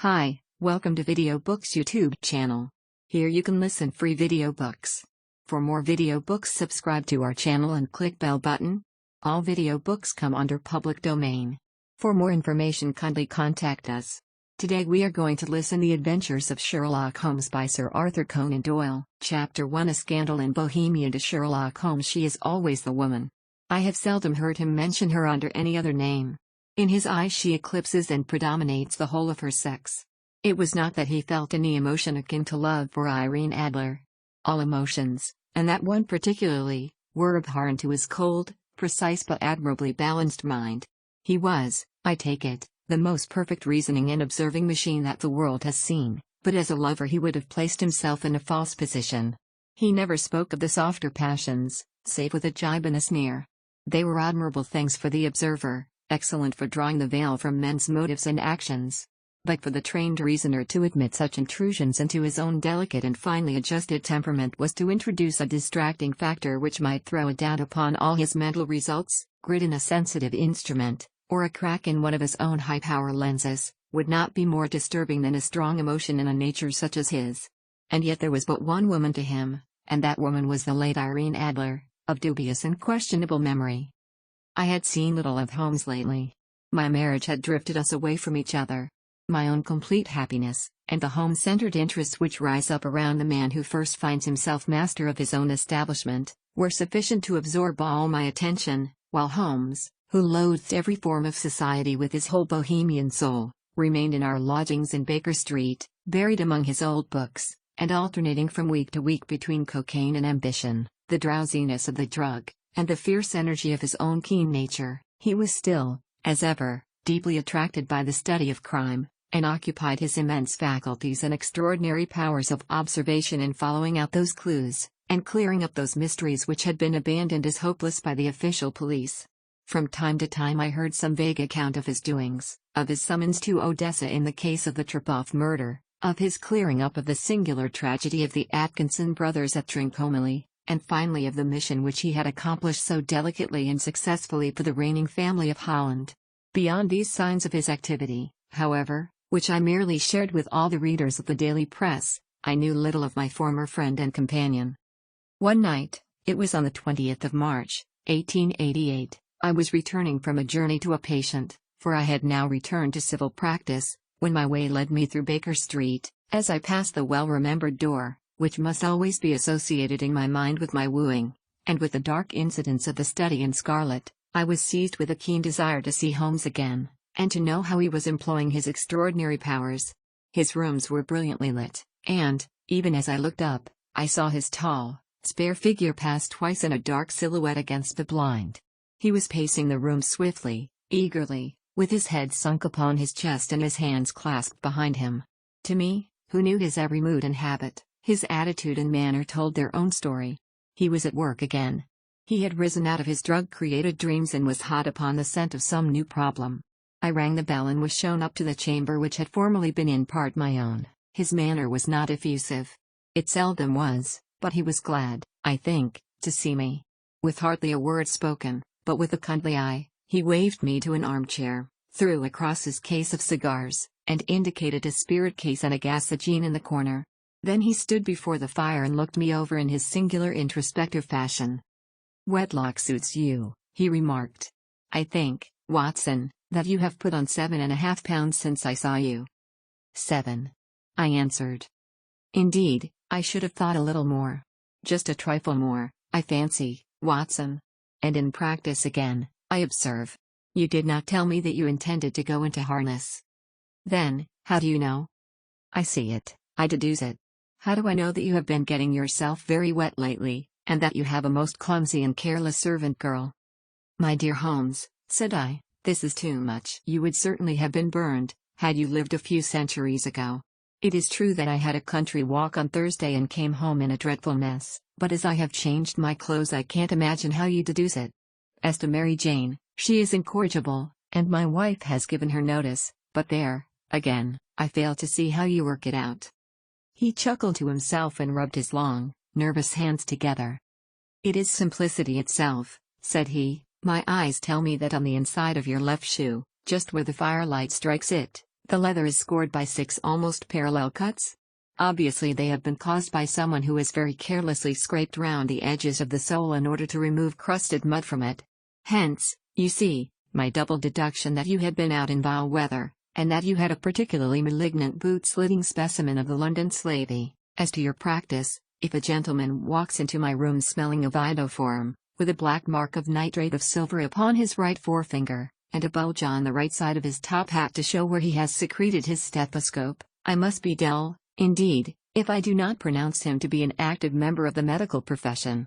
Hi, welcome to Video Books YouTube channel. Here you can listen free video books. For more video books, subscribe to our channel and click bell button. All video books come under public domain. For more information, kindly contact us. Today we are going to listen The Adventures of Sherlock Holmes by Sir Arthur Conan Doyle. Chapter 1: A Scandal in Bohemia. To Sherlock Holmes she is always the woman. I have seldom heard him mention her under any other name. In his eyes she eclipses and predominates the whole of her sex. It was not that he felt any emotion akin to love for Irene Adler. All emotions, and that one particularly, were abhorrent to his cold, precise but admirably balanced mind. He was, I take it, the most perfect reasoning and observing machine that the world has seen, but as a lover he would have placed himself in a false position. He never spoke of the softer passions, save with a jibe and a sneer. They were admirable things for the observer, excellent for drawing the veil from men's motives and actions. But for the trained reasoner to admit such intrusions into his own delicate and finely adjusted temperament was to introduce a distracting factor which might throw a doubt upon all his mental results. Grit in a sensitive instrument, or a crack in one of his own high-power lenses, would not be more disturbing than a strong emotion in a nature such as his. And yet there was but one woman to him, and that woman was the late Irene Adler, of dubious and questionable memory. I had seen little of Holmes lately. My marriage had drifted us away from each other. My own complete happiness, and the home-centered interests which rise up around the man who first finds himself master of his own establishment, were sufficient to absorb all my attention, while Holmes, who loathed every form of society with his whole Bohemian soul, remained in our lodgings in Baker Street, buried among his old books, and alternating from week to week between cocaine and ambition, the drowsiness of the drug, and the fierce energy of his own keen nature. He was still, as ever, deeply attracted by the study of crime, and occupied his immense faculties and extraordinary powers of observation in following out those clues, and clearing up those mysteries which had been abandoned as hopeless by the official police. From time to time I heard some vague account of his doings, of his summons to Odessa in the case of the Trepoff murder, of his clearing up of the singular tragedy of the Atkinson brothers at Trincomalee, and finally of the mission which he had accomplished so delicately and successfully for the reigning family of Holland. Beyond these signs of his activity, however, which I merely shared with all the readers of the daily press, I knew little of my former friend and companion. One night, it was on the 20th of March, 1888, I was returning from a journey to a patient, for I had now returned to civil practice, when my way led me through Baker Street. As I passed the well-remembered door, which must always be associated in my mind with my wooing, and with the dark incidents of the study in scarlet, I was seized with a keen desire to see Holmes again, and to know how he was employing his extraordinary powers. His rooms were brilliantly lit, and, even as I looked up, I saw his tall, spare figure pass twice in a dark silhouette against the blind. He was pacing the room swiftly, eagerly, with his head sunk upon his chest and his hands clasped behind him. To me, who knew his every mood and habit, his attitude and manner told their own story. He was at work again. He had risen out of his drug-created dreams and was hot upon the scent of some new problem. I rang the bell and was shown up to the chamber which had formerly been in part my own. His manner was not effusive. It seldom was, but he was glad, I think, to see me. With hardly a word spoken, but with a kindly eye, he waved me to an armchair, threw across his case of cigars, and indicated a spirit case and a gasogene in the corner. Then he stood before the fire and looked me over in his singular introspective fashion. "Wedlock suits you," he remarked. "I think, Watson, that you have put on 7.5 pounds since I saw you." 7. I answered. "Indeed, I should have thought a little more. Just a trifle more, I fancy, Watson. And in practice again, I observe. You did not tell me that you intended to go into harness." "Then, how do you know?" "I see it, I deduce it. How do I know that you have been getting yourself very wet lately, and that you have a most clumsy and careless servant girl?" "My dear Holmes," said I, "this is too much. You would certainly have been burned, had you lived a few centuries ago. It is true that I had a country walk on Thursday and came home in a dreadful mess, but as I have changed my clothes I can't imagine how you deduce it. As to Mary Jane, she is incorrigible, and my wife has given her notice, but there, again, I fail to see how you work it out." He chuckled to himself and rubbed his long, nervous hands together. "It is simplicity itself," said he. "My eyes tell me that on the inside of your left shoe, just where the firelight strikes it, The leather is scored by 6 almost parallel cuts. Obviously they have been caused by someone who has very carelessly scraped round the edges of the sole in order to remove crusted mud from it. Hence, you see, my double deduction that you had been out in vile weather, and that you had a particularly malignant boot-slitting specimen of the London slavey. As to your practice, if a gentleman walks into my room smelling of iodoform, with a black mark of nitrate of silver upon his right forefinger, and a bulge on the right side of his top hat to show where he has secreted his stethoscope, I must be dull, indeed, if I do not pronounce him to be an active member of the medical profession.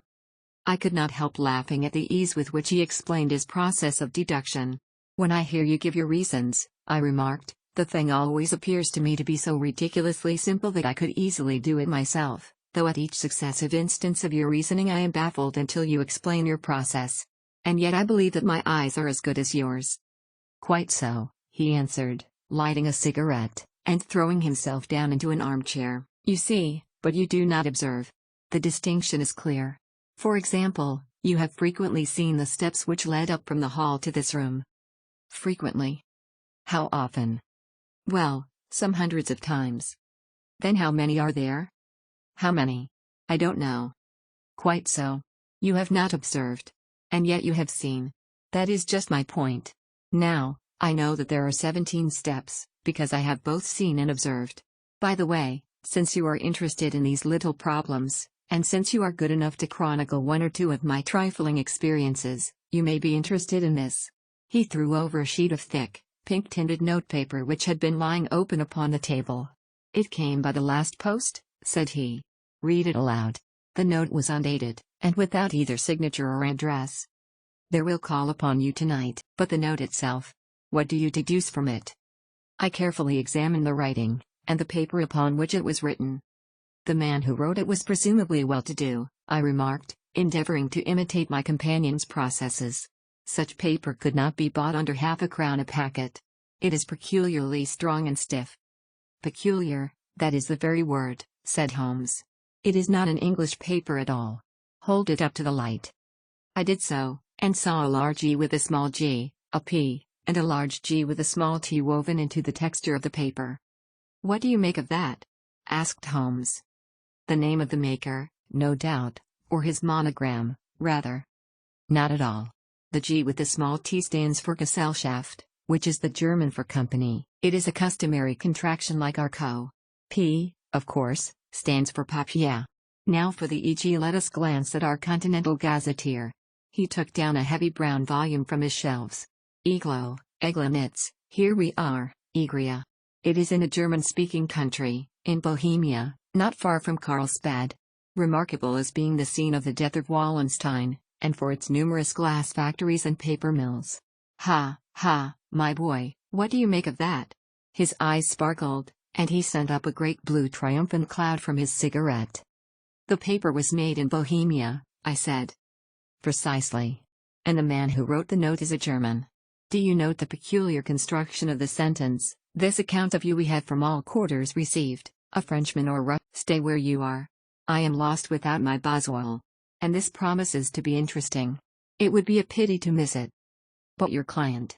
I could not help laughing at the ease with which he explained his process of deduction. When I hear you give your reasons, I remarked, the thing always appears to me to be so ridiculously simple that I could easily do it myself, though at each successive instance of your reasoning I am baffled until you explain your process. And yet I believe that my eyes are as good as yours. Quite so, he answered, lighting a cigarette, and throwing himself down into an armchair. You see, but you do not observe. The distinction is clear. For example, you have frequently seen the steps which led up from the hall to this room. Frequently. How often? Well, some hundreds of times. Then how many are there? How many? I don't know. Quite so. You have not observed. And yet you have seen. That is just my point. Now, I know that there are 17 steps, because I have both seen and observed. By the way, since you are interested in these little problems, and since you are good enough to chronicle one or two of my trifling experiences, you may be interested in this. He threw over a sheet of thick, pink-tinted notepaper which had been lying open upon the table. It came by the last post, said he. Read it aloud. The note was undated, and without either signature or address. There will call upon you tonight, but the note itself. What do you deduce from it? I carefully examined the writing, and the paper upon which it was written. The man who wrote it was presumably well-to-do, I remarked, endeavoring to imitate my companion's processes. Such paper could not be bought under half a crown a packet. It is peculiarly strong and stiff. Peculiar, that is the very word, said Holmes. It is not an English paper at all. Hold it up to the light. I did so, and saw a large E with a small g, a P, and a large G with a small t woven into the texture of the paper. What do you make of that? Asked Holmes. The name of the maker, no doubt, or his monogram, rather. Not at all. The G with the small t stands for Gesellschaft, which is the German for company. It is a customary contraction like our co. P, of course, stands for papier. Now for the e.g. let us glance at our Continental Gazetteer. He took down a heavy brown volume from his shelves. Iglo, Eglanitz, here we are, Igria. It is in a German-speaking country, in Bohemia, not far from Carlsbad. Remarkable as being the scene of the death of Wallenstein, and for its numerous glass factories and paper mills. Ha, ha, my boy, what do you make of that? His eyes sparkled, and he sent up a great blue triumphant cloud from his cigarette. The paper was made in Bohemia, I said. Precisely. And the man who wrote the note is a German. Do you note the peculiar construction of the sentence? This account of you we have from all quarters received, a Frenchman or stay where you are. I am lost without my Boswell. And this promises to be interesting. It would be a pity to miss it. But your client?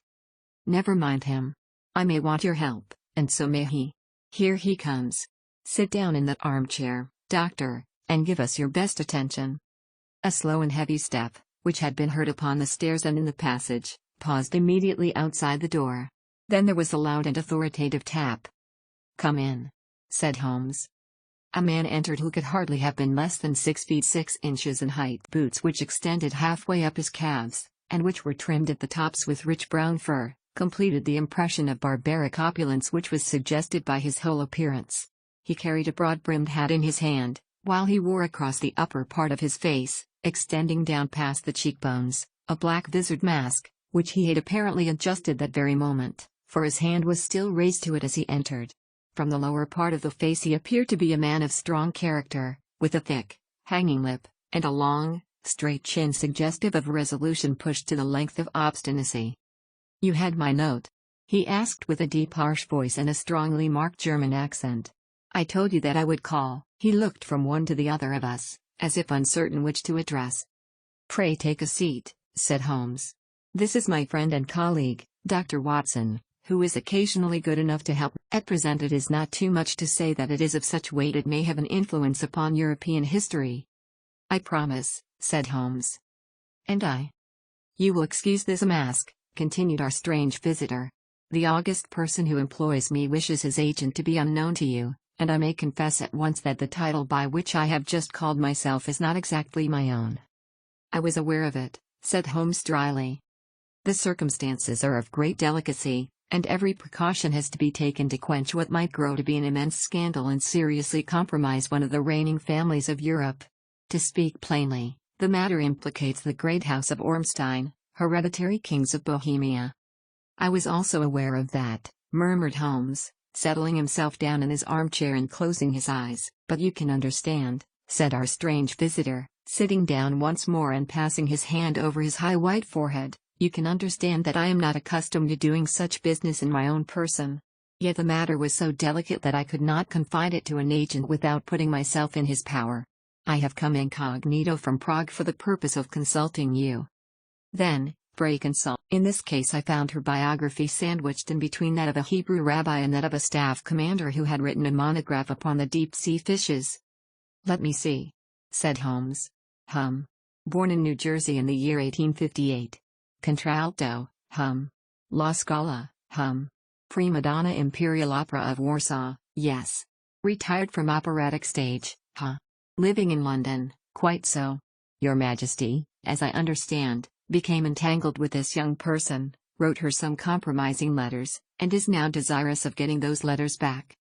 Never mind him. I may want your help, and so may he. Here he comes. Sit down in that armchair, doctor, and give us your best attention. A slow and heavy step, which had been heard upon the stairs and in the passage, paused immediately outside the door. Then there was a loud and authoritative tap. Come in, said Holmes. A man entered who could hardly have been less than 6 feet 6 inches in height. Boots which extended halfway up his calves, and which were trimmed at the tops with rich brown fur, completed the impression of barbaric opulence which was suggested by his whole appearance. He carried a broad-brimmed hat in his hand, while he wore across the upper part of his face, extending down past the cheekbones, a black visored mask, which he had apparently adjusted that very moment, for his hand was still raised to it as he entered. From the lower part of the face he appeared to be a man of strong character, with a thick, hanging lip, and a long, straight chin suggestive of resolution pushed to the length of obstinacy. You had my note? He asked with a deep harsh voice and a strongly marked German accent. I told you that I would call. He looked from one to the other of us, as if uncertain which to address. Pray take a seat, said Holmes. This is my friend and colleague, Dr. Watson, who is occasionally good enough to help. At present it is not too much to say that it is of such weight it may have an influence upon European history. I promise, said Holmes. And I. You will excuse this mask, continued our strange visitor. The august person who employs me wishes his agent to be unknown to you, and I may confess at once that the title by which I have just called myself is not exactly my own. I was aware of it, said Holmes dryly. The circumstances are of great delicacy, and every precaution has to be taken to quench what might grow to be an immense scandal and seriously compromise one of the reigning families of Europe. To speak plainly, the matter implicates the great house of Ormstein, hereditary kings of Bohemia. I was also aware of that, murmured Holmes, settling himself down in his armchair and closing his eyes. But you can understand, said our strange visitor, sitting down once more and passing his hand over his high white forehead, you can understand that I am not accustomed to doing such business in my own person. Yet the matter was so delicate that I could not confide it to an agent without putting myself in his power. I have come incognito from Prague for the purpose of consulting you. Then, pray consult. In this case I found her biography sandwiched in between that of a Hebrew rabbi and that of a staff commander who had written a monograph upon the deep-sea fishes. Let me see, said Holmes. Born in New Jersey in the year 1858. Contralto, La Scala, Prima donna Imperial Opera of Warsaw, yes. Retired from operatic stage, Living in London, quite so. Your Majesty, as I understand, became entangled with this young person, wrote her some compromising letters, and is now desirous of getting those letters back.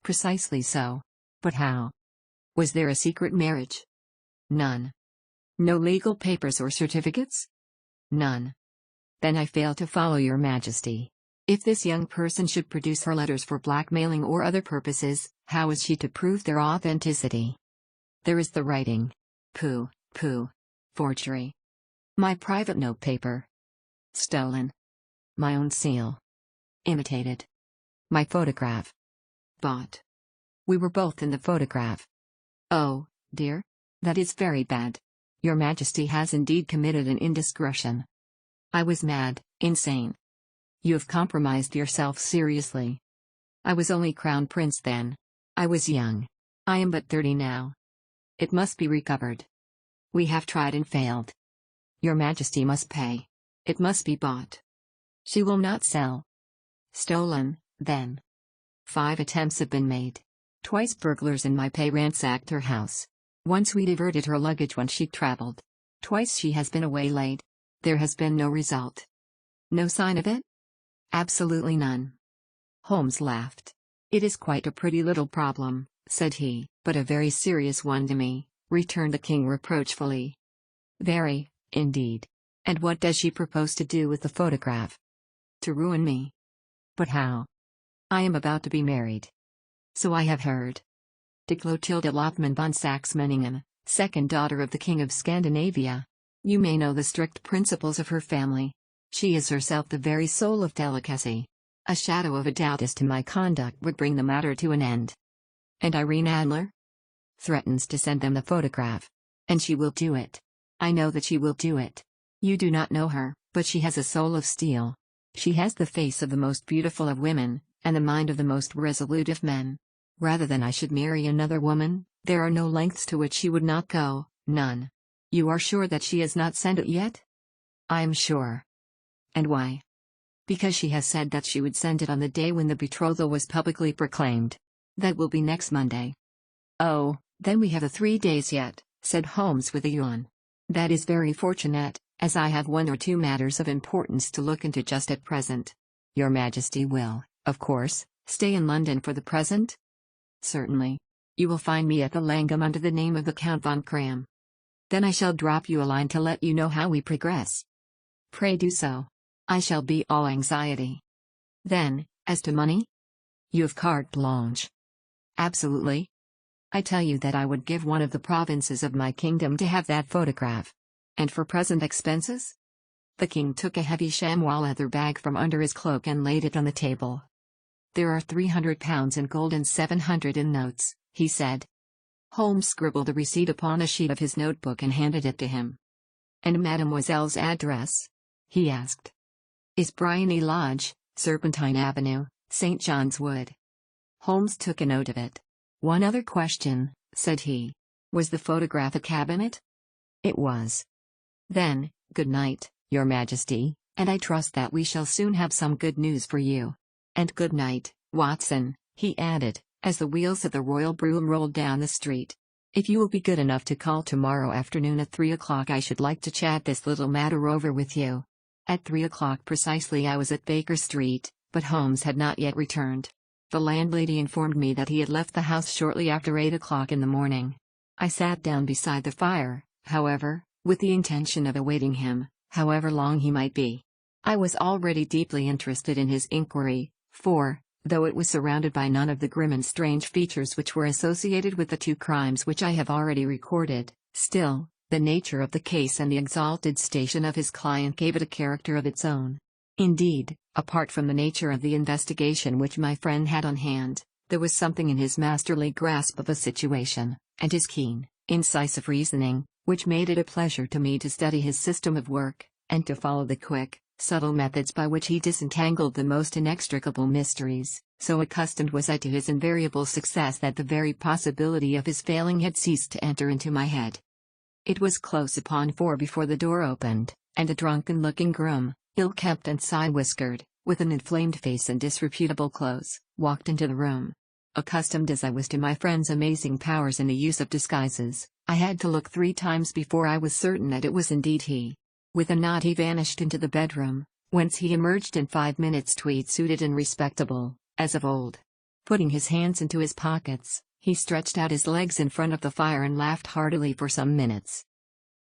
Precisely so. But how? Was there a secret marriage? None. No legal papers or certificates? None. Then I fail to follow your Majesty. If this young person should produce her letters for blackmailing or other purposes, how is she to prove their authenticity? There is the writing. Pooh. Forgery. My private notepaper. Stolen. My own seal. Imitated. My photograph. Bought. We were both in the photograph. Oh, dear. That is very bad. Your Majesty has indeed committed an indiscretion. I was mad, insane. You have compromised yourself seriously. I was only Crown Prince then. I was young. I am but 30 now. It must be recovered. We have tried and failed. Your Majesty must pay. It must be bought. She will not sell. Stolen, then. 5 attempts have been made. Twice burglars in my pay ransacked her house. Once we diverted her luggage when she traveled. Twice she has been waylaid. There has been no result. No sign of it? Absolutely none. Holmes laughed. It is quite a pretty little problem, said he, but a very serious one to me, returned the king reproachfully. Very, indeed. And what does she propose to do with the photograph? To ruin me. But how? I am about to be married. So I have heard. To Clotilde Lothman von Saxe-Meiningen, second daughter of the King of Scandinavia. You may know the strict principles of her family. She is herself the very soul of delicacy. A shadow of a doubt as to my conduct would bring the matter to an end. And Irene Adler? Threatens to send them the photograph. And she will do it. I know that she will do it. You do not know her, but she has a soul of steel. She has the face of the most beautiful of women, and the mind of the most resolute of men. Rather than I should marry another woman, there are no lengths to which she would not go, none. You are sure that she has not sent it yet? I am sure. And why? Because she has said that she would send it on the day when the betrothal was publicly proclaimed. That will be next Monday. Oh, then we have 3 days yet, said Holmes with a yawn. That is very fortunate, as I have 1 or 2 matters of importance to look into just at present. Your Majesty will, of course, stay in London for the present? Certainly. You will find me at the Langham under the name of the Count von Cram. Then I shall drop you a line to let you know how we progress. Pray do so. I shall be all anxiety. Then, as to money? You have carte blanche. Absolutely. I tell you that I would give one of the provinces of my kingdom to have that photograph. And for present expenses? The king took a heavy chamois leather bag from under his cloak and laid it on the table. There are £300 in gold and 700 in notes, he said. Holmes scribbled a receipt upon a sheet of his notebook and handed it to him. And mademoiselle's address? He asked. Is Bryony Lodge, Serpentine Avenue, St. John's Wood. Holmes took a note of it. "One other question," said he. "Was the photograph a cabinet?" "It was." "Then, good night, Your Majesty, and I trust that we shall soon have some good news for you. And good night, Watson," he added, as the wheels of the royal brougham rolled down the street. "If you will be good enough to call tomorrow afternoon at 3 o'clock, I should like to chat this little matter over with you." At 3 o'clock precisely I was at Baker Street, but Holmes had not yet returned. The landlady informed me that he had left the house shortly after 8 o'clock in the morning. I sat down beside the fire, however, with the intention of awaiting him, however long he might be. I was already deeply interested in his inquiry, for, though it was surrounded by none of the grim and strange features which were associated with the two crimes which I have already recorded, still, the nature of the case and the exalted station of his client gave it a character of its own. Indeed, apart from the nature of the investigation which my friend had on hand, there was something in his masterly grasp of a situation, and his keen, incisive reasoning, which made it a pleasure to me to study his system of work, and to follow the quick, subtle methods by which he disentangled the most inextricable mysteries. So accustomed was I to his invariable success that the very possibility of his failing had ceased to enter into my head. It was close upon 4 before the door opened, and a drunken-looking groom, ill-kept and side-whiskered, with an inflamed face and disreputable clothes, walked into the room. Accustomed as I was to my friend's amazing powers in the use of disguises, I had to look 3 times before I was certain that it was indeed he. With a nod he vanished into the bedroom, whence he emerged in 5 minutes tweed-suited and respectable, as of old. Putting his hands into his pockets, he stretched out his legs in front of the fire and laughed heartily for some minutes.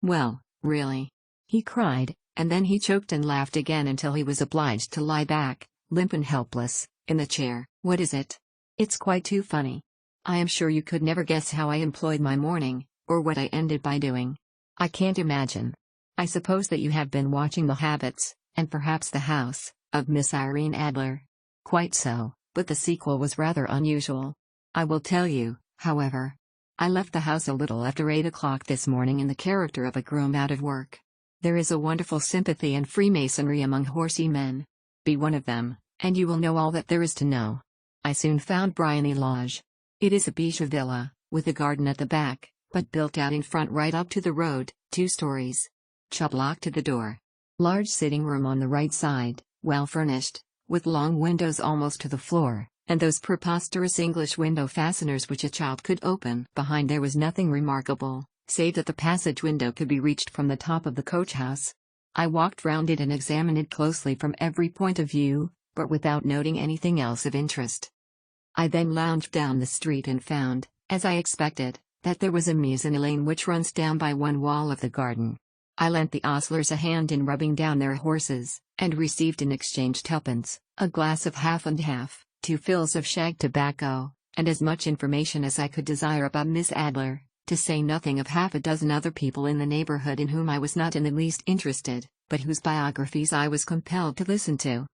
"Well, really," he cried, and then he choked and laughed again until he was obliged to lie back, limp and helpless, in the chair. "What is it? It's quite too funny. I am sure you could never guess how I employed my morning, or what I ended by doing. I can't imagine. I suppose that you have been watching the habits, and perhaps the house, of Miss Irene Adler." "Quite so, but the sequel was rather unusual. I will tell you, however. I left the house a little after 8 o'clock this morning in the character of a groom out of work. There is a wonderful sympathy and freemasonry among horsey men. Be one of them, and you will know all that there is to know. I soon found Briony Lodge. It is a Beeches villa, with a garden at the back, but built out in front right up to the road, 2 stories. Chubb locked to the door. Large sitting room on the right side, well furnished, with long windows almost to the floor, and those preposterous English window fasteners which a child could open. Behind there was nothing remarkable, save that the passage window could be reached from the top of the coach-house. I walked round it and examined it closely from every point of view, but without noting anything else of interest. I then lounged down the street and found, as I expected, that there was a mews in a lane which runs down by one wall of the garden. I lent the ostlers a hand in rubbing down their horses, and received in exchange 2d, a glass of half and half, 2 fills of shag tobacco, and as much information as I could desire about Miss Adler, to say nothing of half a dozen other people in the neighborhood in whom I was not in the least interested, but whose biographies I was compelled to listen to.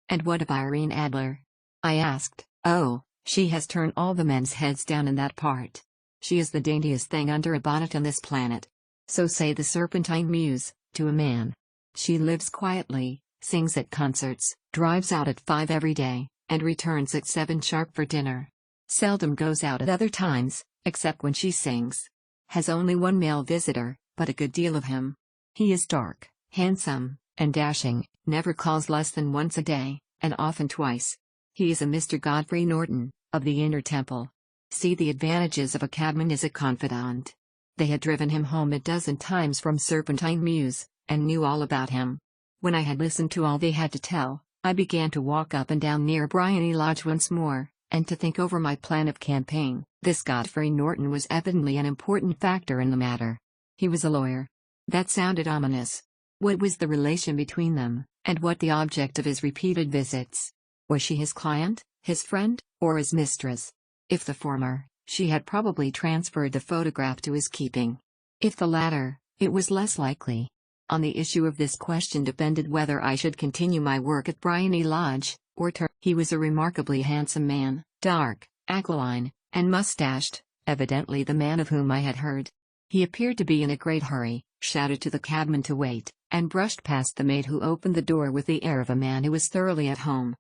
"And what of Irene Adler?" I asked. "Oh, she has turned all the men's heads down in that part. She is the daintiest thing under a bonnet on this planet. So say the Serpentine Mews, to a man. She lives quietly, sings at concerts, drives out at 5 every day, and returns at 7 sharp for dinner. Seldom goes out at other times, except when she sings. Has only 1 male visitor, but a good deal of him. He is dark, handsome, and dashing, never calls less than once a day, and often twice. He is a Mr. Godfrey Norton, of the Inner Temple. See the advantages of a cabman as a confidant. They had driven him home a dozen times from Serpentine Mews, and knew all about him. When I had listened to all they had to tell, I began to walk up and down near Briony Lodge once more, and to think over my plan of campaign. This Godfrey Norton was evidently an important factor in the matter. He was a lawyer. That sounded ominous. What was the relation between them, and what the object of his repeated visits? Was she his client, his friend, or his mistress? If the former, she had probably transferred the photograph to his keeping. If the latter, it was less likely. On the issue of this question depended whether I should continue my work at Briony Lodge, or turn. He was a remarkably handsome man, dark, aquiline, and mustached, evidently the man of whom I had heard. He appeared to be in a great hurry, shouted to the cabman to wait, and brushed past the maid who opened the door with the air of a man who was thoroughly at home.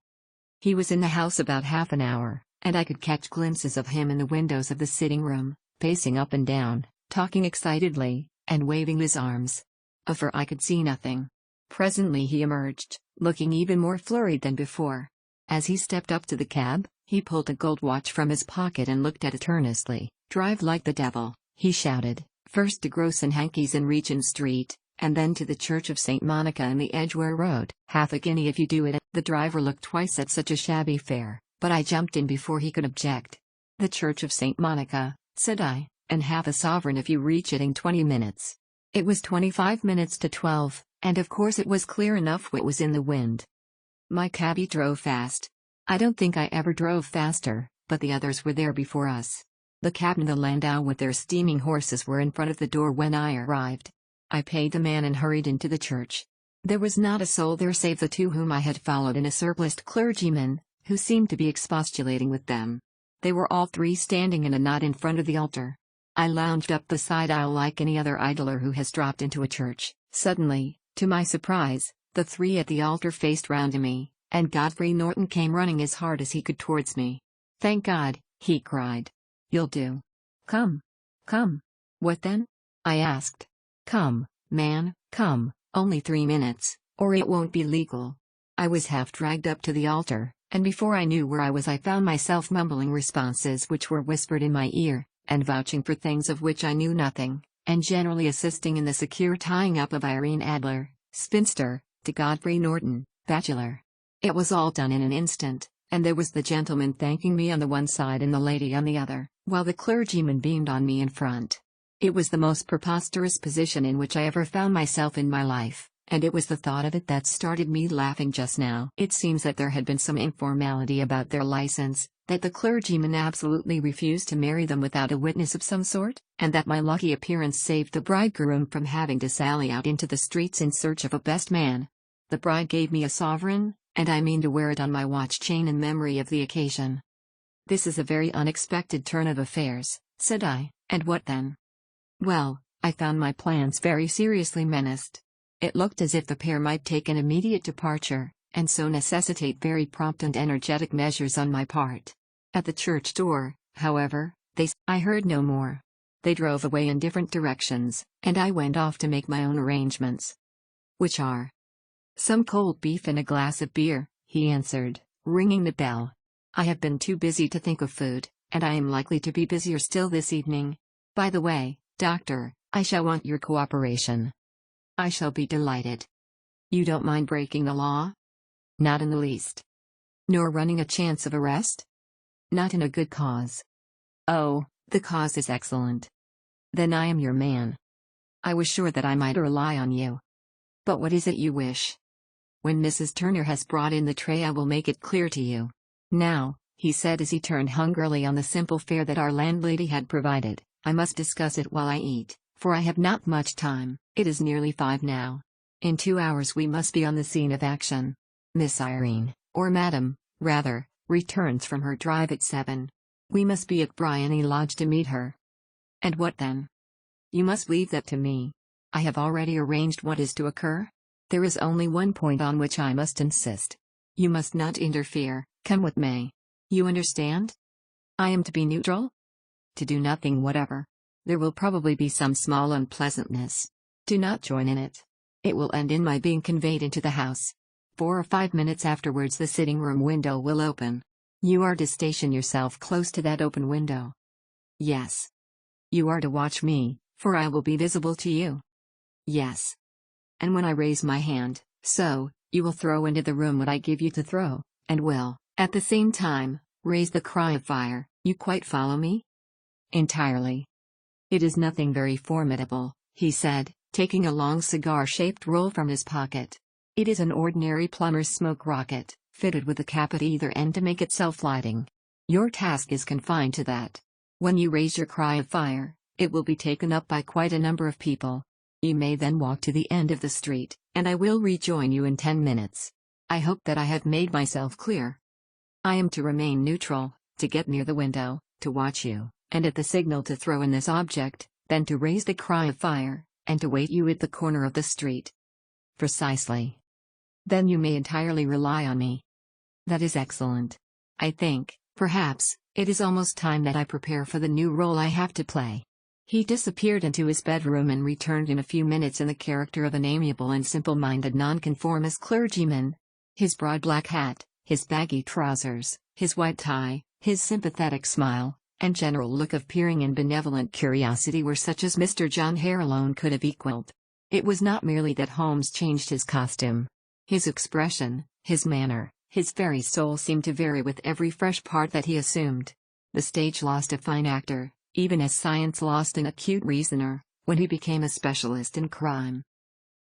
He was in the house about half an hour, and I could catch glimpses of him in the windows of the sitting room, pacing up and down, talking excitedly, and waving his arms. Of her I could see nothing. Presently he emerged, looking even more flurried than before. As he stepped up to the cab, he pulled a gold watch from his pocket and looked at it earnestly. "Drive like the devil," he shouted, "first to Gross and Hankey's in Regent Street, and then to the Church of St. Monica in the Edgware Road. Half a guinea if you do it." The driver looked twice at such a shabby fare, but I jumped in before he could object. "The Church of St. Monica," said I, "and half a sovereign if you reach it in 20 minutes. It was 25 minutes to 12, and of course it was clear enough what was in the wind. My cabby drove fast. I don't think I ever drove faster, but the others were there before us. The cab and the landau with their steaming horses were in front of the door when I arrived. I paid the man and hurried into the church. There was not a soul there save the two whom I had followed and a surpliced clergyman, who seemed to be expostulating with them. They were all three standing in a knot in front of the altar. I lounged up the side aisle like any other idler who has dropped into a church. Suddenly, to my surprise, the three at the altar faced round to me, and Godfrey Norton came running as hard as he could towards me. "Thank God," he cried. "You'll do. Come. Come." "What then?" I asked. "Come, man, come, only 3 minutes, or it won't be legal." I was half dragged up to the altar, and before I knew where I was I found myself mumbling responses which were whispered in my ear, and vouching for things of which I knew nothing, and generally assisting in the secure tying up of Irene Adler, spinster, to Godfrey Norton, bachelor. It was all done in an instant, and there was the gentleman thanking me on the one side and the lady on the other, while the clergyman beamed on me in front. It was the most preposterous position in which I ever found myself in my life, and it was the thought of it that started me laughing just now. It seems that there had been some informality about their license, that the clergyman absolutely refused to marry them without a witness of some sort, and that my lucky appearance saved the bridegroom from having to sally out into the streets in search of a best man. The bride gave me a sovereign, and I mean to wear it on my watch chain in memory of the occasion. "This is a very unexpected turn of affairs," said I, "and what then?" Well, I found my plans very seriously menaced. It looked as if the pair might take an immediate departure, and so necessitate very prompt and energetic measures on my part. At the church door, however, I heard no more. They drove away in different directions, and I went off to make my own arrangements. "Which are?" "Some cold beef and a glass of beer," he answered, ringing the bell. "I have been too busy to think of food, and I am likely to be busier still this evening. By the way, Doctor, I shall want your cooperation." "I shall be delighted." "You don't mind breaking the law?" "Not in the least." "Nor running a chance of arrest?" "Not in a good cause." "Oh, the cause is excellent. Then I am your man." "I was sure that I might rely on you. But what is it you wish?" "When Mrs. Turner has brought in the tray I will make it clear to you. Now," he said as he turned hungrily on the simple fare that our landlady had provided, "I must discuss it while I eat, for I have not much time. It is nearly 5 now. In 2 hours we must be on the scene of action. Miss Irene, or Madam, rather, returns from her drive at 7. We must be at Bryony Lodge to meet her." "And what then?" "You must leave that to me. I have already arranged what is to occur. There is only one point on which I must insist. You must not interfere, come what may. You understand?" "I am to be neutral?" "To do nothing whatever. There will probably be some small unpleasantness. Do not join in it. It will end in my being conveyed into the house. 4 or 5 minutes afterwards the sitting-room window will open. You are to station yourself close to that open window." "Yes." "You are to watch me, for I will be visible to you." "Yes." "And when I raise my hand, so, you will throw into the room what I give you to throw, and will, at the same time, raise the cry of fire. You quite follow me?" "Entirely." "It is nothing very formidable," he said, taking a long cigar-shaped roll from his pocket. "It is an ordinary plumber's smoke rocket, fitted with a cap at either end to make it self-lighting. Your task is confined to that. When you raise your cry of fire, it will be taken up by quite a number of people. You may then walk to the end of the street, and I will rejoin you in 10 minutes. I hope that I have made myself clear. I am to remain neutral, to get near the window, to watch you, and at the signal to throw in this object, then to raise the cry of fire, and to wait you at the corner of the street." Precisely. Then you may entirely rely on me. That is excellent. I think, perhaps, it is almost time that I prepare for the new role I have to play. He disappeared into his bedroom and returned in a few minutes in the character of an amiable and simple-minded nonconformist clergyman. His broad black hat, his baggy trousers, his white tie, his sympathetic smile, and general look of peering and benevolent curiosity were such as Mr. John Hare alone could have equaled. It was not merely that Holmes changed his costume. His expression, his manner, his very soul seemed to vary with every fresh part that he assumed. The stage lost a fine actor, even as science lost an acute reasoner, when he became a specialist in crime.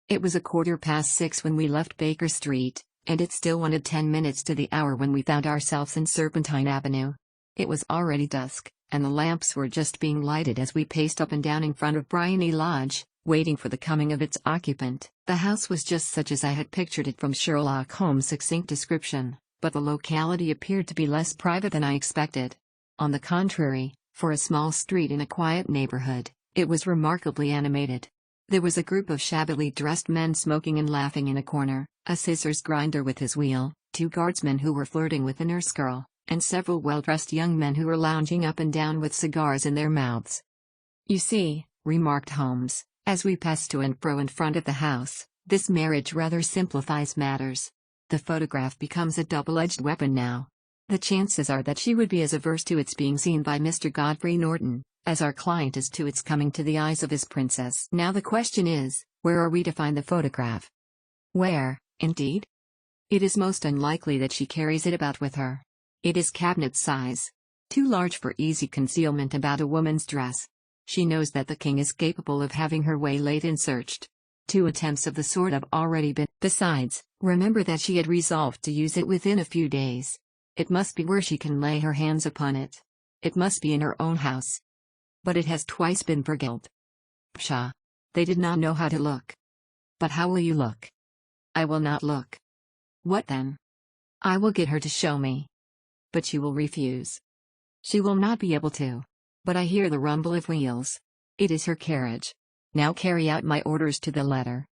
It was 6:15 when we left Baker Street, and it still wanted 10 minutes to the hour when we found ourselves in Serpentine Avenue. It was already dusk, and the lamps were just being lighted as we paced up and down in front of Bryony Lodge, waiting for the coming of its occupant. The house was just such as I had pictured it from Sherlock Holmes' succinct description, but the locality appeared to be less private than I expected. On the contrary, for a small street in a quiet neighborhood, it was remarkably animated. There was a group of shabbily dressed men smoking and laughing in a corner, a scissors grinder with his wheel, 2 guardsmen who were flirting with a nurse girl, and several well-dressed young men who were lounging up and down with cigars in their mouths. "You see," remarked Holmes, as we passed to and fro in front of the house, "this marriage rather simplifies matters. The photograph becomes a double-edged weapon now. The chances are that she would be as averse to its being seen by Mr. Godfrey Norton, as our client is to its coming to the eyes of his princess. Now the question is, where are we to find the photograph?" "Where, indeed? It is most unlikely that she carries it about with her. It is cabinet size. Too large for easy concealment about a woman's dress. She knows that the king is capable of having her waylaid and searched. 2 attempts of the sort have already been. Besides, remember that she had resolved to use it within a few days. It must be where she can lay her hands upon it. It must be in her own house. But it has twice been burgled. Pshaw! They did not know how to look. But how will you look?" "I will not look." "What then?" "I will get her to show me." "But she will refuse." "She will not be able to. But I hear the rumble of wheels. It is her carriage. Now carry out my orders to the letter."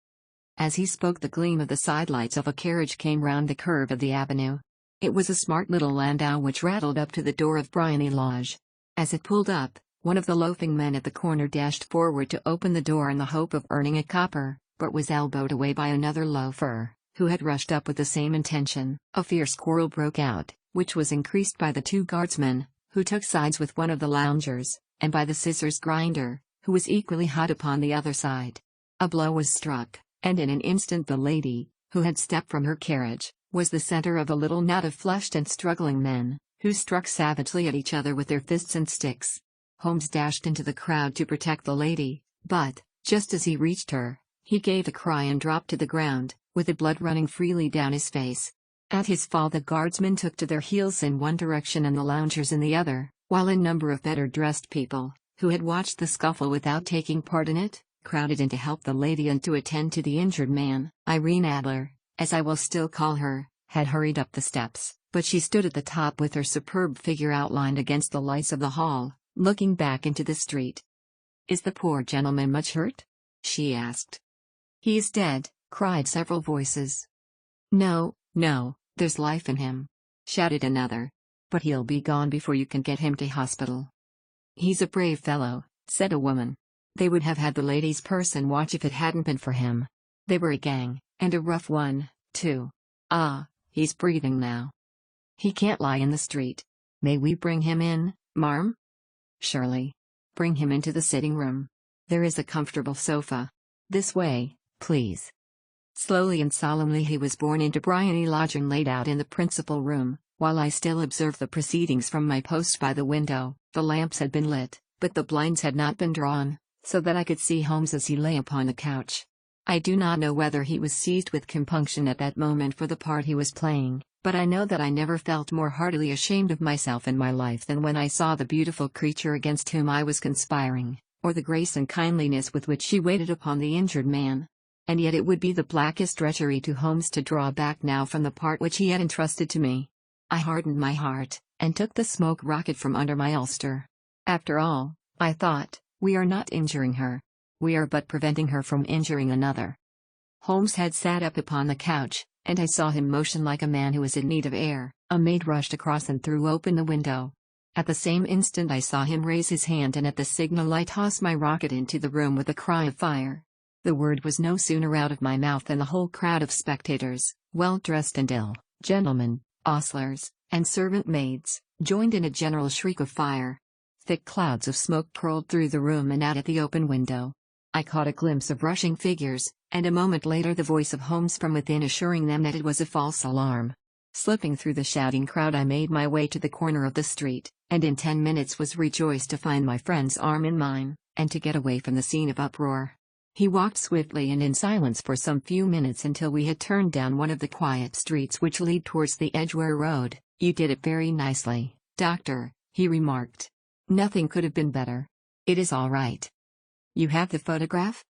As he spoke, the gleam of the sidelights of a carriage came round the curve of the avenue. It was a smart little landau which rattled up to the door of Bryony Lodge. As it pulled up, one of the loafing men at the corner dashed forward to open the door in the hope of earning a copper, but was elbowed away by another loafer, who had rushed up with the same intention. A fierce quarrel broke out, which was increased by the 2 guardsmen, who took sides with one of the loungers, and by the scissors grinder, who was equally hot upon the other side. A blow was struck, and in an instant the lady, who had stepped from her carriage, was the center of a little knot of flushed and struggling men, who struck savagely at each other with their fists and sticks. Holmes dashed into the crowd to protect the lady, but, just as he reached her, he gave a cry and dropped to the ground, with the blood running freely down his face. At his fall the guardsmen took to their heels in one direction and the loungers in the other, while a number of better-dressed people, who had watched the scuffle without taking part in it, crowded in to help the lady and to attend to the injured man. Irene Adler, as I will still call her, had hurried up the steps, but she stood at the top with her superb figure outlined against the lights of the hall, looking back into the street. "Is the poor gentleman much hurt?" she asked. "He is dead," cried several voices. "No, no, there's life in him," shouted another. "But he'll be gone before you can get him to hospital." "He's a brave fellow," said a woman. "They would have had the lady's purse and watch if it hadn't been for him. They were a gang, and a rough one, too. Ah, he's breathing now. He can't lie in the street. May we bring him in, marm?" "Surely. Bring him into the sitting room. There is a comfortable sofa. This way, please." Slowly and solemnly he was borne into Bryony Lodge and laid out in the principal room, while I still observed the proceedings from my post by the window. The lamps had been lit, but the blinds had not been drawn, so that I could see Holmes as he lay upon the couch. I do not know whether he was seized with compunction at that moment for the part he was playing, but I know that I never felt more heartily ashamed of myself in my life than when I saw the beautiful creature against whom I was conspiring, or the grace and kindliness with which she waited upon the injured man. And yet it would be the blackest treachery to Holmes to draw back now from the part which he had entrusted to me. I hardened my heart, and took the smoke rocket from under my ulster. After all, I thought, we are not injuring her. We are but preventing her from injuring another. Holmes had sat up upon the couch, and I saw him motion like a man who is in need of air. A maid rushed across and threw open the window. At the same instant I saw him raise his hand and at the signal I tossed my rocket into the room with a cry of fire. The word was no sooner out of my mouth than the whole crowd of spectators, well-dressed and ill, gentlemen, ostlers, and servant maids, joined in a general shriek of fire. Thick clouds of smoke curled through the room and out at the open window. I caught a glimpse of rushing figures, and a moment later the voice of Holmes from within assuring them that it was a false alarm. Slipping through the shouting crowd I made my way to the corner of the street, and in 10 minutes was rejoiced to find my friend's arm in mine, and to get away from the scene of uproar. He walked swiftly and in silence for some few minutes until we had turned down one of the quiet streets which lead towards the Edgware Road. "You did it very nicely, Doctor," he remarked. "Nothing could have been better. It is all right. You have the photograph?"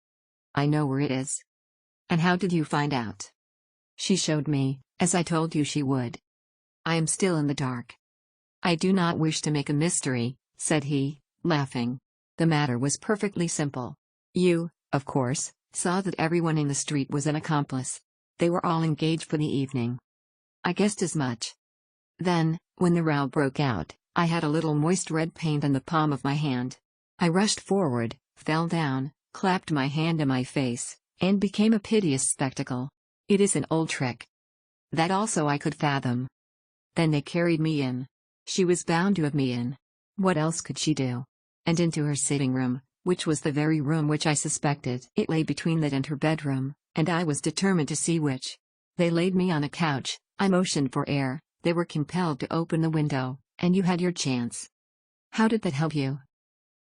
"I know where it is." "And how did you find out?" "She showed me, as I told you she would." "I am still in the dark." "I do not wish to make a mystery," said he, laughing. "The matter was perfectly simple. You, of course, saw that everyone in the street was an accomplice. They were all engaged for the evening." "I guessed as much." "Then, when the row broke out, I had a little moist red paint in the palm of my hand. I rushed forward, fell down, clapped my hand to my face, and became a piteous spectacle. It is an old trick. That also I could fathom. Then they carried me in. She was bound to have me in. What else could she do? And into her sitting room, which was the very room which I suspected. It lay between that and her bedroom, and I was determined to see which. They laid me on a couch, I motioned for air, they were compelled to open the window, and you had your chance." "How did that help you?"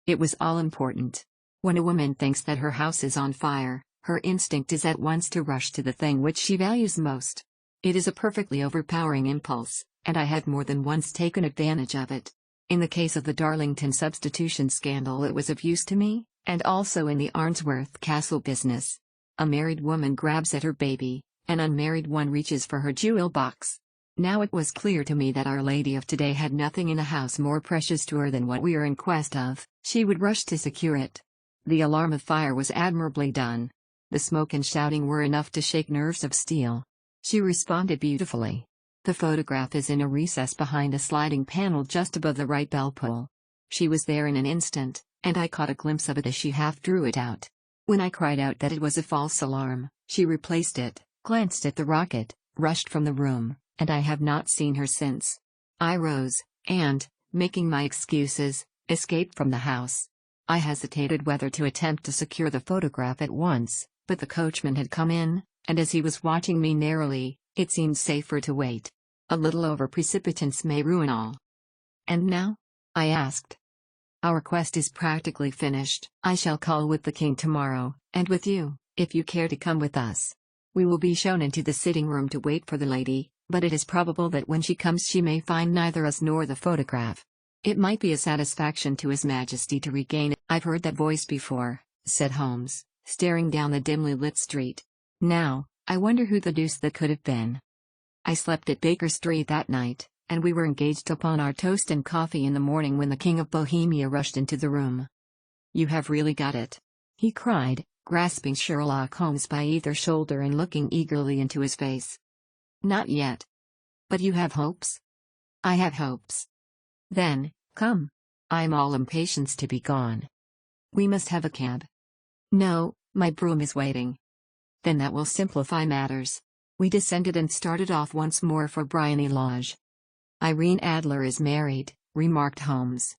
"It was all important. When a woman thinks that her house is on fire, her instinct is at once to rush to the thing which she values most. It is a perfectly overpowering impulse, and I had more than once taken advantage of it. In the case of the Darlington substitution scandal it was of use to me, and also in the Arnsworth Castle business. A married woman grabs at her baby, an unmarried one reaches for her jewel box. Now it was clear to me that Our Lady of today had nothing in the house more precious to her than what we are in quest of. She would rush to secure it. The alarm of fire was admirably done. The smoke and shouting were enough to shake nerves of steel. She responded beautifully. The photograph is in a recess behind a sliding panel just above the right bell pull. She was there in an instant, and I caught a glimpse of it as she half drew it out. When I cried out that it was a false alarm, she replaced it, glanced at the rocket, rushed from the room, and I have not seen her since. I rose, and, making my excuses, escaped from the house. I hesitated whether to attempt to secure the photograph at once, but the coachman had come in, and as he was watching me narrowly, it seemed safer to wait. A little over-precipitance may ruin all. "And now?" I asked. "Our quest is practically finished. I shall call with the king tomorrow, and with you, if you care to come with us. We will be shown into the sitting room to wait for the lady, but it is probable that when she comes she may find neither us nor the photograph. It might be a satisfaction to His Majesty to regain it." "I've heard that voice before," said Holmes, staring down the dimly lit street. "Now, I wonder who the deuce that could have been." I slept at Baker Street that night, and we were engaged upon our toast and coffee in the morning when the King of Bohemia rushed into the room. "You have really got it?" he cried, grasping Sherlock Holmes by either shoulder and looking eagerly into his face. "Not yet." "But you have hopes?" "I have hopes." "Then, come. I'm all impatience to be gone." "We must have a cab." "No, my brougham is waiting." "Then that will simplify matters." We descended and started off once more for Briony Lodge. "Irene Adler is married," remarked Holmes.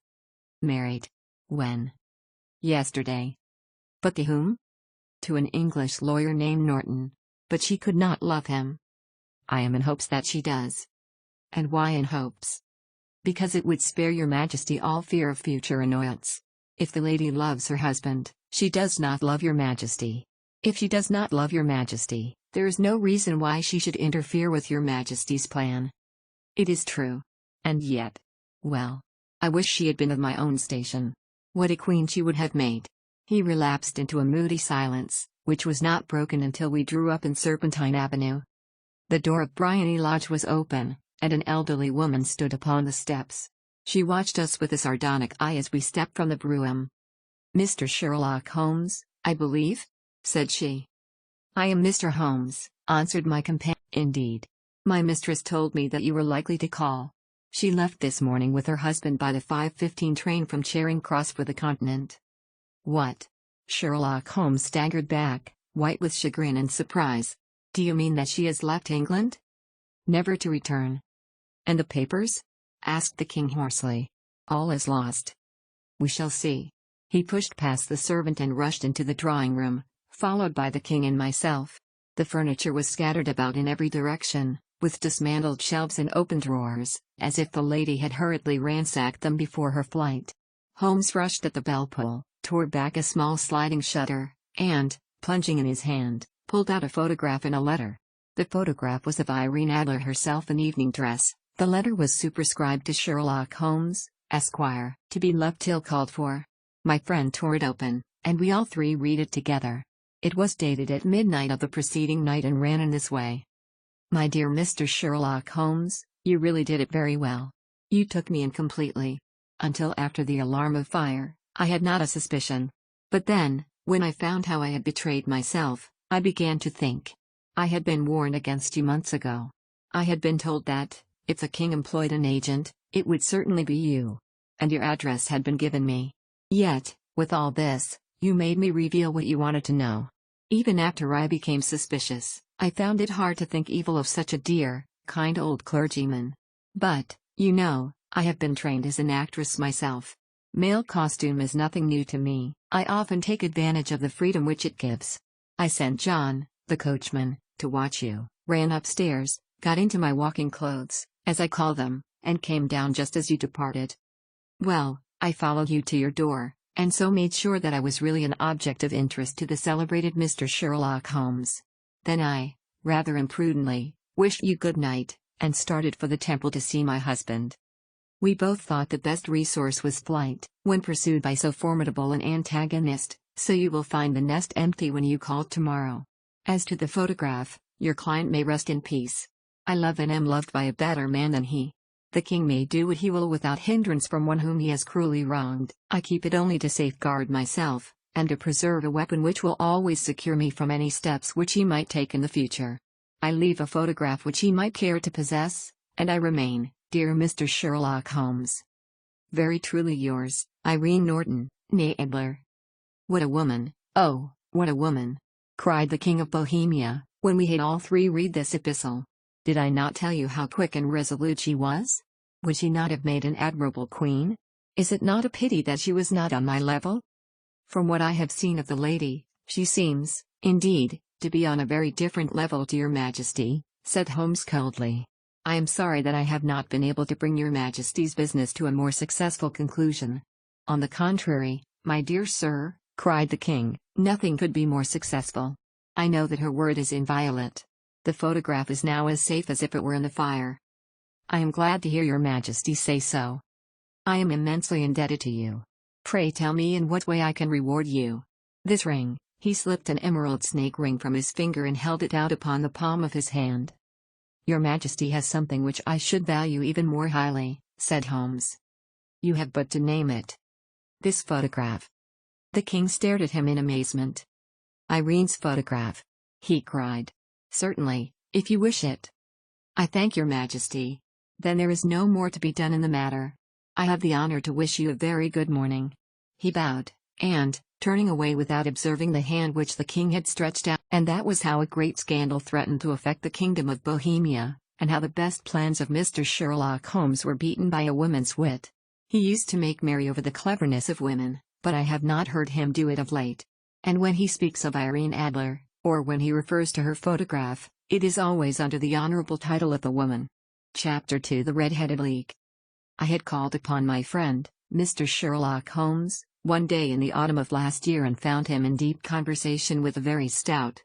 "Married? When?" "Yesterday." "But to whom?" "To an English lawyer named Norton. But she could not love him." "I am in hopes that she does." "And why in hopes?" "Because it would spare your Majesty all fear of future annoyance. If the lady loves her husband, she does not love your Majesty. If she does not love your Majesty, there is no reason why she should interfere with your Majesty's plan." "It is true. And yet, well, I wish she had been of my own station. What a queen she would have made." He relapsed into a moody silence, which was not broken until we drew up in Serpentine Avenue. The door of Briony Lodge was open, and an elderly woman stood upon the steps. She watched us with a sardonic eye as we stepped from the brougham. "Mr. Sherlock Holmes, I believe?" said she. "I am Mr. Holmes," answered my companion. "Indeed. My mistress told me that you were likely to call. She left this morning with her husband by the 5:15 train from Charing Cross for the Continent." "What?" Sherlock Holmes staggered back, white with chagrin and surprise. "Do you mean that she has left England? Never to return?" "And the papers?" asked the king hoarsely. "All is lost." "We shall see." He pushed past the servant and rushed into the drawing room, followed by the king and myself. The furniture was scattered about in every direction, with dismantled shelves and open drawers, as if the lady had hurriedly ransacked them before her flight. Holmes rushed at the bell pull, tore back a small sliding shutter, and, plunging in his hand, pulled out a photograph and a letter. The photograph was of Irene Adler herself in evening dress. The letter was superscribed to Sherlock Holmes, Esquire, to be left till called for. My friend tore it open, and we all three read it together. It was dated at midnight of the preceding night and ran in this way. "My dear Mr. Sherlock Holmes, you really did it very well. You took me in completely. Until after the alarm of fire, I had not a suspicion. But then, when I found how I had betrayed myself, I began to think. I had been warned against you months ago. I had been told that, if the king employed an agent, it would certainly be you. And your address had been given me. Yet, with all this, you made me reveal what you wanted to know. Even after I became suspicious, I found it hard to think evil of such a dear, kind old clergyman. But, you know, I have been trained as an actress myself. Male costume is nothing new to me. I often take advantage of the freedom which it gives. I sent John, the coachman, to watch you, ran upstairs, got into my walking clothes, as I call them, and came down just as you departed. Well, I followed you to your door, and so made sure that I was really an object of interest to the celebrated Mr. Sherlock Holmes. Then I, rather imprudently, wished you good night, and started for the temple to see my husband. We both thought the best resource was flight, when pursued by so formidable an antagonist, so you will find the nest empty when you call tomorrow. As to the photograph, your client may rest in peace. I love and am loved by a better man than he. The king may do what he will without hindrance from one whom he has cruelly wronged. I keep it only to safeguard myself, and to preserve a weapon which will always secure me from any steps which he might take in the future. I leave a photograph which he might care to possess, and I remain, dear Mr. Sherlock Holmes, very truly yours, Irene Norton, née Adler. What a woman, oh, what a woman! Cried the King of Bohemia, when we had all three read this epistle. Did I not tell you how quick and resolute she was? Would she not have made an admirable queen? Is it not a pity that she was not on my level? From what I have seen of the lady, she seems, indeed, to be on a very different level to your Majesty, said Holmes coldly. I am sorry that I have not been able to bring your Majesty's business to a more successful conclusion. On the contrary, my dear sir, cried the king, nothing could be more successful. I know that her word is inviolate. The photograph is now as safe as if it were in the fire. I am glad to hear your Majesty say so. I am immensely indebted to you. Pray tell me in what way I can reward you. This ring, he slipped an emerald snake ring from his finger and held it out upon the palm of his hand. Your Majesty has something which I should value even more highly, said Holmes. You have but to name it. This photograph. The king stared at him in amazement. Irene's photograph, he cried. Certainly, if you wish it. I thank your Majesty. Then there is no more to be done in the matter. I have the honor to wish you a very good morning. He bowed, and, turning away without observing the hand which the king had stretched out, and that was how a great scandal threatened to affect the kingdom of Bohemia, and how the best plans of Mr. Sherlock Holmes were beaten by a woman's wit. He used to make merry over the cleverness of women, but I have not heard him do it of late. And when he speaks of Irene Adler, or when he refers to her photograph, it is always under the honorable title of the woman. Chapter 2: The Red-Headed Leak. I had called upon my friend, Mr. Sherlock Holmes, one day in the autumn of last year and found him in deep conversation with a very stout,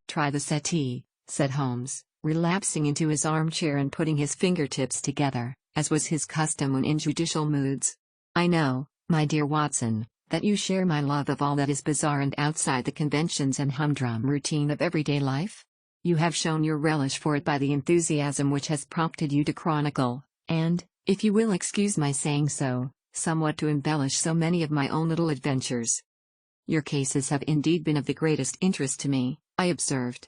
Try the settee, said Holmes, relapsing into his armchair and putting his fingertips together, as was his custom when in judicial moods. I know, my dear Watson, that you share my love of all that is bizarre and outside the conventions and humdrum routine of everyday life. You have shown your relish for it by the enthusiasm which has prompted you to chronicle, and, if you will excuse my saying so, somewhat to embellish so many of my own little adventures. Your cases have indeed been of the greatest interest to me, I observed.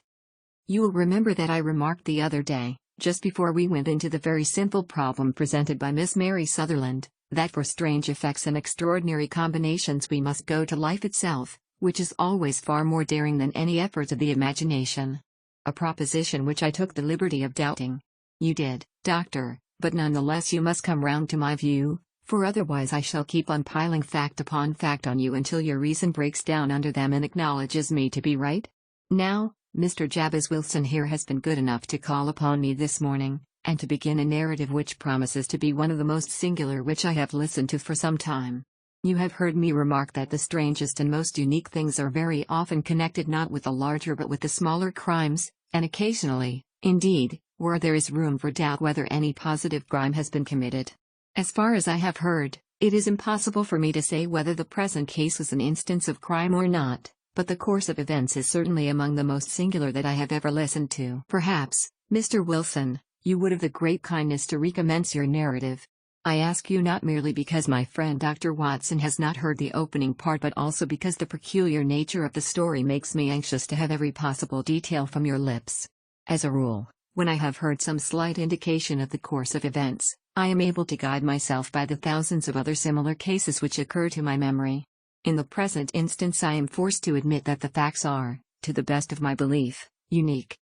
You will remember that I remarked the other day, just before we went into the very simple problem presented by Miss Mary Sutherland, that for strange effects and extraordinary combinations we must go to life itself, which is always far more daring than any efforts of the imagination. A proposition which I took the liberty of doubting. You did, Doctor, but nonetheless you must come round to my view, for otherwise I shall keep on piling fact upon fact on you until your reason breaks down under them and acknowledges me to be right. Now, Mr. Jabez Wilson here has been good enough to call upon me this morning, and to begin a narrative which promises to be one of the most singular which I have listened to for some time. You have heard me remark that the strangest and most unique things are very often connected not with the larger but with the smaller crimes, and occasionally, indeed, where there is room for doubt whether any positive crime has been committed. As far as I have heard, it is impossible for me to say whether the present case was an instance of crime or not, but the course of events is certainly among the most singular that I have ever listened to. Perhaps, Mr. Wilson, you would have the great kindness to recommence your narrative. I ask you not merely because my friend Dr. Watson has not heard the opening part but also because the peculiar nature of the story makes me anxious to have every possible detail from your lips. As a rule, when I have heard some slight indication of the course of events, I am able to guide myself by the thousands of other similar cases which occur to my memory. In the present instance I am forced to admit that the facts are, to the best of my belief, unique.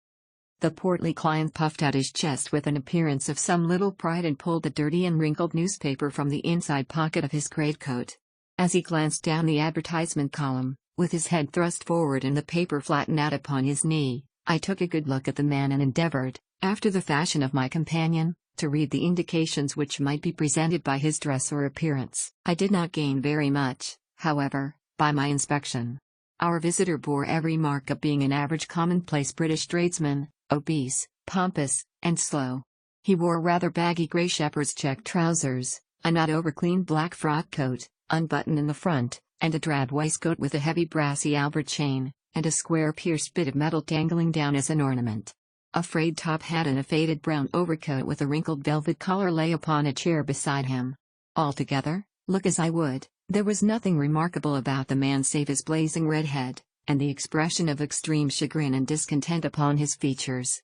The portly client puffed out his chest with an appearance of some little pride and pulled a dirty and wrinkled newspaper from the inside pocket of his greatcoat. As he glanced down the advertisement column, with his head thrust forward and the paper flattened out upon his knee, I took a good look at the man and endeavored, after the fashion of my companion, to read the indications which might be presented by his dress or appearance. I did not gain very much, however, by my inspection. Our visitor bore every mark of being an average commonplace British tradesman, obese, pompous, and slow. He wore rather baggy grey shepherd's check trousers, a not over-clean black frock coat, unbuttoned in the front, and a drab waistcoat with a heavy brassy Albert chain, and a square pierced bit of metal dangling down as an ornament. A frayed top hat and a faded brown overcoat with a wrinkled velvet collar lay upon a chair beside him. Altogether, look as I would, there was nothing remarkable about the man save his blazing red head, and the expression of extreme chagrin and discontent upon his features.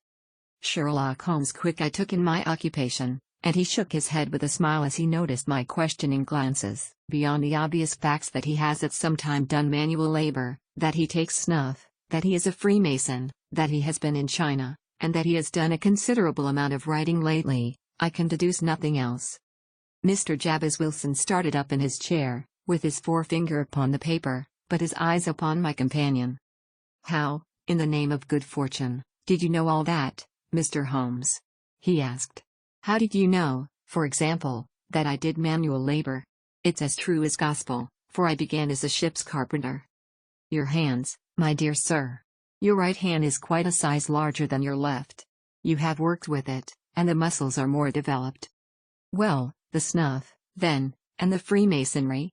Sherlock Holmes' quick eye took in my occupation, and he shook his head with a smile as he noticed my questioning glances. Beyond the obvious facts that he has at some time done manual labor, that he takes snuff, that he is a Freemason, that he has been in China, and that he has done a considerable amount of writing lately, I can deduce nothing else. Mr. Jabez Wilson started up in his chair, with his forefinger upon the paper, but his eyes upon my companion. How, in the name of good fortune, did you know all that, Mr. Holmes? He asked. How did you know, for example, that I did manual labor? It's as true as gospel, for I began as a ship's carpenter. Your hands, my dear sir. Your right hand is quite a size larger than your left. You have worked with it, and the muscles are more developed. Well, the snuff, then, and the Freemasonry?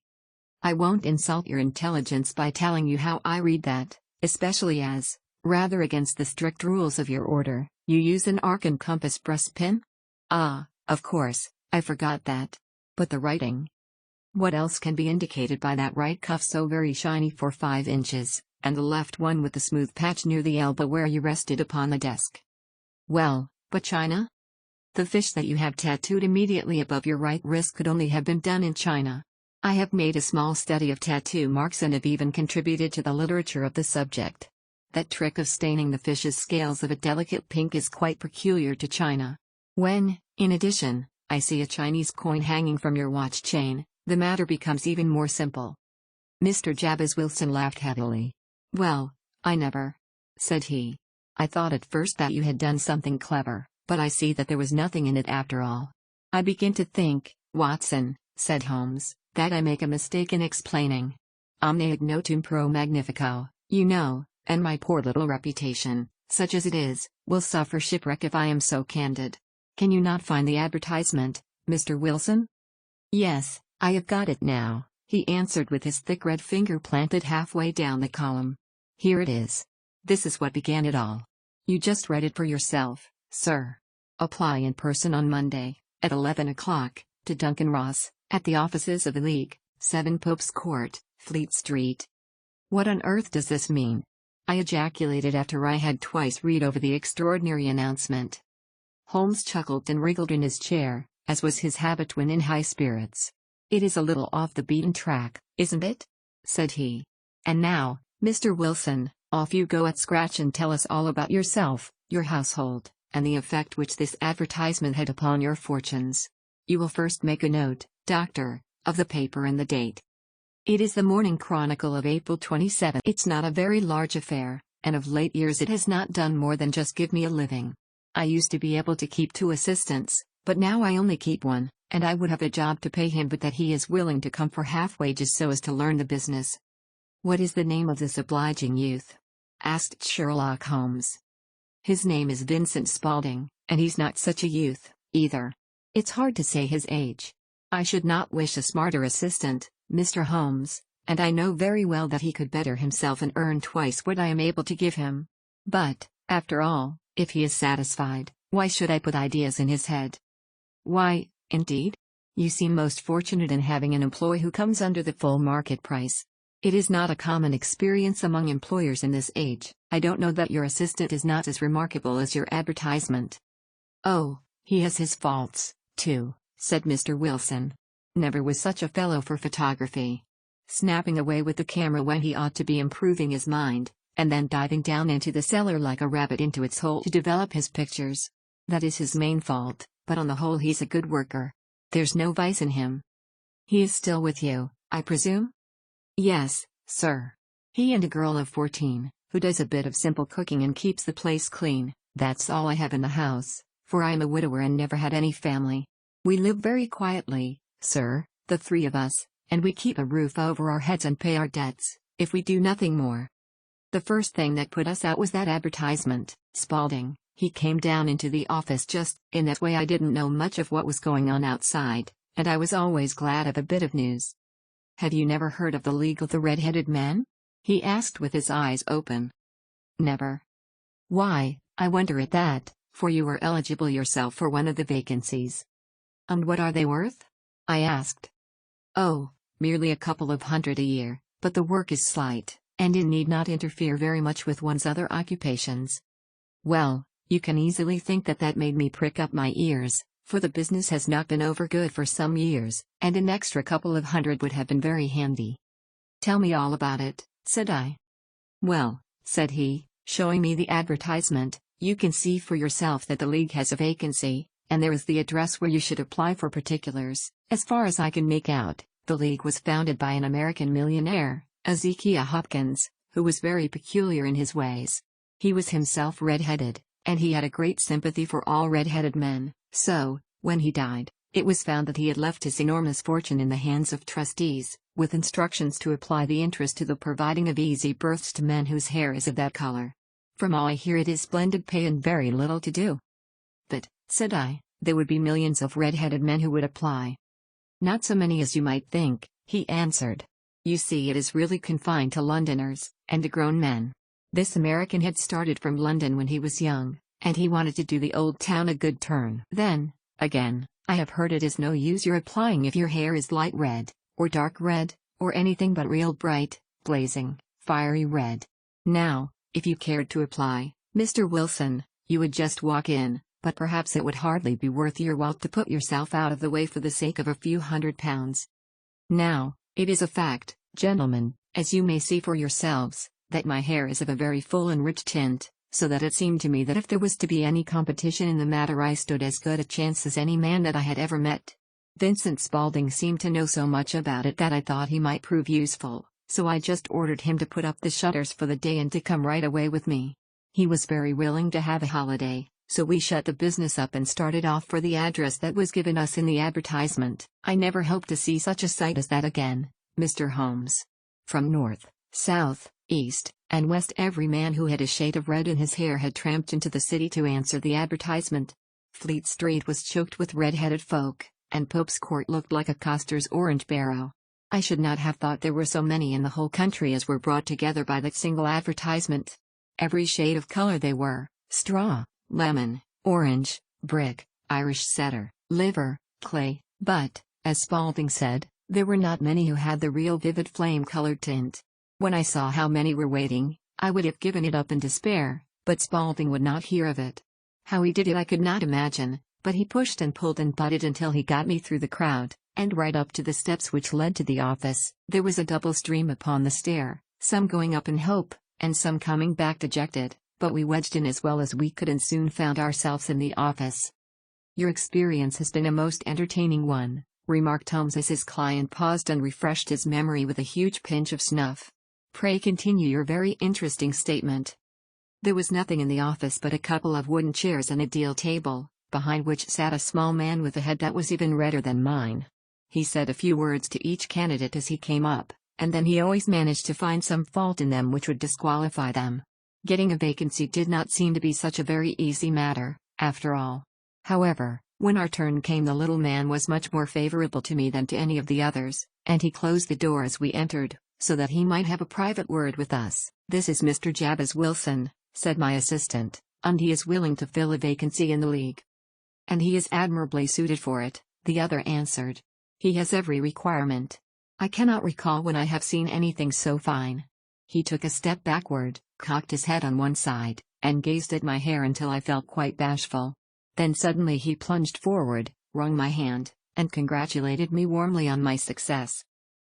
I won't insult your intelligence by telling you how I read that, especially as, rather against the strict rules of your order, you use an arc and compass breastpin? Ah, of course, I forgot that. But the writing? What else can be indicated by that right cuff so very shiny for 5 inches, and the left one with the smooth patch near the elbow where you rested upon the desk? Well, but China? The fish that you have tattooed immediately above your right wrist could only have been done in China. I have made a small study of tattoo marks and have even contributed to the literature of the subject. That trick of staining the fish's scales of a delicate pink is quite peculiar to China. When, in addition, I see a Chinese coin hanging from your watch chain, the matter becomes even more simple. Mr. Jabez Wilson laughed heavily. Well, I never, said he. I thought at first that you had done something clever, but I see that there was nothing in it after all. I begin to think, Watson, said Holmes, that I make a mistake in explaining. Omne ignotum pro magnifico, you know, and my poor little reputation, such as it is, will suffer shipwreck if I am so candid. Can you not find the advertisement, Mr. Wilson? Yes, I have got it now, he answered with his thick red finger planted halfway down the column. Here it is. This is what began it all. You just read it for yourself, sir. Apply in person on Monday, at 11 o'clock, to Duncan Ross, at the offices of the League, 7 Pope's Court, Fleet Street. What on earth does this mean? I ejaculated after I had twice read over the extraordinary announcement. Holmes chuckled and wriggled in his chair, as was his habit when in high spirits. "It is a little off the beaten track, isn't it?" said he. "And now, Mr. Wilson, off you go at scratch and tell us all about yourself, your household, and the effect which this advertisement had upon your fortunes. You will first make a note, Doctor, of the paper and the date." "It is the Morning Chronicle of April 27. It's not a very large affair, and of late years it has not done more than just give me a living. I used to be able to keep 2 assistants, but now I only keep 1, and I would have a job to pay him but that he is willing to come for half wages so as to learn the business." "What is the name of this obliging youth?" asked Sherlock Holmes. "His name is Vincent Spaulding, and he's not such a youth, either. It's hard to say his age. I should not wish a smarter assistant, Mr. Holmes, and I know very well that he could better himself and earn twice what I am able to give him. But, after all, if he is satisfied, why should I put ideas in his head?" "Why, indeed? You seem most fortunate in having an employee who comes under the full market price. It is not a common experience among employers in this age. I don't know that your assistant is not as remarkable as your advertisement." "Oh, he has his faults, too," said Mr. Wilson. "Never was such a fellow for photography. Snapping away with the camera when he ought to be improving his mind, and then diving down into the cellar like a rabbit into its hole to develop his pictures. That is his main fault, but on the whole he's a good worker. There's no vice in him." "He is still with you, I presume?" "Yes, sir. He and a girl of 14, who does a bit of simple cooking and keeps the place clean. That's all I have in the house, for I am a widower and never had any family. We live very quietly, sir, the 3 of us, and we keep a roof over our heads and pay our debts, if we do nothing more. The first thing that put us out was that advertisement, Spaulding. He came down into the office just in that way. I didn't know much of what was going on outside, and I was always glad of a bit of news." "Have you never heard of the League of the Red-Headed Men?" he asked with his eyes open. "Never." "Why, I wonder at that, for you are eligible yourself for one of the vacancies." "And what are they worth?" I asked. "Oh, merely a couple of hundred a year, but the work is slight, and it need not interfere very much with one's other occupations." Well, you can easily think that made me prick up my ears, for the business has not been over good for some years, and an extra couple of hundred would have been very handy. "Tell me all about it," said I. "Well," said he, showing me the advertisement, "you can see for yourself that the League has a vacancy, and there is the address where you should apply for particulars. As far as I can make out, the League was founded by an American millionaire, Ezekiah Hopkins, who was very peculiar in his ways. He was himself red-headed, and he had a great sympathy for all red-headed men, so, when he died, it was found that he had left his enormous fortune in the hands of trustees, with instructions to apply the interest to the providing of easy berths to men whose hair is of that color. From all I hear it is splendid pay and very little to do." "But," said I, "there would be millions of red-headed men who would apply." "Not so many as you might think," he answered. "You see, it is really confined to Londoners, and to grown men. This American had started from London when he was young, and he wanted to do the old town a good turn. Then, again, I have heard it is no use your applying if your hair is light red, or dark red, or anything but real bright, blazing, fiery red. Now, if you cared to apply, Mr. Wilson, you would just walk in, but perhaps it would hardly be worth your while to put yourself out of the way for the sake of a few £100. Now, it is a fact, gentlemen, as you may see for yourselves, that my hair is of a very full and rich tint, so that it seemed to me that if there was to be any competition in the matter I stood as good a chance as any man that I had ever met. Vincent Spaulding seemed to know so much about it that I thought he might prove useful, so I just ordered him to put up the shutters for the day and to come right away with me. He was very willing to have a holiday, so we shut the business up and started off for the address that was given us in the advertisement. I never hope to see such a sight as that again, Mr. Holmes. From north, south, east, and west every man who had a shade of red in his hair had tramped into the city to answer the advertisement. Fleet Street was choked with red-headed folk, and Pope's Court looked like a coster's orange barrow. I should not have thought there were so many in the whole country as were brought together by that single advertisement. Every shade of color they were: straw, lemon, orange, brick, Irish setter, liver, clay, but, as Spaulding said, there were not many who had the real vivid flame-colored tint. When I saw how many were waiting, I would have given it up in despair, but Spaulding would not hear of it. How he did it I could not imagine, but he pushed and pulled and butted until he got me through the crowd, and right up to the steps which led to the office. There was a double stream upon the stair, some going up in hope, and some coming back dejected, but we wedged in as well as we could and soon found ourselves in the office. "Your experience has been a most entertaining one," remarked Holmes as his client paused and refreshed his memory with a huge pinch of snuff. "Pray continue your very interesting statement." There was nothing in the office but a couple of wooden chairs and a deal table, behind which sat a small man with a head that was even redder than mine. He said a few words to each candidate as he came up, and then he always managed to find some fault in them which would disqualify them. Getting a vacancy did not seem to be such a very easy matter, after all. However, when our turn came the little man was much more favorable to me than to any of the others, and he closed the door as we entered, so that he might have a private word with us. "This is Mr. Jabez Wilson," said my assistant, "and he is willing to fill a vacancy in the league." "And he is admirably suited for it," the other answered. "He has every requirement. I cannot recall when I have seen anything so fine." He took a step backward, cocked his head on one side, and gazed at my hair until I felt quite bashful. Then suddenly he plunged forward, wrung my hand, and congratulated me warmly on my success.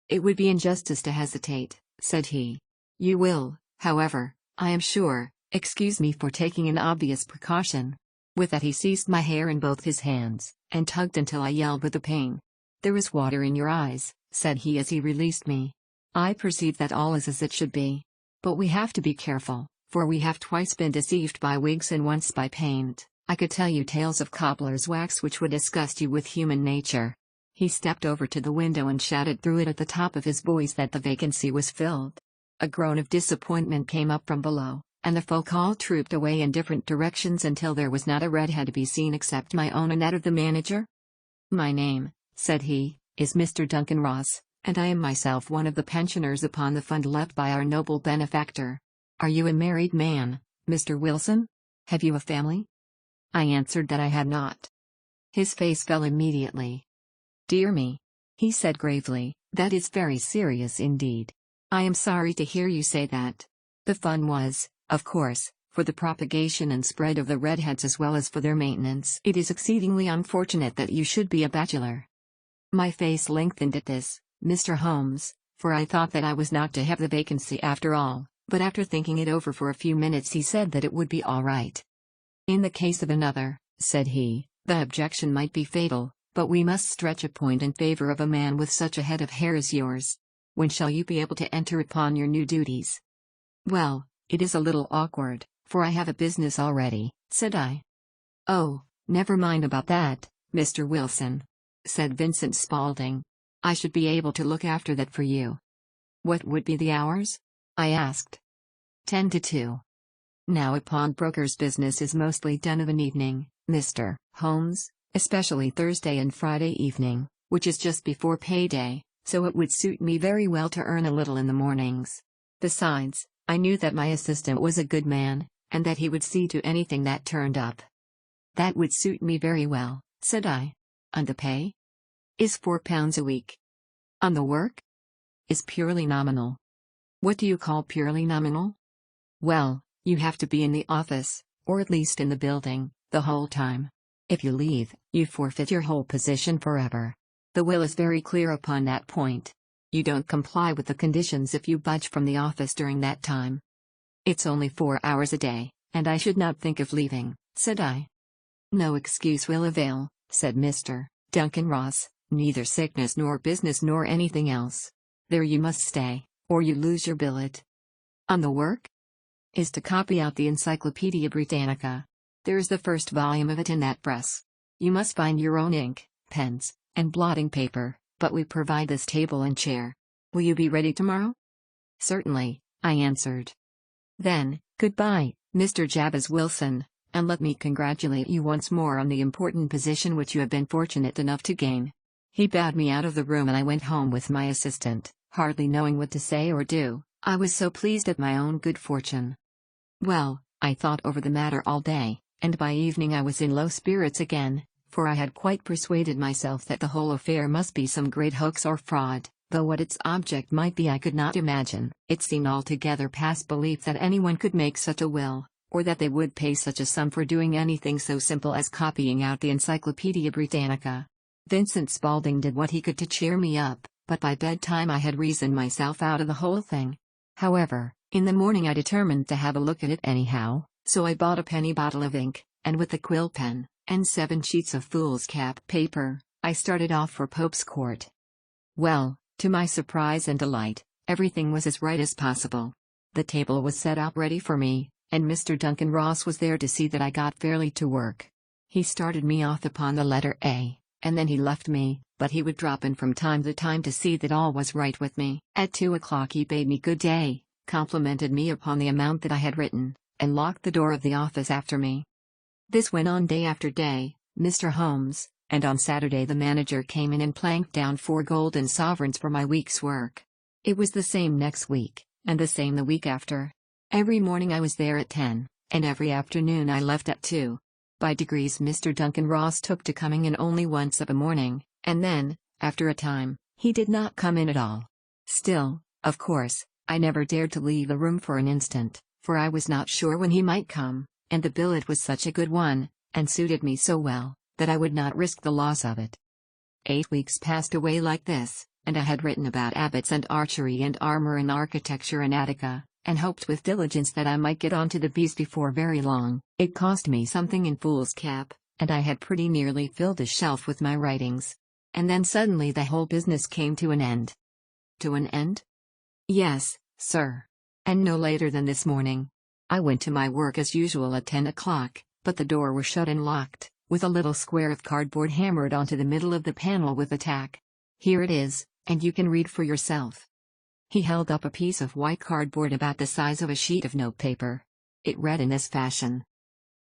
"It would be injustice to hesitate," said he. "You will, however, I am sure, excuse me for taking an obvious precaution." With that he seized my hair in both his hands, and tugged until I yelled with the pain. "There is water in your eyes," said he as he released me. "I perceive that all is as it should be. But we have to be careful, for we have twice been deceived by wigs and once by paint. I could tell you tales of cobbler's wax which would disgust you with human nature." He stepped over to the window and shouted through it at the top of his voice that the vacancy was filled. A groan of disappointment came up from below, and the folk all trooped away in different directions until there was not a redhead to be seen except my own and that of the manager. "My name," said he, "is Mr. Duncan Ross, and I am myself one of the pensioners upon the fund left by our noble benefactor. Are you a married man, Mr. Wilson? Have you a family?" I answered that I had not. His face fell immediately. "Dear me," he said gravely, "that is very serious indeed. I am sorry to hear you say that. The fund was, of course, for the propagation and spread of the redheads as well as for their maintenance. It is exceedingly unfortunate that you should be a bachelor." My face lengthened at this, Mr. Holmes, for I thought that I was not to have the vacancy after all, but after thinking it over for a few minutes he said that it would be all right. "In the case of another," said he, "the objection might be fatal, but we must stretch a point in favor of a man with such a head of hair as yours. When shall you be able to enter upon your new duties?" "Well, it is a little awkward, for I have a business already," said I. "Oh, never mind about that, Mr. Wilson," said Vincent Spaulding. "I should be able to look after that for you." "What would be the hours?" I asked. 10 to 2. Now a pawnbroker's business is mostly done of an evening, Mr. Holmes, especially Thursday and Friday evening, which is just before payday, so it would suit me very well to earn a little in the mornings. Besides, I knew that my assistant was a good man, and that he would see to anything that turned up. "That would suit me very well," said I. "And the pay?" "Is £4 a week." "On the work?" "Is purely nominal." "What do you call purely nominal?" "Well, you have to be in the office, or at least in the building, the whole time. If you leave, you forfeit your whole position forever. The will is very clear upon that point. You don't comply with the conditions if you budge from the office during that time." "It's only 4 hours a day, and I should not think of leaving," said I. "No excuse will avail," said Mr. Duncan Ross, "neither sickness nor business nor anything else. There you must stay, or you lose your billet." "On the work?" "Is to copy out the Encyclopedia Britannica. There is the first volume of it in that press. You must find your own ink, pens, and blotting paper, but we provide this table and chair. Will you be ready tomorrow?" "Certainly," I answered. "Then, goodbye, Mr. Jabez Wilson, and let me congratulate you once more on the important position which you have been fortunate enough to gain." He bowed me out of the room and I went home with my assistant, hardly knowing what to say or do. I was so pleased at my own good fortune. Well, I thought over the matter all day, and by evening I was in low spirits again, for I had quite persuaded myself that the whole affair must be some great hoax or fraud, though what its object might be I could not imagine. It seemed altogether past belief that anyone could make such a will, or that they would pay such a sum for doing anything so simple as copying out the Encyclopedia Britannica. Vincent Spaulding did what he could to cheer me up, but by bedtime I had reasoned myself out of the whole thing. However, in the morning I determined to have a look at it anyhow, so I bought a penny bottle of ink, and with a quill pen, and 7 sheets of foolscap paper, I started off for Pope's Court. Well, to my surprise and delight, everything was as right as possible. The table was set out ready for me, and Mr. Duncan Ross was there to see that I got fairly to work. He started me off upon the letter A, and then he left me, but he would drop in from time to time to see that all was right with me. At 2 o'clock he bade me good day, complimented me upon the amount that I had written, and locked the door of the office after me. This went on day after day, Mr. Holmes, and on Saturday the manager came in and planked down 4 golden sovereigns for my week's work. It was the same next week, and the same the week after. Every morning I was there at 10, and every afternoon I left at 2. By degrees Mr. Duncan Ross took to coming in only once of a morning, and then, after a time, he did not come in at all. Still, of course, I never dared to leave the room for an instant, for I was not sure when he might come, and the billet was such a good one, and suited me so well, that I would not risk the loss of it. 8 weeks passed away like this, and I had written about abbots and archery and armor and architecture in Attica, and hoped with diligence that I might get on to the bees before very long. It cost me something in foolscap, and I had pretty nearly filled a shelf with my writings. And then suddenly the whole business came to an end. To an end? Yes, sir. And no later than this morning. I went to my work as usual at 10 o'clock, but the door was shut and locked, with a little square of cardboard hammered onto the middle of the panel with a tack. Here it is, and you can read for yourself. He held up a piece of white cardboard about the size of a sheet of notepaper. It read in this fashion.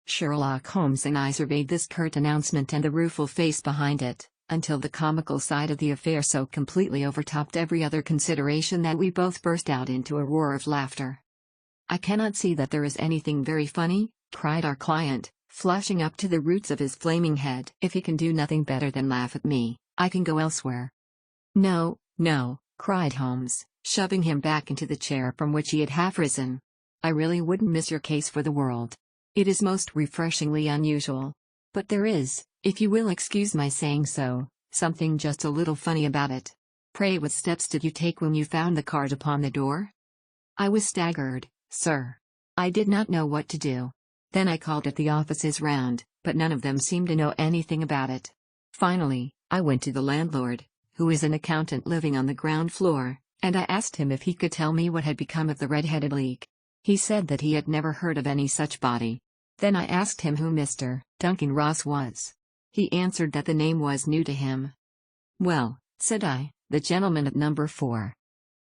Sherlock Holmes and I surveyed this curt announcement and the rueful face behind it, until the comical side of the affair so completely overtopped every other consideration that we both burst out into a roar of laughter. "I cannot see that there is anything very funny," cried our client, flushing up to the roots of his flaming head. "If he can do nothing better than laugh at me, I can go elsewhere." "No, no," cried Holmes, shoving him back into the chair from which he had half risen. "I really wouldn't miss your case for the world. It is most refreshingly unusual. But there is, if you will excuse my saying so, something just a little funny about it. Pray what steps did you take when you found the card upon the door?" "I was staggered, sir. I did not know what to do. Then I called at the offices round, but none of them seemed to know anything about it. Finally, I went to the landlord, who is an accountant living on the ground floor, and I asked him if he could tell me what had become of the red-headed leak. He said that he had never heard of any such body. Then I asked him who Mr. Duncan Ross was. He answered that the name was new to him. "Well," said I, "the gentleman at number 4.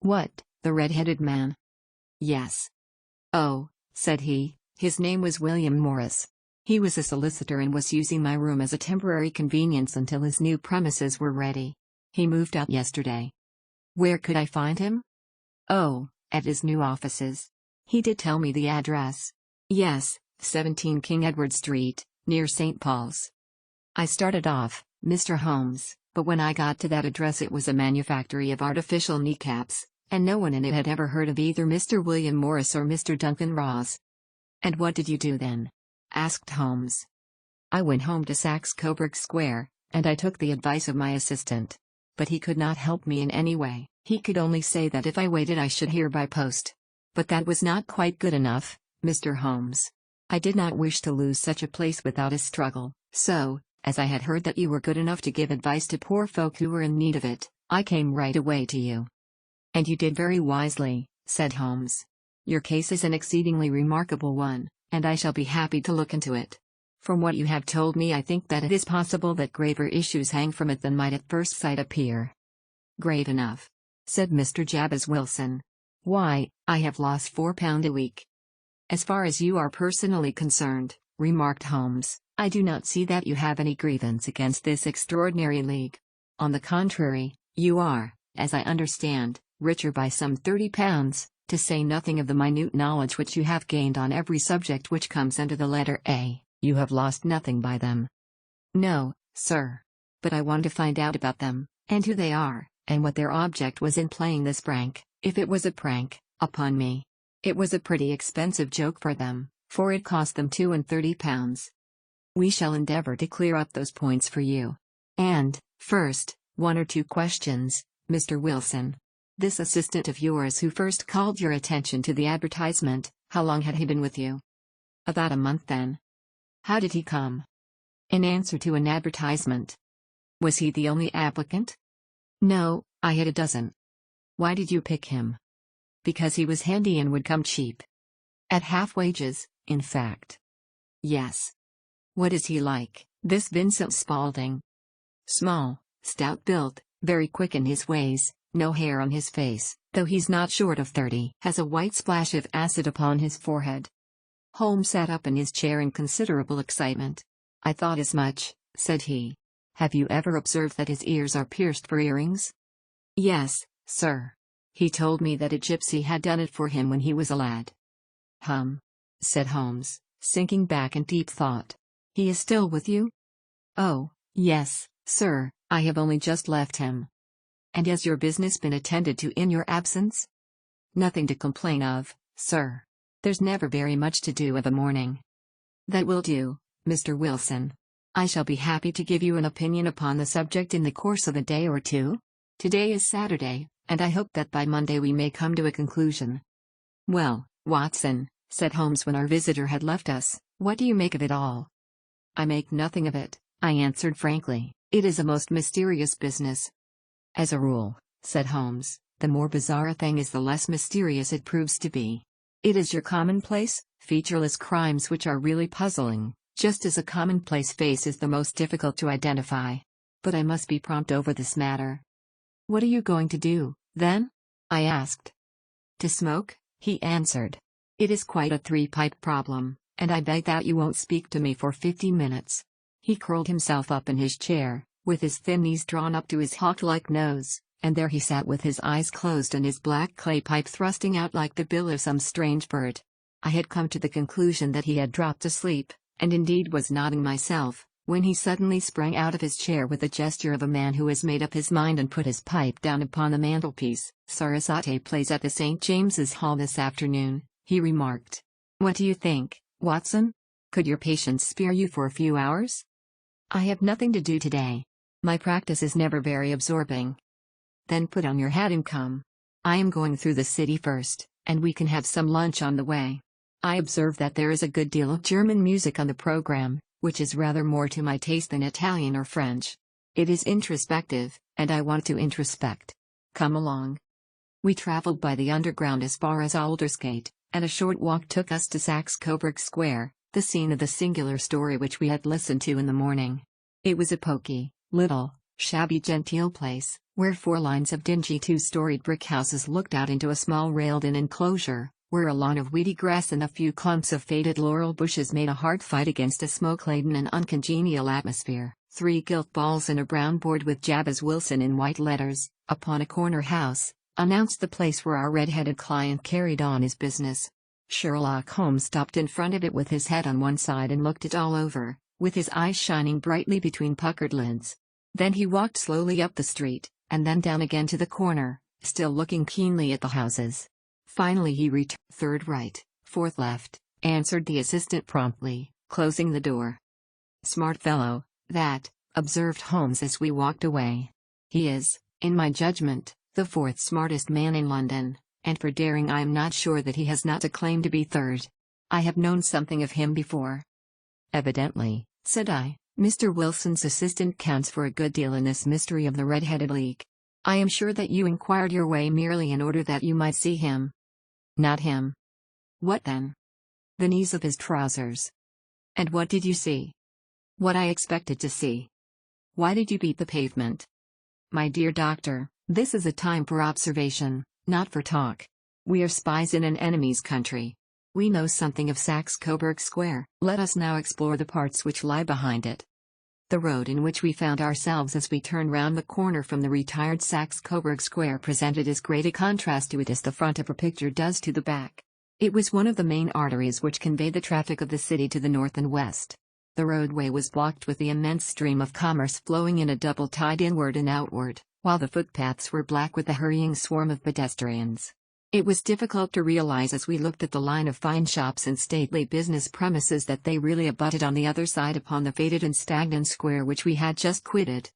"What, the red-headed man?" "Yes." "Oh," said he, "his name was William Morris. He was a solicitor and was using my room as a temporary convenience until his new premises were ready. He moved out yesterday." "Where could I find him?" "Oh, at his new offices. He did tell me the address. Yes, 17 King Edward Street, near St. Paul's." I started off, Mr. Holmes, but when I got to that address it was a manufactory of artificial kneecaps, and no one in it had ever heard of either Mr. William Morris or Mr. Duncan Ross. "And what did you do then?" asked Holmes. "I went home to Saxe Coburg Square, and I took the advice of my assistant. But he could not help me in any way. He could only say that if I waited I should hear by post. But that was not quite good enough, Mr. Holmes. I did not wish to lose such a place without a struggle, so, as I had heard that you were good enough to give advice to poor folk who were in need of it, I came right away to you." "And you did very wisely," said Holmes. "Your case is an exceedingly remarkable one, and I shall be happy to look into it. From what you have told me I think that it is possible that graver issues hang from it than might at first sight appear." "Grave enough," said Mr. Jabez Wilson. "Why, I have lost £4 a week." "As far as you are personally concerned," remarked Holmes, "I do not see that you have any grievance against this extraordinary league. On the contrary, you are, as I understand, richer by some £30, to say nothing of the minute knowledge which you have gained on every subject which comes under the letter A. You have lost nothing by them." "No, sir. But I want to find out about them, and who they are, and what their object was in playing this prank, if it was a prank, upon me. It was a pretty expensive joke for them, for it cost them £32. We shall endeavour to clear up those points for you. And, first, one or two questions, Mr. Wilson. This assistant of yours who first called your attention to the advertisement, how long had he been with you? About a month then. How did he come? In answer to an advertisement. Was he the only applicant? No, I had a dozen. Why did you pick him? Because he was handy and would come cheap. At half wages, in fact. Yes. What is he like, this Vincent Spaulding? Small, stout-built, very quick in his ways, no hair on his face, though he's not short of 30. Has a white splash of acid upon his forehead. Holmes sat up in his chair in considerable excitement. I thought as much, said he. Have you ever observed that his ears are pierced for earrings? Yes, sir. He told me that a gypsy had done it for him when he was a lad. Said Holmes, sinking back in deep thought. He is still with you? Oh, yes, sir, I have only just left him. And has your business been attended to in your absence? Nothing to complain of, sir. There's never very much to do of a morning. That will do, Mr. Wilson. I shall be happy to give you an opinion upon the subject in the course of a day or two. Today is Saturday, and I hope that by Monday we may come to a conclusion. Well, Watson, said Holmes when our visitor had left us, what do you make of it all? I make nothing of it, I answered frankly. It is a most mysterious business. As a rule, said Holmes, the more bizarre a thing is the less mysterious it proves to be. It is your commonplace, featureless crimes which are really puzzling, just as a commonplace face is the most difficult to identify. But I must be prompt over this matter. What are you going to do, then? I asked. To smoke, he answered. It is quite a three-pipe problem, and I beg that you won't speak to me for 15 minutes. He curled himself up in his chair, with his thin knees drawn up to his hawk-like nose, and there he sat with his eyes closed and his black clay pipe thrusting out like the bill of some strange bird. I had come to the conclusion that he had dropped asleep, and indeed was nodding myself, when he suddenly sprang out of his chair with the gesture of a man who has made up his mind and put his pipe down upon the mantelpiece. Sarasate plays at the St. James's Hall this afternoon, he remarked. What do you think, Watson? Could your patients spare you for a few hours? I have nothing to do today. My practice is never very absorbing. Then put on your hat and come. I am going through the city first, and we can have some lunch on the way. I observe that there is a good deal of German music on the program, which is rather more to my taste than Italian or French. It is introspective, and I want to introspect. Come along. We traveled by the underground as far as Aldersgate, and a short walk took us to Saxe-Coburg Square, the scene of the singular story which we had listened to in the morning. It was a poky, little, shabby genteel place, where 4 lines of dingy 2-storied brick houses looked out into a small railed-in enclosure, where a lawn of weedy grass and a few clumps of faded laurel bushes made a hard fight against a smoke-laden and uncongenial atmosphere. 3 gilt balls and a brown board with Jabez Wilson in white letters, upon a corner house, announced the place where our red-headed client carried on his business. Sherlock Holmes stopped in front of it with his head on one side and looked it all over, with his eyes shining brightly between puckered lids. Then he walked slowly up the street, and then down again to the corner, still looking keenly at the houses. Finally he returned. 3rd right, 4th left, answered the assistant promptly, closing the door. Smart fellow, that, observed Holmes as we walked away. He is, in my judgment, the 4th smartest man in London, and for daring I am not sure that he has not a claim to be 3rd. I have known something of him before. Evidently, said I, Mr. Wilson's assistant counts for a good deal in this mystery of the Red-Headed League. I am sure that you inquired your way merely in order that you might see him. Not him. What then? The knees of his trousers. And what did you see? What I expected to see. Why did you beat the pavement? My dear doctor, this is a time for observation, not for talk. We are spies in an enemy's country. We know something of Saxe-Coburg Square. Let us now explore the parts which lie behind it. The road in which we found ourselves as we turned round the corner from the retired Saxe-Coburg Square presented as great a contrast to it as the front of a picture does to the back. It was one of the main arteries which conveyed the traffic of the city to the north and west. The roadway was blocked with the immense stream of commerce flowing in a double tide inward and outward, while the footpaths were black with a hurrying swarm of pedestrians. It was difficult to realize as we looked at the line of fine shops and stately business premises that they really abutted on the other side upon the faded and stagnant square which we had just quitted.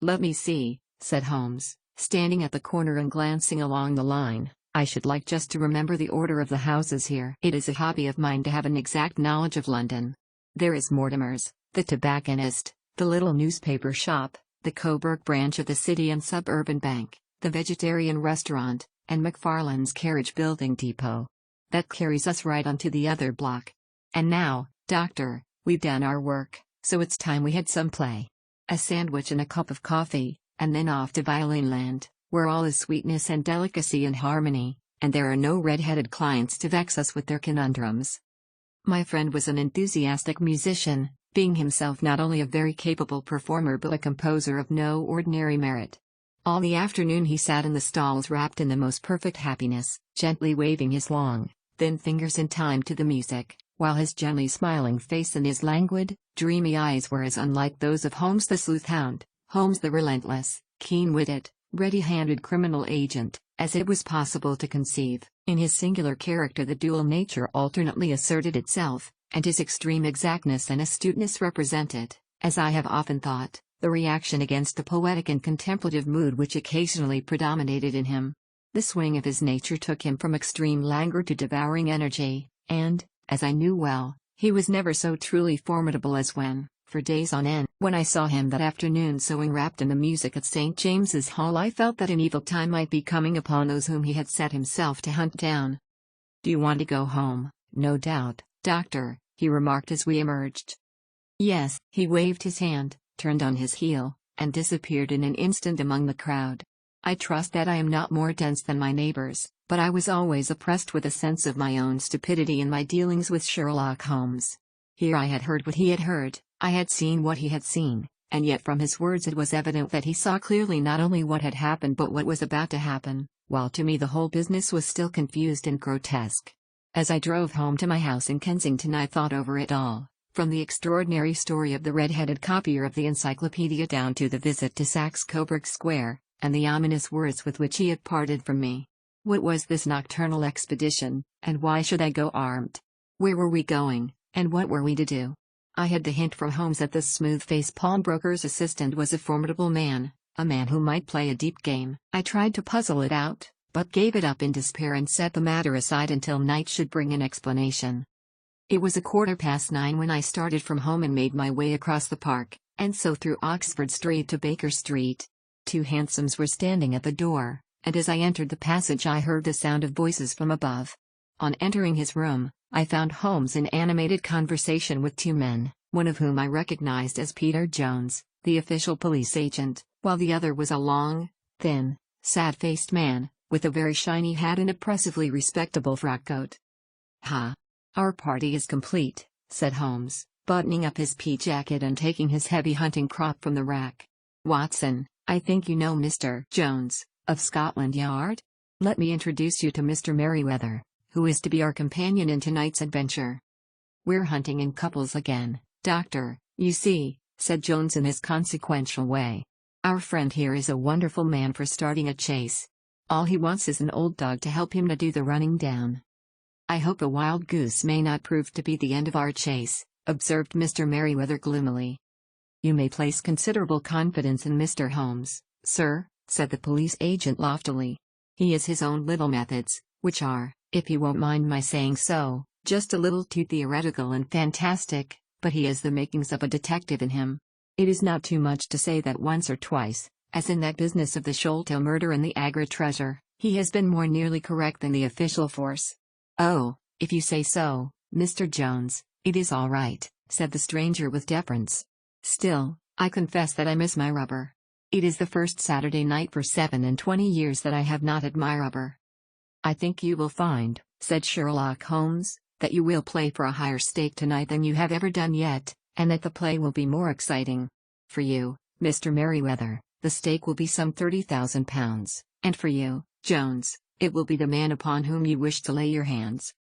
"Let me see," said Holmes, standing at the corner and glancing along the line. "I should like just to remember the order of the houses here. It is a hobby of mine to have an exact knowledge of London. There is Mortimer's, the tobacconist, the little newspaper shop, the Coburg branch of the City and Suburban Bank, the vegetarian restaurant, and McFarlane's carriage building depot. That carries us right onto the other block. And now, Doctor, we've done our work, so it's time we had some play. A sandwich and a cup of coffee, and then off to violin land, where all is sweetness and delicacy and harmony, and there are no red-headed clients to vex us with their conundrums." My friend was an enthusiastic musician, being himself not only a very capable performer but a composer of no ordinary merit. All the afternoon he sat in the stalls wrapped in the most perfect happiness, gently waving his long, thin fingers in time to the music, while his gently smiling face and his languid, dreamy eyes were as unlike those of Holmes the sleuth-hound, Holmes the relentless, keen-witted, ready-handed criminal agent, as it was possible to conceive. In his singular character the dual nature alternately asserted itself, and his extreme exactness and astuteness represented, as I have often thought, the reaction against the poetic and contemplative mood which occasionally predominated in him. The swing of his nature took him from extreme languor to devouring energy, and, as I knew well, he was never so truly formidable as when, for days on end, when I saw him that afternoon so enwrapped in the music at St. James's Hall, I felt that an evil time might be coming upon those whom he had set himself to hunt down. "Do you want to go home?" "No doubt, Doctor," he remarked as we emerged. "Yes." He waved his hand, turned on his heel, and disappeared in an instant among the crowd. I trust that I am not more dense than my neighbors, but I was always oppressed with a sense of my own stupidity in my dealings with Sherlock Holmes. Here I had heard what he had heard, I had seen what he had seen, and yet from his words it was evident that he saw clearly not only what had happened but what was about to happen, while to me the whole business was still confused and grotesque. As I drove home to my house in Kensington I thought over it all, from the extraordinary story of the red-headed copier of the encyclopedia down to the visit to Saxe-Coburg Square, and the ominous words with which he had parted from me. What was this nocturnal expedition, and why should I go armed? Where were we going, and what were we to do? I had the hint from Holmes that the smooth-faced pawnbroker's assistant was a formidable man, a man who might play a deep game. I tried to puzzle it out, but gave it up in despair and set the matter aside until night should bring an explanation. It was 9:15 when I started from home and made my way across the park, and so through Oxford Street to Baker Street. 2 hansoms were standing at the door, and as I entered the passage I heard the sound of voices from above. On entering his room, I found Holmes in animated conversation with 2 men, one of whom I recognized as Peter Jones, the official police agent, while the other was a long, thin, sad-faced man, with a very shiny hat and oppressively respectable frock coat. "Ha! Our party is complete," said Holmes, buttoning up his pea jacket and taking his heavy hunting crop from the rack. "Watson, I think you know Mr. Jones, of Scotland Yard? Let me introduce you to Mr. Merryweather, who is to be our companion in tonight's adventure." "We're hunting in couples again, Doctor, you see," said Jones in his consequential way. "Our friend here is a wonderful man for starting a chase. All he wants is an old dog to help him to do the running down." "I hope a wild goose may not prove to be the end of our chase," observed Mr. Merryweather gloomily. "You may place considerable confidence in Mr. Holmes, sir," said the police agent loftily. "He has his own little methods, which are, if you won't mind my saying so, just a little too theoretical and fantastic, but he has the makings of a detective in him. It is not too much to say that once or twice, as in that business of the Sholto murder and the Agra treasure, he has been more nearly correct than the official force." "Oh, if you say so, Mr. Jones, it is all right," said the stranger with deference. "Still, I confess that I miss my rubber. It is the first Saturday night for 27 years that I have not had my rubber." "I think you will find," said Sherlock Holmes, "that you will play for a higher stake tonight than you have ever done yet, and that the play will be more exciting. For you, Mr. Merryweather, the stake will be some £30,000, and for you, Jones, it will be the man upon whom you wish to lay your hands.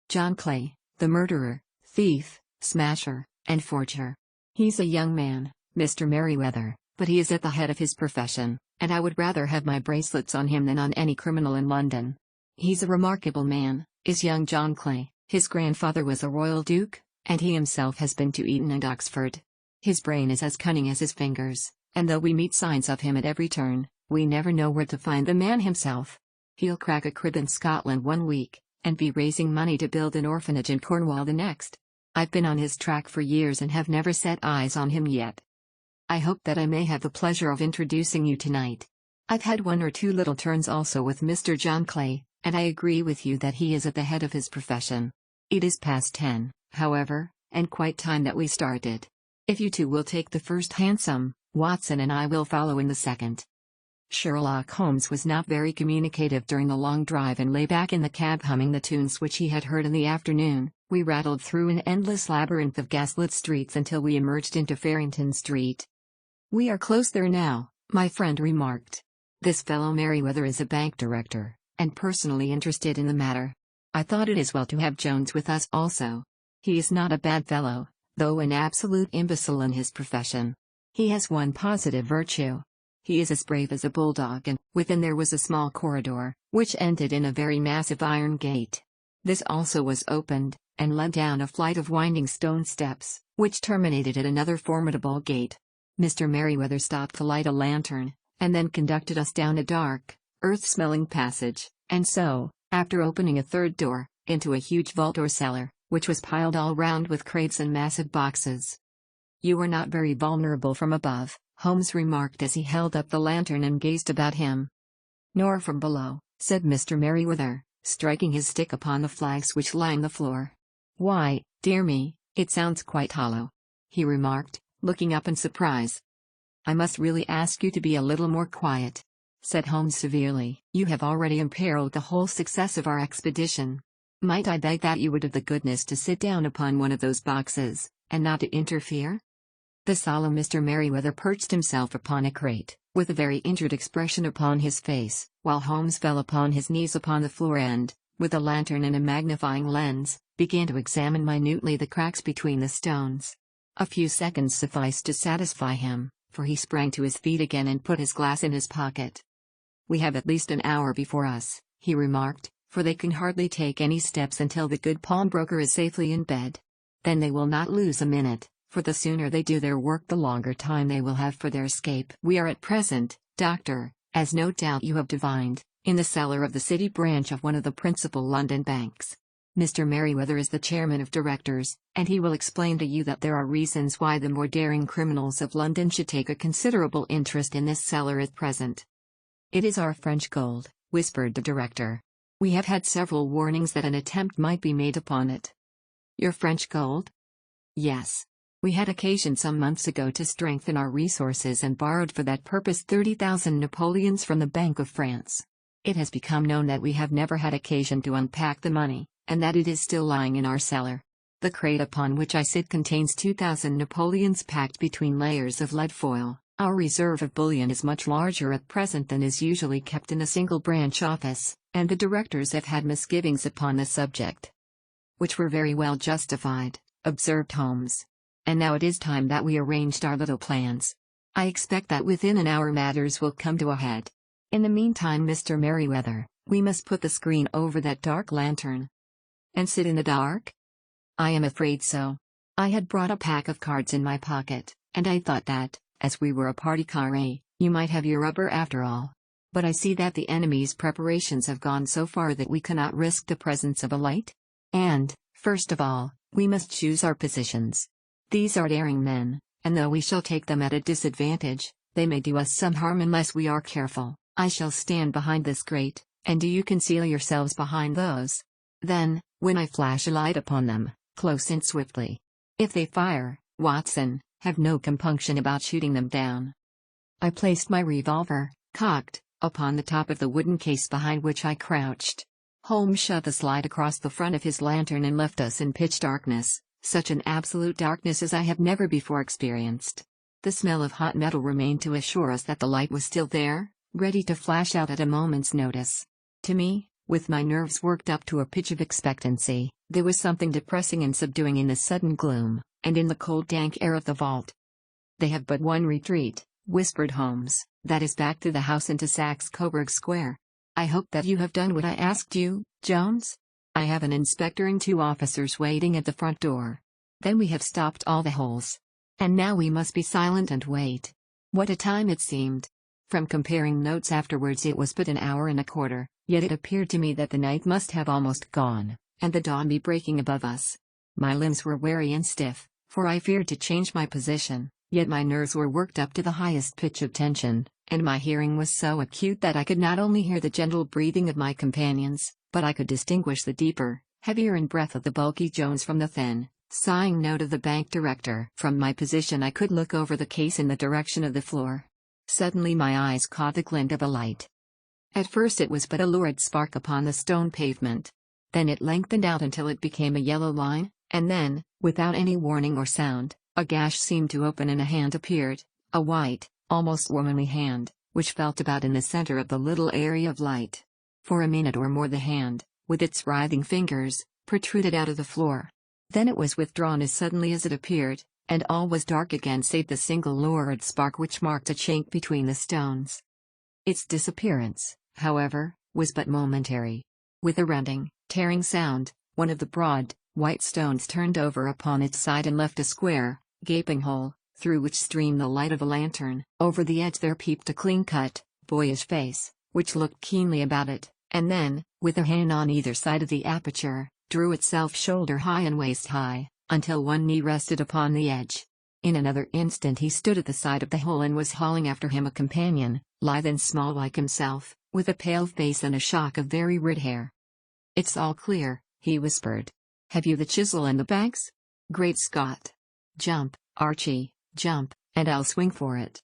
John Clay, the murderer, thief, smasher, and forger. He's a young man, Mr. Merryweather, But he is at the head of his profession, and I would rather have my bracelets on him than on any criminal in London. He's a remarkable man, is young John Clay. His grandfather was a royal duke, and he himself has been to Eton and Oxford. His brain is as cunning as his fingers, and though we meet signs of him at every turn, we never know where to find the man himself. He'll crack a crib in Scotland one week, and be raising money to build an orphanage in Cornwall the next. I've been on his track for years and have never set eyes on him yet. I hope that I may have the pleasure of introducing you tonight. I've had one or two little turns also with Mr. John Clay, and I agree with you that he is at the head of his profession. It is past 10, however, and quite time that we started. If you two will take the first hansom, Watson and I will follow in the second. Sherlock Holmes was not very communicative during the long drive and lay back in the cab humming the tunes which he had heard in the afternoon. We rattled through an endless labyrinth of gaslit streets until we emerged into Farrington Street. "We are close there now," my friend remarked. "This fellow Merryweather is a bank director, and personally interested in the matter. I thought it as well to have Jones with us also. He is not a bad fellow, though an absolute imbecile in his profession. He has one positive virtue. He is as brave as a bulldog." And within there was a small corridor, which ended in a very massive iron gate. This also was opened, and led down a flight of winding stone steps, which terminated at another formidable gate. Mr. Merryweather stopped to light a lantern, and then conducted us down a dark, earth-smelling passage, and so, after opening a third door, into a huge vault or cellar, which was piled all round with crates and massive boxes. "You were not very vulnerable from above," Holmes remarked as he held up the lantern and gazed about him. "Nor from below," said Mr. Merryweather, striking his stick upon the flags which lined the floor. "Why, dear me, it sounds quite hollow," he remarked, looking up in surprise. "I must really ask you to be a little more quiet," said Holmes severely. "You have already imperiled the whole success of our expedition. Might I beg that you would have the goodness to sit down upon one of those boxes, and not to interfere?" The solemn Mr. Merryweather perched himself upon a crate, with a very injured expression upon his face, while Holmes fell upon his knees upon the floor and, with a lantern and a magnifying lens, began to examine minutely the cracks between the stones. A few seconds sufficed to satisfy him, for he sprang to his feet again and put his glass in his pocket. "We have at least an hour before us," he remarked, "for they can hardly take any steps until the good pawnbroker is safely in bed. Then they will not lose a minute, for the sooner they do their work the longer time they will have for their escape. We are at present, Doctor, as no doubt you have divined, in the cellar of the City branch of one of the principal London banks. Mr. Merryweather is the chairman of directors, and he will explain to you that there are reasons why the more daring criminals of London should take a considerable interest in this cellar at present." "It is our French gold," whispered the director. "We have had several warnings that an attempt might be made upon it." "Your French gold?" "Yes. We had occasion some months ago to strengthen our resources and borrowed for that purpose 30,000 Napoleons from the Bank of France. It has become known that we have never had occasion to unpack the money, and that it is still lying in our cellar. The crate upon which I sit contains 2,000 Napoleons packed between layers of lead foil. Our reserve of bullion is much larger at present than is usually kept in a single branch office, and the directors have had misgivings upon the subject." "Which were very well justified," observed Holmes. "And now it is time that we arranged our little plans. I expect that within an hour matters will come to a head. In the meantime, Mr. Merryweather, we must put the screen over that dark lantern." "And sit in the dark?" "I am afraid so. I had brought a pack of cards in my pocket, and I thought that, as we were a party carré, you might have your rubber after all. But I see that the enemy's preparations have gone so far that we cannot risk the presence of a light. And, first of all, we must choose our positions. These are daring men, and though we shall take them at a disadvantage, they may do us some harm unless we are careful. I shall stand behind this grate, and do you conceal yourselves behind those. Then, when I flash a light upon them, close in swiftly. If they fire, Watson, have no compunction about shooting them down." I placed my revolver, cocked, upon the top of the wooden case behind which I crouched. Holmes shut the slide across the front of his lantern and left us in pitch darkness, such an absolute darkness as I have never before experienced. The smell of hot metal remained to assure us that the light was still there, ready to flash out at a moment's notice. To me, with my nerves worked up to a pitch of expectancy, there was something depressing and subduing in the sudden gloom, and in the cold dank air of the vault. "They have but one retreat," whispered Holmes. "That is back to the house into Saxe-Coburg Square. I hope that you have done what I asked you, Jones? I have an inspector and 2 officers waiting at the front door. Then we have stopped all the holes. And now we must be silent and wait." What a time it seemed! From comparing notes afterwards, it was but an hour and a quarter, yet it appeared to me that the night must have almost gone, and the dawn be breaking above us. My limbs were weary and stiff, for I feared to change my position, yet my nerves were worked up to the highest pitch of tension, and my hearing was so acute that I could not only hear the gentle breathing of my companions, but I could distinguish the deeper, heavier in-breath of the bulky Jones from the thin, sighing note of the bank director. From my position I could look over the case in the direction of the floor. Suddenly my eyes caught the glint of a light. At first it was but a lurid spark upon the stone pavement. Then it lengthened out until it became a yellow line, and then, without any warning or sound, a gash seemed to open and a hand appeared, a white, almost womanly hand, which felt about in the center of the little area of light. For a minute or more the hand, with its writhing fingers, protruded out of the floor. Then it was withdrawn as suddenly as it appeared, and all was dark again save the single lurid spark which marked a chink between the stones. Its disappearance, however, was but momentary. With a rending, tearing sound, one of the broad, white stones turned over upon its side and left a square, gaping hole, through which streamed the light of a lantern. Over the edge there peeped a clean-cut, boyish face, which looked keenly about it, and then, with a hand on either side of the aperture, drew itself shoulder-high and waist-high, until one knee rested upon the edge. In another instant he stood at the side of the hole and was hauling after him a companion, lithe and small like himself, with a pale face and a shock of very red hair. "It's all clear," he whispered. "Have you the chisel and the bags? Great Scott! Jump, Archie, jump, and I'll swing for it."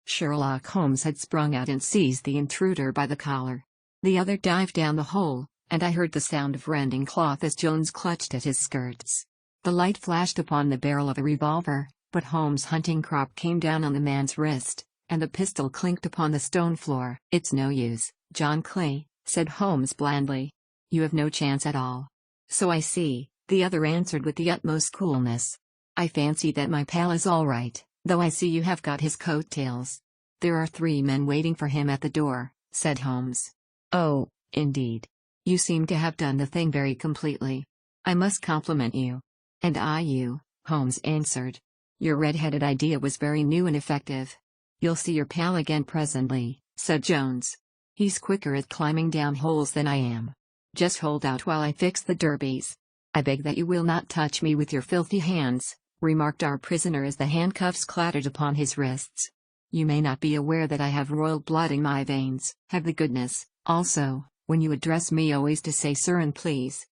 Sherlock Holmes had sprung out and seized the intruder by the collar. The other dived down the hole, and I heard the sound of rending cloth as Jones clutched at his skirts. The light flashed upon the barrel of a revolver, but Holmes' hunting crop came down on the man's wrist, and the pistol clinked upon the stone floor. "It's no use, John Clay," said Holmes blandly. "You have no chance at all." "So I see," the other answered with the utmost coolness. "I fancy that my pal is all right, though I see you have got his coat-tails." "There are 3 men waiting for him at the door," said Holmes. "Oh, indeed. You seem to have done the thing very completely. I must compliment you." "And I you," Holmes answered. "Your red-headed idea was very new and effective." "You'll see your pal again presently," said Jones. "He's quicker at climbing down holes than I am. Just hold out while I fix the derbies." "I beg that you will not touch me with your filthy hands," remarked our prisoner as the handcuffs clattered upon his wrists. "You may not be aware that I have royal blood in my veins. Have the goodness, also, when you address me always to say sir and please."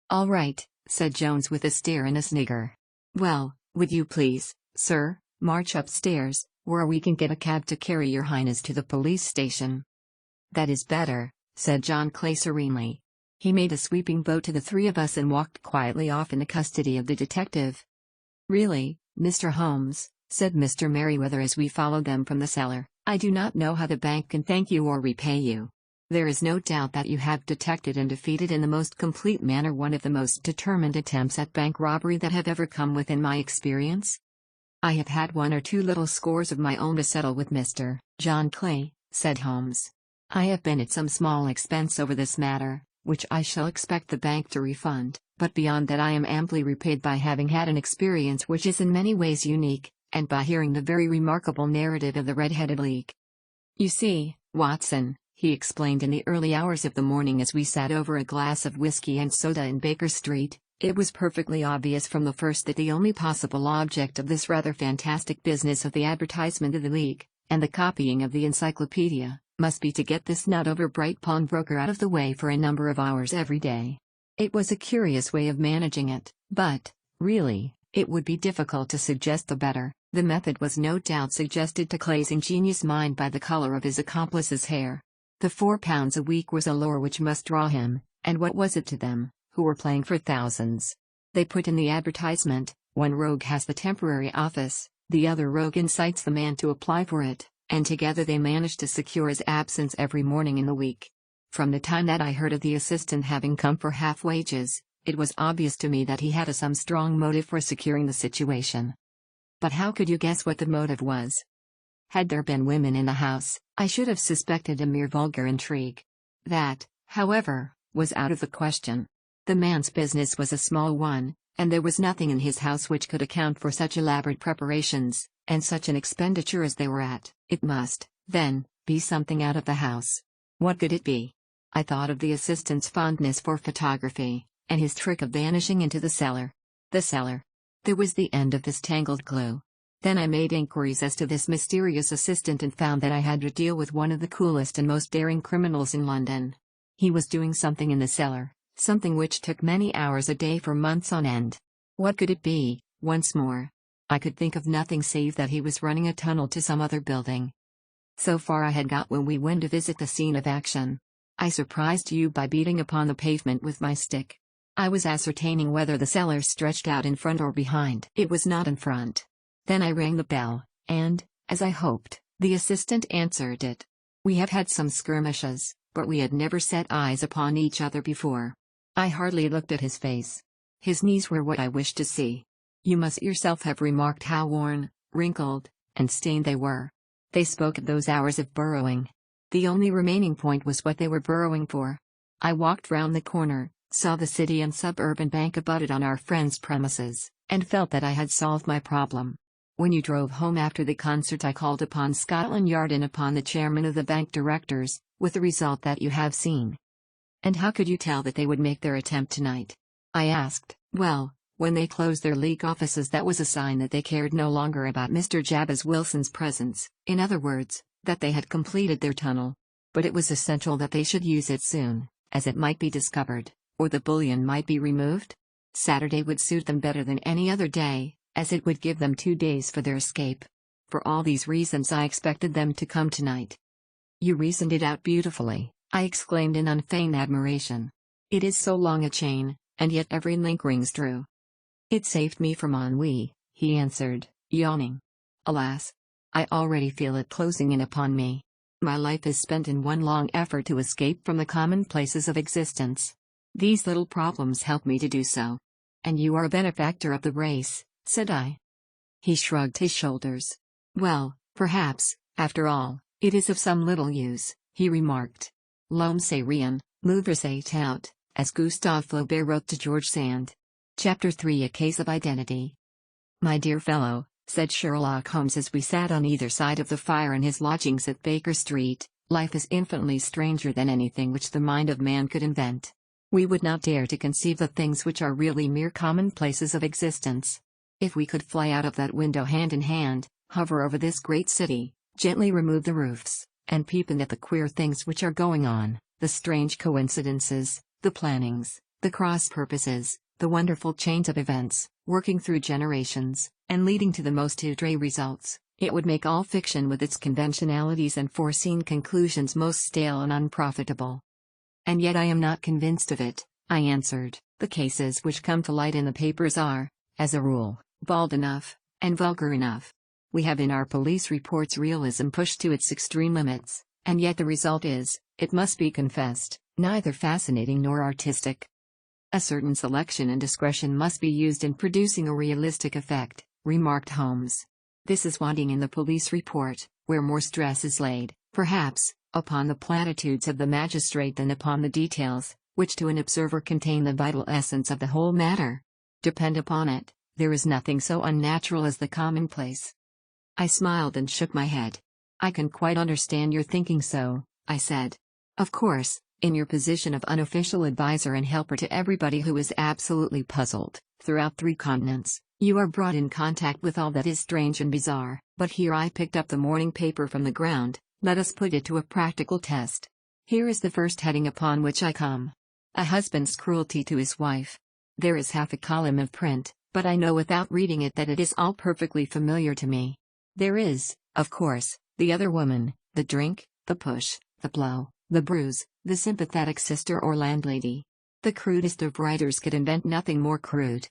"All right," said Jones with a stare and a snigger. "Well, would you please, sir, march upstairs, where we can get a cab to carry your highness to the police station." "That is better," said John Clay serenely. He made a sweeping bow to the 3 of us and walked quietly off in the custody of the detective. "Really, Mr. Holmes," said Mr. Merriweather as we followed them from the cellar, "I do not know how the bank can thank you or repay you. There is no doubt that you have detected and defeated in the most complete manner one of the most determined attempts at bank robbery that have ever come within my experience. I have had 1 or 2 little scores of my own to settle with Mr. John Clay," said Holmes. "I have been at some small expense over this matter, which I shall expect the bank to refund, but beyond that I am amply repaid by having had an experience which is in many ways unique, and by hearing the very remarkable narrative of the Red-Headed League. You see, Watson," he explained in the early hours of the morning as we sat over a glass of whiskey and soda in Baker Street, "it was perfectly obvious from the first that the only possible object of this rather fantastic business of the advertisement of the League, and the copying of the encyclopedia, must be to get this nut-over bright pawnbroker out of the way for a number of hours every day. It was a curious way of managing it, but, really, it would be difficult to suggest a better. The method was no doubt suggested to Clay's ingenious mind by the color of his accomplice's hair. The £4 a week was a lure which must draw him, and what was it to them, who were playing for thousands? They put in the advertisement, one rogue has the temporary office, the other rogue incites the man to apply for it, and together they managed to secure his absence every morning in the week. From the time that I heard of the assistant having come for half wages, it was obvious to me that he had some strong motive for securing the situation." "But how could you guess what the motive was?" Had there been women in the house, I should have suspected a mere vulgar intrigue. That, however, was out of the question. The man's business was a small one, and there was nothing in his house which could account for such elaborate preparations, and such an expenditure as they were at. It must, then, be something out of the house. What could it be? I thought of the assistant's fondness for photography, and his trick of vanishing into the cellar. The cellar. There was the end of this tangled clue. Then I made inquiries as to this mysterious assistant and found that I had to deal with one of the coolest and most daring criminals in London. He was doing something in the cellar, something which took many hours a day for months on end. What could it be, once more? I could think of nothing save that he was running a tunnel to some other building. So far I had got when we went to visit the scene of action. I surprised you by beating upon the pavement with my stick. I was ascertaining whether the cellar stretched out in front or behind. It was not in front. Then I rang the bell, and, as I hoped, the assistant answered it. We have had some skirmishes, but we had never set eyes upon each other before. I hardly looked at his face. His knees were what I wished to see. You must yourself have remarked how worn, wrinkled, and stained they were. They spoke of those hours of burrowing. The only remaining point was what they were burrowing for. I walked round the corner, saw the city and suburban bank abutted on our friend's premises, and felt that I had solved my problem. When you drove home after the concert I called upon Scotland Yard and upon the chairman of the bank directors, with the result that you have seen. And how could you tell that they would make their attempt tonight? I asked. Well, when they closed their league offices that was a sign that they cared no longer about Mr. Jabez Wilson's presence, in other words, that they had completed their tunnel. But it was essential that they should use it soon, as it might be discovered, or the bullion might be removed. Saturday would suit them better than any other day, as it would give them 2 days for their escape. For all these reasons I expected them to come tonight. You reasoned it out beautifully, I exclaimed in unfeigned admiration. It is so long a chain, and yet every link rings true. It saved me from ennui, he answered, yawning. Alas! I already feel it closing in upon me. My life is spent in one long effort to escape from the commonplaces of existence. These little problems help me to do so. And you are a benefactor of the race, said I. He shrugged his shoulders. Well, perhaps, after all, it is of some little use, he remarked. L'homme c'est rien, l'ouvre c'est tout, as Gustave Flaubert wrote to George Sand. Chapter 3 A Case of Identity. My dear fellow, said Sherlock Holmes as we sat on either side of the fire in his lodgings at Baker Street, life is infinitely stranger than anything which the mind of man could invent. We would not dare to conceive the things which are really mere commonplaces of existence. If we could fly out of that window hand in hand, hover over this great city, gently remove the roofs, and peep in at the queer things which are going on, the strange coincidences, the plannings, the cross-purposes, the wonderful chains of events, working through generations, and leading to the most outré results, it would make all fiction with its conventionalities and foreseen conclusions most stale and unprofitable. And yet I am not convinced of it, I answered. The cases which come to light in the papers are, as a rule, bald enough, and vulgar enough. We have in our police reports realism pushed to its extreme limits, and yet the result is, it must be confessed, neither fascinating nor artistic. A certain selection and discretion must be used in producing a realistic effect, remarked Holmes. This is wanting in the police report, where more stress is laid, perhaps, upon the platitudes of the magistrate than upon the details, which to an observer contain the vital essence of the whole matter. Depend upon it, there is nothing so unnatural as the commonplace. I smiled and shook my head. I can quite understand your thinking so, I said. Of course, in your position of unofficial advisor and helper to everybody who is absolutely puzzled, throughout 3 continents, you are brought in contact with all that is strange and bizarre. But here I picked up the morning paper from the ground. Let us put it to a practical test. Here is the first heading upon which I come. A husband's cruelty to his wife. There is half a column of print, but I know without reading it that it is all perfectly familiar to me. There is, of course, the other woman, the drink, the push, the blow, the bruise, the sympathetic sister or landlady. The crudest of writers could invent nothing more crude.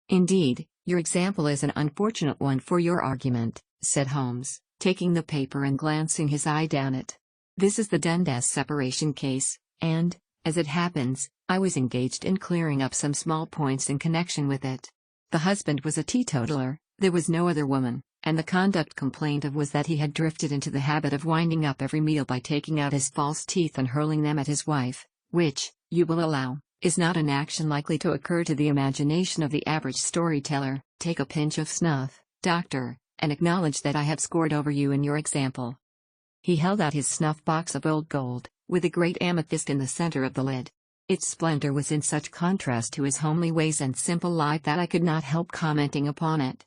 Indeed, your example is an unfortunate one for your argument, said Holmes, taking the paper and glancing his eye down it. This is the Dundas separation case, and, as it happens, I was engaged in clearing up some small points in connection with it. The husband was a teetotaler, there was no other woman, and the conduct complained of was that he had drifted into the habit of winding up every meal by taking out his false teeth and hurling them at his wife, which, you will allow, is not an action likely to occur to the imagination of the average storyteller. Take a pinch of snuff, doctor, and acknowledge that I have scored over you in your example. He held out his snuff box of old gold, with a great amethyst in the center of the lid. Its splendor was in such contrast to his homely ways and simple life that I could not help commenting upon it.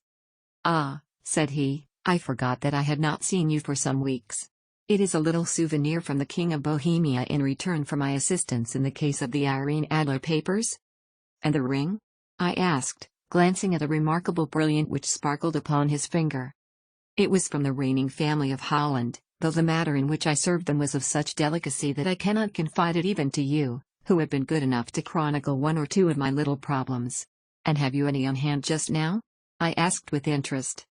"Ah," said he, "I forgot that I had not seen you for some weeks. It is a little souvenir from the King of Bohemia in return for my assistance in the case of the Irene Adler papers." "And the ring?" I asked, glancing at a remarkable brilliant which sparkled upon his finger. "It was from the reigning family of Holland, though the matter in which I served them was of such delicacy that I cannot confide it even to you, who have been good enough to chronicle one or two of my little problems. And have you any on hand just now?" I asked with interest.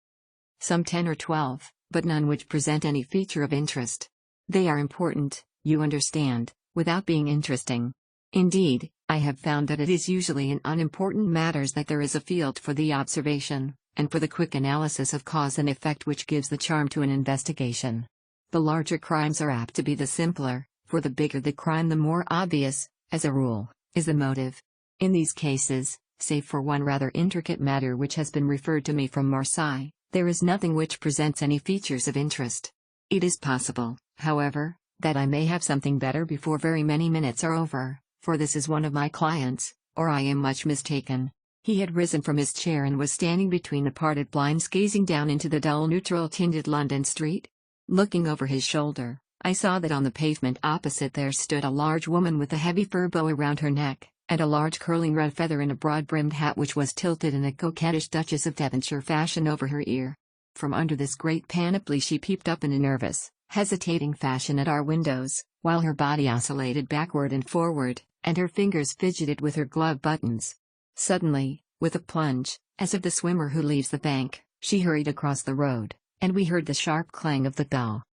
"Some 10 or 12, but none which present any feature of interest. They are important, you understand, without being interesting. Indeed, I have found that it is usually in unimportant matters that there is a field for the observation, and for the quick analysis of cause and effect which gives the charm to an investigation. The larger crimes are apt to be the simpler, for the bigger the crime the more obvious, as a rule, is the motive. In these cases, save for one rather intricate matter which has been referred to me from Marseille, there is nothing which presents any features of interest. It is possible, however, that I may have something better before very many minutes are over, for this is one of my clients, or I am much mistaken." He had risen from his chair and was standing between the parted blinds gazing down into the dull neutral-tinted London street. Looking over his shoulder, I saw that on the pavement opposite there stood a large woman with a heavy fur bow around her neck, and a large curling red feather in a broad-brimmed hat which was tilted in a coquettish Duchess of Devonshire fashion over her ear. From under this great panoply she peeped up in a nervous, hesitating fashion at our windows, while her body oscillated backward and forward, and her fingers fidgeted with her glove buttons. Suddenly, with a plunge, as of the swimmer who leaves the bank, she hurried across the road, and we heard the sharp clang of the bell.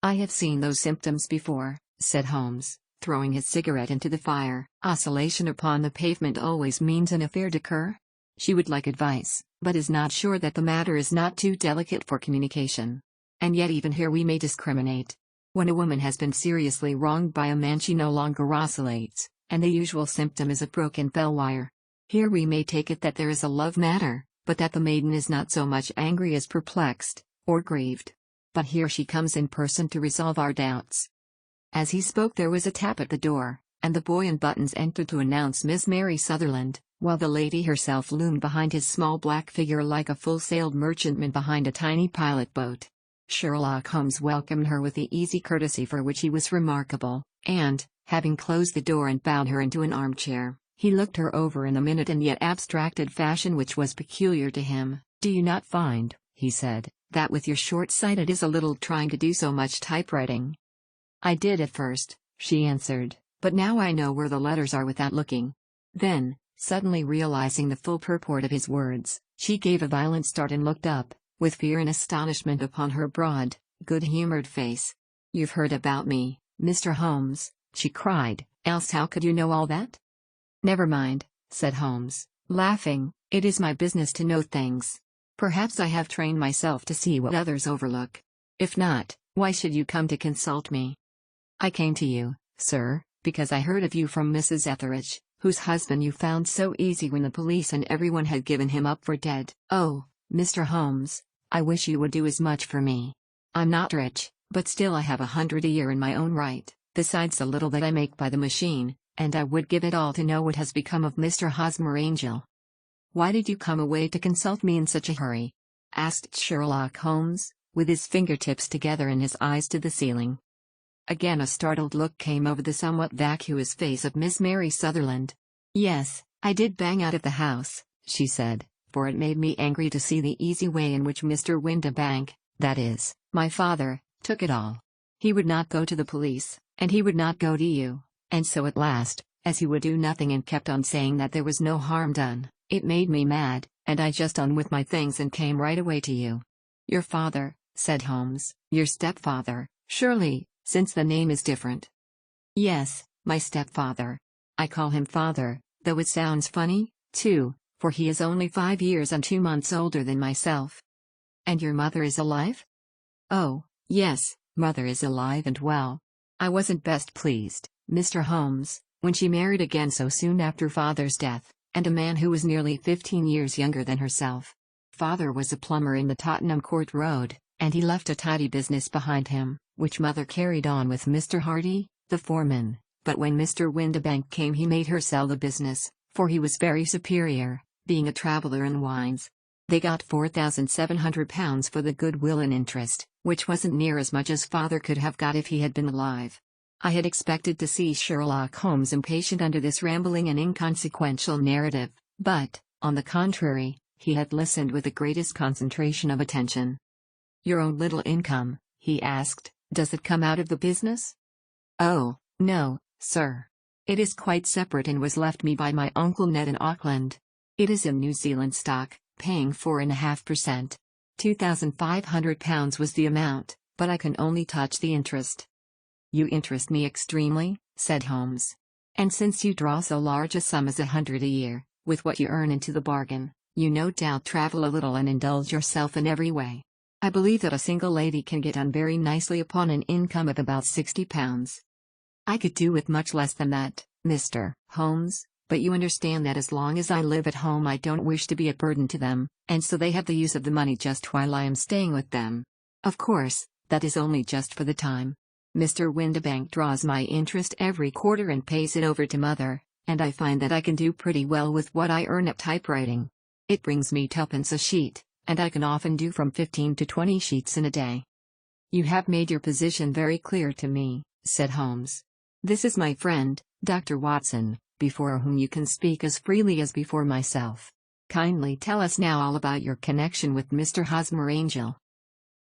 "I have seen those symptoms before," said Holmes, throwing his cigarette into the fire. "Oscillation upon the pavement always means an affaire de cœur. She would like advice, but is not sure that the matter is not too delicate for communication. And yet even here we may discriminate. When a woman has been seriously wronged by a man she no longer oscillates, and the usual symptom is a broken bell wire. Here we may take it that there is a love matter, but that the maiden is not so much angry as perplexed, or grieved. But here she comes in person to resolve our doubts." As he spoke there was a tap at the door, and the boy in buttons entered to announce Miss Mary Sutherland, while the lady herself loomed behind his small black figure like a full-sailed merchantman behind a tiny pilot boat. Sherlock Holmes welcomed her with the easy courtesy for which he was remarkable, and, having closed the door and bowed her into an armchair, he looked her over in a minute and yet abstracted fashion which was peculiar to him. "Do you not find," he said, "that with your short sight it is a little trying to do so much typewriting?" "I did at first," she answered, "but now I know where the letters are without looking." Then, suddenly realizing the full purport of his words, she gave a violent start and looked up, with fear and astonishment upon her broad, good-humored face. "You've heard about me, Mr. Holmes," she cried, "else how could you know all that?" "Never mind," said Holmes, laughing, "it is my business to know things. Perhaps I have trained myself to see what others overlook. If not, why should you come to consult me?" "I came to you, sir, because I heard of you from Mrs. Etheridge, whose husband you found so easy when the police and everyone had given him up for dead. Oh, Mr. Holmes, I wish you would do as much for me. I'm not rich, but still I have 100 a year in my own right, besides the little that I make by the machine, and I would give it all to know what has become of Mr. Hosmer Angel." "Why did you come away to consult me in such a hurry?" asked Sherlock Holmes, with his fingertips together and his eyes to the ceiling. Again a startled look came over the somewhat vacuous face of Miss Mary Sutherland. "Yes, I did bang out of the house," she said, "for it made me angry to see the easy way in which Mr. Windibank, that is, my father, took it all. He would not go to the police, and he would not go to you, and so at last, as he would do nothing and kept on saying that there was no harm done, it made me mad, and I just on with my things and came right away to you." "Your father," said Holmes, "your stepfather, surely, since the name is different." "Yes, my stepfather. I call him father, though it sounds funny, too, for he is only 5 years and 2 months older than myself." And your mother is alive? Oh, yes, mother is alive and well. I wasn't best pleased, Mr. Holmes, when she married again so soon after father's death, and a man who was nearly 15 years younger than herself. Father was a plumber in the Tottenham Court Road, and he left a tidy business behind him, which mother carried on with Mr. Hardy, the foreman, but when Mr. Windibank came he made her sell the business, for he was very superior, being a traveller in wines. They got £4,700 for the goodwill and interest, which wasn't near as much as father could have got if he had been alive. I had expected to see Sherlock Holmes impatient under this rambling and inconsequential narrative, but, on the contrary, he had listened with the greatest concentration of attention. "Your own little income," he asked, "does it come out of the business?" "Oh, no, sir. It is quite separate and was left me by my Uncle Ned in Auckland. It is in New Zealand stock, paying 4.5%. £2,500 was the amount, but I can only touch the interest." "You interest me extremely," said Holmes. "And since you draw so large a sum as 100 a year, with what you earn into the bargain, you no doubt travel a little and indulge yourself in every way. I believe that a single lady can get on very nicely upon an income of about £60. I could do with much less than that, Mr. Holmes, but you understand that as long as I live at home I don't wish to be a burden to them, and so they have the use of the money just while I am staying with them. Of course, that is only just for the time. Mr. Windibank draws my interest every quarter and pays it over to mother, and I find that I can do pretty well with what I earn at typewriting. It brings me twopence a sheet, and I can often do from 15 to 20 sheets in a day." "You have made your position very clear to me," said Holmes. "This is my friend, Dr. Watson, before whom you can speak as freely as before myself. Kindly tell us now all about your connection with Mr. Hosmer Angel."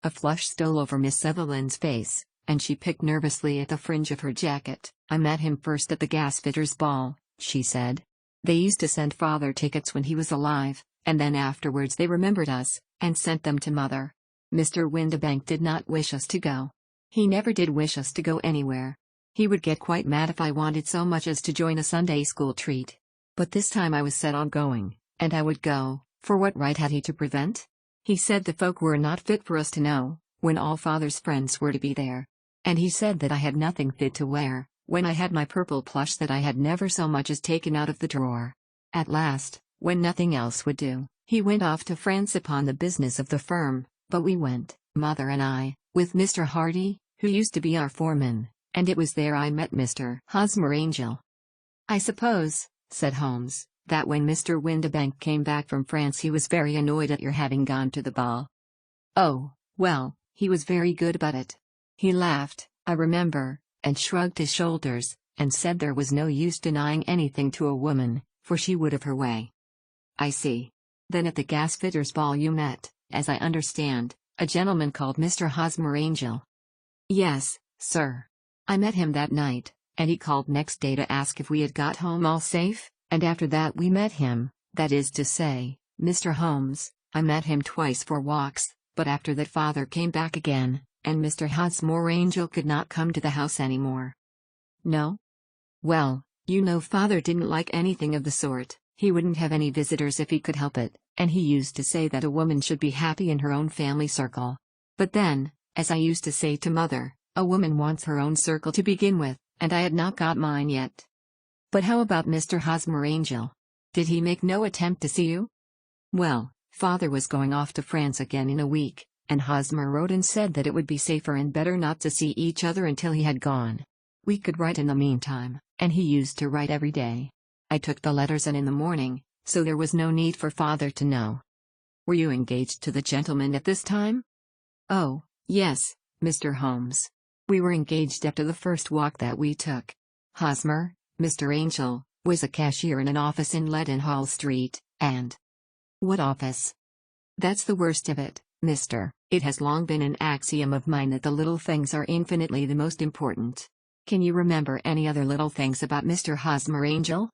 A flush stole over Miss Evelyn's face, and she picked nervously at the fringe of her jacket. "I met him first at the gasfitters' ball," she said. "They used to send father tickets when he was alive, and then afterwards they remembered us, and sent them to mother. Mr. Windibank did not wish us to go. He never did wish us to go anywhere. He would get quite mad if I wanted so much as to join a Sunday school treat. But this time I was set on going, and I would go, for what right had he to prevent? He said the folk were not fit for us to know, when all father's friends were to be there. And he said that I had nothing fit to wear, when I had my purple plush that I had never so much as taken out of the drawer. At last, when nothing else would do, he went off to France upon the business of the firm, but we went, mother and I, with Mr. Hardy, who used to be our foreman, and it was there I met Mr. Hosmer Angel." "I suppose," said Holmes, "that when Mr. Windibank came back from France he was very annoyed at your having gone to the ball." "Oh, well, he was very good about it. He laughed, I remember, and shrugged his shoulders, and said there was no use denying anything to a woman, for she would have her way." "I see. Then at the gasfitters' ball you met, as I understand, a gentleman called Mr. Hosmer Angel." "Yes, sir. I met him that night, and he called next day to ask if we had got home all safe, and after that we met him, that is to say, Mr. Holmes, I met him twice for walks, but after that father came back again, and Mr. Hosmer Angel could not come to the house any more." "No? Well, you know father didn't like anything of the sort. He wouldn't have any visitors if he could help it, and he used to say that a woman should be happy in her own family circle. But then, as I used to say to mother, a woman wants her own circle to begin with, and I had not got mine yet." "But how about Mr. Hosmer Angel? Did he make no attempt to see you?" "Well, father was going off to France again in a week, and Hosmer wrote and said that it would be safer and better not to see each other until he had gone. We could write in the meantime, and he used to write every day. I took the letters in the morning, so there was no need for father to know." "Were you engaged to the gentleman at this time?" "Oh, yes, Mr. Holmes. We were engaged after the first walk that we took. Hosmer, Mr. Angel, was a cashier in an office in Leadenhall Street, and—" "What office?" "That's the worst of it, mister. It has long been an axiom of mine that the little things are infinitely the most important. Can you remember any other little things about Mr. Hosmer Angel?"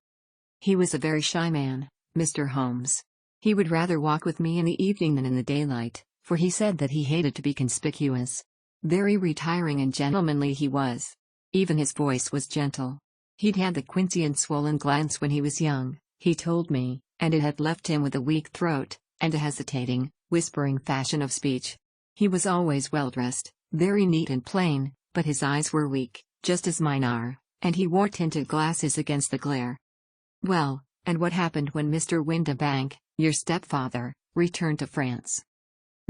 "He was a very shy man, Mr. Holmes. He would rather walk with me in the evening than in the daylight, for he said that he hated to be conspicuous. Very retiring and gentlemanly he was. Even his voice was gentle. He'd had the quinsy and swollen glance when he was young, he told me, and it had left him with a weak throat, and a hesitating, whispering fashion of speech. He was always well dressed, very neat and plain, but his eyes were weak, just as mine are, and he wore tinted glasses against the glare. Well, and what happened when Mr. Windibank, your stepfather, returned to France?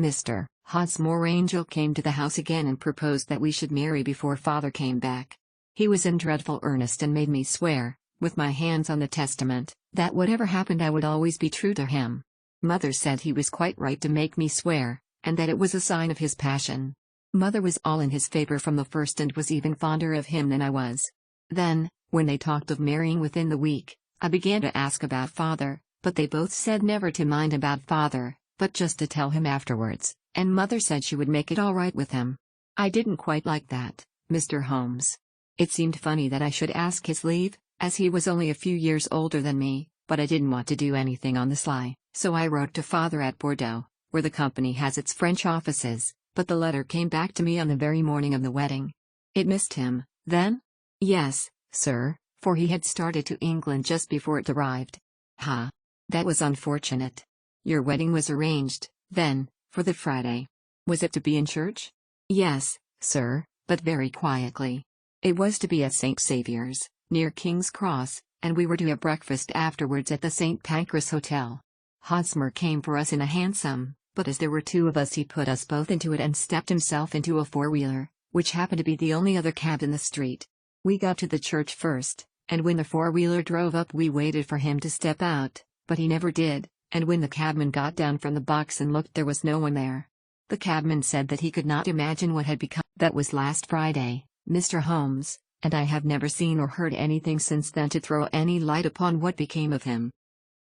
Mr. Hosmer Angel came to the house again and proposed that we should marry before father came back. He was in dreadful earnest and made me swear, with my hands on the testament, that whatever happened I would always be true to him. Mother said he was quite right to make me swear, and that it was a sign of his passion. Mother was all in his favor from the first and was even fonder of him than I was. Then, when they talked of marrying within the week, I began to ask about father, but they both said never to mind about father, but just to tell him afterwards, and mother said she would make it all right with him. I didn't quite like that, Mr. Holmes. It seemed funny that I should ask his leave, as he was only a few years older than me, but I didn't want to do anything on the sly, so I wrote to father at Bordeaux, where the company has its French offices, but the letter came back to me on the very morning of the wedding. It missed him, then? Yes, sir, for he had started to England just before it arrived. Ha! That was unfortunate. Your wedding was arranged, then, for the Friday. Was it to be in church? Yes, sir, but very quietly. It was to be at St. Saviour's, near King's Cross, and we were to have breakfast afterwards at the St. Pancras Hotel. Hosmer came for us in a hansom, but as there were two of us he put us both into it and stepped himself into a four-wheeler, which happened to be the only other cab in the street. We got to the church first, and when the four-wheeler drove up we waited for him to step out, but he never did, and when the cabman got down from the box and looked there was no one there. The cabman said that he could not imagine what had become. That was last Friday, Mr. Holmes, and I have never seen or heard anything since then to throw any light upon what became of him.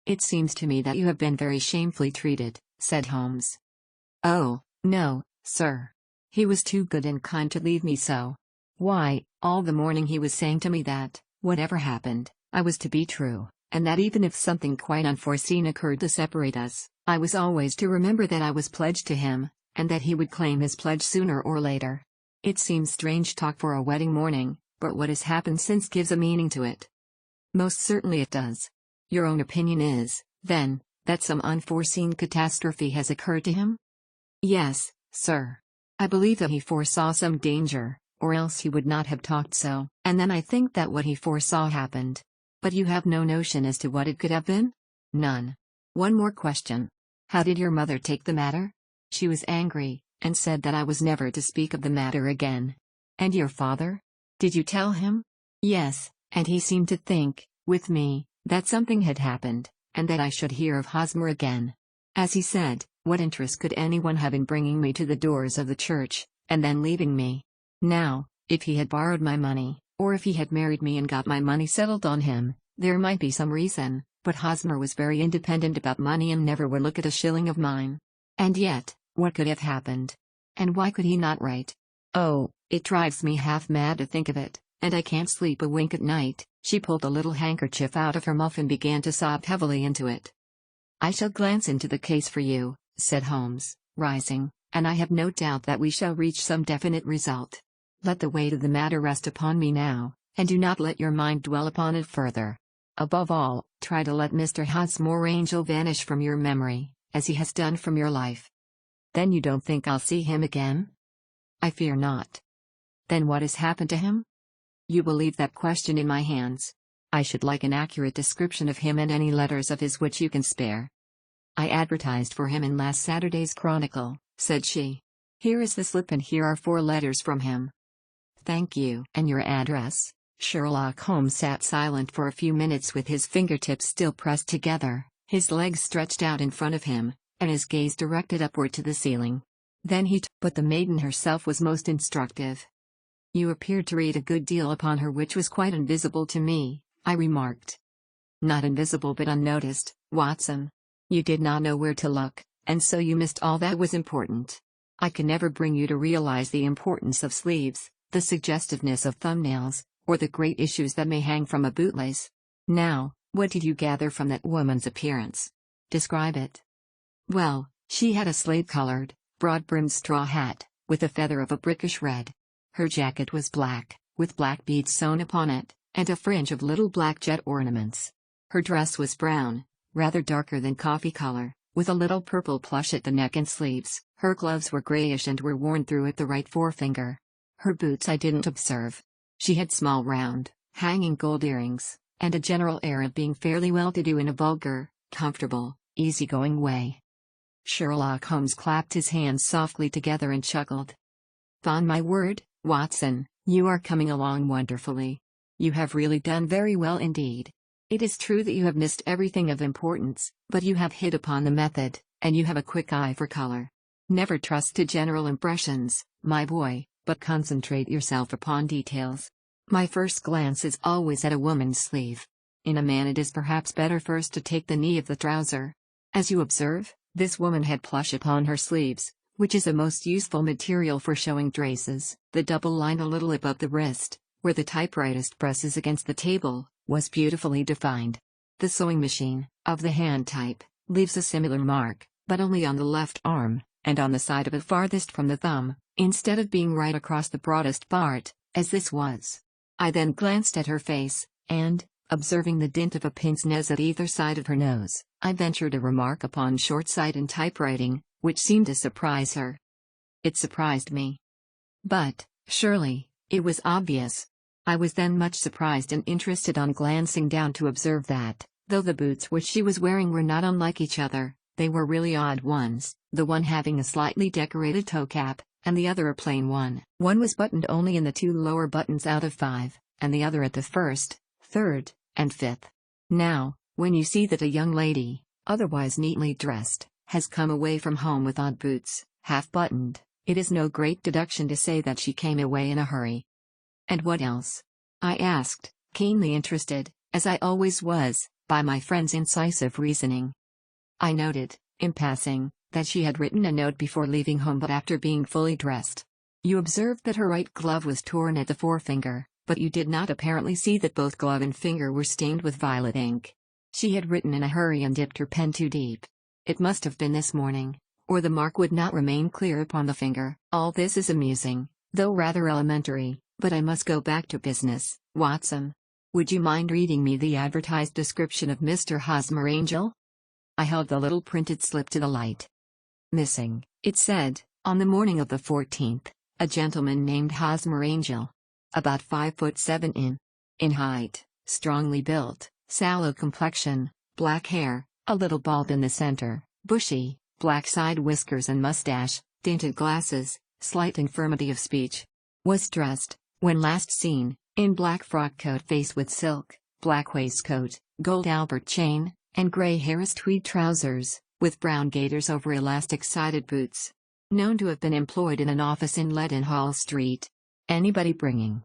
It seems to me that you have been very shamefully treated, said Holmes. Oh, no, sir. He was too good and kind to leave me so. Why, all the morning he was saying to me that, whatever happened, I was to be true, and that even if something quite unforeseen occurred to separate us, I was always to remember that I was pledged to him, and that he would claim his pledge sooner or later. It seems strange talk for a wedding morning, but what has happened since gives a meaning to it. Most certainly it does. Your own opinion is, then, that some unforeseen catastrophe has occurred to him? Yes, sir. I believe that he foresaw some danger, or else he would not have talked so, and then I think that what he foresaw happened. But you have no notion as to what it could have been? None. One more question. How did your mother take the matter? She was angry, and said that I was never to speak of the matter again. And your father? Did you tell him? Yes, and he seemed to think, with me, that something had happened, and that I should hear of Hosmer again. As he said, what interest could anyone have in bringing me to the doors of the church, and then leaving me? Now, if he had borrowed my money, or if he had married me and got my money settled on him, there might be some reason, but Hosmer was very independent about money and never would look at a shilling of mine. And yet, what could have happened? And why could he not write? Oh, it drives me half mad to think of it, and I can't sleep a wink at night. She pulled a little handkerchief out of her muff and began to sob heavily into it. I shall glance into the case for you, said Holmes, rising, and I have no doubt that we shall reach some definite result. Let the weight of the matter rest upon me now, and do not let your mind dwell upon it further. Above all, try to let Mr. Hosmer Angel vanish from your memory, as he has done from your life. Then you don't think I'll see him again? I fear not. Then what has happened to him? You will leave that question in my hands. I should like an accurate description of him and any letters of his which you can spare. I advertised for him in last Saturday's Chronicle, said she. Here is the slip and here are 4 letters from him. Thank you. And your address? Sherlock Holmes sat silent for a few minutes with his fingertips still pressed together, his legs stretched out in front of him, and his gaze directed upward to the ceiling. Then but the maiden herself was most instructive. You appeared to read a good deal upon her which was quite invisible to me, I remarked. Not invisible but unnoticed, Watson. You did not know where to look, and so you missed all that was important. I can never bring you to realize the importance of sleeves, the suggestiveness of thumbnails, or the great issues that may hang from a bootlace. Now, what did you gather from that woman's appearance? Describe it. Well, she had a slate-colored, broad-brimmed straw hat, with a feather of a brickish red. Her jacket was black, with black beads sewn upon it, and a fringe of little black jet ornaments. Her dress was brown, rather darker than coffee color, with a little purple plush at the neck and sleeves. Her gloves were grayish and were worn through at the right forefinger. Her boots I didn't observe. She had small round, hanging gold earrings, and a general air of being fairly well-to-do in a vulgar, comfortable, easygoing way. Sherlock Holmes clapped his hands softly together and chuckled. "'Pon my word, Watson, you are coming along wonderfully. You have really done very well indeed. It is true that you have missed everything of importance, but you have hit upon the method, and you have a quick eye for color. Never trust to general impressions, my boy, but concentrate yourself upon details. My first glance is always at a woman's sleeve. In a man it is perhaps better first to take the knee of the trouser. As you observe, this woman had plush upon her sleeves, which is a most useful material for showing traces. The double line a little above the wrist, where the typewriter presses against the table, was beautifully defined. The sewing machine, of the hand type, leaves a similar mark, but only on the left arm, and on the side of it farthest from the thumb, instead of being right across the broadest part, as this was. I then glanced at her face, and, observing the dint of a pince nez at either side of her nose, I ventured a remark upon short sight in typewriting, which seemed to surprise her. It surprised me. But, surely, it was obvious. I was then much surprised and interested on glancing down to observe that, though the boots which she was wearing were not unlike each other, they were really odd ones, the one having a slightly decorated toe cap, and the other a plain one. One was buttoned only in the 2 lower buttons out of 5, and the other at the 1st, 3rd, and 5th. Now, when you see that a young lady, otherwise neatly dressed, has come away from home with odd boots, half-buttoned, it is no great deduction to say that she came away in a hurry. "And what else?" I asked, keenly interested, as I always was, by my friend's incisive reasoning. I noted, in passing, that she had written a note before leaving home but after being fully dressed. You observed that her right glove was torn at the forefinger, but you did not apparently see that both glove and finger were stained with violet ink. She had written in a hurry and dipped her pen too deep. It must have been this morning, or the mark would not remain clear upon the finger. All this is amusing, though rather elementary, but I must go back to business. Watson, would you mind reading me the advertised description of Mr. Hosmer Angel? I held the little printed slip to the light. Missing, it said, on the morning of the 14th, a gentleman named Hosmer Angel. About 5'7" in height, strongly built, sallow complexion, black hair, a little bald in the center, bushy, black side whiskers and mustache, tinted glasses, slight infirmity of speech. Was dressed, when last seen, in black frock coat faced with silk, black waistcoat, gold Albert chain, and grey Harris tweed trousers, with brown gaiters over elastic-sided boots. Known to have been employed in an office in Leadenhall Street. Anybody bringing?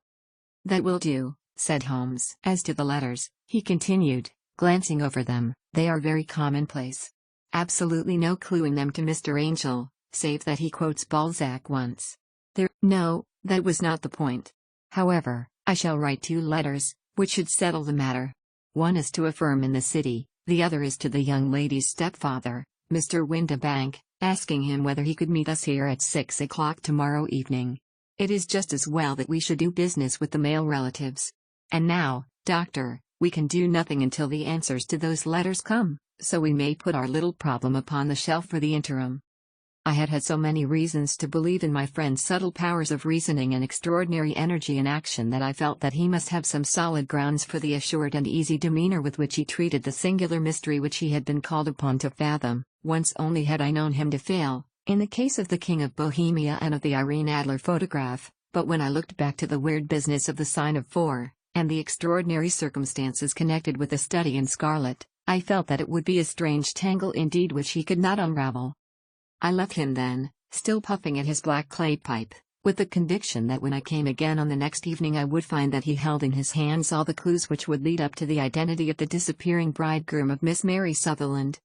That will do, said Holmes. As to the letters, he continued, glancing over them, they are very commonplace. Absolutely no clue in them to Mr. Angel, save that he quotes Balzac once. No, that was not the point. However, I shall write 2 letters, which should settle the matter. One is to a firm in the city, the other is to the young lady's stepfather, Mr. Windibank, asking him whether he could meet us here at 6 o'clock tomorrow evening. It is just as well that we should do business with the male relatives. And now, Doctor, we can do nothing until the answers to those letters come, so we may put our little problem upon the shelf for the interim. I had had so many reasons to believe in my friend's subtle powers of reasoning and extraordinary energy in action that I felt that he must have some solid grounds for the assured and easy demeanor with which he treated the singular mystery which he had been called upon to fathom. Once only had I known him to fail, in the case of the King of Bohemia and of the Irene Adler photograph, but when I looked back to the weird business of the sign of 4, and the extraordinary circumstances connected with the study in scarlet, I felt that it would be a strange tangle indeed which he could not unravel. I left him then, still puffing at his black clay pipe, with the conviction that when I came again on the next evening I would find that he held in his hands all the clues which would lead up to the identity of the disappearing bridegroom of Miss Mary Sutherland.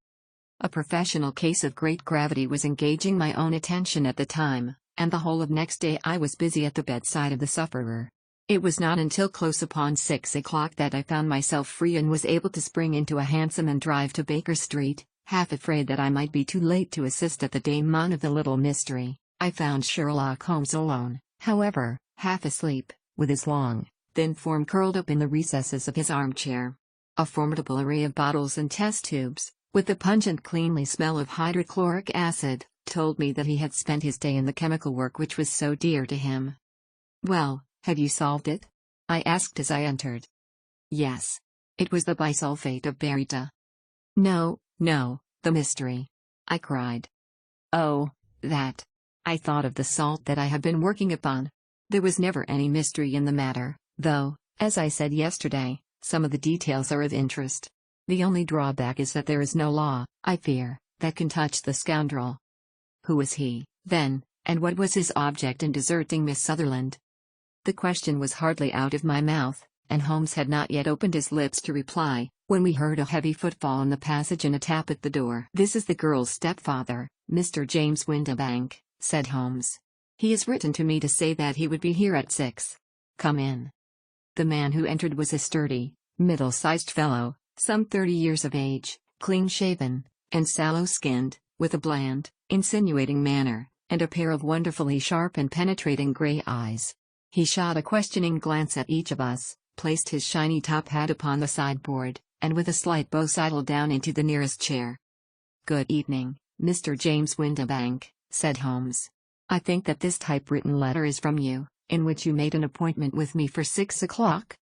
A professional case of great gravity was engaging my own attention at the time, and the whole of next day I was busy at the bedside of the sufferer. It was not until close upon 6 o'clock that I found myself free and was able to spring into a hansom and drive to Baker Street, half afraid that I might be too late to assist at the dénouement of the little mystery. I found Sherlock Holmes alone, however, half asleep, with his long, thin form curled up in the recesses of his armchair. A formidable array of bottles and test tubes, with the pungent cleanly smell of hydrochloric acid, told me that he had spent his day in the chemical work which was so dear to him. "Well, have you solved it?" I asked as I entered. "Yes. It was the bisulfate of baryta." "No, no, the mystery," I cried. "Oh, that. I thought of the salt that I have been working upon. There was never any mystery in the matter, though, as I said yesterday, some of the details are of interest. The only drawback is that there is no law, I fear, that can touch the scoundrel." Who was he, then, and what was his object in deserting Miss Sutherland? The question was hardly out of my mouth, and Holmes had not yet opened his lips to reply, when we heard a heavy footfall in the passage and a tap at the door. "This is the girl's stepfather, Mr. James Windibank," said Holmes. "He has written to me to say that he would be here at 6. Come in." The man who entered was a sturdy, middle-sized fellow, some 30 years of age, clean-shaven, and sallow-skinned, with a bland, insinuating manner, and a pair of wonderfully sharp and penetrating gray eyes. He shot a questioning glance at each of us, placed his shiny top hat upon the sideboard, and with a slight bow sidled down into the nearest chair. "Good evening, Mr. James Windibank," said Holmes. "I think that this typewritten letter is from you, in which you made an appointment with me for 6 o'clock?"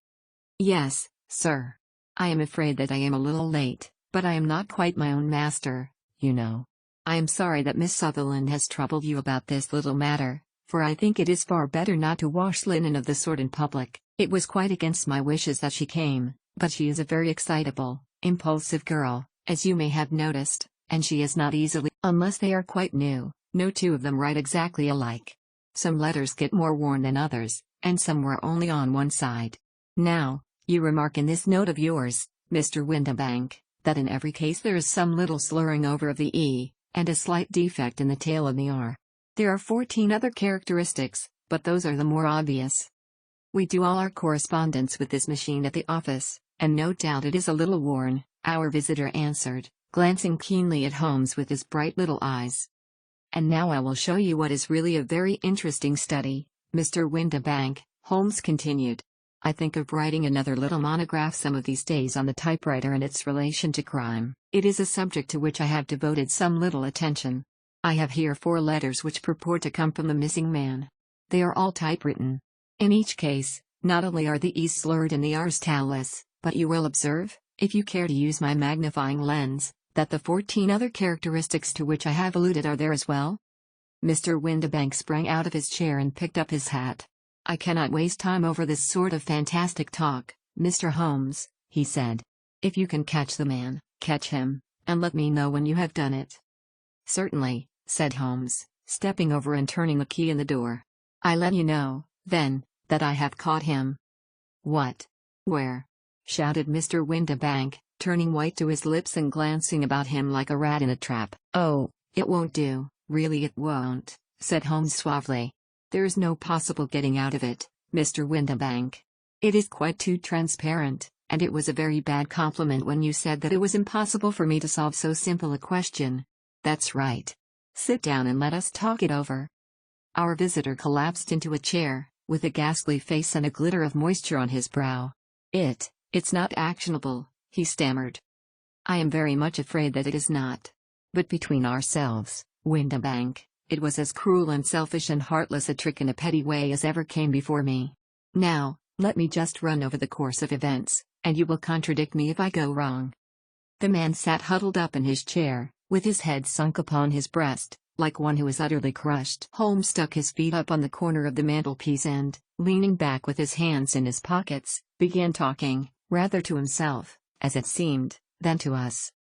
"Yes, sir. I am afraid that I am a little late, but I am not quite my own master, you know. I am sorry that Miss Sutherland has troubled you about this little matter, for I think it is far better not to wash linen of the sort in public. It was quite against my wishes that she came, but she is a very excitable, impulsive girl, as you may have noticed, and she is not easily, unless they are quite new. No two of them write exactly alike. Some letters get more worn than others, and some were only on one side. Now, you remark in this note of yours, Mr. Windibank, that in every case there is some little slurring over of the E, and a slight defect in the tail of the R. There are 14 other characteristics, but those are the more obvious. We do all our correspondence with this machine at the office, and no doubt it is a little worn," our visitor answered, glancing keenly at Holmes with his bright little eyes. "And now I will show you what is really a very interesting study, Mr. Windibank," Holmes continued. "I think of writing another little monograph some of these days on the typewriter and its relation to crime. It is a subject to which I have devoted some little attention. I have here 4 letters which purport to come from the missing man. They are all typewritten. In each case, not only are the E's slurred and the R's tailless, but you will observe, if you care to use my magnifying lens, that the 14 other characteristics to which I have alluded are there as well." Mr. Windibank sprang out of his chair and picked up his hat. "I cannot waste time over this sort of fantastic talk, Mr. Holmes," he said. "If you can catch the man, catch him, and let me know when you have done it." "Certainly," said Holmes, stepping over and turning the key in the door. "I let you know, then, that I have caught him." "What? Where?" shouted Mr. Windibank, turning white to his lips and glancing about him like a rat in a trap. "Oh, it won't do, really it won't," said Holmes suavely. "There is no possible getting out of it, Mr. Windibank. It is quite too transparent, and it was a very bad compliment when you said that it was impossible for me to solve so simple a question. That's right. Sit down and let us talk it over." Our visitor collapsed into a chair, with a ghastly face and a glitter of moisture on his brow. It's not actionable," he stammered. "I am very much afraid that it is not. But between ourselves, Windibank, it was as cruel and selfish and heartless a trick in a petty way as ever came before me. Now, let me just run over the course of events, and you will contradict me if I go wrong." The man sat huddled up in his chair, with his head sunk upon his breast, like one who is utterly crushed. Holmes stuck his feet up on the corner of the mantelpiece and, leaning back with his hands in his pockets, began talking, rather to himself, as it seemed, than to us.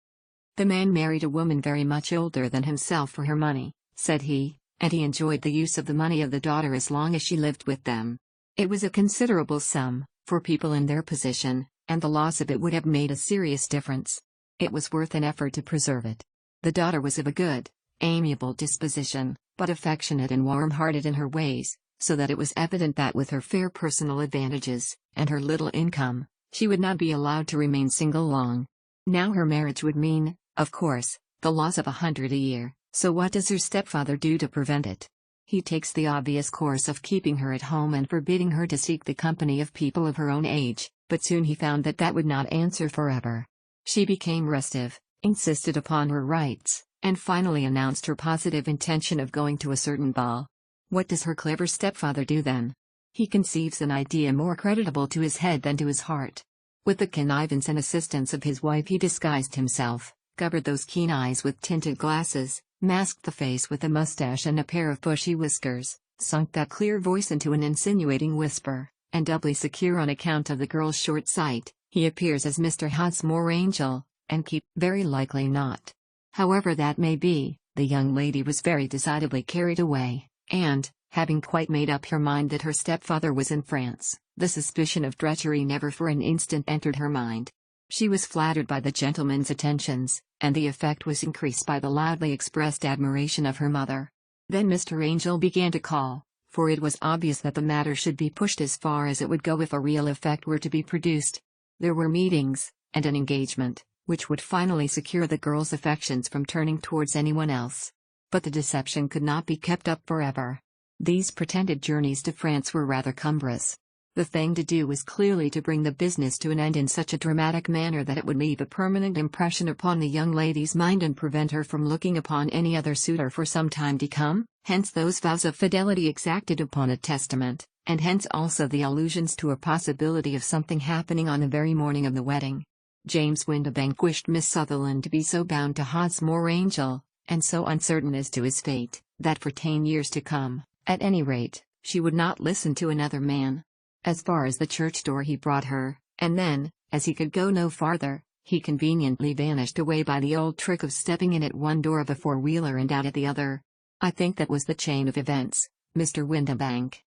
"The man married a woman very much older than himself for her money," said he, "and he enjoyed the use of the money of the daughter as long as she lived with them. It was a considerable sum, for people in their position, and the loss of it would have made a serious difference. It was worth an effort to preserve it. The daughter was of a good, amiable disposition, but affectionate and warm-hearted in her ways, so that it was evident that with her fair personal advantages, and her little income, she would not be allowed to remain single long. Now her marriage would mean, of course, the loss of 100 a year, so what does her stepfather do to prevent it? He takes the obvious course of keeping her at home and forbidding her to seek the company of people of her own age, but soon he found that that would not answer forever. She became restive, insisted upon her rights, and finally announced her positive intention of going to a certain ball. What does her clever stepfather do then? He conceives an idea more creditable to his head than to his heart. With the connivance and assistance of his wife, he disguised himself, covered those keen eyes with tinted glasses, masked the face with a mustache and a pair of bushy whiskers, sunk that clear voice into an insinuating whisper, and doubly secure on account of the girl's short sight, he appears as Mr. Hosmore Angel, and very likely not. However that may be, the young lady was very decidedly carried away, and, having quite made up her mind that her stepfather was in France, the suspicion of treachery never for an instant entered her mind. She was flattered by the gentleman's attentions, and the effect was increased by the loudly expressed admiration of her mother. Then Mr. Angel began to call, for it was obvious that the matter should be pushed as far as it would go if a real effect were to be produced. There were meetings, and an engagement, which would finally secure the girl's affections from turning towards anyone else. But the deception could not be kept up forever. These pretended journeys to France were rather cumbrous. The thing to do was clearly to bring the business to an end in such a dramatic manner that it would leave a permanent impression upon the young lady's mind and prevent her from looking upon any other suitor for some time to come, hence those vows of fidelity exacted upon a testament, and hence also the allusions to a possibility of something happening on the very morning of the wedding. James Windibank wished Miss Sutherland to be so bound to Hosmore Angel, and so uncertain as to his fate, that for 10 years to come, at any rate, she would not listen to another man. As far as the church door he brought her, and then, as he could go no farther, he conveniently vanished away by the old trick of stepping in at one door of a four-wheeler and out at the other. I think that was the chain of events, Mr. Windibank.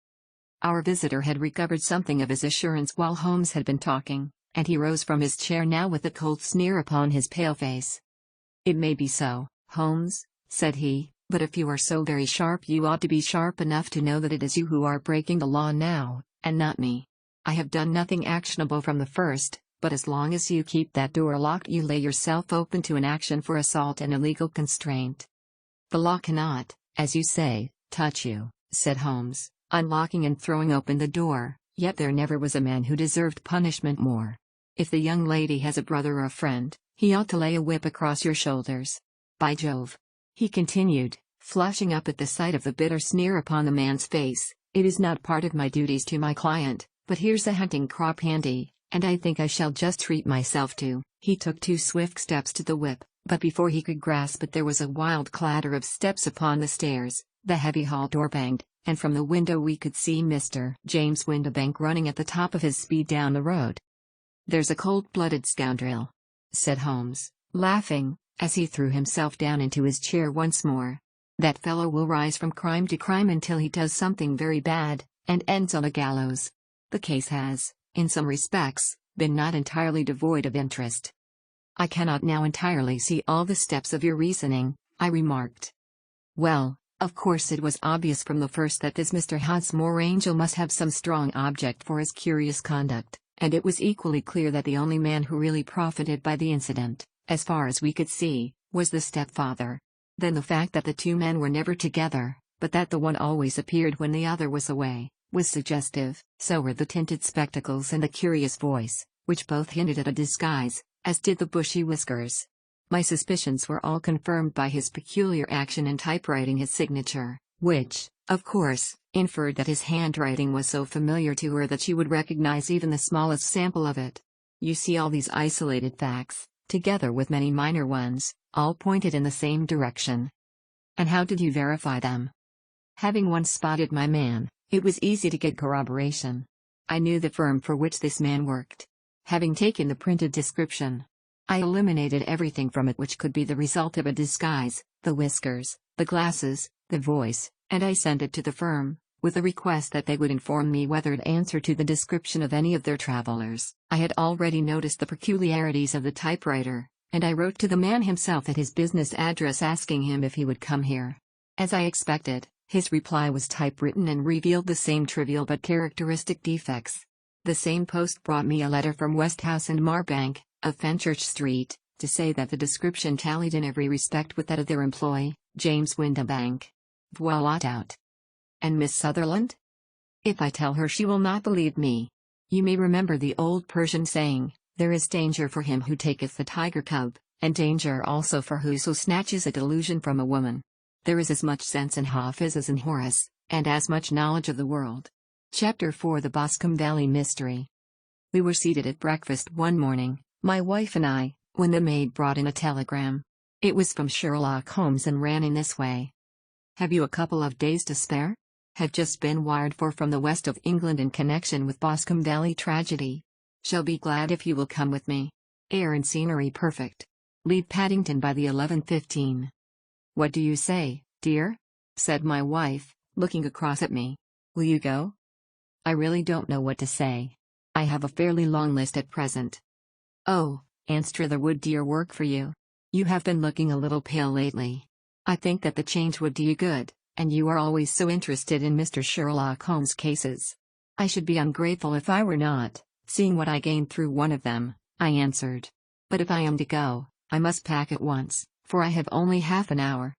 Our visitor had recovered something of his assurance while Holmes had been talking, and he rose from his chair now with a cold sneer upon his pale face. "It may be so, Holmes," said he, "but if you are so very sharp you ought to be sharp enough to know that it is you who are breaking the law now, and not me. I have done nothing actionable from the first, but as long as you keep that door locked you lay yourself open to an action for assault and illegal constraint. The law cannot, as you say, touch you," said Holmes, unlocking and throwing open the door, "yet there never was a man who deserved punishment more. If the young lady has a brother or a friend, he ought to lay a whip across your shoulders. By Jove," he continued, flushing up at the sight of the bitter sneer upon the man's face, "it is not part of my duties to my client, but here's a hunting crop handy, and I think I shall just treat myself to." He took 2 swift steps to the whip, but before he could grasp it there was a wild clatter of steps upon the stairs, the heavy hall door banged, and from the window we could see Mr. James Windibank running at the top of his speed down the road. "There's a cold-blooded scoundrel," said Holmes, laughing, as he threw himself down into his chair once more. "That fellow will rise from crime to crime until he does something very bad, and ends on a gallows. The case has, in some respects, been not entirely devoid of interest." "I cannot now entirely see all the steps of your reasoning," I remarked. "Well, of course it was obvious from the first that this Mr. Hosmore Angel must have some strong object for his curious conduct, and it was equally clear that the only man who really profited by the incident, as far as we could see, was the stepfather. Then the fact that the 2 men were never together, but that the one always appeared when the other was away, was suggestive. So were the tinted spectacles and the curious voice, which both hinted at a disguise, as did the bushy whiskers. My suspicions were all confirmed by his peculiar action in typewriting his signature, which, of course, inferred that his handwriting was so familiar to her that she would recognize even the smallest sample of it. You see, all these isolated facts, together with many minor ones, all pointed in the same direction. "And how did you verify them?" "Having once spotted my man, it was easy to get corroboration. I knew the firm for which this man worked. Having taken the printed description, I eliminated everything from it which could be the result of a disguise, the whiskers, the glasses, the voice, and I sent it to the firm, with a request that they would inform me whether it answered to the description of any of their travelers. I had already noticed the peculiarities of the typewriter, and I wrote to the man himself at his business address asking him if he would come here. As I expected, his reply was typewritten and revealed the same trivial but characteristic defects. The same post brought me a letter from Westhouse and Marbank, of Fenchurch Street, to say that the description tallied in every respect with that of their employee, James Windibank. Voila out. And Miss Sutherland? If I tell her she will not believe me. You may remember the old Persian saying, there is danger for him who taketh the tiger cub, and danger also for whoso snatches a delusion from a woman. There is as much sense in Hafiz as in Horace, and as much knowledge of the world. Chapter 4: The Boscombe Valley Mystery. We were seated at breakfast one morning, my wife and I, when the maid brought in a telegram. It was from Sherlock Holmes and ran in this way. Have you a couple of days to spare? Have just been wired for from the west of England in connection with Boscombe Valley tragedy. Shall be glad if you will come with me. Air and scenery perfect. Leave Paddington by the 11:15. What do you say, dear? Said my wife, looking across at me. Will you go? I really don't know what to say. I have a fairly long list at present. Oh, answer would dear work for you. You have been looking a little pale lately. I think that the change would do you good, and you are always so interested in Mr. Sherlock Holmes' cases. I should be ungrateful if I were not, seeing what I gained through one of them, I answered. But if I am to go, I must pack at once, for I have only half an hour.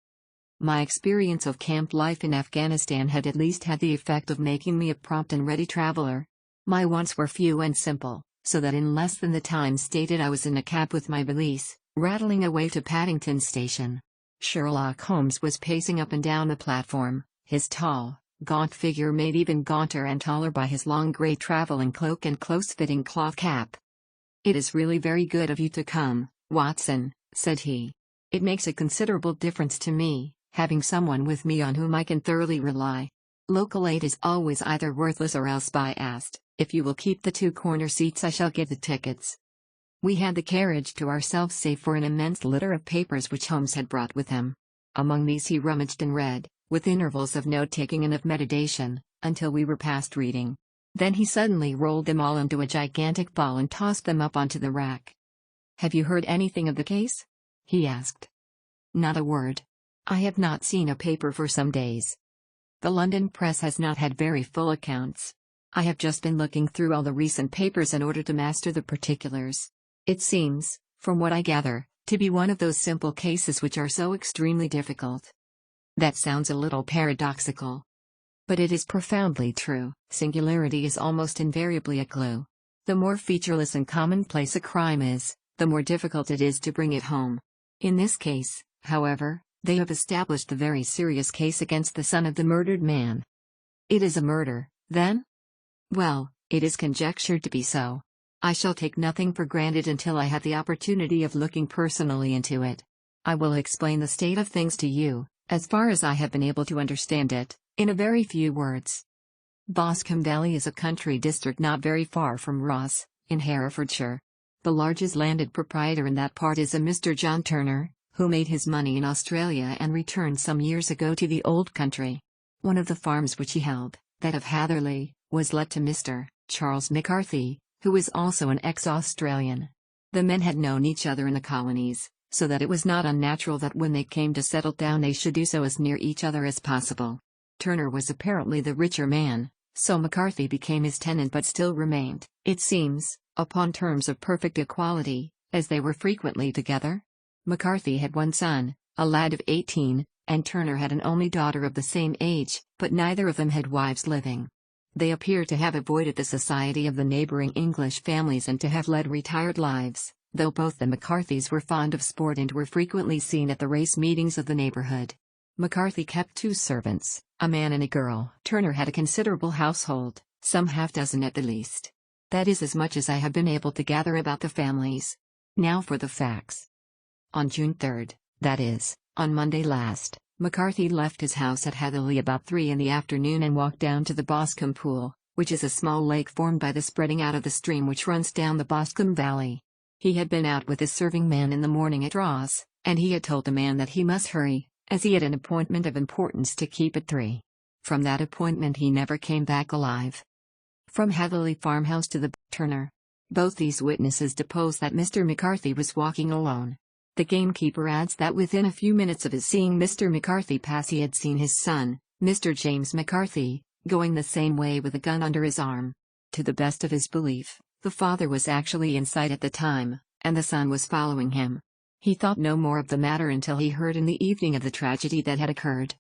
My experience of camp life in Afghanistan had at least had the effect of making me a prompt and ready traveler. My wants were few and simple, so that in less than the time stated I was in a cab with my valise, rattling away to Paddington Station. Sherlock Holmes was pacing up and down the platform, his tall, gaunt figure made even gaunter and taller by his long grey travelling cloak and close-fitting cloth cap. "It is really very good of you to come, Watson," said he. "It makes a considerable difference to me, having someone with me on whom I can thoroughly rely. Local aid is always either worthless or else biased. If you will keep the two corner seats, I shall get the tickets." We had the carriage to ourselves save for an immense litter of papers which Holmes had brought with him. Among these he rummaged and read, with intervals of note-taking and of meditation, until we were past reading. Then he suddenly rolled them all into a gigantic ball and tossed them up onto the rack. "Have you heard anything of the case?" he asked. "Not a word. I have not seen a paper for some days. The London press has not had very full accounts. I have just been looking through all the recent papers in order to master the particulars. It seems, from what I gather, to be one of those simple cases which are so extremely difficult." That sounds a little paradoxical. But it is profoundly true. Singularity is almost invariably a clue. The more featureless and commonplace a crime is, the more difficult it is to bring it home. In this case, however, they have established the very serious case against the son of the murdered man. It is a murder, then? Well, it is conjectured to be so. I shall take nothing for granted until I have the opportunity of looking personally into it. I will explain the state of things to you, as far as I have been able to understand it, in a very few words. Boscombe Valley is a country district not very far from Ross, in Herefordshire. The largest landed proprietor in that part is a Mr. John Turner, who made his money in Australia and returned some years ago to the old country. One of the farms which he held, that of Hatherley, was let to Mr. Charles McCarthy, who is also an ex-Australian. The men had known each other in the colonies, so that it was not unnatural that when they came to settle down they should do so as near each other as possible. Turner was apparently the richer man, so McCarthy became his tenant but still remained, it seems, upon terms of perfect equality, as they were frequently together. McCarthy had one son, a lad of 18, and Turner had an only daughter of the same age, but neither of them had wives living. They appear to have avoided the society of the neighboring English families and to have led retired lives, though both the McCarthys were fond of sport and were frequently seen at the race meetings of the neighborhood. McCarthy kept 2 servants, a man and a girl. Turner had a considerable household, some half-dozen at the least. That is as much as I have been able to gather about the families. Now for the facts. On June 3rd, that is, on Monday last, McCarthy left his house at Hatherley about 3 in the afternoon and walked down to the Boscombe Pool, which is a small lake formed by the spreading out of the stream which runs down the Boscombe Valley. He had been out with his serving man in the morning at Ross, and he had told the man that he must hurry, as he had an appointment of importance to keep at 3. From that appointment he never came back alive. From Hatherley farmhouse to the Turner. Both these witnesses depose that Mr. McCarthy was walking alone. The gamekeeper adds that within a few minutes of his seeing Mr. McCarthy pass he had seen his son, Mr. James McCarthy, going the same way with a gun under his arm. To the best of his belief, the father was actually in sight at the time, and the son was following him. He thought no more of the matter until he heard in the evening of the tragedy that had occurred.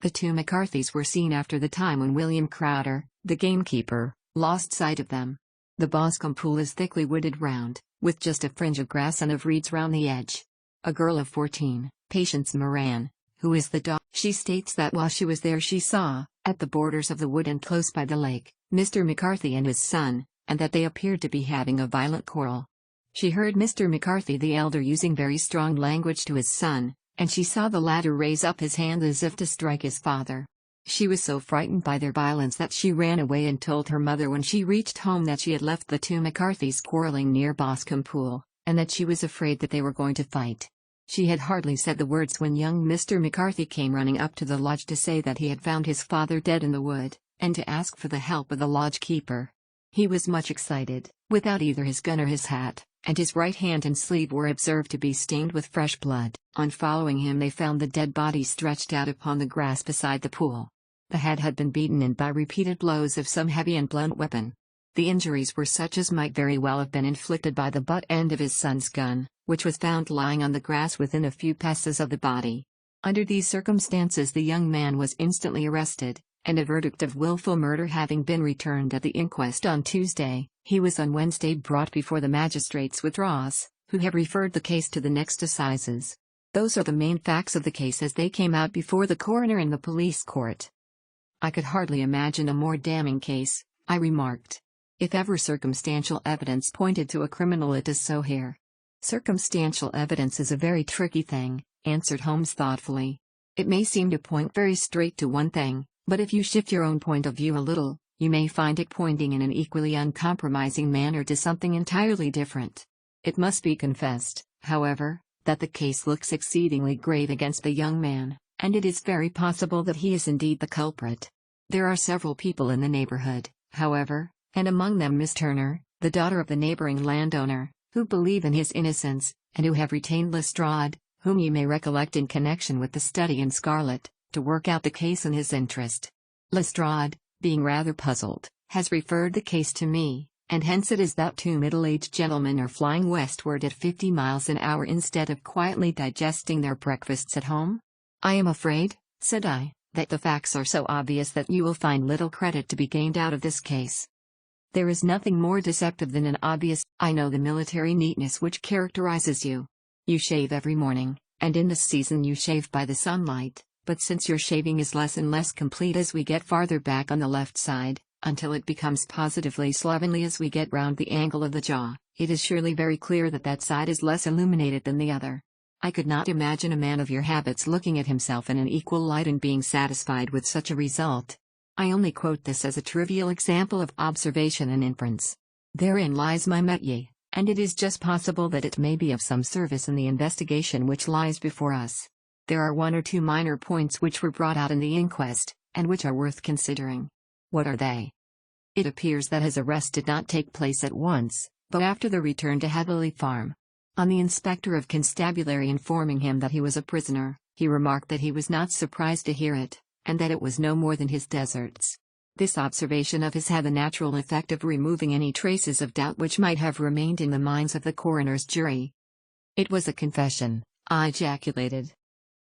The 2 McCarthys were seen after the time when William Crowder, the gamekeeper, lost sight of them. The Boscombe Pool is thickly wooded round, with just a fringe of grass and of reeds round the edge. a girl of 14, Patience Moran, who is the daughter. She states that while she was there she saw, at the borders of the wood and close by the lake, Mr. McCarthy and his son, and that they appeared to be having a violent quarrel. She heard Mr. McCarthy the elder using very strong language to his son, and she saw the latter raise up his hand as if to strike his father. She was so frightened by their violence that she ran away and told her mother when she reached home that she had left the two McCarthys quarreling near Boscombe Pool, and that she was afraid that they were going to fight. She had hardly said the words when young Mr. McCarthy came running up to the lodge to say that he had found his father dead in the wood, and to ask for the help of the lodge keeper. He was much excited, without either his gun or his hat, and his right hand and sleeve were observed to be stained with fresh blood. On following him they found the dead body stretched out upon the grass beside the pool. The head had been beaten in by repeated blows of some heavy and blunt weapon. The injuries were such as might very well have been inflicted by the butt end of his son's gun, which was found lying on the grass within a few paces of the body. Under these circumstances the young man was instantly arrested, and a verdict of willful murder having been returned at the inquest on Tuesday, he was on Wednesday brought before the magistrates with Ross, who have referred the case to the next assizes. Those are the main facts of the case as they came out before the coroner and the police court. I could hardly imagine a more damning case, I remarked. If ever circumstantial evidence pointed to a criminal it is so here. Circumstantial evidence is a very tricky thing, answered Holmes thoughtfully. It may seem to point very straight to one thing, but if you shift your own point of view a little, you may find it pointing in an equally uncompromising manner to something entirely different. It must be confessed, however, that the case looks exceedingly grave against the young man, and it is very possible that he is indeed the culprit. There are several people in the neighborhood, however, and among them Miss Turner, the daughter of the neighboring landowner, who believe in his innocence, and who have retained Lestrade, whom you may recollect in connection with the study in Scarlet, to work out the case in his interest. Lestrade, being rather puzzled, has referred the case to me, and hence it is that two middle-aged gentlemen are flying westward at 50 miles an hour instead of quietly digesting their breakfasts at home. I am afraid, said I, that the facts are so obvious that you will find little credit to be gained out of this case. There is nothing more deceptive than an obvious. I know the military neatness which characterizes you. You shave every morning, and in this season you shave by the sunlight, but since your shaving is less and less complete as we get farther back on the left side, until it becomes positively slovenly as we get round the angle of the jaw, it is surely very clear that that side is less illuminated than the other. I could not imagine a man of your habits looking at himself in an equal light and being satisfied with such a result. I only quote this as a trivial example of observation and inference. Therein lies my métier, and it is just possible that it may be of some service in the investigation which lies before us. There are one or two minor points which were brought out in the inquest, and which are worth considering. What are they? It appears that his arrest did not take place at once, but after the return to Heatherley Farm. On the inspector of constabulary informing him that he was a prisoner, he remarked that he was not surprised to hear it, and that it was no more than his deserts. This observation of his had the natural effect of removing any traces of doubt which might have remained in the minds of the coroner's jury. It was a confession, I ejaculated.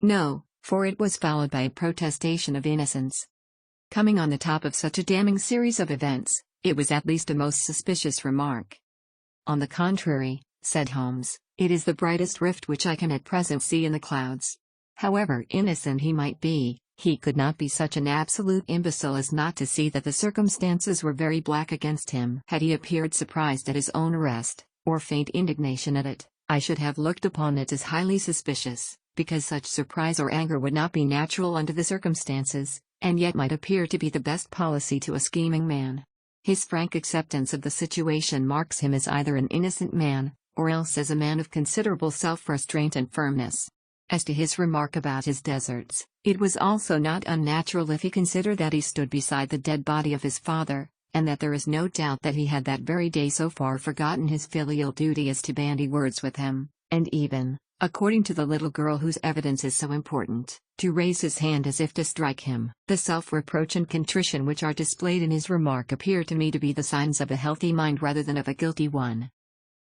No, for it was followed by a protestation of innocence. Coming on the top of such a damning series of events, it was at least a most suspicious remark. On the contrary, said Holmes, it is the brightest rift which I can at present see in the clouds. However innocent he might be, he could not be such an absolute imbecile as not to see that the circumstances were very black against him. Had he appeared surprised at his own arrest, or faint indignation at it, I should have looked upon it as highly suspicious, because such surprise or anger would not be natural under the circumstances, and yet might appear to be the best policy to a scheming man. His frank acceptance of the situation marks him as either an innocent man, or else as a man of considerable self-restraint and firmness. As to his remark about his deserts, it was also not unnatural if he considered that he stood beside the dead body of his father, and that there is no doubt that he had that very day so far forgotten his filial duty as to bandy words with him, and even, according to the little girl whose evidence is so important, to raise his hand as if to strike him. The self-reproach and contrition which are displayed in his remark appear to me to be the signs of a healthy mind rather than of a guilty one.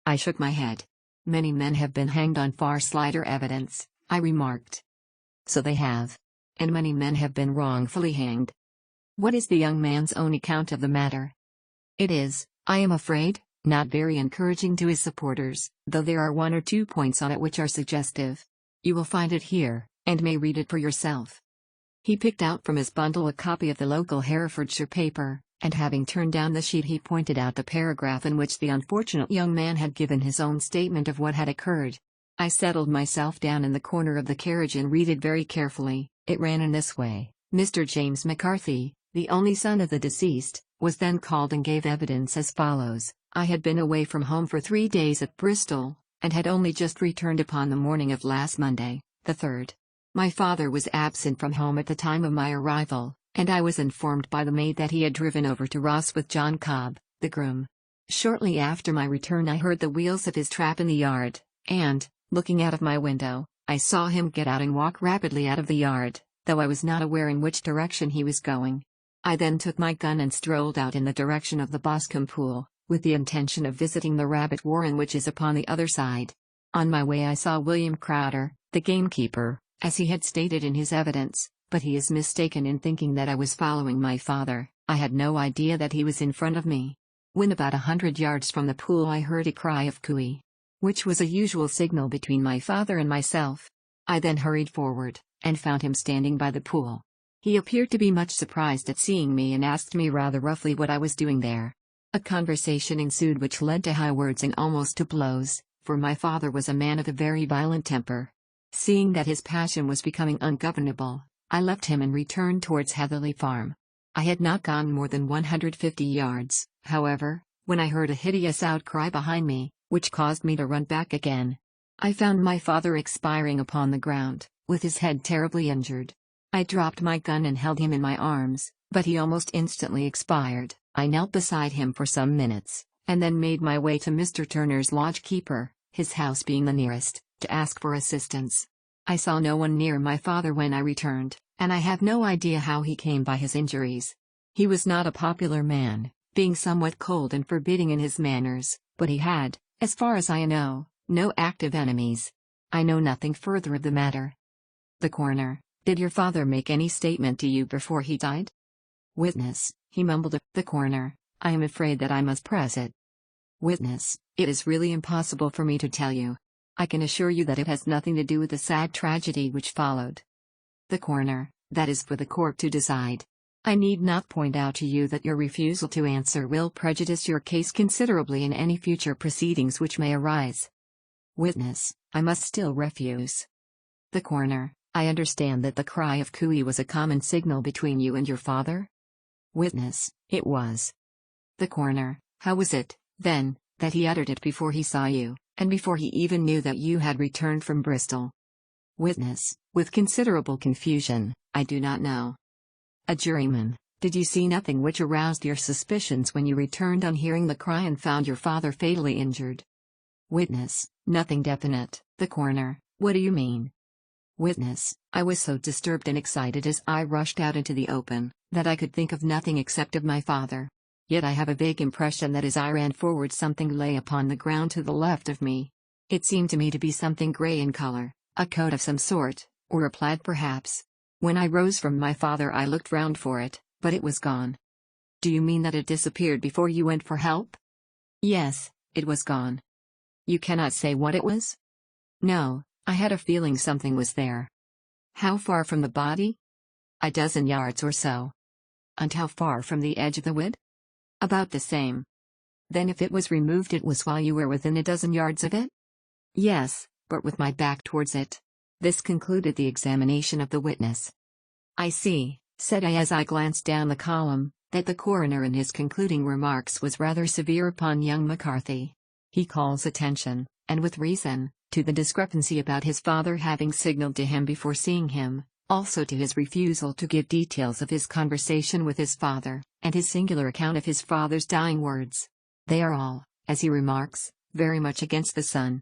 I shook my head. Many men have been hanged on far slighter evidence, I remarked. So they have. And many men have been wrongfully hanged. What is the young man's own account of the matter? It is, I am afraid, Not very encouraging to his supporters, though there are one or two points on it which are suggestive. You will find it here, and may read it for yourself. He picked out from his bundle a copy of the local Herefordshire paper, and having turned down the sheet he pointed out the paragraph in which the unfortunate young man had given his own statement of what had occurred. I settled myself down in the corner of the carriage and read it very carefully. It ran in this way: Mr. James McCarthy, the only son of the deceased, was then called and gave evidence as follows. I had been away from home for 3 days at Bristol, and had only just returned upon the morning of last Monday, the 3rd. My father was absent from home at the time of my arrival, and I was informed by the maid that he had driven over to Ross with John Cobb, the groom. Shortly after my return I heard the wheels of his trap in the yard, and, looking out of my window, I saw him get out and walk rapidly out of the yard, though I was not aware in which direction he was going. I then took my gun and strolled out in the direction of the Boscombe pool, with the intention of visiting the rabbit warren which is upon the other side. On my way I saw William Crowder, the gamekeeper, as he had stated in his evidence, but he is mistaken in thinking that I was following my father. I had no idea that he was in front of me. When about 100 yards from the pool I heard a cry of cooey, which was a usual signal between my father and myself. I then hurried forward, and found him standing by the pool. He appeared to be much surprised at seeing me and asked me rather roughly what I was doing there. A conversation ensued which led to high words and almost to blows, for my father was a man of a very violent temper. Seeing that his passion was becoming ungovernable, I left him and returned towards Heatherley Farm. I had not gone more than 150 yards, however, when I heard a hideous outcry behind me, which caused me to run back again. I found my father expiring upon the ground, with his head terribly injured. I dropped my gun and held him in my arms, but he almost instantly expired. I knelt beside him for some minutes, and then made my way to Mr. Turner's lodge-keeper, his house being the nearest, to ask for assistance. I saw no one near my father when I returned, and I have no idea how he came by his injuries. He was not a popular man, being somewhat cold and forbidding in his manners, but he had, as far as I know, no active enemies. I know nothing further of the matter. The coroner: Did your father make any statement to you before he died? Witness: He mumbled the coroner: I am afraid that I must press it. Witness: It is really impossible for me to tell you. I can assure you that it has nothing to do with the sad tragedy which followed. The coroner: That is for the court to decide. I need not point out to you that your refusal to answer will prejudice your case considerably in any future proceedings which may arise. Witness: I must still refuse. The coroner: I understand that the cry of cooey was a common signal between you and your father? Witness: It was. The coroner: How was it, then, that he uttered it before he saw you, and before he even knew that you had returned from Bristol? Witness: With considerable confusion, I do not know. A juryman: Did you see nothing which aroused your suspicions when you returned on hearing the cry and found your father fatally injured? Witness: Nothing definite. The coroner: What do you mean? Witness: I was so disturbed and excited as I rushed out into the open, that I could think of nothing except of my father. Yet I have a vague impression that as I ran forward something lay upon the ground to the left of me. It seemed to me to be something grey in color, a coat of some sort, or a plaid perhaps. When I rose from my father I looked round for it, but it was gone. Do you mean that it disappeared before you went for help? Yes, it was gone. You cannot say what it was? No, I had a feeling something was there. How far from the body? A dozen yards or so. And how far from the edge of the wood? About the same. Then if it was removed it was while you were within a dozen yards of it? Yes, but with my back towards it. This concluded the examination of the witness. I see, said I as I glanced down the column, that the coroner in his concluding remarks was rather severe upon young McCarthy. He calls attention, and with reason, to the discrepancy about his father having signaled to him before seeing him, also to his refusal to give details of his conversation with his father, and his singular account of his father's dying words. They are all, as he remarks, very much against the son.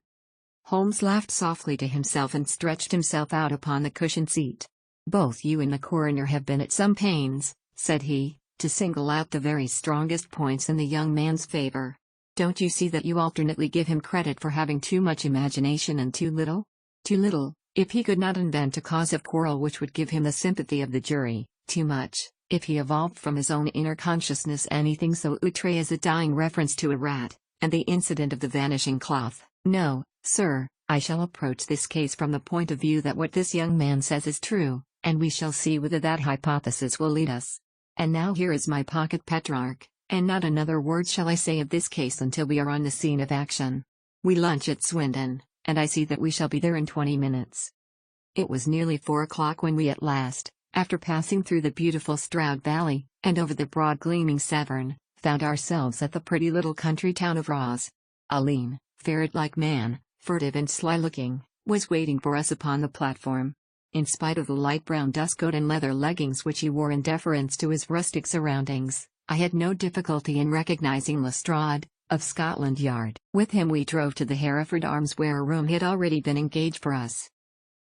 Holmes laughed softly to himself and stretched himself out upon the cushioned seat. Both you and the coroner have been at some pains, said he, to single out the very strongest points in the young man's favor. Don't you see that you alternately give him credit for having too much imagination and too little? Too little, if he could not invent a cause of quarrel which would give him the sympathy of the jury; too much, if he evolved from his own inner consciousness anything so outré as a dying reference to a rat, And the incident of the vanishing cloth. No, sir, I shall approach this case from the point of view that what this young man says is true, and we shall see whither that hypothesis will lead us. And now here is my pocket Petrarch, and not another word shall I say of this case until we are on the scene of action. We lunch at Swindon, and I see that we shall be there in 20 minutes. It was nearly 4 o'clock when we at last, after passing through the beautiful Stroud Valley, and over the broad gleaming Severn, found ourselves at the pretty little country town of Ross. A lean, ferret-like man, furtive and sly-looking, was waiting for us upon the platform. In spite of the light brown dust coat and leather leggings which he wore in deference to his rustic surroundings, I had no difficulty in recognizing Lestrade, of Scotland Yard. With him we drove to the Hereford Arms where a room had already been engaged for us.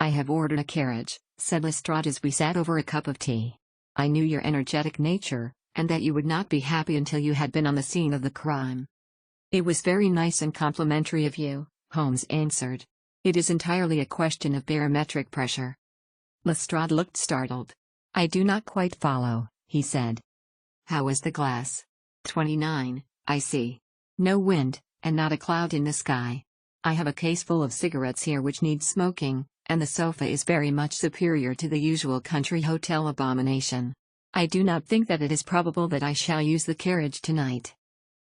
"I have ordered a carriage," said Lestrade as we sat over a cup of tea. "I knew your energetic nature, and that you would not be happy until you had been on the scene of the crime." "It was very nice and complimentary of you," Holmes answered. "It is entirely a question of barometric pressure." Lestrade looked startled. "I do not quite follow," he said. "How is the glass?" 29, I see. No wind, and not a cloud in the sky. I have a case full of cigarettes here which need smoking, and the sofa is very much superior to the usual country hotel abomination. I do not think that it is probable that I shall use the carriage tonight."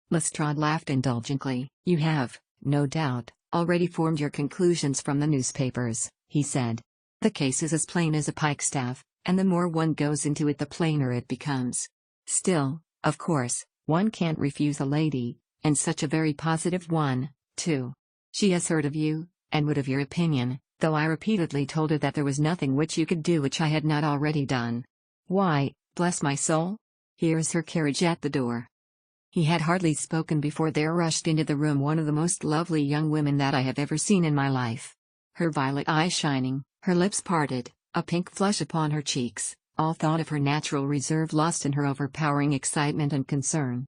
Lestrade laughed indulgently. "You have, no doubt, already formed your conclusions from the newspapers," he said. "The case is as plain as a pikestaff, and the more one goes into it the plainer it becomes. Still, of course, one can't refuse a lady, and such a very positive one, too. She has heard of you, and would have your opinion, though I repeatedly told her that there was nothing which you could do which I had not already done. Why, bless my soul! Here's her carriage at the door." He had hardly spoken before there rushed into the room one of the most lovely young women that I have ever seen in my life. Her violet eyes shining, her lips parted, a pink flush upon her cheeks, all thought of her natural reserve lost in her overpowering excitement and concern.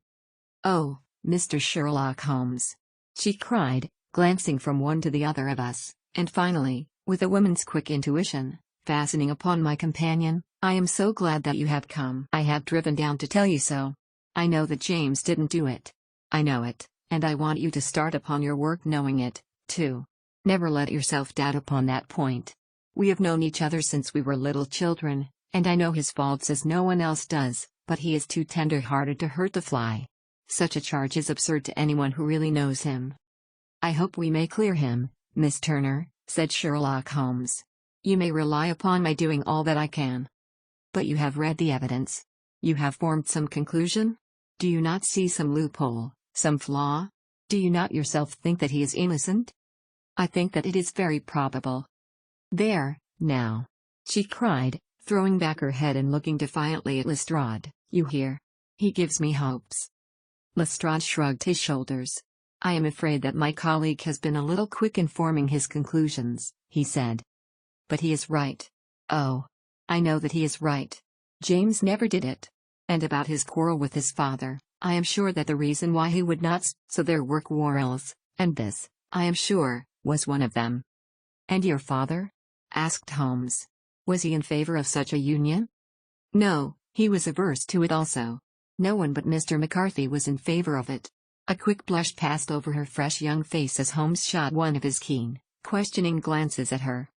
"Oh, Mr. Sherlock Holmes!" she cried, glancing from one to the other of us, and finally, with a woman's quick intuition, fastening upon my companion, "I am so glad that you have come. I have driven down to tell you so. I know that James didn't do it. I know it, and I want you to start upon your work knowing it, too. Never let yourself doubt upon that point. We have known each other since we were little children, and I know his faults as no one else does, but he is too tender-hearted to hurt the fly. Such a charge is absurd to anyone who really knows him." "I hope we may clear him, Miss Turner," said Sherlock Holmes. "You may rely upon my doing all that I can." "But you have read the evidence. You have formed some conclusion? Do you not see some loophole, some flaw? Do you not yourself think that he is innocent?" "I think that it is very probable." "There, now!" she cried, throwing back her head and looking defiantly at Lestrade. "You hear? He gives me hopes." Lestrade shrugged his shoulders. "I am afraid that my colleague has been a little quick in forming his conclusions," he said. "But he is right. Oh, I know that he is right. James never did it. And about his quarrel with his father, I am sure that the reason why he would not so there were quarrels, and this, I am sure, was one of them." "And your father?" asked Holmes. "Was he in favor of such a union?" "No, he was averse to it also. No one but Mr. McCarthy was in favor of it." A quick blush passed over her fresh young face as Holmes shot one of his keen, questioning glances at her.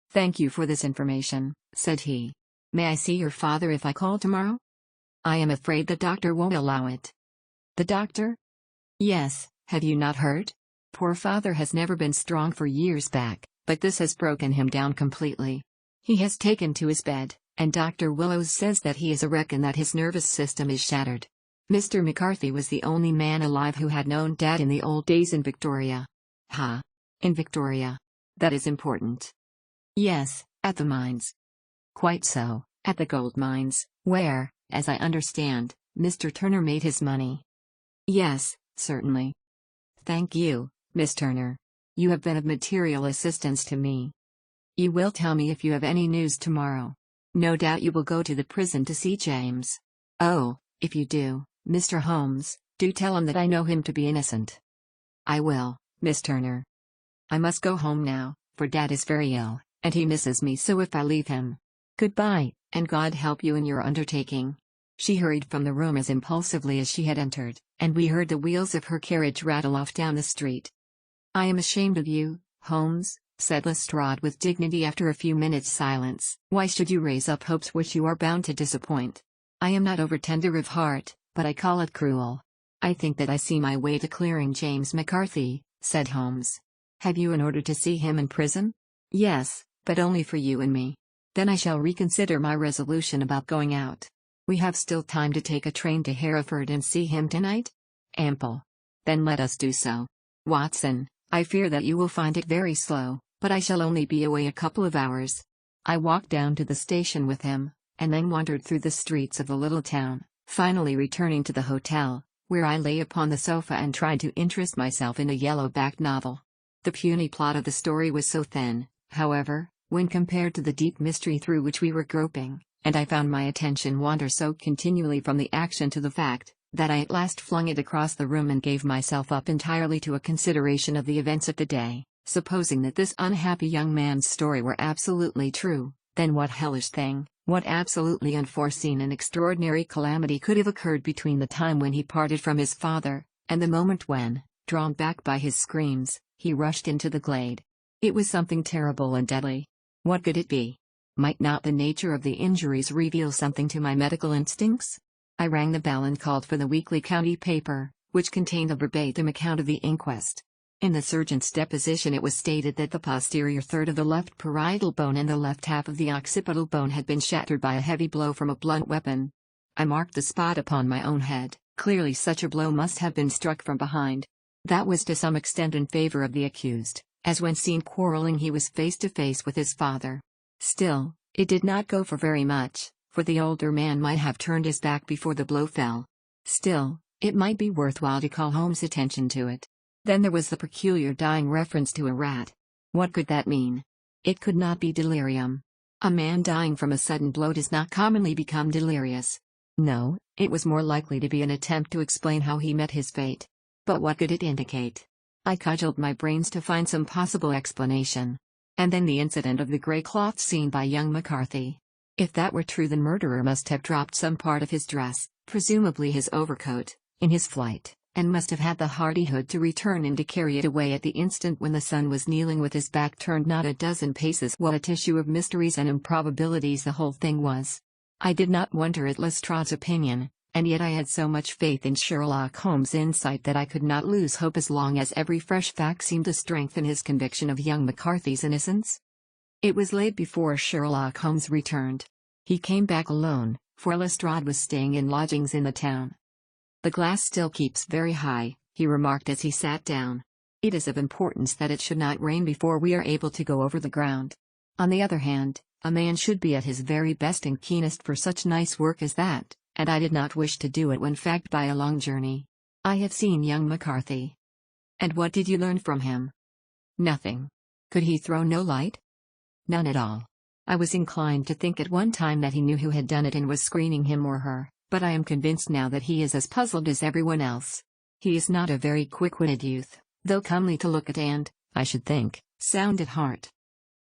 "Thank you for this information," said he. "May I see your father if I call tomorrow?" "I am afraid the doctor won't allow it." "The doctor?" "Yes, have you not heard? Poor father has never been strong for years back, but this has broken him down completely. He has taken to his bed, and Dr. Willows says that he is a wreck and that his nervous system is shattered. Mr. McCarthy was the only man alive who had known Dad in the old days in Victoria." "Ha! In Victoria? That is important." "Yes, at the mines." "Quite so, at the gold mines, where, as I understand, Mr. Turner made his money." "Yes, certainly." "Thank you, Miss Turner. You have been of material assistance to me. You will tell me if you have any news tomorrow. No doubt you will go to the prison to see James. Oh, if you do, Mr. Holmes, do tell him that I know him to be innocent." "I will, Miss Turner. I must go home now, for Dad is very ill, and he misses me so if I leave him. Goodbye, and God help you in your undertaking." She hurried from the room as impulsively as she had entered, and we heard the wheels of her carriage rattle off down the street. "I am ashamed of you, Holmes," said Lestrade with dignity after a few minutes' silence. "Why should you raise up hopes which you are bound to disappoint? I am not over-tender of heart, but I call it cruel." "I think that I see my way to clearing James McCarthy," said Holmes. "Have you an order to see him in prison?" "Yes, but only for you and me. Then I shall reconsider my resolution about going out. We have still time to take a train to Hereford and see him tonight?" "Ample. Then let us do so. Watson, I fear that you will find it very slow, but I shall only be away a couple of hours." I walked down to the station with him, and then wandered through the streets of the little town, finally returning to the hotel, where I lay upon the sofa and tried to interest myself in a yellow-backed novel. The puny plot of the story was so thin, however, when compared to the deep mystery through which we were groping, and I found my attention wander so continually from the action to the fact, that I at last flung it across the room and gave myself up entirely to a consideration of the events of the day. Supposing that this unhappy young man's story were absolutely true, then what hellish thing, what absolutely unforeseen and extraordinary calamity could have occurred between the time when he parted from his father, and the moment when, drawn back by his screams, he rushed into the glade? It was something terrible and deadly. What could it be? Might not the nature of the injuries reveal something to my medical instincts? I rang the bell and called for the weekly county paper, which contained a verbatim account of the inquest. In the surgeon's deposition it was stated that the posterior third of the left parietal bone and the left half of the occipital bone had been shattered by a heavy blow from a blunt weapon. I marked the spot upon my own head. Clearly such a blow must have been struck from behind. That was to some extent in favor of the accused, as when seen quarreling he was face to face with his father. Still, it did not go for very much, for the older man might have turned his back before the blow fell. Still, it might be worthwhile to call Holmes' attention to it. Then there was the peculiar dying reference to a rat. What could that mean? It could not be delirium. A man dying from a sudden blow does not commonly become delirious. No, it was more likely to be an attempt to explain how he met his fate. But what could it indicate? I cudgelled my brains to find some possible explanation. And then the incident of the grey cloth seen by young McCarthy. If that were true, the murderer must have dropped some part of his dress, presumably his overcoat, in his flight, and must have had the hardihood to return and to carry it away at the instant when the son was kneeling with his back turned not a dozen paces. What a tissue of mysteries and improbabilities the whole thing was! I did not wonder at Lestrade's opinion, and yet I had so much faith in Sherlock Holmes' insight that I could not lose hope as long as every fresh fact seemed to strengthen his conviction of young McCarthy's innocence. It was late before Sherlock Holmes returned. He came back alone, for Lestrade was staying in lodgings in the town. "The glass still keeps very high," he remarked as he sat down. "It is of importance that it should not rain before we are able to go over the ground. On the other hand, a man should be at his very best and keenest for such nice work as that, and I did not wish to do it when fagged by a long journey. I have seen young McCarthy." "And what did you learn from him?" "Nothing." "Could he throw no light?" "None at all. I was inclined to think at one time that he knew who had done it and was screening him or her, but I am convinced now that he is as puzzled as everyone else. He is not a very quick-witted youth, though comely to look at and, I should think, sound at heart."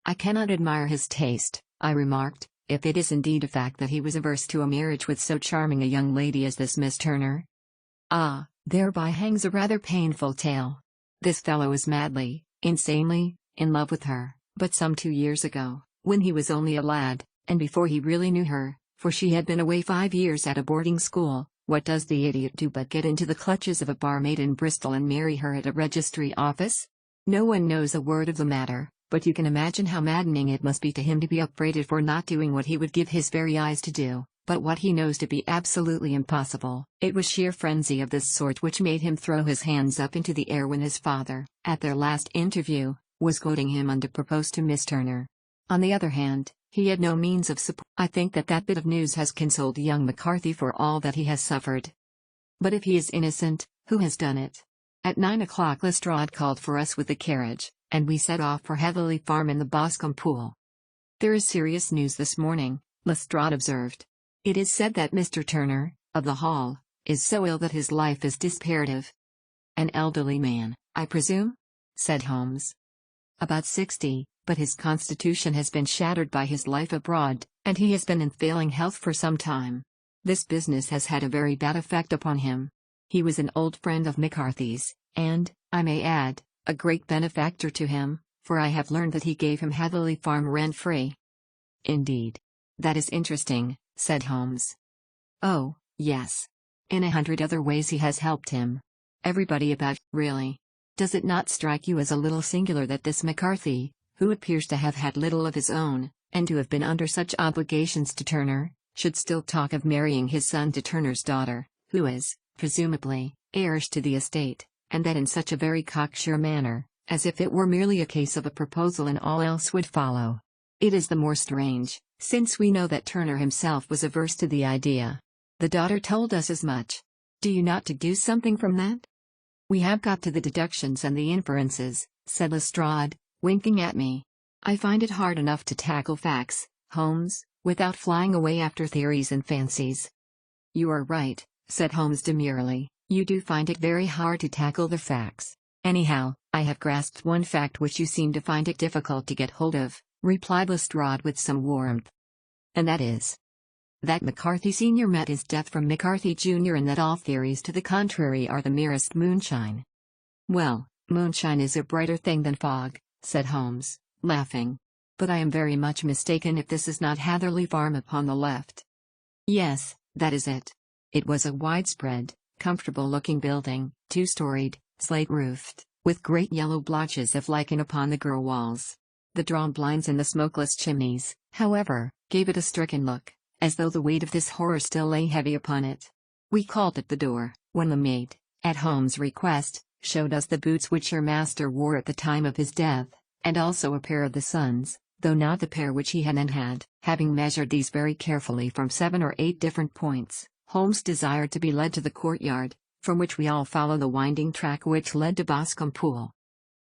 "I cannot admire his taste," I remarked, "if it is indeed a fact that he was averse to a marriage with so charming a young lady as this Miss Turner. Ah, thereby hangs a rather painful tale. This fellow is madly, insanely, in love with her, but some 2 years ago, when he was only a lad, and before he really knew her, for she had been away 5 years at a boarding school, what does the idiot do but get into the clutches of a barmaid in Bristol and marry her at a registry office? No one knows a word of the matter, but you can imagine how maddening it must be to him to be upbraided for not doing what he would give his very eyes to do, but what he knows to be absolutely impossible. It was sheer frenzy of this sort which made him throw his hands up into the air when his father, at their last interview, was quoting him on to propose to Miss Turner. On the other hand, he had no means of support. I think that that bit of news has consoled young McCarthy for all that he has suffered. But if he is innocent, who has done it? At 9 o'clock Lestrade called for us with the carriage, and we set off for Heatherley Farm in the Boscombe pool. "There is serious news this morning," Lestrade observed. "It is said that Mr. Turner, of the Hall, is so ill that his life is desperative." "An elderly man, I presume?" said Holmes. "About 60, but his constitution has been shattered by his life abroad, and he has been in failing health for some time. This business has had a very bad effect upon him. He was an old friend of McCarthy's, and, I may add, a great benefactor to him, for I have learned that he gave him Heatherley Farm rent-free." "Indeed. That is interesting," said Holmes. "Oh, yes. In 100 other ways he has helped him. Everybody about, really. Does it not strike you as a little singular that this McCarthy, who appears to have had little of his own, and to have been under such obligations to Turner, should still talk of marrying his son to Turner's daughter, who is, presumably, heiress to the estate, and that in such a very cocksure manner, as if it were merely a case of a proposal and all else would follow? It is the more strange, since we know that Turner himself was averse to the idea. The daughter told us as much. Do you not deduce something from that?" "We have got to the deductions and the inferences," said Lestrade, winking at me. "I find it hard enough to tackle facts, Holmes, without flying away after theories and fancies." "You are right," said Holmes demurely, "you do find it very hard to tackle the facts. Anyhow, I have grasped one fact which you seem to find it difficult to get hold of," replied Lestrade with some warmth. "And that is?" "That McCarthy Sr. met his death from McCarthy Jr. and that all theories to the contrary are the merest moonshine." "Well, moonshine is a brighter thing than fog," said Holmes, laughing. "But I am very much mistaken if this is not Heatherley Farm upon the left." "Yes, that is it. It was a widespread, comfortable-looking building, two-storied, slate-roofed, with great yellow blotches of lichen upon the grille walls. The drawn blinds and the smokeless chimneys, however, gave it a stricken look, as though the weight of this horror still lay heavy upon it. We called at the door, when the maid, at Holmes' request, showed us the boots which your master wore at the time of his death, and also a pair of the son's, though not the pair which he had. Having measured these very carefully from 7 or 8 different points, Holmes desired to be led to the courtyard, from which we all followed the winding track which led to Boscombe Pool.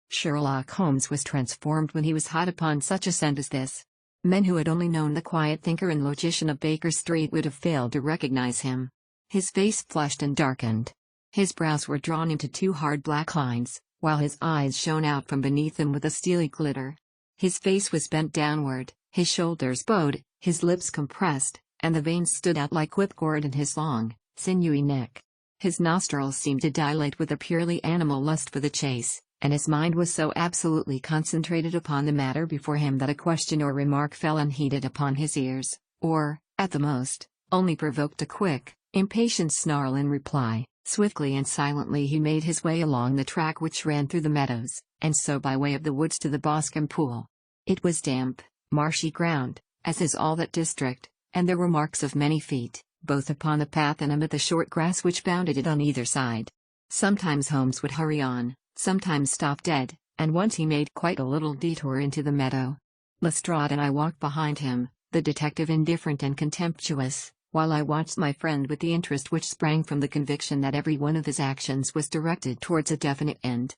Sherlock Holmes was transformed when he was hot upon such a scent as this. Men who had only known the quiet thinker and logician of Baker Street would have failed to recognize him. His face flushed and darkened. His brows were drawn into 2 hard black lines, while his eyes shone out from beneath them with a steely glitter. His face was bent downward, his shoulders bowed, his lips compressed, and the veins stood out like whipcord in his long, sinewy neck. His nostrils seemed to dilate with a purely animal lust for the chase, and his mind was so absolutely concentrated upon the matter before him that a question or remark fell unheeded upon his ears, or, at the most, only provoked a quick, impatient snarl in reply. Swiftly and silently he made his way along the track which ran through the meadows, and so by way of the woods to the Boscombe Pool. It was damp, marshy ground, as is all that district, and there were marks of many feet, both upon the path and amid the short grass which bounded it on either side. Sometimes Holmes would hurry on, sometimes stop dead, and once he made quite a little detour into the meadow. Lestrade and I walked behind him, the detective indifferent and contemptuous, while I watched my friend with the interest which sprang from the conviction that every one of his actions was directed towards a definite end.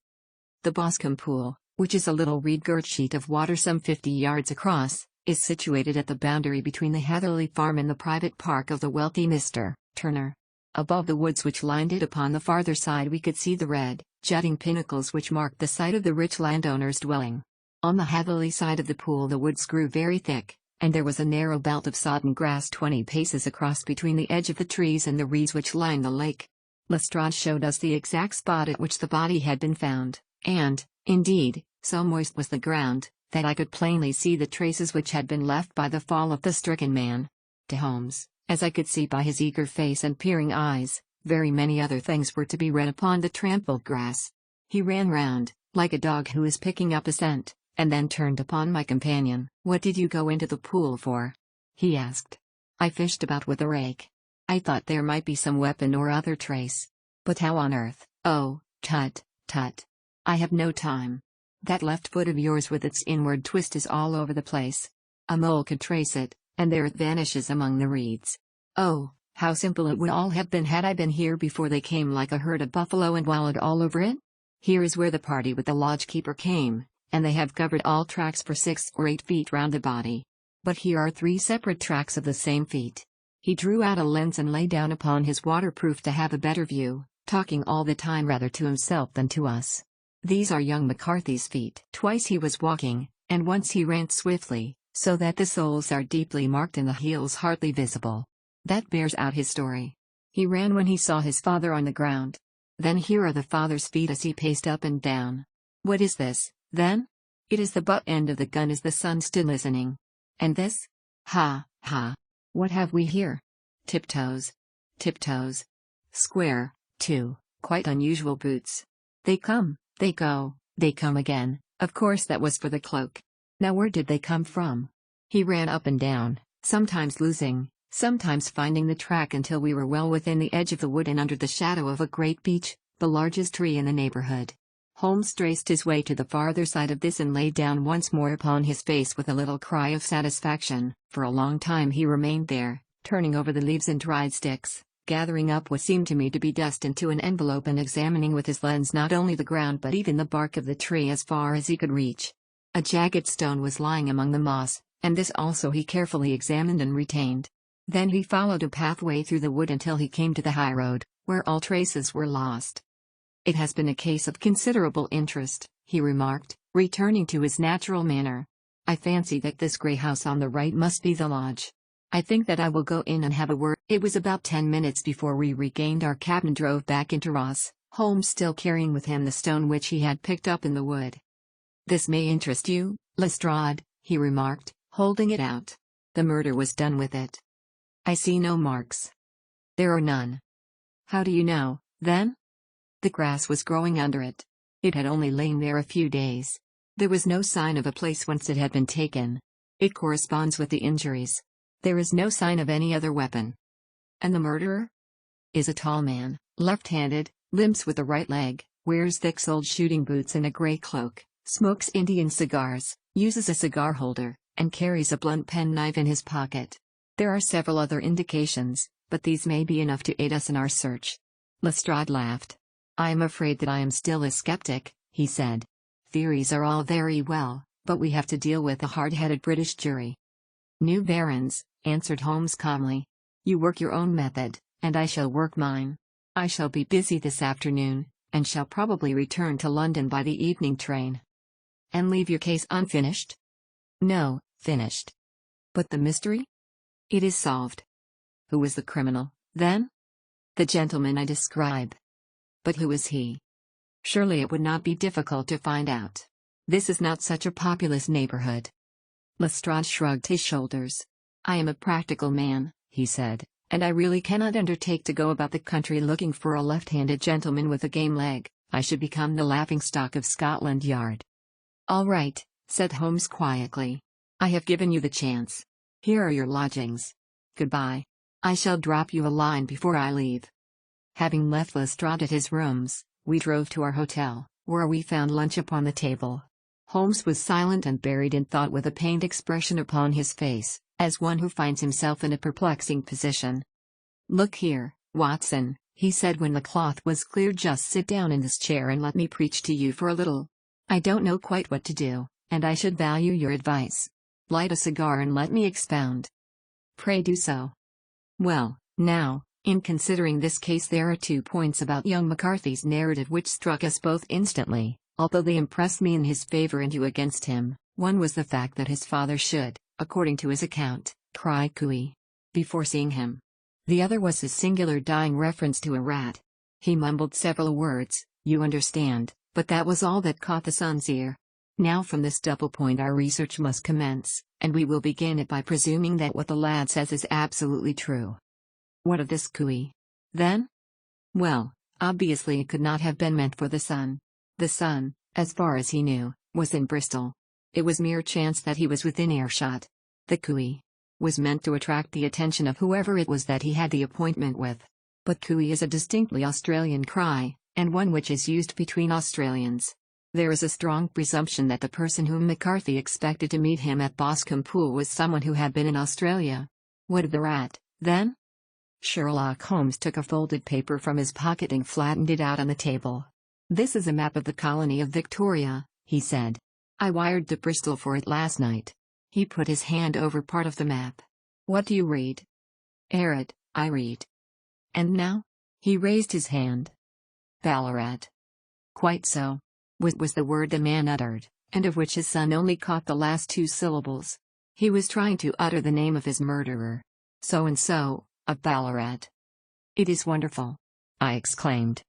The Boscombe Pool, which is a little reed-girt sheet of water some 50 yards across, is situated at the boundary between the Heatherley Farm and the private park of the wealthy Mr. Turner. Above the woods which lined it upon the farther side we could see the red, jutting pinnacles which marked the site of the rich landowner's dwelling. On the Heatherley side of the pool the woods grew very thick, and there was a narrow belt of sodden grass 20 paces across between the edge of the trees and the reeds which lined the lake. Lestrade showed us the exact spot at which the body had been found, and, indeed, so moist was the ground, that I could plainly see the traces which had been left by the fall of the stricken man. To Holmes, as I could see by his eager face and peering eyes, very many other things were to be read upon the trampled grass. He ran round, like a dog who is picking up a scent, and then turned upon my companion. "What did you go into the pool for?" he asked. "I fished about with a rake. I thought there might be some weapon or other trace. But how on earth—" "Oh, tut, tut. I have no time. That left foot of yours with its inward twist is all over the place. A mole could trace it, and there it vanishes among the reeds. Oh, how simple it would all have been had I been here before they came like a herd of buffalo and wallowed all over it. Here is where the party with the lodge-keeper came, and they have covered all tracks for 6 or 8 feet round the body. But here are 3 separate tracks of the same feet." He drew out a lens and lay down upon his waterproof to have a better view, talking all the time rather to himself than to us. "These are young McCarthy's feet." Twice he was walking, and once he ran swiftly, so that the soles are deeply marked and the heels hardly visible. That bears out his story. He ran when he saw his father on the ground. Then here are the father's feet as he paced up and down. What is this, then? It is the butt end of the gun as the son stood listening. And this? Ha, ha. What have we here? Tiptoes. Tiptoes. Square, too, quite unusual boots. They come, they go, they come again. Of course that was for the cloak. Now where did they come from? He ran up and down, sometimes losing, sometimes finding the track until we were well within the edge of the wood and under the shadow of a great beech, the largest tree in the neighborhood. Holmes traced his way to the farther side of this and lay down once more upon his face with a little cry of satisfaction. For a long time he remained there, turning over the leaves and dried sticks, gathering up what seemed to me to be dust into an envelope and examining with his lens not only the ground but even the bark of the tree as far as he could reach. A jagged stone was lying among the moss, and this also he carefully examined and retained. Then he followed a pathway through the wood until he came to the high road, where all traces were lost. It has been a case of considerable interest, he remarked, returning to his natural manner. I fancy that this grey house on the right must be the lodge. I think that I will go in and have a word. It was about 10 minutes before we regained our cab and drove back into Ross, Holmes still carrying with him the stone which he had picked up in the wood. This may interest you, Lestrade, he remarked, holding it out. The murder was done with it. I see no marks. There are none. How do you know, then? The grass was growing under it. It had only lain there a few days. There was no sign of a place whence it had been taken. It corresponds with the injuries. There is no sign of any other weapon. And the murderer? Is a tall man, left-handed, limps with the right leg, wears thick soled shooting boots and a grey cloak, smokes Indian cigars, uses a cigar holder, and carries a blunt penknife in his pocket. There are several other indications, but these may be enough to aid us in our search. Lestrade laughed. I am afraid that I am still a skeptic, he said. Theories are all very well, but we have to deal with a hard-headed British jury. New barons, answered Holmes calmly. You work your own method, and I shall work mine. I shall be busy this afternoon, and shall probably return to London by the evening train. And leave your case unfinished? No, finished. But the mystery? It is solved. Who was the criminal, then? The gentleman I describe. But who is he? Surely it would not be difficult to find out. This is not such a populous neighborhood. Lestrade shrugged his shoulders. I am a practical man, he said, and I really cannot undertake to go about the country looking for a left-handed gentleman with a game leg. I should become the laughing-stock of Scotland Yard. All right, said Holmes quietly. I have given you the chance. Here are your lodgings. Goodbye. I shall drop you a line before I leave. Having left Lestrade at his rooms, we drove to our hotel, where we found lunch upon the table. Holmes was silent and buried in thought with a pained expression upon his face, as one who finds himself in a perplexing position. Look here, Watson, he said when the cloth was cleared, just sit down in this chair and let me preach to you for a little. I don't know quite what to do, and I should value your advice. Light a cigar and let me expound. Pray do so. Well, now, in considering this case there are 2 points about young McCarthy's narrative which struck us both instantly, although they impressed me in his favor and you against him. One was the fact that his father should, according to his account, cry cooey before seeing him. The other was his singular dying reference to a rat. He mumbled several words, you understand, but that was all that caught the son's ear. Now from this double point our research must commence, and we will begin it by presuming that what the lad says is absolutely true. What of this cooey, then? Well, obviously it could not have been meant for the son. The son, as far as he knew, was in Bristol. It was mere chance that he was within earshot. The cooey was meant to attract the attention of whoever it was that he had the appointment with. But cooey is a distinctly Australian cry, and one which is used between Australians. There is a strong presumption that the person whom McCarthy expected to meet him at Boscombe Pool was someone who had been in Australia. What of the rat, then? Sherlock Holmes took a folded paper from his pocket and flattened it out on the table. This is a map of the colony of Victoria, he said. I wired to Bristol for it last night. He put his hand over part of the map. What do you read? Arid, I read. And now? He raised his hand. Ballarat. Quite so. Was the word the man uttered, and of which his son only caught the last 2 syllables. He was trying to utter the name of his murderer. So and so, of Ballarat. "It is wonderful," I exclaimed.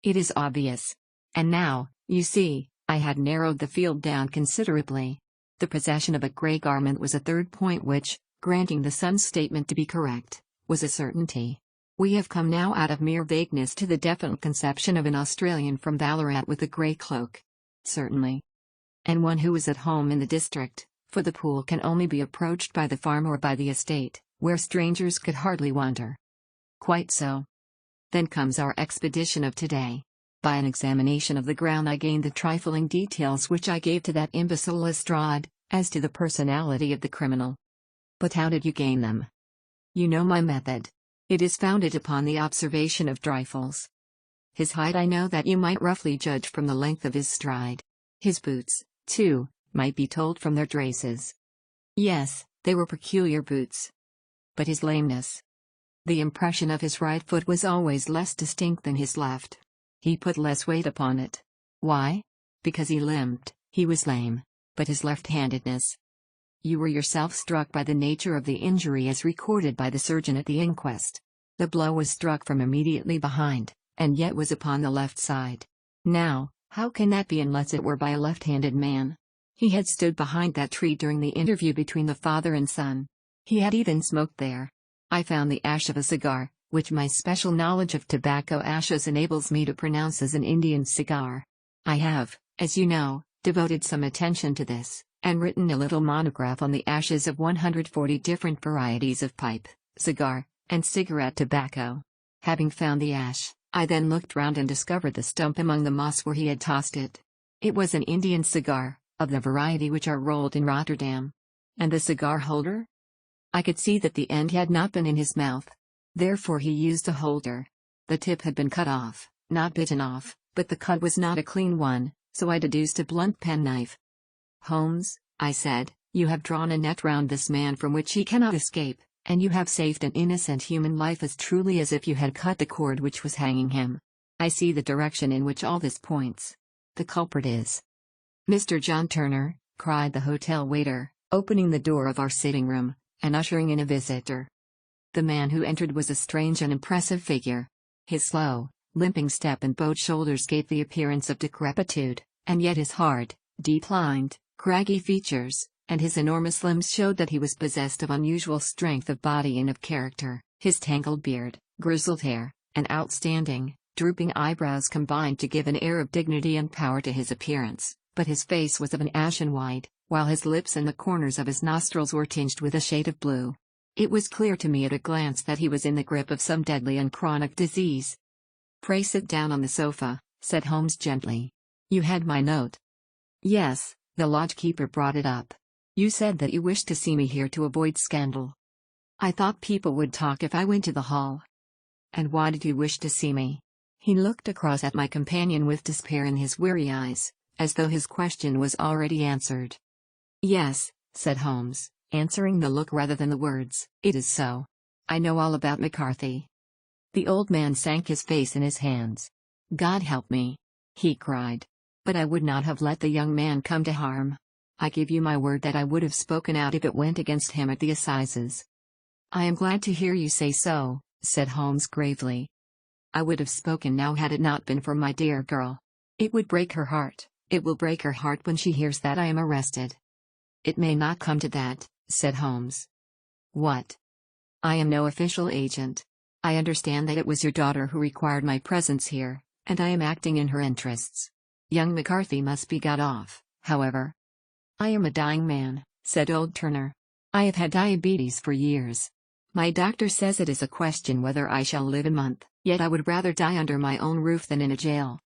"It is obvious. And now, you see, I had narrowed the field down considerably. The possession of a grey garment was a third point which, granting the son's statement to be correct, was a certainty. We have come now out of mere vagueness to the definite conception of an Australian from Ballarat with a grey cloak. Certainly. And one who is at home in the district, for the pool can only be approached by the farm or by the estate, where strangers could hardly wander." "Quite so. Then comes our expedition of today. By an examination of the ground I gained the trifling details which I gave to that imbecile Lestrade, as to the personality of the criminal." "But how did you gain them?" "You know my method. It is founded upon the observation of trifles. His height I know that you might roughly judge from the length of his stride. His boots, too, might be told from their traces." "Yes, they were peculiar boots." "But his lameness?" "The impression of his right foot was always less distinct than his left. He put less weight upon it." "Why?" "Because he limped, he was lame. But his left-handedness—" "You were yourself struck by the nature of the injury as recorded by the surgeon at the inquest. The blow was struck from immediately behind, and yet was upon the left side. Now, how can that be unless it were by a left-handed man? He had stood behind that tree during the interview between the father and son. He had even smoked there. I found the ash of a cigar, which my special knowledge of tobacco ashes enables me to pronounce as an Indian cigar. I have, as you know, devoted some attention to this, and written a little monograph on the ashes of 140 different varieties of pipe, cigar, and cigarette tobacco. Having found the ash, I then looked round and discovered the stump among the moss where he had tossed it. It was an Indian cigar, of the variety which are rolled in Rotterdam. And the cigar holder? I could see that the end had not been in his mouth. Therefore he used a holder. The tip had been cut off, not bitten off, but the cut was not a clean one, so I deduced a blunt penknife. "Holmes," I said, "you have drawn a net round this man from which he cannot escape, and you have saved an innocent human life as truly as if you had cut the cord which was hanging him. I see the direction in which all this points. The culprit is—" "Mr. John Turner," cried the hotel waiter, opening the door of our sitting room, and ushering in a visitor. The man who entered was a strange and impressive figure. His slow, limping step and bowed shoulders gave the appearance of decrepitude, and yet his hard, deep-lined, craggy features, and his enormous limbs showed that he was possessed of unusual strength of body and of character. His tangled beard, grizzled hair, and outstanding, drooping eyebrows combined to give an air of dignity and power to his appearance, but his face was of an ashen white, while his lips and the corners of his nostrils were tinged with a shade of blue. It was clear to me at a glance that he was in the grip of some deadly and chronic disease. "Pray sit down on the sofa," said Holmes gently. "You had my note?" "Yes, the lodge-keeper brought it up. You said that you wished to see me here to avoid scandal." "I thought people would talk if I went to the hall." "And why did you wish to see me?" He looked across at my companion with despair in his weary eyes, as though his question was already answered. "Yes," said Holmes, answering the look rather than the words, "it is so. I know all about McCarthy." The old man sank his face in his hands. "God help me!" he cried. "But I would not have let the young man come to harm. I give you my word that I would have spoken out if it went against him at the assizes." "I am glad to hear you say so," said Holmes gravely. "I would have spoken now had it not been for my dear girl. It would break her heart. It will break her heart when she hears that I am arrested." "It may not come to that," said Holmes. "What?" "I am no official agent. I understand that it was your daughter who required my presence here, and I am acting in her interests. Young McCarthy must be got off, however." "I am a dying man," said old Turner. "I have had diabetes for years. My doctor says it is a question whether I shall live a month, yet I would rather die under my own roof than in a jail."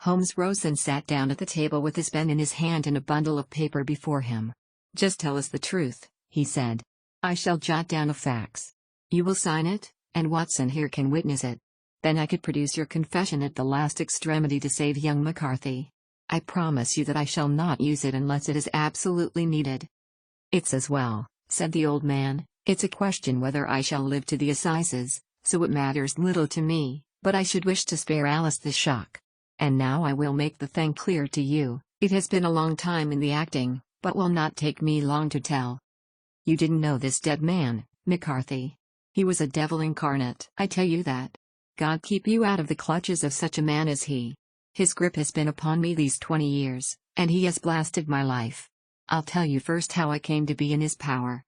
Holmes rose and sat down at the table with his pen in his hand and a bundle of paper before him. "Just tell us the truth," he said. "I shall jot down the facts. You will sign it, and Watson here can witness it. Then I could produce your confession at the last extremity to save young McCarthy. I promise you that I shall not use it unless it is absolutely needed." "It's as well," said the old man. "It's a question whether I shall live to the assizes, so it matters little to me, but I should wish to spare Alice the shock. And now I will make the thing clear to you. It has been a long time in the acting, but will not take me long to tell. You didn't know this dead man, McCarthy?" He was a devil incarnate. I tell you that. God keep you out of the clutches of such a man as he. His grip has been upon me these 20 years, and he has blasted my life. I'll tell you first how I came to be in his power.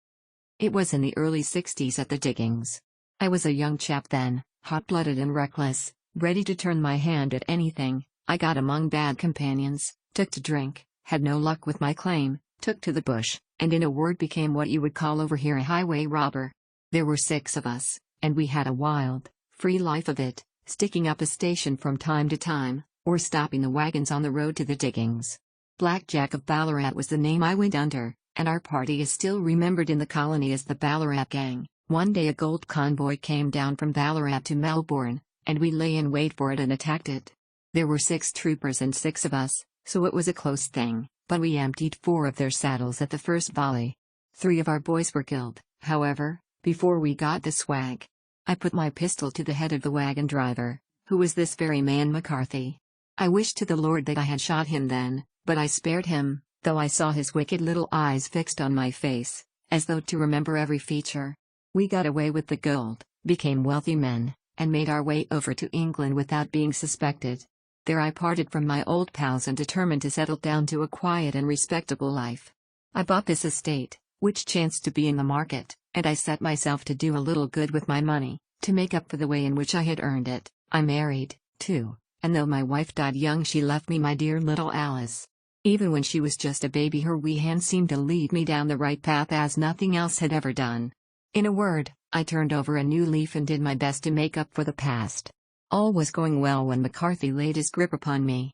It was in the early 60s at the diggings. I was a young chap then, hot-blooded and reckless, ready to turn my hand at anything. I got among bad companions, took to drink, had no luck with my claim, took to the bush, and in a word became what you would call over here a highway robber. There were 6 of us, and we had a wild, free life of it, sticking up a station from time to time, or stopping the wagons on the road to the diggings. Black Jack of Ballarat was the name I went under, and our party is still remembered in the colony as the Ballarat Gang. One day a gold convoy came down from Ballarat to Melbourne, and we lay in wait for it and attacked it. There were 6 troopers and 6 of us, so it was a close thing, but we emptied 4 of their saddles at the first volley. 3 of our boys were killed, however, before we got the swag. I put my pistol to the head of the wagon driver, who was this very man McCarthy. I wished to the Lord that I had shot him then, but I spared him, though I saw his wicked little eyes fixed on my face, as though to remember every feature. We got away with the gold, became wealthy men, and made our way over to England without being suspected. There I parted from my old pals and determined to settle down to a quiet and respectable life. I bought this estate, which chanced to be in the market, and I set myself to do a little good with my money, to make up for the way in which I had earned it. I married, too, and though my wife died young she left me my dear little Alice. Even when she was just a baby her wee hand seemed to lead me down the right path as nothing else had ever done. In a word, I turned over a new leaf and did my best to make up for the past. All was going well when McCarthy laid his grip upon me.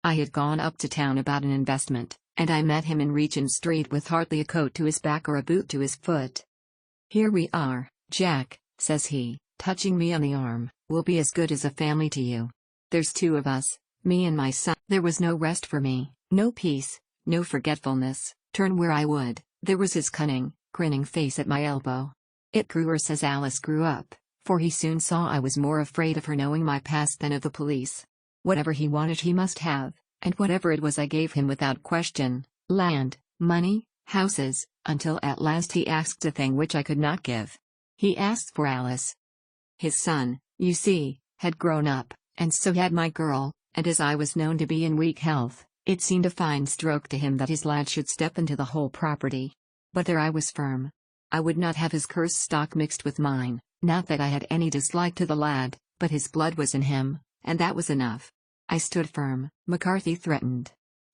I had gone up to town about an investment, and I met him in Regent Street with hardly a coat to his back or a boot to his foot. "Here we are, Jack," says he, touching me on the arm. "We'll be as good as a family to you. There's 2 of us, me and my son." There was no rest for me, no peace, no forgetfulness. Turn where I would, there was his cunning, grinning face at my elbow. It grew worse as Alice grew up, for he soon saw I was more afraid of her knowing my past than of the police. Whatever he wanted he must have, and whatever it was I gave him without question: land, money, houses, until at last he asked a thing which I could not give. He asked for Alice. His son, you see, had grown up, and so had my girl, and as I was known to be in weak health, it seemed a fine stroke to him that his lad should step into the whole property. But there I was firm. I would not have his cursed stock mixed with mine, not that I had any dislike to the lad, but his blood was in him, and that was enough. I stood firm. McCarthy threatened.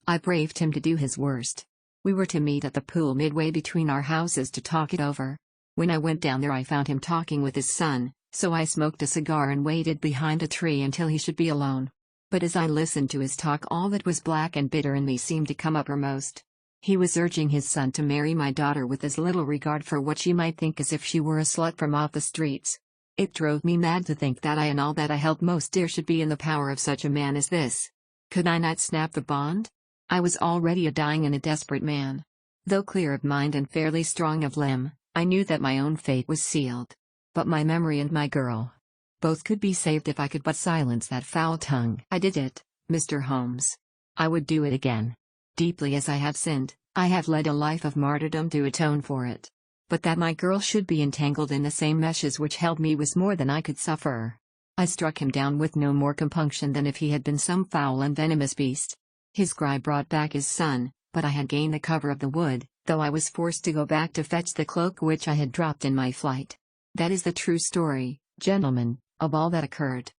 I braved him to do his worst. We were to meet at the pool midway between our houses to talk it over. When I went down there I found him talking with his son, so I smoked a cigar and waited behind a tree until he should be alone. But as I listened to his talk all that was black and bitter in me seemed to come uppermost. He was urging his son to marry my daughter with as little regard for what she might think as if she were a slut from off the streets. It drove me mad to think that I and all that I held most dear should be in the power of such a man as this. Could I not snap the bond? I was already a dying and a desperate man. Though clear of mind and fairly strong of limb, I knew that my own fate was sealed. But my memory and my girl, both could be saved if I could but silence that foul tongue. I did it, Mr. Holmes. I would do it again. Deeply as I have sinned, I have led a life of martyrdom to atone for it. But that my girl should be entangled in the same meshes which held me was more than I could suffer. I struck him down with no more compunction than if he had been some foul and venomous beast. His cry brought back his son, but I had gained the cover of the wood, though I was forced to go back to fetch the cloak which I had dropped in my flight. That is the true story, gentlemen, of all that occurred.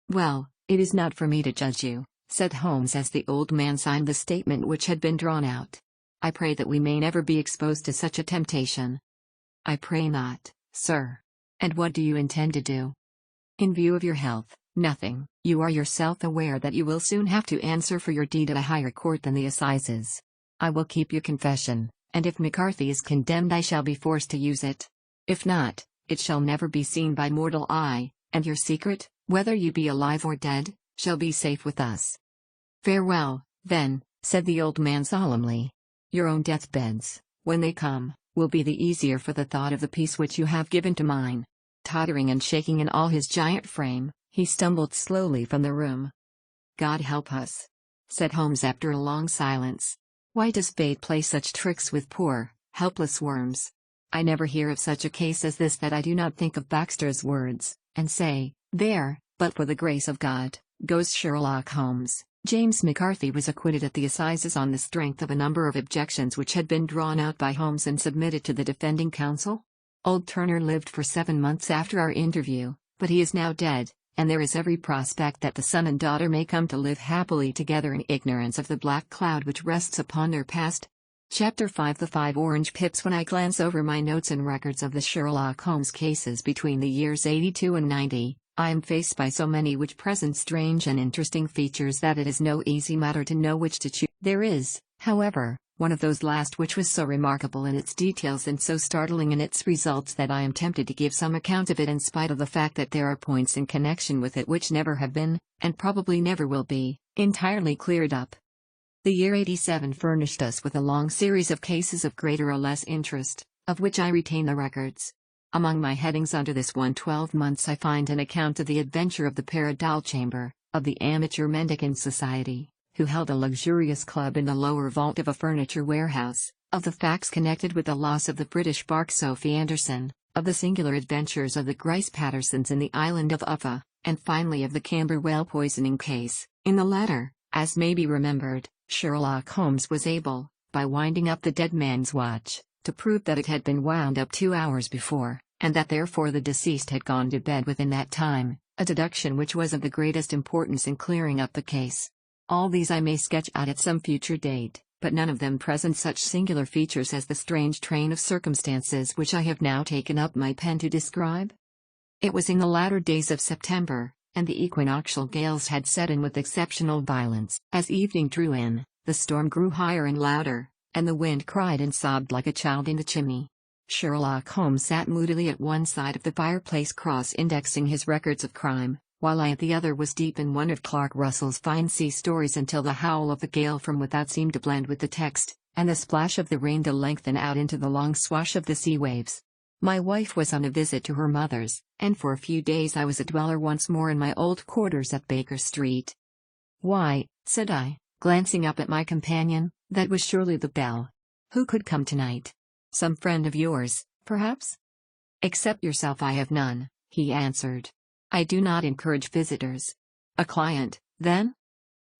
Well, it is not for me to judge you, said Holmes as the old man signed the statement which had been drawn out. I pray that we may never be exposed to such a temptation. I pray not, sir. And what do you intend to do? In view of your health, nothing. You are yourself aware that you will soon have to answer for your deed at a higher court than the assizes. I will keep your confession, and if McCarthy is condemned I shall be forced to use it. If not, it shall never be seen by mortal eye, and your secret, whether you be alive or dead, shall be safe with us. Farewell, then, said the old man solemnly. Your own deathbeds, when they come, will be the easier for the thought of the peace which you have given to mine. Tottering and shaking in all his giant frame, he stumbled slowly from the room. God help us, said Holmes after a long silence. Why does fate play such tricks with poor, helpless worms? I never hear of such a case as this that I do not think of Baxter's words, and say, there, but for the grace of God, goes Sherlock Holmes. James McCarthy was acquitted at the assizes on the strength of a number of objections which had been drawn out by Holmes and submitted to the defending counsel. Old Turner lived for 7 months after our interview, but he is now dead, and there is every prospect that the son and daughter may come to live happily together in ignorance of the black cloud which rests upon their past. Chapter 5 The 5 Orange Pips. When I glance over my notes and records of the Sherlock Holmes cases between the years 82 and 90, I am faced by so many which present strange and interesting features that it is no easy matter to know which to choose. There is, however, one of those last which was so remarkable in its details and so startling in its results that I am tempted to give some account of it in spite of the fact that there are points in connection with it which never have been, and probably never will be, entirely cleared up. The year 87 furnished us with a long series of cases of greater or less interest, of which I retain the records. Among my headings under this one 12 months I find an account of the adventure of the Paradol Chamber, of the Amateur Mendicant Society, who held a luxurious club in the lower vault of a furniture warehouse, of the facts connected with the loss of the British bark Sophie Anderson, of the singular adventures of the Grice Pattersons in the island of Uffa, and finally of the Camberwell poisoning case. In the latter, as may be remembered, Sherlock Holmes was able, by winding up the dead man's watch, to prove that it had been wound up 2 hours before, and that therefore the deceased had gone to bed within that time, a deduction which was of the greatest importance in clearing up the case. All these I may sketch out at some future date, but none of them present such singular features as the strange train of circumstances which I have now taken up my pen to describe. It was in the latter days of September, and the equinoctial gales had set in with exceptional violence. As evening drew in, the storm grew higher and louder, and the wind cried and sobbed like a child in the chimney. Sherlock Holmes sat moodily at one side of the fireplace cross-indexing his records of crime, while I at the other was deep in one of Clark Russell's fine sea stories until the howl of the gale from without seemed to blend with the text, and the splash of the rain to lengthen out into the long swash of the sea waves. My wife was on a visit to her mother's, and for a few days I was a dweller once more in my old quarters at Baker Street. "Why," said I, glancing up at my companion, "that was surely the bell. Who could come tonight? Some friend of yours, perhaps?" "Except yourself I have none," he answered. "I do not encourage visitors." "A client, then?"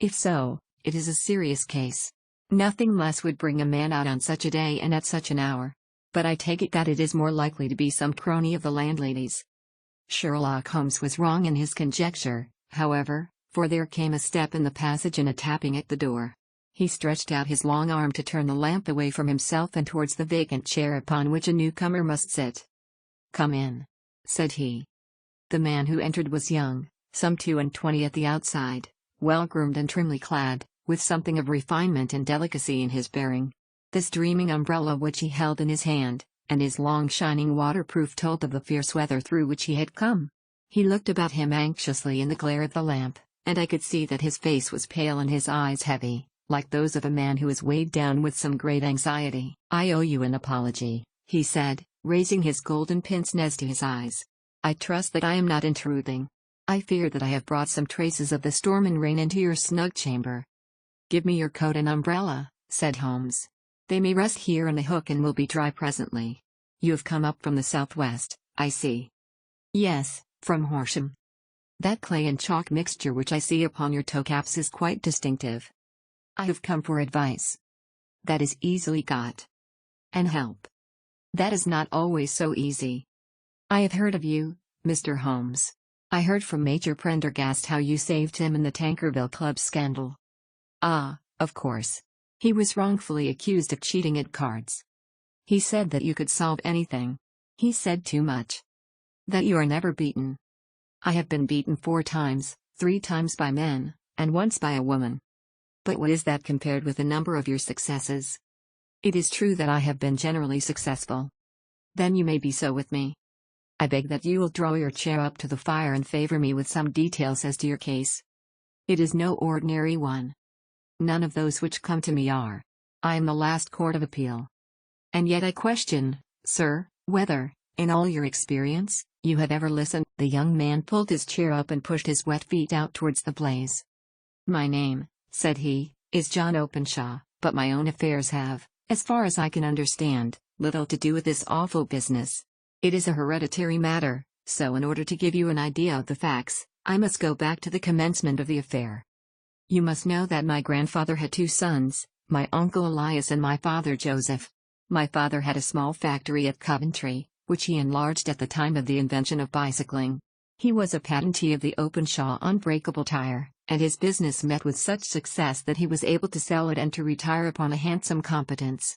"If so, it is a serious case. Nothing less would bring a man out on such a day and at such an hour. But I take it that it is more likely to be some crony of the landlady's." Sherlock Holmes was wrong in his conjecture, however, for there came a step in the passage and a tapping at the door. He stretched out his long arm to turn the lamp away from himself and towards the vacant chair upon which a newcomer must sit. "Come in," said he. The man who entered was young, some 22 at the outside, well-groomed and trimly clad, with something of refinement and delicacy in his bearing. The streaming umbrella which he held in his hand, and his long shining waterproof told of the fierce weather through which he had come. He looked about him anxiously in the glare of the lamp, and I could see that his face was pale and his eyes heavy, like those of a man who is weighed down with some great anxiety. "I owe you an apology," he said, raising his golden pince-nez to his eyes. "I trust that I am not intruding. I fear that I have brought some traces of the storm and rain into your snug chamber." "Give me your coat and umbrella," said Holmes. "They may rest here on the hook and will be dry presently. You have come up from the southwest, I see." "Yes, from Horsham. That clay and chalk mixture which I see upon your toe-caps is quite distinctive." "I have come for advice." "That is easily got." "And help." "That is not always so easy." "I have heard of you, Mr. Holmes. I heard from Major Prendergast how you saved him in the Tankerville Club scandal." "Ah, of course. He was wrongfully accused of cheating at cards. He said that you could solve anything." "He said too much." "That you are never beaten." "I have been beaten 4 times, 3 times by men, and once by a woman." "But what is that compared with the number of your successes?" "It is true that I have been generally successful." "Then you may be so with me." "I beg that you will draw your chair up to the fire and favor me with some details as to your case." "It is no ordinary one." "None of those which come to me are. I am the last court of appeal." "And yet I question, sir, whether, in all your experience, you have ever listened." The young man pulled his chair up and pushed his wet feet out towards the blaze. "My name," said he, "is John Openshaw, but my own affairs have, As far as I can understand, little to do with this awful business. It is a hereditary matter, so in order to give you an idea of the facts, I must go back to the commencement of the affair. You must know that my grandfather had 2 sons, my uncle Elias and my father Joseph. My father had a small factory at Coventry, which he enlarged at the time of the invention of bicycling. He was a patentee of the Openshaw unbreakable tire, and his business met with such success that he was able to sell it and to retire upon a handsome competence.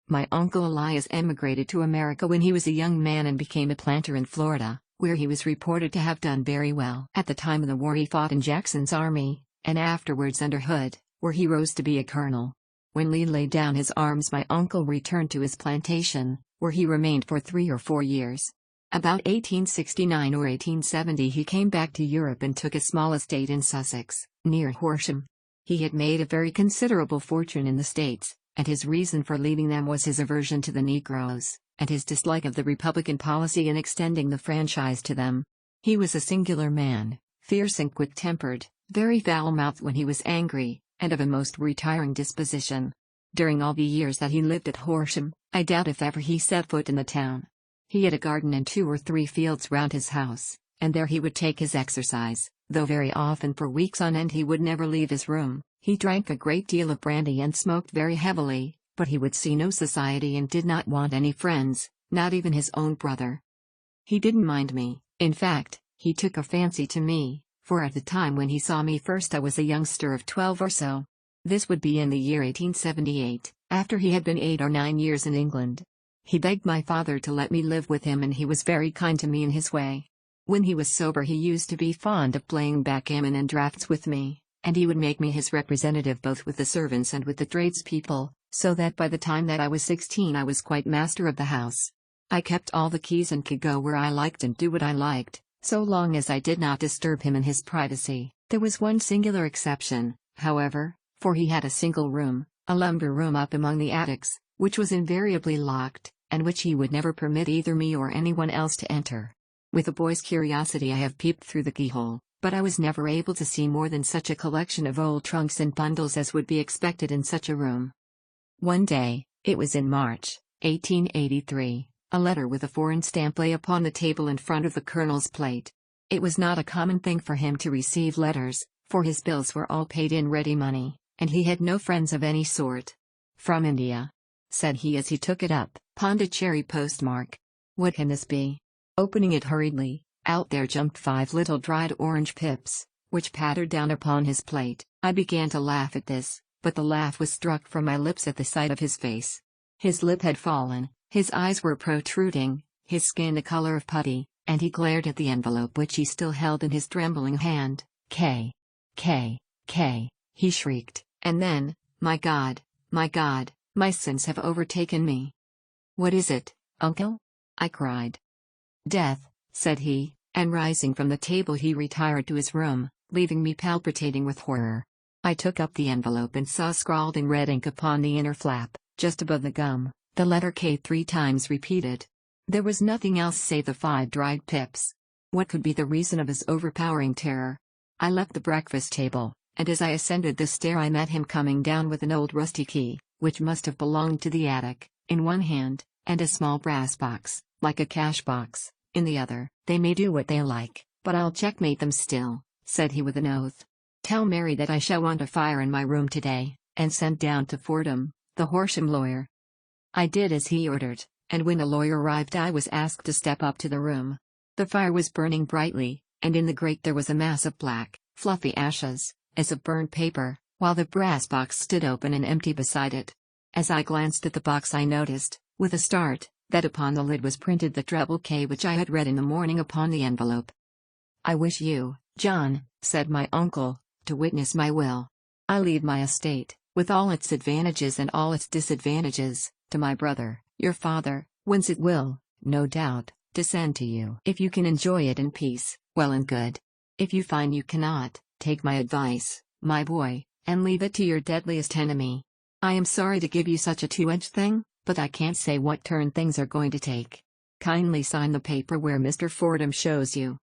My uncle Elias emigrated to America when he was a young man and became a planter in Florida, where he was reported to have done very well. At the time of the war he fought in Jackson's army, and afterwards under Hood, where he rose to be a colonel. When Lee laid down his arms, my uncle returned to his plantation, where he remained for 3 or 4 years. About 1869 or 1870 he came back to Europe and took a small estate in Sussex, near Horsham. He had made a very considerable fortune in the States, and his reason for leaving them was his aversion to the Negroes, and his dislike of the Republican policy in extending the franchise to them. He was a singular man, fierce and quick-tempered, very foul-mouthed when he was angry, and of a most retiring disposition. During all the years that he lived at Horsham, I doubt if ever he set foot in the town. He had a garden and 2 or 3 fields round his house, and there he would take his exercise, though very often for weeks on end he would never leave his room. He drank a great deal of brandy and smoked very heavily, but he would see no society and did not want any friends, not even his own brother. He didn't mind me, in fact, he took a fancy to me, for at the time when he saw me first I was a youngster of 12 or so. This would be in the year 1878, after he had been 8 or 9 years in England. He begged my father to let me live with him, and he was very kind to me in his way. When he was sober he used to be fond of playing backgammon and draughts with me, and he would make me his representative both with the servants and with the tradespeople, so that by the time that I was 16 I was quite master of the house. I kept all the keys and could go where I liked and do what I liked, so long as I did not disturb him in his privacy. There was one singular exception, however, for he had a single room, a lumber room up among the attics, which was invariably locked, and which he would never permit either me or anyone else to enter. With a boy's curiosity I have peeped through the keyhole, but I was never able to see more than such a collection of old trunks and bundles as would be expected in such a room. One day, it was in March, 1883, a letter with a foreign stamp lay upon the table in front of the colonel's plate. It was not a common thing for him to receive letters, for his bills were all paid in ready money, and he had no friends of any sort. "From India," said he as he took it up, Pondicherry postmark. What can this be? Opening it hurriedly, out there jumped 5 little dried orange pips, which pattered down upon his plate. I began to laugh at this, but the laugh was struck from my lips at the sight of his face. His lip had fallen, his eyes were protruding, his skin the color of putty, and he glared at the envelope which he still held in his trembling hand. K. K. K. He shrieked, and then, my God, my sins have overtaken me. "What is it, uncle?" I cried. "Death," said he, and rising from the table he retired to his room, leaving me palpitating with horror. I took up the envelope and saw scrawled in red ink upon the inner flap, just above the gum, the letter K 3 times repeated. There was nothing else save the 5 dried pips. What could be the reason of his overpowering terror? I left the breakfast table, and as I ascended the stair I met him coming down with an old rusty key, which must have belonged to the attic, in one hand, and a small brass box, like a cash box, in the other. "They may do what they like, but I'll checkmate them still," said he with an oath. "Tell Mary that I shall want a fire in my room today, and send down to Fordham, the Horsham lawyer." I did as he ordered, and when the lawyer arrived I was asked to step up to the room. The fire was burning brightly, and in the grate there was a mass of black, fluffy ashes, as of burned paper, while the brass box stood open and empty beside it. As I glanced at the box I noticed, with a start, that upon the lid was printed the treble K which I had read in the morning upon the envelope. "I wish you, John," said my uncle, "to witness my will. I leave my estate, with all its advantages and all its disadvantages, to my brother, your father, whence it will, no doubt, descend to you. If you can enjoy it in peace, well and good. If you find you cannot, take my advice, my boy, and leave it to your deadliest enemy. I am sorry to give you such a two-edged thing, but I can't say what turn things are going to take. Kindly sign the paper where Mr. Fordham shows you."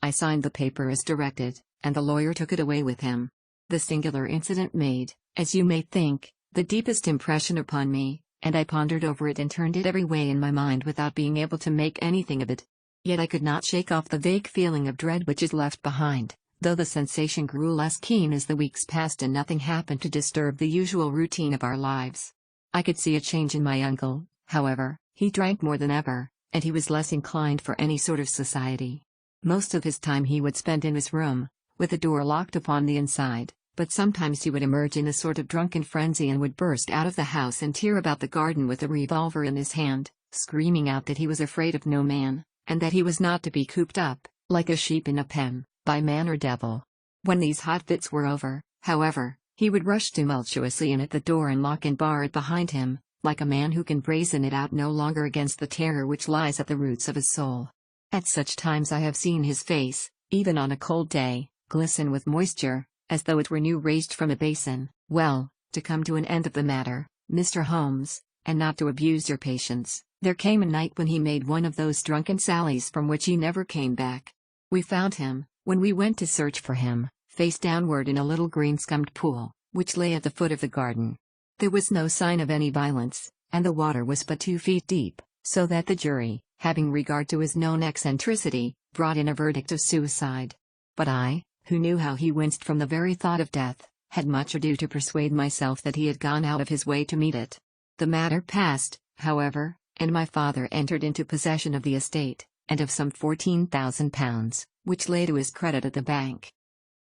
I signed the paper as directed, and the lawyer took it away with him. The singular incident made, as you may think, the deepest impression upon me, and I pondered over it and turned it every way in my mind without being able to make anything of it. Yet I could not shake off the vague feeling of dread which is left behind, though the sensation grew less keen as the weeks passed and nothing happened to disturb the usual routine of our lives. I could see a change in my uncle, however. He drank more than ever, and he was less inclined for any sort of society. Most of his time he would spend in his room, with the door locked upon the inside, but sometimes he would emerge in a sort of drunken frenzy and would burst out of the house and tear about the garden with a revolver in his hand, screaming out that he was afraid of no man, and that he was not to be cooped up, like a sheep in a pen, by man or devil. When these hot fits were over, however, he would rush tumultuously in at the door and lock and bar it behind him, like a man who can brazen it out no longer against the terror which lies at the roots of his soul. At such times I have seen his face, even on a cold day, glisten with moisture, as though it were new raised from a basin. Well, to come to an end of the matter, Mr. Holmes, and not to abuse your patience, there came a night when he made one of those drunken sallies from which he never came back. We found him, when we went to search for him, face downward in a little green-scummed pool, which lay at the foot of the garden. There was no sign of any violence, and the water was but 2 feet deep, so that the jury, having regard to his known eccentricity, brought in a verdict of suicide. But I, who knew how he winced from the very thought of death, had much ado to persuade myself that he had gone out of his way to meet it. The matter passed, however, and my father entered into possession of the estate, and of some £14,000, which lay to his credit at the bank.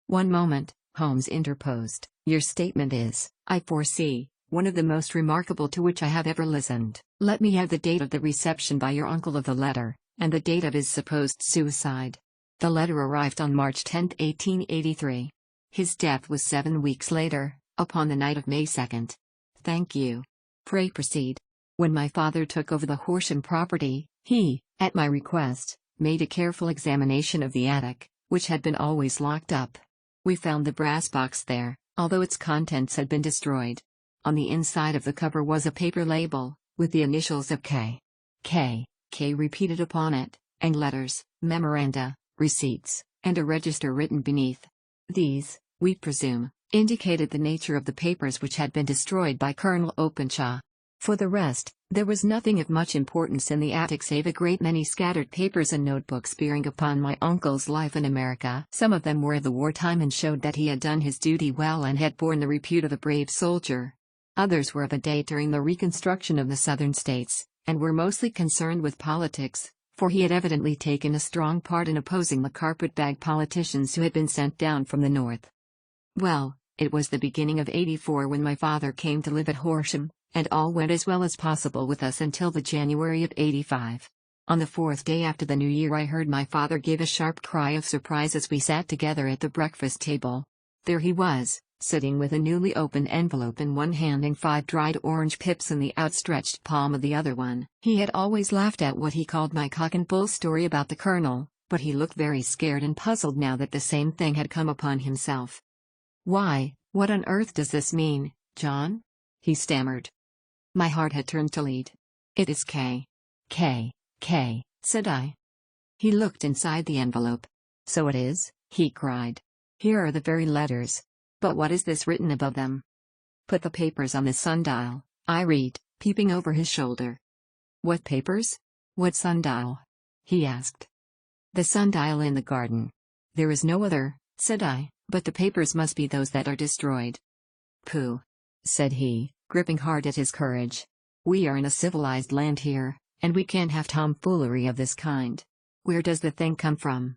"One moment," Holmes interposed. "Your statement is, I foresee, one of the most remarkable to which I have ever listened. Let me have the date of the reception by your uncle of the letter, and the date of his supposed suicide." The letter arrived on March 10, 1883. His death was 7 weeks later, upon the night of May 2. "Thank you. Pray proceed." "When my father took over the Horsham property, he, at my request, made a careful examination of the attic, which had been always locked up. We found the brass box there, although its contents had been destroyed. On the inside of the cover was a paper label, with the initials of K. K repeated upon it, and letters, memoranda, receipts, and a register written beneath. These, we presume, indicated the nature of the papers which had been destroyed by Colonel Openshaw. For the rest, there was nothing of much importance in the attic save a great many scattered papers and notebooks bearing upon my uncle's life in America. Some of them were of the wartime and showed that he had done his duty well and had borne the repute of a brave soldier. Others were of a date during the reconstruction of the Southern states, and were mostly concerned with politics, for he had evidently taken a strong part in opposing the carpetbag politicians who had been sent down from the north. Well, it was the beginning of '84 when my father came to live at Horsham, and all went as well as possible with us until the January of '85. On the 4th day after the New Year I heard my father give a sharp cry of surprise as we sat together at the breakfast table. There he was, sitting with a newly opened envelope in one hand and 5 dried orange pips in the outstretched palm of the other one. He had always laughed at what he called my cock and bull story about the colonel, but he looked very scared and puzzled now that the same thing had come upon himself. "Why, what on earth does this mean, John?" he stammered. My heart had turned to lead. "It is K, said I. He looked inside the envelope. "So it is," he cried. "Here are the very letters. But what is this written above them?" "Put the papers on the sundial," I read, peeping over his shoulder. "What papers? What sundial?" he asked. "The sundial in the garden. There is no other," said I, "but the papers must be those that are destroyed." "Pooh," said he, gripping hard at his courage. "We are in a civilized land here, and we can't have tomfoolery of this kind. Where does the thing come from?"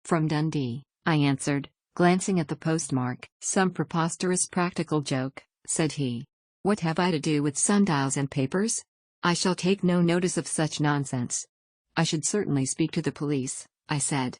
"From Dundee," I answered, glancing at the postmark. "Some preposterous practical joke," said he. "What have I to do with sundials and papers? I shall take no notice of such nonsense." "I should certainly speak to the police," I said.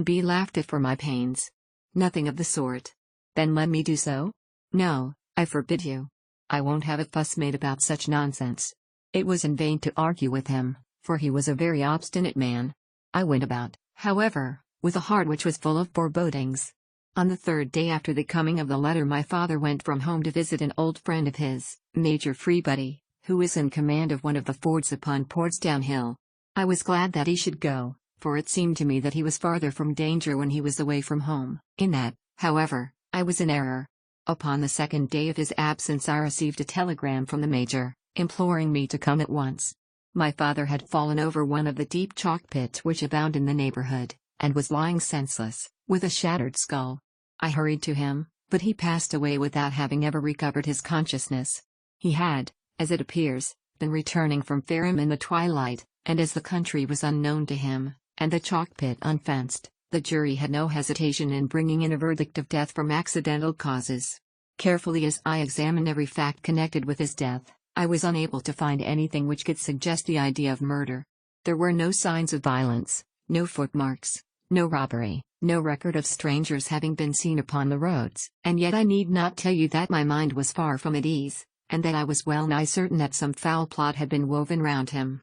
B laughed at for my pains. "Nothing of the sort." "Then let me do so?" "No, I forbid you. I won't have a fuss made about such nonsense." It was in vain to argue with him, for he was a very obstinate man. I went about, however, with a heart which was full of forebodings. On the 3rd day after the coming of the letter my father went from home to visit an old friend of his, Major Freebody, who was in command of one of the fords upon Portsdown Hill. I was glad that he should go, for it seemed to me that he was farther from danger when he was away from home. In that, however, I was in error. Upon the second day of his absence I received a telegram from the major, imploring me to come at once. My father had fallen over one of the deep chalk pits which abound in the neighborhood, and was lying senseless, with a shattered skull. I hurried to him, but he passed away without having ever recovered his consciousness. He had, as it appears, been returning from Fareham in the twilight, and as the country was unknown to him, and the chalk pit unfenced, the jury had no hesitation in bringing in a verdict of death from accidental causes. Carefully as I examined every fact connected with his death, I was unable to find anything which could suggest the idea of murder. There were no signs of violence, no footmarks, no robbery, no record of strangers having been seen upon the roads, and yet I need not tell you that my mind was far from at ease, and that I was well nigh certain that some foul plot had been woven round him.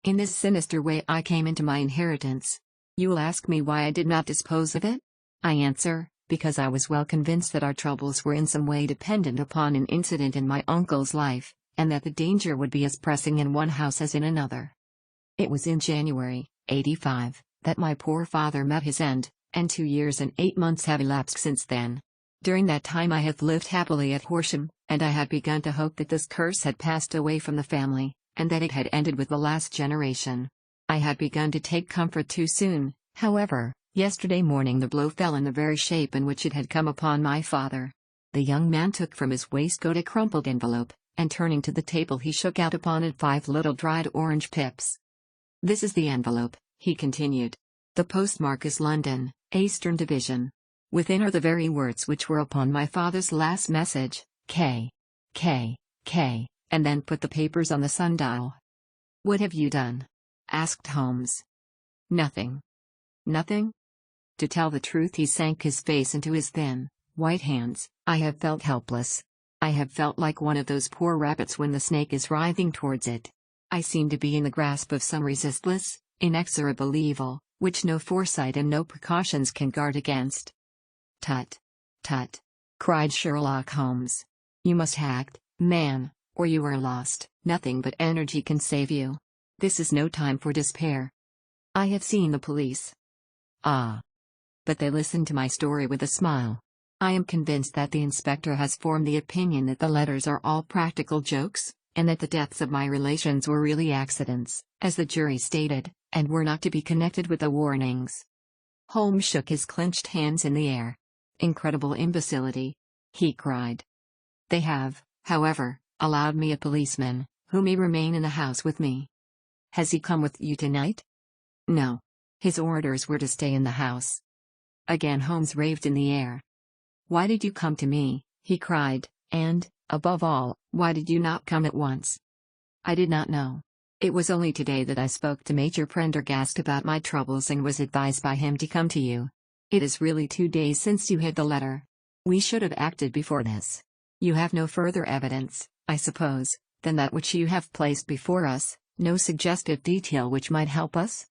In this sinister way I came into my inheritance. You will ask me why I did not dispose of it? I answer, because I was well convinced that our troubles were in some way dependent upon an incident in my uncle's life, and that the danger would be as pressing in one house as in another. It was in January, '85, that my poor father met his end, and 2 years and 8 months have elapsed since then. During that time I have lived happily at Horsham, and I had begun to hope that this curse had passed away from the family, and that it had ended with the last generation. I had begun to take comfort too soon, however. Yesterday morning the blow fell in the very shape in which it had come upon my father. The young man took from his waistcoat a crumpled envelope, and turning to the table he shook out upon it 5 little dried orange pips. "This is the envelope," he continued. "The postmark is London, Eastern Division. Within are the very words which were upon my father's last message, K. K. K, and then put the papers on the sundial." "What have you done?" asked Holmes. "Nothing." "Nothing?" To tell the truth, he sank his face into his thin, white hands. "I have felt helpless. I have felt like one of those poor rabbits when the snake is writhing towards it. I seem to be in the grasp of some resistless, inexorable evil, which no foresight and no precautions can guard against." "Tut! Tut!" cried Sherlock Holmes. "You must act, man, or you are lost. Nothing but energy can save you. This is no time for despair. I have seen the police. Ah! But they listened to my story with a smile. I am convinced that the inspector has formed the opinion that the letters are all practical jokes, and that the deaths of my relations were really accidents, as the jury stated, and were not to be connected with the warnings." Holmes shook his clenched hands in the air. "Incredible imbecility!" he cried. "They have, however, allowed me a policeman, who may remain in the house with me." "Has he come with you tonight?" "No. His orders were to stay in the house." Again Holmes raved in the air. "Why did you come to me?" he cried, "and, above all, why did you not come at once?" "I did not know. It was only today that I spoke to Major Prendergast about my troubles and was advised by him to come to you. It is really 2 days since you had the letter. We should have acted before this. You have no further evidence, I suppose, than that which you have placed before us, no suggestive detail which might help us?"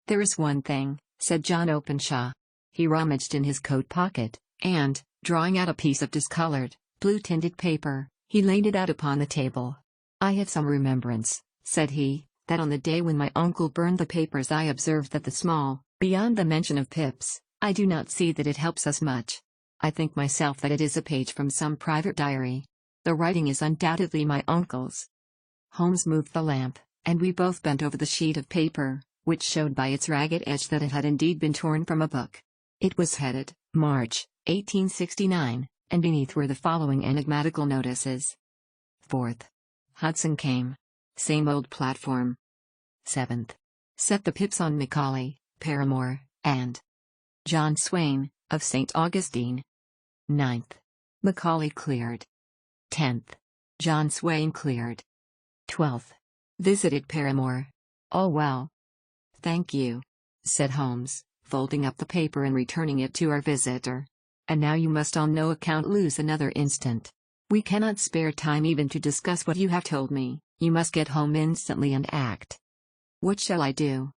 "There is one thing," said John Openshaw. He rummaged in his coat pocket, and, drawing out a piece of discolored, blue-tinted paper, he laid it out upon the table. "I have some remembrance," said he, "that on the day when my uncle burned the papers I observed that the small, beyond the mention of pips, I do not see that it helps us much. I think myself that it is a page from some private diary. The writing is undoubtedly my uncle's." Holmes moved the lamp, and we both bent over the sheet of paper, which showed by its ragged edge that it had indeed been torn from a book. It was headed, March, 1869, and beneath were the following enigmatical notices. 4th. Hudson came. Same old platform. 7th. Set the pips on Macaulay, Paramore, and John Swain, of St. Augustine. 9th. Macaulay cleared. 10th. John Swain cleared. 12th. Visited Paramore. All well. "Thank you," said Holmes, folding up the paper and returning it to our visitor. "And now you must on no account lose another instant. We cannot spare time even to discuss what you have told me. You must get home instantly and act." "What shall I do?"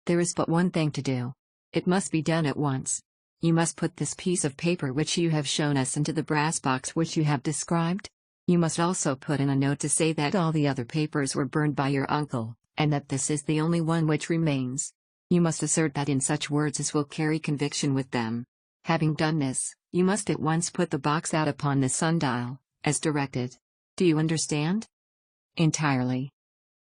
"There is but one thing to do. It must be done at once. You must put this piece of paper which you have shown us into the brass box which you have described. You must also put in a note to say that all the other papers were burned by your uncle, and that this is the only one which remains. You must assert that in such words as will carry conviction with them. Having done this, You must at once put the box out upon the sundial, as directed. Do you understand? Entirely.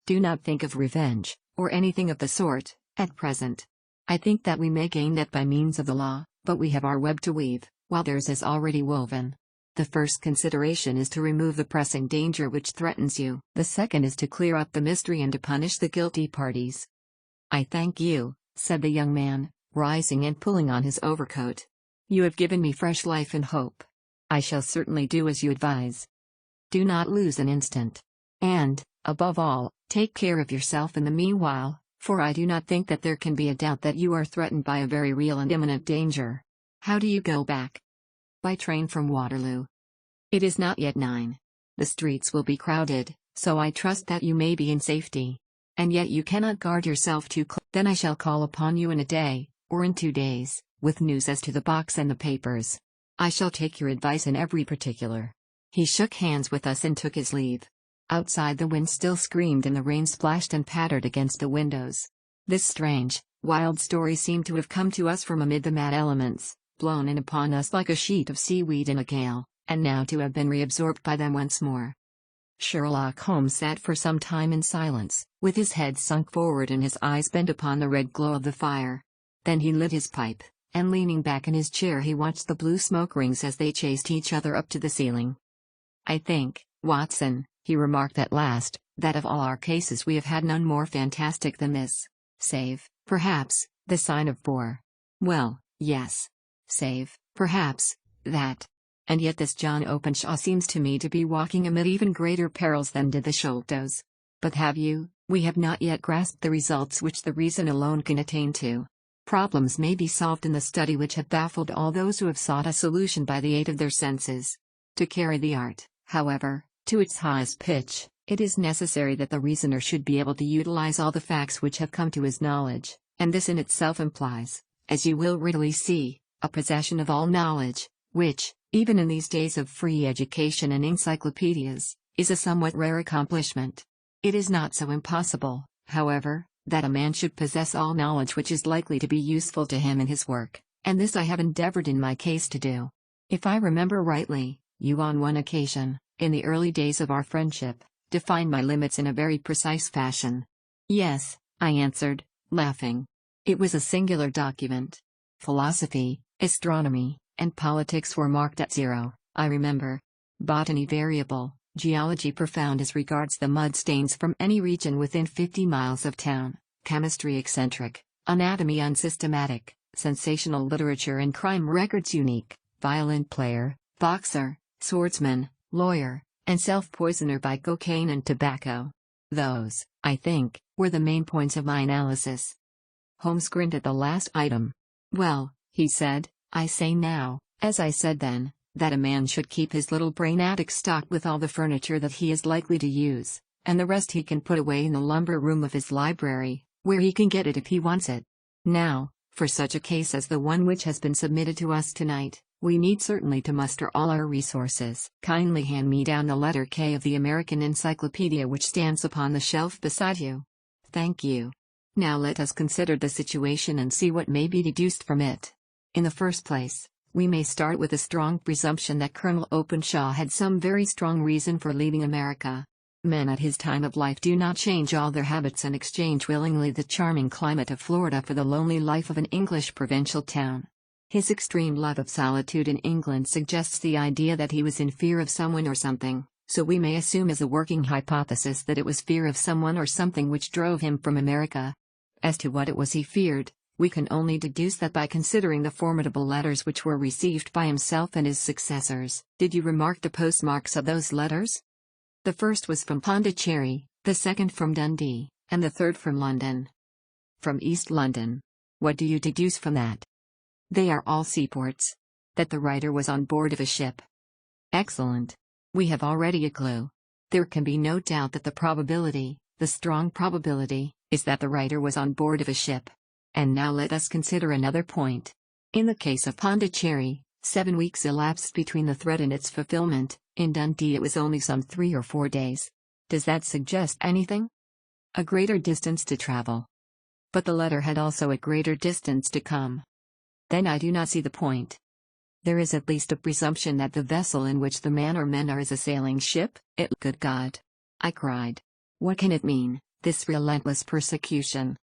Do not think of revenge, or anything of the sort, at present. I think that we may gain that by means of the law, but we have our web to weave, while theirs is already woven. The first consideration is to remove the pressing danger which threatens you. The second is to clear up the mystery and to punish the guilty parties. I thank you, said the young man, rising and pulling on his overcoat. You have given me fresh life and hope. I shall certainly do as you advise. Do not lose an instant. And, above all, take care of yourself in the meanwhile, for I do not think that there can be a doubt that you are threatened by a very real and imminent danger. How do you go back? By train from Waterloo. It is not yet 9. The streets will be crowded, so I trust that you may be in safety. And yet you cannot guard yourself too close. Then I shall call upon you in a day, or in 2 days, with news as to the box and the papers. I shall take your advice in every particular. He shook hands with us and took his leave. Outside the wind still screamed and the rain splashed and pattered against the windows. This strange, wild story seemed to have come to us from amid the mad elements, blown in upon us like a sheet of seaweed in a gale, and now to have been reabsorbed by them once more. Sherlock Holmes sat for some time in silence, with his head sunk forward and his eyes bent upon the red glow of the fire. Then he lit his pipe, and leaning back in his chair he watched the blue smoke rings as they chased each other up to the ceiling. I think, Watson, he remarked at last, that of all our cases we have had none more fantastic than this. Save, perhaps, the sign of Bohr. Well, yes. Save, perhaps, that. And yet this John Openshaw seems to me to be walking amid even greater perils than did the Sholtos. But we have not yet grasped the results which the reason alone can attain to. Problems may be solved in the study which have baffled all those who have sought a solution by the aid of their senses. To carry the art, however, to its highest pitch, it is necessary that the reasoner should be able to utilize all the facts which have come to his knowledge, and this in itself implies, as you will readily see, a possession of all knowledge, which, even in these days of free education and encyclopedias, is a somewhat rare accomplishment. It is not so impossible, however, that a man should possess all knowledge which is likely to be useful to him in his work, and this I have endeavored in my case to do. If I remember rightly, you on one occasion, in the early days of our friendship, defined my limits in a very precise fashion. Yes, I answered, laughing. It was a singular document. Philosophy, astronomy, and politics were marked at 0, I remember. Botany variable, geology profound as regards the mud stains from any region within 50 miles of town, chemistry eccentric, anatomy unsystematic, sensational literature and crime records unique, violin player, boxer, swordsman, lawyer, and self-poisoner by cocaine and tobacco. Those, I think, were the main points of my analysis. Holmes grinned at the last item. Well, he said, I say now, as I said then, that a man should keep his little brain attic stocked with all the furniture that he is likely to use, and the rest he can put away in the lumber room of his library, where he can get it if he wants it. Now, for such a case as the one which has been submitted to us tonight, we need certainly to muster all our resources. Kindly hand me down the letter K of the American Encyclopedia which stands upon the shelf beside you. Thank you. Now let us consider the situation and see what may be deduced from it. In the first place, we may start with a strong presumption that Colonel Openshaw had some very strong reason for leaving America. Men at his time of life do not change all their habits and exchange willingly the charming climate of Florida for the lonely life of an English provincial town. His extreme love of solitude in England suggests the idea that he was in fear of someone or something, so we may assume as a working hypothesis that it was fear of someone or something which drove him from America. As to what it was he feared, we can only deduce that by considering the formidable letters which were received by himself and his successors. Did you remark the postmarks of those letters? The first was from Pondicherry, the second from Dundee, and the third from London. From East London. What do you deduce from that? They are all seaports. That the writer was on board of a ship. Excellent. We have already a clue. There can be no doubt that the probability, the strong probability, is that the writer was on board of a ship. And now let us consider another point. In the case of Pondicherry, 7 weeks elapsed between the threat and its fulfillment. In Dundee it was only some 3 or 4 days. Does that suggest anything? A greater distance to travel. But the letter had also a greater distance to come. Then I do not see the point. There is at least a presumption that the vessel in which the man or men are is a sailing ship. Good God! I cried. What can it mean, this relentless persecution?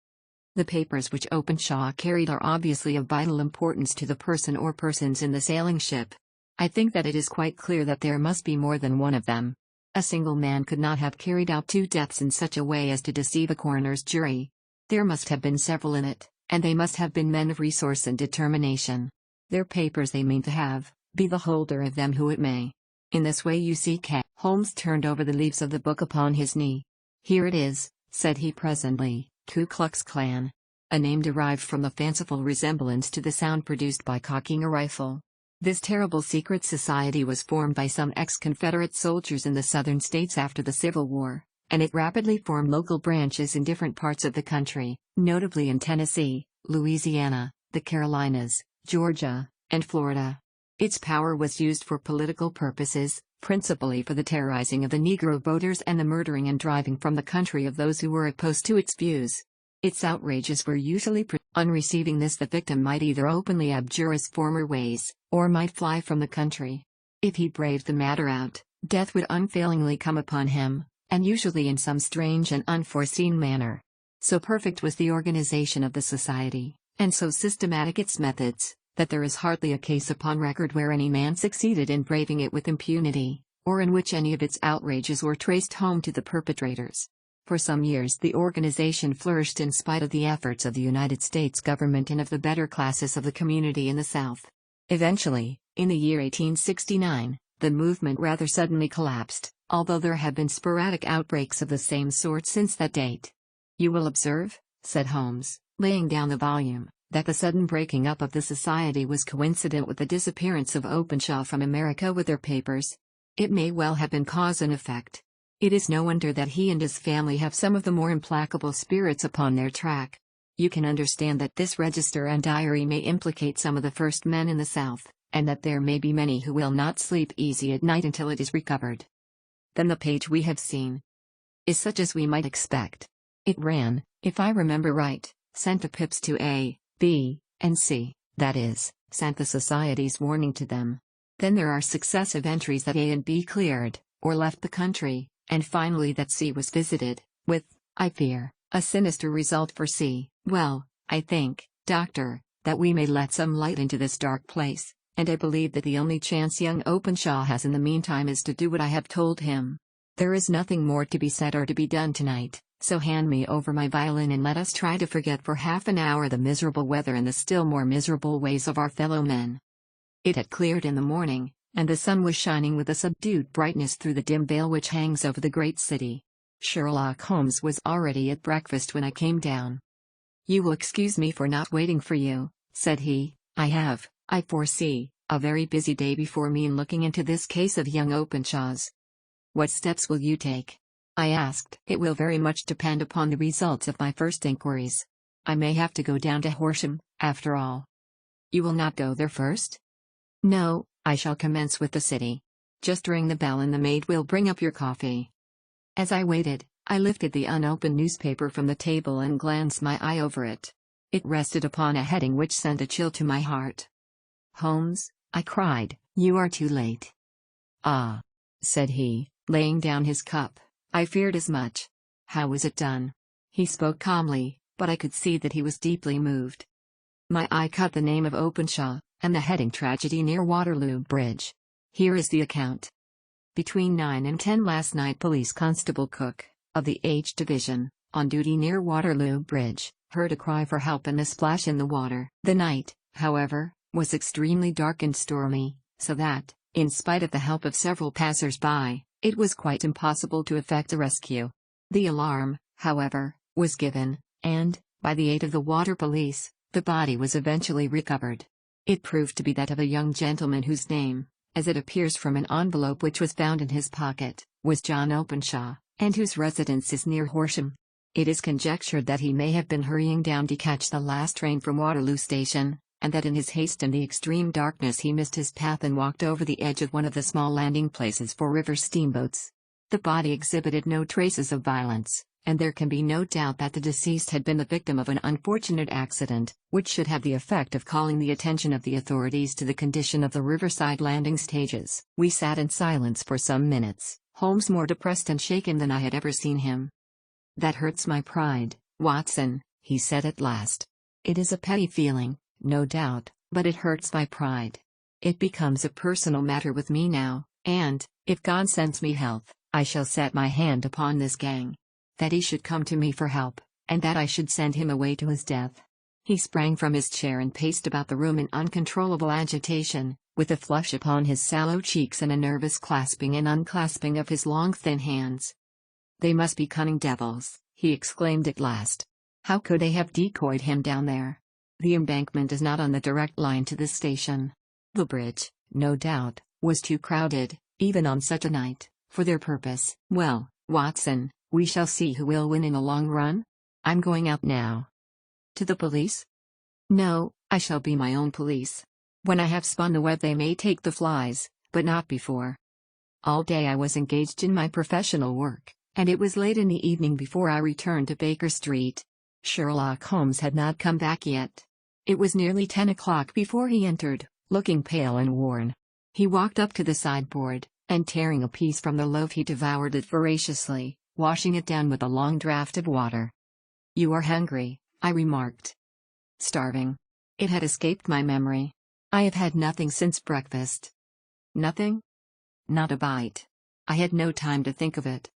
The papers which Openshaw carried are obviously of vital importance to the person or persons in the sailing ship. I think that it is quite clear that there must be more than one of them. A single man could not have carried out 2 deaths in such a way as to deceive a coroner's jury. There must have been several in it, and they must have been men of resource and determination. Their papers they mean to have, be the holder of them who it may. In this way you see Holmes turned over the leaves of the book upon his knee. Here it is, said he presently, Ku Klux Klan. A name derived from the fanciful resemblance to the sound produced by cocking a rifle. This terrible secret society was formed by some ex-Confederate soldiers in the southern states after the Civil War, and it rapidly formed local branches in different parts of the country, notably in Tennessee, Louisiana, the Carolinas, Georgia, and Florida. Its power was used for political purposes, principally for the terrorizing of the Negro voters and the murdering and driving from the country of those who were opposed to its views. Its outrages were usually on receiving this the victim might either openly abjure his former ways, or might fly from the country. If he braved the matter out, death would unfailingly come upon him, and usually in some strange and unforeseen manner. So perfect was the organization of the society, and so systematic its methods, that there is hardly a case upon record where any man succeeded in braving it with impunity, or in which any of its outrages were traced home to the perpetrators. For some years the organization flourished in spite of the efforts of the United States government and of the better classes of the community in the South. Eventually, in the year 1869, the movement rather suddenly collapsed, although there have been sporadic outbreaks of the same sort since that date. You will observe, said Holmes, laying down the volume, that the sudden breaking up of the society was coincident with the disappearance of Openshaw from America with their papers. It may well have been cause and effect. It is no wonder that he and his family have some of the more implacable spirits upon their track. You can understand that this register and diary may implicate some of the first men in the South, and that there may be many who will not sleep easy at night until it is recovered. Then the page we have seen is such as we might expect. It ran, if I remember right, sent the pips to A, B, and C, that is, sent the society's warning to them. Then there are successive entries that A and B cleared, or left the country, and finally that C was visited, with, I fear, a sinister result for C. Well, I think, Doctor, that we may let some light into this dark place, and I believe that the only chance young Openshaw has in the meantime is to do what I have told him. There is nothing more to be said or to be done tonight, so hand me over my violin and let us try to forget for half an hour the miserable weather and the still more miserable ways of our fellow men. It had cleared in the morning, and the sun was shining with a subdued brightness through the dim veil which hangs over the great city. Sherlock Holmes was already at breakfast when I came down. "You will excuse me for not waiting for you," said he. "I have, I foresee, a very busy day before me in looking into this case of young Openshaw's." "What steps will you take?" I asked. "It will very much depend upon the results of my first inquiries. I may have to go down to Horsham, after all." "You will not go there first?" "No, I shall commence with the city. Just ring the bell and the maid will bring up your coffee." As I waited, I lifted the unopened newspaper from the table and glanced my eye over it. It rested upon a heading which sent a chill to my heart. "Holmes," I cried, "you are too late." "Ah," said he, laying down his cup, "I feared as much. How was it done?" He spoke calmly, but I could see that he was deeply moved. My eye caught the name of Openshaw, and the heading "Tragedy near Waterloo Bridge." Here is the account. "Between 9 and 10 last night, Police Constable Cook, of the H Division, on duty near Waterloo Bridge, heard a cry for help and a splash in the water. The night, however, was extremely dark and stormy, so that, in spite of the help of several passers-by, it was quite impossible to effect a rescue. The alarm, however, was given, and, by the aid of the water police, the body was eventually recovered. It proved to be that of a young gentleman whose name, as it appears from an envelope which was found in his pocket, was John Openshaw, and whose residence is near Horsham. It is conjectured that he may have been hurrying down to catch the last train from Waterloo Station, and that in his haste and the extreme darkness he missed his path and walked over the edge of one of the small landing places for river steamboats. The body exhibited no traces of violence, and there can be no doubt that the deceased had been the victim of an unfortunate accident, which should have the effect of calling the attention of the authorities to the condition of the riverside landing stages. We sat in silence for some minutes, Holmes more depressed and shaken than I had ever seen him. "That hurts my pride, Watson," he said at last. "It is a petty feeling, no doubt, but it hurts my pride. It becomes a personal matter with me now, and, if God sends me health, I shall set my hand upon this gang. That he should come to me for help, and that I should send him away to his death." He sprang from his chair and paced about the room in uncontrollable agitation, with a flush upon his sallow cheeks and a nervous clasping and unclasping of his long thin hands. "They must be cunning devils," he exclaimed at last. "How could they have decoyed him down there? The embankment is not on the direct line to this station. The bridge, no doubt, was too crowded, even on such a night, for their purpose. Well, Watson, we shall see who will win in the long run. I'm going out now." "To the police?" "No, I shall be my own police. When I have spun the web they may take the flies, but not before." All day I was engaged in my professional work, and it was late in the evening before I returned to Baker Street. Sherlock Holmes had not come back yet. It was nearly 10 o'clock before he entered, looking pale and worn. He walked up to the sideboard, and tearing a piece from the loaf he devoured it voraciously, washing it down with a long draught of water. "You are hungry," I remarked. "Starving." It had escaped my memory. "I have had nothing since breakfast." "Nothing?" "Not a bite. I had no time to think of it."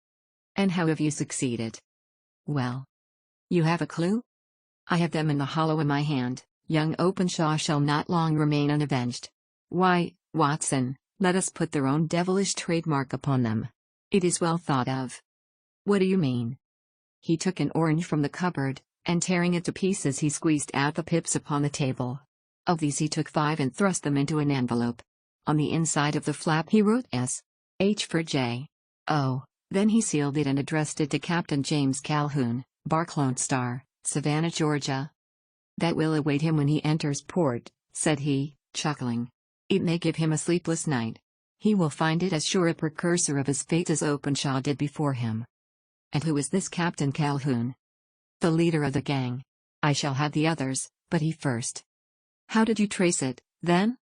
"And how have you succeeded?" "Well." "You have a clue?" "I have them in the hollow of my hand. Young Openshaw shall not long remain unavenged. Why, Watson, let us put their own devilish trademark upon them. It is well thought of." "What do you mean?" He took an orange from the cupboard, and tearing it to pieces he squeezed out the pips upon the table. Of these he took 5 and thrust them into an envelope. On the inside of the flap he wrote S. H for J. O. Then he sealed it and addressed it to Captain James Calhoun, Bark Lone Star, Savannah, Georgia. "That will await him when he enters port," said he, chuckling. "It may give him a sleepless night. He will find it as sure a precursor of his fate as Openshaw did before him." "And who is this Captain Calhoun?" "The leader of the gang. I shall have the others, but he first." "How did you trace it, then?"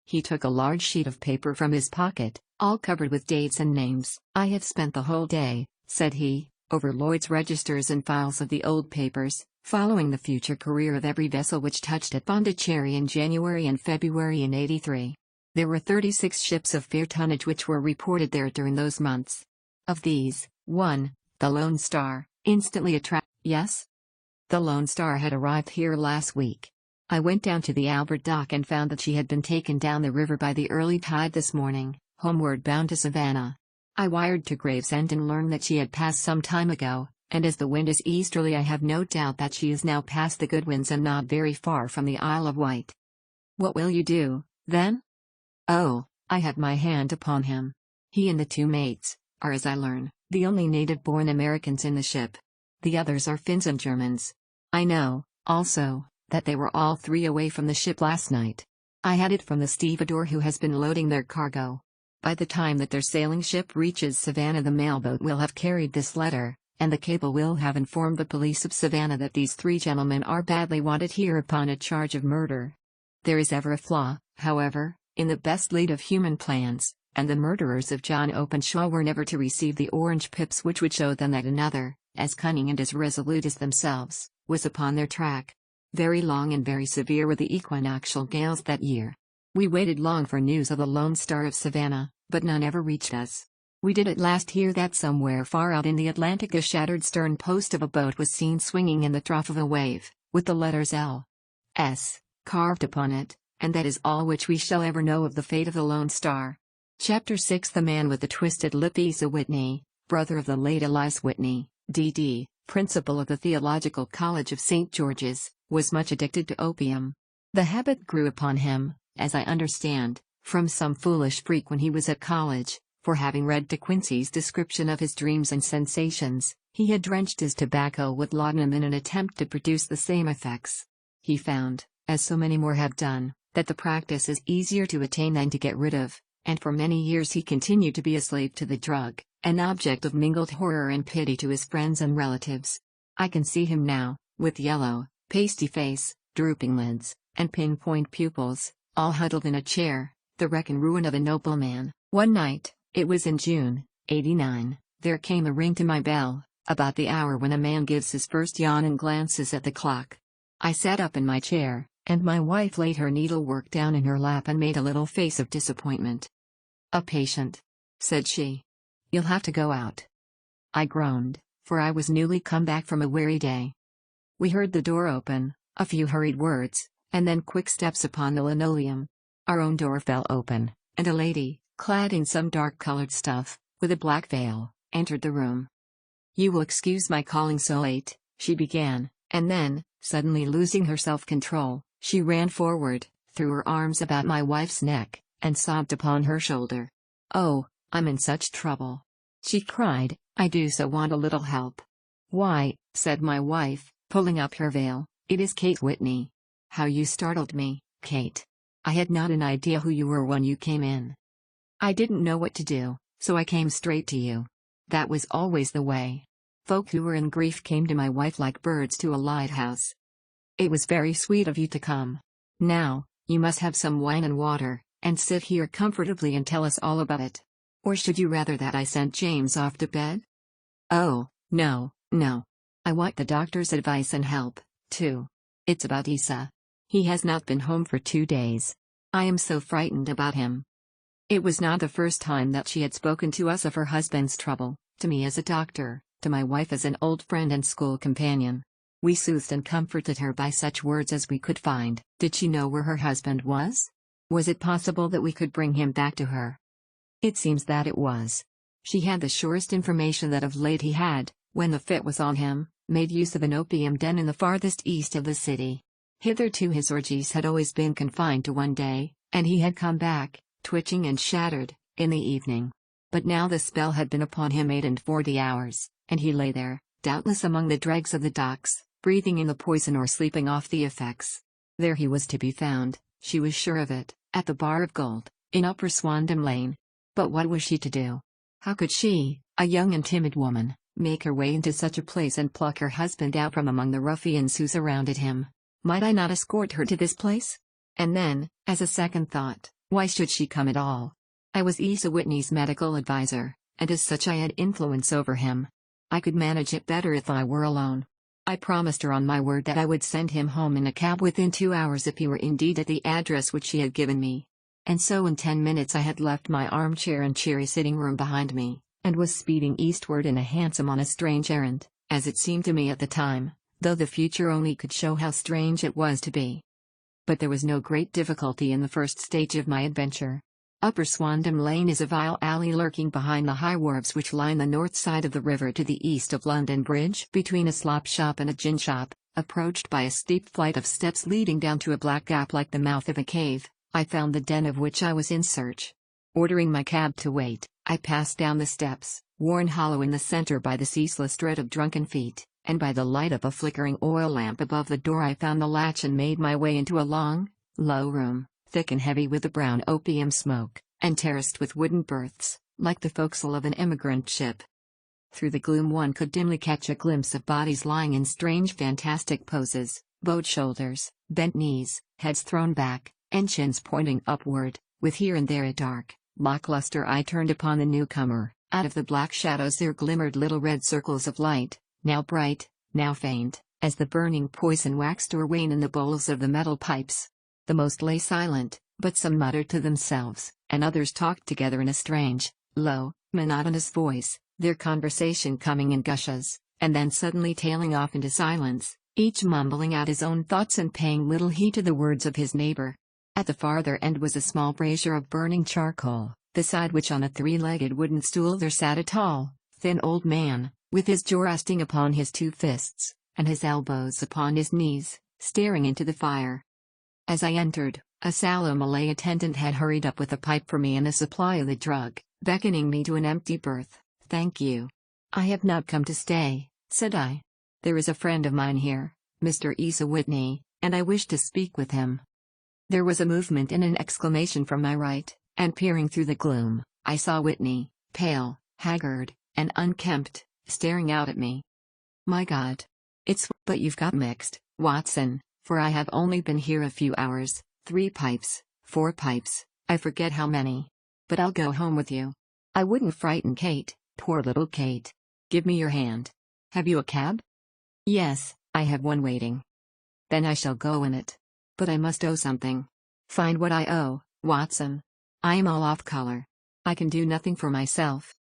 He took a large sheet of paper from his pocket, all covered with dates and names. "I have spent the whole day," said he, "over Lloyd's registers and files of the old papers, following the future career of every vessel which touched at Pondicherry in January and February in '83. There were 36 ships of fair tonnage which were reported there during those months. Of these, one, the Lone Star, instantly attracted. Yes? The Lone Star had arrived here last week. I went down to the Albert Dock and found that she had been taken down the river by the early tide this morning, homeward bound to Savannah. I wired to Gravesend and learned that she had passed some time ago, and as the wind is easterly I have no doubt that she is now past the Goodwins and not very far from the Isle of Wight." "What will you do, then?" "Oh, I have my hand upon him. He and the 2 mates are, as I learn, the only native-born Americans in the ship. The others are Finns and Germans. I know, also, that they were all 3 away from the ship last night. I had it from the stevedore who has been loading their cargo. By the time that their sailing ship reaches Savannah the mailboat will have carried this letter, and the cable will have informed the police of Savannah that these 3 gentlemen are badly wanted here upon a charge of murder. There is ever a flaw, however, in the best laid of human plans, and the murderers of John Openshaw were never to receive the orange pips which would show them that another, as cunning and as resolute as themselves, was upon their track. Very long and very severe were the equinoctial gales that year. We waited long for news of the Lone Star of Savannah, but none ever reached us. We did at last hear that somewhere far out in the Atlantic a shattered stern post of a boat was seen swinging in the trough of a wave, with the letters L. S. carved upon it, and that is all which we shall ever know of the fate of the Lone Star. Chapter 6 The man with the twisted lip. Asa Whitney, brother of the late Elias Whitney, D.D., principal of the Theological College of St. George's, was much addicted to opium. The habit grew upon him, as I understand, from some foolish freak when he was at college, for having read De Quincey's description of his dreams and sensations, he had drenched his tobacco with laudanum in an attempt to produce the same effects. He found, as so many more have done, that the practice is easier to attain than to get rid of, and for many years he continued to be a slave to the drug, an object of mingled horror and pity to his friends and relatives. I can see him now, with yellow, pasty face, drooping lids, and pinpoint pupils, all huddled in a chair, the wreck and ruin of a nobleman. One night, it was in June, '89, there came a ring to my bell, about the hour when a man gives his first yawn and glances at the clock. I sat up in my chair, and my wife laid her needlework down in her lap and made a little face of disappointment. "A patient," said she. "You'll have to go out." I groaned, for I was newly come back from a weary day. We heard the door open, a few hurried words, and then quick steps upon the linoleum. Our own door fell open, and a lady, clad in some dark-colored stuff, with a black veil, entered the room. "You will excuse my calling so late," she began, and then, suddenly losing her self-control, she ran forward, threw her arms about my wife's neck, and sobbed upon her shoulder. "Oh, I'm in such trouble," she cried, "I do so want a little help." "Why," said my wife, pulling up her veil, "it is Kate Whitney. How you startled me, Kate. I had not an idea who you were when you came in. I didn't know what to do, so I came straight to you. That was always the way. Folk who were in grief came to my wife like birds to a lighthouse. It was very sweet of you to come. Now, you must have some wine and water, and sit here comfortably and tell us all about it. Or should you rather that I sent James off to bed?" "Oh, no, no. I want the doctor's advice and help, too. It's about Isa. He has not been home for 2 days. I am so frightened about him." It was not the first time that she had spoken to us of her husband's trouble, to me as a doctor, to my wife as an old friend and school companion. We soothed and comforted her by such words as we could find. Did she know where her husband was? Was it possible that we could bring him back to her? It seems that it was. She had the surest information that of late he had, when the fit was on him, made use of an opium den in the farthest east of the city. Hitherto his orgies had always been confined to one day, and he had come back, twitching and shattered, in the evening. But now the spell had been upon him 48 hours, and he lay there, doubtless among the dregs of the docks, breathing in the poison or sleeping off the effects. There he was to be found, she was sure of it, at the Bar of Gold, in Upper Swandam Lane. But what was she to do? How could she, a young and timid woman, make her way into such a place and pluck her husband out from among the ruffians who surrounded him? Might I not escort her to this place? And then, as a second thought, why should she come at all? I was Isa Whitney's medical advisor, and as such I had influence over him. I could manage it better if I were alone. I promised her on my word that I would send him home in a cab within 2 hours if he were indeed at the address which she had given me. And so in 10 minutes I had left my armchair and cheery sitting room behind me, and was speeding eastward in a hansom on a strange errand, as it seemed to me at the time, though the future only could show how strange it was to be. But there was no great difficulty in the first stage of my adventure. Upper Swandam Lane is a vile alley lurking behind the high wharves which line the north side of the river to the east of London Bridge, between a slop shop and a gin shop, approached by a steep flight of steps leading down to a black gap like the mouth of a cave. I found the den of which I was in search. Ordering my cab to wait, I passed down the steps, worn hollow in the center by the ceaseless tread of drunken feet, and by the light of a flickering oil lamp above the door I found the latch and made my way into a long, low room, thick and heavy with the brown opium smoke, and terraced with wooden berths, like the forecastle of an emigrant ship. Through the gloom one could dimly catch a glimpse of bodies lying in strange fantastic poses, bowed shoulders, bent knees, heads thrown back, and chins pointing upward, with here and there a dark, lackluster eye turned upon the newcomer. Out of the black shadows there glimmered little red circles of light, now bright, now faint, as the burning poison waxed or waned in the bowls of the metal pipes. The most lay silent, but some muttered to themselves, and others talked together in a strange, low, monotonous voice, their conversation coming in gushes, and then suddenly tailing off into silence, each mumbling out his own thoughts and paying little heed to the words of his neighbor. At the farther end was a small brazier of burning charcoal, beside which on a 3-legged wooden stool there sat a tall, thin old man, with his jaw resting upon his 2 fists, and his elbows upon his knees, staring into the fire. As I entered, a sallow Malay attendant had hurried up with a pipe for me and a supply of the drug, beckoning me to an empty berth. "Thank you. I have not come to stay," said I. "There is a friend of mine here, Mr. Isa Whitney, and I wish to speak with him." There was a movement and an exclamation from my right, and peering through the gloom, I saw Whitney, pale, haggard, and unkempt, staring out at me. My God. But you've got mixed, Watson, for I have only been here a few hours, 3 pipes, 4 pipes, I forget how many. But I'll go home with you. I wouldn't frighten Kate, poor little Kate. Give me your hand. Have you a cab? Yes, I have one waiting. Then I shall go in it. But I must owe something. Find what I owe, Watson. I am all off color. I can do nothing for myself.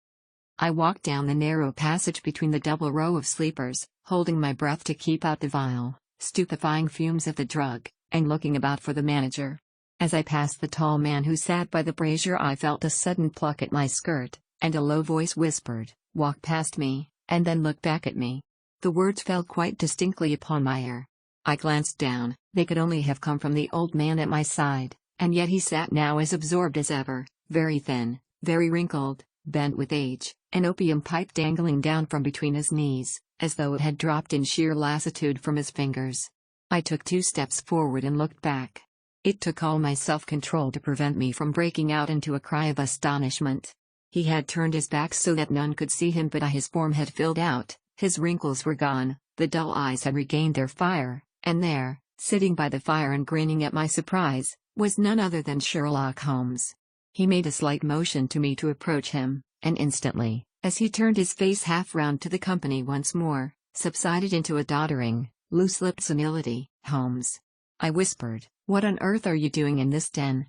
I walked down the narrow passage between the double row of sleepers, holding my breath to keep out the vile, stupefying fumes of the drug, and looking about for the manager. As I passed the tall man who sat by the brazier, I felt a sudden pluck at my skirt, and a low voice whispered, "Walk past me," and then look back at me. The words fell quite distinctly upon my ear. I glanced down. They could only have come from the old man at my side, and yet he sat now as absorbed as ever, very thin, very wrinkled, bent with age, an opium pipe dangling down from between his knees, as though it had dropped in sheer lassitude from his fingers. I took 2 steps forward and looked back. It took all my self-control to prevent me from breaking out into a cry of astonishment. He had turned his back so that none could see him, but his form had filled out, his wrinkles were gone, the dull eyes had regained their fire, and there, sitting by the fire and grinning at my surprise, was none other than Sherlock Holmes. He made a slight motion to me to approach him, and instantly, as he turned his face half round to the company once more, subsided into a doddering, loose-lipped senility. "Holmes," I whispered, "what on earth are you doing in this den?"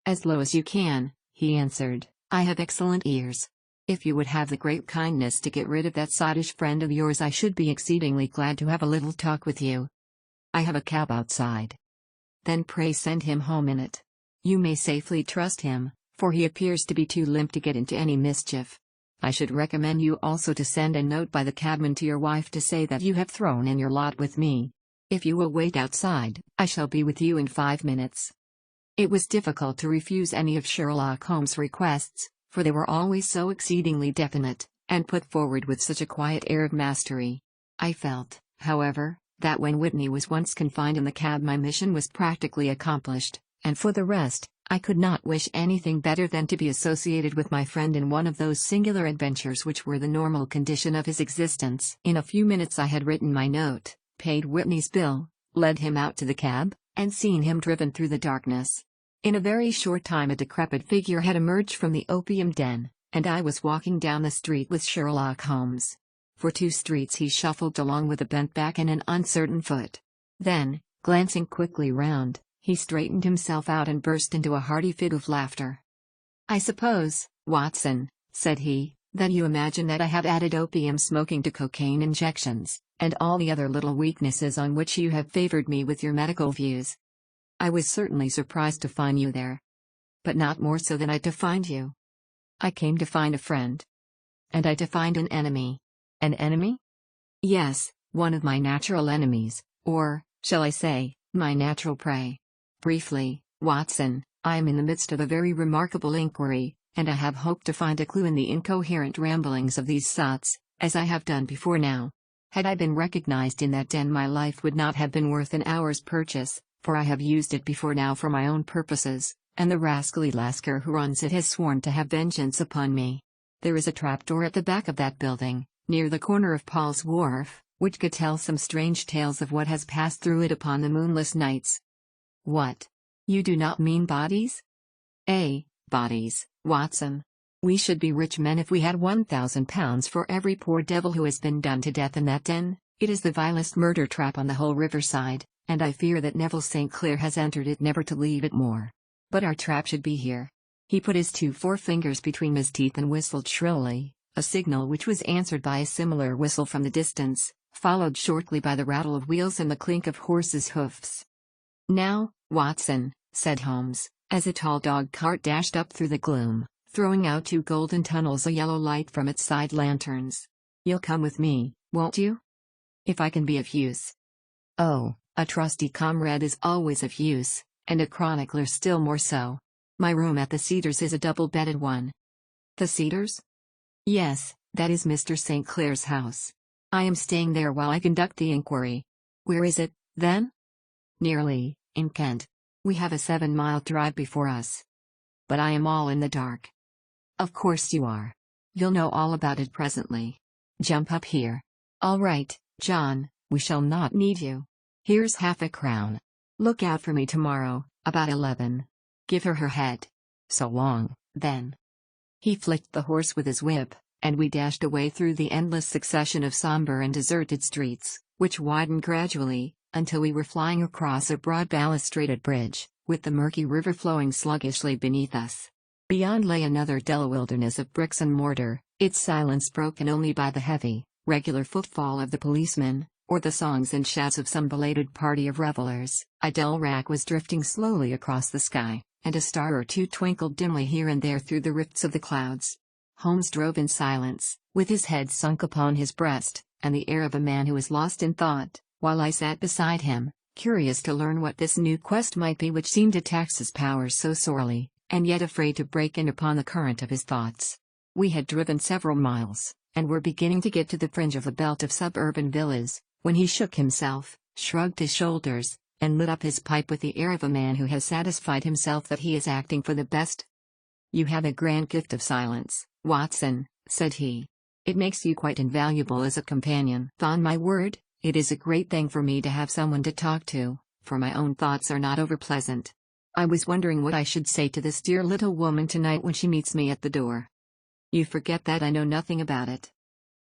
"As low as you can," he answered. "I have excellent ears. If you would have the great kindness to get rid of that sottish friend of yours, I should be exceedingly glad to have a little talk with you. I have a cab outside." "Then pray send him home in it. You may safely trust him, for he appears to be too limp to get into any mischief. I should recommend you also to send a note by the cabman to your wife to say that you have thrown in your lot with me. If you will wait outside, I shall be with you in 5 minutes." It was difficult to refuse any of Sherlock Holmes' requests, for they were always so exceedingly definite, and put forward with such a quiet air of mastery. I felt, however, that when Whitney was once confined in the cab my mission was practically accomplished, and for the rest, I could not wish anything better than to be associated with my friend in one of those singular adventures which were the normal condition of his existence. In a few minutes I had written my note, paid Whitney's bill, led him out to the cab, and seen him driven through the darkness. In a very short time a decrepit figure had emerged from the opium den, and I was walking down the street with Sherlock Holmes. For 2 streets he shuffled along with a bent back and an uncertain foot. Then, glancing quickly round, he straightened himself out and burst into a hearty fit of laughter. "I suppose, Watson," said he, "that you imagine that I have added opium smoking to cocaine injections, and all the other little weaknesses on which you have favored me with your medical views. I was certainly surprised to find you there. But not more so than I to find you. I came to find a friend. And I to find an enemy." "An enemy?" "Yes, one of my natural enemies, or, shall I say, my natural prey. Briefly, Watson, I am in the midst of a very remarkable inquiry, and I have hoped to find a clue in the incoherent ramblings of these sots, as I have done before now. Had I been recognized in that den, my life would not have been worth an hour's purchase, for I have used it before now for my own purposes, and the rascally Lascar who runs it has sworn to have vengeance upon me. There is a trapdoor at the back of that building, near the corner of Paul's Wharf, which could tell some strange tales of what has passed through it upon the moonless nights." "What? You do not mean bodies?" Bodies, Watson. We should be rich men if we had £1,000 for every poor devil who has been done to death in that den. It is the vilest murder trap on the whole riverside, and I fear that Neville St. Clair has entered it never to leave it more. But our trap should be here." He put his 2 forefingers between his teeth and whistled shrilly, a signal which was answered by a similar whistle from the distance, followed shortly by the rattle of wheels and the clink of horses' hoofs. "Now, Watson," said Holmes, as a tall dog-cart dashed up through the gloom, throwing out 2 golden tunnels of yellow light from its side lanterns. "You'll come with me, won't you? If I can be of use." "Oh, a trusty comrade is always of use, and a chronicler still more so. My room at the Cedars is a double-bedded one." "The Cedars?" "Yes, that is Mr. St. Clair's house. I am staying there while I conduct the inquiry." "Where is it, then?" "Nearly, in Kent. We have a 7-mile drive before us." "But I am all in the dark." "Of course you are. You'll know all about it presently. Jump up here. All right, John, we shall not need you. Here's £half-a-crown. Look out for me tomorrow, about 11. Give her her head. So long, then. He flicked the horse with his whip, and we dashed away through the endless succession of somber and deserted streets, which widened gradually, until we were flying across a broad balustraded bridge, with the murky river flowing sluggishly beneath us. Beyond lay another dull wilderness of bricks and mortar, its silence broken only by the heavy, regular footfall of the policeman, or the songs and shouts of some belated party of revelers. A dull rack was drifting slowly across the sky, and a star or two twinkled dimly here and there through the rifts of the clouds. Holmes drove in silence, with his head sunk upon his breast, and the air of a man who is lost in thought, while I sat beside him, curious to learn what this new quest might be which seemed to tax his powers so sorely, and yet afraid to break in upon the current of his thoughts. We had driven several miles, and were beginning to get to the fringe of a belt of suburban villas, when he shook himself, shrugged his shoulders, and lit up his pipe with the air of a man who has satisfied himself that he is acting for the best. "You have a grand gift of silence, Watson," said he. "It makes you quite invaluable as a companion. On my word, it is a great thing for me to have someone to talk to, for my own thoughts are not over-pleasant. I was wondering what I should say to this dear little woman tonight when she meets me at the door. You forget that I know nothing about it.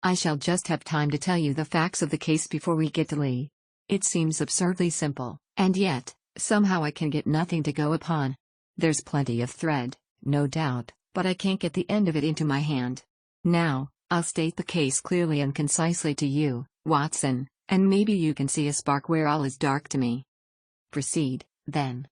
I shall just have time to tell you the facts of the case before we get to Lee. It seems absurdly simple, and yet, somehow I can get nothing to go upon. There's plenty of thread, no doubt, but I can't get the end of it into my hand. Now, I'll state the case clearly and concisely to you, Watson, and maybe you can see a spark where all is dark to me. Proceed, then.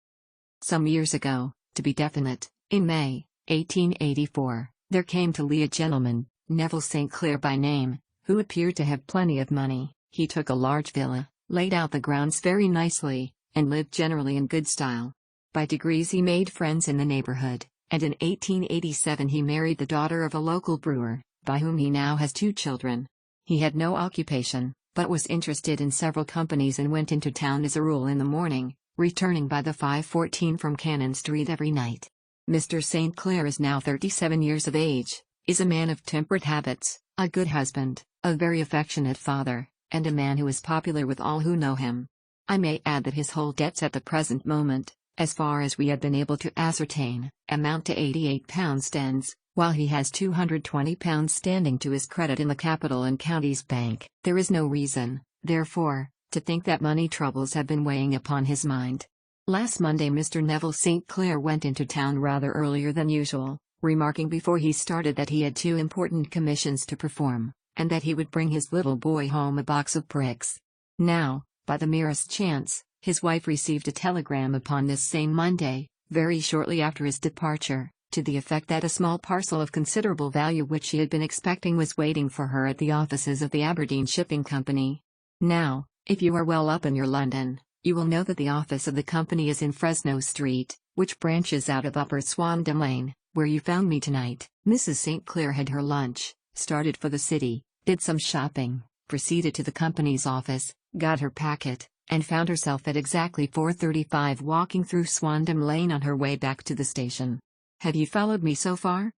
Some years ago, to be definite, in May, 1884, there came to Lee a gentleman, Neville St. Clair by name, who appeared to have plenty of money. He took a large villa, laid out the grounds very nicely, and lived generally in good style. By degrees he made friends in the neighborhood, and in 1887 he married the daughter of a local brewer, by whom he now has 2 children. He had no occupation, but was interested in several companies and went into town as a rule in the morning, returning by the 5:14 from Cannon Street every night. Mr. St. Clair is now 37 years of age, is a man of temperate habits, a good husband, a very affectionate father, and a man who is popular with all who know him. I may add that his whole debts at the present moment, as far as we have been able to ascertain, amount to £88 sterling, while he has £220 standing to his credit in the Capital and Counties Bank. There is no reason, therefore, to think that money troubles have been weighing upon his mind. Last Monday Mr. Neville St. Clair went into town rather earlier than usual, remarking before he started that he had 2 important commissions to perform, and that he would bring his little boy home a box of bricks. Now, by the merest chance, his wife received a telegram upon this same Monday, very shortly after his departure, to the effect that a small parcel of considerable value which she had been expecting was waiting for her at the offices of the Aberdeen Shipping Company. Now, if you are well up in your London, you will know that the office of the company is in Fresno Street, which branches out of Upper Swandam Lane, where you found me tonight. Mrs. St. Clair had her lunch, started for the city, did some shopping, proceeded to the company's office, got her packet, and found herself at exactly 4:35 walking through Swandam Lane on her way back to the station. Have you followed me so far?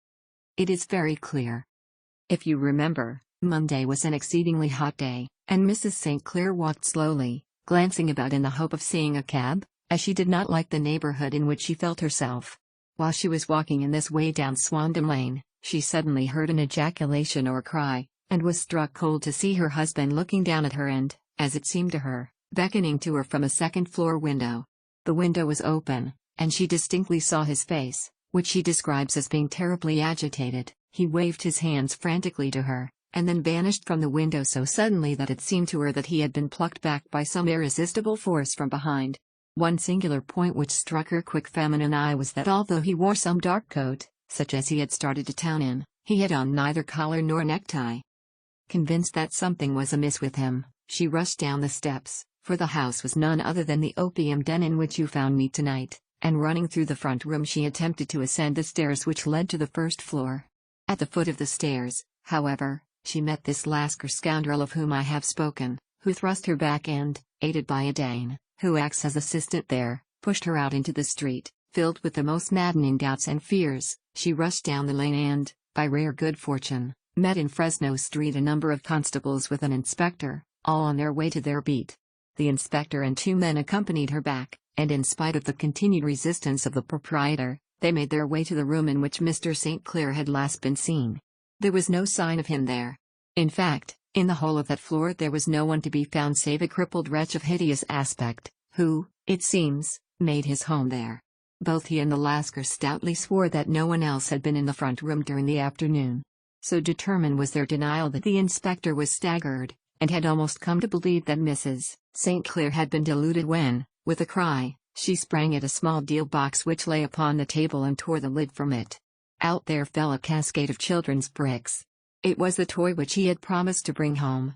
It is very clear. If you remember, Monday was an exceedingly hot day, and Mrs. St. Clair walked slowly, glancing about in the hope of seeing a cab, as she did not like the neighborhood in which she felt herself. While she was walking in this way down Swandam Lane, she suddenly heard an ejaculation or cry, and was struck cold to see her husband looking down at her and, as it seemed to her, beckoning to her from a second-floor window. The window was open, and she distinctly saw his face, which she describes as being terribly agitated. He waved his hands frantically to her, and then vanished from the window so suddenly that it seemed to her that he had been plucked back by some irresistible force from behind. One singular point which struck her quick feminine eye was that although he wore some dark coat, such as he had started to town in, he had on neither collar nor necktie. Convinced that something was amiss with him, she rushed down the steps, for the house was none other than the opium den in which you found me tonight, and running through the front room she attempted to ascend the stairs which led to the first floor. At the foot of the stairs, however, she met this Lascar scoundrel of whom I have spoken, who thrust her back and, aided by a Dane, who acts as assistant there, pushed her out into the street. Filled with the most maddening doubts and fears, she rushed down the lane and, by rare good fortune, met in Fresno Street a number of constables with an inspector, all on their way to their beat. The inspector and 2 men accompanied her back, and in spite of the continued resistance of the proprietor, they made their way to the room in which Mr. St. Clair had last been seen. There was no sign of him there. In fact, in the whole of that floor there was no one to be found save a crippled wretch of hideous aspect, who, it seems, made his home there. Both he and the Lascar stoutly swore that no one else had been in the front room during the afternoon. So determined was their denial that the inspector was staggered, and had almost come to believe that Mrs. St. Clair had been deluded when, with a cry, she sprang at a small deal box which lay upon the table and tore the lid from it. Out there fell a cascade of children's bricks. It was the toy which he had promised to bring home.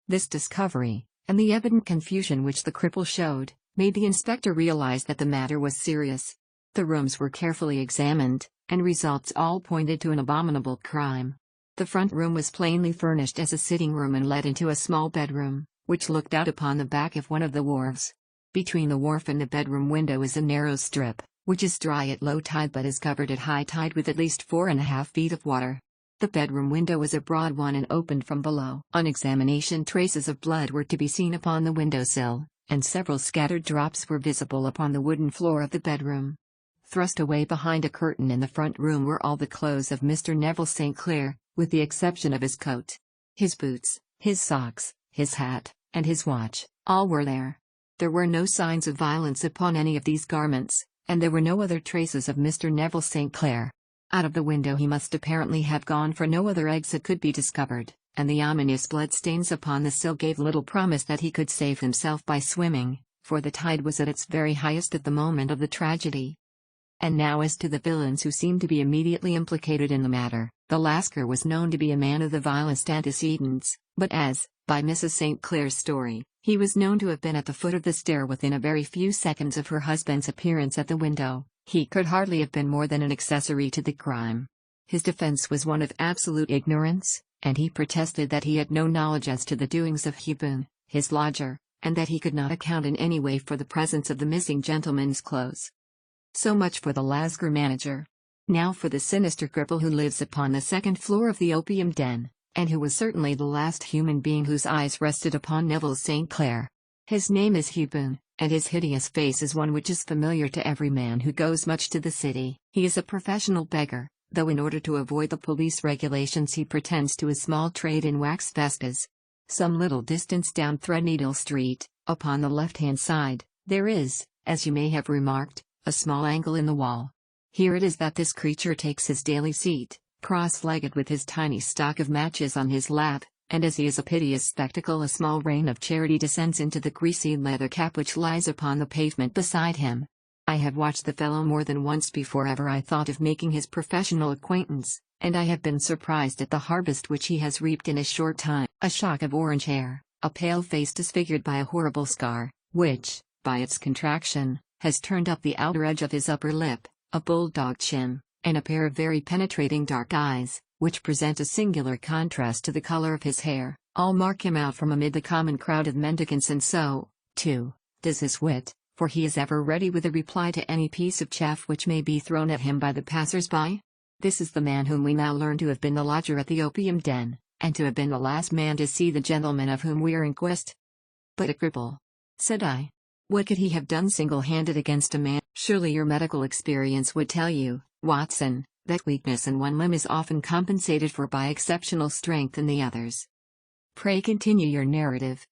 This discovery, and the evident confusion which the cripple showed, made the inspector realize that the matter was serious. The rooms were carefully examined, and results all pointed to an abominable crime. The front room was plainly furnished as a sitting room and led into a small bedroom, which looked out upon the back of one of the wharves. Between the wharf and the bedroom window is a narrow strip, which is dry at low tide but is covered at high tide with at least 4.5 feet of water. The bedroom window was a broad one and opened from below. On examination, traces of blood were to be seen upon the windowsill, and several scattered drops were visible upon the wooden floor of the bedroom. Thrust away behind a curtain in the front room were all the clothes of Mr. Neville St. Clair, with the exception of his coat. His boots, his socks, his hat, and his watch, all were there. There were no signs of violence upon any of these garments, and there were no other traces of Mr. Neville St. Clair. Out of the window he must apparently have gone, for no other exit could be discovered, and the ominous bloodstains upon the sill gave little promise that he could save himself by swimming, for the tide was at its very highest at the moment of the tragedy. And now as to the villains who seemed to be immediately implicated in the matter. The Lascar was known to be a man of the vilest antecedents, but as, by Mrs. St. Clair's story, he was known to have been at the foot of the stair within a very few seconds of her husband's appearance at the window, he could hardly have been more than an accessory to the crime. His defense was one of absolute ignorance, and he protested that he had no knowledge as to the doings of Hubun, his lodger, and that he could not account in any way for the presence of the missing gentleman's clothes. So much for the Lascar manager. Now for the sinister cripple who lives upon the second floor of the opium den, and who was certainly the last human being whose eyes rested upon Neville St. Clair. His name is Hubun, and his hideous face is one which is familiar to every man who goes much to the city. He is a professional beggar, though in order to avoid the police regulations he pretends to a small trade in wax vestas. Some little distance down Threadneedle Street, upon the left-hand side, there is, as you may have remarked, a small angle in the wall. Here it is that this creature takes his daily seat, cross-legged with his tiny stock of matches on his lap, and as he is a piteous spectacle a small rain of charity descends into the greasy leather cap which lies upon the pavement beside him. I have watched the fellow more than once before ever I thought of making his professional acquaintance, and I have been surprised at the harvest which he has reaped in a short time. A shock of orange hair, a pale face disfigured by a horrible scar, which, by its contraction, has turned up the outer edge of his upper lip, a bulldog chin, and a pair of very penetrating dark eyes, which present a singular contrast to the color of his hair, all mark him out from amid the common crowd of mendicants, and so, too, does his wit, for he is ever ready with a reply to any piece of chaff which may be thrown at him by the passers-by. This is the man whom we now learn to have been the lodger at the opium den, and to have been the last man to see the gentleman of whom we are in quest. But a cripple, said I. What could he have done single-handed against a man? Surely your medical experience would tell you, Watson, that weakness in one limb is often compensated for by exceptional strength in the others. Pray continue your narrative.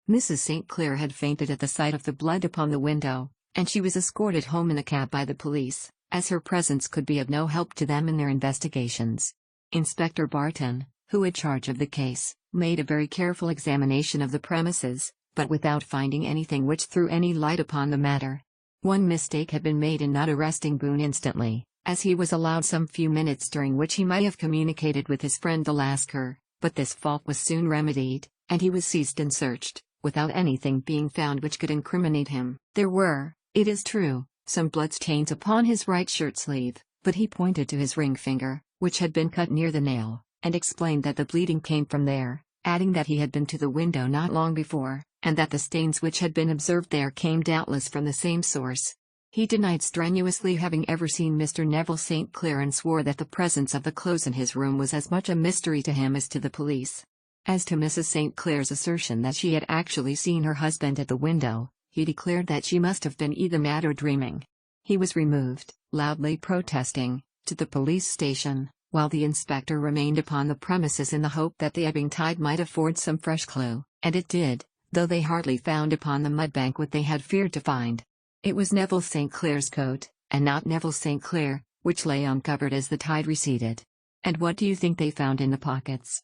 Mrs. St. Clair had fainted at the sight of the blood upon the window, and she was escorted home in a cab by the police, as her presence could be of no help to them in their investigations. Inspector Barton, who had charge of the case, made a very careful examination of the premises, but without finding anything which threw any light upon the matter. One mistake had been made in not arresting Boone instantly, as he was allowed some few minutes during which he might have communicated with his friend the Lascar, but this fault was soon remedied, and he was seized and searched, without anything being found which could incriminate him. There were, it is true, some bloodstains upon his right shirt sleeve, but he pointed to his ring finger, which had been cut near the nail, and explained that the bleeding came from there, adding that he had been to the window not long before, and that the stains which had been observed there came doubtless from the same source. He denied strenuously having ever seen Mr. Neville St. Clair and swore that the presence of the clothes in his room was as much a mystery to him as to the police. As to Mrs. St. Clair's assertion that she had actually seen her husband at the window, he declared that she must have been either mad or dreaming. He was removed, loudly protesting, to the police station, while the inspector remained upon the premises in the hope that the ebbing tide might afford some fresh clue, and it did, though they hardly found upon the mudbank what they had feared to find. It was Neville St. Clair's coat, and not Neville St. Clair, which lay uncovered as the tide receded. And what do you think they found in the pockets?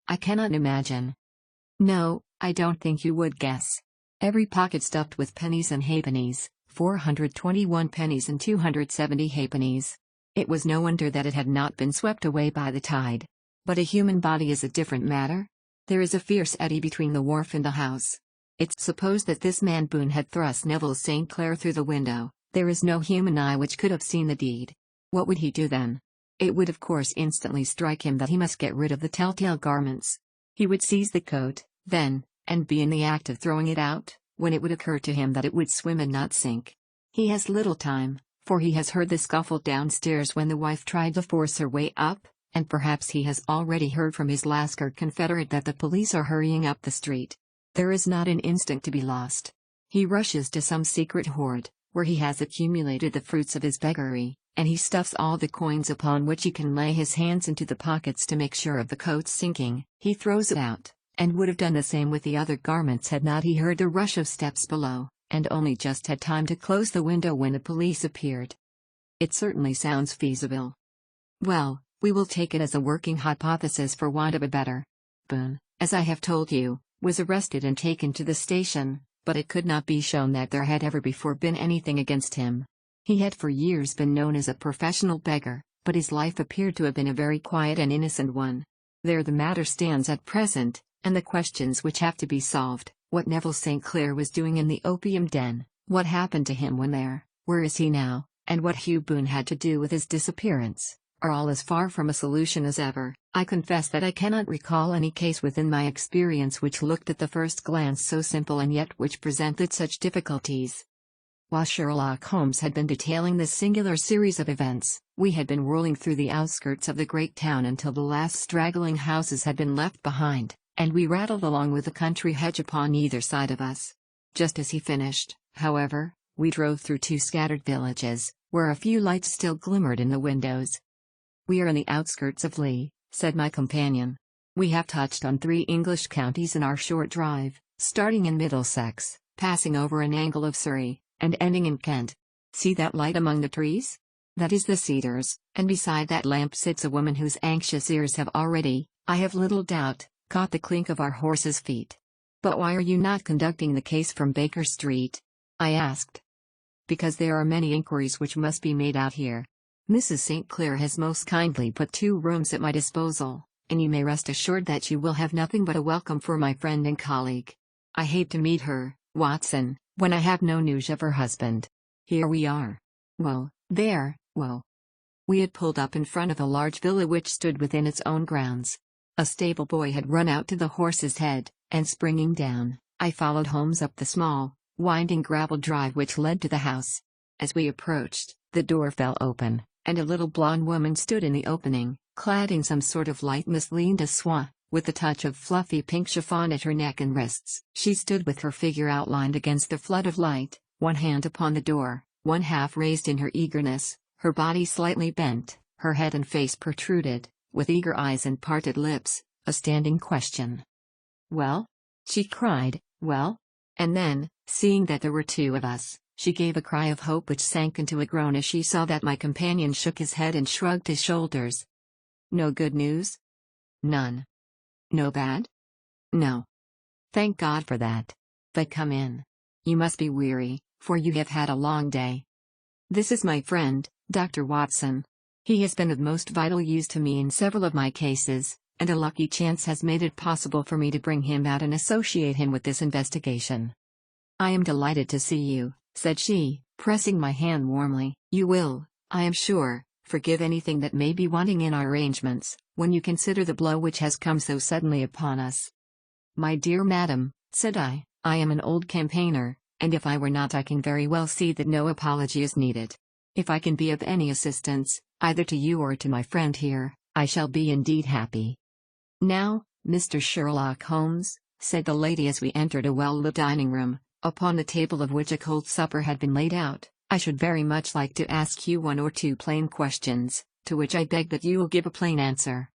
I cannot imagine. No, I don't think you would guess. Every pocket stuffed with pennies and halfpennies, 421 pennies and 270 halfpennies. It was no wonder that it had not been swept away by the tide. But a human body is a different matter. There is a fierce eddy between the wharf and the house. It's supposed that this man Boone had thrust Neville St. Clair through the window. There is no human eye which could have seen the deed. What would he do then? It would of course instantly strike him that he must get rid of the telltale garments. He would seize the coat, then, and be in the act of throwing it out, when it would occur to him that it would swim and not sink. He has little time, for he has heard the scuffle downstairs when the wife tried to force her way up, and perhaps he has already heard from his Lascar confederate that the police are hurrying up the street. There is not an instant to be lost. He rushes to some secret hoard, where he has accumulated the fruits of his beggary, and he stuffs all the coins upon which he can lay his hands into the pockets to make sure of the coat's sinking. He throws it out, and would have done the same with the other garments had not he heard the rush of steps below, and only just had time to close the window when the police appeared. It certainly sounds feasible. Well, we will take it as a working hypothesis for want of a better. Boone, as I have told you, was arrested and taken to the station, but it could not be shown that there had ever before been anything against him. He had for years been known as a professional beggar, but his life appeared to have been a very quiet and innocent one. There the matter stands at present, and the questions which have to be solved, what Neville St. Clair was doing in the opium den, what happened to him when there, where is he now, and what Hugh Boone had to do with his disappearance, are all as far from a solution as ever. I confess that I cannot recall any case within my experience which looked at the first glance so simple and yet which presented such difficulties. While Sherlock Holmes had been detailing this singular series of events, we had been whirling through the outskirts of the great town until the last straggling houses had been left behind, and we rattled along with the country hedge upon either side of us. Just as he finished, however, we drove through two scattered villages, where a few lights still glimmered in the windows. "We are in the outskirts of Lee," said my companion. "We have touched on 3 English counties in our short drive, starting in Middlesex, passing over an angle of Surrey, and ending in Kent. See that light among the trees? That is the Cedars, and beside that lamp sits a woman whose anxious ears have already, I have little doubt, caught the clink of our horses' feet." "But why are you not conducting the case from Baker Street?" I asked. "Because there are many inquiries which must be made out here. Mrs. St. Clair has most kindly put 2 rooms at my disposal, and you may rest assured that you will have nothing but a welcome for my friend and colleague. I hate to meet her, Watson, when I have no news of her husband. Here we are. Whoa, there, whoa." We had pulled up in front of a large villa which stood within its own grounds. A stable boy had run out to the horse's head, and springing down, I followed Holmes up the small, winding gravel drive which led to the house. As we approached, the door fell open, and a little blonde woman stood in the opening, clad in some sort of light mousseline de soie, with a touch of fluffy pink chiffon at her neck and wrists. She stood with her figure outlined against the flood of light, one hand upon the door, one half raised in her eagerness, her body slightly bent, her head and face protruded, with eager eyes and parted lips, a standing question. "Well?" she cried. "Well?" And then, seeing that there were 2 of us, she gave a cry of hope which sank into a groan as she saw that my companion shook his head and shrugged his shoulders. "No good news?" "None." "No bad?" "No." "Thank God for that. But come in. You must be weary, for you have had a long day. This is my friend, Dr. Watson. He has been of most vital use to me in several of my cases, and a lucky chance has made it possible for me to bring him out and associate him with this investigation." "I am delighted to see you," said she, pressing my hand warmly. "You will, I am sure, forgive anything that may be wanting in our arrangements, when you consider the blow which has come so suddenly upon us." "My dear madam," said I am an old campaigner, and if I were not, I can very well see that no apology is needed. If I can be of any assistance, either to you or to my friend here, I shall be indeed happy. Now, Mr. Sherlock Holmes, said the lady as we entered a well-lit dining room, upon the table of which a cold supper had been laid out, I should very much like to ask you one or two plain questions, to which I beg that you will give a plain answer.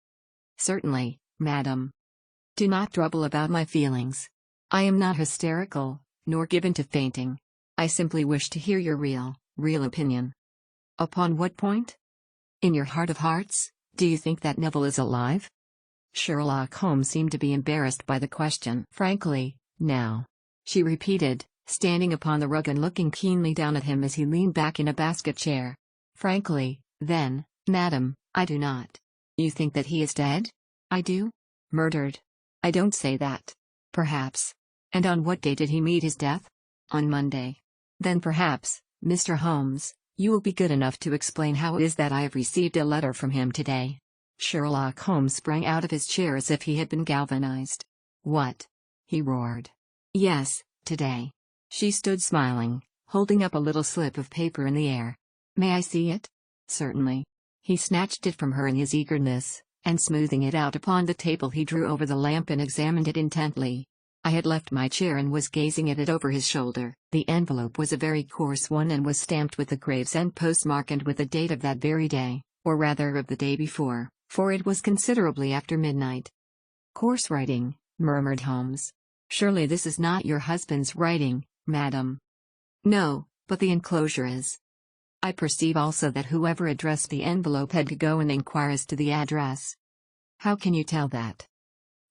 Certainly, madam. Do not trouble about my feelings. I am not hysterical, nor given to fainting. I simply wish to hear your real opinion. Upon what point? In your heart of hearts, do you think that Neville is alive? Sherlock Holmes seemed to be embarrassed by the question. Frankly, now, she repeated, standing upon the rug and looking keenly down at him as he leaned back in a basket chair. Frankly, then, madam, I do not. You think that he is dead? I do. Murdered? I don't say that. Perhaps. And on what day did he meet his death? On Monday. Then perhaps, Mr. Holmes, you will be good enough to explain how it is that I have received a letter from him today. Sherlock Holmes sprang out of his chair as if he had been galvanized. What? He roared. Yes, today. She stood smiling, holding up a little slip of paper in the air. May I see it? Certainly. He snatched it from her in his eagerness, and smoothing it out upon the table he drew over the lamp and examined it intently. I had left my chair and was gazing at it over his shoulder. The envelope was a very coarse one and was stamped with the Gravesend postmark and with the date of that very day, or rather of the day before, for it was considerably after midnight. Coarse writing, murmured Holmes. Surely this is not your husband's writing, madam. No, but the enclosure is. I perceive also that whoever addressed the envelope had to go and inquire as to the address. How can you tell that?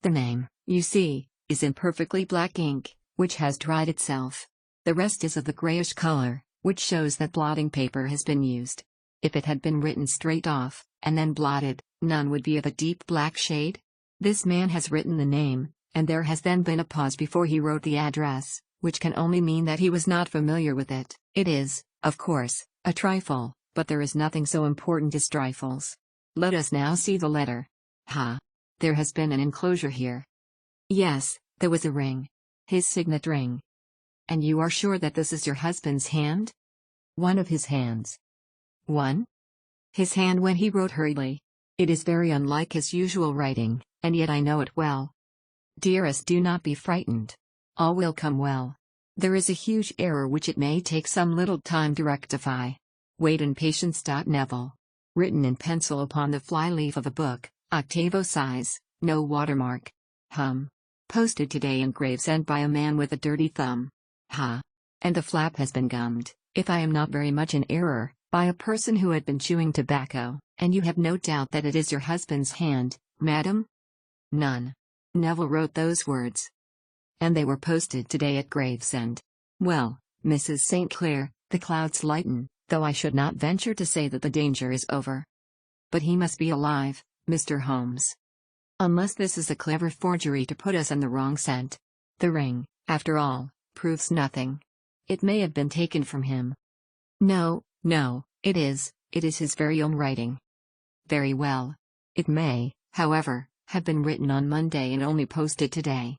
The name, you see, is in perfectly black ink, which has dried itself. The rest is of the grayish color, which shows that blotting paper has been used. If it had been written straight off, and then blotted, none would be of a deep black shade. This man has written the name, and there has then been a pause before he wrote the address, which can only mean that he was not familiar with it. It is, of course, a trifle, but there is nothing so important as trifles. Let us now see the letter. Ha! There has been an enclosure here. Yes, there was a ring. His signet ring. And you are sure that this is your husband's hand? One of his hands. One? His hand when he wrote hurriedly. It is very unlike his usual writing, and yet I know it well. Dearest, do not be frightened. All will come well. There is a huge error which it may take some little time to rectify. Wait in patience. Neville. Written in pencil upon the flyleaf of a book, octavo size, no watermark. Posted today in Gravesend by a man with a dirty thumb. Ha! And the flap has been gummed, if I am not very much in error, by a person who had been chewing tobacco, and you have no doubt that it is your husband's hand, madam? None. Neville wrote those words. And they were posted today at Gravesend. Well, Mrs. St. Clair, the clouds lighten, though I should not venture to say that the danger is over. But he must be alive, Mr. Holmes. Unless this is a clever forgery to put us on the wrong scent. The ring, after all, proves nothing. It may have been taken from him. No, it is his very own writing. Very well. It may, however, have been written on Monday and only posted today.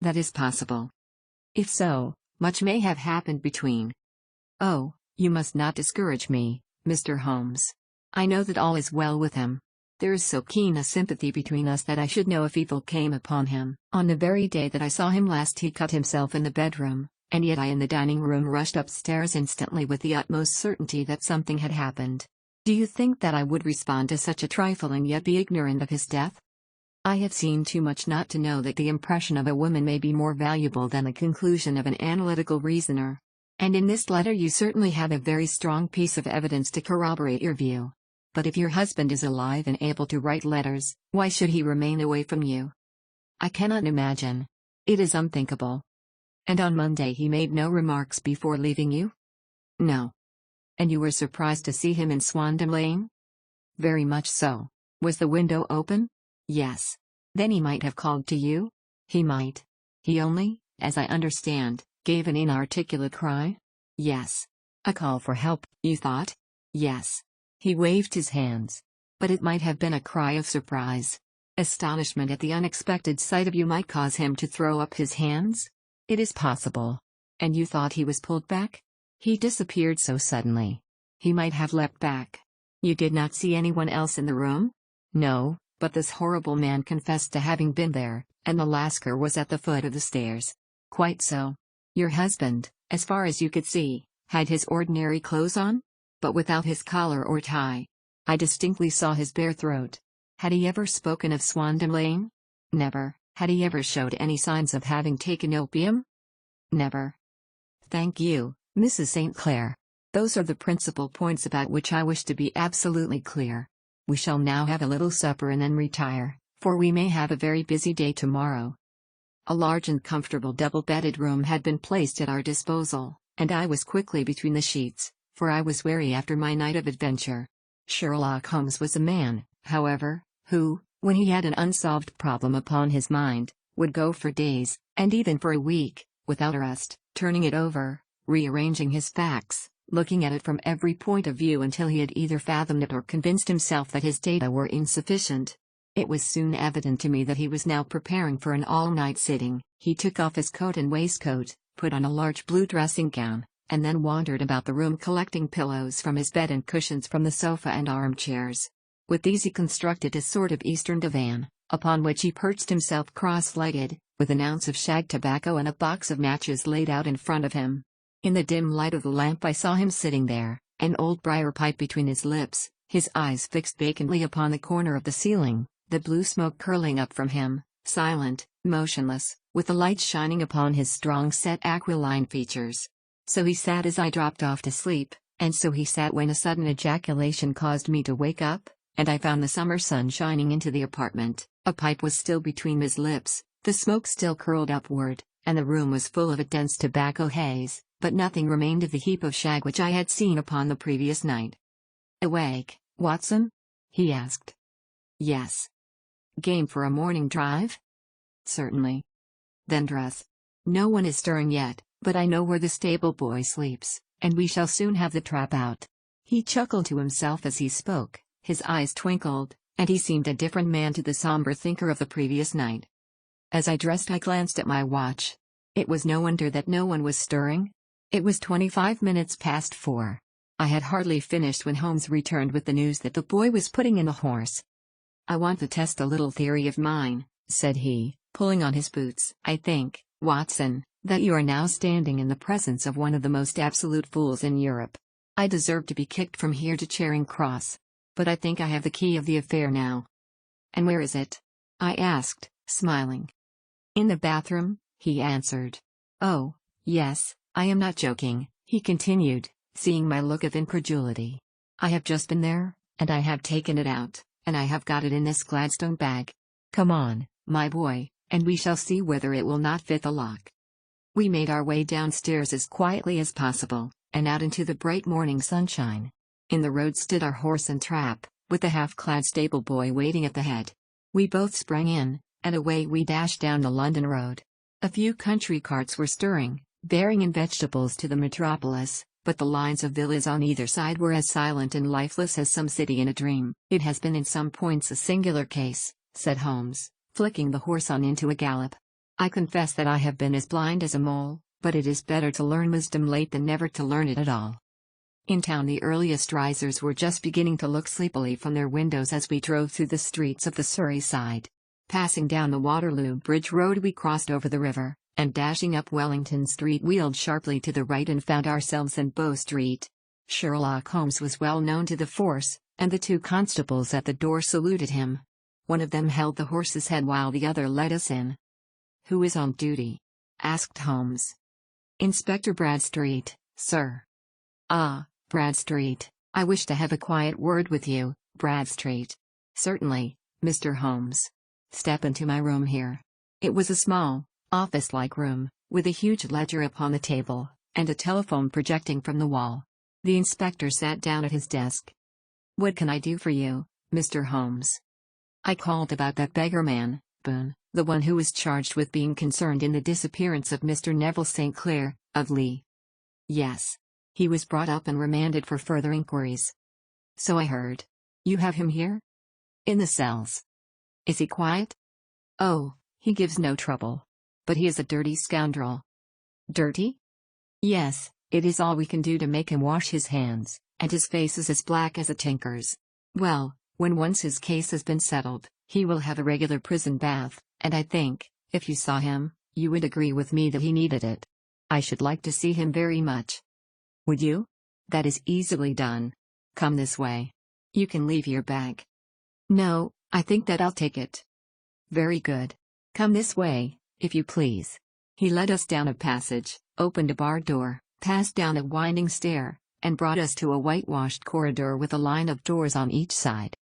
That is possible. If so, much may have happened between. Oh, you must not discourage me, Mr. Holmes. I know that all is well with him. There is so keen a sympathy between us that I should know if evil came upon him. On the very day that I saw him last he cut himself in the bedroom, and yet I in the dining room rushed upstairs instantly with the utmost certainty that something had happened. Do you think that I would respond to such a trifle and yet be ignorant of his death? I have seen too much not to know that the impression of a woman may be more valuable than the conclusion of an analytical reasoner. And in this letter you certainly have a very strong piece of evidence to corroborate your view. But if your husband is alive and able to write letters, why should he remain away from you? I cannot imagine. It is unthinkable. And on Monday he made no remarks before leaving you? No. And you were surprised to see him in Swandam Lane? Very much so. Was the window open? Yes. Then he might have called to you? He might. He only, as I understand, gave an inarticulate cry? Yes. A call for help, you thought? Yes. He waved his hands. But it might have been a cry of surprise. Astonishment at the unexpected sight of you might cause him to throw up his hands? It is possible. And you thought he was pulled back? He disappeared so suddenly. He might have leapt back. You did not see anyone else in the room? No, but this horrible man confessed to having been there, and the Lascar was at the foot of the stairs. Quite so. Your husband, as far as you could see, had his ordinary clothes on? But without his collar or tie. I distinctly saw his bare throat. Had he ever spoken of Swandam Lane? Never. Had he ever showed any signs of having taken opium? Never. Thank you, Mrs. St. Clair. Those are the principal points about which I wish to be absolutely clear. We shall now have a little supper and then retire, for we may have a very busy day tomorrow. A large and comfortable double-bedded room had been placed at our disposal, and I was quickly between the sheets, for I was weary after my night of adventure. Sherlock Holmes was a man, however, who, when he had an unsolved problem upon his mind, would go for days, and even for a week, without rest, turning it over, rearranging his facts, looking at it from every point of view until he had either fathomed it or convinced himself that his data were insufficient. It was soon evident to me that he was now preparing for an all-night sitting. He took off his coat and waistcoat, put on a large blue dressing gown, and then wandered about the room collecting pillows from his bed and cushions from the sofa and armchairs. With these he constructed a sort of eastern divan, upon which he perched himself cross-legged, with an ounce of shag tobacco and a box of matches laid out in front of him. In the dim light of the lamp I saw him sitting there, an old briar pipe between his lips, his eyes fixed vacantly upon the corner of the ceiling, the blue smoke curling up from him, silent, motionless, with the light shining upon his strong-set aquiline features. So he sat as I dropped off to sleep, and so he sat when a sudden ejaculation caused me to wake up, and I found the summer sun shining into the apartment. A pipe was still between his lips, the smoke still curled upward, and the room was full of a dense tobacco haze, but nothing remained of the heap of shag which I had seen upon the previous night. "Awake, Watson?" he asked. "Yes." "Game for a morning drive?" "Certainly." "Then dress. No one is stirring yet, but I know where the stable boy sleeps, and we shall soon have the trap out." He chuckled to himself as he spoke, his eyes twinkled, and he seemed a different man to the somber thinker of the previous night. As I dressed I glanced at my watch. It was no wonder that no one was stirring. It was 25 minutes past 4. I had hardly finished when Holmes returned with the news that the boy was putting in the horse. "I want to test a little theory of mine," said he, pulling on his boots. "I think, Watson, that you are now standing in the presence of one of the most absolute fools in Europe. I deserve to be kicked from here to Charing Cross. But I think I have the key of the affair now." "And where is it?" I asked, smiling. "In the bathroom," he answered. "Oh, yes, I am not joking," he continued, seeing my look of incredulity. "I have just been there, and I have taken it out, and I have got it in this Gladstone bag. Come on, my boy, and we shall see whether it will not fit the lock." We made our way downstairs as quietly as possible, and out into the bright morning sunshine. In the road stood our horse and trap, with the half-clad stable boy waiting at the head. We both sprang in, and away we dashed down the London road. A few country carts were stirring, bearing in vegetables to the metropolis, but the lines of villas on either side were as silent and lifeless as some city in a dream. "It has been in some points a singular case," said Holmes, flicking the horse on into a gallop. "I confess that I have been as blind as a mole, but it is better to learn wisdom late than never to learn it at all." In town the earliest risers were just beginning to look sleepily from their windows as we drove through the streets of the Surrey side. Passing down the Waterloo Bridge Road we crossed over the river, and dashing up Wellington Street wheeled sharply to the right and found ourselves in Bow Street. Sherlock Holmes was well known to the force, and the two constables at the door saluted him. One of them held the horse's head while the other led us in. "Who is on duty?" asked Holmes. "Inspector Bradstreet, sir." "Ah, Bradstreet, I wish to have a quiet word with you, Bradstreet." "Certainly, Mr. Holmes. Step into my room here." It was a small, office-like room, with a huge ledger upon the table, and a telephone projecting from the wall. The inspector sat down at his desk. "What can I do for you, Mr. Holmes?" "I called about that beggar man, Boone, the one who was charged with being concerned in the disappearance of Mr. Neville St. Clair, of Lee." "Yes. He was brought up and remanded for further inquiries." "So I heard. You have him here?" "In the cells." "Is he quiet?" "Oh, he gives no trouble. But he is a dirty scoundrel." "Dirty?" Yes, it is all we can do to make him wash his hands, and his face is as black as a tinker's. Well, when once his case has been settled, he will have a regular prison bath, and I think, if you saw him, you would agree with me that he needed it. I should like to see him very much. Would you? That is easily done. Come this way. You can leave your bag. No, I think that I'll take it. Very good. Come this way, if you please. He led us down a passage, opened a barred door, passed down a winding stair, and brought us to a whitewashed corridor with a line of doors on each side.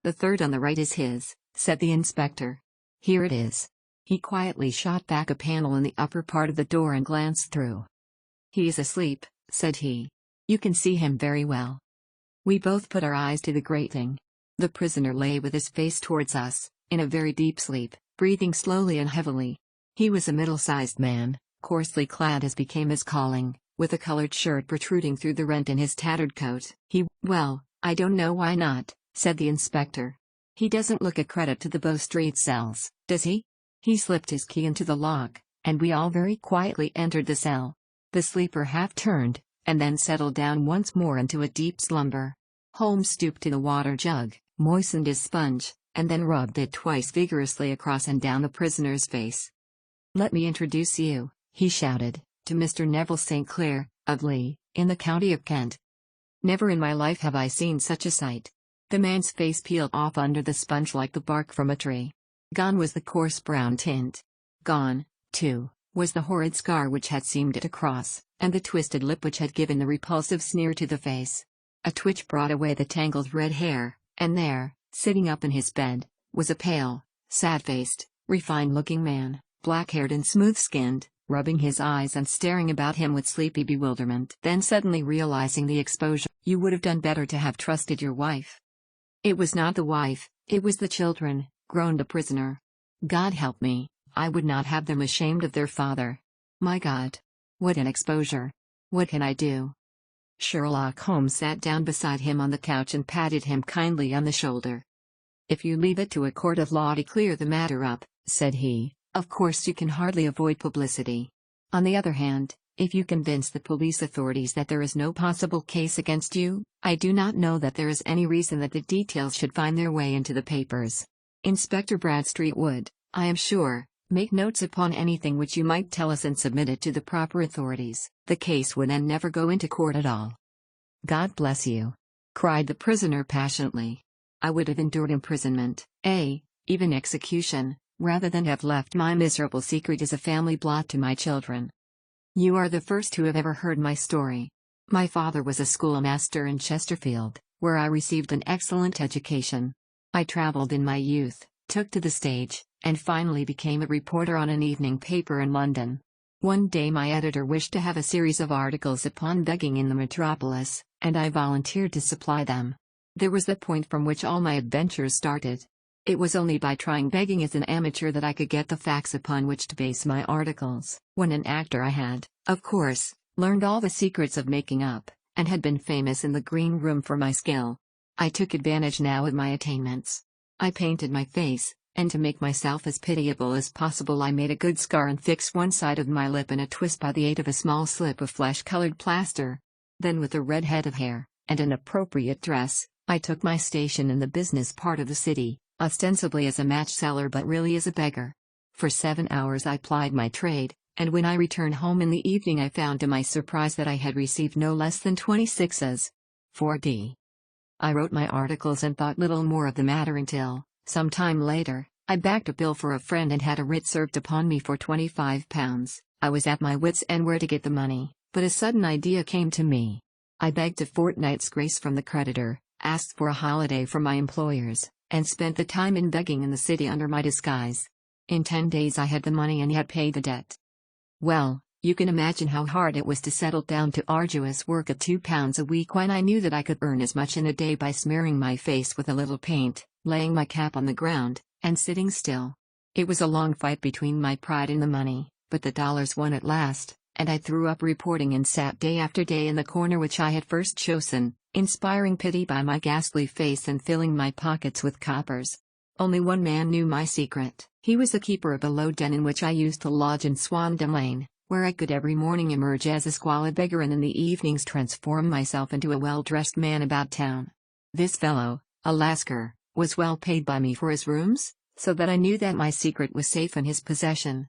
The third on the right is his, said the inspector. Here it is. He quietly shot back a panel in the upper part of the door and glanced through. He is asleep, said he. You can see him very well. We both put our eyes to the grating. The prisoner lay with his face towards us, in a very deep sleep, breathing slowly and heavily. He was a middle-sized man, coarsely clad as became his calling, with a colored shirt protruding through the rent in his tattered coat. Well, I don't know why not, said the inspector. He doesn't look a credit to the Bow Street cells, does he? He slipped his key into the lock, and we all very quietly entered the cell. The sleeper half turned, and then settled down once more into a deep slumber. Holmes stooped to the water jug, moistened his sponge, and then rubbed it twice vigorously across and down the prisoner's face. Let me introduce you, he shouted, to Mr. Neville St. Clair, of Lee, in the county of Kent. Never in my life have I seen such a sight. The man's face peeled off under the sponge like the bark from a tree. Gone was the coarse brown tint. Gone, too, was the horrid scar which had seamed it across, and the twisted lip which had given the repulsive sneer to the face. A twitch brought away the tangled red hair, and there, sitting up in his bed, was a pale, sad-faced, refined-looking man, black-haired and smooth-skinned, rubbing his eyes and staring about him with sleepy bewilderment. Then suddenly realizing the exposure, you would have done better to have trusted your wife. It was not the wife, it was the children, groaned the prisoner. God help me, I would not have them ashamed of their father. My God! What an exposure! What can I do? Sherlock Holmes sat down beside him on the couch and patted him kindly on the shoulder. If you leave it to a court of law to clear the matter up, said he, of course you can hardly avoid publicity. On the other hand, if you convince the police authorities that there is no possible case against you, I do not know that there is any reason that the details should find their way into the papers. Inspector Bradstreet would, I am sure, make notes upon anything which you might tell us and submit it to the proper authorities. The case would then never go into court at all. God bless you! Cried the prisoner passionately. I would have endured imprisonment, even execution, rather than have left my miserable secret as a family blot to my children. You are the first who have ever heard my story. My father was a schoolmaster in Chesterfield, where I received an excellent education. I traveled in my youth, took to the stage, and finally became a reporter on an evening paper in London. One day my editor wished to have a series of articles upon begging in the metropolis, and I volunteered to supply them. There was the point from which all my adventures started. It was only by trying begging as an amateur that I could get the facts upon which to base my articles. When an actor I had, of course, learned all the secrets of making up, and had been famous in the green room for my skill. I took advantage now of my attainments. I painted my face, and to make myself as pitiable as possible I made a good scar and fixed one side of my lip in a twist by the aid of a small slip of flesh-colored plaster. Then with a red head of hair, and an appropriate dress, I took my station in the business part of the city, ostensibly as a match seller but really as a beggar. For 7 hours I plied my trade, and when I returned home in the evening I found to my surprise that I had received no less than 26s. 4d. I wrote my articles and thought little more of the matter until, some time later, I backed a bill for a friend and had a writ served upon me for £25. I was at my wits' end where to get the money, but a sudden idea came to me. I begged a fortnight's grace from the creditor, asked for a holiday from my employers, and spent the time in begging in the city under my disguise. In 10 days I had the money and had paid the debt. Well, you can imagine how hard it was to settle down to arduous work at £2 a week when I knew that I could earn as much in a day by smearing my face with a little paint, laying my cap on the ground, and sitting still. It was a long fight between my pride and the money, but the dollars won at last, and I threw up reporting and sat day after day in the corner which I had first chosen, inspiring pity by my ghastly face and filling my pockets with coppers. Only one man knew my secret. He was the keeper of a low den in which I used to lodge in Swandam Lane, where I could every morning emerge as a squalid beggar and in the evenings transform myself into a well-dressed man about town. This fellow, a Lascar, was well paid by me for his rooms, so that I knew that my secret was safe in his possession.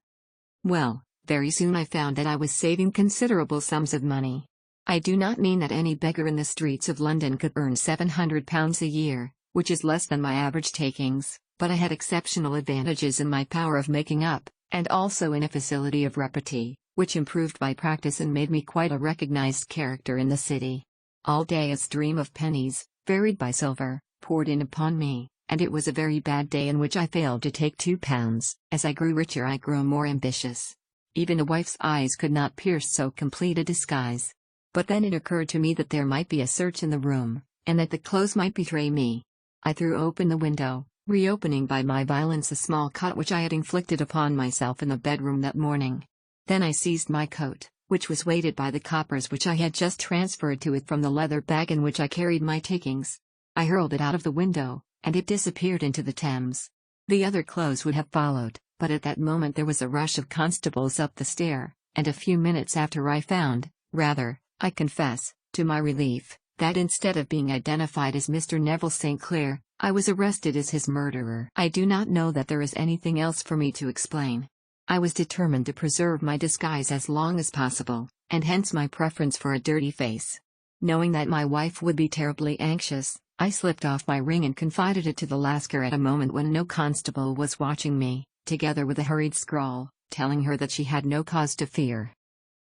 Well, very soon I found that I was saving considerable sums of money. I do not mean that any beggar in the streets of London could earn £700 a year, which is less than my average takings, but I had exceptional advantages in my power of making up, and also in a facility of repartee, which improved by practice and made me quite a recognized character in the city. All day a stream of pennies, varied by silver, poured in upon me, and it was a very bad day in which I failed to take £2. As I grew richer I grew more ambitious. Even a wife's eyes could not pierce so complete a disguise. But then it occurred to me that there might be a search in the room, and that the clothes might betray me. I threw open the window, reopening by my violence a small cut which I had inflicted upon myself in the bedroom that morning. Then I seized my coat, which was weighted by the coppers which I had just transferred to it from the leather bag in which I carried my takings. I hurled it out of the window, and it disappeared into the Thames. The other clothes would have followed, but at that moment there was a rush of constables up the stair, and a few minutes after I found, rather, I confess, to my relief, that instead of being identified as Mr. Neville St. Clair, I was arrested as his murderer. I do not know that there is anything else for me to explain. I was determined to preserve my disguise as long as possible, and hence my preference for a dirty face. Knowing that my wife would be terribly anxious, I slipped off my ring and confided it to the Lascar at a moment when no constable was watching me, together with a hurried scrawl, telling her that she had no cause to fear.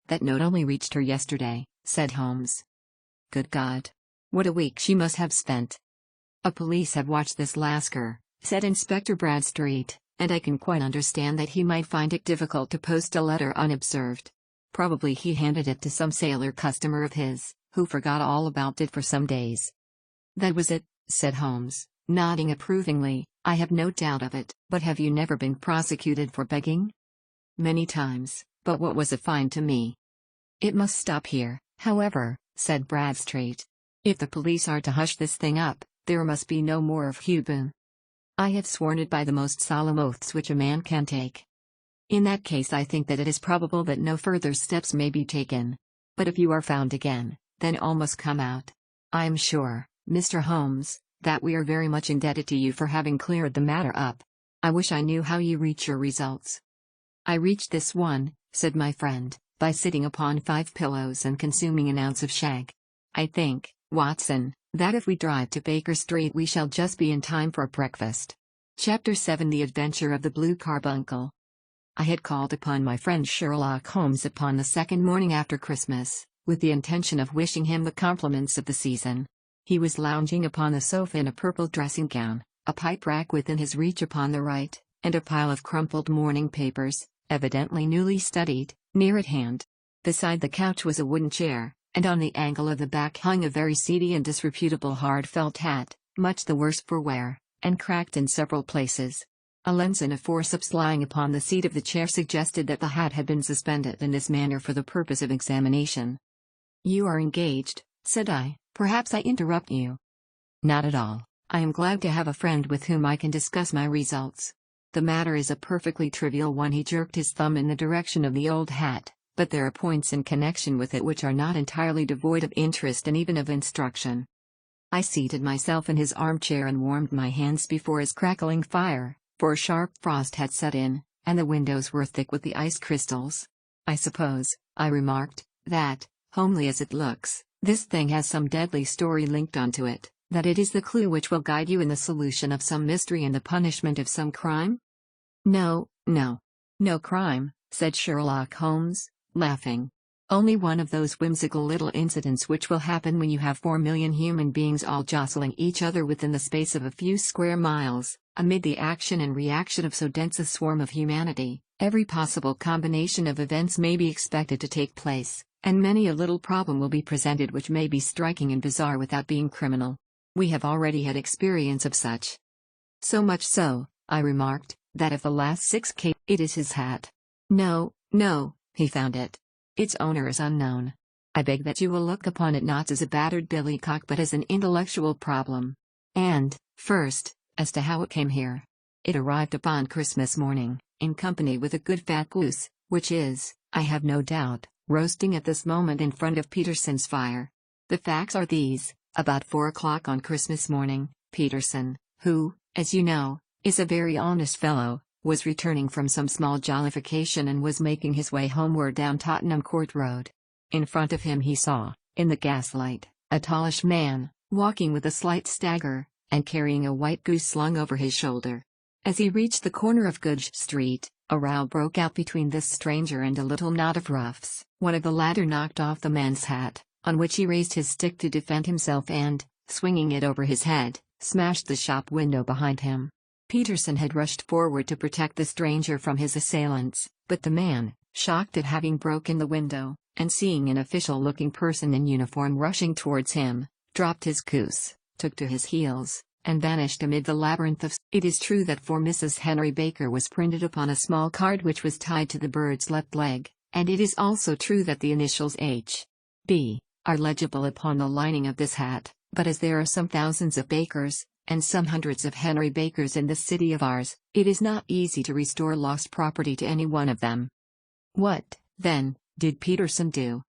That note only reached her yesterday, said Holmes. Good God! What a week she must have spent. A police have watched this Lascar, said Inspector Bradstreet, and I can quite understand that he might find it difficult to post a letter unobserved. Probably he handed it to some sailor customer of his, who forgot all about it for some days. That was it, said Holmes, nodding approvingly. I have no doubt of it. But have you never been prosecuted for begging? Many times, but what was a fine to me? It must stop here, however, said Bradstreet. If the police are to hush this thing up, there must be no more of Huban. I have sworn it by the most solemn oaths which a man can take. In that case I think that it is probable that no further steps may be taken. But if you are found again, then all must come out. I am sure, Mr. Holmes, that we are very much indebted to you for having cleared the matter up. I wish I knew how you reach your results. I reached this one, said my friend, by sitting upon 5 pillows and consuming an ounce of shag. I think, Watson, that if we drive to Baker Street we shall just be in time for breakfast. Chapter 7 The Adventure of the Blue Carbuncle. I had called upon my friend Sherlock Holmes upon the second morning after Christmas, with the intention of wishing him the compliments of the season. He was lounging upon the sofa in a purple dressing gown, a pipe rack within his reach upon the right, and a pile of crumpled morning papers, evidently newly studied, near at hand. Beside the couch was a wooden chair, and on the angle of the back hung a very seedy and disreputable hard felt hat, much the worse for wear, and cracked in several places. A lens and a forceps lying upon the seat of the chair suggested that the hat had been suspended in this manner for the purpose of examination. You are engaged, said I. Perhaps I interrupt you. Not at all. I am glad to have a friend with whom I can discuss my results. The matter is a perfectly trivial one. He jerked his thumb in the direction of the old hat, but there are points in connection with it which are not entirely devoid of interest and even of instruction. I seated myself in his armchair and warmed my hands before his crackling fire, for a sharp frost had set in, and the windows were thick with the ice crystals. I suppose, I remarked, that, homely as it looks, this thing has some deadly story linked onto it, that it is the clue which will guide you in the solution of some mystery and the punishment of some crime? No crime, said Sherlock Holmes, laughing. Only one of those whimsical little incidents which will happen when you have 4 million human beings all jostling each other within the space of a few square miles. Amid the action and reaction of so dense a swarm of humanity, every possible combination of events may be expected to take place, and many a little problem will be presented which may be striking and bizarre without being criminal. We have already had experience of such. So much so, I remarked, that if the last 6 cases, it is his hat. No, he found it. Its owner is unknown. I beg that you will look upon it not as a battered billycock but as an intellectual problem. And, first, as to how it came here. It arrived upon Christmas morning, in company with a good fat goose, which is, I have no doubt, roasting at this moment in front of Peterson's fire. The facts are these: about 4 o'clock on Christmas morning, Peterson, who, as you know, is a very honest fellow, was returning from some small jollification and was making his way homeward down Tottenham Court Road. In front of him he saw, in the gaslight, a tallish man, walking with a slight stagger, and carrying a white goose slung over his shoulder. As he reached the corner of Goodge Street, a row broke out between this stranger and a little knot of roughs. One of the latter knocked off the man's hat, on which he raised his stick to defend himself and, swinging it over his head, smashed the shop window behind him. Peterson had rushed forward to protect the stranger from his assailants, but the man, shocked at having broken the window, and seeing an official-looking person in uniform rushing towards him, dropped his goose, took to his heels, and vanished amid the labyrinth of... It is true that "For Mrs. Henry Baker" was printed upon a small card which was tied to the bird's left leg, and it is also true that the initials H.B. are legible upon the lining of this hat, but as there are some thousands of Bakers, and some hundreds of Henry Bakers in this city of ours, it is not easy to restore lost property to any one of them. What, then, did Peterson do?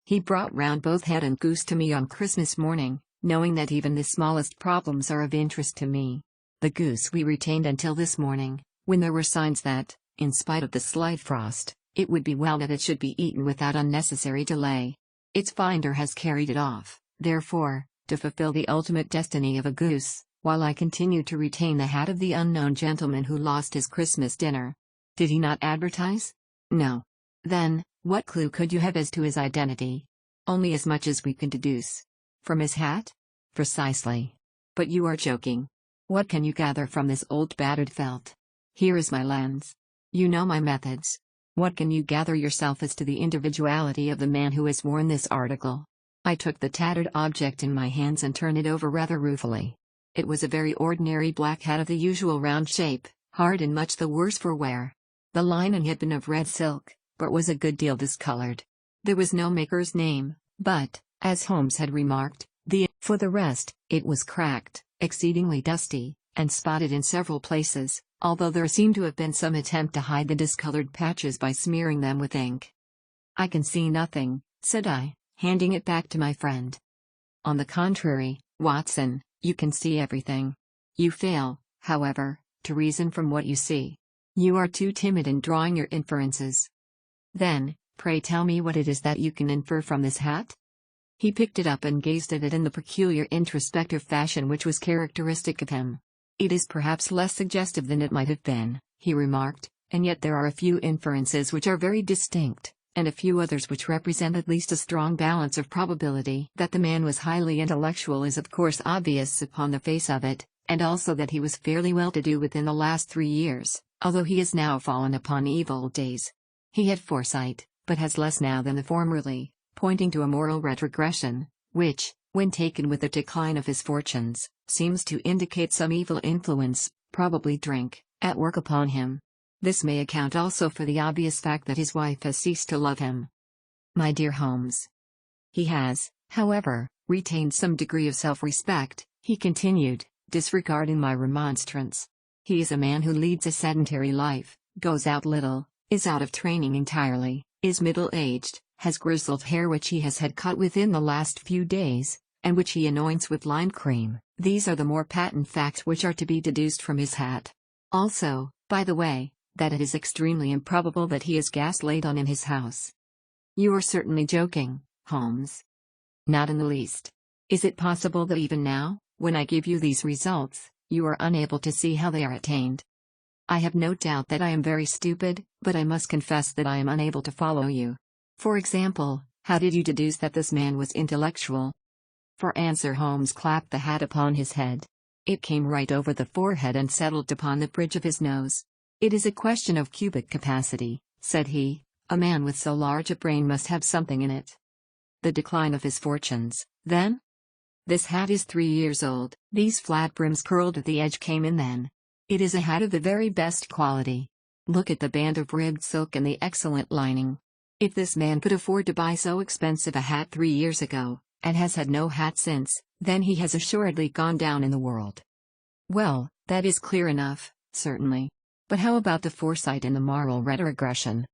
He brought round both head and goose to me on Christmas morning, knowing that even the smallest problems are of interest to me. The goose we retained until this morning, when there were signs that, in spite of the slight frost, it would be well that it should be eaten without unnecessary delay. Its finder has carried it off, therefore, to fulfill the ultimate destiny of a goose, while I continue to retain the hat of the unknown gentleman who lost his Christmas dinner. Did he not advertise? No. Then, what clue could you have as to his identity? Only as much as we can deduce. From his hat? Precisely. But you are joking. What can you gather from this old battered felt? Here is my lens. You know my methods. What can you gather yourself as to the individuality of the man who has worn this article? I took the tattered object in my hands and turned it over rather ruefully. It was a very ordinary black hat of the usual round shape, hard and much the worse for wear. The lining had been of red silk, but was a good deal discolored. There was no maker's name, but, as Holmes had remarked, for the rest, it was cracked, exceedingly dusty, and spotted in several places, although there seemed to have been some attempt to hide the discolored patches by smearing them with ink. "I can see nothing," said I, handing it back to my friend. "On the contrary, Watson, you can see everything. You fail, however, to reason from what you see. You are too timid in drawing your inferences. Then, pray tell me what it is that you can infer from this hat?" He picked it up and gazed at it in the peculiar introspective fashion which was characteristic of him. "It is perhaps less suggestive than it might have been," he remarked, "and yet there are a few inferences which are very distinct, and a few others which represent at least a strong balance of probability. That the man was highly intellectual is of course obvious upon the face of it, and also that he was fairly well to do within the last 3 years, although he has now fallen upon evil days. He had foresight, but has less now than the formerly, pointing to a moral retrogression, which, when taken with the decline of his fortunes, seems to indicate some evil influence, probably drink, at work upon him. This may account also for the obvious fact that his wife has ceased to love him. My dear Holmes. He has, however, retained some degree of self-respect," he continued, disregarding my remonstrance. "He is a man who leads a sedentary life, goes out little, is out of training entirely, is middle-aged, has grizzled hair which he has had cut within the last few days, and which he anoints with lime cream. These are the more patent facts which are to be deduced from his hat. Also, by the way, that it is extremely improbable that he has gas laid on in his house." "You are certainly joking, Holmes." "Not in the least. Is it possible that even now, when I give you these results, you are unable to see how they are attained?" "I have no doubt that I am very stupid, but I must confess that I am unable to follow you. For example, how did you deduce that this man was intellectual?" For answer Holmes clapped the hat upon his head. It came right over the forehead and settled upon the bridge of his nose. "It is a question of cubic capacity," said he. "A man with so large a brain must have something in it." "The decline of his fortunes, then?" "This hat is 3 years old. These flat brims curled at the edge came in then. It is a hat of the very best quality. Look at the band of ribbed silk and the excellent lining. If this man could afford to buy so expensive a hat 3 years ago, and has had no hat since, then he has assuredly gone down in the world." "Well, that is clear enough, certainly. But how about the foresight and the moral retrogression?"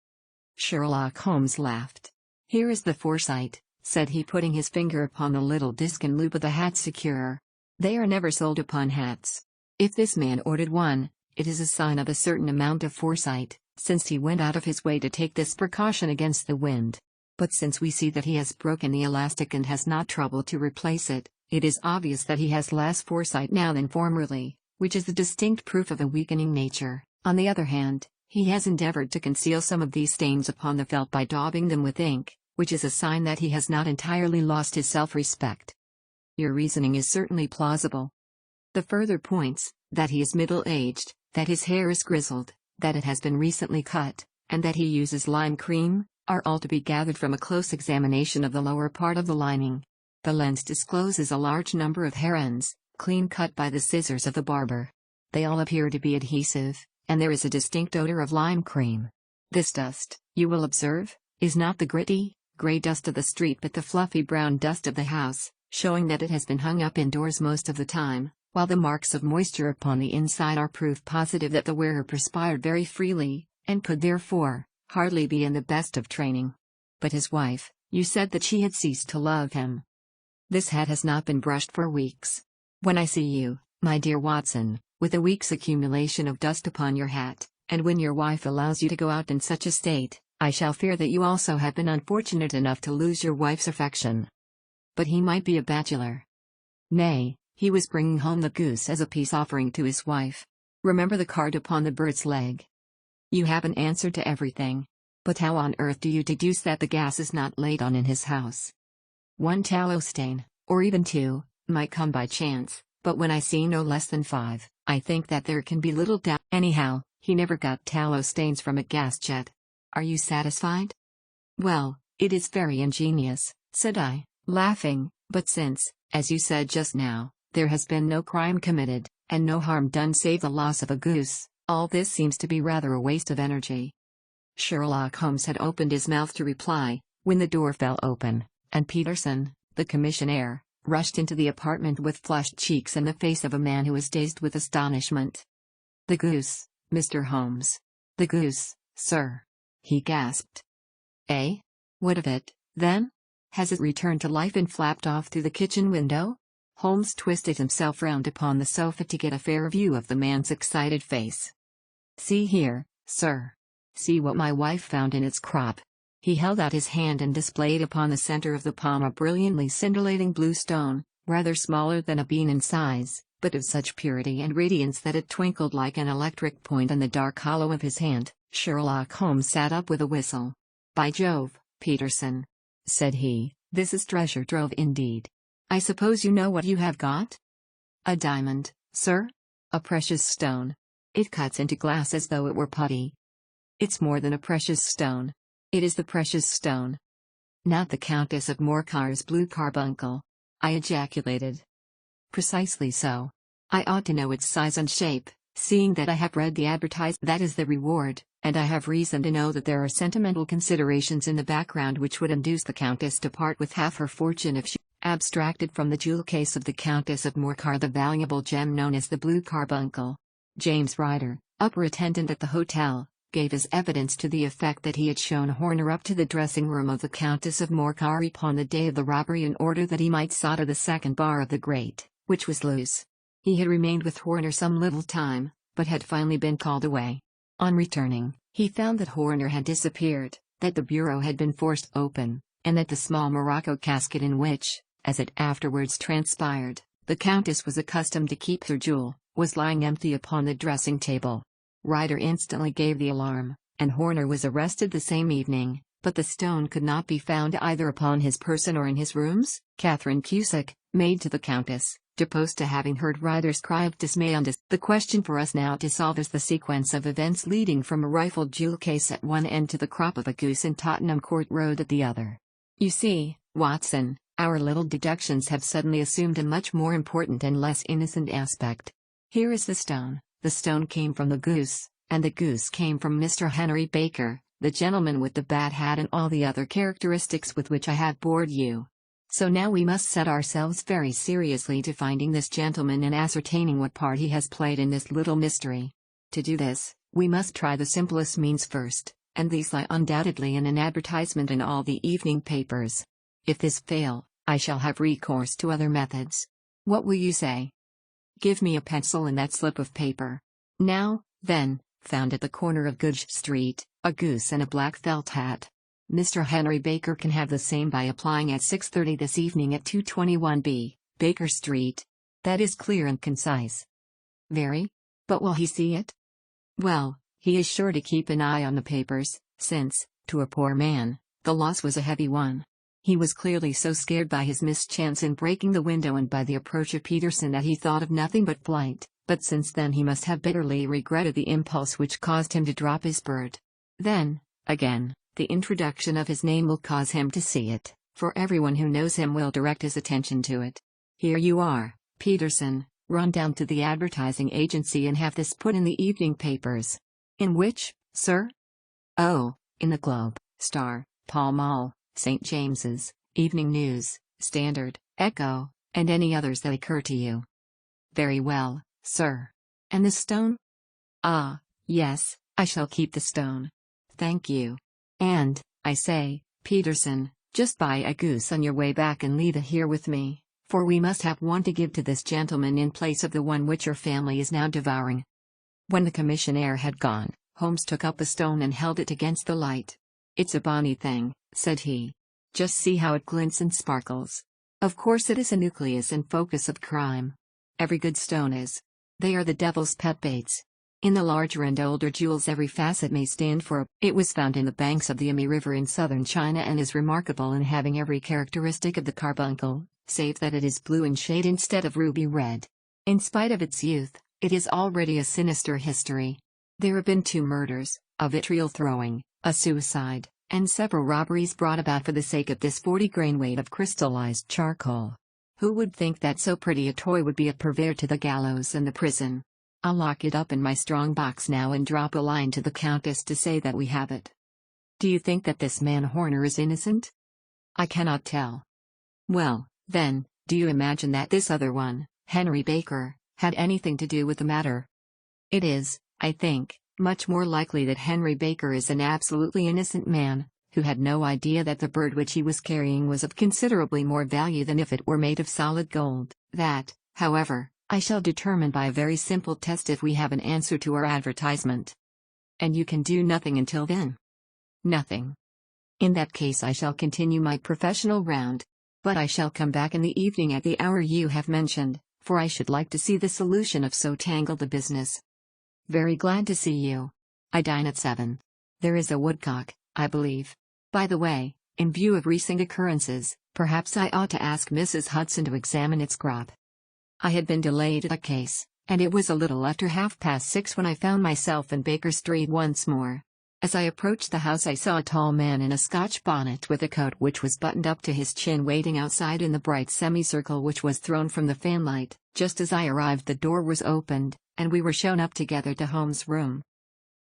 Sherlock Holmes laughed. "Here is the foresight," said he, putting his finger upon the little disc and loop of the hat securer. "They are never sold upon hats. If this man ordered one, it is a sign of a certain amount of foresight, since he went out of his way to take this precaution against the wind. But since we see that he has broken the elastic and has not troubled to replace it, it is obvious that he has less foresight now than formerly, which is the distinct proof of a weakening nature. On the other hand, he has endeavored to conceal some of these stains upon the felt by daubing them with ink, which is a sign that he has not entirely lost his self-respect. Your reasoning is certainly plausible. The further points, that he is middle-aged, that his hair is grizzled, that it has been recently cut, and that he uses lime cream, are all to be gathered from a close examination of the lower part of the lining. The lens discloses a large number of hair ends, clean cut by the scissors of the barber. They all appear to be adhesive, and there is a distinct odor of lime cream. This dust, you will observe, is not the gritty, gray dust of the street but the fluffy brown dust of the house, showing that it has been hung up indoors most of the time, while the marks of moisture upon the inside are proof positive that the wearer perspired very freely, and could therefore hardly be in the best of training. But his wife, you said that she had ceased to love him. This hat has not been brushed for weeks. When I see you, my dear Watson, with a week's accumulation of dust upon your hat, and when your wife allows you to go out in such a state, I shall fear that you also have been unfortunate enough to lose your wife's affection. But he might be a bachelor. Nay, he was bringing home the goose as a peace offering to his wife. Remember the card upon the bird's leg. You have an answer to everything. But how on earth do you deduce that the gas is not laid on in his house? One tallow stain, or even two, might come by chance, but when I see no less than 5, I think that there can be little doubt. Anyhow, he never got tallow stains from a gas jet. Are you satisfied? Well, it is very ingenious, said I, laughing, but since, as you said just now, there has been no crime committed, and no harm done save the loss of a goose, all this seems to be rather a waste of energy. Sherlock Holmes had opened his mouth to reply, when the door fell open, and Peterson, the commissionaire, rushed into the apartment with flushed cheeks and the face of a man who was dazed with astonishment. "The goose, Mr. Holmes. The goose, sir," he gasped. "Eh? What of it, then? Has it returned to life and flapped off through the kitchen window?" Holmes twisted himself round upon the sofa to get a fair view of the man's excited face. "See here, sir. See what my wife found in its crop." He held out his hand and displayed upon the center of the palm a brilliantly scintillating blue stone, rather smaller than a bean in size, but of such purity and radiance that it twinkled like an electric point in the dark hollow of his hand. Sherlock Holmes sat up with a whistle. "By Jove, Peterson," said he, "this is treasure trove indeed. I suppose you know what you have got?" "A diamond, sir? A precious stone. It cuts into glass as though it were putty." "It's more than a precious stone. It is the precious stone." "Not the Countess of Morcar's blue carbuncle?" I ejaculated. "Precisely so. I ought to know its size and shape, seeing that I have read the advertisement. That is the reward, and I have reason to know that there are sentimental considerations in the background which would induce the Countess to part with half her fortune if she abstracted from the jewel case of the Countess of Morcar the valuable gem known as the blue carbuncle." James Ryder, upper attendant at the hotel, gave his evidence to the effect that he had shown Horner up to the dressing-room of the Countess of Morcar upon the day of the robbery in order that he might solder the second bar of the grate, which was loose. He had remained with Horner some little time, but had finally been called away. On returning, he found that Horner had disappeared, that the bureau had been forced open, and that the small morocco casket in which, as it afterwards transpired, the Countess was accustomed to keep her jewel, was lying empty upon the dressing-table. Ryder instantly gave the alarm, and Horner was arrested the same evening, but the stone could not be found either upon his person or in his rooms. Catherine Cusick, maid to the Countess, deposed to having heard Ryder's cry of dismay on the question for us now to solve is the sequence of events leading from a rifled jewel case at one end to the crop of a goose in Tottenham Court Road at the other. You see, Watson, our little deductions have suddenly assumed a much more important and less innocent aspect. Here is the stone. The stone came from the goose, and the goose came from Mr. Henry Baker, the gentleman with the bad hat and all the other characteristics with which I have bored you. So now we must set ourselves very seriously to finding this gentleman and ascertaining what part he has played in this little mystery. To do this, we must try the simplest means first, and these lie undoubtedly in an advertisement in all the evening papers. If this fail, I shall have recourse to other methods. What will you say? Give me a pencil and that slip of paper. Now, then, found at the corner of Goodge Street, a goose and a black felt hat. Mr. Henry Baker can have the same by applying at 6:30 this evening at 221B, Baker Street. That is clear and concise. Very. But will he see it? Well, he is sure to keep an eye on the papers, since, to a poor man, the loss was a heavy one. He was clearly so scared by his mischance in breaking the window and by the approach of Peterson that he thought of nothing but flight, but since then he must have bitterly regretted the impulse which caused him to drop his bird. Then, again, the introduction of his name will cause him to see it, for everyone who knows him will direct his attention to it. Here you are, Peterson, run down to the advertising agency and have this put in the evening papers. In which, sir? Oh, in the Globe, Star, Pall Mall, St. James's, Evening News, Standard, Echo, and any others that occur to you. Very well, sir. And the stone? Ah, yes, I shall keep the stone. Thank you. And, I say, Peterson, just buy a goose on your way back and leave it here with me, for we must have one to give to this gentleman in place of the one which your family is now devouring. When the commissionaire had gone, Holmes took up the stone and held it against the light. It's a bonny thing, said he. Just see how it glints and sparkles. Of course it is a nucleus and focus of crime. Every good stone is. They are the devil's pet baits. In the larger and older jewels every facet may stand for. It was found in the banks of the Ami River in southern China and is remarkable in having every characteristic of the carbuncle, save that it is blue in shade instead of ruby red. In spite of its youth, it is already a sinister history. There have been 2 murders, a vitriol throwing, a suicide, and several robberies brought about for the sake of this 40-grain weight of crystallized charcoal. Who would think that so pretty a toy would be a purveyor to the gallows and the prison? I'll lock it up in my strong box now and drop a line to the Countess to say that we have it. Do you think that this man Horner is innocent? I cannot tell. Well, then, do you imagine that this other one, Henry Baker, had anything to do with the matter? It is, I think, much more likely that Henry Baker is an absolutely innocent man, who had no idea that the bird which he was carrying was of considerably more value than if it were made of solid gold. That, however, I shall determine by a very simple test if we have an answer to our advertisement. And you can do nothing until then? Nothing. In that case I shall continue my professional round. But I shall come back in the evening at the hour you have mentioned, for I should like to see the solution of so tangled a business. Very glad to see you. I dine at 7. There is a woodcock, I believe. By the way, in view of recent occurrences, perhaps I ought to ask Mrs. Hudson to examine its crop. I had been delayed at a case, and it was a little after 6:30 when I found myself in Baker Street once more. As I approached the house I saw a tall man in a Scotch bonnet with a coat which was buttoned up to his chin waiting outside in the bright semicircle which was thrown from the fanlight. Just as I arrived the door was opened, and we were shown up together to Holmes' room.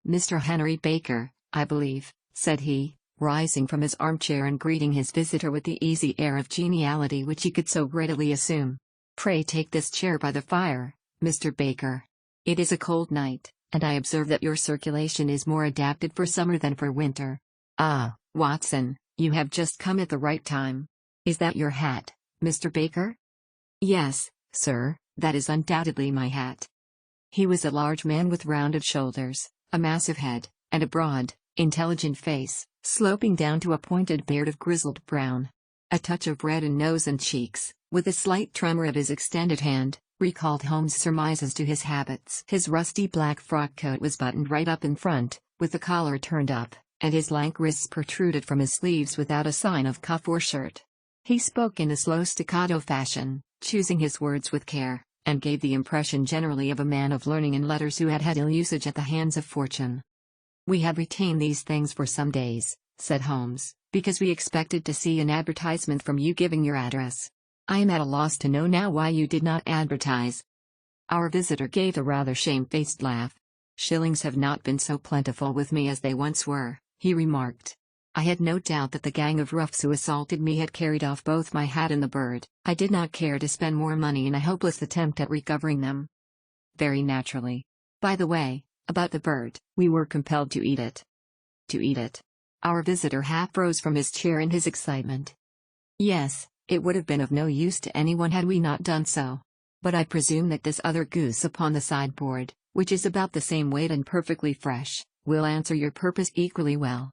Mr. Henry Baker, I believe, said he, rising from his armchair and greeting his visitor with the easy air of geniality which he could so readily assume. Pray take this chair by the fire, Mr. Baker. It is a cold night, and I observe that your circulation is more adapted for summer than for winter. Ah, Watson, you have just come at the right time. Is that your hat, Mr. Baker? Yes, sir, that is undoubtedly my hat. He was a large man with rounded shoulders, a massive head, and a broad, intelligent face, sloping down to a pointed beard of grizzled brown. A touch of red in nose and cheeks, with a slight tremor of his extended hand, recalled Holmes' surmises to his habits. His rusty black frock coat was buttoned right up in front, with the collar turned up, and his lank wrists protruded from his sleeves without a sign of cuff or shirt. He spoke in a slow staccato fashion, choosing his words with care, and gave the impression generally of a man of learning and letters who had had ill usage at the hands of fortune. "We have retained these things for some days," said Holmes, "because we expected to see an advertisement from you giving your address. I am at a loss to know now why you did not advertise." Our visitor gave a rather shamefaced laugh. "Shillings have not been so plentiful with me as they once were," he remarked. "I had no doubt that the gang of roughs who assaulted me had carried off both my hat and the bird. I did not care to spend more money in a hopeless attempt at recovering them." "Very naturally. By the way, about the bird, we were compelled to eat it." to eat it. Our visitor half rose from his chair in his excitement. Yes, it would have been of no use to anyone had we not done so. But I presume that this other goose upon the sideboard, which is about the same weight and perfectly fresh, will answer your purpose equally well.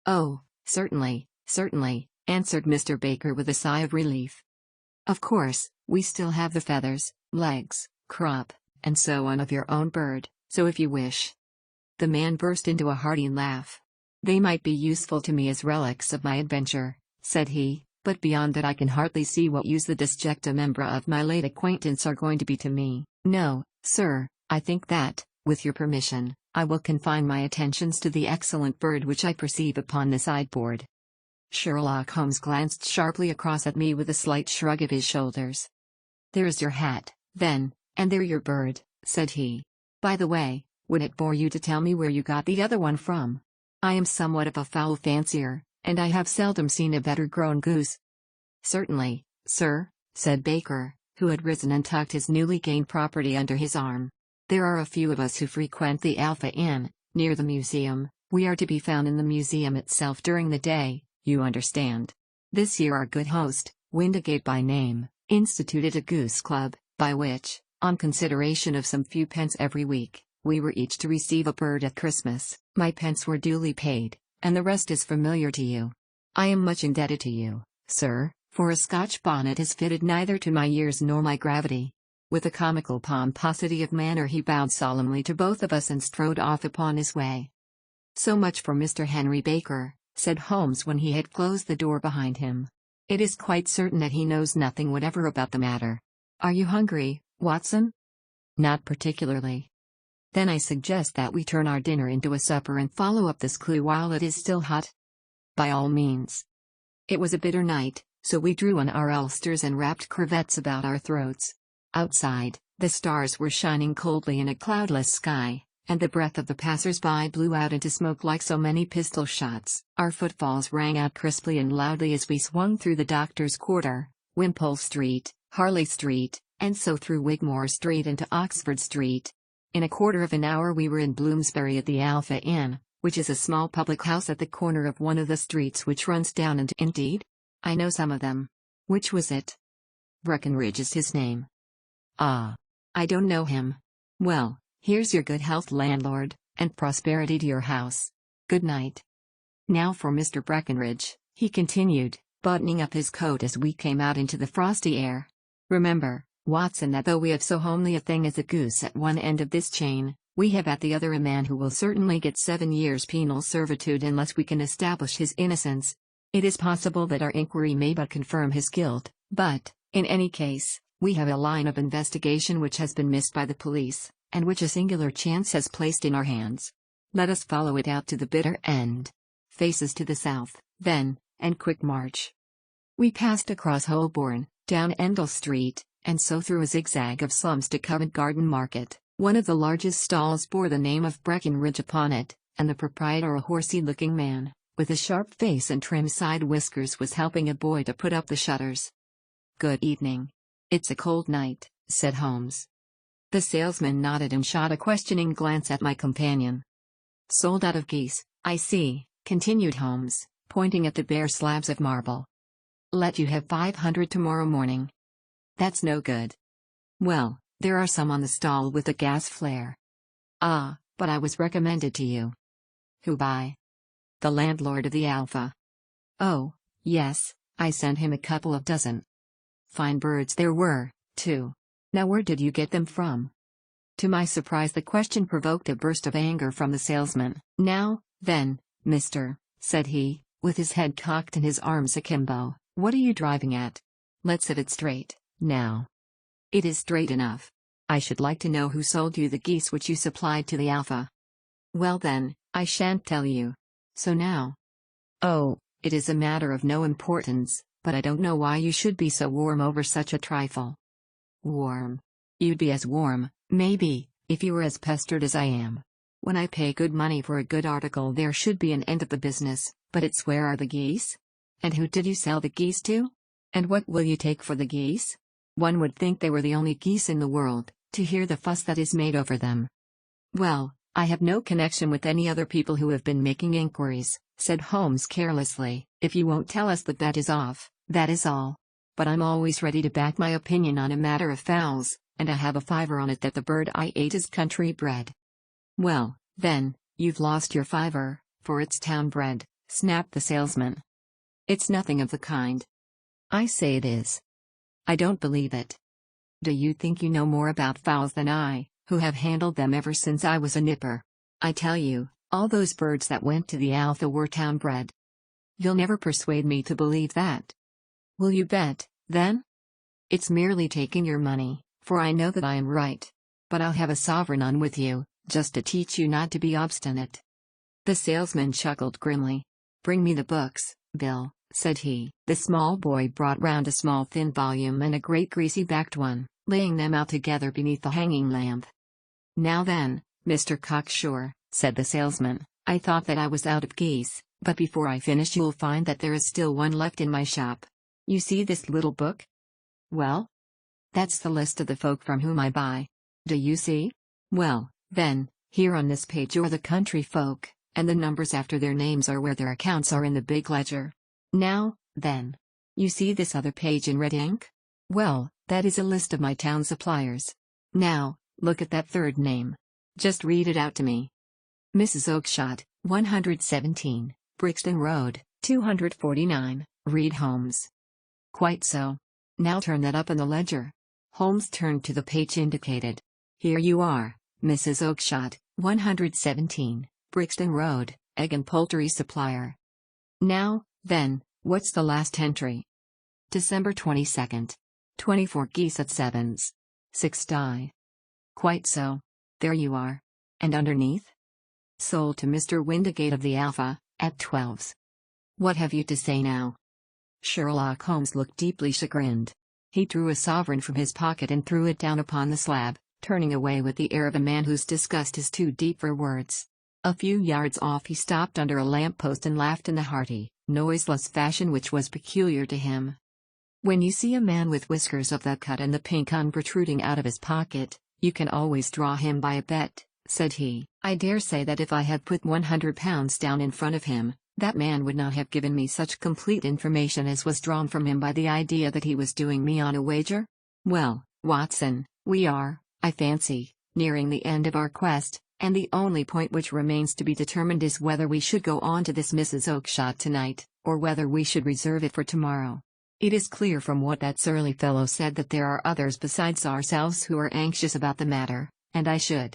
Oh, certainly, certainly, answered Mr. Baker with a sigh of relief. Of course, we still have the feathers, legs, crop, and so on of your own bird, so if you wish. The man burst into a hearty laugh. They might be useful to me as relics of my adventure, said he, but beyond that I can hardly see what use the disjecta membra of my late acquaintance are going to be to me. No, sir, I think that, with your permission, I will confine my attentions to the excellent bird which I perceive upon the sideboard. Sherlock Holmes glanced sharply across at me with a slight shrug of his shoulders. There's your hat, then, and there your bird, said he. By the way, would it bore you to tell me where you got the other one from? I am somewhat of a fowl fancier, and I have seldom seen a better grown goose. Certainly, sir, said Baker, who had risen and tucked his newly gained property under his arm. There are a few of us who frequent the Alpha Inn, near the museum. We are to be found in the museum itself during the day, you understand. This year our good host, Windigate by name, instituted a goose club, by which, on consideration of some few pence every week, we were each to receive a bird at Christmas. My pence were duly paid, and the rest is familiar to you. I am much indebted to you, sir, for a Scotch bonnet is fitted neither to my years nor my gravity. With a comical pomposity of manner he bowed solemnly to both of us and strode off upon his way. So much for Mr. Henry Baker, said Holmes when he had closed the door behind him. It is quite certain that he knows nothing whatever about the matter. Are you hungry, Watson? Not particularly. Then I suggest that we turn our dinner into a supper and follow up this clue while it is still hot. By all means. It was a bitter night, so we drew on our ulsters and wrapped cravats about our throats. Outside, the stars were shining coldly in a cloudless sky, and the breath of the passers-by blew out into smoke like so many pistol shots. Our footfalls rang out crisply and loudly as we swung through the Doctor's Quarter, Wimpole Street, Harley Street, and so through Wigmore Street into Oxford Street. In a quarter of an hour we were in Bloomsbury at the Alpha Inn, which is a small public house at the corner of one of the streets which runs down into. Indeed? I know some of them. Which was it? Breckenridge is his name. Ah. I don't know him. Well, here's your good health, landlord, and prosperity to your house. Good night. Now for Mr. Breckenridge, he continued, buttoning up his coat as we came out into the frosty air. Remember, Watson, that though we have so homely a thing as a goose at one end of this chain, we have at the other a man who will certainly get 7 years penal servitude unless we can establish his innocence. It is possible that our inquiry may but confirm his guilt, but, in any case, we have a line of investigation which has been missed by the police, and which a singular chance has placed in our hands. Let us follow it out to the bitter end. Faces to the south, then, and quick march. We passed across Holborn, down Endell Street, and so through a zigzag of slums to Covent Garden Market. One of the largest stalls bore the name of Breckenridge upon it, and the proprietor, a horsey-looking man, with a sharp face and trim side whiskers, was helping a boy to put up the shutters. Good evening. It's a cold night, said Holmes. The salesman nodded and shot a questioning glance at my companion. Sold out of geese, I see, continued Holmes, pointing at the bare slabs of marble. Let you have 500 tomorrow morning. That's no good. Well, there are some on the stall with a gas flare. Ah, but I was recommended to you. Who by? The landlord of the Alpha. Oh, yes, I sent him a couple of dozen. Fine birds there were, too. Now where did you get them from? To my surprise the question provoked a burst of anger from the salesman. Now, then, mister, said he, with his head cocked and his arms akimbo, what are you driving at? Let's set it straight, now. It is straight enough. I should like to know who sold you the geese which you supplied to the Alpha. Well then, I shan't tell you. So now. Oh, it is a matter of no importance, but I don't know why you should be so warm over such a trifle. Warm? You'd be as warm, maybe, if you were as pestered as I am. When I pay good money for a good article there should be an end of the business, but it's where are the geese? And who did you sell the geese to? And what will you take for the geese? One would think they were the only geese in the world, to hear the fuss that is made over them. Well, I have no connection with any other people who have been making inquiries, said Holmes carelessly. If you won't tell us the bet is off, that is all. But I'm always ready to back my opinion on a matter of fowls, and I have a fiver on it that the bird I ate is country bred. Well, then, you've lost your fiver, for it's town bred, snapped the salesman. It's nothing of the kind. I say it is. I don't believe it. Do you think you know more about fowls than I, who have handled them ever since I was a nipper? I tell you, all those birds that went to the Alpha were town bred. You'll never persuade me to believe that. Will you bet, then? It's merely taking your money, for I know that I am right. But I'll have a sovereign on with you, just to teach you not to be obstinate. The salesman chuckled grimly. Bring me the books, Bill, said he. The small boy brought round a small thin volume and a great greasy-backed one, laying them out together beneath the hanging lamp. Now then, Mr. Cocksure, said the salesman, I thought that I was out of geese, but before I finish you'll find that there is still one left in my shop. You see this little book? Well? That's the list of the folk from whom I buy. Do you see? Well, then, here on this page are the country folk, and the numbers after their names are where their accounts are in the big ledger. Now, then. You see this other page in red ink? Well, that is a list of my town suppliers. Now, look at that third name. Just read it out to me. Mrs. Oakshott, 117, Brixton Road, 249, Reed Holmes. Quite so. Now turn that up in the ledger. Holmes turned to the page indicated. Here you are, Mrs. Oakshott, 117, Brixton Road, Egg and Poultry Supplier. Now, then, what's the last entry? December 22nd. 24 geese at sevens. 6 die. Quite so. There you are. And underneath? Sold to Mr. Windigate of the Alpha, at 12s. What have you to say now? Sherlock Holmes looked deeply chagrined. He drew a sovereign from his pocket and threw it down upon the slab, turning away with the air of a man whose disgust is too deep for words. A few yards off he stopped under a lamp-post and laughed in the hearty, noiseless fashion which was peculiar to him. When you see a man with whiskers of that cut and the pink un protruding out of his pocket, you can always draw him by a bet, said he. I dare say that if I had put £100 down in front of him, that man would not have given me such complete information as was drawn from him by the idea that he was doing me on a wager. Well, Watson, we are, I fancy, nearing the end of our quest, and the only point which remains to be determined is whether we should go on to this Mrs. Oakshott tonight, or whether we should reserve it for tomorrow. It is clear from what that surly fellow said that there are others besides ourselves who are anxious about the matter, and I should.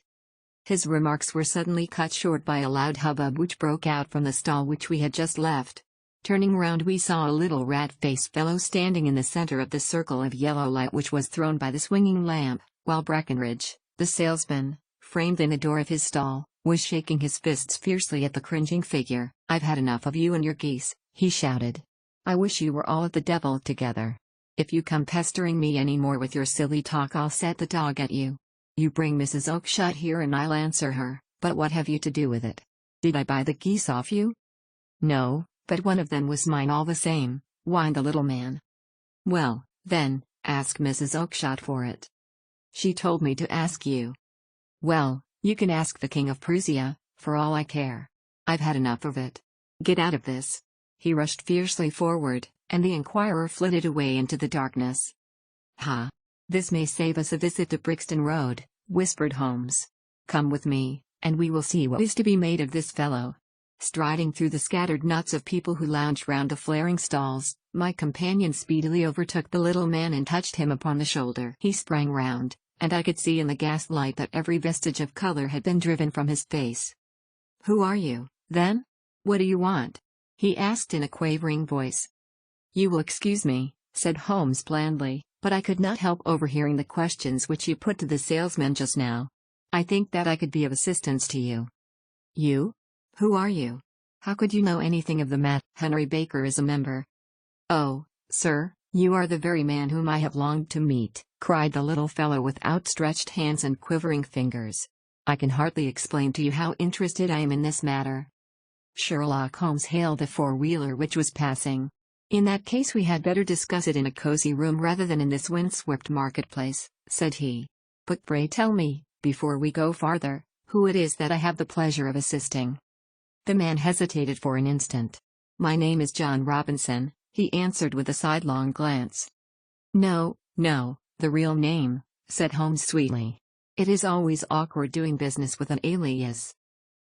His remarks were suddenly cut short by a loud hubbub which broke out from the stall which we had just left. Turning round we saw a little rat-faced fellow standing in the center of the circle of yellow light which was thrown by the swinging lamp, while Breckenridge, the salesman, framed in the door of his stall, was shaking his fists fiercely at the cringing figure. I've had enough of you and your geese, he shouted. I wish you were all at the devil together. If you come pestering me any more with your silly talk I'll set the dog at you. You bring Mrs. Oakshott here and I'll answer her, but what have you to do with it? Did I buy the geese off you? No, but one of them was mine all the same, whined the little man. Well, then, ask Mrs. Oakshott for it. She told me to ask you. Well, you can ask the King of Prussia, for all I care. I've had enough of it. Get out of this. He rushed fiercely forward, and the inquirer flitted away into the darkness. Ha! This may save us a visit to Brixton Road, whispered Holmes. Come with me, and we will see what is to be made of this fellow. Striding through the scattered knots of people who lounged round the flaring stalls, my companion speedily overtook the little man and touched him upon the shoulder. He sprang round, and I could see in the gaslight that every vestige of color had been driven from his face. Who are you, then? What do you want? He asked in a quavering voice. You will excuse me, said Holmes blandly, but I could not help overhearing the questions which you put to the salesman just now. I think that I could be of assistance to you. You? Who are you? How could you know anything of the matter? Henry Baker is a member. Oh, sir, you are the very man whom I have longed to meet, cried the little fellow with outstretched hands and quivering fingers. I can hardly explain to you how interested I am in this matter. Sherlock Holmes hailed a four-wheeler which was passing. In that case we had better discuss it in a cozy room rather than in this windswept marketplace, said he. But pray tell me, before we go farther, Who it is that I have the pleasure of assisting?" The man hesitated for an instant. "My name is John Robinson," he answered with a sidelong glance. "No, no, the real name," said Holmes sweetly. "It is always awkward doing business with an alias."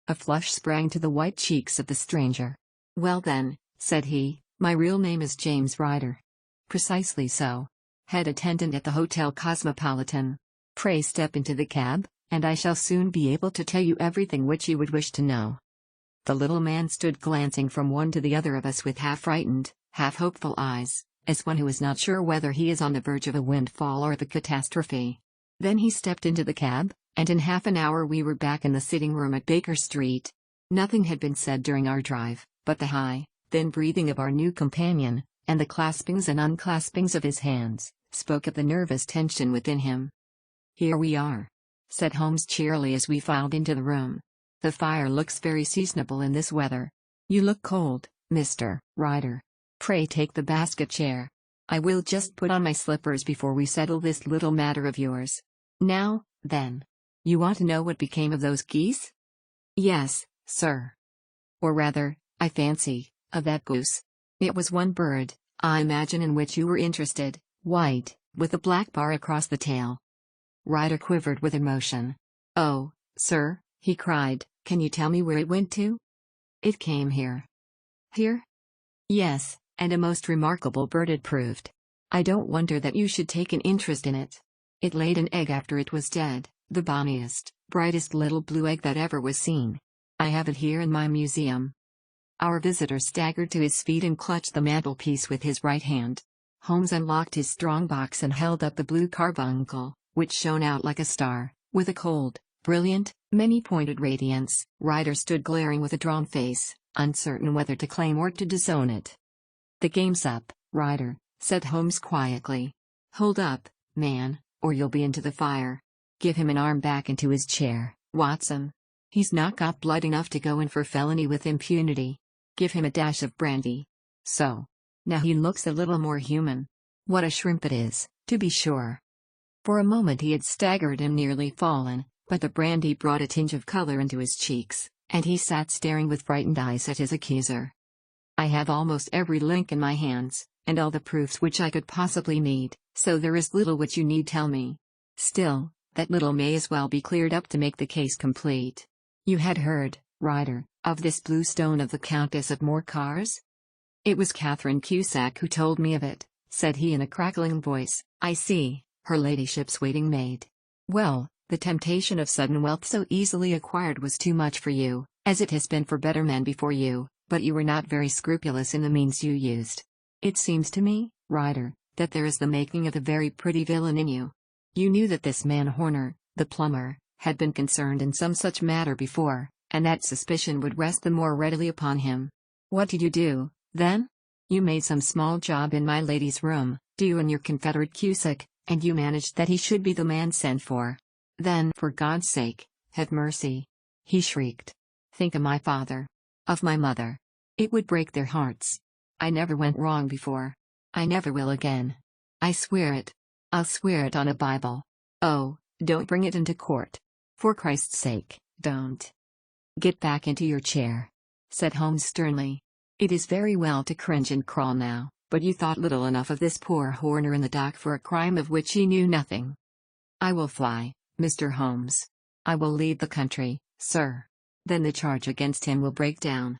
A flush sprang to the white cheeks of the stranger. "Well then," said he, "my real name is James Ryder." "Precisely so. Head attendant at the Hotel Cosmopolitan. Pray step into the cab, and I shall soon be able to tell you everything which you would wish to know." The little man stood glancing from one to the other of us with half-frightened, half-hopeful eyes, as one who is not sure whether he is on the verge of a windfall or the catastrophe. Then he stepped into the cab, and in half an hour we were back in the sitting room at Baker Street. Nothing had been said during our drive, but the high, thin breathing of our new companion, and the claspings and unclaspings of his hands, spoke of the nervous tension within him. "Here we are," said Holmes cheerily as we filed into the room. "The fire looks very seasonable in this weather. You look cold, Mr. Ryder. Pray take the basket chair. I will just put on my slippers before we settle this little matter of yours. Now, then. You want to know what became of those geese?" "Yes, sir. Or rather, I fancy, of that goose. It was one bird, I imagine, in which you were interested, white, with a black bar across the tail." Ryder quivered with emotion. "Oh, sir," he cried, "can you tell me where it went to?" "It came here." "Here?" "Yes, and a most remarkable bird it proved. I don't wonder that you should take an interest in it. It laid an egg after it was dead, the bonniest, brightest little blue egg that ever was seen. I have it here in my museum." Our visitor staggered to his feet and clutched the mantelpiece with his right hand. Holmes unlocked his strong box and held up the blue carbuncle, which shone out like a star, with a cold, brilliant, many-pointed radiance. Ryder stood glaring with a drawn face, uncertain whether to claim or to disown it. "The game's up, Ryder," said Holmes quietly. "Hold up, man, or you'll be into the fire. Give him an arm back into his chair, Watson. He's not got blood enough to go in for felony with impunity. Give him a dash of brandy. So. Now he looks a little more human. What a shrimp it is, to be sure." For a moment he had staggered and nearly fallen, but the brandy brought a tinge of color into his cheeks, and he sat staring with frightened eyes at his accuser. "I have almost every link in my hands, and all the proofs which I could possibly need, so there is little which you need tell me. Still, that little may as well be cleared up to make the case complete. You had heard, Ryder, of this blue stone of the Countess of Morcar's?" "It was Catherine Cusack who told me of it," said he in a crackling voice. "I see, her ladyship's waiting maid. Well, the temptation of sudden wealth so easily acquired was too much for you, as it has been for better men before you, but you were not very scrupulous in the means you used. It seems to me, Ryder, that there is the making of a very pretty villain in you. You knew that this man Horner, the plumber, had been concerned in some such matter before, and that suspicion would rest the more readily upon him. What did you do, then? You made some small job in my lady's room, you and your confederate Cusack, and you managed that he should be the man sent for. Then, for God's sake, have mercy!" he shrieked. "Think of my father. Of my mother. It would break their hearts. I never went wrong before. I never will again. I swear it. I'll swear it on a Bible. Oh, don't bring it into court. For Christ's sake, don't." "Get back into your chair," said Holmes sternly. "It is very well to cringe and crawl now, but you thought little enough of this poor Horner in the dock for a crime of which he knew nothing. I will fly, Mr. Holmes. I will leave the country, sir. Then the charge against him will break down.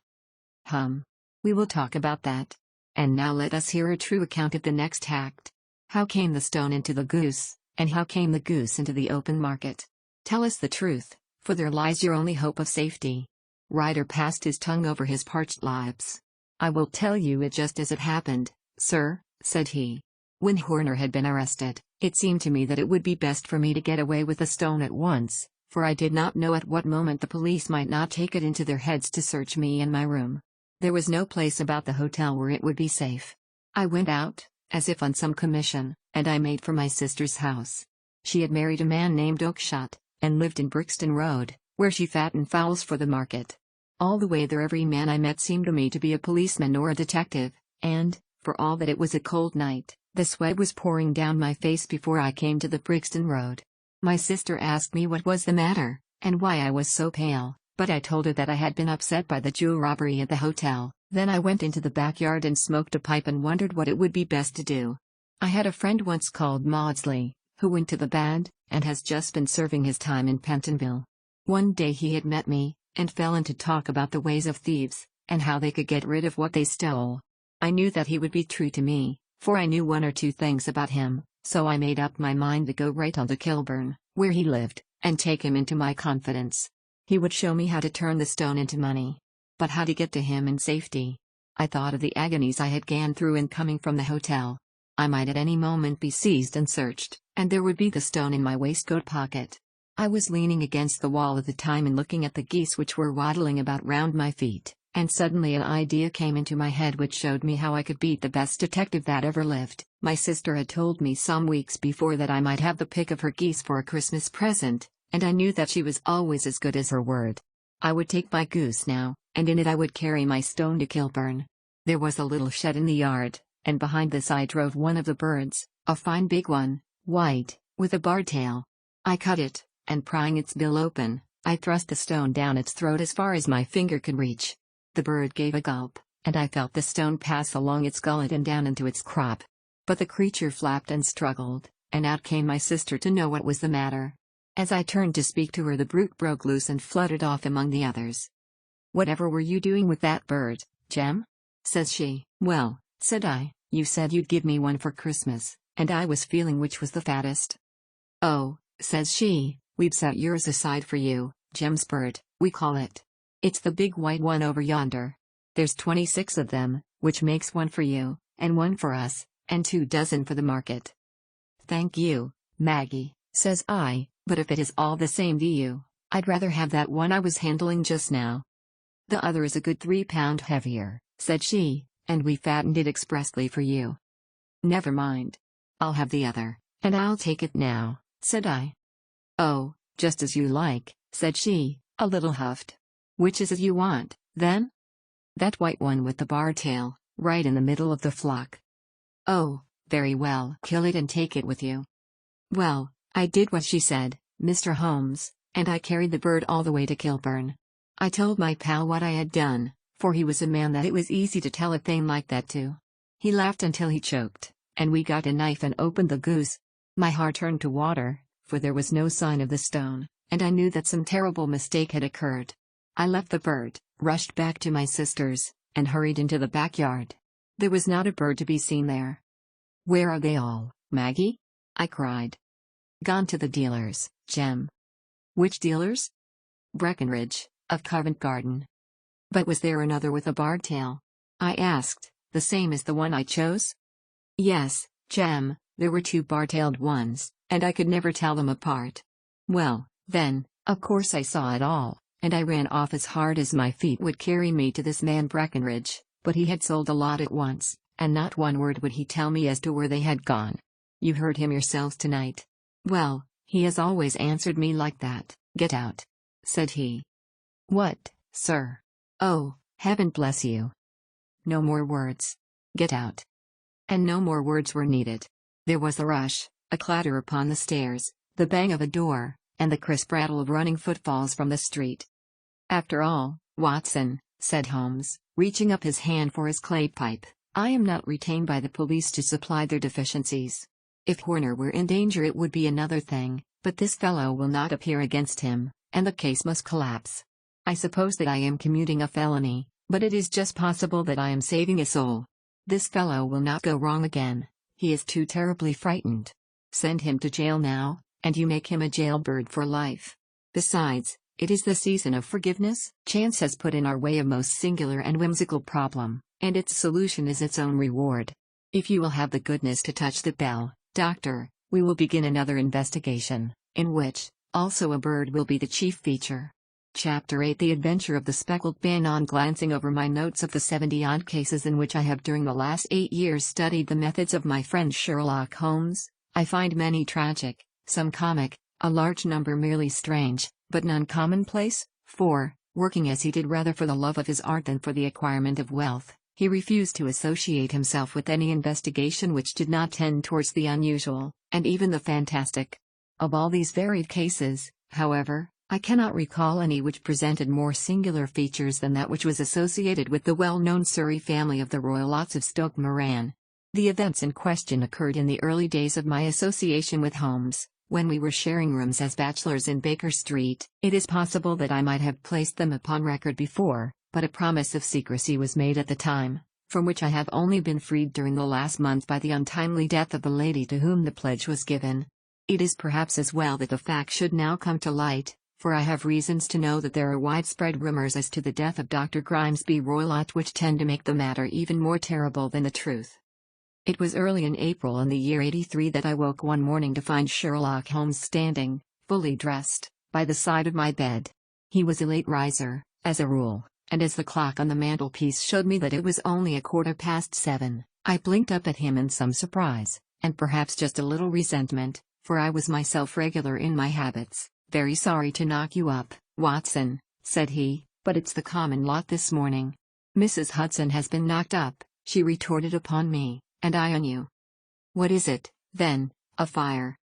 We will talk about that. And now let us hear a true account of the next act. How came the stone into the goose, and how came the goose into the open market? Tell us the truth, for there lies your only hope of safety." Ryder passed his tongue over his parched lips. "I will tell you it just as it happened, sir," said he. "When Horner had been arrested, it seemed to me that it would be best for me to get away with the stone at once, for I did not know at what moment the police might not take it into their heads to search me and my room. There was no place about the hotel where it would be safe. I went out, as if on some commission, and I made for my sister's house. She had married a man named Oakshott, and lived in Brixton Road, where she fattened fowls for the market. All the way there every man I met seemed to me to be a policeman or a detective, and, for all that it was a cold night, the sweat was pouring down my face before I came to the Brixton Road. My sister asked me what was the matter, and why I was so pale, but I told her that I had been upset by the jewel robbery at the hotel. Then I went into the backyard and smoked a pipe and wondered what it would be best to do. I had a friend once called Maudsley, who went to the band, and has just been serving his time in Pentonville. One day he had met me, and fell into talk about the ways of thieves, and how they could get rid of what they stole. I knew that he would be true to me, for I knew one or two things about him, so I made up my mind to go right on to Kilburn, where he lived, and take him into my confidence. He would show me how to turn the stone into money. But how to get to him in safety? I thought of the agonies I had gone through in coming from the hotel. I might at any moment be seized and searched, and there would be the stone in my waistcoat pocket. I was leaning against the wall at the time and looking at the geese which were waddling about round my feet, and suddenly an idea came into my head which showed me how I could beat the best detective that ever lived. My sister had told me some weeks before that I might have the pick of her geese for a Christmas present, and I knew that she was always as good as her word. I would take my goose now, and in it I would carry my stone to Kilburn. There was a little shed in the yard, and behind this I drove one of the birds, a fine big one, white, with a barred tail. I cut it, and prying its bill open, I thrust the stone down its throat as far as my finger could reach. The bird gave a gulp, and I felt the stone pass along its gullet and down into its crop. But the creature flapped and struggled, and out came my sister to know what was the matter. As I turned to speak to her, the brute broke loose and fluttered off among the others. "Whatever were you doing with that bird, Jem?" says she. "Well," said I, "you said you'd give me one for Christmas, and I was feeling which was the fattest." "Oh," says she, "we've set yours aside for you, Jem's bird, we call it. It's the big white one over yonder. There's 26 of them, which makes one for you, and one for us, and 2 dozen for the market." "Thank you, Maggie," says I, "but if it is all the same to you, I'd rather have that one I was handling just now." "The other is a good 3 pound heavier," said she, "and we fattened it expressly for you." "Never mind. I'll have the other, and I'll take it now," said I. "Oh, just as you like," said she, a little huffed. "Which is it you want, then?" "That white one with the bar tail, right in the middle of the flock." "Oh, very well. Kill it and take it with you." Well, I did what she said, Mr. Holmes, and I carried the bird all the way to Kilburn. I told my pal what I had done, for he was a man that it was easy to tell a thing like that to. He laughed until he choked, and we got a knife and opened the goose. My heart turned to water, for there was no sign of the stone, and I knew that some terrible mistake had occurred. I left the bird, rushed back to my sister's, and hurried into the backyard. There was not a bird to be seen there. "Where are they all, Maggie?" I cried. "Gone to the dealers, Jem." "Which dealers?" "Breckenridge, of Covent Garden." "But was there another with a barred tail?" I asked, "the same as the one I chose?" "Yes, Jem, there were 2 bar-tailed ones, and I could never tell them apart." Well, then, of course I saw it all, and I ran off as hard as my feet would carry me to this man Breckenridge, but he had sold a lot at once, and not one word would he tell me as to where they had gone. You heard him yourselves tonight. "Well, he has always answered me like that. 'Get out,' said he." "What, sir?" "Oh, heaven bless you. No more words. Get out." And no more words were needed. There was a rush, a clatter upon the stairs, the bang of a door, and the crisp rattle of running footfalls from the street. "After all, Watson," said Holmes, reaching up his hand for his clay pipe, "I am not retained by the police to supply their deficiencies. If Horner were in danger it would be another thing, but this fellow will not appear against him, and the case must collapse. I suppose that I am commuting a felony, but it is just possible that I am saving a soul. This fellow will not go wrong again. He is too terribly frightened. Send him to jail now, and you make him a jailbird for life. Besides, it is the season of forgiveness. Chance has put in our way a most singular and whimsical problem, and its solution is its own reward. If you will have the goodness to touch the bell, Doctor, we will begin another investigation, in which, also a bird will be the chief feature." Chapter 8: The Adventure of the Speckled Man. On glancing over my notes of the 70-odd cases in which I have during the last 8 years studied the methods of my friend Sherlock Holmes, I find many tragic, some comic, a large number merely strange, but none commonplace, for, working as he did rather for the love of his art than for the acquirement of wealth, he refused to associate himself with any investigation which did not tend towards the unusual, and even the fantastic. Of all these varied cases, however, I cannot recall any which presented more singular features than that which was associated with the well-known Surrey family of the Royal Lots of Stoke Moran. The events in question occurred in the early days of my association with Holmes, when we were sharing rooms as bachelors in Baker Street. It is possible that I might have placed them upon record before, but a promise of secrecy was made at the time, from which I have only been freed during the last month by the untimely death of the lady to whom the pledge was given. It is perhaps as well that the fact should now come to light, for I have reasons to know that there are widespread rumors as to the death of Dr. Grimesby Roylott which tend to make the matter even more terrible than the truth. It was early in April in the year '83 that I woke one morning to find Sherlock Holmes standing, fully dressed, by the side of my bed. He was a late riser, as a rule, and as the clock on the mantelpiece showed me that it was only 7:15, I blinked up at him in some surprise, and perhaps just a little resentment, for I was myself regular in my habits. "Very sorry to knock you up, Watson," said he, "but it's the common lot this morning." "Mrs. Hudson has been knocked up," she retorted upon me, "and I on you." "What is it, then, a fire?"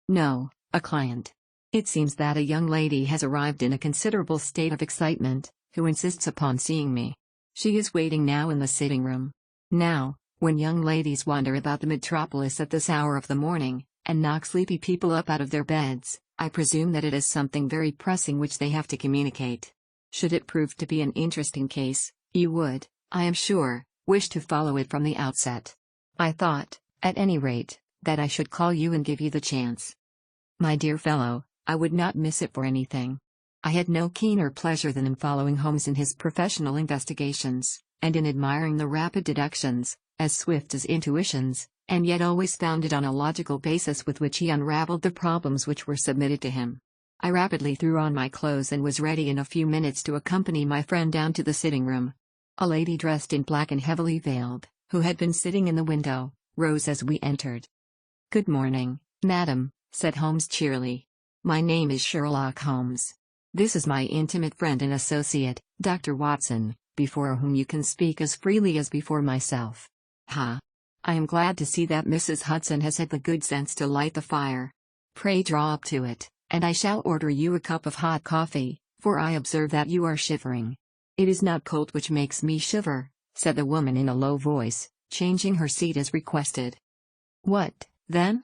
"No, a client. It seems that a young lady has arrived in a considerable state of excitement, who insists upon seeing me. She is waiting now in the sitting room. Now, when young ladies wander about the metropolis at this hour of the morning, and knock sleepy people up out of their beds, I presume that it is something very pressing which they have to communicate. Should it prove to be an interesting case, you would, I am sure, wish to follow it from the outset. I thought, at any rate, that I should call you and give you the chance. My dear fellow, I would not miss it for anything. I had no keener pleasure than in following Holmes in his professional investigations, and in admiring the rapid deductions, as swift as intuitions, and yet always founded on a logical basis with which he unraveled the problems which were submitted to him. I rapidly threw on my clothes and was ready in a few minutes to accompany my friend down to the sitting room. A lady dressed in black and heavily veiled, who had been sitting in the window, rose as we entered. "Good morning, madam," said Holmes cheerily. "My name is Sherlock Holmes. This is my intimate friend and associate, Dr. Watson, before whom you can speak as freely as before myself. Ha! I am glad to see that Mrs. Hudson has had the good sense to light the fire. Pray draw up to it, and I shall order you a cup of hot coffee, for I observe that you are shivering." "It is not cold which makes me shiver," said the woman in a low voice, changing her seat as requested. "What, then?"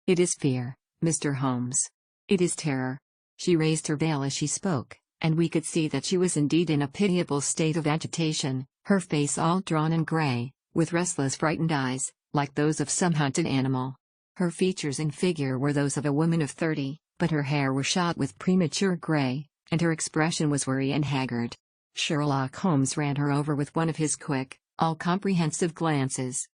"It is fear, Mr. Holmes. It is terror." She raised her veil as she spoke, and we could see that she was indeed in a pitiable state of agitation, her face all drawn and grey, with restless frightened eyes, like those of some hunted animal. Her features and figure were those of a woman of 30, but her hair was shot with premature grey, and her expression was weary and haggard. Sherlock Holmes ran her over with one of his quick, all-comprehensive glances.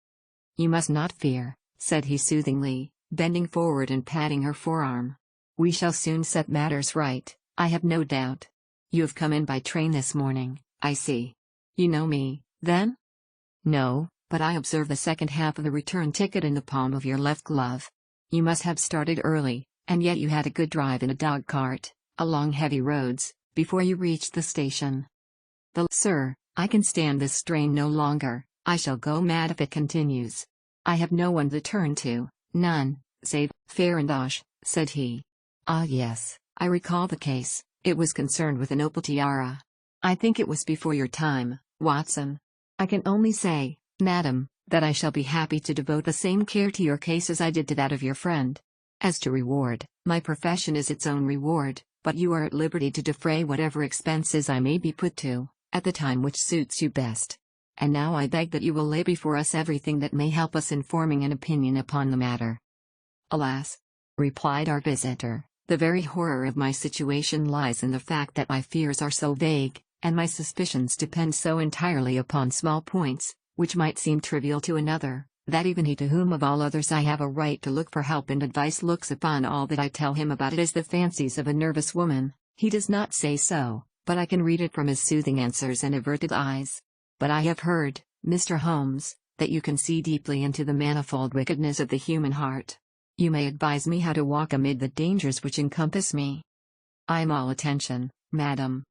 "You must not fear," said he soothingly, bending forward and patting her forearm. "We shall soon set matters right, I have no doubt. You have come in by train this morning, I see. You know me, then?" "No, but I observe the second half of the return ticket in the palm of your left glove. You must have started early, and yet you had a good drive in a dog-cart, along heavy roads, before you reached the station." "Sir, I can stand this strain no longer, I shall go mad if it continues. I have no one to turn to, none, save Farindosh," said he. "Ah yes, I recall the case, it was concerned with an opal tiara. I think it was before your time, Watson. I can only say, madam, that I shall be happy to devote the same care to your case as I did to that of your friend. As to reward, my profession is its own reward, but you are at liberty to defray whatever expenses I may be put to, at the time which suits you best. And now I beg that you will lay before us everything that may help us in forming an opinion upon the matter." "Alas," replied our visitor, "the very horror of my situation lies in the fact that my fears are so vague, and my suspicions depend so entirely upon small points, which might seem trivial to another, that even he to whom of all others I have a right to look for help and advice looks upon all that I tell him about it as the fancies of a nervous woman. He does not say so, but I can read it from his soothing answers and averted eyes. But I have heard, Mr. Holmes, that you can see deeply into the manifold wickedness of the human heart. You may advise me how to walk amid the dangers which encompass me." "I am all attention, madam."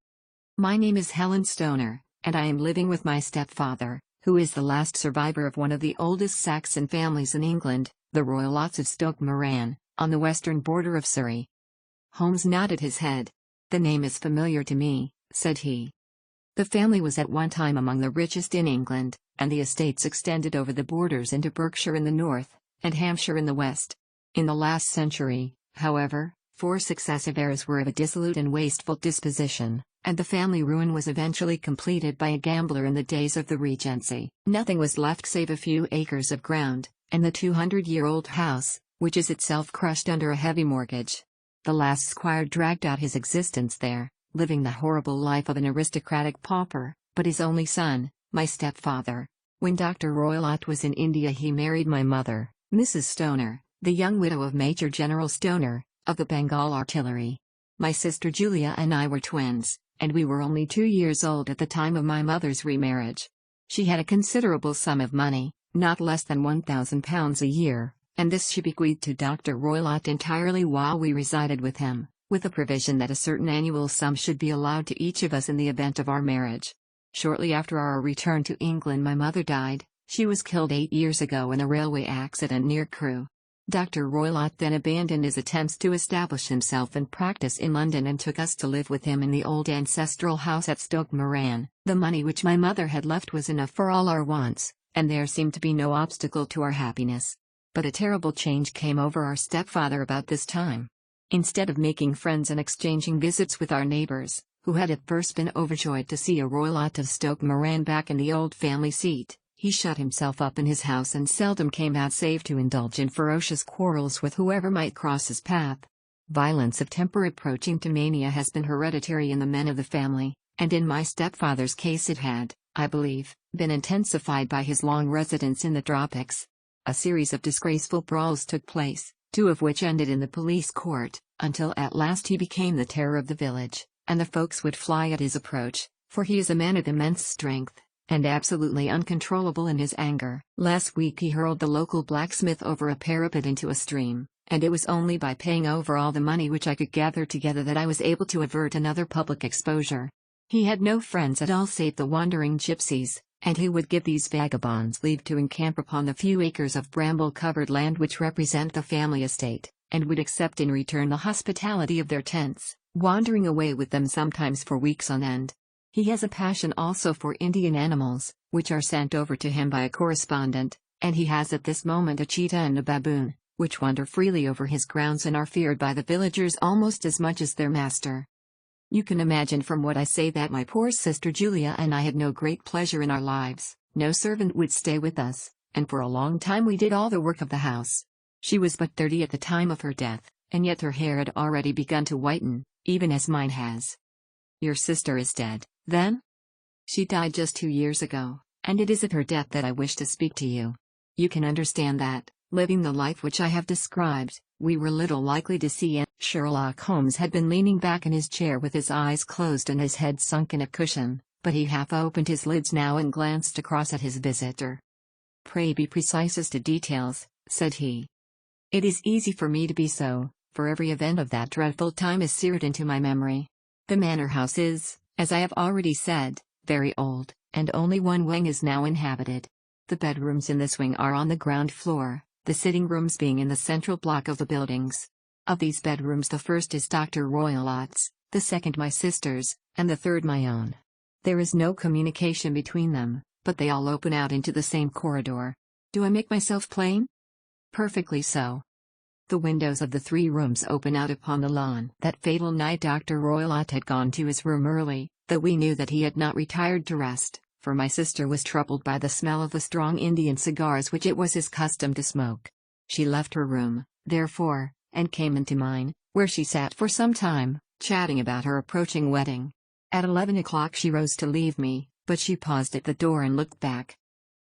"My name is Helen Stoner, and I am living with my stepfather, who is the last survivor of one of the oldest Saxon families in England, the Royal Lots of Stoke Moran, on the western border of Surrey." Holmes nodded his head. "The name is familiar to me," said he. "The family was at one time among the richest in England, and the estates extended over the borders into Berkshire in the north, and Hampshire in the west. In the last century, however, 4 successive heirs were of a dissolute and wasteful disposition, and the family ruin was eventually completed by a gambler in the days of the Regency. Nothing was left save a few acres of ground, and the 200-year-old house, which is itself crushed under a heavy mortgage. The last squire dragged out his existence there, living the horrible life of an aristocratic pauper, but his only son, my stepfather. When Dr. Roylott was in India he married my mother, Mrs. Stoner, the young widow of Major General Stoner, of the Bengal Artillery. My sister Julia and I were twins, and we were only 2 years old at the time of my mother's remarriage. She had a considerable sum of money, not less than £1,000 a year, and this she bequeathed to Dr. Roylott entirely while we resided with him, with a provision that a certain annual sum should be allowed to each of us in the event of our marriage. Shortly after our return to England my mother died. She was killed 8 years ago in a railway accident near Crewe. Dr. Roylott then abandoned his attempts to establish himself and practice in London and took us to live with him in the old ancestral house at Stoke Moran. The money which my mother had left was enough for all our wants, and there seemed to be no obstacle to our happiness. But a terrible change came over our stepfather about this time. Instead of making friends and exchanging visits with our neighbours, who had at first been overjoyed to see a Roylott of Stoke Moran back in the old family seat, he shut himself up in his house and seldom came out save to indulge in ferocious quarrels with whoever might cross his path. Violence of temper approaching to mania has been hereditary in the men of the family, and in my stepfather's case it had, I believe, been intensified by his long residence in the tropics. A series of disgraceful brawls took place, 2 of which ended in the police court, until at last he became the terror of the village, and the folks would fly at his approach, for he is a man of immense strength, and absolutely uncontrollable in his anger. Last week he hurled the local blacksmith over a parapet into a stream, and it was only by paying over all the money which I could gather together that I was able to avert another public exposure. He had no friends at all save the wandering gypsies, and he would give these vagabonds leave to encamp upon the few acres of bramble-covered land which represent the family estate, and would accept in return the hospitality of their tents, wandering away with them sometimes for weeks on end. He has a passion also for Indian animals, which are sent over to him by a correspondent, and he has at this moment a cheetah and a baboon, which wander freely over his grounds and are feared by the villagers almost as much as their master. You can imagine from what I say that my poor sister Julia and I had no great pleasure in our lives. No servant would stay with us, and for a long time we did all the work of the house. She was but 30 at the time of her death, and yet her hair had already begun to whiten, even as mine has. Your sister is dead, then? She died just 2 years ago, and it is of her death that I wish to speak to you. You can understand that, living the life which I have described, we were little likely to see it. Sherlock Holmes had been leaning back in his chair with his eyes closed and his head sunk in a cushion, but he half opened his lids now and glanced across at his visitor. "Pray be precise as to details," said he. "It is easy for me to be so, for every event of that dreadful time is seared into my memory. The manor house is, as I have already said, very old, and only one wing is now inhabited. The bedrooms in this wing are on the ground floor, the sitting rooms being in the central block of the buildings. Of these bedrooms the first is Dr. Roylott's, the second my sister's, and the third my own. There is no communication between them, but they all open out into the same corridor. Do I make myself plain?" "Perfectly so." The windows of the 3 rooms open out upon the lawn. That fatal night Dr. Roylott had gone to his room early, though we knew that he had not retired to rest, for my sister was troubled by the smell of the strong Indian cigars which it was his custom to smoke. She left her room, therefore, and came into mine, where she sat for some time, chatting about her approaching wedding. At 11 o'clock she rose to leave me, but she paused at the door and looked back.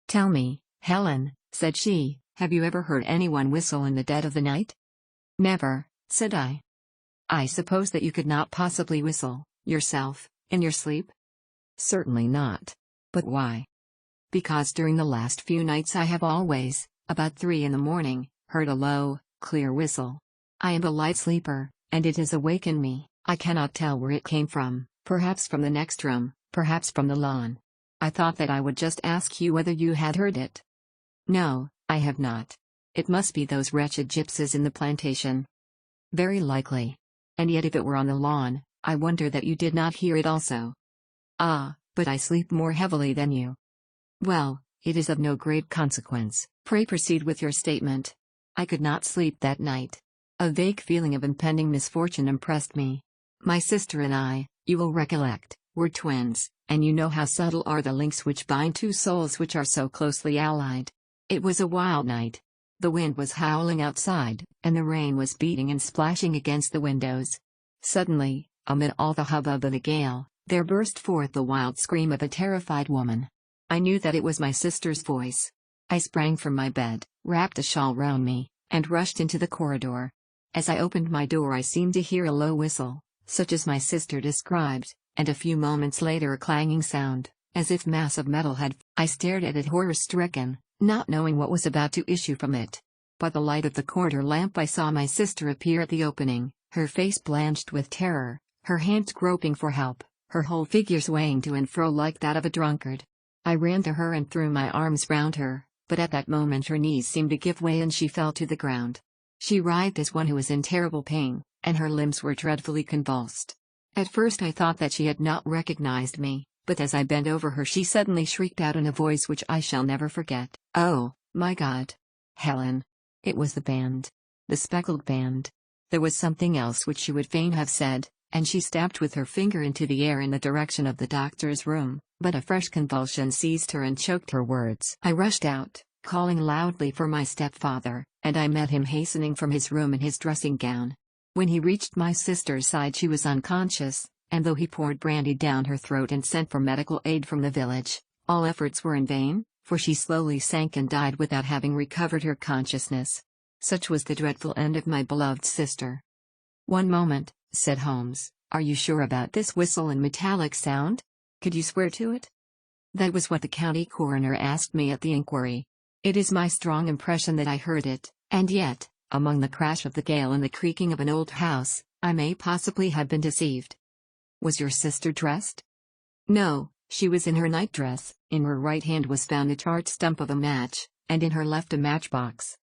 "Tell me, Helen," said she, "have you ever heard anyone whistle in the dead of the night?" "Never," said I. "I suppose that you could not possibly whistle, yourself, in your sleep?" "Certainly not. But why?" "Because during the last few nights I have always, about 3 in the morning, heard a low, clear whistle. I am a light sleeper, and it has awakened me. I cannot tell where it came from, perhaps from the next room, perhaps from the lawn. I thought that I would just ask you whether you had heard it." "No, I have not. It must be those wretched gypsies in the plantation." "Very likely. And yet if it were on the lawn, I wonder that you did not hear it also. Ah, but I sleep more heavily than you. Well, it is of no great consequence. Pray proceed with your statement. I could not sleep that night. A vague feeling of impending misfortune impressed me. My sister and I, you will recollect, were twins, and you know how subtle are the links which bind two souls which are so closely allied. It was a wild night. The wind was howling outside, and the rain was beating and splashing against the windows. Suddenly, amid all the hubbub of the gale, there burst forth the wild scream of a terrified woman. I knew that it was my sister's voice. I sprang from my bed, wrapped a shawl round me, and rushed into the corridor. As I opened my door I seemed to hear a low whistle, such as my sister described, and a few moments later a clanging sound, as if mass of metal had. I stared at it horror-stricken, not knowing what was about to issue from it. By the light of the corridor lamp I saw my sister appear at the opening, her face blanched with terror, her hands groping for help, her whole figure swaying to and fro like that of a drunkard. I ran to her and threw my arms round her, but at that moment her knees seemed to give way and she fell to the ground. She writhed as one who is in terrible pain, and her limbs were dreadfully convulsed. At first I thought that she had not recognized me, but as I bent over her she suddenly shrieked out in a voice which I shall never forget, "Oh, my God! Helen!" It was the band. The Speckled band. There was something else which she would fain have said, and she stabbed with her finger into the air in the direction of the doctor's room, but a fresh convulsion seized her and choked her words. I rushed out, calling loudly for my stepfather, and I met him hastening from his room in his dressing gown. When he reached my sister's side she was unconscious, and though he poured brandy down her throat and sent for medical aid from the village, all efforts were in vain, for she slowly sank and died without having recovered her consciousness. Such was the dreadful end of my beloved sister. "One moment," said Holmes, "are you sure about this whistle and metallic sound? Could you swear to it?" "That was what the county coroner asked me at the inquiry. It is my strong impression that I heard it, and yet, among the crash of the gale and the creaking of an old house, I may possibly have been deceived." "Was your sister dressed?" "No, she was in her nightdress. In her right hand was found the charred stump of a match, and in her left a matchbox,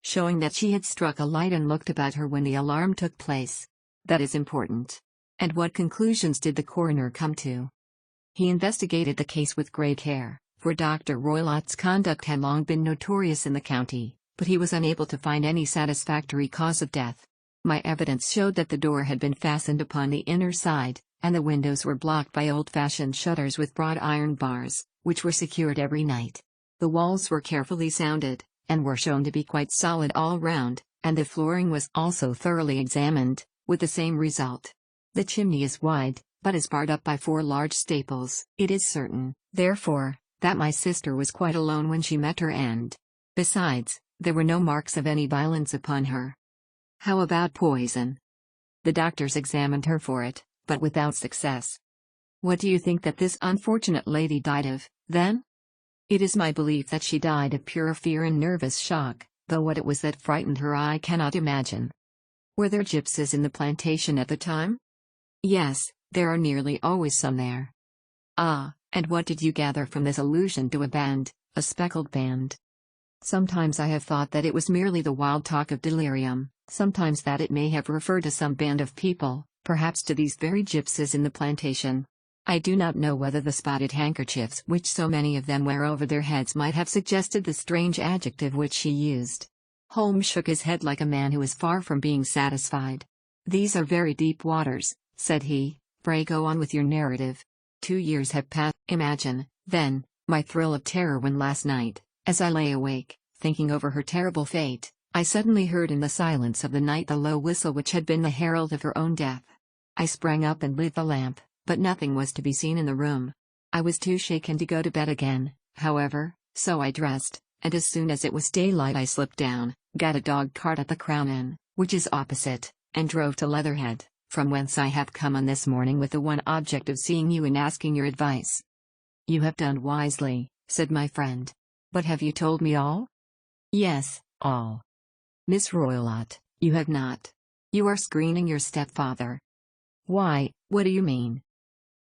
showing that she had struck a light and looked about her when the alarm took place. That is important. And what conclusions did the coroner come to?" "He investigated the case with great care, for Dr. Roylott's conduct had long been notorious in the county, but he was unable to find any satisfactory cause of death. My evidence showed that the door had been fastened upon the inner side, and the windows were blocked by old-fashioned shutters with broad iron bars, which were secured every night. The walls were carefully sounded, and were shown to be quite solid all round, and the flooring was also thoroughly examined, with the same result. The chimney is wide, but is barred up by 4 large staples. It is certain, therefore, that my sister was quite alone when she met her end. Besides, there were no marks of any violence upon her." "How about poison?" "The doctors examined her for it, but without success." "What do you think that this unfortunate lady died of, then?" "It is my belief that she died of pure fear and nervous shock, though what it was that frightened her I cannot imagine." "Were there gypsies in the plantation at the time?" "Yes, there are nearly always some there." "Ah, and what did you gather from this allusion to a band, a speckled band?" "Sometimes I have thought that it was merely the wild talk of delirium, sometimes that it may have referred to some band of people, perhaps to these very gypsies in the plantation. I do not know whether the spotted handkerchiefs which so many of them wear over their heads might have suggested the strange adjective which she used." Holmes shook his head like a man who is far from being satisfied. "These are very deep waters," said he. "Pray go on with your narrative." 2 years have passed. Imagine, then, my thrill of terror when last night, as I lay awake, thinking over her terrible fate, I suddenly heard in the silence of the night the low whistle which had been the herald of her own death. I sprang up and lit the lamp, but nothing was to be seen in the room. I was too shaken to go to bed again, however, so I dressed, and as soon as it was daylight I slipped down, got a dog cart at the Crown Inn, which is opposite, and drove to Leatherhead, from whence I have come on this morning with the one object of seeing you and asking your advice." "You have done wisely," said my friend. "But have you told me all?" "Yes, all." "Miss Roylott, you have not. You are screening your stepfather." "Why, what do you mean?"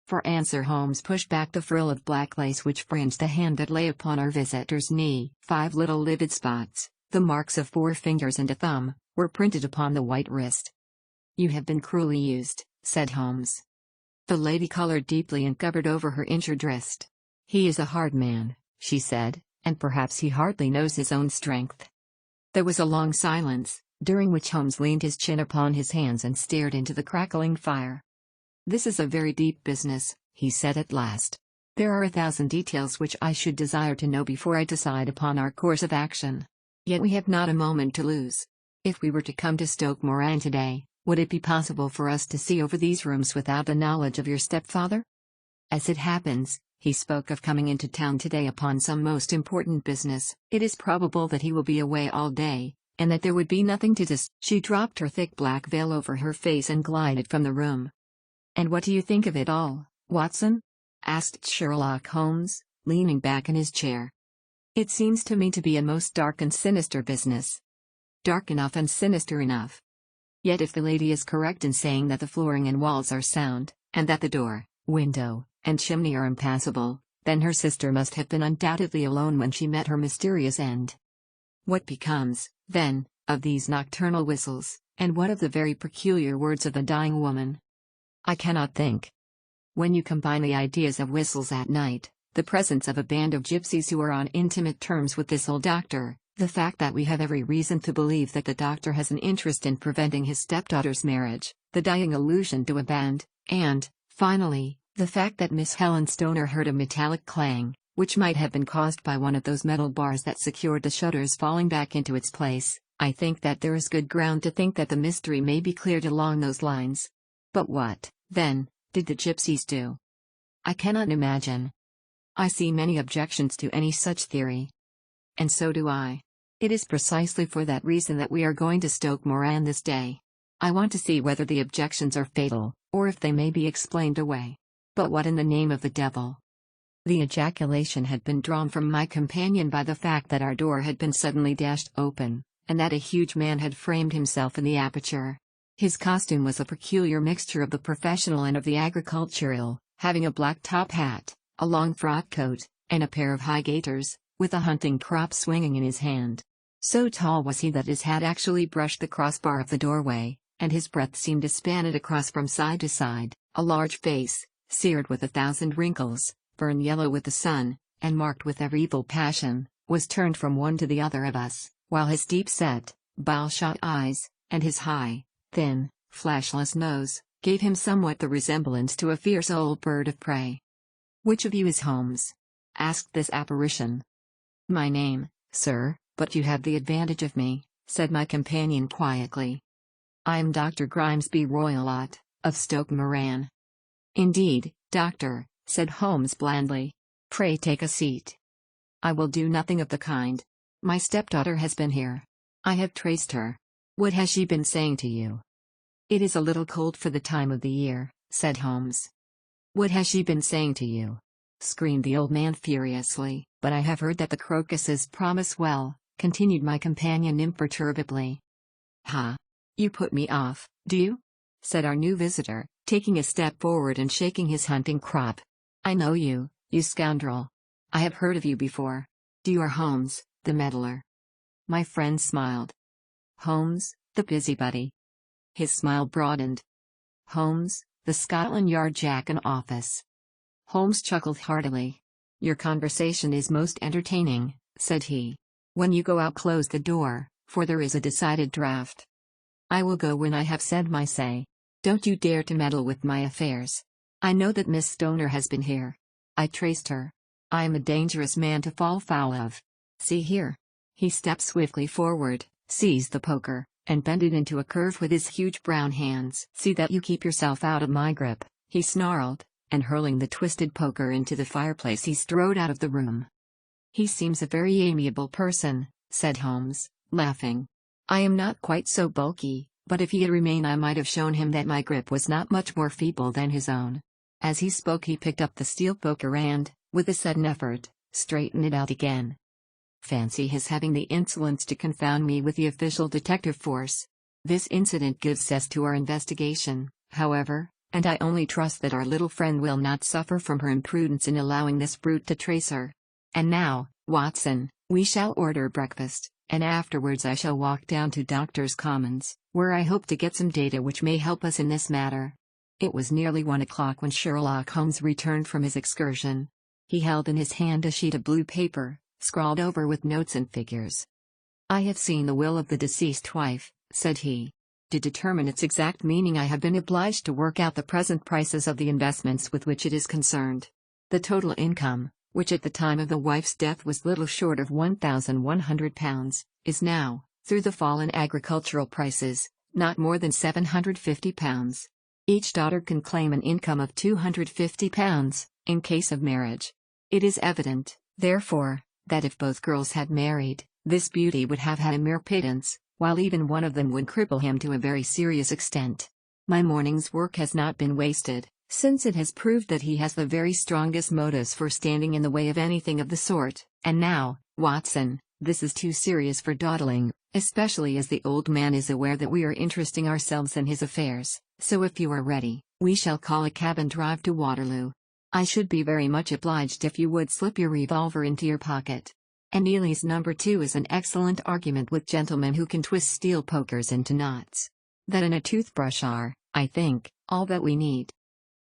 For answer Holmes pushed back the frill of black lace which fringed the hand that lay upon our visitor's knee. 5 little livid spots, the marks of 4 fingers and a thumb, were printed upon the white wrist. "You have been cruelly used," said Holmes. The lady colored deeply and covered over her injured wrist. "He is a hard man," she said, "and perhaps he hardly knows his own strength." There was a long silence, during which Holmes leaned his chin upon his hands and stared into the crackling fire. "This is a very deep business," he said at last. "There are 1,000 details which I should desire to know before I decide upon our course of action. Yet we have not a moment to lose. If we were to come to Stoke Moran today, would it be possible for us to see over these rooms without the knowledge of your stepfather? As it happens, he spoke of coming into town today upon some most important business. It is probable that he will be away all day, and that there would be nothing to dis—" She dropped her thick black veil over her face and glided from the room. "And what do you think of it all, Watson?" asked Sherlock Holmes, leaning back in his chair. "It seems to me to be a most dark and sinister business." "Dark enough and sinister enough. Yet if the lady is correct in saying that the flooring and walls are sound, and that the door, window, and chimney are impassable, then her sister must have been undoubtedly alone when she met her mysterious end. What becomes, then, of these nocturnal whistles, and what of the very peculiar words of the dying woman? I cannot think. When you combine the ideas of whistles at night, the presence of a band of gypsies who are on intimate terms with this old doctor, the fact that we have every reason to believe that the doctor has an interest in preventing his stepdaughter's marriage, the dying allusion to a band, and, finally, the fact that Miss Helen Stoner heard a metallic clang, which might have been caused by one of those metal bars that secured the shutters falling back into its place, I think that there is good ground to think that the mystery may be cleared along those lines. But what, then, did the gypsies do? I cannot imagine. I see many objections to any such theory. And so do I. It is precisely for that reason that we are going to Stoke Moran this day. I want to see whether the objections are fatal, or if they may be explained away. But what in the name of the devil? The ejaculation had been drawn from my companion by the fact that our door had been suddenly dashed open, and that a huge man had framed himself in the aperture. His costume was a peculiar mixture of the professional and of the agricultural, having a black top hat, a long frock coat, and a pair of high gaiters, with a hunting crop swinging in his hand. So tall was he that his hat actually brushed the crossbar of the doorway, and his breadth seemed to span it across from side to side. A large face, seared with 1,000 wrinkles, burned yellow with the sun, and marked with every evil passion, was turned from one to the other of us, while his deep-set, bile-shot eyes, and his high, thin, fleshless nose, gave him somewhat the resemblance to a fierce old bird of prey. "Which of you is Holmes?" asked this apparition. "My name, sir, but you have the advantage of me," said my companion quietly. "I am Dr. Grimesby Roylott, of Stoke Moran." "Indeed, doctor," said Holmes blandly. "Pray take a seat." "I will do nothing of the kind. My stepdaughter has been here. I have traced her. What has she been saying to you?" "It is a little cold for the time of the year," said Holmes. "What has she been saying to you?" screamed the old man furiously. "But I have heard that the crocuses promise well," continued my companion imperturbably. "Ha! You put me off, do you?" said our new visitor, taking a step forward and shaking his hunting crop. "I know you, you scoundrel. I have heard of you before. You are Holmes, the meddler." My friend smiled. "Holmes, the busybody." His smile broadened. "Holmes, the Scotland Yard Jack in office." Holmes chuckled heartily. "Your conversation is most entertaining," said he. "When you go out, close the door, for there is a decided draught." "I will go when I have said my say. Don't you dare to meddle with my affairs. I know that Miss Stoner has been here. I traced her. I am a dangerous man to fall foul of. See here." He stepped swiftly forward, seized the poker, and bent it into a curve with his huge brown hands. "See that you keep yourself out of my grip," he snarled, and hurling the twisted poker into the fireplace he strode out of the room. "He seems a very amiable person," said Holmes, laughing. "I am not quite so bulky, but if he had remained I might have shown him that my grip was not much more feeble than his own." As he spoke he picked up the steel poker and, with a sudden effort, straightened it out again. "Fancy his having the insolence to confound me with the official detective force. This incident gives zest to our investigation, however, and I only trust that our little friend will not suffer from her imprudence in allowing this brute to trace her. And now, Watson, we shall order breakfast, and afterwards I shall walk down to Doctors' Commons, where I hope to get some data which may help us in this matter." It was nearly 1 o'clock when Sherlock Holmes returned from his excursion. He held in his hand a sheet of blue paper, scrawled over with notes and figures. "I have seen the will of the deceased wife," said he. "To determine its exact meaning I have been obliged to work out the present prices of the investments with which it is concerned. The total income, which at the time of the wife's death was little short of £1,100, is now, through the fall in agricultural prices, not more than £750. Each daughter can claim an income of £250, in case of marriage. It is evident, therefore, that if both girls had married, this beauty would have had a mere pittance, while even one of them would cripple him to a very serious extent. My morning's work has not been wasted, since it has proved that he has the very strongest motives for standing in the way of anything of the sort. And now, Watson, this is too serious for dawdling, especially as the old man is aware that we are interesting ourselves in his affairs, so if you are ready, we shall call a cab and drive to Waterloo. I should be very much obliged if you would slip your revolver into your pocket. And Ely's number 2 is an excellent argument with gentlemen who can twist steel pokers into knots. That and a toothbrush are, I think, all that we need."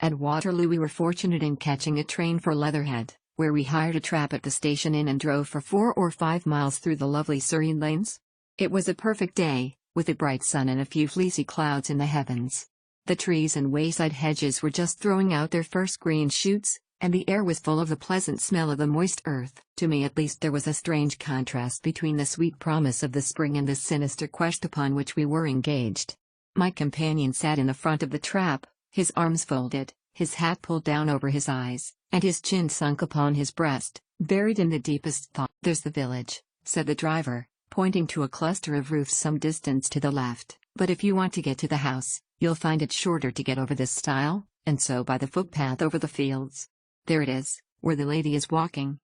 At Waterloo we were fortunate in catching a train for Leatherhead, where we hired a trap at the station inn and drove for 4 or 5 miles through the lovely Surrey lanes. It was a perfect day, with a bright sun and a few fleecy clouds in the heavens. The trees and wayside hedges were just throwing out their first green shoots, and the air was full of the pleasant smell of the moist earth. To me at least there was a strange contrast between the sweet promise of the spring and the sinister quest upon which we were engaged. My companion sat in the front of the trap, his arms folded, his hat pulled down over his eyes, and his chin sunk upon his breast, buried in the deepest thought. "There's the village," said the driver, pointing to a cluster of roofs some distance to the left, "but if you want to get to the house, you'll find it shorter to get over this stile, and so by the footpath over the fields. There it is, where the lady is walking."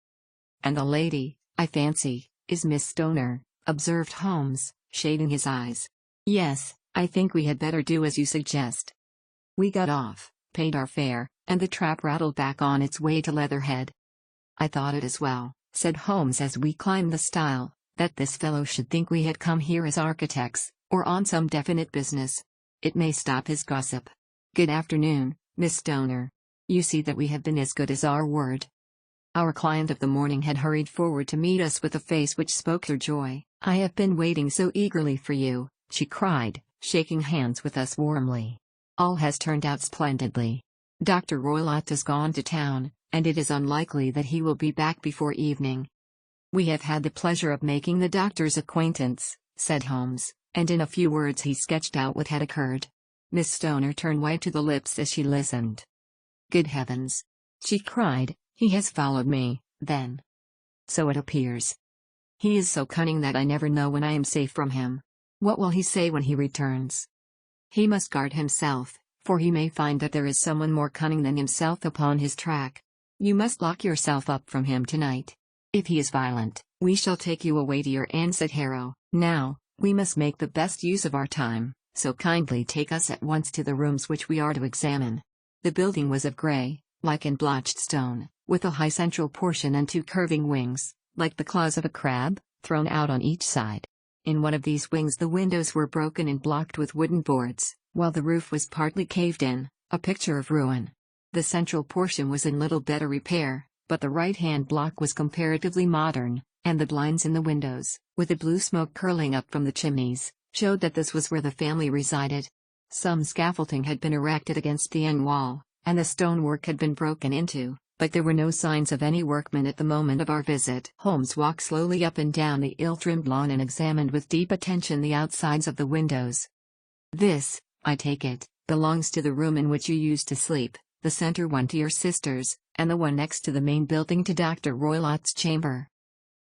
"And the lady, I fancy, is Miss Stoner," observed Holmes, shading his eyes. "Yes, I think we had better do as you suggest." We got off, paid our fare, and the trap rattled back on its way to Leatherhead. "I thought it as well," said Holmes as we climbed the stile, "that this fellow should think we had come here as architects, or on some definite business. It may stop his gossip. Good afternoon, Miss Stoner. You see that we have been as good as our word." Our client of the morning had hurried forward to meet us with a face which spoke her joy. "I have been waiting so eagerly for you," she cried, shaking hands with us warmly. "All has turned out splendidly. Dr. Roylott has gone to town, and it is unlikely that he will be back before evening." "We have had the pleasure of making the doctor's acquaintance," said Holmes, and in a few words he sketched out what had occurred. Miss Stoner turned white to the lips as she listened. "Good heavens!" she cried, "he has followed me, then. So it appears. He is so cunning that I never know when I am safe from him. What will he say when he returns? He must guard himself, for he may find that there is someone more cunning than himself upon his track. You must lock yourself up from him tonight. If he is violent, we shall take you away to your aunt's at Harrow. Now, we must make the best use of our time, so kindly take us at once to the rooms which we are to examine." The building was of grey, lichen blotched stone, with a high central portion and 2 curving wings, like the claws of a crab, thrown out on each side. In one of these wings the windows were broken and blocked with wooden boards, while the roof was partly caved in, a picture of ruin. The central portion was in little better repair, but the right-hand block was comparatively modern, and the blinds in the windows, with the blue smoke curling up from the chimneys, showed that this was where the family resided. Some scaffolding had been erected against the end wall, and the stonework had been broken into, but there were no signs of any workmen at the moment of our visit. Holmes walked slowly up and down the ill-trimmed lawn and examined with deep attention the outsides of the windows. "This, I take it, belongs to the room in which you used to sleep, the center one to your sisters, and the one next to the main building to Dr. Roylott's chamber."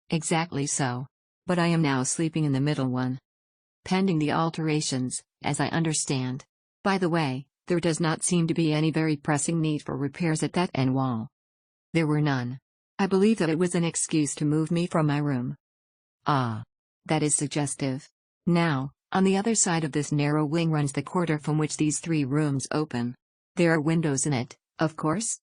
"Exactly so. But I am now sleeping in the middle one. Pending the alterations, as I understand. By the way, there does not seem to be any very pressing need for repairs at that end wall." "There were none. I believe that it was an excuse to move me from my room." "Ah. That is suggestive. Now, on the other side of this narrow wing runs the corridor from which these 3 rooms open. There are windows in it, of course?"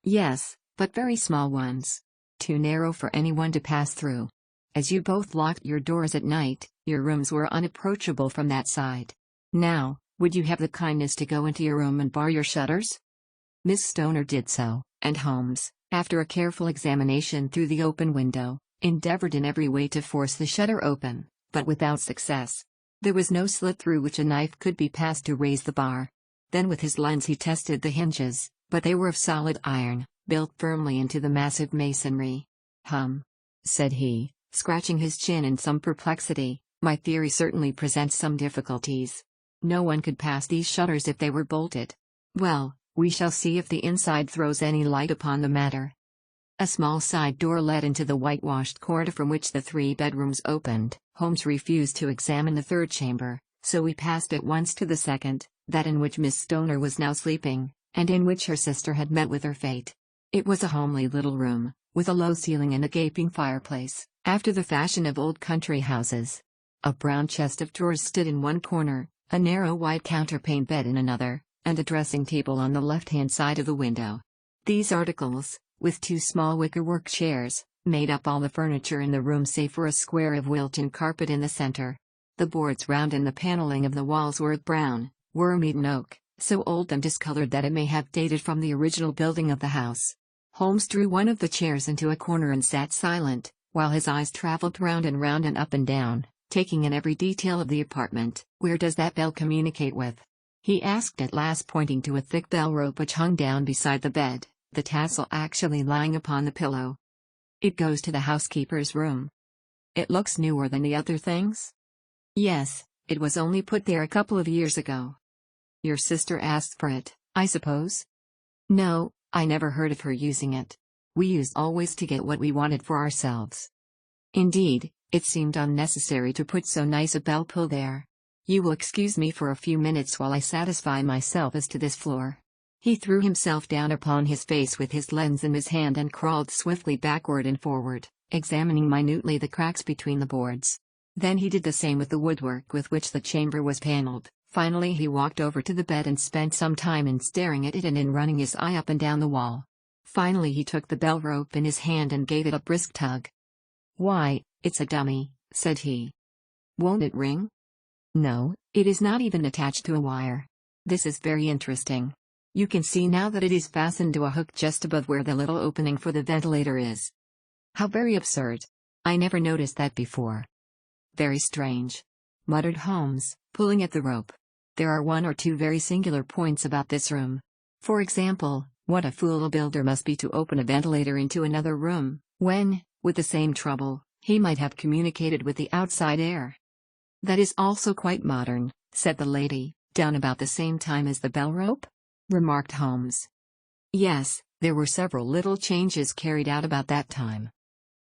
"Yes, but very small ones. Too narrow for anyone to pass through. As you both locked your doors at night, your rooms were unapproachable from that side. Now, Would you have the kindness to go into your room and bar your shutters?" Miss Stoner did so, and Holmes, after a careful examination through the open window, endeavored in every way to force the shutter open, but without success. There was no slit through which a knife could be passed to raise the bar. Then with his lens he tested the hinges, but they were of solid iron, built firmly into the massive masonry. Said he, scratching his chin in some perplexity, "my theory certainly presents some difficulties. No one could pass these shutters if they were bolted. Well, we shall see if the inside throws any light upon the matter." A small side door led into the whitewashed corridor from which the 3 bedrooms opened. Holmes refused to examine the third chamber, so we passed at once to the second, that in which Miss Stoner was now sleeping, and in which her sister had met with her fate. It was a homely little room, with a low ceiling and a gaping fireplace, after the fashion of old country houses. A brown chest of drawers stood in one corner, a narrow white counterpane bed in another, and a dressing table on the left-hand side of the window. These articles, with 2 small wickerwork chairs, made up all the furniture in the room save for a square of Wilton carpet in the center. The boards round and the paneling of the walls were of brown, worm-eaten oak, so old and discolored that it may have dated from the original building of the house. Holmes drew one of the chairs into a corner and sat silent, while his eyes traveled round and up and down, taking in every detail of the apartment. "Where does that bell communicate with?" he asked at last, pointing to a thick bell rope which hung down beside the bed, the tassel actually lying upon the pillow. "It goes to the housekeeper's room." "It looks newer than the other things?" "Yes, it was only put there a couple of years ago." "Your sister asked for it, I suppose?" "No, I never heard of her using it. We used always to get what we wanted for ourselves." "Indeed, it seemed unnecessary to put so nice a bell pull there. You will excuse me for a few minutes while I satisfy myself as to this floor." He threw himself down upon his face with his lens in his hand and crawled swiftly backward and forward, examining minutely the cracks between the boards. Then he did the same with the woodwork with which the chamber was paneled. Finally he walked over to the bed and spent some time in staring at it and in running his eye up and down the wall. Finally he took the bell rope in his hand and gave it a brisk tug. "Why, it's a dummy," said he. "Won't it ring?" "No, it is not even attached to a wire. This is very interesting. You can see now that it is fastened to a hook just above where the little opening for the ventilator is." "How very absurd. I never noticed that before." "Very strange," muttered Holmes, pulling at the rope. "There are 1 or 2 very singular points about this room. For example, what a fool a builder must be to open a ventilator into another room, when, with the same trouble, he might have communicated with the outside air." "That is also quite modern," said the lady. "Down about the same time as the bell rope?" remarked Holmes. "Yes, there were several little changes carried out about that time.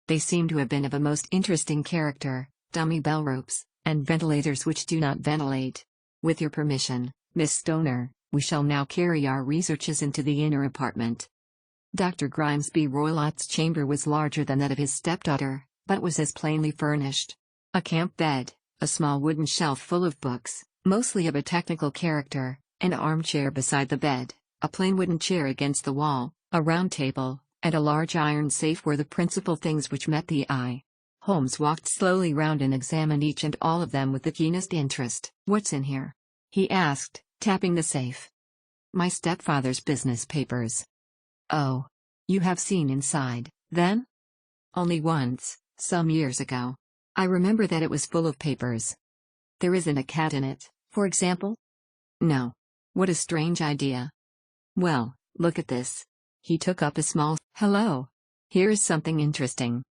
They seem to have been of a most interesting character, dummy bell ropes, and ventilators which do not ventilate. With your permission, Miss Stoner, we shall now carry our researches into the inner apartment." Dr. Grimesby Roylott's chamber was larger than that of his stepdaughter, but was as plainly furnished. A camp bed, a small wooden shelf full of books, mostly of a technical character, an armchair beside the bed, a plain wooden chair against the wall, a round table, and a large iron safe were the principal things which met the eye. Holmes walked slowly round and examined each and all of them with the keenest interest. "What's in here?" he asked, tapping the safe. "My stepfather's business papers." "Oh. You have seen inside, then?" "Only once, some years ago. I remember that it was full of papers." "There isn't a cat in it, for example?" "No." "What a strange idea. Well, look at this." He took up a small. "Hello! Here is something interesting."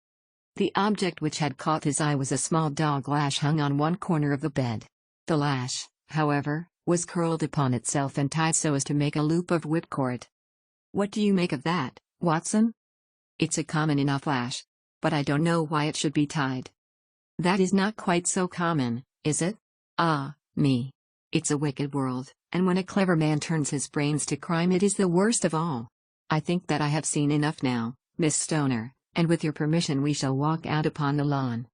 The object which had caught his eye was a small dog lash hung on one corner of the bed. The lash, however, was curled upon itself and tied so as to make a loop of whipcord. "What do you make of that, Watson?" "It's a common enough lash. But I don't know why it should be tied." "That is not quite so common, is it? Ah, me. It's a wicked world, and when a clever man turns his brains to crime it is the worst of all. I think that I have seen enough now, Miss Stoner, and with your permission we shall walk out upon the lawn."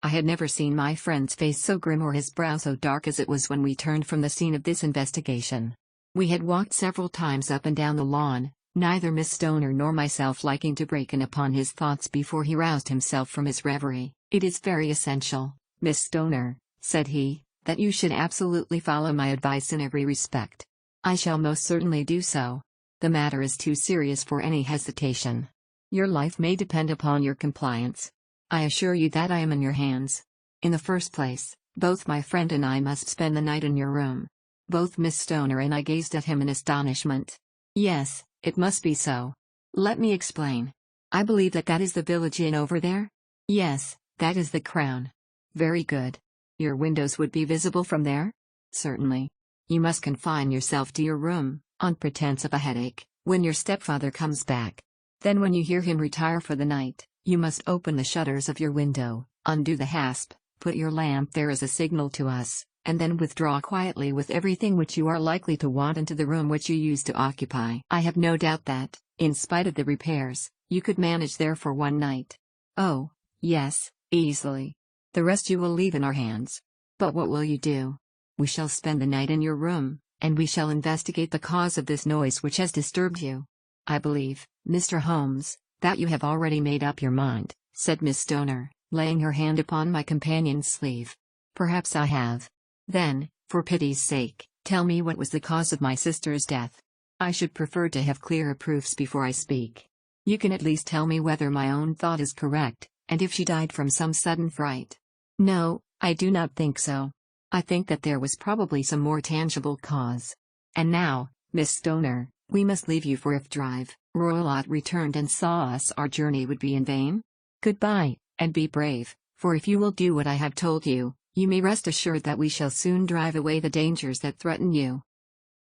I had never seen my friend's face so grim or his brow so dark as it was when we turned from the scene of this investigation. We had walked several times up and down the lawn, neither Miss Stoner nor myself liking to break in upon his thoughts before he roused himself from his reverie. "It is very essential, Miss Stoner," said he, that you should absolutely follow my advice in every respect. I shall most certainly do so. The matter is too serious for any hesitation. Your life may depend upon your compliance. I assure you that I am in your hands. In the first place, both my friend and I must spend the night in your room. Both Miss Stoner and I gazed at him in astonishment. Yes, it must be so. Let me explain. I believe that is the village inn over there? Yes, that is the Crown. Very good. Your windows would be visible from there? Certainly. You must confine yourself to your room, on pretense of a headache, when your stepfather comes back. Then when you hear him retire for the night, you must open the shutters of your window, undo the hasp, put your lamp there as a signal to us, and then withdraw quietly with everything which you are likely to want into the room which you used to occupy. I have no doubt that, in spite of the repairs, you could manage there for one night. Oh, yes, easily. The rest you will leave in our hands. But what will you do? We shall spend the night in your room, and we shall investigate the cause of this noise which has disturbed you. I believe, Mr. Holmes, that you have already made up your mind, said Miss Stoner, laying her hand upon my companion's sleeve. Perhaps I have. Then, for pity's sake, tell me what was the cause of my sister's death. I should prefer to have clearer proofs before I speak. You can at least tell me whether my own thought is correct, and if she died from some sudden fright. No, I do not think so. I think that there was probably some more tangible cause. And now, Miss Stoner, we must leave you, for if drive, Roylott returned and saw us, our journey would be in vain. Goodbye, and be brave, for if you will do what I have told you, you may rest assured that we shall soon drive away the dangers that threaten you.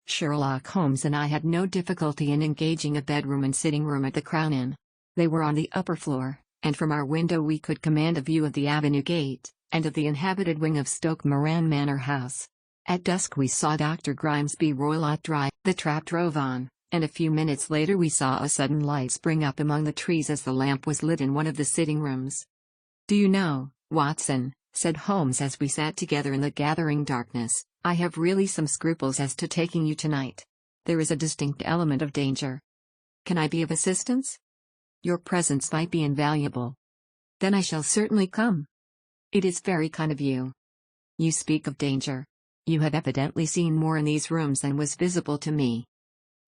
Sherlock Holmes and I had no difficulty in engaging a bedroom and sitting room at the Crown Inn. They were on the upper floor, and from our window we could command a view of the avenue gate, and of the inhabited wing of Stoke Moran Manor House. At dusk we saw Dr. Grimesby Roylott drive. The trap drove on, and a few minutes later we saw a sudden light spring up among the trees as the lamp was lit in one of the sitting rooms. Do you know, Watson, said Holmes as we sat together in the gathering darkness, I have really some scruples as to taking you tonight. There is a distinct element of danger. Can I be of assistance? Your presence might be invaluable. Then I shall certainly come. It is very kind of you. You speak of danger. You have evidently seen more in these rooms than was visible to me.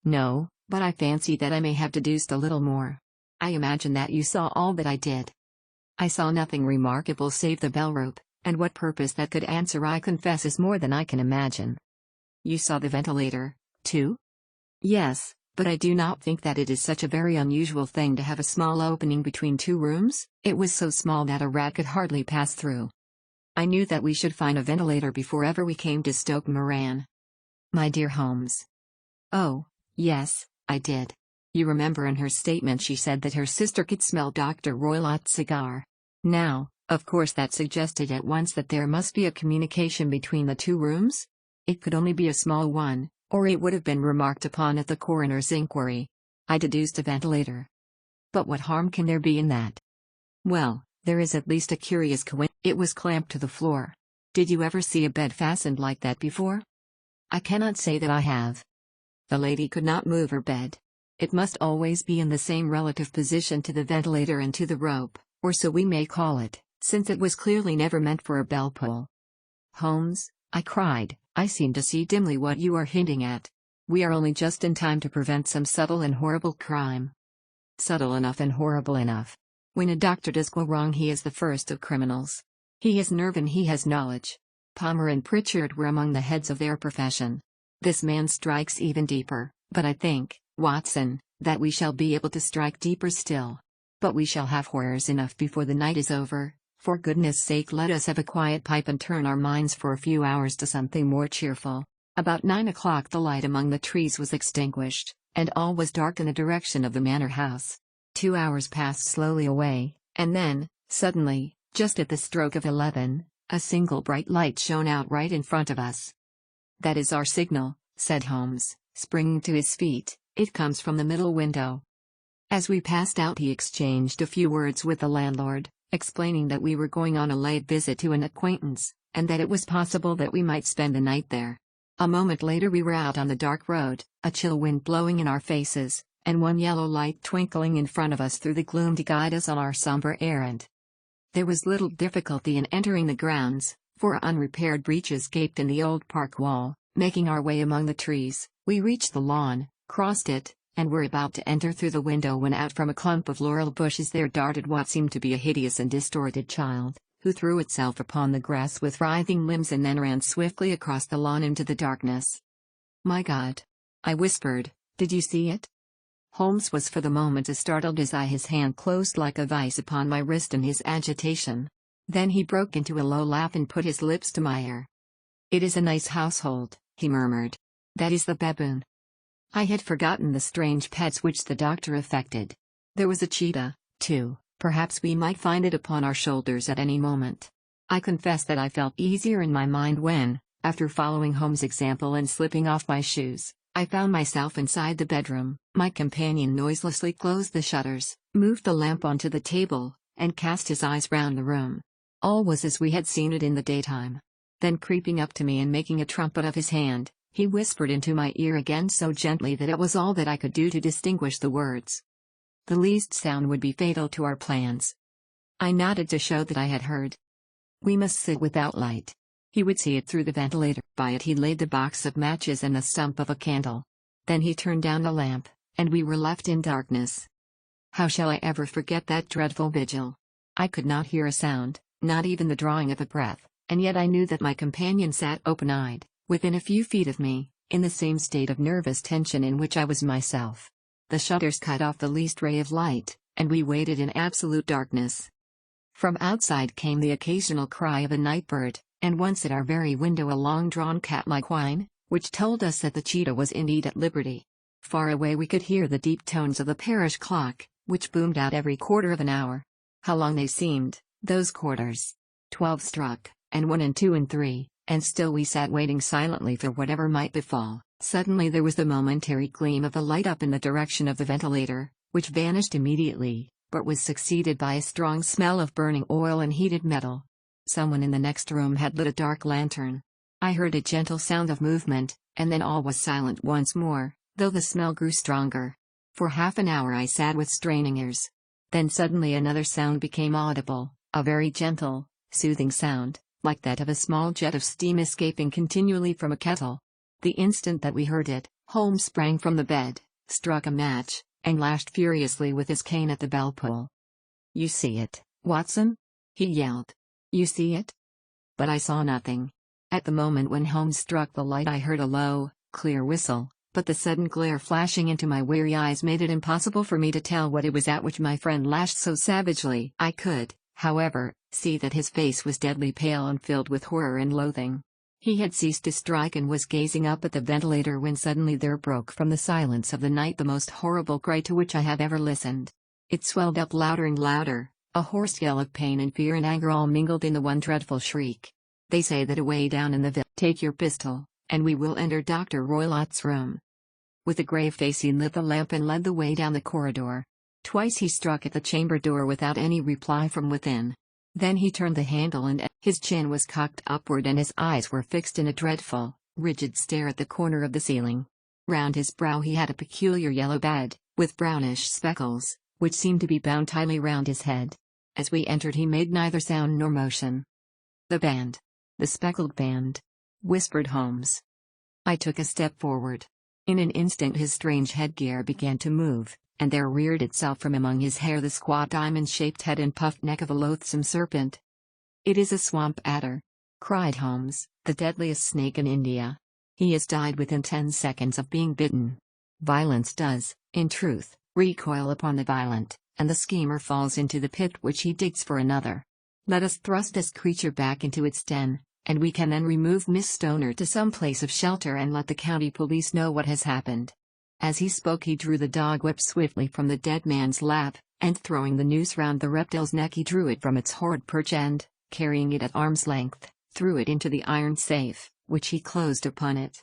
No, but I fancy that I may have deduced a little more. I imagine that you saw all that I did. I saw nothing remarkable save the bell rope, and what purpose that could answer I confess is more than I can imagine. You saw the ventilator, too? Yes, but I do not think that it is such a very unusual thing to have a small opening between two rooms. It was so small that a rat could hardly pass through. I knew that we should find a ventilator before ever we came to Stoke Moran. My dear Holmes. Oh, yes, I did. You remember in her statement she said that her sister could smell Dr. Roylott's cigar. Now, of course that suggested at once that there must be a communication between the two rooms? It could only be a small one, or it would have been remarked upon at the coroner's inquiry. I deduced a ventilator. But what harm can there be in that? Well, there is at least a curious coincidence. It was clamped to the floor. Did you ever see a bed fastened like that before? I cannot say that I have. The lady could not move her bed. It must always be in the same relative position to the ventilator and to the rope, or so we may call it, since it was clearly never meant for a bell pull. Holmes, I cried, I seem to see dimly what you are hinting at. We are only just in time to prevent some subtle and horrible crime. Subtle enough and horrible enough. When a doctor does go wrong he is the first of criminals. He has nerve and he has knowledge. Palmer and Pritchard were among the heads of their profession. This man strikes even deeper, but I think, Watson, that we shall be able to strike deeper still. But we shall have horrors enough before the night is over. For goodness sake let us have a quiet pipe and turn our minds for a few hours to something more cheerful. About 9 o'clock the light among the trees was extinguished, and all was dark in the direction of the manor house. 2 hours passed slowly away, and then, suddenly, just at the stroke of 11, a single bright light shone out right in front of us. That is our signal, said Holmes, springing to his feet. It comes from the middle window. As we passed out he exchanged a few words with the landlord, explaining that we were going on a late visit to an acquaintance, and that it was possible that we might spend the night there. A moment later we were out on the dark road, a chill wind blowing in our faces, and one yellow light twinkling in front of us through the gloom to guide us on our somber errand. There was little difficulty in entering the grounds, Four unrepaired breaches gaped in the old park wall. Making our way among the trees, we reached the lawn, crossed it, and were about to enter through the window when out from a clump of laurel bushes there darted what seemed to be a hideous and distorted child, who threw itself upon the grass with writhing limbs and then ran swiftly across the lawn into the darkness. "My God!" I whispered, "did you see it?" Holmes was for the moment as startled as I. His hand closed like a vice upon my wrist in his agitation. Then he broke into a low laugh and put his lips to my ear. "It is a nice household," he murmured. "That is the baboon." I had forgotten the strange pets which the doctor affected. There was a cheetah, too, perhaps we might find it upon our shoulders at any moment. I confess that I felt easier in my mind when, after following Holmes' example and slipping off my shoes, I found myself inside the bedroom. My companion noiselessly closed the shutters, moved the lamp onto the table, and cast his eyes round the room. All was as we had seen it in the daytime. Then creeping up to me and making a trumpet of his hand, he whispered into my ear again so gently that it was all that I could do to distinguish the words. The least sound would be fatal to our plans. I nodded to show that I had heard. "We must sit without light." He would see it through the ventilator. By it he laid the box of matches and the stump of a candle. Then he turned down the lamp, and we were left in darkness. How shall I ever forget that dreadful vigil? I could not hear a sound, not even the drawing of a breath, and yet I knew that my companion sat open-eyed, within a few feet of me, in the same state of nervous tension in which I was myself. The shutters cut off the least ray of light, and we waited in absolute darkness. From outside came the occasional cry of a night bird, and once at our very window a long-drawn cat-like whine, which told us that the cheetah was indeed at liberty. Far away we could hear the deep tones of the parish clock, which boomed out every quarter of an hour. How long they seemed, those quarters! 12 struck, and 1 and 2 and 3, and still we sat waiting silently for whatever might befall. Suddenly there was the momentary gleam of a light up in the direction of the ventilator, which vanished immediately, but was succeeded by a strong smell of burning oil and heated metal. Someone in the next room had lit a dark lantern. I heard a gentle sound of movement, and then all was silent once more, though the smell grew stronger. For half an hour I sat with straining ears. Then suddenly another sound became audible, a very gentle, soothing sound, like that of a small jet of steam escaping continually from a kettle. The instant that we heard it, Holmes sprang from the bed, struck a match, and lashed furiously with his cane at the bell pull. "You see it, Watson?" he yelled. "You see it?" But I saw nothing. At the moment when Holmes struck the light I heard a low, clear whistle, but the sudden glare flashing into my weary eyes made it impossible for me to tell what it was at which my friend lashed so savagely. I could, however, see that his face was deadly pale and filled with horror and loathing. He had ceased to strike and was gazing up at the ventilator when suddenly there broke from the silence of the night the most horrible cry to which I have ever listened. It swelled up louder and louder, a hoarse yell of pain and fear and anger all mingled in the one dreadful shriek. "They say that away down in the village, take your pistol, and we will enter Dr. Roylott's room." With a grave face he lit the lamp and led the way down the corridor. Twice he struck at the chamber door without any reply from within. Then he turned the handle and his chin was cocked upward and his eyes were fixed in a dreadful, rigid stare at the corner of the ceiling. Round his brow he had a peculiar yellow band, with brownish speckles, which seemed to be bound tightly round his head. As we entered he made neither sound nor motion. "The band. The speckled band," whispered Holmes. I took a step forward. In an instant his strange headgear began to move, and there reared itself from among his hair the squat diamond-shaped head and puffed neck of a loathsome serpent. "It is a swamp adder," cried Holmes, "the deadliest snake in India. He has died within 10 seconds of being bitten. Violence does, in truth, recoil upon the violent, and the schemer falls into the pit which he digs for another. Let us thrust this creature back into its den, and we can then remove Miss Stoner to some place of shelter and let the county police know what has happened." As he spoke he drew the dog whip swiftly from the dead man's lap, and throwing the noose round the reptile's neck he drew it from its horrid perch and, carrying it at arm's length, threw it into the iron safe, which he closed upon it.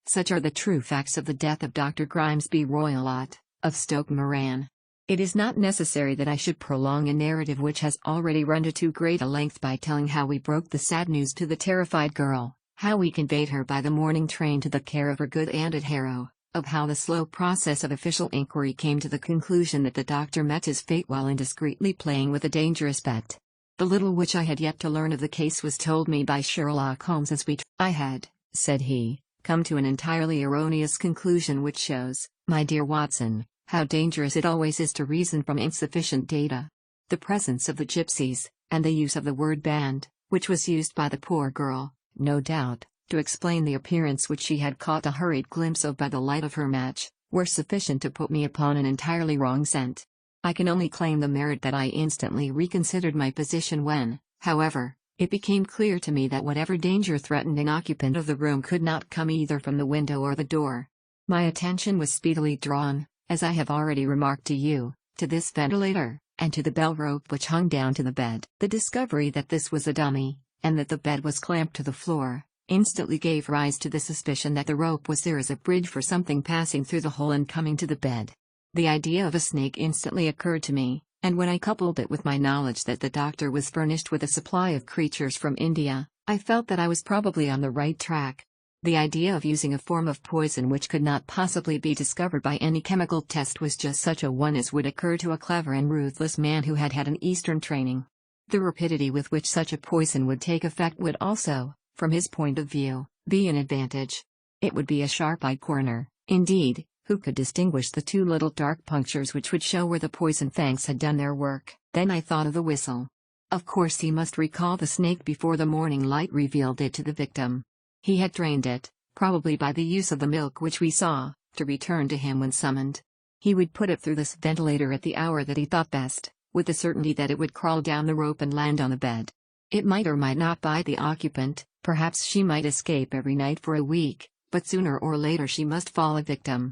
Such are the true facts of the death of Dr. Grimesby Roylott, of Stoke Moran. It is not necessary that I should prolong a narrative which has already run to too great a length by telling how we broke the sad news to the terrified girl, how we conveyed her by the morning train to the care of her good aunt at Harrow, of how the slow process of official inquiry came to the conclusion that the doctor met his fate while indiscreetly playing with a dangerous pet. The little which I had yet to learn of the case was told me by Sherlock Holmes as I had, said he, come to an entirely erroneous conclusion which shows, my dear Watson, how dangerous it always is to reason from insufficient data. The presence of the gypsies, and the use of the word band, which was used by the poor girl, no doubt, to explain the appearance which she had caught a hurried glimpse of by the light of her match, were sufficient to put me upon an entirely wrong scent. I can only claim the merit that I instantly reconsidered my position when, however, it became clear to me that whatever danger threatened an occupant of the room could not come either from the window or the door. My attention was speedily drawn, as I have already remarked to you, to this ventilator, and to the bell rope which hung down to the bed. The discovery that this was a dummy, and that the bed was clamped to the floor, instantly gave rise to the suspicion that the rope was there as a bridge for something passing through the hole and coming to the bed. The idea of a snake instantly occurred to me, and when I coupled it with my knowledge that the doctor was furnished with a supply of creatures from India, I felt that I was probably on the right track. The idea of using a form of poison which could not possibly be discovered by any chemical test was just such a one as would occur to a clever and ruthless man who had had an Eastern training. The rapidity with which such a poison would take effect would also, from his point of view, be an advantage. It would be a sharp-eyed coroner, indeed, who could distinguish the two little dark punctures which would show where the poison fangs had done their work. Then I thought of the whistle. Of course he must recall the snake before the morning light revealed it to the victim. He had trained it, probably by the use of the milk which we saw, to return to him when summoned. He would put it through this ventilator at the hour that he thought best, with the certainty that it would crawl down the rope and land on the bed. It might or might not bite the occupant, perhaps she might escape every night for a week, but sooner or later she must fall a victim.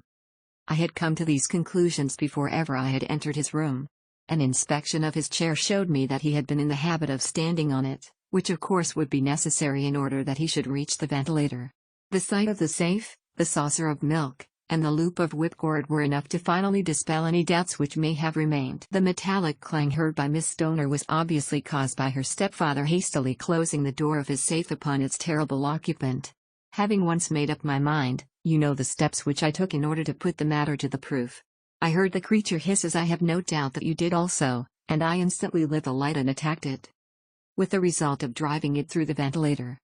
I had come to these conclusions before ever I had entered his room. An inspection of his chair showed me that he had been in the habit of standing on it, which of course would be necessary in order that he should reach the ventilator. The sight of the safe, the saucer of milk, and the loop of whipcord were enough to finally dispel any doubts which may have remained. The metallic clang heard by Miss Stoner was obviously caused by her stepfather hastily closing the door of his safe upon its terrible occupant. Having once made up my mind, you know the steps which I took in order to put the matter to the proof. I heard the creature hiss as I have no doubt that you did also, and I instantly lit the light and attacked it. With the result of driving it through the ventilator.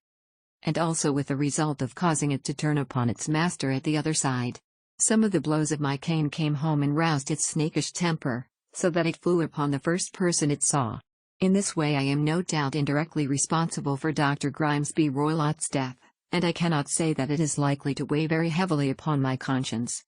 And also with the result of causing it to turn upon its master at the other side. Some of the blows of my cane came home and roused its snakish temper, so that it flew upon the first person it saw. In this way I am no doubt indirectly responsible for Dr. Grimesby Roylott's death, and I cannot say that it is likely to weigh very heavily upon my conscience.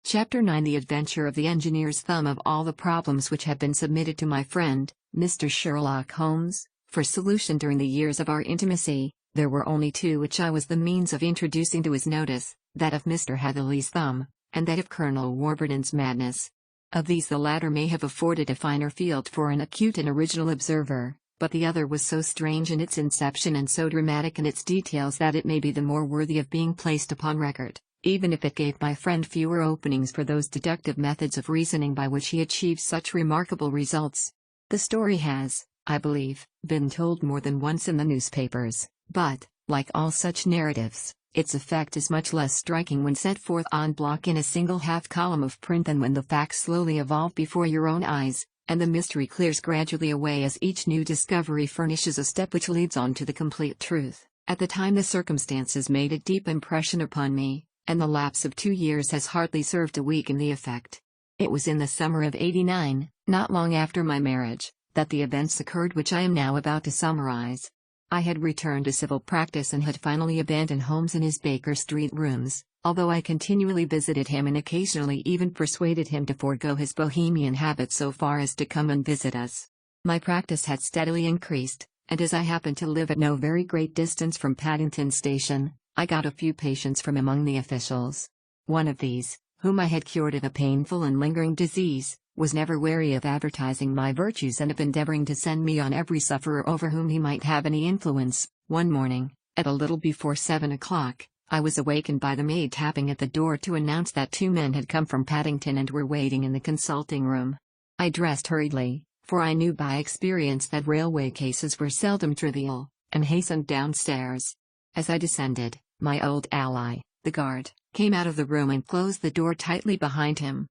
Chapter 9: The Adventure of the Engineer's Thumb. Of all the problems which have been submitted to my friend, Mr. Sherlock Holmes, for solution during the years of our intimacy, there were only two which I was the means of introducing to his notice, that of Mr. Hatherley's thumb, and that of Colonel Warburton's madness. Of these the latter may have afforded a finer field for an acute and original observer, but the other was so strange in its inception and so dramatic in its details that it may be the more worthy of being placed upon record, even if it gave my friend fewer openings for those deductive methods of reasoning by which he achieved such remarkable results. The story has, I believe, been told more than once in the newspapers, but, like all such narratives, its effect is much less striking when set forth en bloc in a single half-column of print than when the facts slowly evolve before your own eyes, and the mystery clears gradually away as each new discovery furnishes a step which leads on to the complete truth. At the time the circumstances made a deep impression upon me, and the lapse of 2 years has hardly served to weaken the effect. It was in the summer of '89, not long after my marriage, that the events occurred which I am now about to summarize. I had returned to civil practice and had finally abandoned Holmes in his Baker Street rooms, although I continually visited him and occasionally even persuaded him to forego his Bohemian habits so far as to come and visit us. My practice had steadily increased, and as I happened to live at no very great distance from Paddington Station, I got a few patients from among the officials. One of these, whom I had cured of a painful and lingering disease, was never weary of advertising my virtues and of endeavoring to send me on every sufferer over whom he might have any influence. One morning, at a little before 7 o'clock, I was awakened by the maid tapping at the door to announce that 2 men had come from Paddington and were waiting in the consulting room. I dressed hurriedly, for I knew by experience that railway cases were seldom trivial, and hastened downstairs. As I descended, my old ally, the guard, came out of the room and closed the door tightly behind him.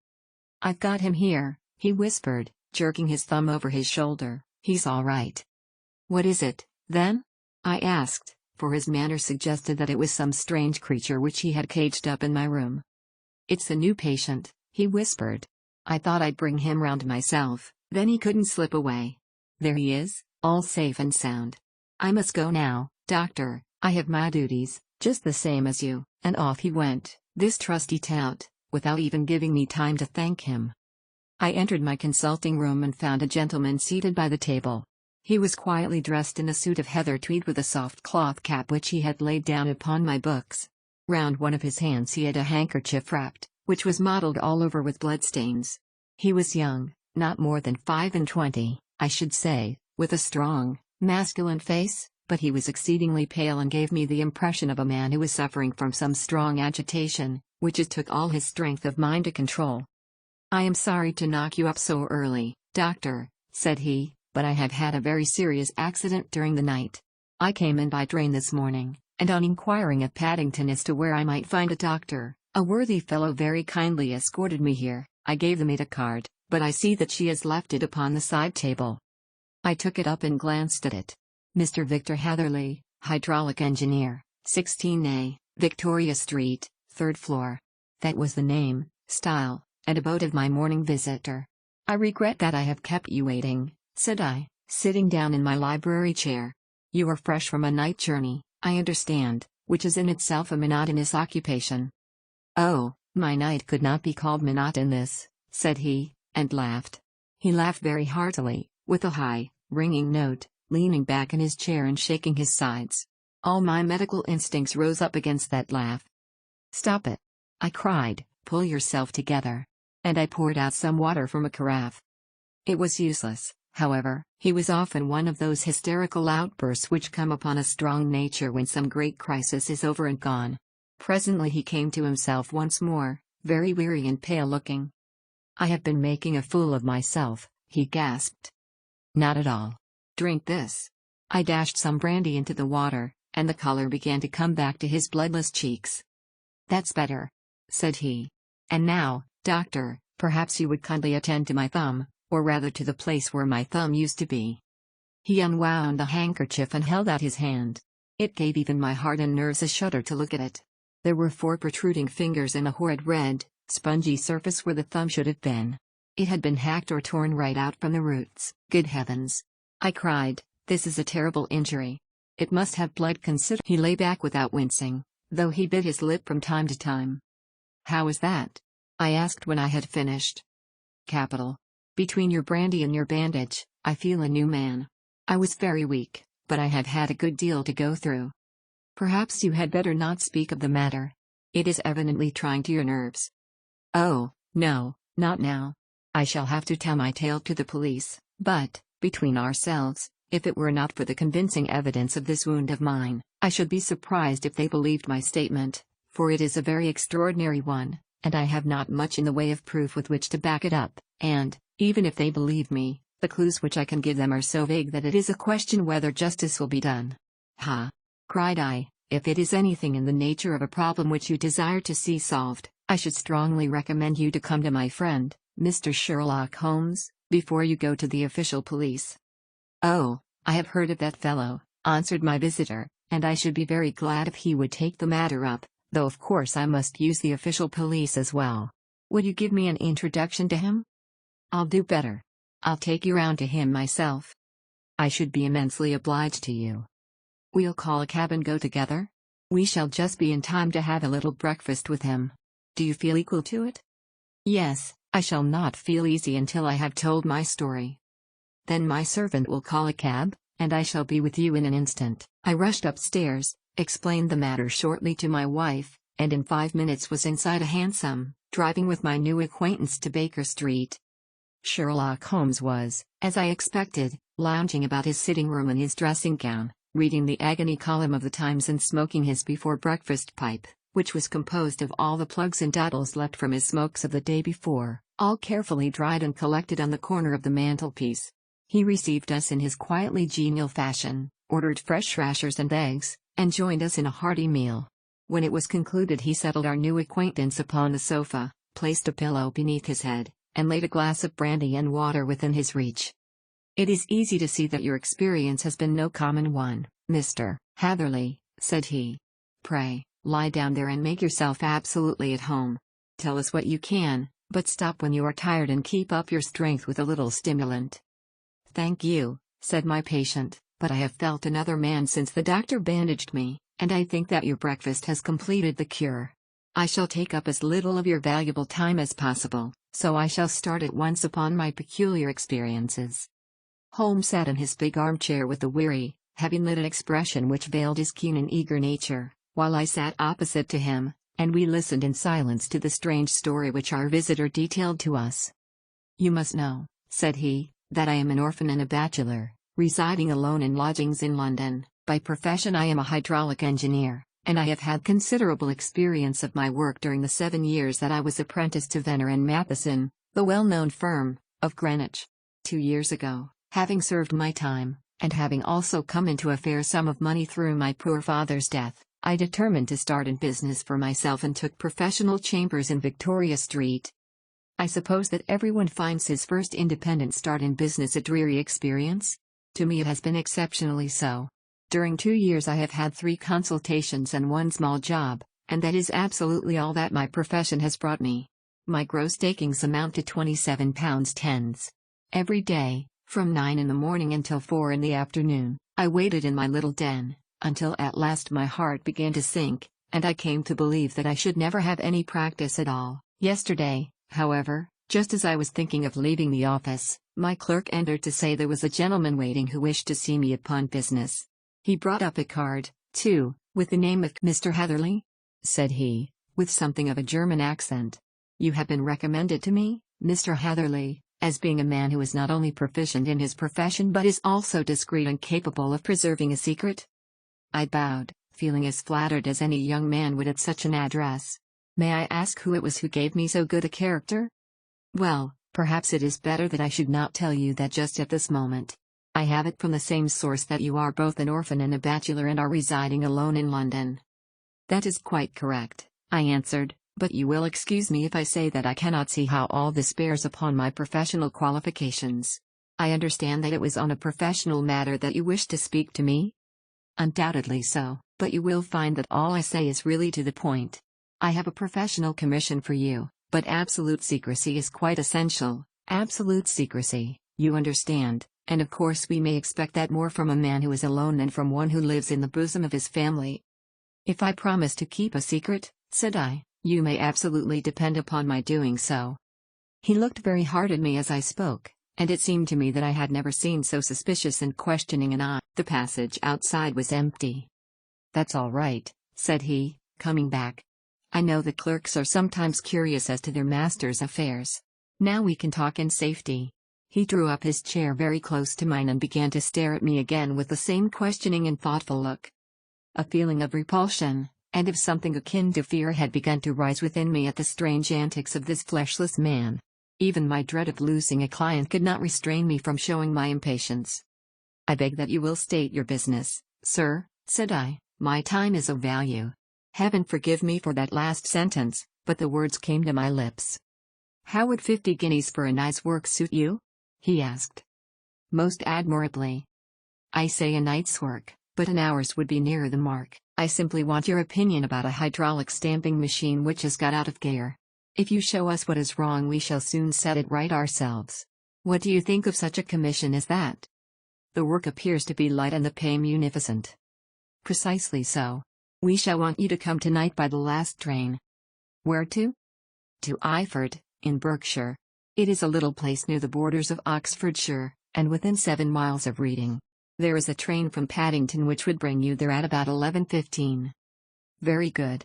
"I've got him here," he whispered, jerking his thumb over his shoulder. "He's all right." "What is it, then?" I asked, for his manner suggested that it was some strange creature which he had caged up in my room. "It's a new patient," he whispered. "I thought I'd bring him round myself, then he couldn't slip away. There he is, all safe and sound. I must go now, doctor, I have my duties, just the same as you," and off he went, this trusty tout, without even giving me time to thank him. I entered my consulting room and found a gentleman seated by the table. He was quietly dressed in a suit of heather tweed with a soft cloth cap which he had laid down upon my books. Round one of his hands he had a handkerchief wrapped, which was mottled all over with bloodstains. He was young, not more than 25, I should say, with a strong, masculine face, but he was exceedingly pale and gave me the impression of a man who was suffering from some strong agitation, which it took all his strength of mind to control. "I am sorry to knock you up so early, doctor," said he, "but I have had a very serious accident during the night. I came in by train this morning, and on inquiring at Paddington as to where I might find a doctor, a worthy fellow very kindly escorted me here. I gave the maid a card, but I see that she has left it upon the side table." I took it up and glanced at it. "Mr. Victor Hatherley, hydraulic engineer, 16A, Victoria Street, 3rd floor." That was the name, style, and abode of my morning visitor. "I regret that I have kept you waiting," said I, sitting down in my library chair. "You are fresh from a night journey, I understand, which is in itself a monotonous occupation." "Oh, my night could not be called monotonous," said he, and laughed. He laughed very heartily, with a high, ringing note, leaning back in his chair and shaking his sides. All my medical instincts rose up against that laugh. "Stop it!" I cried, "pull yourself together." And I poured out some water from a carafe. It was useless, however. He was often one of those hysterical outbursts which come upon a strong nature when some great crisis is over and gone. Presently he came to himself once more, very weary and pale-looking. "I have been making a fool of myself," he gasped. "Not at all. Drink this." I dashed some brandy into the water, and the color began to come back to his bloodless cheeks. "That's better," said he. "And now, doctor, perhaps you would kindly attend to my thumb, or rather to the place where my thumb used to be." He unwound the handkerchief and held out his hand. It gave even my heart and nerves a shudder to look at it. There were 4 protruding fingers and a horrid red, spongy surface where the thumb should have been. It had been hacked or torn right out from the roots. "Good heavens!" I cried, "this is a terrible injury. It must have bled considerably." He lay back without wincing, though he bit his lip from time to time. "How is that?" I asked when I had finished. "Capital. Between your brandy and your bandage, I feel a new man. I was very weak, but I have had a good deal to go through. Perhaps you had better not speak of the matter. It is evidently trying to your nerves." "Oh, no, not now. I shall have to tell my tale to the police, but, between ourselves, if it were not for the convincing evidence of this wound of mine, I should be surprised if they believed my statement, for it is a very extraordinary one, and I have not much in the way of proof with which to back it up, and, even if they believe me, the clues which I can give them are so vague that it is a question whether justice will be done." "Ha!" cried I, "if it is anything in the nature of a problem which you desire to see solved, I should strongly recommend you to come to my friend, Mr. Sherlock Holmes, before you go to the official police." "Oh, I have heard of that fellow," answered my visitor, "and I should be very glad if he would take the matter up, though of course I must use the official police as well. Would you give me an introduction to him?" "I'll do better. I'll take you round to him myself." "I should be immensely obliged to you." "We'll call a cab and go together? We shall just be in time to have a little breakfast with him. Do you feel equal to it?" "Yes, I shall not feel easy until I have told my story." "Then my servant will call a cab, and I shall be with you in an instant." I rushed upstairs, explained the matter shortly to my wife, and in 5 minutes was inside a hansom, driving with my new acquaintance to Baker Street. Sherlock Holmes was, as I expected, lounging about his sitting room in his dressing gown, reading the agony column of the Times and smoking his before-breakfast pipe, which was composed of all the plugs and daddles left from his smokes of the day before, all carefully dried and collected on the corner of the mantelpiece. He received us in his quietly genial fashion, ordered fresh rashers and eggs, and joined us in a hearty meal. When it was concluded he settled our new acquaintance upon the sofa, placed a pillow beneath his head, and laid a glass of brandy and water within his reach. It is easy to see that your experience has been no common one, Mr. Hatherley, said he. Pray, lie down there and make yourself absolutely at home. Tell us what you can, but stop when you are tired and keep up your strength with a little stimulant. Thank you, said my patient, but I have felt another man since the doctor bandaged me, and I think that your breakfast has completed the cure. I shall take up as little of your valuable time as possible, so I shall start at once upon my peculiar experiences. Holmes sat in his big armchair with a weary, heavy-lidded expression which veiled his keen and eager nature, while I sat opposite to him, and we listened in silence to the strange story which our visitor detailed to us. You must know, said he, that I am an orphan and a bachelor, residing alone in lodgings in London. By profession I am a hydraulic engineer, and I have had considerable experience of my work during the 7 years that I was apprenticed to Venner and Matheson, the well-known firm, of Greenwich. 2 years ago, having served my time, and having also come into a fair sum of money through my poor father's death, I determined to start in business for myself and took professional chambers in Victoria Street. I suppose that everyone finds his first independent start in business a dreary experience? To me it has been exceptionally so. During 2 years I have had 3 consultations and 1 small job, and that is absolutely all that my profession has brought me. My gross takings amount to £27.10. Every day, from 9 in the morning until 4 in the afternoon, I waited in my little den, until at last my heart began to sink, and I came to believe that I should never have any practice at all. Yesterday, however, just as I was thinking of leaving the office, my clerk entered to say there was a gentleman waiting who wished to see me upon business. He brought up a card, too, with the name of Mr. Hatherley, said he, with something of a German accent. You have been recommended to me, Mr. Hatherley, as being a man who is not only proficient in his profession but is also discreet and capable of preserving a secret? I bowed, feeling as flattered as any young man would at such an address. May I ask who it was who gave me so good a character? Well, perhaps it is better that I should not tell you that just at this moment. I have it from the same source that you are both an orphan and a bachelor and are residing alone in London. That is quite correct, I answered, but you will excuse me if I say that I cannot see how all this bears upon my professional qualifications. I understand that it was on a professional matter that you wished to speak to me? Undoubtedly so, but you will find that all I say is really to the point. I have a professional commission for you, but absolute secrecy is quite essential. Absolute secrecy, you understand, and of course we may expect that more from a man who is alone than from one who lives in the bosom of his family. If I promise to keep a secret, said I, you may absolutely depend upon my doing so. He looked very hard at me as I spoke, and it seemed to me that I had never seen so suspicious and questioning an eye. The passage outside was empty. That's all right, said he, coming back. I know the clerks are sometimes curious as to their master's affairs. Now we can talk in safety. He drew up his chair very close to mine and began to stare at me again with the same questioning and thoughtful look. A feeling of repulsion, and of something akin to fear had begun to rise within me at the strange antics of this fleshless man. Even my dread of losing a client could not restrain me from showing my impatience. I beg that you will state your business, sir, said I. My time is of value. Heaven forgive me for that last sentence, but the words came to my lips. How would 50 guineas for a night's work suit you? He asked. Most admirably. I say a night's work, but an hour's would be nearer the mark. I simply want your opinion about a hydraulic stamping machine which has got out of gear. If you show us what is wrong we shall soon set it right ourselves. What do you think of such a commission as that? The work appears to be light and the pay munificent. Precisely so. We shall want you to come tonight by the last train. Where to? To Eyford, in Berkshire. It is a little place near the borders of Oxfordshire, and within 7 miles of Reading. There is a train from Paddington which would bring you there at about 11:15. Very good.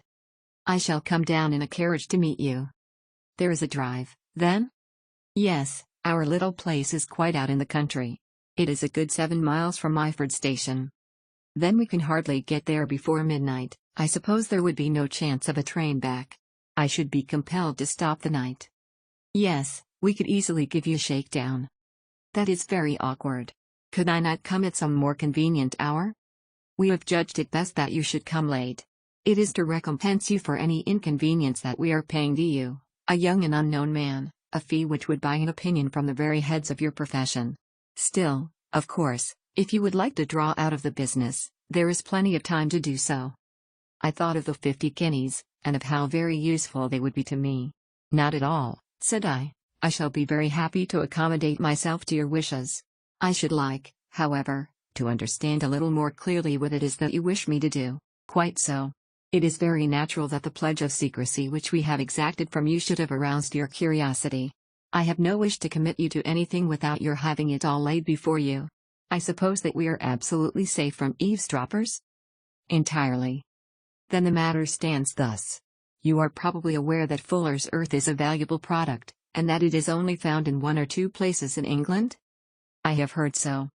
I shall come down in a carriage to meet you. There is a drive, then? Yes, our little place is quite out in the country. It is a good 7 miles from Eyford station. Then we can hardly get there before midnight. I suppose there would be no chance of a train back. I should be compelled to stop the night. Yes, we could easily give you a shakedown. That is very awkward. Could I not come at some more convenient hour? We have judged it best that you should come late. It is to recompense you for any inconvenience that we are paying to you, a young and unknown man, a fee which would buy an opinion from the very heads of your profession. Still, of course, if you would like to draw out of the business, there is plenty of time to do so. I thought of the 50 guineas, and of how very useful they would be to me. Not at all, said I. I shall be very happy to accommodate myself to your wishes. I should like, however, to understand a little more clearly what it is that you wish me to do. Quite so. It is very natural that the pledge of secrecy which we have exacted from you should have aroused your curiosity. I have no wish to commit you to anything without your having it all laid before you. I suppose that we are absolutely safe from eavesdroppers? Entirely. Then the matter stands thus. You are probably aware that Fuller's Earth is a valuable product, and that it is only found in 1 or 2 places in England? I have heard so.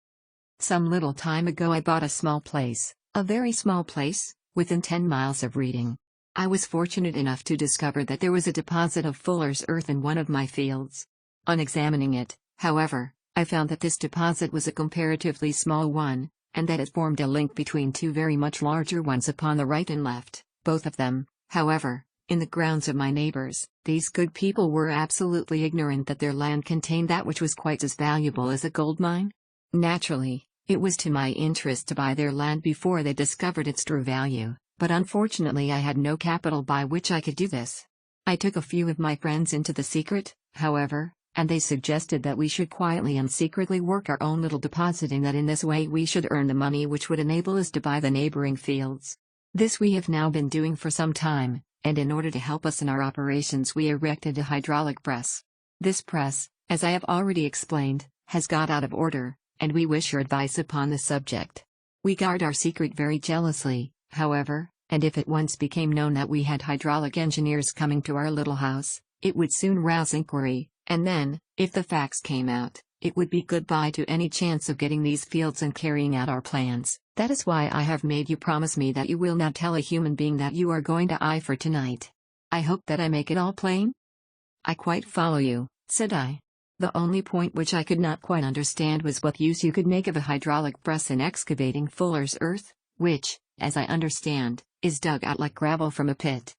Some little time ago I bought a small place, a very small place, within 10 miles of Reading. I was fortunate enough to discover that there was a deposit of Fuller's Earth in one of my fields. On examining it, however, I found that this deposit was a comparatively small one, and that it formed a link between 2 very much larger ones upon the right and left, both of them, however, in the grounds of my neighbors. These good people were absolutely ignorant that their land contained that which was quite as valuable as a gold mine. Naturally, it was to my interest to buy their land before they discovered its true value, but unfortunately I had no capital by which I could do this. I took a few of my friends into the secret, however, and they suggested that we should quietly and secretly work our own little deposit, and that in this way we should earn the money which would enable us to buy the neighboring fields. This we have now been doing for some time, and in order to help us in our operations we erected a hydraulic press. This press, as I have already explained, has got out of order, and we wish your advice upon the subject. We guard our secret very jealously, however, and if it once became known that we had hydraulic engineers coming to our little house, it would soon rouse inquiry, and then, if the facts came out, it would be goodbye to any chance of getting these fields and carrying out our plans. That is why I have made you promise me that you will not tell a human being that you are going to Eye for tonight. I hope that I make it all plain? I quite follow you, said I. The only point which I could not quite understand was what use you could make of a hydraulic press in excavating Fuller's Earth, which, as I understand, is dug out like gravel from a pit.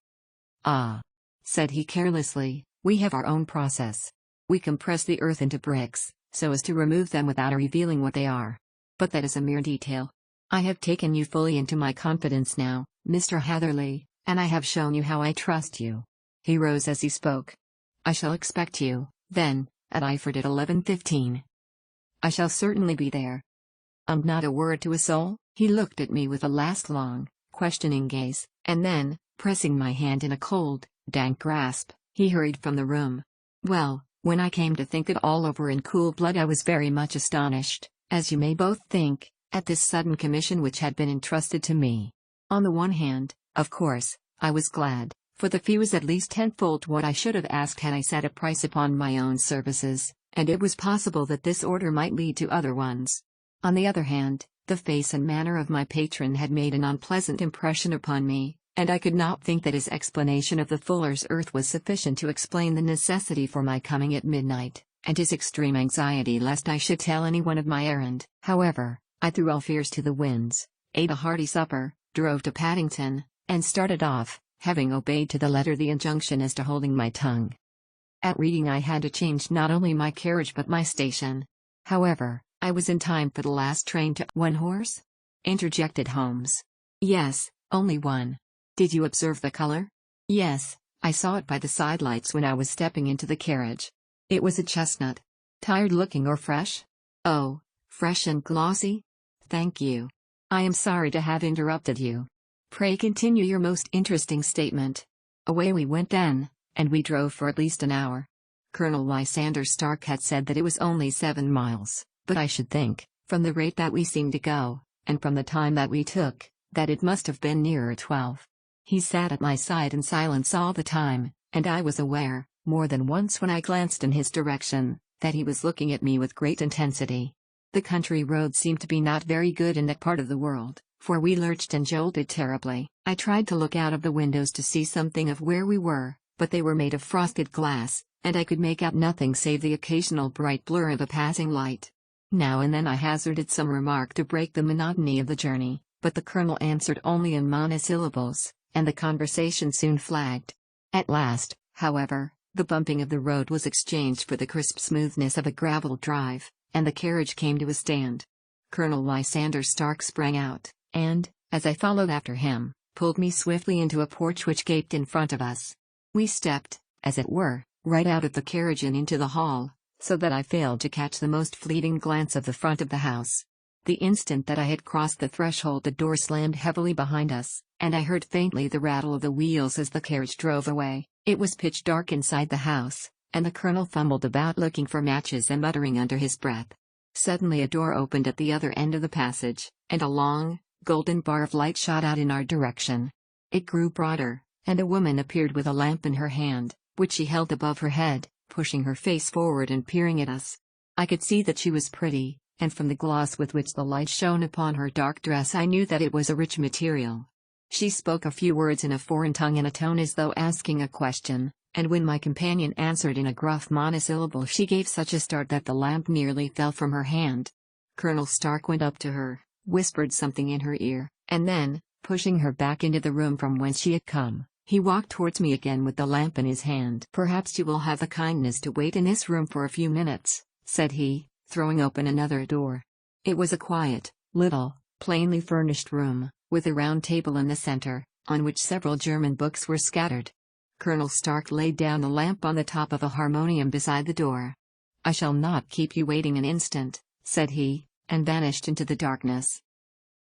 Ah, said he carelessly, we have our own process. We compress the earth into bricks, so as to remove them without revealing what they are. But that is a mere detail. I have taken you fully into my confidence now, Mr. Hatherley, and I have shown you how I trust you. He rose as he spoke. I shall expect you, then, at Eyford at 11:15. I shall certainly be there. Not a word to a soul? He looked at me with a last long, questioning gaze, and then, pressing my hand in a cold, dank grasp, he hurried from the room. Well, when I came to think it all over in cool blood, I was very much astonished, as you may both think, at this sudden commission which had been entrusted to me. On the one hand, of course, I was glad, for the fee was at least tenfold what I should have asked had I set a price upon my own services, and it was possible that this order might lead to other ones. On the other hand, the face and manner of my patron had made an unpleasant impression upon me, and I could not think that his explanation of the Fuller's Earth was sufficient to explain the necessity for my coming at midnight, and his extreme anxiety lest I should tell anyone of my errand. However, I threw all fears to the winds, ate a hearty supper, drove to Paddington, and started off, having obeyed to the letter the injunction as to holding my tongue. At Reading I had to change not only my carriage but my station. However, I was in time for the last train to— One horse? Interjected Holmes. Yes, only one. Did you observe the color? Yes, I saw it by the sidelights when I was stepping into the carriage. It was a chestnut. Tired looking or fresh? Oh, fresh and glossy? Thank you. I am sorry to have interrupted you. Pray continue your most interesting statement. Away we went then, and we drove for at least an hour. Colonel Lysander Stark had said that it was only 7 miles, but I should think, from the rate that we seemed to go, and from the time that we took, that it must have been nearer 12. He sat at my side in silence all the time, and I was aware, more than once when I glanced in his direction, that he was looking at me with great intensity. The country roads seemed to be not very good in that part of the world, for we lurched and jolted terribly. I tried to look out of the windows to see something of where we were, but they were made of frosted glass, and I could make out nothing save the occasional bright blur of a passing light. Now and then I hazarded some remark to break the monotony of the journey, but the colonel answered only in monosyllables, and the conversation soon flagged. At last, however, the bumping of the road was exchanged for the crisp smoothness of a gravel drive, and the carriage came to a stand. Colonel Lysander Stark sprang out, and, as I followed after him, pulled me swiftly into a porch which gaped in front of us. We stepped, as it were, right out of the carriage and into the hall, so that I failed to catch the most fleeting glance of the front of the house. The instant that I had crossed the threshold, the door slammed heavily behind us, and I heard faintly the rattle of the wheels as the carriage drove away. It was pitch dark inside the house, and the colonel fumbled about looking for matches and muttering under his breath. Suddenly a door opened at the other end of the passage, and a long, golden bar of light shot out in our direction. It grew broader, and a woman appeared with a lamp in her hand, which she held above her head, pushing her face forward and peering at us. I could see that she was pretty, and from the gloss with which the light shone upon her dark dress I knew that it was a rich material. She spoke a few words in a foreign tongue in a tone as though asking a question, and when my companion answered in a gruff monosyllable she gave such a start that the lamp nearly fell from her hand. Colonel Stark went up to her, whispered something in her ear, and then, pushing her back into the room from whence she had come, he walked towards me again with the lamp in his hand. "Perhaps you will have the kindness to wait in this room for a few minutes," said he, throwing open another door. It was a quiet, little, plainly furnished room, with a round table in the center, on which several German books were scattered. Colonel Stark laid down the lamp on the top of a harmonium beside the door. "I shall not keep you waiting an instant," said he, and vanished into the darkness.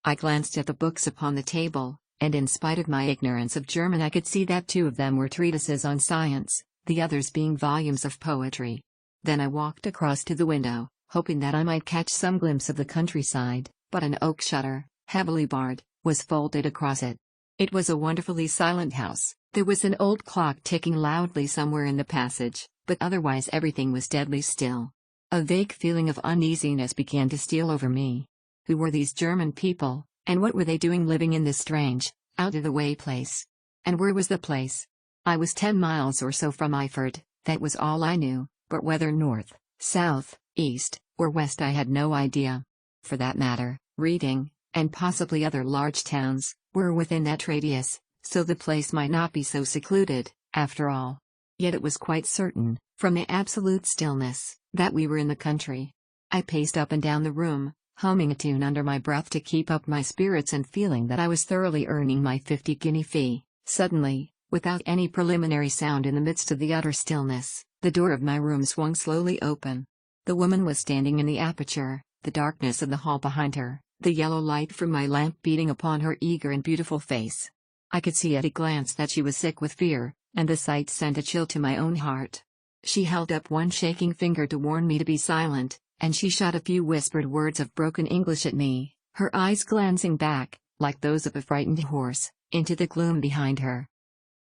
I glanced at the books upon the table, and in spite of my ignorance of German I could see that 2 of them were treatises on science, the others being volumes of poetry. Then I walked across to the window, hoping that I might catch some glimpse of the countryside, but an oak shutter, heavily barred, was folded across it. It was a wonderfully silent house. There was an old clock ticking loudly somewhere in the passage, but otherwise everything was deadly still. A vague feeling of uneasiness began to steal over me. Who were these German people, and what were they doing living in this strange, out-of-the-way place? And where was the place? I was 10 miles or so from Eyford, that was all I knew, but whether north, south, east, or west I had no idea. For that matter, Reading, and possibly other large towns, were within that radius, so the place might not be so secluded, after all. Yet it was quite certain, from the absolute stillness, that we were in the country. I paced up and down the room, humming a tune under my breath to keep up my spirits and feeling that I was thoroughly earning my 50-guinea fee. Suddenly, without any preliminary sound in the midst of the utter stillness, the door of my room swung slowly open. The woman was standing in the aperture, the darkness of the hall behind her, the yellow light from my lamp beating upon her eager and beautiful face. I could see at a glance that she was sick with fear, and the sight sent a chill to my own heart. She held up one shaking finger to warn me to be silent, and she shot a few whispered words of broken English at me, her eyes glancing back, like those of a frightened horse, into the gloom behind her.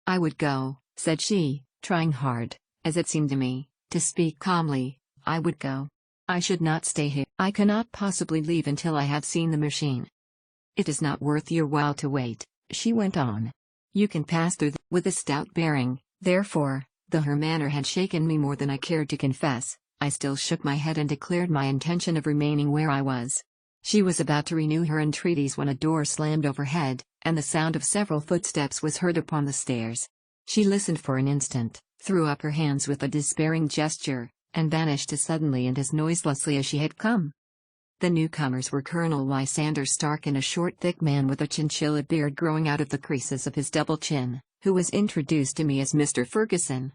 "I would go," said she, trying hard, as it seemed to me, to speak calmly. "I would go. I should not stay here. I cannot possibly leave until I have seen the machine." "It is not worth your while to wait," she went on. "You can pass through with a stout bearing." Therefore, though her manner had shaken me more than I cared to confess, I still shook my head and declared my intention of remaining where I was. She was about to renew her entreaties when a door slammed overhead, and the sound of several footsteps was heard upon the stairs. She listened for an instant, threw up her hands with a despairing gesture, and vanished as suddenly and as noiselessly as she had come. The newcomers were Colonel Lysander Stark and a short thick man with a chinchilla beard growing out of the creases of his double chin, who was introduced to me as Mr. Ferguson.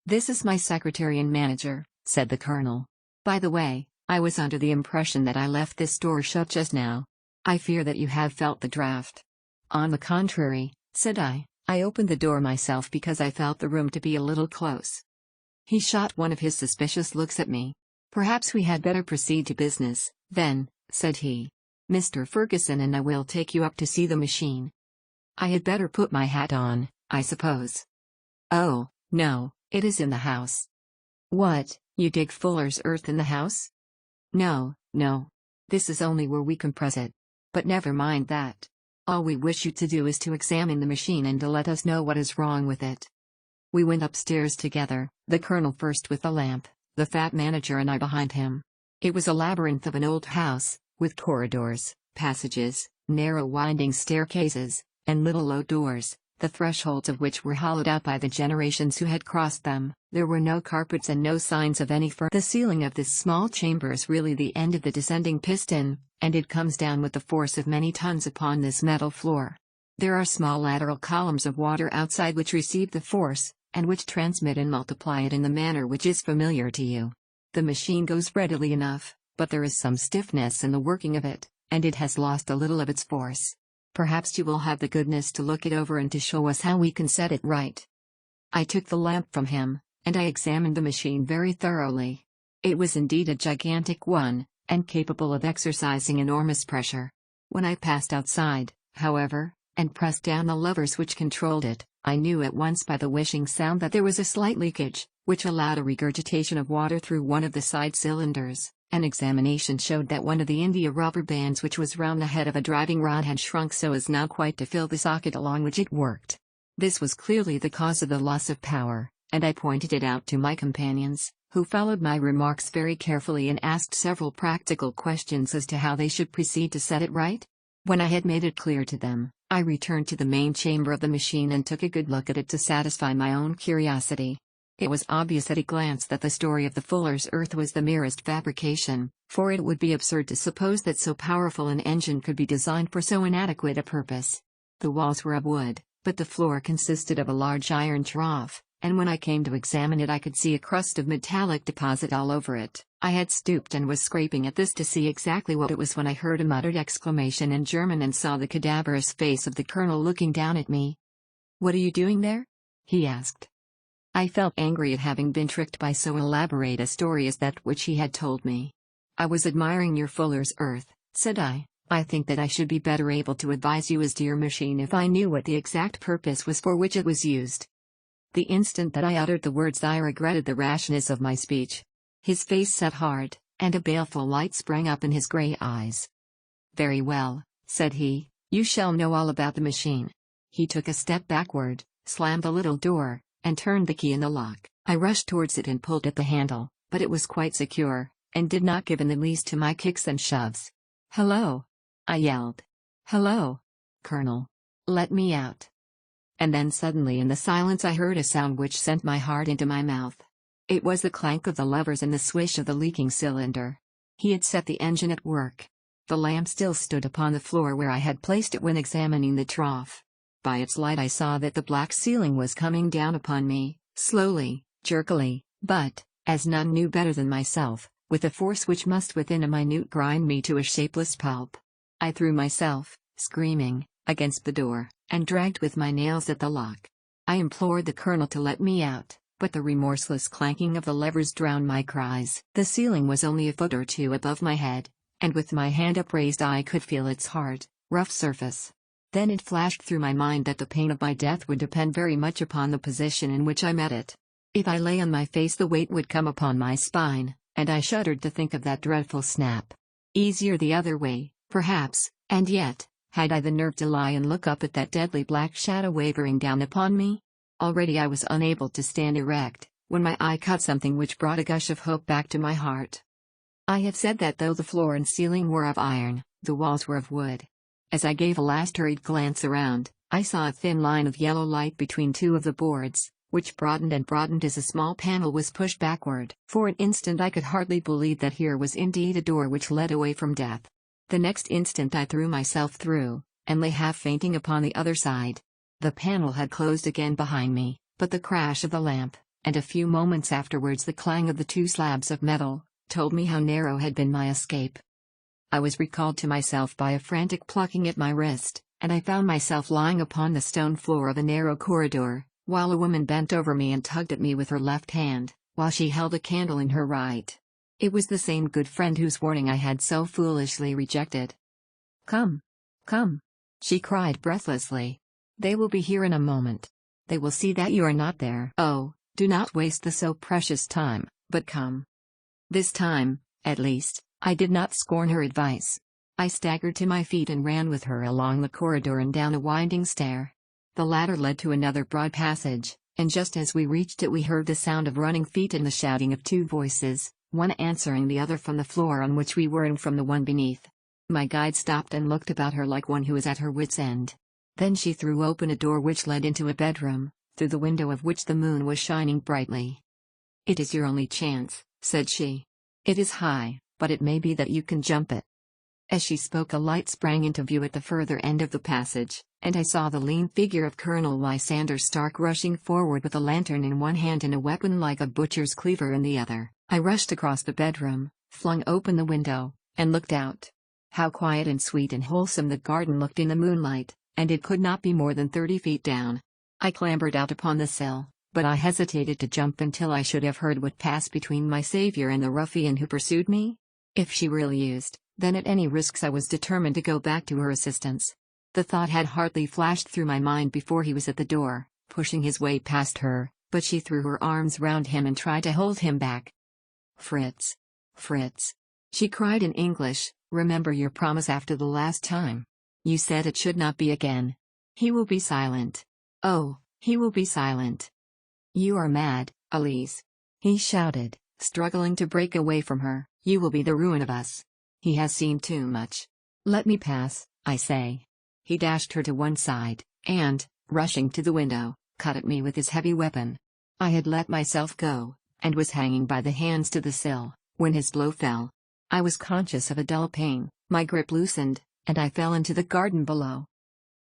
"This is my secretary and manager," said the colonel. "By the way, I was under the impression that I left this door shut just now. I fear that you have felt the draught." "On the contrary," said I opened the door myself because I felt the room to be a little close. He shot one of his suspicious looks at me. "Perhaps we had better proceed to business, then," said he. "Mr. Ferguson and I will take you up to see the machine. I had better put my hat on, I suppose." "Oh, no, it is in the house." "What, you dig fuller's earth in the house?" No. This is only where we compress it. But never mind that. All we wish you to do is to examine the machine and to let us know what is wrong with it." We went upstairs together, the colonel first with the lamp, the fat manager and I behind him. It was a labyrinth of an old house, with corridors, passages, narrow winding staircases, and little low doors, the thresholds of which were hollowed out by the generations who had crossed them. There were no carpets and no signs of any furniture. The ceiling of this small chamber is really the end of the descending piston, and it comes down with the force of many tons upon this metal floor. There are small lateral columns of water outside which receive the force, and which transmit and multiply it in the manner which is familiar to you. The machine goes readily enough, but there is some stiffness in the working of it, and it has lost a little of its force. Perhaps you will have the goodness to look it over and to show us how we can set it right. I took the lamp from him, and I examined the machine very thoroughly. It was indeed a gigantic one, and capable of exercising enormous pressure. When I passed outside, however, and pressed down the levers which controlled it, I knew at once by the whishing sound that there was a slight leakage, which allowed a regurgitation of water through one of the side cylinders. An examination showed that one of the India rubber bands which was round the head of a driving rod had shrunk so as now quite to fill the socket along which it worked. This was clearly the cause of the loss of power, and I pointed it out to my companions, who followed my remarks very carefully and asked several practical questions as to how they should proceed to set it right. When I had made it clear to them, I returned to the main chamber of the machine and took a good look at it to satisfy my own curiosity. It was obvious at a glance that the story of the fuller's earth was the merest fabrication, for it would be absurd to suppose that so powerful an engine could be designed for so inadequate a purpose. The walls were of wood, but the floor consisted of a large iron trough, and when I came to examine it I could see a crust of metallic deposit all over it. I had stooped and was scraping at this to see exactly what it was when I heard a muttered exclamation in German and saw the cadaverous face of the colonel looking down at me. "What are you doing there?" he asked. I felt angry at having been tricked by so elaborate a story as that which he had told me. "I was admiring your fuller's earth," said I. "I think that I should be better able to advise you as to your machine if I knew what the exact purpose was for which it was used." The instant that I uttered the words I regretted the rashness of my speech. His face set hard, and a baleful light sprang up in his grey eyes. "Very well," said he, "you shall know all about the machine." He took a step backward, slammed the little door, and turned the key in the lock. I rushed towards it and pulled at the handle, but it was quite secure, and did not give in the least to my kicks and shoves. "Hello!" I yelled. "Hello, Colonel! Let me out!" And then suddenly in the silence I heard a sound which sent my heart into my mouth. It was the clank of the levers and the swish of the leaking cylinder. He had set the engine at work. The lamp still stood upon the floor where I had placed it when examining the trough. By its light I saw that the black ceiling was coming down upon me, slowly, jerkily, but, as none knew better than myself, with a force which must within a minute grind me to a shapeless pulp. I threw myself, screaming, against the door, and dragged with my nails at the lock. I implored the colonel to let me out, but the remorseless clanking of the levers drowned my cries. The ceiling was only a foot or two above my head, and with my hand upraised I could feel its hard, rough surface. Then it flashed through my mind that the pain of my death would depend very much upon the position in which I met it. If I lay on my face the weight would come upon my spine, and I shuddered to think of that dreadful snap. Easier the other way, perhaps, and yet, had I the nerve to lie and look up at that deadly black shadow wavering down upon me? Already I was unable to stand erect, when my eye caught something which brought a gush of hope back to my heart. I have said that though the floor and ceiling were of iron, the walls were of wood. As I gave a last hurried glance around, I saw a thin line of yellow light between two of the boards, which broadened and broadened as a small panel was pushed backward. For an instant I could hardly believe that here was indeed a door which led away from death. The next instant I threw myself through, and lay half fainting upon the other side. The panel had closed again behind me, but the crash of the lamp, and a few moments afterwards the clang of the two slabs of metal, told me how narrow had been my escape. I was recalled to myself by a frantic plucking at my wrist, and I found myself lying upon the stone floor of a narrow corridor, while a woman bent over me and tugged at me with her left hand, while she held a candle in her right. It was the same good friend whose warning I had so foolishly rejected. "Come! Come!" she cried breathlessly. "They will be here in a moment. They will see that you are not there. Oh, do not waste the so precious time, but come." This time, at least, I did not scorn her advice. I staggered to my feet and ran with her along the corridor and down a winding stair. The ladder led to another broad passage, and just as we reached it we heard the sound of running feet and the shouting of two voices, one answering the other from the floor on which we were and from the one beneath. My guide stopped and looked about her like one who is at her wit's end. Then she threw open a door which led into a bedroom, through the window of which the moon was shining brightly. "It is your only chance," said she. "It is high, but it may be that you can jump it." As she spoke, a light sprang into view at the further end of the passage, and I saw the lean figure of Colonel Lysander Stark rushing forward with a lantern in one hand and a weapon like a butcher's cleaver in the other. I rushed across the bedroom, flung open the window, and looked out. How quiet and sweet and wholesome the garden looked in the moonlight, and it could not be more than 30 feet down. I clambered out upon the sill, but I hesitated to jump until I should have heard what passed between my savior and the ruffian who pursued me. If she really used, then at any risks I was determined to go back to her assistance. The thought had hardly flashed through my mind before he was at the door, pushing his way past her, but she threw her arms round him and tried to hold him back. "Fritz! Fritz!" she cried in English, "remember your promise after the last time. You said it should not be again. He will be silent. Oh, he will be silent." "You are mad, Elise," he shouted, struggling to break away from her. "You will be the ruin of us. He has seen too much. Let me pass, I say." He dashed her to one side, and, rushing to the window, cut at me with his heavy weapon. I had let myself go, and was hanging by the hands to the sill, when his blow fell. I was conscious of a dull pain, my grip loosened, and I fell into the garden below.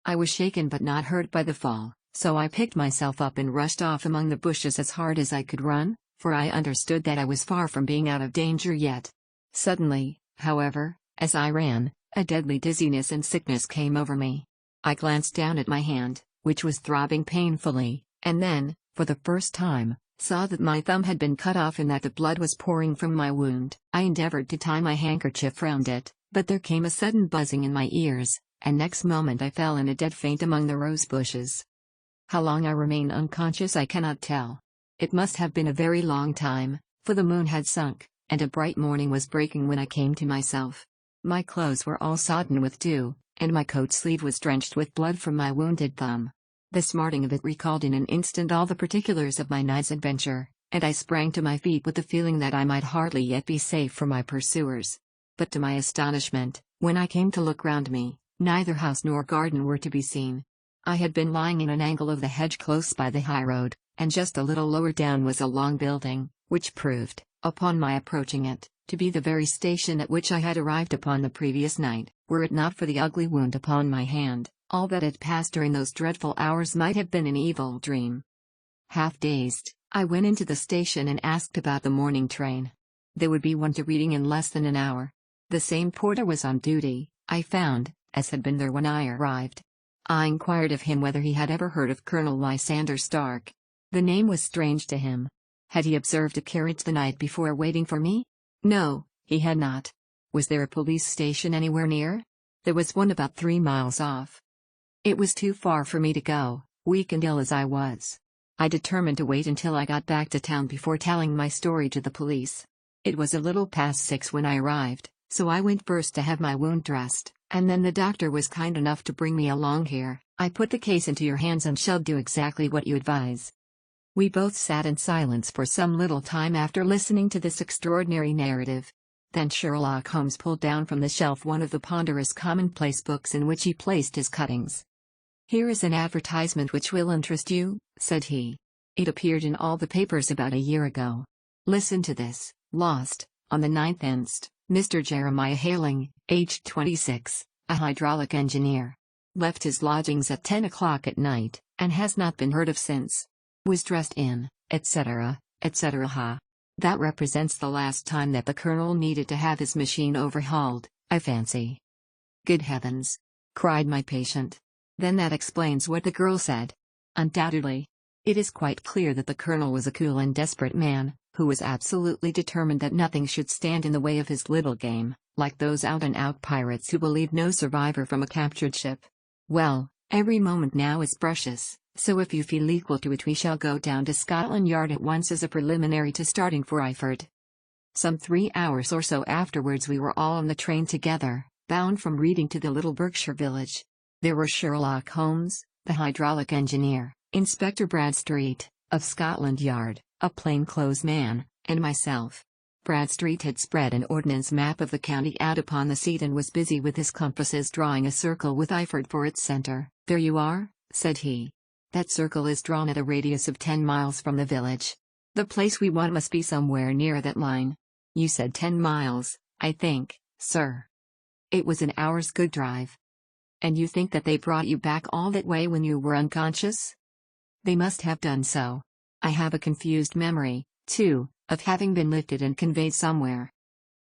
I was shaken but not hurt by the fall, so I picked myself up and rushed off among the bushes as hard as I could run, for I understood that I was far from being out of danger yet. Suddenly, however, as I ran, a deadly dizziness and sickness came over me. I glanced down at my hand, which was throbbing painfully, and then, for the first time, saw that my thumb had been cut off and that the blood was pouring from my wound. I endeavored to tie my handkerchief round it, but there came a sudden buzzing in my ears, and next moment I fell in a dead faint among the rose bushes. How long I remained unconscious I cannot tell. It must have been a very long time, for the moon had sunk, and a bright morning was breaking when I came to myself. My clothes were all sodden with dew, and my coat sleeve was drenched with blood from my wounded thumb. The smarting of it recalled in an instant all the particulars of my night's adventure, and I sprang to my feet with the feeling that I might hardly yet be safe from my pursuers. But to my astonishment, when I came to look round me, neither house nor garden were to be seen. I had been lying in an angle of the hedge close by the highroad, and just a little lower down was a long building, which proved, upon my approaching it, to be the very station at which I had arrived upon the previous night. Were it not for the ugly wound upon my hand, all that had passed during those dreadful hours might have been an evil dream. Half dazed, I went into the station and asked about the morning train. There would be one to Reading in less than an hour. The same porter was on duty, I found, as had been there when I arrived. I inquired of him whether he had ever heard of Colonel Lysander Stark. The name was strange to him. Had he observed a carriage the night before waiting for me? No, he had not. Was there a police station anywhere near? There was one about 3 miles off. It was too far for me to go, weak and ill as I was. I determined to wait until I got back to town before telling my story to the police. It was a little past 6 when I arrived, so I went first to have my wound dressed, and then the doctor was kind enough to bring me along here. I put the case into your hands and shall do exactly what you advise." We both sat in silence for some little time after listening to this extraordinary narrative. Then Sherlock Holmes pulled down from the shelf one of the ponderous commonplace books in which he placed his cuttings. "Here is an advertisement which will interest you," said he. "It appeared in all the papers about a year ago. Listen to this. Lost, on the 9th inst., Mr. Jeremiah Haling, aged 26, a hydraulic engineer. Left his lodgings at 10 o'clock at night, and has not been heard of since. Was dressed in, etc., etc. Ha! That represents the last time that the Colonel needed to have his machine overhauled, I fancy." "Good heavens!" cried my patient. "Then that explains what the girl said." "Undoubtedly. It is quite clear that the Colonel was a cool and desperate man, who was absolutely determined that nothing should stand in the way of his little game, like those out-and-out pirates who will leave no survivor from a captured ship. Well, every moment now is precious, so if you feel equal to it we shall go down to Scotland Yard at once as a preliminary to starting for Iford." Some 3 hours or so afterwards we were all on the train together, bound from Reading to the little Berkshire village. There were Sherlock Holmes, the hydraulic engineer, Inspector Bradstreet, of Scotland Yard, a plain-clothes man, and myself. Bradstreet had spread an ordnance map of the county out upon the seat and was busy with his compasses drawing a circle with Iford for its center. "There you are," said he. "That circle is drawn at a radius of 10 miles from the village. The place we want must be somewhere near that line. You said 10 miles, I think, sir. It was an hour's good drive. And you think that they brought you back all that way when you were unconscious?" "They must have done so. I have a confused memory, too, of having been lifted and conveyed somewhere."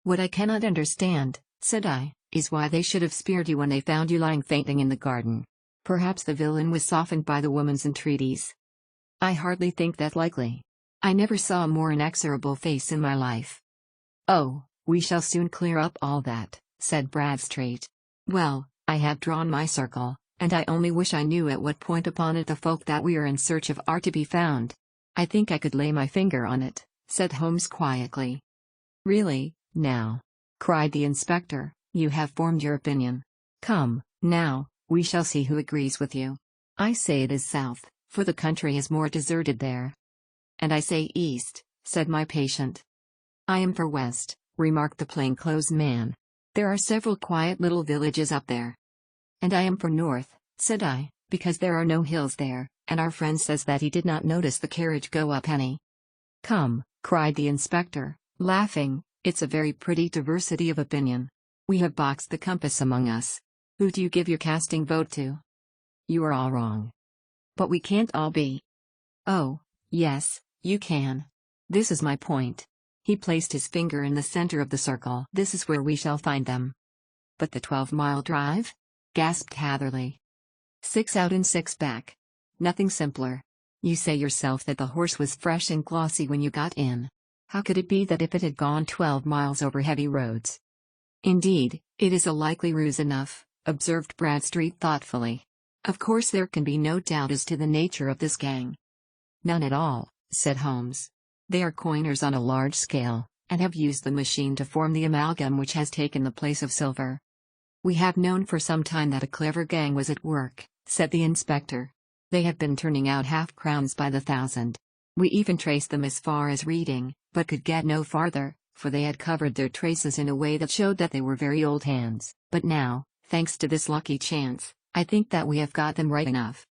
"What I cannot understand," said I, "is why they should have speared you when they found you lying fainting in the garden. Perhaps the villain was softened by the woman's entreaties." "I hardly think that likely. I never saw a more inexorable face in my life." "Oh, we shall soon clear up all that," said Bradstreet. "Well, I have drawn my circle, and I only wish I knew at what point upon it the folk that we are in search of are to be found. I think I could lay my finger on it," said Holmes quietly. "Really, now," cried the inspector, "you have formed your opinion. Come, now, we shall see who agrees with you. I say it is south, for the country is more deserted there." "And I say east," said my patient. "I am for west," remarked the plainclothes man. "There are several quiet little villages up there." "And I am for north," said I, "because there are no hills there, and our friend says that he did not notice the carriage go up any." "Come," cried the inspector, laughing, "it's a very pretty diversity of opinion. We have boxed the compass among us. Who do you give your casting vote to?" "You are all wrong." "But we can't all be." "Oh, yes, you can. This is my point." He placed his finger in the center of the circle. "This is where we shall find them." "But the 12-mile drive?" gasped Hatherley. 6 out and 6 back. Nothing simpler. You say yourself that the horse was fresh and glossy when you got in. How could it be that if it had gone 12 miles over heavy roads? "Indeed, it is a likely ruse enough," observed Bradstreet thoughtfully. "Of course there can be no doubt as to the nature of this gang." "None at all," said Holmes. "They are coiners on a large scale, and have used the machine to form the amalgam which has taken the place of silver." "We have known for some time that a clever gang was at work," said the inspector. "They have been turning out half-crowns by the thousand. We even traced them as far as Reading, but could get no farther, for they had covered their traces in a way that showed that they were very old hands. But now, thanks to this lucky chance, I think that we have got them right enough."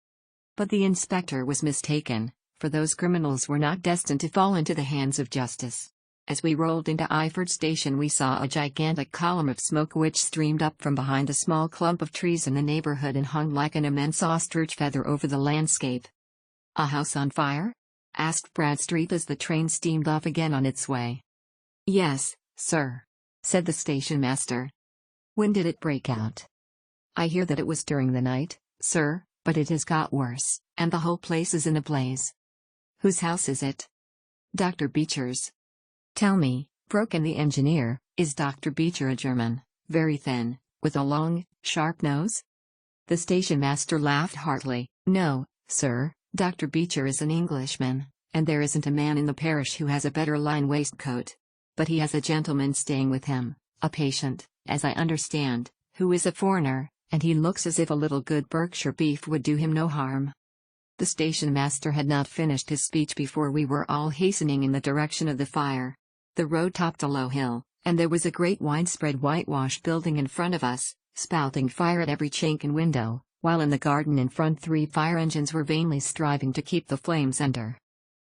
But the inspector was mistaken, for those criminals were not destined to fall into the hands of justice. As we rolled into Iford Station we saw a gigantic column of smoke which streamed up from behind a small clump of trees in the neighborhood and hung like an immense ostrich feather over the landscape. "A house on fire?" asked Bradstreet as the train steamed off again on its way. "Yes, sir," said the station master. "When did it break out?" "I hear that it was during the night, sir, but it has got worse, and the whole place is in a blaze." "Whose house is it?" "Dr. Beecher's." "Tell me," broke in the engineer, "is Dr. Beecher a German, very thin, with a long, sharp nose?" The station master laughed heartily. "No, sir, Dr. Beecher is an Englishman, and there isn't a man in the parish who has a better line waistcoat. But he has a gentleman staying with him, a patient, as I understand, who is a foreigner, and he looks as if a little good Berkshire beef would do him no harm." The station master had not finished his speech before we were all hastening in the direction of the fire. The road topped a low hill, and there was a great widespread whitewashed building in front of us, spouting fire at every chink and window, while in the garden in front 3 fire engines were vainly striving to keep the flames under.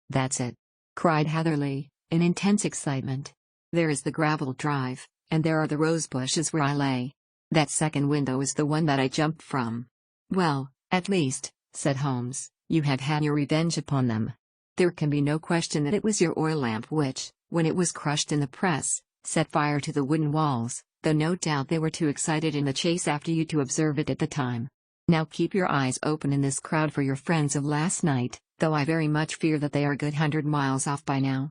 "That's it!" cried Hatherley, in intense excitement. "There is the gravel drive, and there are the rose bushes where I lay. That second window is the one that I jumped from." "Well, at least," said Holmes, "you have had your revenge upon them. There can be no question that it was your oil lamp which, when it was crushed in the press, set fire to the wooden walls, though no doubt they were too excited in the chase after you to observe it at the time. Now keep your eyes open in this crowd for your friends of last night, though I very much fear that they are a good 100 miles off by now."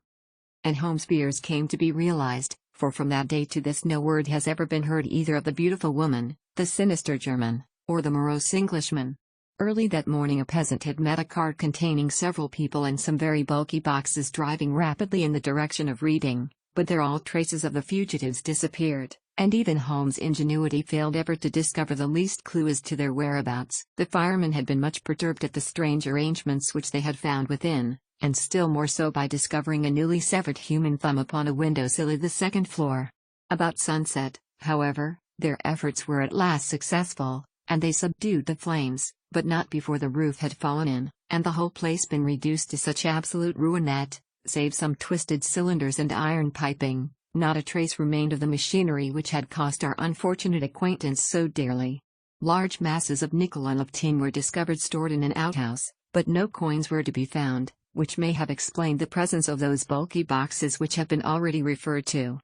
And Holmes' fears came to be realized, for from that day to this no word has ever been heard either of the beautiful woman, the sinister German, or the morose Englishman. Early that morning a peasant had met a cart containing several people and some very bulky boxes driving rapidly in the direction of Reading, but there all traces of the fugitives disappeared, and even Holmes' ingenuity failed ever to discover the least clue as to their whereabouts. The firemen had been much perturbed at the strange arrangements which they had found within, and still more so by discovering a newly severed human thumb upon a windowsill of the second floor. About sunset, however, their efforts were at last successful, and they subdued the flames, but not before the roof had fallen in, and the whole place been reduced to such absolute ruin that, save some twisted cylinders and iron piping, not a trace remained of the machinery which had cost our unfortunate acquaintance so dearly. Large masses of nickel and of tin were discovered stored in an outhouse, but no coins were to be found, which may have explained the presence of those bulky boxes which have been already referred to.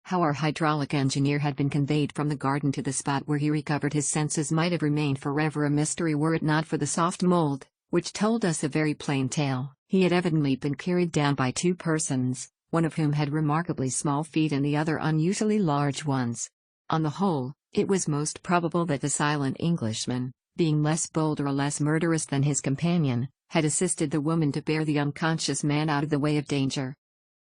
How our hydraulic engineer had been conveyed from the garden to the spot where he recovered his senses might have remained forever a mystery were it not for the soft mold, which told us a very plain tale. He had evidently been carried down by two persons, one of whom had remarkably small feet and the other unusually large ones. On the whole, it was most probable that the silent Englishman, being less bold or less murderous than his companion, had assisted the woman to bear the unconscious man out of the way of danger.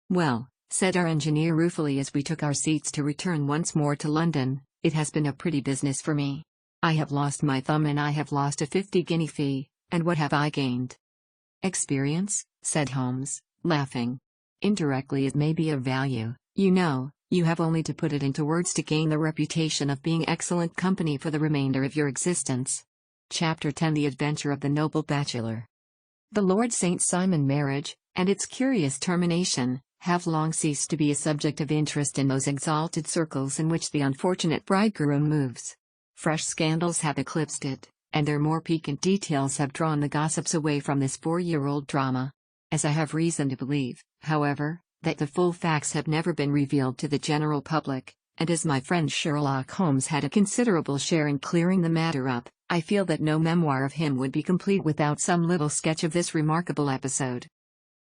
"Well," said our engineer ruefully as we took our seats to return once more to London, "it has been a pretty business for me. I have lost my thumb and I have lost a 50-guinea fee, and what have I gained?" "Experience," said Holmes, laughing. "Indirectly it may be of value, you know. You have only to put it into words to gain the reputation of being excellent company for the remainder of your existence." Chapter 10: The Adventure of the Noble Bachelor. The Lord St. Simon marriage, and its curious termination, have long ceased to be a subject of interest in those exalted circles in which the unfortunate bridegroom moves. Fresh scandals have eclipsed it, and their more piquant details have drawn the gossips away from this 4-year-old drama. As I have reason to believe, however, that the full facts have never been revealed to the general public, and as my friend Sherlock Holmes had a considerable share in clearing the matter up, I feel that no memoir of him would be complete without some little sketch of this remarkable episode.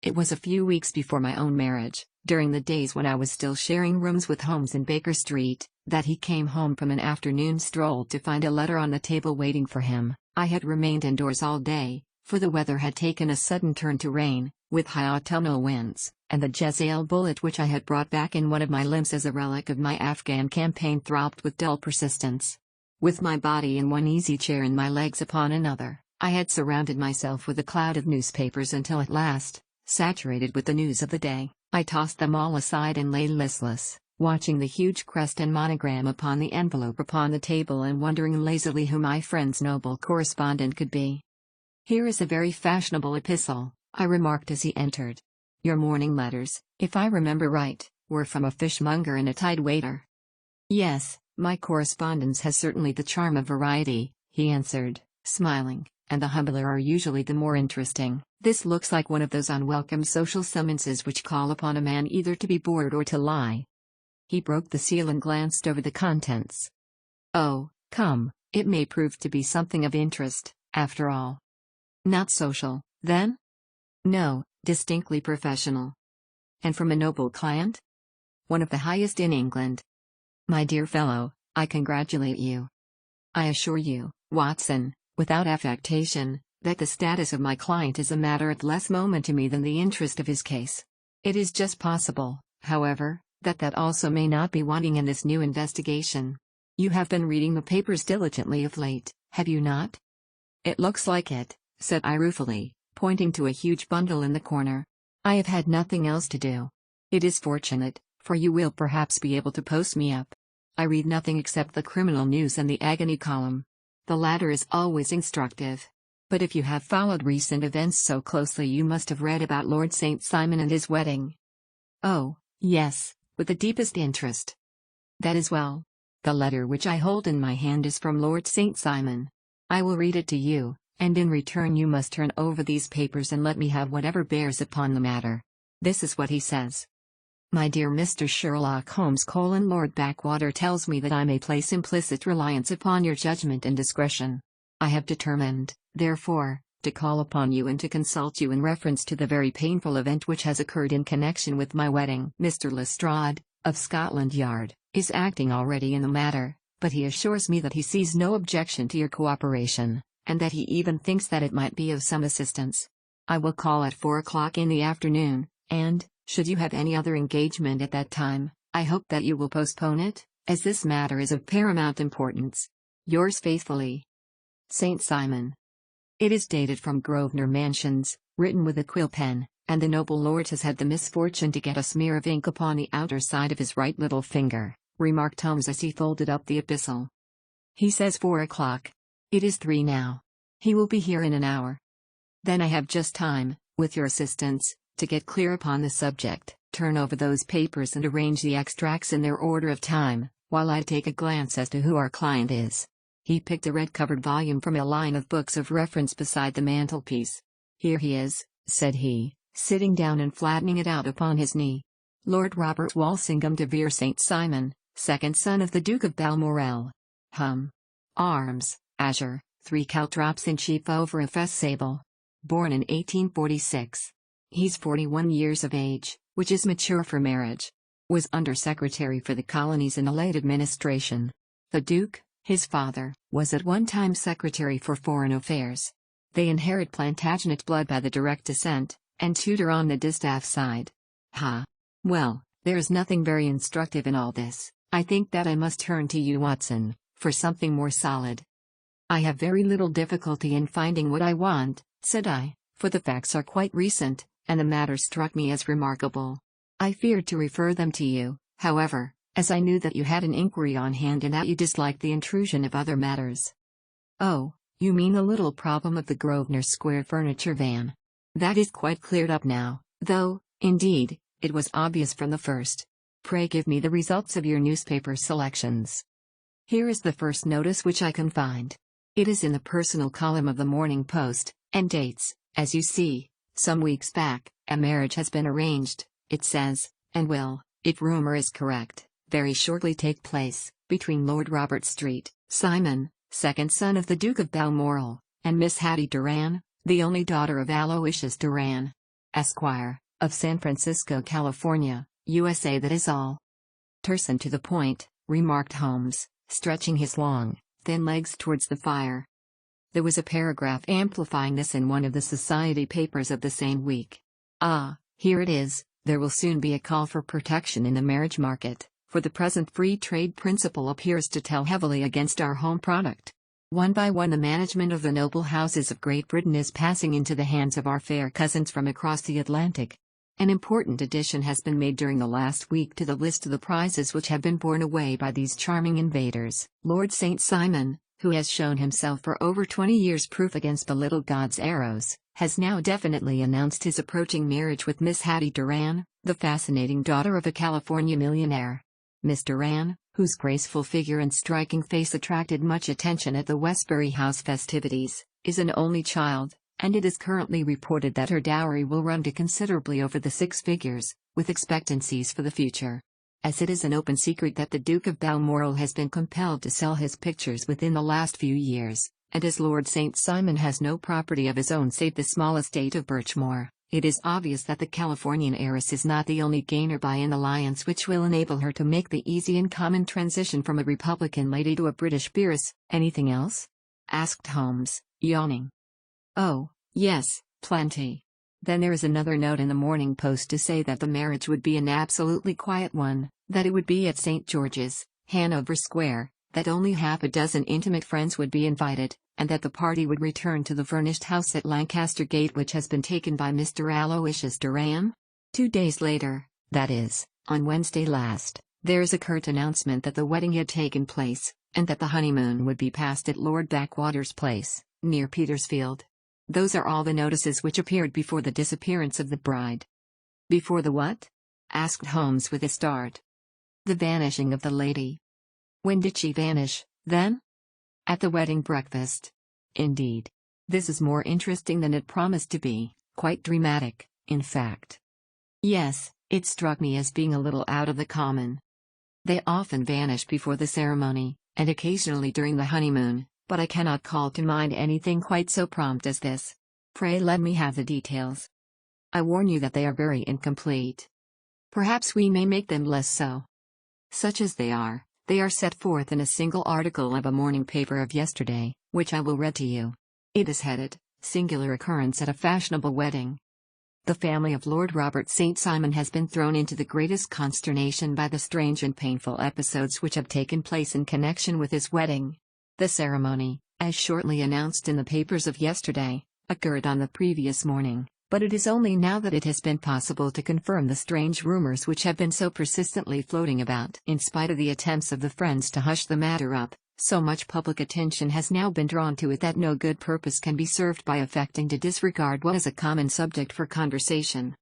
It was a few weeks before my own marriage, during the days when I was still sharing rooms with Holmes in Baker Street, that he came home from an afternoon stroll to find a letter on the table waiting for him. I had remained indoors all day, for the weather had taken a sudden turn to rain, with high autumnal winds, and the Jezeel bullet which I had brought back in one of my limbs as a relic of my Afghan campaign throbbed with dull persistence. With my body in one easy chair and my legs upon another, I had surrounded myself with a cloud of newspapers until at last, saturated with the news of the day, I tossed them all aside and lay listless, watching the huge crest and monogram upon the envelope upon the table and wondering lazily who my friend's noble correspondent could be. "Here is a very fashionable epistle," I remarked as he entered. "Your morning letters, if I remember right, were from a fishmonger and a tide waiter." "Yes, my correspondence has certainly the charm of variety," he answered, smiling, "and the humbler are usually the more interesting. This looks like one of those unwelcome social summonses which call upon a man either to be bored or to lie." He broke the seal and glanced over the contents. "Oh, come, it may prove to be something of interest, after all." "Not social, then?" "No, distinctly professional." "And from a noble client?" "One of the highest in England." "My dear fellow, I congratulate you. I assure you, Watson, without affectation, that the status of my client is a matter of less moment to me than the interest of his case. It is just possible, however, that also may not be wanting in this new investigation. You have been reading the papers diligently of late, have you not?" "It looks like it," said I ruefully, pointing to a huge bundle in the corner. "I have had nothing else to do. It is fortunate, for you will perhaps be able to post me up. I read nothing except the criminal news and the agony column. The latter is always instructive. But if you have followed recent events so closely, you must have read about Lord St. Simon and his wedding." "Oh, yes, with the deepest interest." "That is well. The letter which I hold in my hand is from Lord St. Simon. I will read it to you, and in return you must turn over these papers and let me have whatever bears upon the matter. This is what he says. My dear Mr. Sherlock Holmes: Lord Backwater tells me that I may place implicit reliance upon your judgment and discretion. I have determined, therefore, to call upon you and to consult you in reference to the very painful event which has occurred in connection with my wedding. Mr. Lestrade, of Scotland Yard, is acting already in the matter, but he assures me that he sees no objection to your cooperation, and that he even thinks that it might be of some assistance. I will call at 4 o'clock in the afternoon, and, Should you have any other engagement at that time, I hope that you will postpone it, as this matter is of paramount importance. Yours faithfully, Saint Simon. It is dated from Grosvenor Mansions, written with a quill pen, and the noble lord has had the misfortune to get a smear of ink upon the outer side of his right little finger, remarked Holmes as he folded up the epistle. He says 4 o'clock. It is 3 now. He will be here in an hour. Then I have just time, with your assistance, to get clear upon the subject, turn over those papers and arrange the extracts in their order of time, while I take a glance as to who our client is. He picked a red-covered volume from a line of books of reference beside the mantelpiece. Here he is, said he, sitting down and flattening it out upon his knee. Lord Robert Walsingham de Vere St. Simon, second son of the Duke of Balmoral. Arms, azure, 3 caltrops in chief over a fess sable. Born in 1846. He's 41 years of age, which is mature for marriage. Was Under-Secretary for the Colonies in the late administration. The Duke, his father, was at one time Secretary for Foreign Affairs. They inherit Plantagenet blood by the direct descent, and Tudor on the distaff side. Well, there is nothing very instructive in all this. I think that I must turn to you, Watson, for something more solid. I have very little difficulty in finding what I want, said I, for the facts are quite recent, and the matter struck me as remarkable. I feared to refer them to you, however, as I knew that you had an inquiry on hand and that you disliked the intrusion of other matters. Oh, you mean the little problem of the Grosvenor Square furniture van. That is quite cleared up now, though, indeed, it was obvious from the first. Pray give me the results of your newspaper selections. Here is the first notice which I can find. It is in the personal column of the Morning Post, and dates, as you see, some weeks back. A marriage has been arranged, it says, and will, if rumor is correct, very shortly take place, between Lord Robert Street, Simon, second son of the Duke of Balmoral, and Miss Hattie Duran, the only daughter of Aloysius Duran, Esquire, of San Francisco, California, USA. That is all. Terse and to the point, remarked Holmes, stretching his long, thin legs towards the fire. There was a paragraph amplifying this in one of the society papers of the same week. Here it is. There will soon be a call for protection in the marriage market, for the present free trade principle appears to tell heavily against our home product. One by one the management of the noble houses of Great Britain is passing into the hands of our fair cousins from across the Atlantic. An important addition has been made during the last week to the list of the prizes which have been borne away by these charming invaders. Lord St. Simon, who has shown himself for over 20 years proof against the little god's arrows, has now definitely announced his approaching marriage with Miss Hattie Duran, the fascinating daughter of a California millionaire. Miss Duran, whose graceful figure and striking face attracted much attention at the Westbury House festivities, is an only child, and it is currently reported that her dowry will run to considerably over the 6 figures, with expectancies for the future. As it is an open secret that the Duke of Balmoral has been compelled to sell his pictures within the last few years, and as Lord St. Simon has no property of his own save the small estate of Birchmoor, it is obvious that the Californian heiress is not the only gainer by an alliance which will enable her to make the easy and common transition from a Republican lady to a British peeress. Anything else? Asked Holmes, yawning. Oh, yes, plenty. Then there is another note in the Morning Post to say that the marriage would be an absolutely quiet one, that it would be at St. George's, Hanover Square, that only half a dozen intimate friends would be invited, and that the party would return to the furnished house at Lancaster Gate which has been taken by Mr. Aloysius Duran. 2 days later, that is, on Wednesday last, there is a curt announcement that the wedding had taken place, and that the honeymoon would be passed at Lord Backwater's place, near Petersfield. Those are all the notices which appeared before the disappearance of the bride. Before the what? Asked Holmes with a start. The vanishing of the lady. When did she vanish, then? At the wedding breakfast. Indeed. This is more interesting than it promised to be, quite dramatic, in fact. Yes, it struck me as being a little out of the common. They often vanish before the ceremony, and occasionally during the honeymoon, but I cannot call to mind anything quite so prompt as this. Pray let me have the details. I warn you that they are very incomplete. Perhaps we may make them less so. Such as they are set forth in a single article of a morning paper of yesterday, which I will read to you. It is headed, "Singular Occurrence at a Fashionable Wedding." The family of Lord Robert St. Simon has been thrown into the greatest consternation by the strange and painful episodes which have taken place in connection with his wedding. The ceremony, as shortly announced in the papers of yesterday, occurred on the previous morning, but it is only now that it has been possible to confirm the strange rumors which have been so persistently floating about. In spite of the attempts of the friends to hush the matter up, so much public attention has now been drawn to it that no good purpose can be served by affecting to disregard what is a common subject for conversation.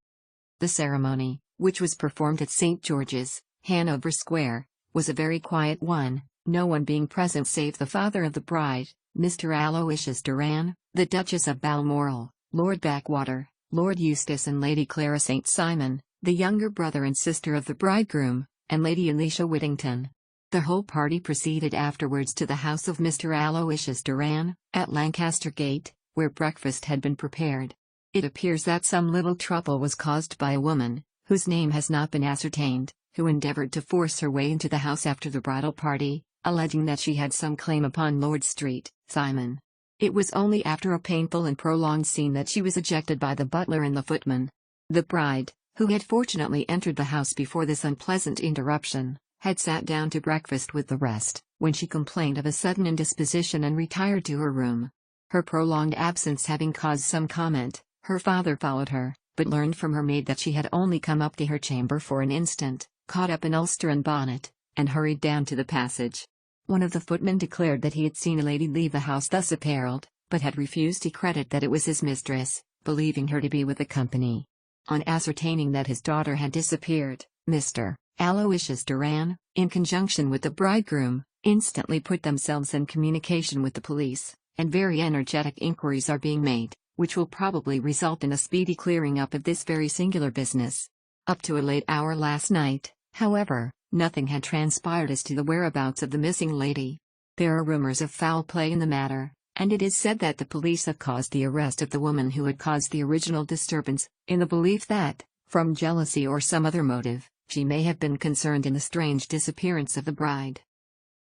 The ceremony, which was performed at St. George's, Hanover Square, was a very quiet one, no one being present save the father of the bride, Mr. Aloysius Doran, the Duchess of Balmoral, Lord Backwater, Lord Eustace and Lady Clara St. Simon, the younger brother and sister of the bridegroom, and Lady Alicia Whittington. The whole party proceeded afterwards to the house of Mr. Aloysius Doran, at Lancaster Gate, where breakfast had been prepared. It appears that some little trouble was caused by a woman, whose name has not been ascertained, who endeavoured to force her way into the house after the bridal party, alleging that she had some claim upon Lord St. Simon. It was only after a painful and prolonged scene that she was ejected by the butler and the footman. The bride, who had fortunately entered the house before this unpleasant interruption, had sat down to breakfast with the rest, when she complained of a sudden indisposition and retired to her room. Her prolonged absence having caused some comment, her father followed her, but learned from her maid that she had only come up to her chamber for an instant, caught up an ulster and bonnet, and hurried down to the passage. One of the footmen declared that he had seen a lady leave the house thus apparelled, but had refused to credit that it was his mistress, believing her to be with the company. On ascertaining that his daughter had disappeared, Mr. Aloysius Doran, in conjunction with the bridegroom, instantly put themselves in communication with the police, and very energetic inquiries are being made, which will probably result in a speedy clearing up of this very singular business. Up to a late hour last night, however, nothing had transpired as to the whereabouts of the missing lady. There are rumors of foul play in the matter, and it is said that the police have caused the arrest of the woman who had caused the original disturbance, in the belief that, from jealousy or some other motive, she may have been concerned in the strange disappearance of the bride.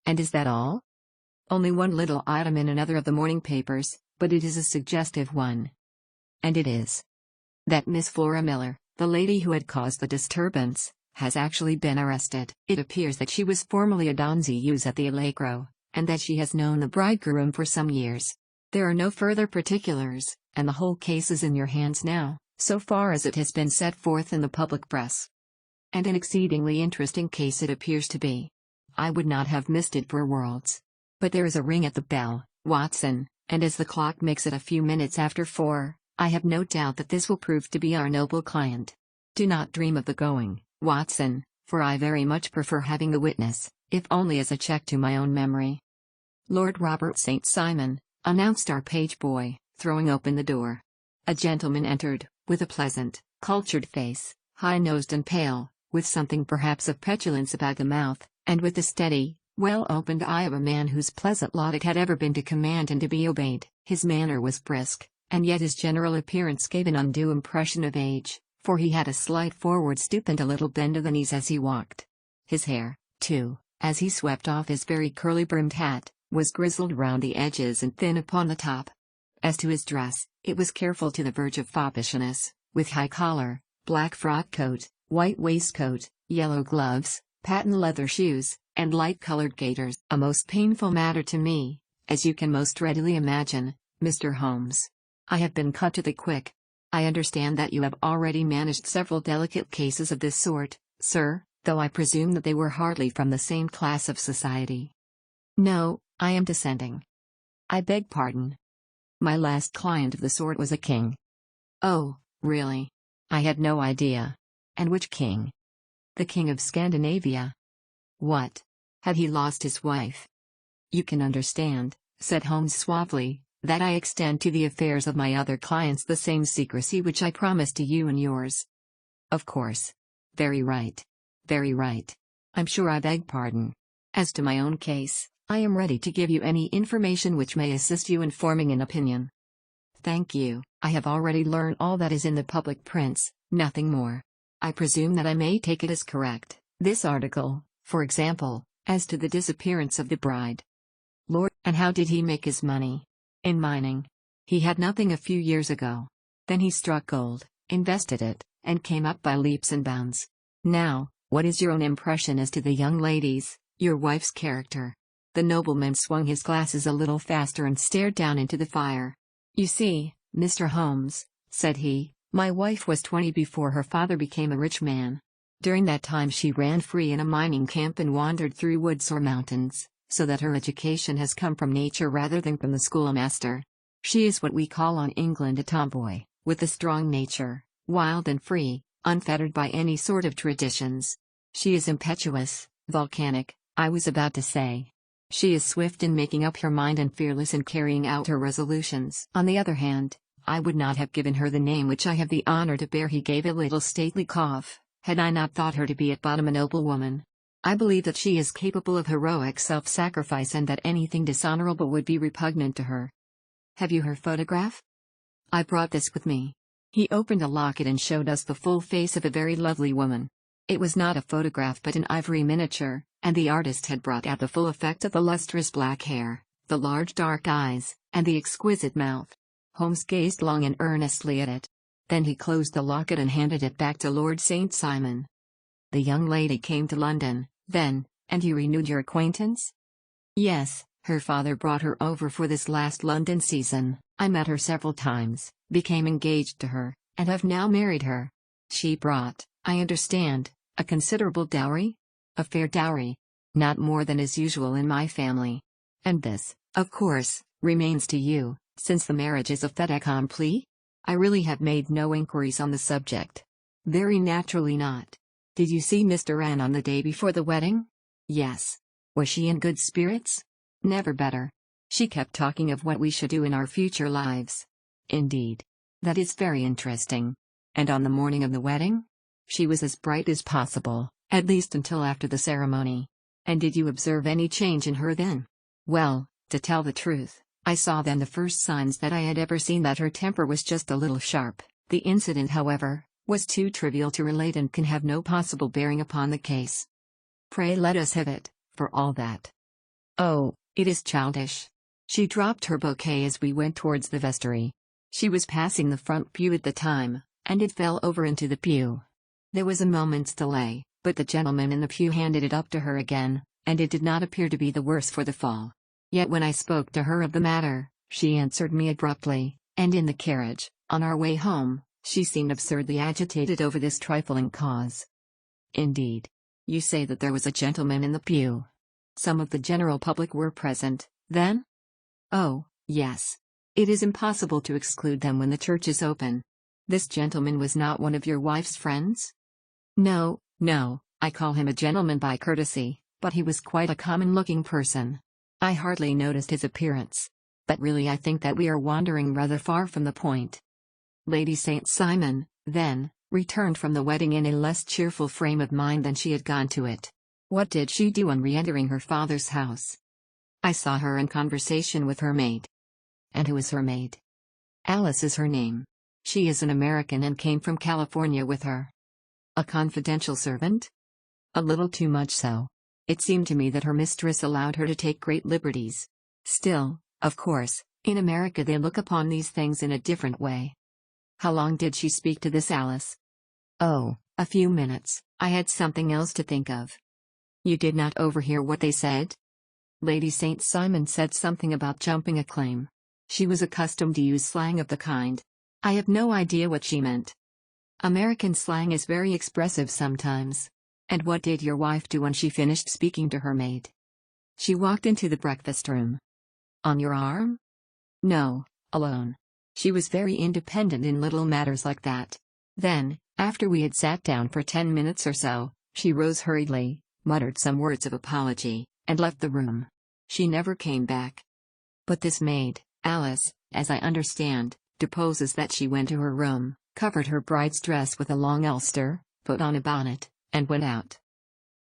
And is that all? Only one little item in another of the morning papers, but it is a suggestive one. And it is that Miss Flora Miller, the lady who had caused the disturbance, has actually been arrested. It appears that she was formerly a donzeuse at the Allegro, and that she has known the bridegroom for some years. There are no further particulars, and the whole case is in your hands now, so far as it has been set forth in the public press. And an exceedingly interesting case it appears to be. I would not have missed it for worlds. But there is a ring at the bell, Watson, and as the clock makes it a few minutes after 4, I have no doubt that this will prove to be our noble client. Do not dream of the going, Watson, for I very much prefer having the witness, if only as a check to my own memory. Lord Robert St. Simon, announced our page boy, throwing open the door. A gentleman entered, with a pleasant, cultured face, high-nosed and pale, with something perhaps of petulance about the mouth, and with the steady, well-opened eye of a man whose pleasant lot it had ever been to command and to be obeyed. His manner was brisk, and yet his general appearance gave an undue impression of age, for he had a slight forward stoop and a little bend of the knees as he walked. His hair, too, as he swept off his very curly-brimmed hat, was grizzled round the edges and thin upon the top. As to his dress, it was careful to the verge of foppishness, with high collar, black frock coat, white waistcoat, yellow gloves, patent leather shoes, and light-colored gaiters. A most painful matter to me, as you can most readily imagine, Mr. Holmes. I have been cut to the quick. I understand that you have already managed several delicate cases of this sort, sir, though I presume that they were hardly from the same class of society. No, I am dissenting. I beg pardon. My last client of the sort was a king. Oh, really? I had no idea. And which king? The king of Scandinavia. What? Had he lost his wife? You can understand, said Holmes suavely, that I extend to the affairs of my other clients the same secrecy which I promised to you and yours. Of course. Very right. Very right. I'm sure I beg pardon. As to my own case, I am ready to give you any information which may assist you in forming an opinion. Thank you. I have already learned all that is in the public prints, nothing more. I presume that I may take it as correct, this article, for example, as to the disappearance of the bride. Lord, and how did he make his money? In mining. He had nothing a few years ago. Then he struck gold, invested it, and came up by leaps and bounds. Now, what is your own impression as to the young lady's, your wife's character?" The nobleman swung his glasses a little faster and stared down into the fire. "You see, Mr. Holmes," said he, "my wife was 20 before her father became a rich man. During that time she ran free in a mining camp and wandered through woods or mountains, so that her education has come from nature rather than from the schoolmaster. She is what we call in England a tomboy, with a strong nature, wild and free, unfettered by any sort of traditions. She is impetuous, volcanic, I was about to say. She is swift in making up her mind and fearless in carrying out her resolutions. On the other hand, I would not have given her the name which I have the honor to bear." He gave a little stately cough. "Had I not thought her to be at bottom a noble woman. I believe that she is capable of heroic self-sacrifice and that anything dishonorable would be repugnant to her. Have you her photograph? I brought this with me." He opened a locket and showed us the full face of a very lovely woman. It was not a photograph but an ivory miniature, and the artist had brought out the full effect of the lustrous black hair, the large dark eyes, and the exquisite mouth. Holmes gazed long and earnestly at it. Then he closed the locket and handed it back to Lord St. Simon. "The young lady came to London, then, and you renewed your acquaintance?" "Yes, her father brought her over for this last London season. I met her several times, became engaged to her, and have now married her. She brought, I understand, a considerable dowry?" "A fair dowry. Not more than is usual in my family. And this, of course, remains to you, since the marriage is a fait accompli?" "I really have made no inquiries on the subject." "Very naturally not. Did you see Mr. Anne on the day before the wedding?" "Yes." "Was she in good spirits?" "Never better. She kept talking of what we should do in our future lives." "Indeed. That is very interesting. And on the morning of the wedding?" "She was as bright as possible, at least until after the ceremony." "And did you observe any change in her then?" "Well, to tell the truth, I saw then the first signs that I had ever seen that her temper was just a little sharp. The incident, however, was too trivial to relate and can have no possible bearing upon the case." "Pray let us have it, for all that." "Oh, it is childish. She dropped her bouquet as we went towards the vestry. She was passing the front pew at the time, and it fell over into the pew. There was a moment's delay, but the gentleman in the pew handed it up to her again, and it did not appear to be the worse for the fall. Yet when I spoke to her of the matter, she answered me abruptly, and in the carriage, on our way home, she seemed absurdly agitated over this trifling cause." "Indeed. You say that there was a gentleman in the pew. Some of the general public were present, then?" "Oh, yes. It is impossible to exclude them when the church is open." "This gentleman was not one of your wife's friends?" "No, no, I call him a gentleman by courtesy, but he was quite a common-looking person. I hardly noticed his appearance. But really I think that we are wandering rather far from the point." Lady St. Simon, then, returned from the wedding in a less cheerful frame of mind than she had gone to it. What did she do on re-entering her father's house? "I saw her in conversation with her maid." "And who is her maid?" "Alice is her name. She is an American and came from California with her." "A confidential servant?" "A little too much so. It seemed to me that her mistress allowed her to take great liberties. Still, of course, in America they look upon these things in a different way." "How long did she speak to this Alice?" "Oh, a few minutes. I had something else to think of." "You did not overhear what they said?" "Lady St. Simon said something about jumping a claim. She was accustomed to use slang of the kind. I have no idea what she meant." "American slang is very expressive sometimes. And what did your wife do when she finished speaking to her maid?" "She walked into the breakfast room." "On your arm?" "No, alone. She was very independent in little matters like that. Then, after we had sat down for 10 minutes or so, she rose hurriedly, muttered some words of apology, and left the room. She never came back." "But this maid, Alice, as I understand, deposes that she went to her room, covered her bride's dress with a long ulster, put on a bonnet, and went out."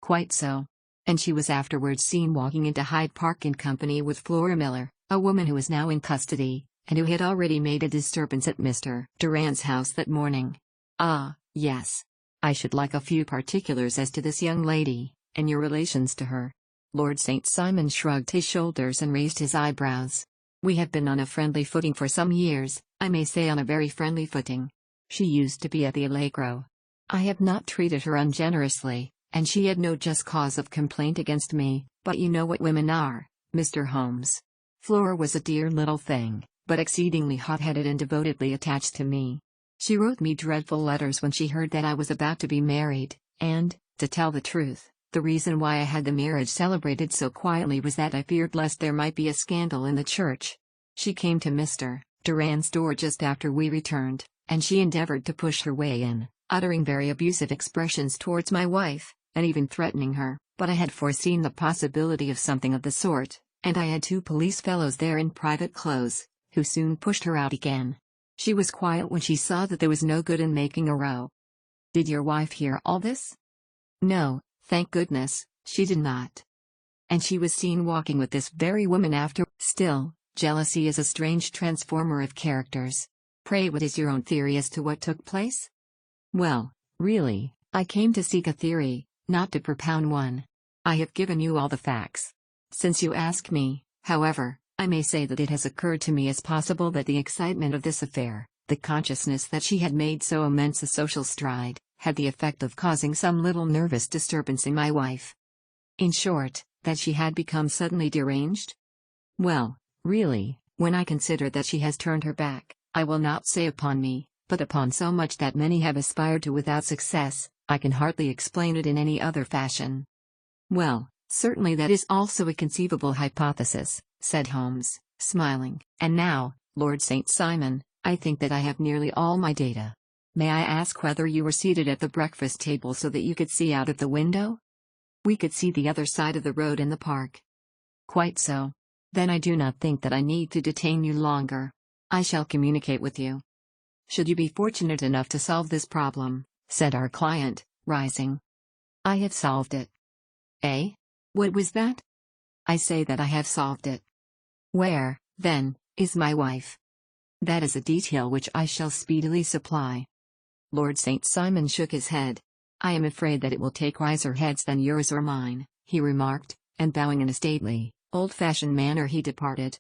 "Quite so. And she was afterwards seen walking into Hyde Park in company with Flora Miller, a woman who is now in custody, and who had already made a disturbance at Mr. Durand's house that morning." "Ah, yes. I should like a few particulars as to this young lady, and your relations to her." Lord St. Simon shrugged his shoulders and raised his eyebrows. "We have been on a friendly footing for some years, I may say on a very friendly footing. She used to be at the Allegro. I have not treated her ungenerously, and she had no just cause of complaint against me, but you know what women are, Mr. Holmes. Flora was a dear little thing, but exceedingly hot-headed and devotedly attached to me. She wrote me dreadful letters when she heard that I was about to be married, and, to tell the truth, the reason why I had the marriage celebrated so quietly was that I feared lest there might be a scandal in the church. She came to Mr. Durand's door just after we returned, and she endeavored to push her way in, uttering very abusive expressions towards my wife, and even threatening her, but I had foreseen the possibility of something of the sort, and I had 2 police fellows there in private clothes, who soon pushed her out again. She was quiet when she saw that there was no good in making a row. Did your wife hear all this? No, thank goodness, she did not. And she was seen walking with this very woman after. Still, jealousy is a strange transformer of characters. Pray, what is your own theory as to what took place? Well, really, I came to seek a theory, not to propound one. I have given you all the facts. Since you ask me, however, I may say that it has occurred to me as possible that the excitement of this affair, the consciousness that she had made so immense a social stride, had the effect of causing some little nervous disturbance in my wife. In short, that she had become suddenly deranged? Well, really, when I consider that she has turned her back, I will not say upon me, but upon so much that many have aspired to without success, I can hardly explain it in any other fashion. Well, certainly that is also a conceivable hypothesis, said Holmes, smiling. And now, Lord St. Simon, I think that I have nearly all my data. May I ask whether you were seated at the breakfast table so that you could see out of the window? We could see the other side of the road in the park. Quite so. Then I do not think that I need to detain you longer. I shall communicate with you. Should you be fortunate enough to solve this problem, said our client, rising. I have solved it. Eh? What was that? I say that I have solved it. Where, then, is my wife? That is a detail which I shall speedily supply. Lord St. Simon shook his head. I am afraid that it will take wiser heads than yours or mine, he remarked, and bowing in a stately, old-fashioned manner he departed.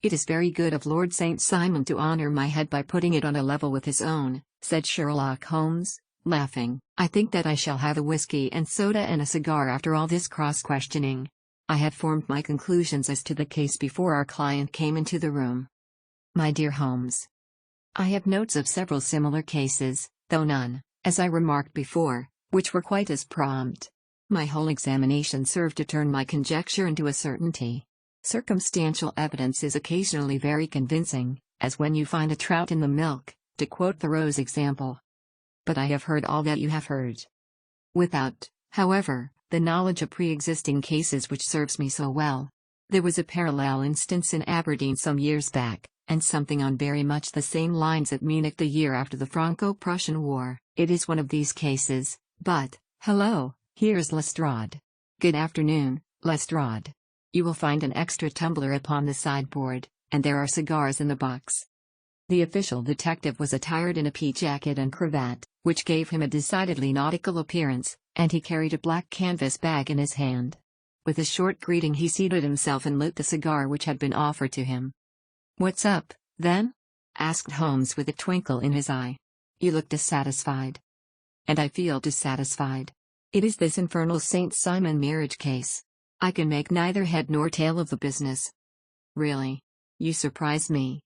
It is very good of Lord St. Simon to honor my head by putting it on a level with his own, said Sherlock Holmes, laughing. I think that I shall have a whiskey and soda and a cigar after all this cross-questioning. I had formed my conclusions as to the case before our client came into the room. My dear Holmes, I have notes of several similar cases, though none, as I remarked before, which were quite as prompt. My whole examination served to turn my conjecture into a certainty. Circumstantial evidence is occasionally very convincing, as when you find a trout in the milk, to quote Thoreau's example. But I have heard all that you have heard. Without, however, the knowledge of pre-existing cases which serves me so well. There was a parallel instance in Aberdeen some years back, and something on very much the same lines at Munich the year after the Franco-Prussian War. It is one of these cases, but, hello, here's Lestrade. Good afternoon, Lestrade. You will find an extra tumbler upon the sideboard, and there are cigars in the box. The official detective was attired in a pea jacket and cravat, which gave him a decidedly nautical appearance, and he carried a black canvas bag in his hand. With a short greeting he seated himself and lit the cigar which had been offered to him. What's up, then? Asked Holmes with a twinkle in his eye. You look dissatisfied. And I feel dissatisfied. It is this infernal St. Simon marriage case. I can make neither head nor tail of the business. Really? You surprise me.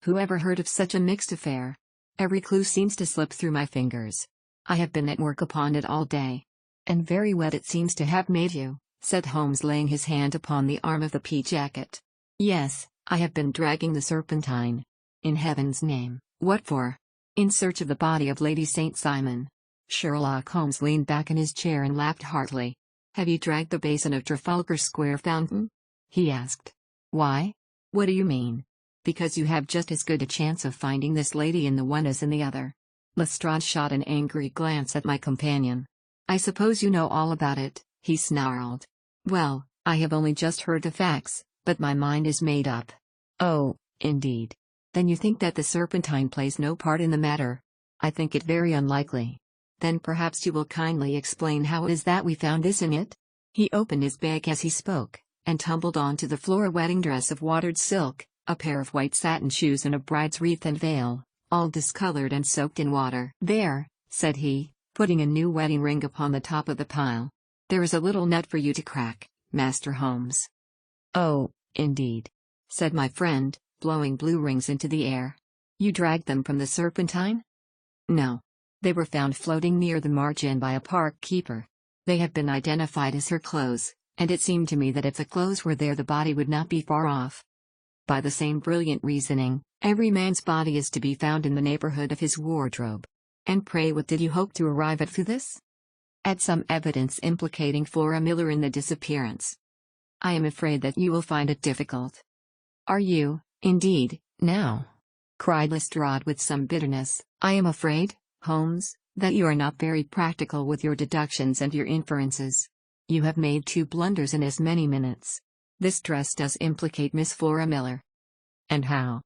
Who ever heard of such a mixed affair? Every clue seems to slip through my fingers. I have been at work upon it all day. And very wet it seems to have made you, said Holmes, laying his hand upon the arm of the pea jacket. Yes, I have been dragging the Serpentine. In heaven's name, what for? In search of the body of Lady St. Simon. Sherlock Holmes leaned back in his chair and laughed heartily. Have you dragged the basin of Trafalgar Square fountain? He asked. Why? What do you mean? Because you have just as good a chance of finding this lady in the one as in the other. Lestrade shot an angry glance at my companion. I suppose you know all about it, he snarled. Well, I have only just heard the facts, but my mind is made up. Oh, indeed. Then you think that the Serpentine plays no part in the matter? I think it very unlikely. Then perhaps you will kindly explain how it is that we found this in it? He opened his bag as he spoke, and tumbled onto the floor a wedding dress of watered silk, a pair of white satin shoes and a bride's wreath and veil, all discolored and soaked in water. "There," said he, putting a new wedding ring upon the top of the pile. "There is a little nut for you to crack, Master Holmes." "Oh, indeed," said my friend, blowing blue rings into the air. "You dragged them from the Serpentine?" "No. They were found floating near the margin by a park keeper. They have been identified as her clothes, and it seemed to me that if the clothes were there the body would not be far off. By the same brilliant reasoning, every man's body is to be found in the neighborhood of his wardrobe. And pray what did you hope to arrive at through this?" "At some evidence implicating Flora Miller in the disappearance." "I am afraid that you will find it difficult." "Are you, indeed, now?" cried Lestrade with some bitterness. "I am afraid, Holmes, that you are not very practical with your deductions and your inferences. You have made 2 blunders in as many minutes. This dress does implicate Miss Flora Miller." "And how?"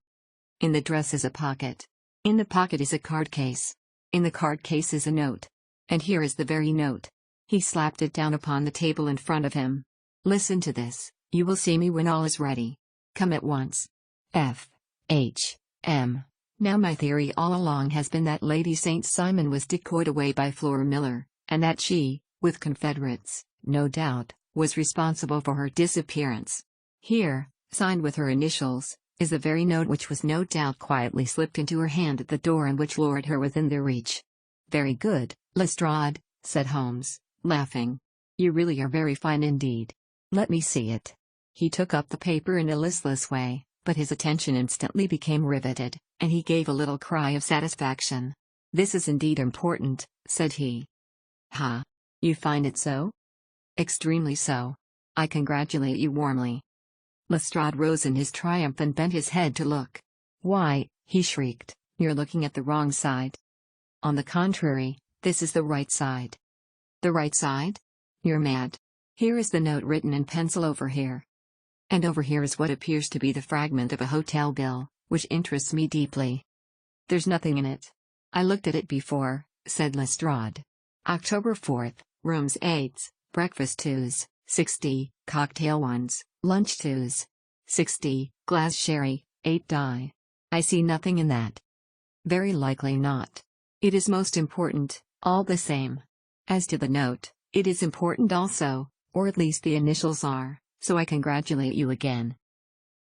"In the dress is a pocket. In the pocket is a card case. In the card case is a note. And here is the very note." He slapped it down upon the table in front of him. "Listen to this. You will see me when all is ready. Come at once. F. H. M." Now my theory all along has been that Lady St. Simon was decoyed away by Flora Miller, and that she, with confederates, no doubt, was responsible for her disappearance. Here, signed with her initials, is the very note which was no doubt quietly slipped into her hand at the door and which lured her within their reach. "Very good, Lestrade," said Holmes, laughing. "You really are very fine indeed. Let me see it." He took up the paper in a listless way, but his attention instantly became riveted, and he gave a little cry of satisfaction. "This is indeed important," said he. "Ha! You find it so?" "Extremely so. I congratulate you warmly." Lestrade rose in his triumph and bent his head to look. "Why," he shrieked, "you're looking at the wrong side." "On the contrary, this is the right side." "The right side? You're mad. Here is the note written in pencil over here. And over here is what appears to be the fragment of a hotel bill, which interests me deeply." "There's nothing in it. I looked at it before," said Lestrade. "October 4th, rooms 8, breakfast 2s, 60, cocktail 1s, lunch 2s, 60, glass sherry, 8 die. I see nothing in that." "Very likely not. It is most important, all the same. As to the note, it is important also, or at least the initials are, so I congratulate you again."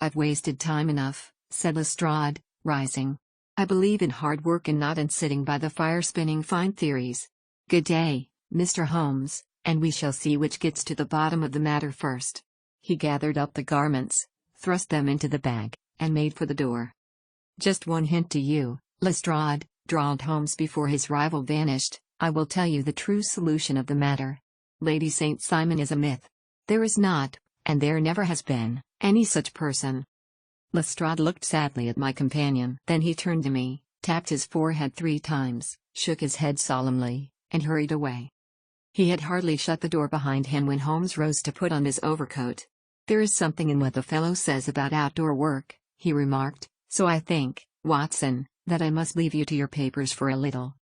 "I've wasted time enough," said Lestrade, rising. "I believe in hard work and not in sitting by the fire spinning fine theories. Good day, Mr. Holmes, and we shall see which gets to the bottom of the matter first." He gathered up the garments, thrust them into the bag, and made for the door. "Just one hint to you, Lestrade," drawled Holmes before his rival vanished. "I will tell you the true solution of the matter. Lady St. Simon is a myth. There is not, and there never has been, any such person." Lestrade looked sadly at my companion. Then he turned to me, tapped his forehead 3 times, shook his head solemnly, and hurried away. He had hardly shut the door behind him when Holmes rose to put on his overcoat. "There is something in what the fellow says about outdoor work," he remarked, "so I think, Watson, that I must leave you to your papers for a little."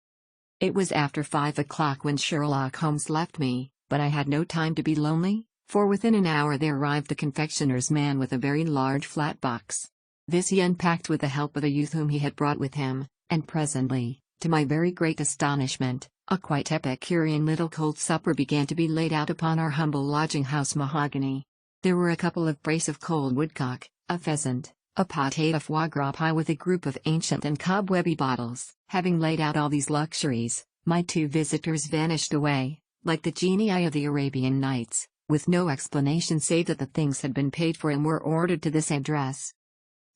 It was after 5 o'clock when Sherlock Holmes left me, but I had no time to be lonely, for within an hour there arrived the confectioner's man with a very large flat box. This he unpacked with the help of a youth whom he had brought with him, and presently, to my very great astonishment, a quite epicurean little cold supper began to be laid out upon our humble lodging-house mahogany. There were a couple of brace of cold woodcock, a pheasant, a pâté de foie gras pie with a group of ancient and cobwebby bottles. Having laid out all these luxuries, my 2 visitors vanished away, like the genii of the Arabian Nights, with no explanation save that the things had been paid for and were ordered to this address.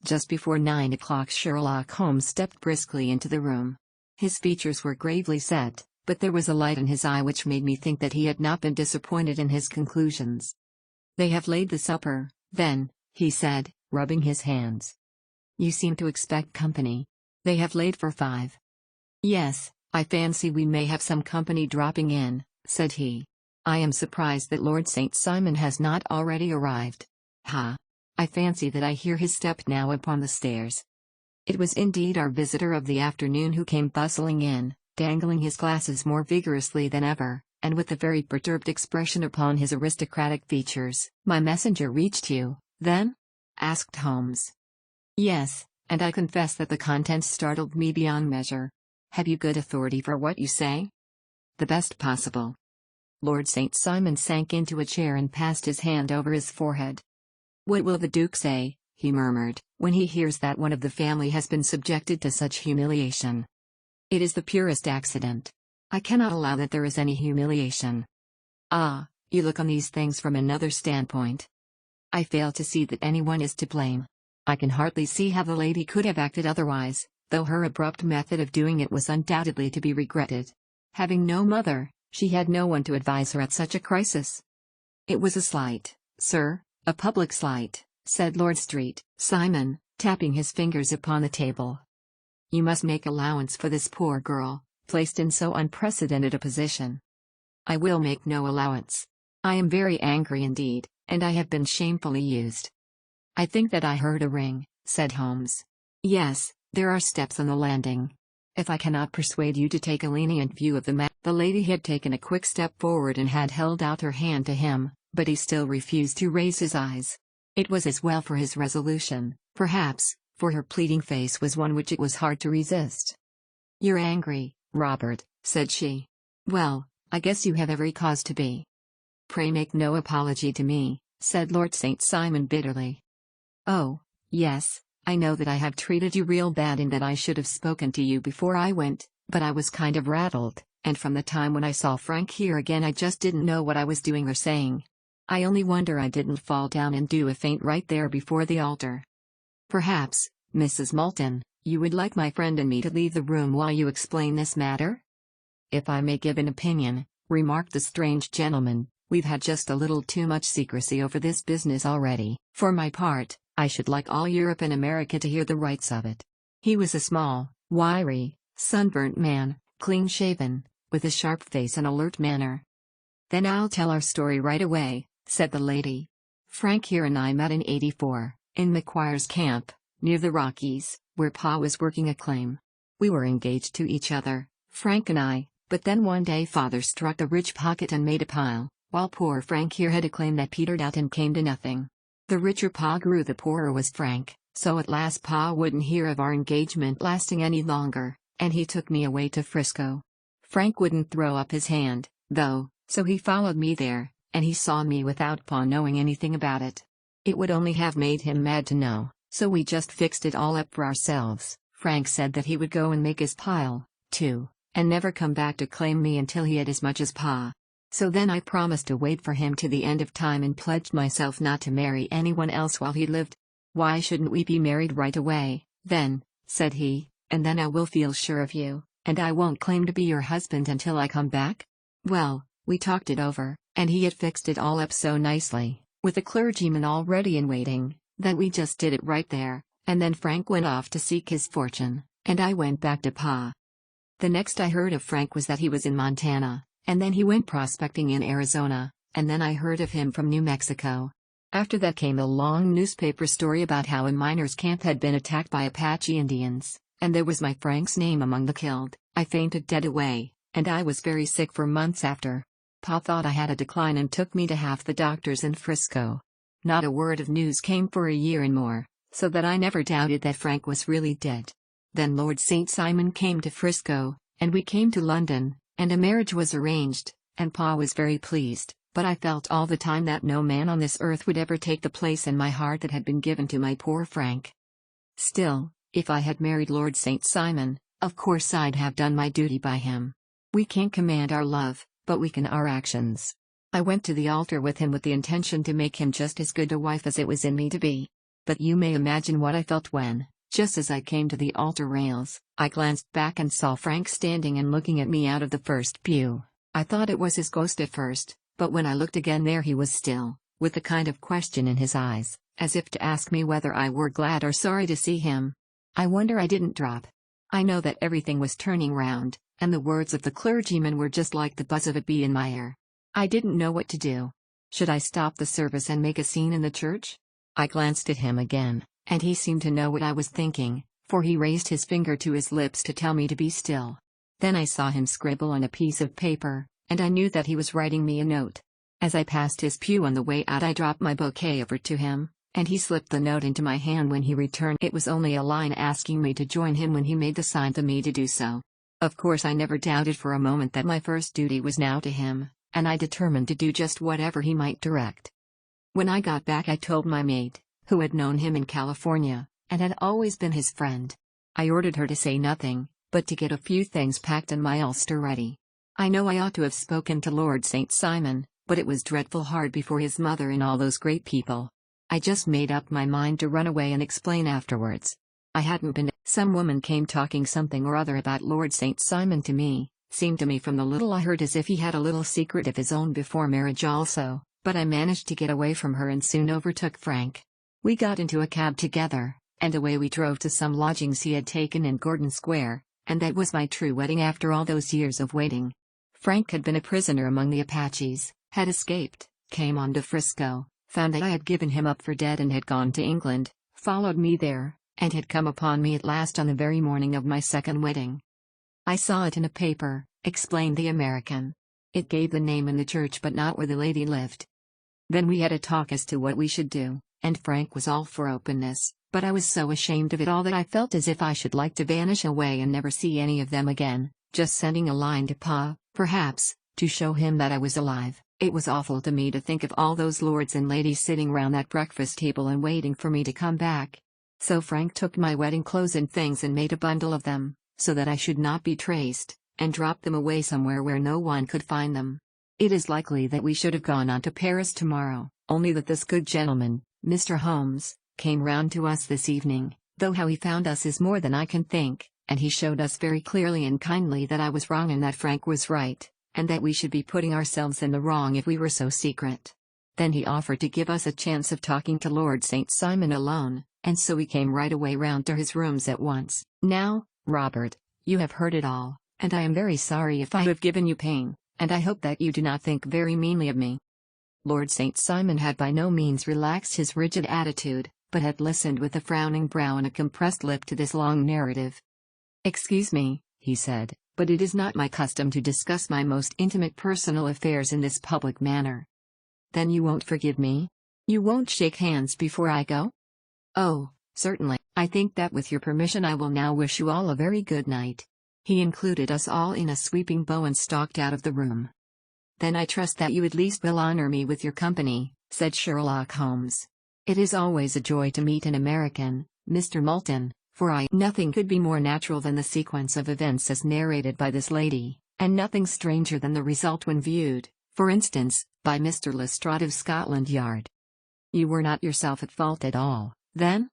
Just before 9 o'clock Sherlock Holmes stepped briskly into the room. His features were gravely set, but there was a light in his eye which made me think that he had not been disappointed in his conclusions. "They have laid the supper, then," he said, rubbing his hands. "You seem to expect company. They have laid for 5. "Yes, I fancy we may have some company dropping in," said he. "I am surprised that Lord St. Simon has not already arrived. Ha! I fancy that I hear his step now upon the stairs." It was indeed our visitor of the afternoon who came bustling in, dangling his glasses more vigorously than ever, and with a very perturbed expression upon his aristocratic features. "My messenger reached you, then?" asked Holmes. "Yes, and I confess that the contents startled me beyond measure. Have you good authority for what you say? The best possible. Lord St. Simon sank into a chair and passed his hand over his forehead. What will the Duke say, he murmured, when he hears that one of the family has been subjected to such humiliation? It is the purest accident. I cannot allow that there is any humiliation. Ah, you look on these things from another standpoint. I fail to see that anyone is to blame. I can hardly see how the lady could have acted otherwise, though her abrupt method of doing it was undoubtedly to be regretted. Having no mother, she had no one to advise her at such a crisis. It was a slight, sir, a public slight, said Lord St. Simon, tapping his fingers upon the table. You must make allowance for this poor girl, placed in so unprecedented a position. I will make no allowance. I am very angry indeed, and I have been shamefully used. I think that I heard a ring, said Holmes. Yes, there are steps on the landing. If I cannot persuade you to take a lenient view of the matter. The lady had taken a quick step forward and had held out her hand to him, but he still refused to raise his eyes. It was as well for his resolution, perhaps, for her pleading face was one which it was hard to resist. You're angry, Robert, said she. Well, I guess you have every cause to be. Pray make no apology to me, said Lord St. Simon bitterly. Oh, yes, I know that I have treated you real bad and that I should have spoken to you before I went, but I was kind of rattled, and from the time when I saw Frank here again I just didn't know what I was doing or saying. I only wonder I didn't fall down and do a faint right there before the altar. Perhaps, Mrs. Moulton, you would like my friend and me to leave the room while you explain this matter? If I may give an opinion, remarked the strange gentleman, we've had just a little too much secrecy over this business already. For my part, I should like all Europe and America to hear the rights of it. He was a small, wiry, sunburnt man, clean-shaven, with a sharp face and alert manner. Then I'll tell our story right away, said the lady. Frank here and I met in '84, in McQuire's camp, near the Rockies, where Pa was working a claim. We were engaged to each other, Frank and I, but then one day Father struck a rich pocket and made a pile, while poor Frank here had a claim that petered out and came to nothing. The richer Pa grew, the poorer was Frank, so at last Pa wouldn't hear of our engagement lasting any longer, and he took me away to Frisco. Frank wouldn't throw up his hand, though, so he followed me there, and he saw me without Pa knowing anything about it. It would only have made him mad to know, so we just fixed it all up for ourselves. Frank said that he would go and make his pile, too, and never come back to claim me until he had as much as Pa. So then I promised to wait for him to the end of time and pledged myself not to marry anyone else while he lived. Why shouldn't we be married right away, then, said he, and then I will feel sure of you, and I won't claim to be your husband until I come back? Well, we talked it over, and he had fixed it all up so nicely, with a clergyman already in waiting, that we just did it right there, and then Frank went off to seek his fortune, and I went back to Pa. The next I heard of Frank was that he was in Montana, and then he went prospecting in Arizona, and then I heard of him from New Mexico. After that came a long newspaper story about how a miners' camp had been attacked by Apache Indians, and there was my Frank's name among the killed. I fainted dead away, and I was very sick for months after. Pa thought I had a decline and took me to half the doctors in Frisco. Not a word of news came for a year and more, so that I never doubted that Frank was really dead. Then Lord St. Simon came to Frisco, and we came to London, and a marriage was arranged, and Pa was very pleased, but I felt all the time that no man on this earth would ever take the place in my heart that had been given to my poor Frank. Still, if I had married Lord St. Simon, of course I'd have done my duty by him. We can't command our love, but we can our actions. I went to the altar with him with the intention to make him just as good a wife as it was in me to be. But you may imagine what I felt when, just as I came to the altar rails, I glanced back and saw Frank standing and looking at me out of the first pew. I thought it was his ghost at first, but when I looked again there he was still, with a kind of question in his eyes, as if to ask me whether I were glad or sorry to see him. I wonder I didn't drop. I know that everything was turning round, and the words of the clergyman were just like the buzz of a bee in my ear. I didn't know what to do. Should I stop the service and make a scene in the church? I glanced at him again, and he seemed to know what I was thinking, for he raised his finger to his lips to tell me to be still. Then I saw him scribble on a piece of paper, and I knew that he was writing me a note. As I passed his pew on the way out I dropped my bouquet over to him, and he slipped the note into my hand when he returned. It was only a line asking me to join him when he made the sign to me to do so. Of course, I never doubted for a moment that my first duty was now to him, and I determined to do just whatever he might direct. When I got back, I told my maid, who had known him in California, and had always been his friend. I ordered her to say nothing, but to get a few things packed and my ulster ready. I know I ought to have spoken to Lord St. Simon, but it was dreadful hard before his mother and all those great people. I just made up my mind to run away and explain afterwards. I hadn't been. Some woman came talking something or other about Lord St. Simon to me, seemed to me from the little I heard as if he had a little secret of his own before marriage also, but I managed to get away from her and soon overtook Frank. We got into a cab together, and away we drove to some lodgings he had taken in Gordon Square, and that was my true wedding after all those years of waiting. Frank had been a prisoner among the Apaches, had escaped, came on to Frisco, found that I had given him up for dead and had gone to England, followed me there, and had come upon me at last on the very morning of my second wedding. I saw it in a paper, explained the American. It gave the name in the church but not where the lady lived. Then we had a talk as to what we should do, and Frank was all for openness, but I was so ashamed of it all that I felt as if I should like to vanish away and never see any of them again, just sending a line to Pa, perhaps, to show him that I was alive. It was awful to me to think of all those lords and ladies sitting round that breakfast table and waiting for me to come back. So Frank took my wedding clothes and things and made a bundle of them, so that I should not be traced, and dropped them away somewhere where no one could find them. It is likely that we should have gone on to Paris tomorrow, only that this good gentleman, Mr. Holmes, came round to us this evening, though how he found us is more than I can think, and he showed us very clearly and kindly that I was wrong and that Frank was right, and that we should be putting ourselves in the wrong if we were so secret. Then he offered to give us a chance of talking to Lord St. Simon alone, and so we came right away round to his rooms at once. Now, Robert, you have heard it all, and I am very sorry if I have given you pain, and I hope that you do not think very meanly of me. Lord St. Simon had by no means relaxed his rigid attitude, but had listened with a frowning brow and a compressed lip to this long narrative. "Excuse me," he said, "but it is not my custom to discuss my most intimate personal affairs in this public manner." "Then you won't forgive me? You won't shake hands before I go?" "Oh, certainly. I think that with your permission I will now wish you all a very good night." He included us all in a sweeping bow and stalked out of the room. "Then I trust that you at least will honor me with your company," said Sherlock Holmes. "It is always a joy to meet an American, Mr. Moulton, for nothing could be more natural than the sequence of events as narrated by this lady, and nothing stranger than the result when viewed, for instance, by Mr. Lestrade of Scotland Yard. You were not yourself at fault at all, then?"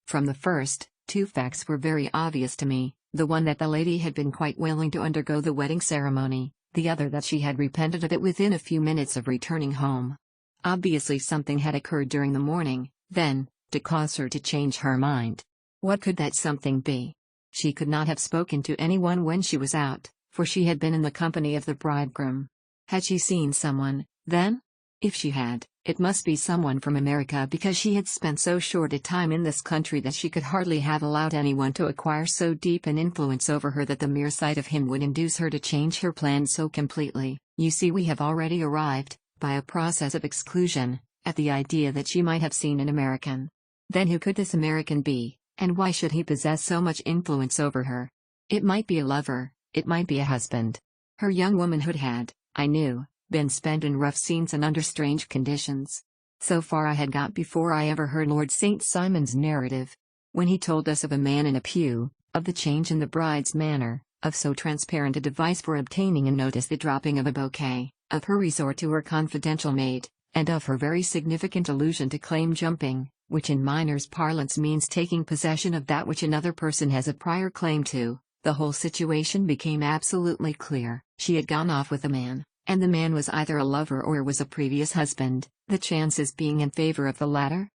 "From the first, two facts were very obvious to me, the one that the lady had been quite willing to undergo the wedding ceremony, the other that she had repented of it within a few minutes of returning home. Obviously something had occurred during the morning, then, to cause her to change her mind. What could that something be? She could not have spoken to anyone when she was out, for she had been in the company of the bridegroom. Had she seen someone, then? If she had, it must be someone from America, because she had spent so short a time in this country that she could hardly have allowed anyone to acquire so deep an influence over her that the mere sight of him would induce her to change her plans so completely. You see, we have already arrived, by a process of exclusion, at the idea that she might have seen an American. Then who could this American be, and why should he possess so much influence over her? It might be a lover, it might be a husband. Her young womanhood had, I knew, been spent in rough scenes and under strange conditions. So far I had got before I ever heard Lord St. Simon's narrative. When he told us of a man in a pew, of the change in the bride's manner, of so transparent a device for obtaining a notice, the dropping of a bouquet, of her resort to her confidential maid, and of her very significant allusion to claim jumping, which in miners' parlance means taking possession of that which another person has a prior claim to, the whole situation became absolutely clear. She had gone off with a man, and the man was either a lover or was a previous husband, the chances being in favor of the latter.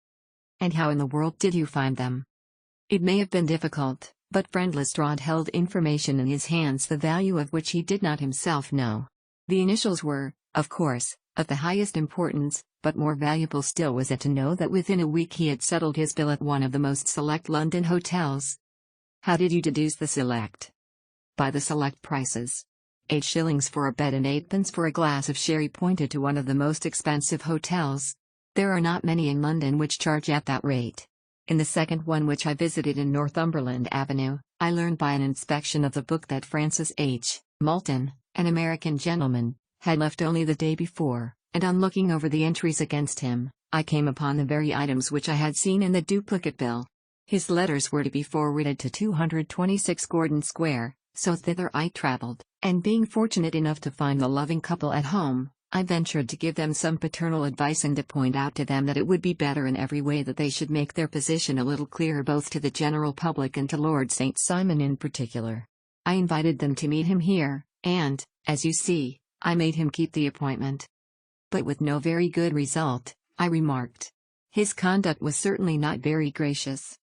And how in the world did you find them? It may have been difficult, but friend Lestrade held information in his hands the value of which he did not himself know. The initials were, of course, of the highest importance, but more valuable still was it to know that within a week he had settled his bill at one of the most select London hotels. How did you deduce the select? By the select prices. 8 shillings for a bed and 8 pence for a glass of sherry pointed to one of the most expensive hotels. There are not many in London which charge at that rate. In the second one, which I visited in Northumberland Avenue, I learned by an inspection of the book that Francis H. Moulton, an American gentleman, had left only the day before, and on looking over the entries against him, I came upon the very items which I had seen in the duplicate bill. His letters were to be forwarded to 226 Gordon Square, so thither I travelled, and being fortunate enough to find the loving couple at home, I ventured to give them some paternal advice and to point out to them that it would be better in every way that they should make their position a little clearer both to the general public and to Lord St. Simon in particular. I invited them to meet him here, and, as you see, I made him keep the appointment. But with no very good result, I remarked. His conduct was certainly not very gracious.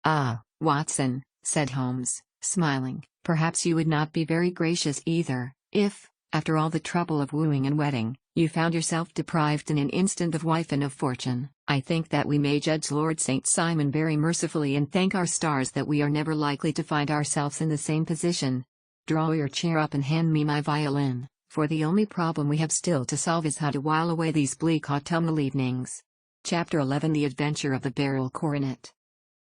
"Ah, Watson," said Holmes, smiling, "perhaps you would not be very gracious either, if, after all the trouble of wooing and wedding, you found yourself deprived in an instant of wife and of fortune. I think that we may judge Lord St. Simon very mercifully and thank our stars that we are never likely to find ourselves in the same position. Draw your chair up and hand me my violin, for the only problem we have still to solve is how to while away these bleak autumnal evenings." Chapter 11: The Adventure of the Beryl Coronet.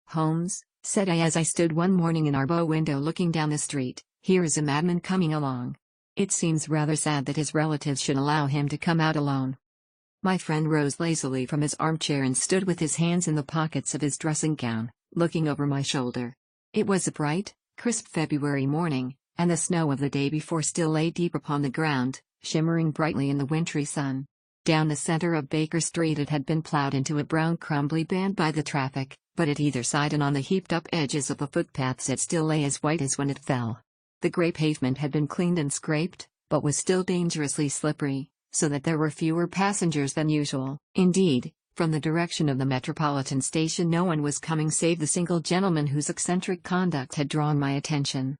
"Holmes," said I as I stood one morning in our bow window looking down the street, "here is a madman coming along. It seems rather sad that his relatives should allow him to come out alone." My friend rose lazily from his armchair and stood with his hands in the pockets of his dressing gown, looking over my shoulder. It was a bright, crisp February morning, and the snow of the day before still lay deep upon the ground, shimmering brightly in the wintry sun. Down the center of Baker Street it had been plowed into a brown crumbly band by the traffic, but at either side and on the heaped-up edges of the footpaths it still lay as white as when it fell. The grey pavement had been cleaned and scraped, but was still dangerously slippery, so that there were fewer passengers than usual. Indeed, from the direction of the Metropolitan Station no one was coming save the single gentleman whose eccentric conduct had drawn my attention.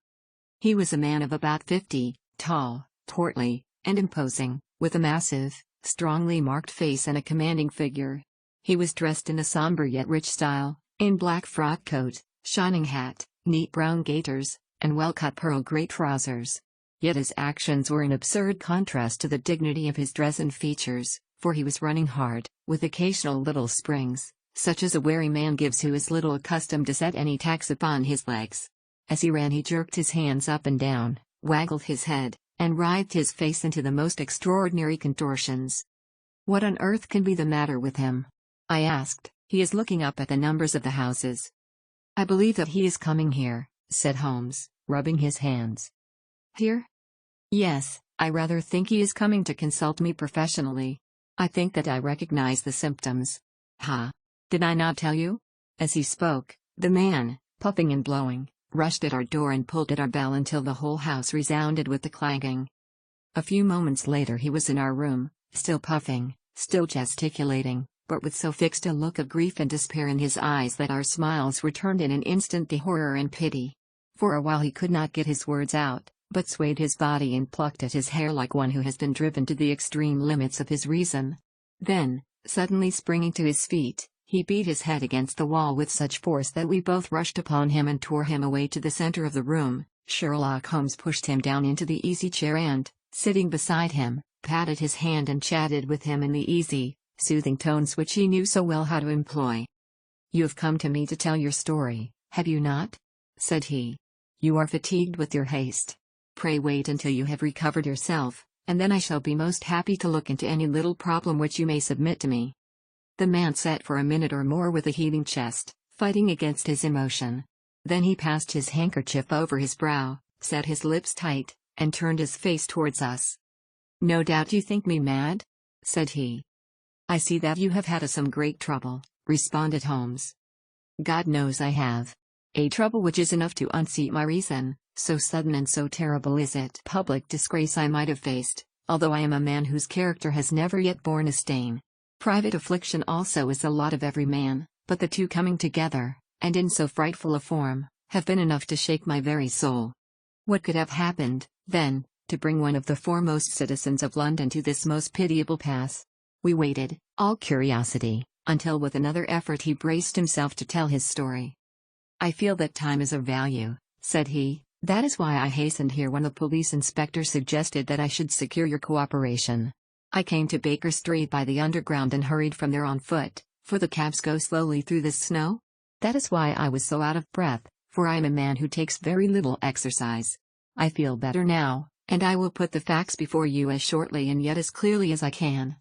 He was a man of about 50, tall, portly, and imposing, with a massive, strongly marked face and a commanding figure. He was dressed in a somber yet rich style, in black frock coat, shining hat, neat brown gaiters, and well-cut pearl grey trousers. Yet his actions were in absurd contrast to the dignity of his dress and features, for he was running hard, with occasional little springs, such as a wary man gives who is little accustomed to set any tax upon his legs. As he ran he jerked his hands up and down, waggled his head, and writhed his face into the most extraordinary contortions. "What on earth can be the matter with him?" I asked. "He is looking up at the numbers of the houses." "I believe that he is coming here," said Holmes, rubbing his hands. "Here?" "Yes, I rather think he is coming to consult me professionally. I think that I recognize the symptoms. Ha! Did I not tell you?" As he spoke, the man, puffing and blowing, rushed at our door and pulled at our bell until the whole house resounded with the clanging. A few moments later he was in our room, still puffing, still gesticulating, but with so fixed a look of grief and despair in his eyes that our smiles were turned in an instant to horror and pity. For a while he could not get his words out, but swayed his body and plucked at his hair like one who has been driven to the extreme limits of his reason. Then, suddenly springing to his feet, he beat his head against the wall with such force that we both rushed upon him and tore him away to the center of the room. Sherlock Holmes pushed him down into the easy chair and, sitting beside him, patted his hand and chatted with him in the easy, soothing tones which he knew so well how to employ. "You have come to me to tell your story, have you not?" said he. "You are fatigued with your haste. Pray wait until you have recovered yourself, and then I shall be most happy to look into any little problem which you may submit to me." The man sat for a minute or more with a heaving chest, fighting against his emotion. Then he passed his handkerchief over his brow, set his lips tight, and turned his face towards us. "No doubt you think me mad?" said he. "I see that you have had some great trouble," responded Holmes. "God knows I have. A trouble which is enough to unseat my reason, so sudden and so terrible is it. Public disgrace I might have faced, although I am a man whose character has never yet borne a stain. Private affliction also is the lot of every man, but the two coming together, and in so frightful a form, have been enough to shake my very soul. What could have happened, then, to bring one of the foremost citizens of London to this most pitiable pass?" We waited, all curiosity, until with another effort he braced himself to tell his story. "I feel that time is of value," said he. "That is why I hastened here when the police inspector suggested that I should secure your cooperation. I came to Baker Street by the Underground and hurried from there on foot, for the cabs go slowly through this snow. That is why I was so out of breath, for I am a man who takes very little exercise. I feel better now, and I will put the facts before you as shortly and yet as clearly as I can.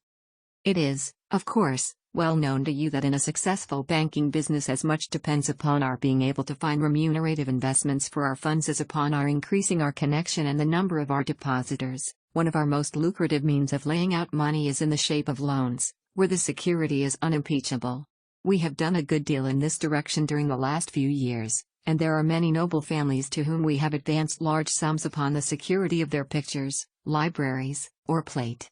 It is, of course, well known to you that in a successful banking business as much depends upon our being able to find remunerative investments for our funds as upon our increasing our connection and the number of our depositors. One of our most lucrative means of laying out money is in the shape of loans, where the security is unimpeachable. We have done a good deal in this direction during the last few years, and there are many noble families to whom we have advanced large sums upon the security of their pictures, libraries, or plate.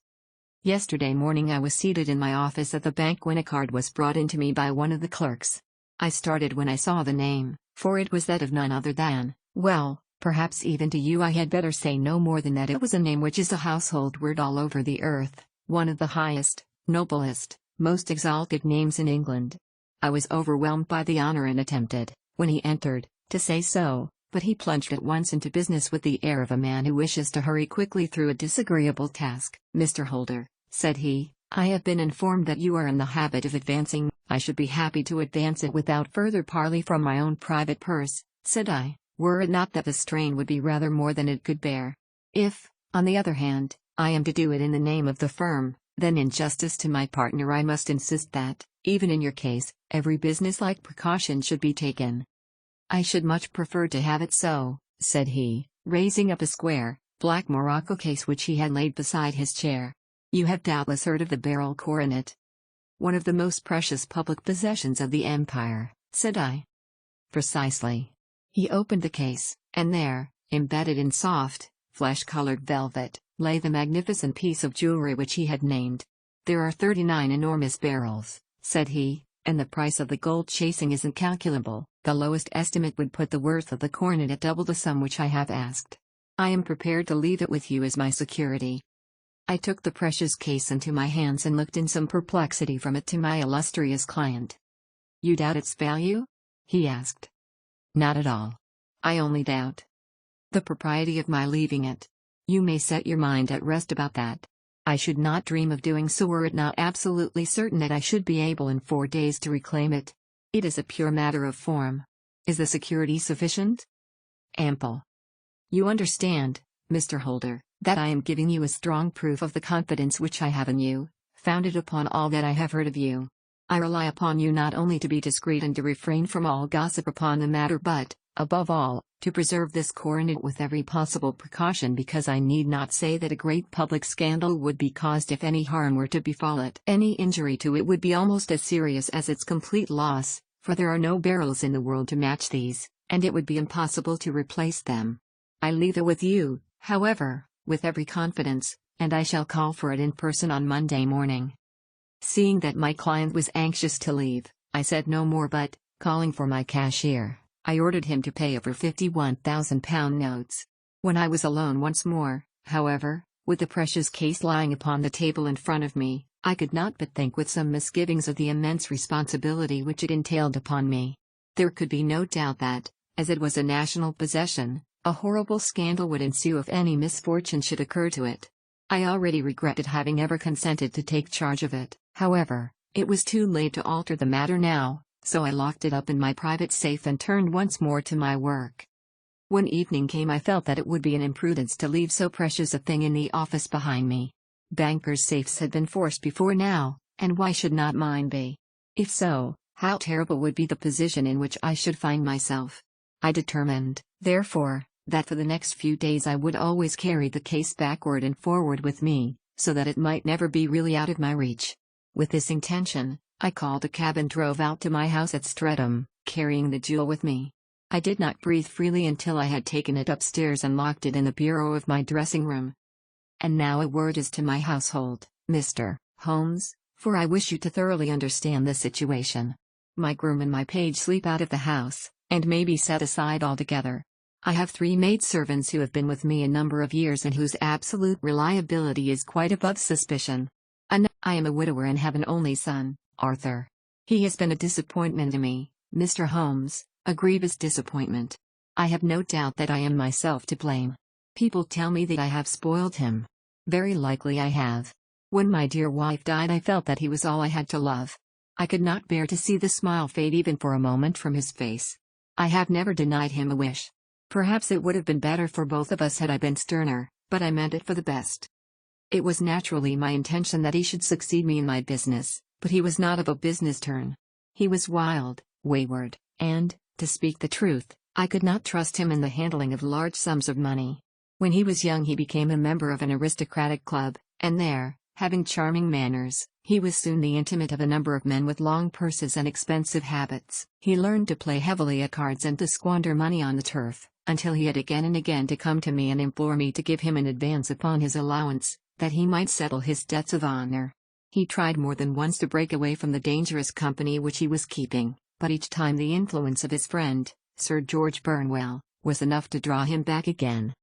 Yesterday morning I was seated in my office at the bank when a card was brought in to me by one of the clerks. I started when I saw the name, for it was that of none other than, well, perhaps even to you I had better say no more than that it was a name which is a household word all over the earth, one of the highest, noblest, most exalted names in England. I was overwhelmed by the honor and attempted, when he entered, to say so, but he plunged at once into business with the air of a man who wishes to hurry quickly through a disagreeable task. "Mr. Holder," said he, "I have been informed that you are in the habit of advancing." "I should be happy to advance it without further parley from my own private purse," said I, "were it not that the strain would be rather more than it could bear. If, on the other hand, I am to do it in the name of the firm, then in justice to my partner I must insist that, even in your case, every businesslike precaution should be taken." "I should much prefer to have it so," said he, raising up a square, black morocco case which he had laid beside his chair. "You have doubtless heard of the Beryl Coronet." "One of the most precious public possessions of the empire," said I. "Precisely." He opened the case, and there, embedded in soft, flesh-colored velvet, lay the magnificent piece of jewelry which he had named. "There are 39 enormous barrels," said he, "and the price of the gold chasing is incalculable. The lowest estimate would put the worth of the coronet at double the sum which I have asked. I am prepared to leave it with you as my security." I took the precious case into my hands and looked in some perplexity from it to my illustrious client. "You doubt its value?" he asked. "Not at all. I only doubt the propriety of my leaving it. You may set your mind at rest about that. I should not dream of doing so were it not absolutely certain that I should be able in 4 days to reclaim it. It is a pure matter of form. Is the security sufficient?" "Ample. You understand, Mr. Holder, that I am giving you a strong proof of the confidence which I have in you, founded upon all that I have heard of you. I rely upon you not only to be discreet and to refrain from all gossip upon the matter but, above all, to preserve this coronet with every possible precaution because I need not say that a great public scandal would be caused if any harm were to befall it. Any injury to it would be almost as serious as its complete loss, for there are no barrels in the world to match these, and it would be impossible to replace them. I leave it with you, however, with every confidence, and I shall call for it in person on Monday morning." Seeing that my client was anxious to leave, I said no more but, calling for my cashier, I ordered him to pay over £51,000 notes. When I was alone once more, however, with the precious case lying upon the table in front of me, I could not but think with some misgivings of the immense responsibility which it entailed upon me. There could be no doubt that, as it was a national possession, a horrible scandal would ensue if any misfortune should occur to it. I already regretted having ever consented to take charge of it. However, it was too late to alter the matter now, so I locked it up in my private safe and turned once more to my work. When evening came I felt that it would be an imprudence to leave so precious a thing in the office behind me. Bankers' safes had been forced before now, and why should not mine be? If so, how terrible would be the position in which I should find myself. I determined, therefore, that for the next few days I would always carry the case backward and forward with me, so that it might never be really out of my reach. With this intention, I called a cab and drove out to my house at Streatham, carrying the jewel with me. I did not breathe freely until I had taken it upstairs and locked it in the bureau of my dressing room. And now a word as to my household, Mr. Holmes, for I wish you to thoroughly understand the situation. My groom and my page sleep out of the house, and may be set aside altogether. I have 3 maidservants who have been with me a number of years and whose absolute reliability is quite above suspicion. I am a widower and have an only son, Arthur. He has been a disappointment to me, Mr. Holmes, a grievous disappointment. I have no doubt that I am myself to blame. People tell me that I have spoiled him. Very likely I have. When my dear wife died, I felt that he was all I had to love. I could not bear to see the smile fade even for a moment from his face. I have never denied him a wish. Perhaps it would have been better for both of us had I been sterner, but I meant it for the best. It was naturally my intention that he should succeed me in my business, but he was not of a business turn. He was wild, wayward, and, to speak the truth, I could not trust him in the handling of large sums of money. When he was young he became a member of an aristocratic club, and there, having charming manners, he was soon the intimate of a number of men with long purses and expensive habits. He learned to play heavily at cards and to squander money on the turf, until he had again and again to come to me and implore me to give him an advance upon his allowance, that he might settle his debts of honor. He tried more than once to break away from the dangerous company which he was keeping, but each time the influence of his friend, Sir George Burnwell, was enough to draw him back again.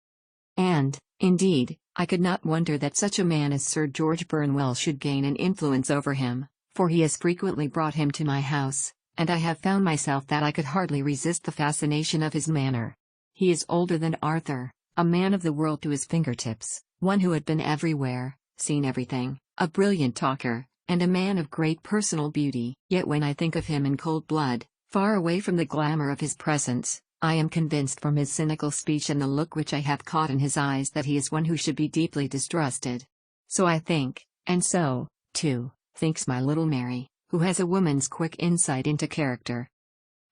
And, indeed, I could not wonder that such a man as Sir George Burnwell should gain an influence over him, for he has frequently brought him to my house, and I have found myself that I could hardly resist the fascination of his manner. He is older than Arthur, a man of the world to his fingertips, one who had been everywhere, seen everything, a brilliant talker, and a man of great personal beauty. Yet when I think of him in cold blood, far away from the glamour of his presence, I am convinced from his cynical speech and the look which I have caught in his eyes that he is one who should be deeply distrusted. So I think, and so, too, thinks my little Mary, who has a woman's quick insight into character.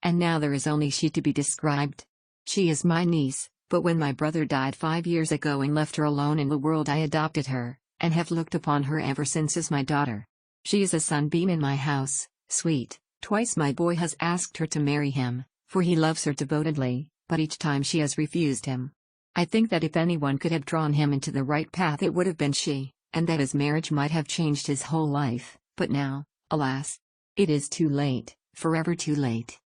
And now there is only she to be described. She is my niece, but when my brother died 5 years ago and left her alone in the world, I adopted her, and have looked upon her ever since as my daughter. She is a sunbeam in my house, sweet. Twice my boy has asked her to marry him, for he loves her devotedly, but each time she has refused him. I think that if anyone could have drawn him into the right path it would have been she, and that his marriage might have changed his whole life, but now, alas! It is too late, forever too late.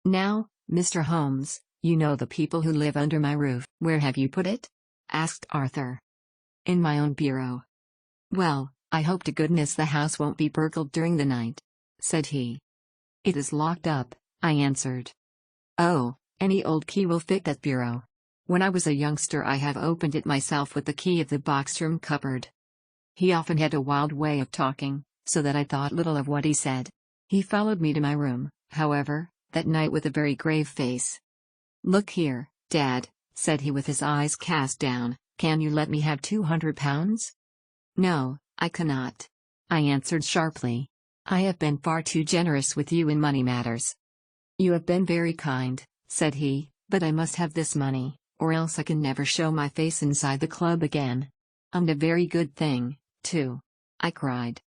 Now, Mr. Holmes, you know the people who live under my roof. Where have you put it? Asked Arthur. In my own bureau. Well, I hope to goodness the house won't be burgled during the night, said he. It is locked up, I answered. Oh, any old key will fit that bureau. When I was a youngster I have opened it myself with the key of the box-room cupboard. He often had a wild way of talking, so that I thought little of what he said. He followed me to my room, however, that night with a very grave face. Look here, Dad, said he with his eyes cast down, can you let me have £200? No, I cannot, I answered sharply. I have been far too generous with you in money matters. You have been very kind, said he, but I must have this money, or else I can never show my face inside the club again. And a very good thing, too, I cried.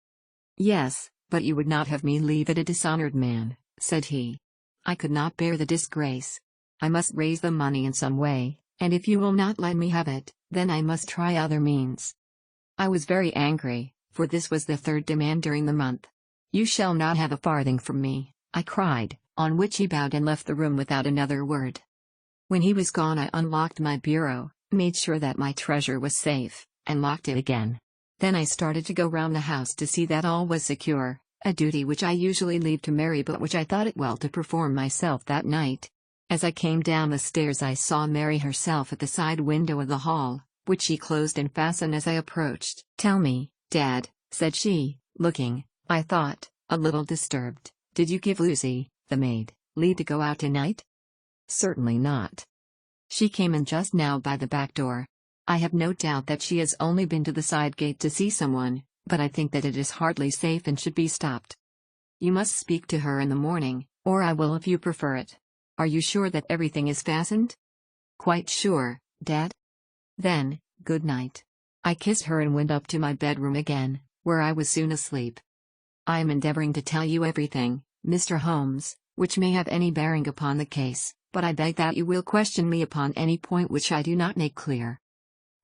Yes, but you would not have me leave it a dishonored man, said he. I could not bear the disgrace. I must raise the money in some way, and if you will not let me have it, then I must try other means. I was very angry, for this was the third demand during the month. You shall not have a farthing from me, I cried, on which he bowed and left the room without another word. When he was gone I unlocked my bureau, made sure that my treasure was safe, and locked it again. Then I started to go round the house to see that all was secure, a duty which I usually leave to Mary but which I thought it well to perform myself that night. As I came down the stairs I saw Mary herself at the side window of the hall, which she closed and fastened as I approached. Tell me, Dad, said she, looking, I thought, a little disturbed, did you give Lucy, the maid, leave to go out tonight? Certainly not. She came in just now by the back door. I have no doubt that she has only been to the side gate to see someone, but I think that it is hardly safe and should be stopped. You must speak to her in the morning, or I will if you prefer it. Are you sure that everything is fastened? Quite sure, Dad. Then, good night. I kissed her and went up to my bedroom again, where I was soon asleep. I am endeavoring to tell you everything, Mr. Holmes, which may have any bearing upon the case, but I beg that you will question me upon any point which I do not make clear.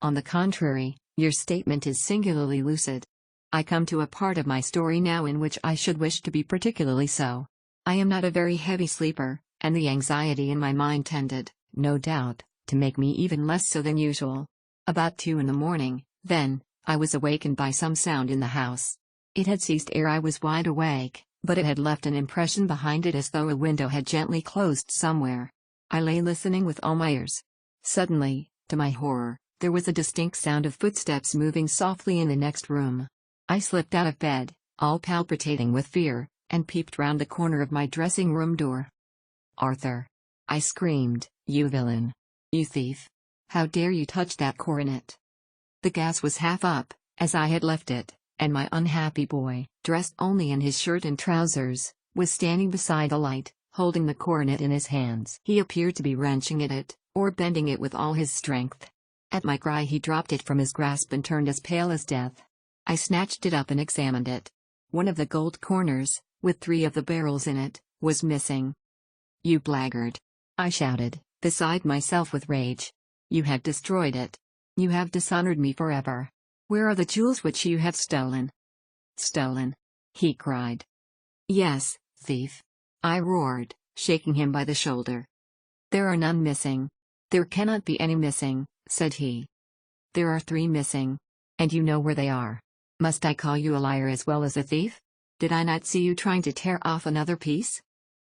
On the contrary, your statement is singularly lucid. I come to a part of my story now in which I should wish to be particularly so. I am not a very heavy sleeper, and the anxiety in my mind tended, no doubt, to make me even less so than usual. About 2 in the morning, then, I was awakened by some sound in the house. It had ceased ere I was wide awake, but it had left an impression behind it as though a window had gently closed somewhere. I lay listening with all my ears. Suddenly, to my horror, there was a distinct sound of footsteps moving softly in the next room. I slipped out of bed, all palpitating with fear, and peeped round the corner of my dressing room door. "Arthur!" I screamed, "you villain! You thief! How dare you touch that coronet?" The gas was half up, as I had left it, and my unhappy boy, dressed only in his shirt and trousers, was standing beside the light, holding the coronet in his hands. He appeared to be wrenching at it, or bending it with all his strength. At my cry he dropped it from his grasp and turned as pale as death. I snatched it up and examined it. One of the gold corners, with 3 of the barrels in it, was missing. "You blackguard!" I shouted, beside myself with rage. "You have destroyed it. You have dishonored me forever. Where are the jewels which you have stolen?" "Stolen?" he cried. "Yes, thief!" I roared, shaking him by the shoulder. "There are none missing." "There cannot be any missing," said he. "There are 3 missing. And you know where they are. Must I call you a liar as well as a thief? Did I not see you trying to tear off another piece?"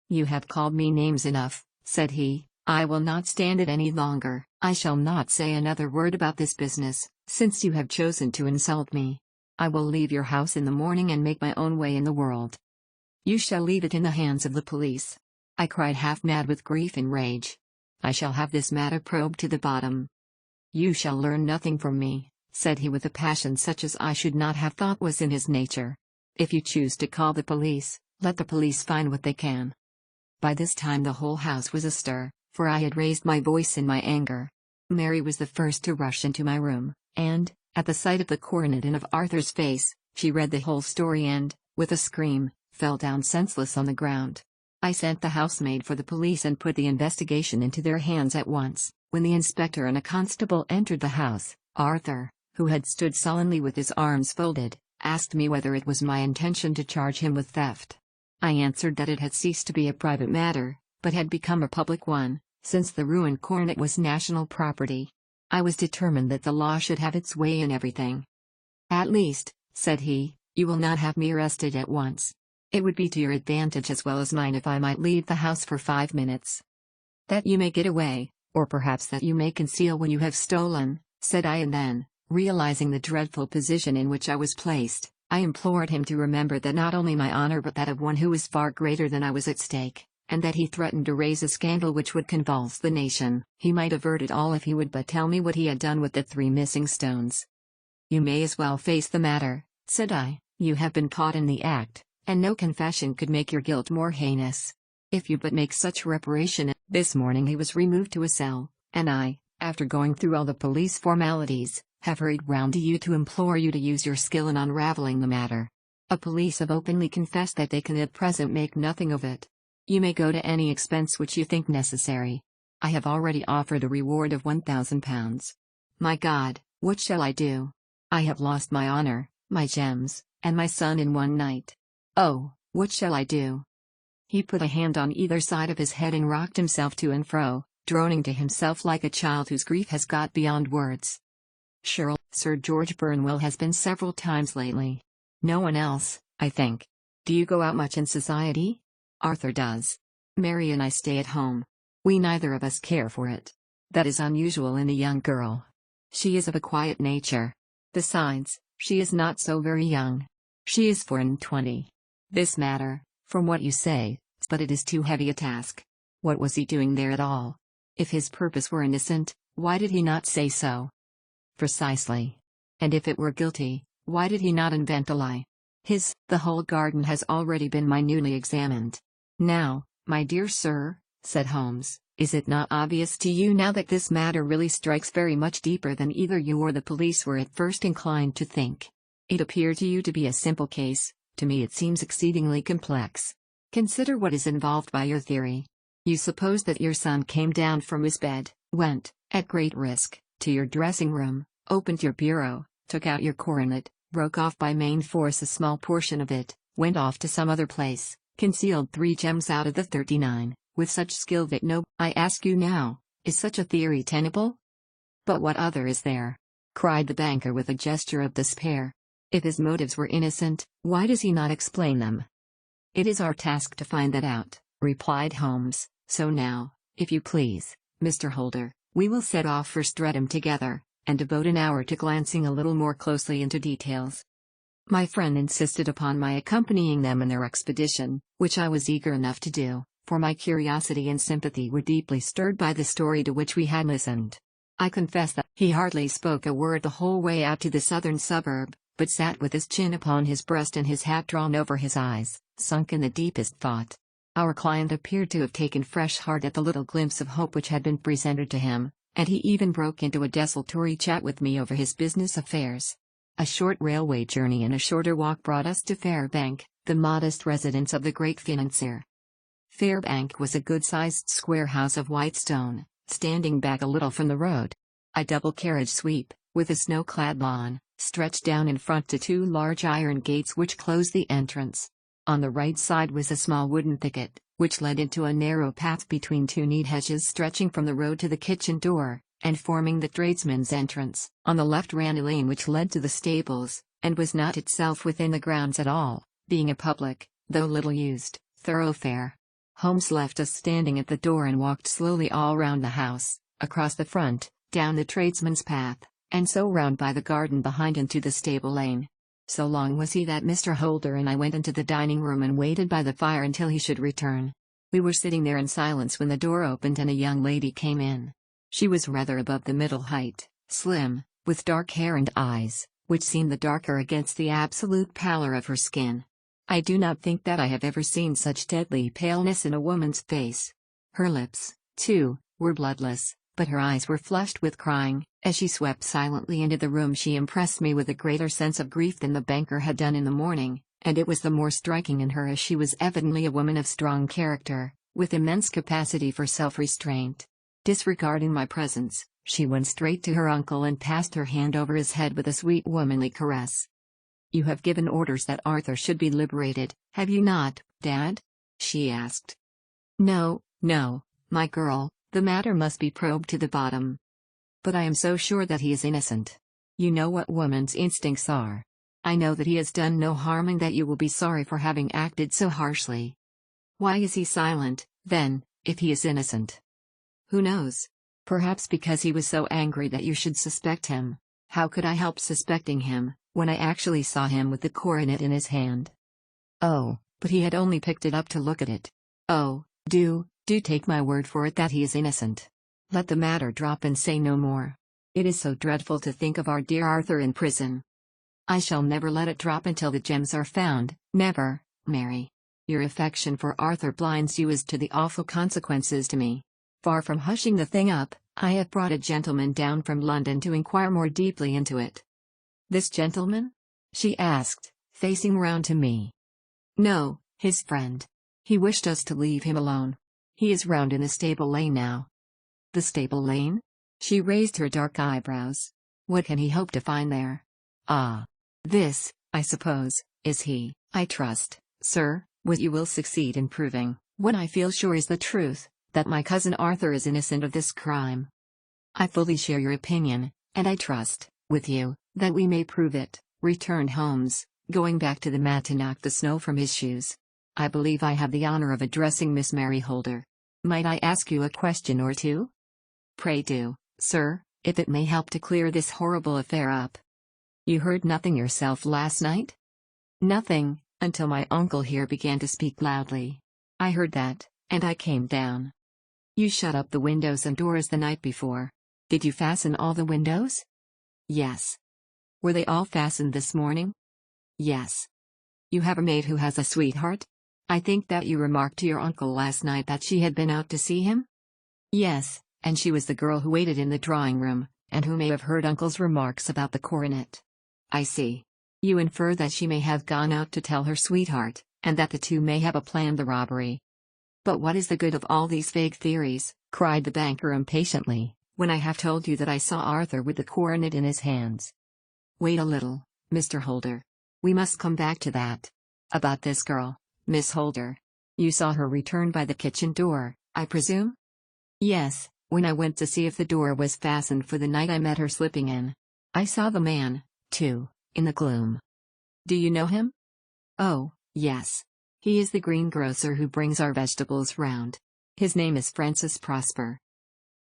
"You have called me names enough," said he. "I will not stand it any longer. I shall not say another word about this business, since you have chosen to insult me. I will leave your house in the morning and make my own way in the world." "You shall leave it in the hands of the police," I cried, half mad with grief and rage. "I shall have this matter probed to the bottom." "You shall learn nothing from me," said he with a passion such as I should not have thought was in his nature. "If you choose to call the police, let the police find what they can." By this time the whole house was astir, for I had raised my voice in my anger. Mary was the first to rush into my room, and, at the sight of the coronet and of Arthur's face, she read the whole story and, with a scream, fell down senseless on the ground. I sent the housemaid for the police and put the investigation into their hands at once. When the inspector and a constable entered the house, Arthur, who had stood sullenly with his arms folded, asked me whether it was my intention to charge him with theft. I answered that it had ceased to be a private matter, but had become a public one, since the ruined coronet was national property. I was determined that the law should have its way in everything. "At least," said he, "you will not have me arrested at once. It would be to your advantage as well as mine if I might leave the house for 5 minutes." "That you may get away, or perhaps that you may conceal what you have stolen," said I, and then, realizing the dreadful position in which I was placed, I implored him to remember that not only my honor but that of one who was far greater than I was at stake, and that he threatened to raise a scandal which would convulse the nation. He might avert it all if he would but tell me what he had done with the 3 missing stones. "You may as well face the matter," said I. "You have been caught in the act, and no confession could make your guilt more heinous. If you but make such reparation." This morning he was removed to a cell, and I, after going through all the police formalities, have hurried round to you to implore you to use your skill in unraveling the matter. A police have openly confessed that they can at present make nothing of it. You may go to any expense which you think necessary. I have already offered a reward of £1,000. My God, what shall I do? I have lost my honor, my gems, and my son in one night. Oh, what shall I do?" He put a hand on either side of his head and rocked himself to and fro, droning to himself like a child whose grief has got beyond words. Sir George Burnwell has been several times lately. No one else, I think. Do you go out much in society? Arthur does. Mary and I stay at home. We neither of us care for it. That is unusual in a young girl. She is of a quiet nature. Besides, she is not so very young. She is 24. This matter, from what you say, but it is too heavy a task. What was he doing there at all? If his purpose were innocent, why did he not say so? Precisely. And if it were guilty, why did he not invent a lie? The whole garden has already been minutely examined. Now, my dear sir, said Holmes, is it not obvious to you now that this matter really strikes very much deeper than either you or the police were at first inclined to think? It appeared to you to be a simple case, to me it seems exceedingly complex. Consider what is involved by your theory. You suppose that your son came down from his bed, went, at great risk, to your dressing room, opened your bureau, took out your coronet, broke off by main force a small portion of it, went off to some other place, concealed 3 gems out of the 39, with such skill that I ask you now, is such a theory tenable? But what other is there? Cried the banker with a gesture of despair. If his motives were innocent, why does he not explain them? It is our task to find that out, replied Holmes, so now, if you please, Mr. Holder, we will set off for Streatham together, and devote an hour to glancing a little more closely into details. My friend insisted upon my accompanying them in their expedition, which I was eager enough to do, for my curiosity and sympathy were deeply stirred by the story to which we had listened. I confess that he hardly spoke a word the whole way out to the southern suburb, but sat with his chin upon his breast and his hat drawn over his eyes, sunk in the deepest thought. Our client appeared to have taken fresh heart at the little glimpse of hope which had been presented to him, and he even broke into a desultory chat with me over his business affairs. A short railway journey and a shorter walk brought us to Fairbank, the modest residence of the great financier. Fairbank was a good-sized square house of white stone, standing back a little from the road. A double-carriage sweep, with a snow-clad lawn, stretched down in front to two large iron gates which closed the entrance. On the right side was a small wooden thicket, which led into a narrow path between two neat hedges stretching from the road to the kitchen door, and forming the tradesman's entrance. On the left ran a lane which led to the stables, and was not itself within the grounds at all, being a public, though little used, thoroughfare. Holmes left us standing at the door and walked slowly all round the house, across the front, down the tradesman's path, and so round by the garden behind into the stable lane. So long was he that Mr. Holder and I went into the dining room and waited by the fire until he should return. We were sitting there in silence when the door opened and a young lady came in. She was rather above the middle height, slim, with dark hair and eyes, which seemed the darker against the absolute pallor of her skin. I do not think that I have ever seen such deadly paleness in a woman's face. Her lips, too, were bloodless, but her eyes were flushed with crying. As she swept silently into the room she impressed me with a greater sense of grief than the banker had done in the morning, and it was the more striking in her as she was evidently a woman of strong character, with immense capacity for self-restraint. Disregarding my presence, she went straight to her uncle and passed her hand over his head with a sweet womanly caress. "You have given orders that Arthur should be liberated, have you not, Dad?" she asked. No, my girl, the matter must be probed to the bottom. But I am so sure that he is innocent. You know what woman's instincts are. I know that he has done no harm and that you will be sorry for having acted so harshly. Why is he silent, then, if he is innocent? Who knows? Perhaps because he was so angry that you should suspect him. How could I help suspecting him, when I actually saw him with the coronet in his hand? Oh, but he had only picked it up to look at it. Oh, do take my word for it that he is innocent. Let the matter drop and say no more. It is so dreadful to think of our dear Arthur in prison. I shall never let it drop until the gems are found, never, Mary. Your affection for Arthur blinds you as to the awful consequences to me. Far from hushing the thing up, I have brought a gentleman down from London to inquire more deeply into it." "This gentleman?" she asked, facing round to me. "No, his friend. He wished us to leave him alone. He is round in the stable lane now." "The stable lane?" She raised her dark eyebrows. "What can he hope to find there?" "Ah. This, I suppose, is he. I trust, sir, what you will succeed in proving, what I feel sure is the truth, that my cousin Arthur is innocent of this crime." "I fully share your opinion, and I trust, with you, that we may prove it," returned Holmes, going back to the mat to knock the snow from his shoes. "I believe I have the honor of addressing Miss Mary Holder. Might I ask you a question or two?" "Pray do, sir, if it may help to clear this horrible affair up." "You heard nothing yourself last night?" "Nothing, until my uncle here began to speak loudly. I heard that, and I came down." "You shut up the windows and doors the night before. Did you fasten all the windows?" "Yes." "Were they all fastened this morning?" "Yes." "You have a maid who has a sweetheart? I think that you remarked to your uncle last night that she had been out to see him?" "Yes, and she was the girl who waited in the drawing-room, and who may have heard uncle's remarks about the coronet." "I see. You infer that she may have gone out to tell her sweetheart, and that the two may have planned the robbery." "But what is the good of all these vague theories?" cried the banker impatiently, "when I have told you that I saw Arthur with the coronet in his hands." "Wait a little, Mr. Holder. We must come back to that. About this girl, Miss Holder. You saw her return by the kitchen door, I presume?" "Yes, when I went to see if the door was fastened for the night I met her slipping in. I saw the man, too, in the gloom." "Do you know him?" "Oh, yes. He is the greengrocer who brings our vegetables round. His name is Francis Prosper."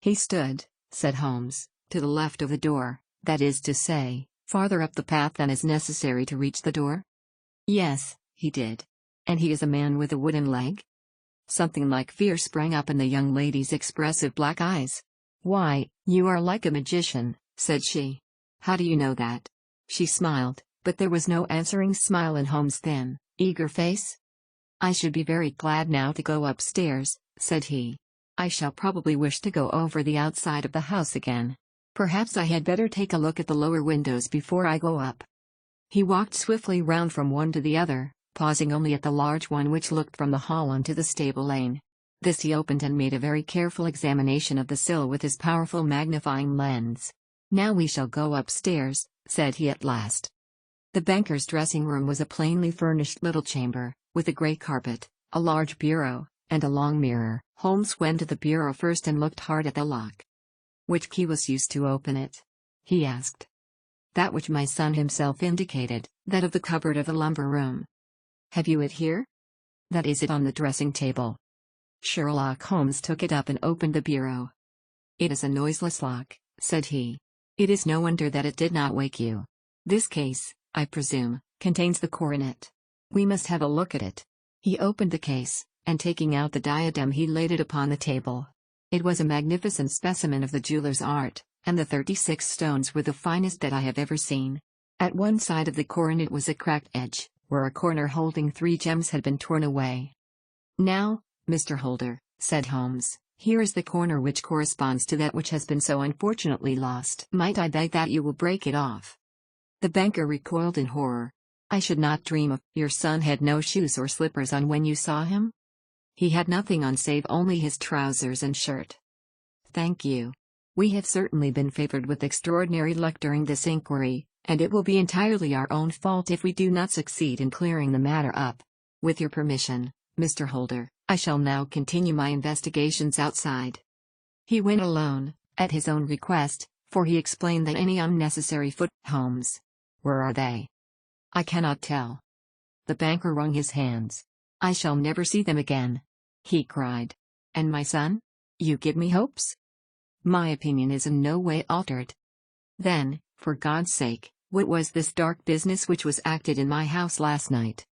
"He stood," said Holmes, "to the left of the door, that is to say, Farther up the path than is necessary to reach the door? Yes, he did. And he is a man with a wooden leg? Something like fear sprang up in the young lady's expressive black eyes. Why, you are like a magician, said she. How do you know that? She smiled, but there was no answering smile in Holmes' thin, eager face. I should be very glad now to go upstairs, said he. I shall probably wish to go over the outside of the house again. Perhaps I had better take a look at the lower windows before I go up. He walked swiftly round from one to the other, pausing only at the large one which looked from the hall onto the stable lane. This he opened and made a very careful examination of the sill with his powerful magnifying lens. Now we shall go upstairs, said he at last. The banker's dressing room was a plainly furnished little chamber, with a grey carpet, a large bureau, and a long mirror. Holmes went to the bureau first and looked hard at the lock. Which key was used to open it? He asked. That which my son himself indicated, that of the cupboard of the lumber room. Have you it here? That is it on the dressing table. Sherlock Holmes took it up and opened the bureau. It is a noiseless lock, said he. It is no wonder that it did not wake you. This case, I presume, contains the coronet. We must have a look at it. He opened the case, and taking out the diadem he laid it upon the table. It was a magnificent specimen of the jeweller's art, and the 36 stones were the finest that I have ever seen. At one side of the coronet was a cracked edge, where a corner holding 3 gems had been torn away. Now, Mr. Holder, said Holmes, here is the corner which corresponds to that which has been so unfortunately lost. Might I beg that you will break it off? The banker recoiled in horror. I should not dream of— Your son had no shoes or slippers on when you saw him? He had nothing on save only his trousers and shirt. Thank you. We have certainly been favored with extraordinary luck during this inquiry, and it will be entirely our own fault if we do not succeed in clearing the matter up. With your permission, Mr. Holder, I shall now continue my investigations outside. He went alone, at his own request, for he explained that any unnecessary Holmes. Where are they? I cannot tell. The banker wrung his hands. I shall never see them again, he cried. And my son? You give me hopes? My opinion is in no way altered. Then, for God's sake, what was this dark business which was acted in my house last night?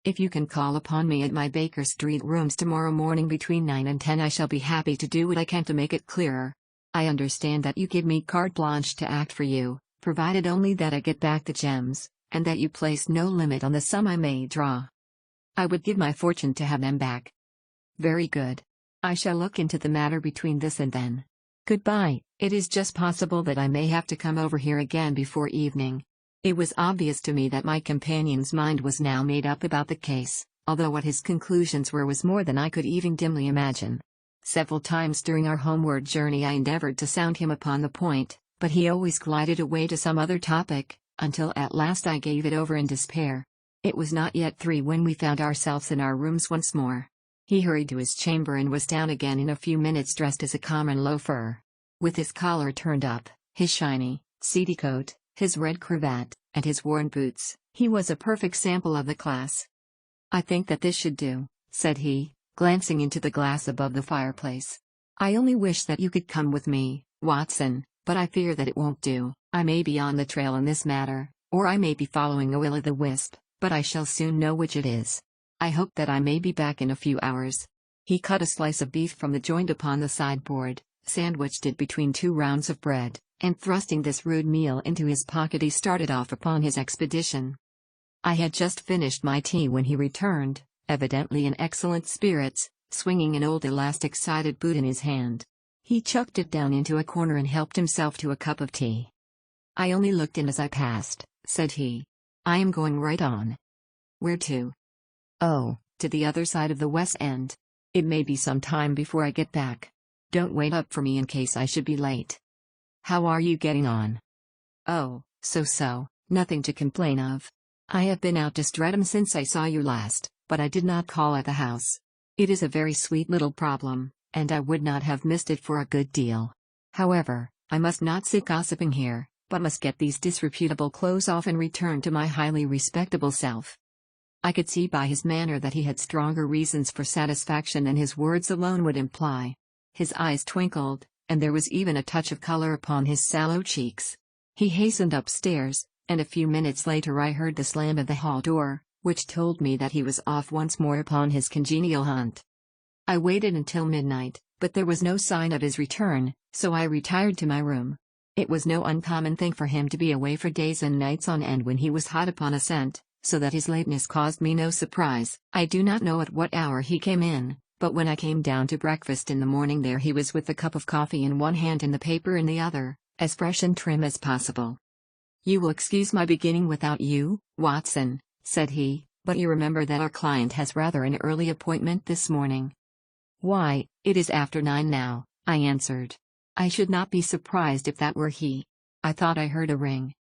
If you can call upon me at my Baker Street rooms tomorrow morning between 9 and 10, I shall be happy to do what I can to make it clearer. I understand that you give me carte blanche to act for you, provided only that I get back the gems, and that you place no limit on the sum I may draw. I would give my fortune to have them back. Very good. I shall look into the matter between this and then. Goodbye. It is just possible that I may have to come over here again before evening. It was obvious to me that my companion's mind was now made up about the case, although what his conclusions were was more than I could even dimly imagine. Several times during our homeward journey I endeavored to sound him upon the point, but he always glided away to some other topic, until at last I gave it over in despair. It was not yet 3 when we found ourselves in our rooms once more. He hurried to his chamber and was down again in a few minutes dressed as a common loafer. With his collar turned up, his shiny, seedy coat, his red cravat, and his worn boots, he was a perfect sample of the class. I think that this should do, said he, glancing into the glass above the fireplace. I only wish that you could come with me, Watson, but I fear that it won't do. I may be on the trail in this matter, or I may be following a will-o'-the-wisp, but I shall soon know which it is. I hope that I may be back in a few hours. He cut a slice of beef from the joint upon the sideboard, sandwiched it between 2 rounds of bread, and thrusting this rude meal into his pocket he started off upon his expedition. I had just finished my tea when he returned, evidently in excellent spirits, swinging an old elastic-sided boot in his hand. He chucked it down into a corner and helped himself to a cup of tea. I only looked in as I passed, said he. I am going right on. Where to? Oh, to the other side of the West End. It may be some time before I get back. Don't wait up for me in case I should be late. How are you getting on? Oh, so, nothing to complain of. I have been out to Streatham since I saw you last, but I did not call at the house. It is a very sweet little problem, and I would not have missed it for a good deal. However, I must not sit gossiping here, but must get these disreputable clothes off and return to my highly respectable self. I could see by his manner that he had stronger reasons for satisfaction than his words alone would imply. His eyes twinkled, and there was even a touch of color upon his sallow cheeks. He hastened upstairs, and a few minutes later I heard the slam of the hall door, which told me that he was off once more upon his congenial hunt. I waited until midnight, but there was no sign of his return, so I retired to my room. It was no uncommon thing for him to be away for days and nights on end when he was hot upon a scent, so that his lateness caused me no surprise. I do not know at what hour he came in, but when I came down to breakfast in the morning there he was with the cup of coffee in one hand and the paper in the other, as fresh and trim as possible. "You will excuse my beginning without you, Watson," said he, "but you remember that our client has rather an early appointment this morning." "Why, it is after 9 now," I answered. "I should not be surprised if that were he. I thought I heard a ring."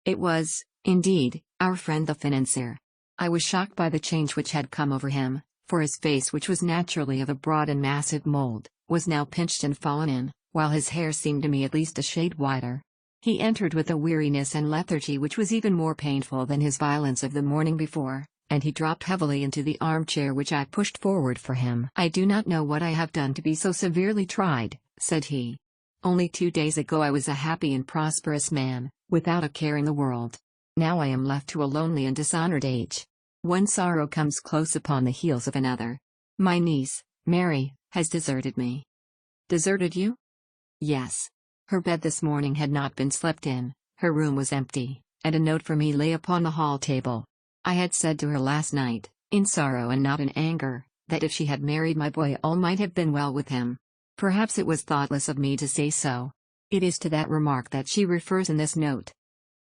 It was, indeed, our friend the financier. I was shocked by the change which had come over him, for his face, which was naturally of a broad and massive mold, was now pinched and fallen in, while his hair seemed to me at least a shade whiter. He entered with a weariness and lethargy which was even more painful than his violence of the morning before, and he dropped heavily into the armchair which I pushed forward for him. "I do not know what I have done to be so severely tried," said he. "Only 2 days ago I was a happy and prosperous man, without a care in the world. Now I am left to a lonely and dishonored age. One sorrow comes close upon the heels of another. My niece, Mary, has deserted me." "Deserted you?" "Yes. Her bed this morning had not been slept in, her room was empty, and a note for me lay upon the hall table. I had said to her last night, in sorrow and not in anger, that if she had married my boy all might have been well with him. Perhaps it was thoughtless of me to say so. It is to that remark that she refers in this note.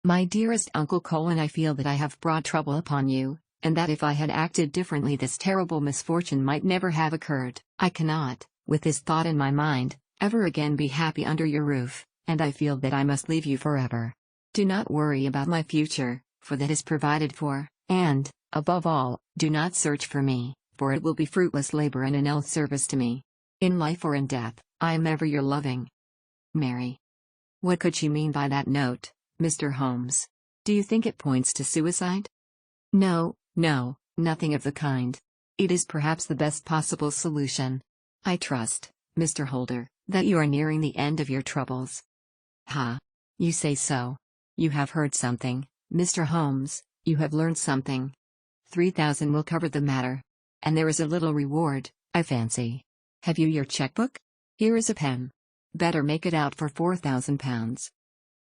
My dearest Uncle Conan, I feel that I have brought trouble upon you, and that if I had acted differently this terrible misfortune might never have occurred. I cannot, with this thought in my mind, ever again be happy under your roof, and I feel that I must leave you forever. Do not worry about my future, for that is provided for, and, above all, do not search for me, for it will be fruitless labor and an ill service to me. In life or in death, I am ever your loving Mary." What could she mean by that note, Mr. Holmes? Do you think it points to suicide? No, nothing of the kind. It is perhaps the best possible solution. I trust, Mr. Holder, that you are nearing the end of your troubles. Ha! You say so. You have heard something, Mr. Holmes, you have learned something. 3,000 will cover the matter. And there is a little reward, I fancy. Have you your checkbook? Here is a pen. Better make it out for £4,000.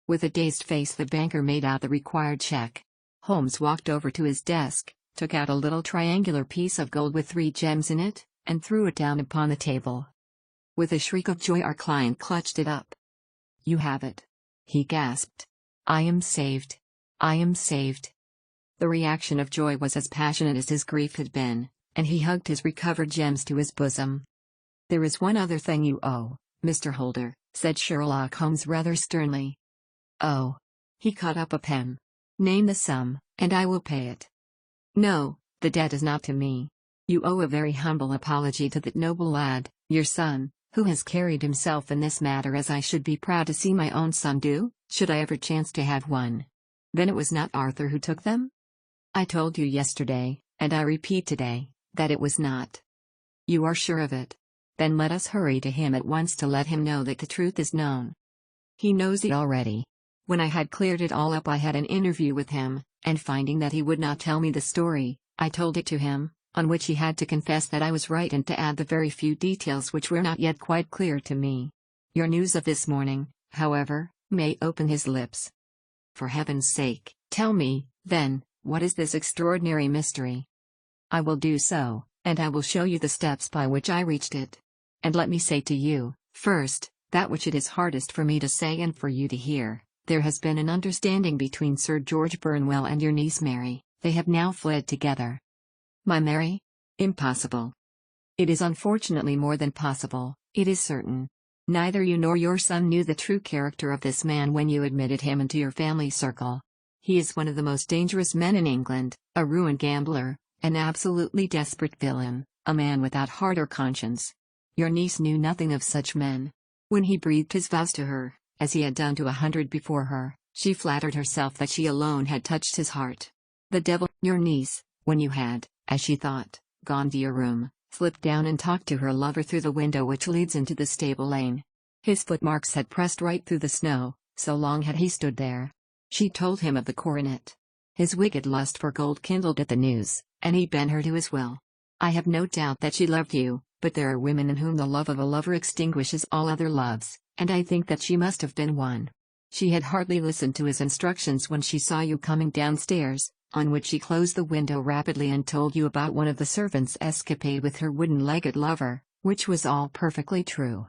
With a dazed face the banker made out the required check. Holmes walked over to his desk, took out a little triangular piece of gold with 3 gems in it, and threw it down upon the table. With a shriek of joy our client clutched it up. "You have it," he gasped. "I am saved. I am saved." The reaction of joy was as passionate as his grief had been, and he hugged his recovered gems to his bosom. "There is one other thing you owe, Mr. Holder," said Sherlock Holmes rather sternly. "Oh." He caught up a pen. "Name the sum, and I will pay it." "No, the debt is not to me. You owe a very humble apology to that noble lad, your son, who has carried himself in this matter as I should be proud to see my own son do, should I ever chance to have one." "Then it was not Arthur who took them?" "I told you yesterday, and I repeat today, that it was not." "You are sure of it? Then let us hurry to him at once to let him know that the truth is known." "He knows it already. When I had cleared it all up I had an interview with him, and finding that he would not tell me the story, I told it to him, on which he had to confess that I was right and to add the very few details which were not yet quite clear to me. Your news of this morning, however, may open his lips. For heaven's sake, tell me, then, what is this extraordinary mystery?" "I will do so, and I will show you the steps by which I reached it. And let me say to you, first, that which it is hardest for me to say and for you to hear. There has been an understanding between Sir George Burnwell and your niece Mary. They have now fled together." "My Mary? Impossible." "It is unfortunately more than possible, it is certain. Neither you nor your son knew the true character of this man when you admitted him into your family circle. He is one of the most dangerous men in England, a ruined gambler, an absolutely desperate villain, a man without heart or conscience. Your niece knew nothing of such men. When he breathed his vows to her, as he had done to 100 before her, she flattered herself that she alone had touched his heart. The devil, your niece, when you had, as she thought, gone to your room, slipped down and talked to her lover through the window which leads into the stable lane. His footmarks had pressed right through the snow, so long had he stood there. She told him of the coronet. His wicked lust for gold kindled at the news, and he bent her to his will. I have no doubt that she loved you, but there are women in whom the love of a lover extinguishes all other loves, and I think that she must have been one. She had hardly listened to his instructions when she saw you coming downstairs, on which she closed the window rapidly and told you about one of the servants' escapade with her wooden-legged lover, which was all perfectly true.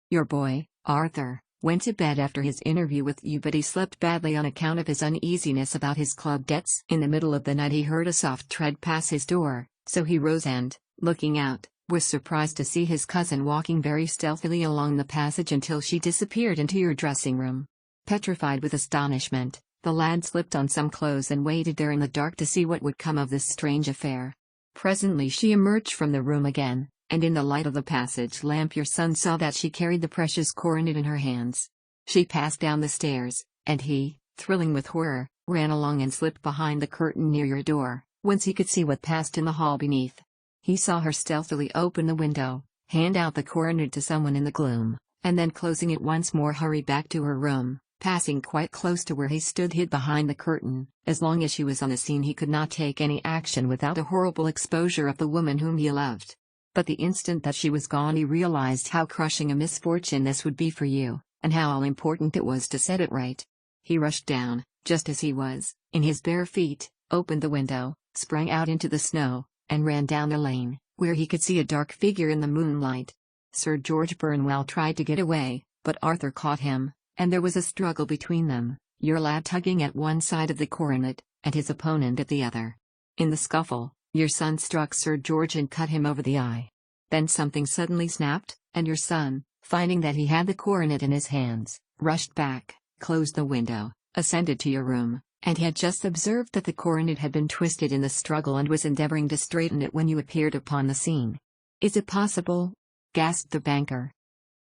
Your boy, Arthur, went to bed after his interview with you, but he slept badly on account of his uneasiness about his club debts. In the middle of the night he heard a soft tread pass his door, so he rose and, looking out, was surprised to see his cousin walking very stealthily along the passage until she disappeared into your dressing room. Petrified with astonishment, the lad slipped on some clothes and waited there in the dark to see what would come of this strange affair. Presently she emerged from the room again, and in the light of the passage lamp your son saw that she carried the precious coronet in her hands. She passed down the stairs, and he, thrilling with horror, ran along and slipped behind the curtain near your door, whence he could see what passed in the hall beneath. He saw her stealthily open the window, hand out the coronet to someone in the gloom, and then closing it once more hurry back to her room, passing quite close to where he stood hid behind the curtain. As long as she was on the scene he could not take any action without a horrible exposure of the woman whom he loved. But the instant that she was gone he realized how crushing a misfortune this would be for you, and how all important it was to set it right. He rushed down, just as he was, in his bare feet, opened the window, sprang out into the snow, and ran down the lane, where he could see a dark figure in the moonlight. Sir George Burnwell tried to get away, but Arthur caught him, and there was a struggle between them, your lad tugging at one side of the coronet, and his opponent at the other. In the scuffle, your son struck Sir George and cut him over the eye. Then something suddenly snapped, and your son, finding that he had the coronet in his hands, rushed back, closed the window, ascended to your room, and had just observed that the coronet had been twisted in the struggle and was endeavoring to straighten it when you appeared upon the scene. Is it possible? Gasped the banker.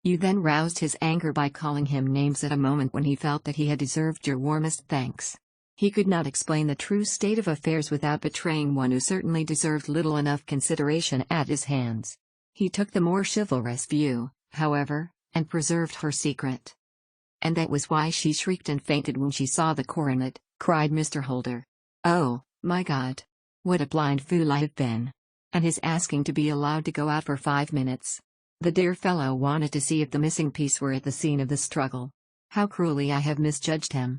You then roused his anger by calling him names at a moment when he felt that he had deserved your warmest thanks. He could not explain the true state of affairs without betraying one who certainly deserved little enough consideration at his hands. He took the more chivalrous view, however, and preserved her secret. And that was why she shrieked and fainted when she saw the coronet, cried Mr. Holder. Oh, my God! What a blind fool I have been! And his asking to be allowed to go out for 5 minutes. The dear fellow wanted to see if the missing piece were at the scene of the struggle. How cruelly I have misjudged him.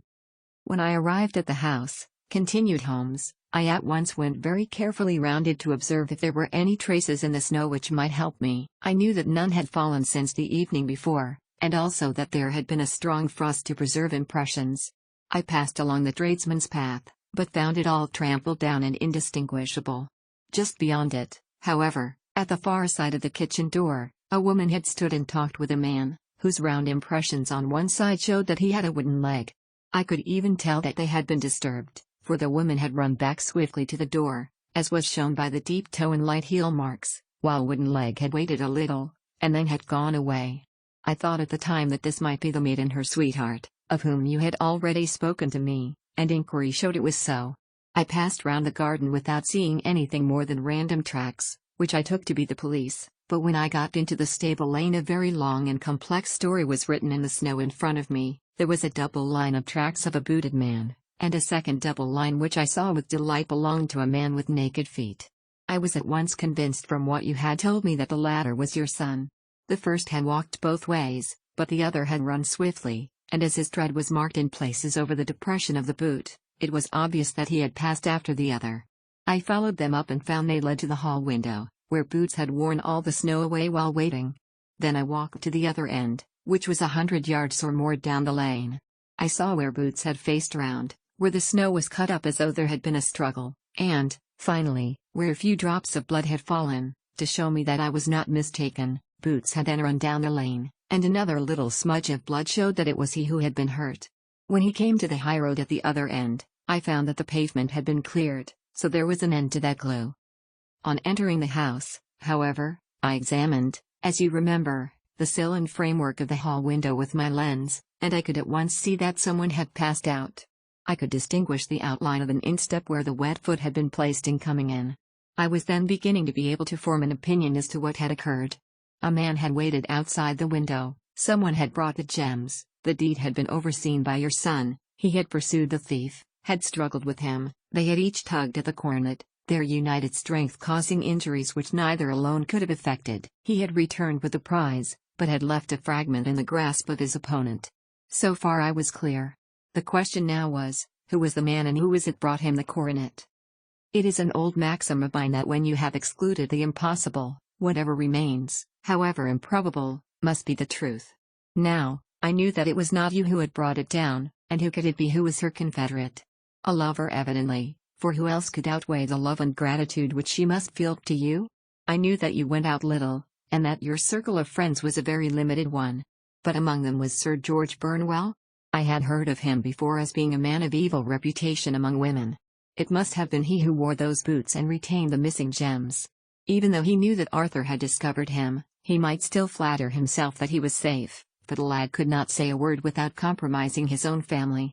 When I arrived at the house, continued Holmes, I at once went very carefully round it to observe if there were any traces in the snow which might help me. I knew that none had fallen since the evening before, and also that there had been a strong frost to preserve impressions. I passed along the tradesman's path, but found it all trampled down and indistinguishable. Just beyond it, however, at the far side of the kitchen door, a woman had stood and talked with a man, whose round impressions on one side showed that he had a wooden leg. I could even tell that they had been disturbed, for the woman had run back swiftly to the door, as was shown by the deep toe and light heel marks, while wooden leg had waited a little, and then had gone away. I thought at the time that this might be the maid and her sweetheart, of whom you had already spoken to me, and inquiry showed it was so. I passed round the garden without seeing anything more than random tracks, which I took to be the police, but when I got into the stable lane a very long and complex story was written in the snow in front of me. There was a double line of tracks of a booted man, and a second double line which I saw with delight belonged to a man with naked feet. I was at once convinced from what you had told me that the latter was your son. The first had walked both ways, but the other had run swiftly, and as his tread was marked in places over the depression of the boot, it was obvious that he had passed after the other. I followed them up and found they led to the hall window, where Boots had worn all the snow away while waiting. Then I walked to the other end, which was 100 yards or more down the lane. I saw where Boots had faced round, where the snow was cut up as though there had been a struggle, and, finally, where a few drops of blood had fallen, to show me that I was not mistaken. Boots had then run down the lane, and another little smudge of blood showed that it was he who had been hurt. When he came to the highroad at the other end, I found that the pavement had been cleared, so there was an end to that clue. On entering the house, however, I examined, as you remember, the sill and framework of the hall window with my lens, and I could at once see that someone had passed out. I could distinguish the outline of an instep where the wet foot had been placed in coming in. I was then beginning to be able to form an opinion as to what had occurred. A man had waited outside the window, someone had brought the gems, the deed had been overseen by your son, He had pursued the thief, had struggled with him, they had each tugged at the coronet, their united strength causing injuries which neither alone could have effected. He had returned with the prize, but had left a fragment in the grasp of his opponent. So far I was clear. The question now was, who was the man and who was it brought him the coronet? It is an old maxim of mine that when you have excluded the impossible, whatever remains, however improbable, must be the truth. Now, I knew that it was not you who had brought it down, and who could it be who was her confederate? A lover evidently, for who else could outweigh the love and gratitude which she must feel to you? I knew that you went out little, and that your circle of friends was a very limited one. But among them was Sir George Burnwell? I had heard of him before as being a man of evil reputation among women. It must have been he who wore those boots and retained the missing gems. Even though he knew that Arthur had discovered him, he might still flatter himself that he was safe, for the lad could not say a word without compromising his own family.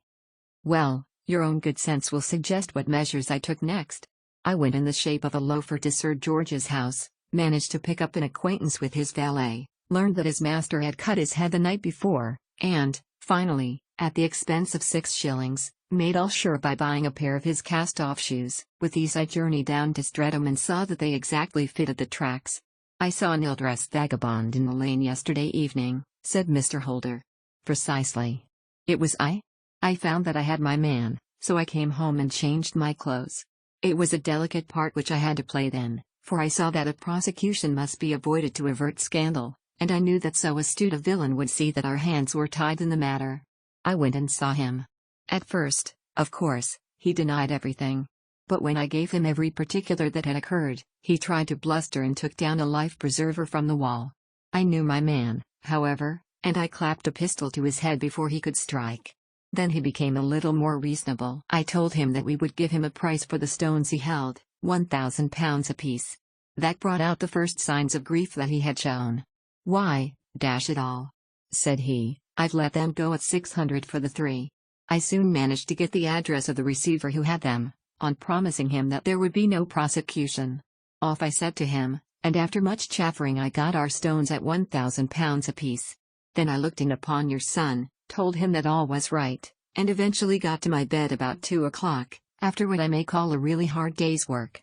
Well, your own good sense will suggest what measures I took next. I went in the shape of a loafer to Sir George's house, managed to pick up an acquaintance with his valet, learned that his master had cut his head the night before, and, finally, at the expense of 6 shillings, made all sure by buying a pair of his cast-off shoes. With these I journeyed down to Streatham and saw that they exactly fitted the tracks. "I saw an ill-dressed vagabond in the lane yesterday evening," said Mr. Holder. "Precisely. It was I? I found that I had my man, so I came home and changed my clothes. It was a delicate part which I had to play then, for I saw that a prosecution must be avoided to avert scandal, and I knew that so astute a villain would see that our hands were tied in the matter. I went and saw him. At first, of course, he denied everything. But when I gave him every particular that had occurred, he tried to bluster and took down a life-preserver from the wall. I knew my man, however, and I clapped a pistol to his head before he could strike. Then he became a little more reasonable. I told him that we would give him a price for the stones he held, £1,000 apiece. That brought out the first signs of grief that he had shown. 'Why, dash it all,' said he, 'I've let them go at 600 for the 3. I soon managed to get the address of the receiver who had them, on promising him that there would be no prosecution. Off I set to him, and after much chaffering I got our stones at £1,000 apiece. Then I looked in upon your son, told him that all was right, and eventually got to my bed about 2 o'clock, after what I may call a really hard day's work.'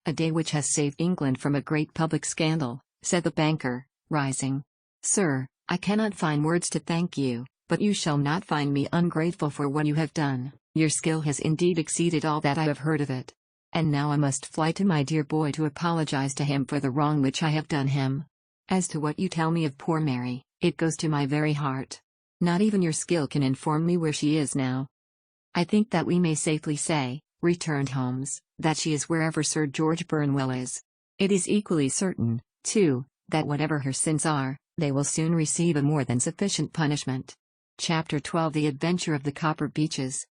'A day which has saved England from a great public scandal,' said the banker, rising. 'Sir, I cannot find words to thank you, but you shall not find me ungrateful for what you have done. Your skill has indeed exceeded all that I have heard of it. And now I must fly to my dear boy to apologize to him for the wrong which I have done him. As to what you tell me of poor Mary, it goes to my very heart. Not even your skill can inform me where she is now.' 'I think that we may safely say,' returned Holmes, 'that she is wherever Sir George Burnwell is. It is equally certain, too, that whatever her sins are, they will soon receive a more than sufficient punishment.'" Chapter 12: The Adventure of the Copper Beeches.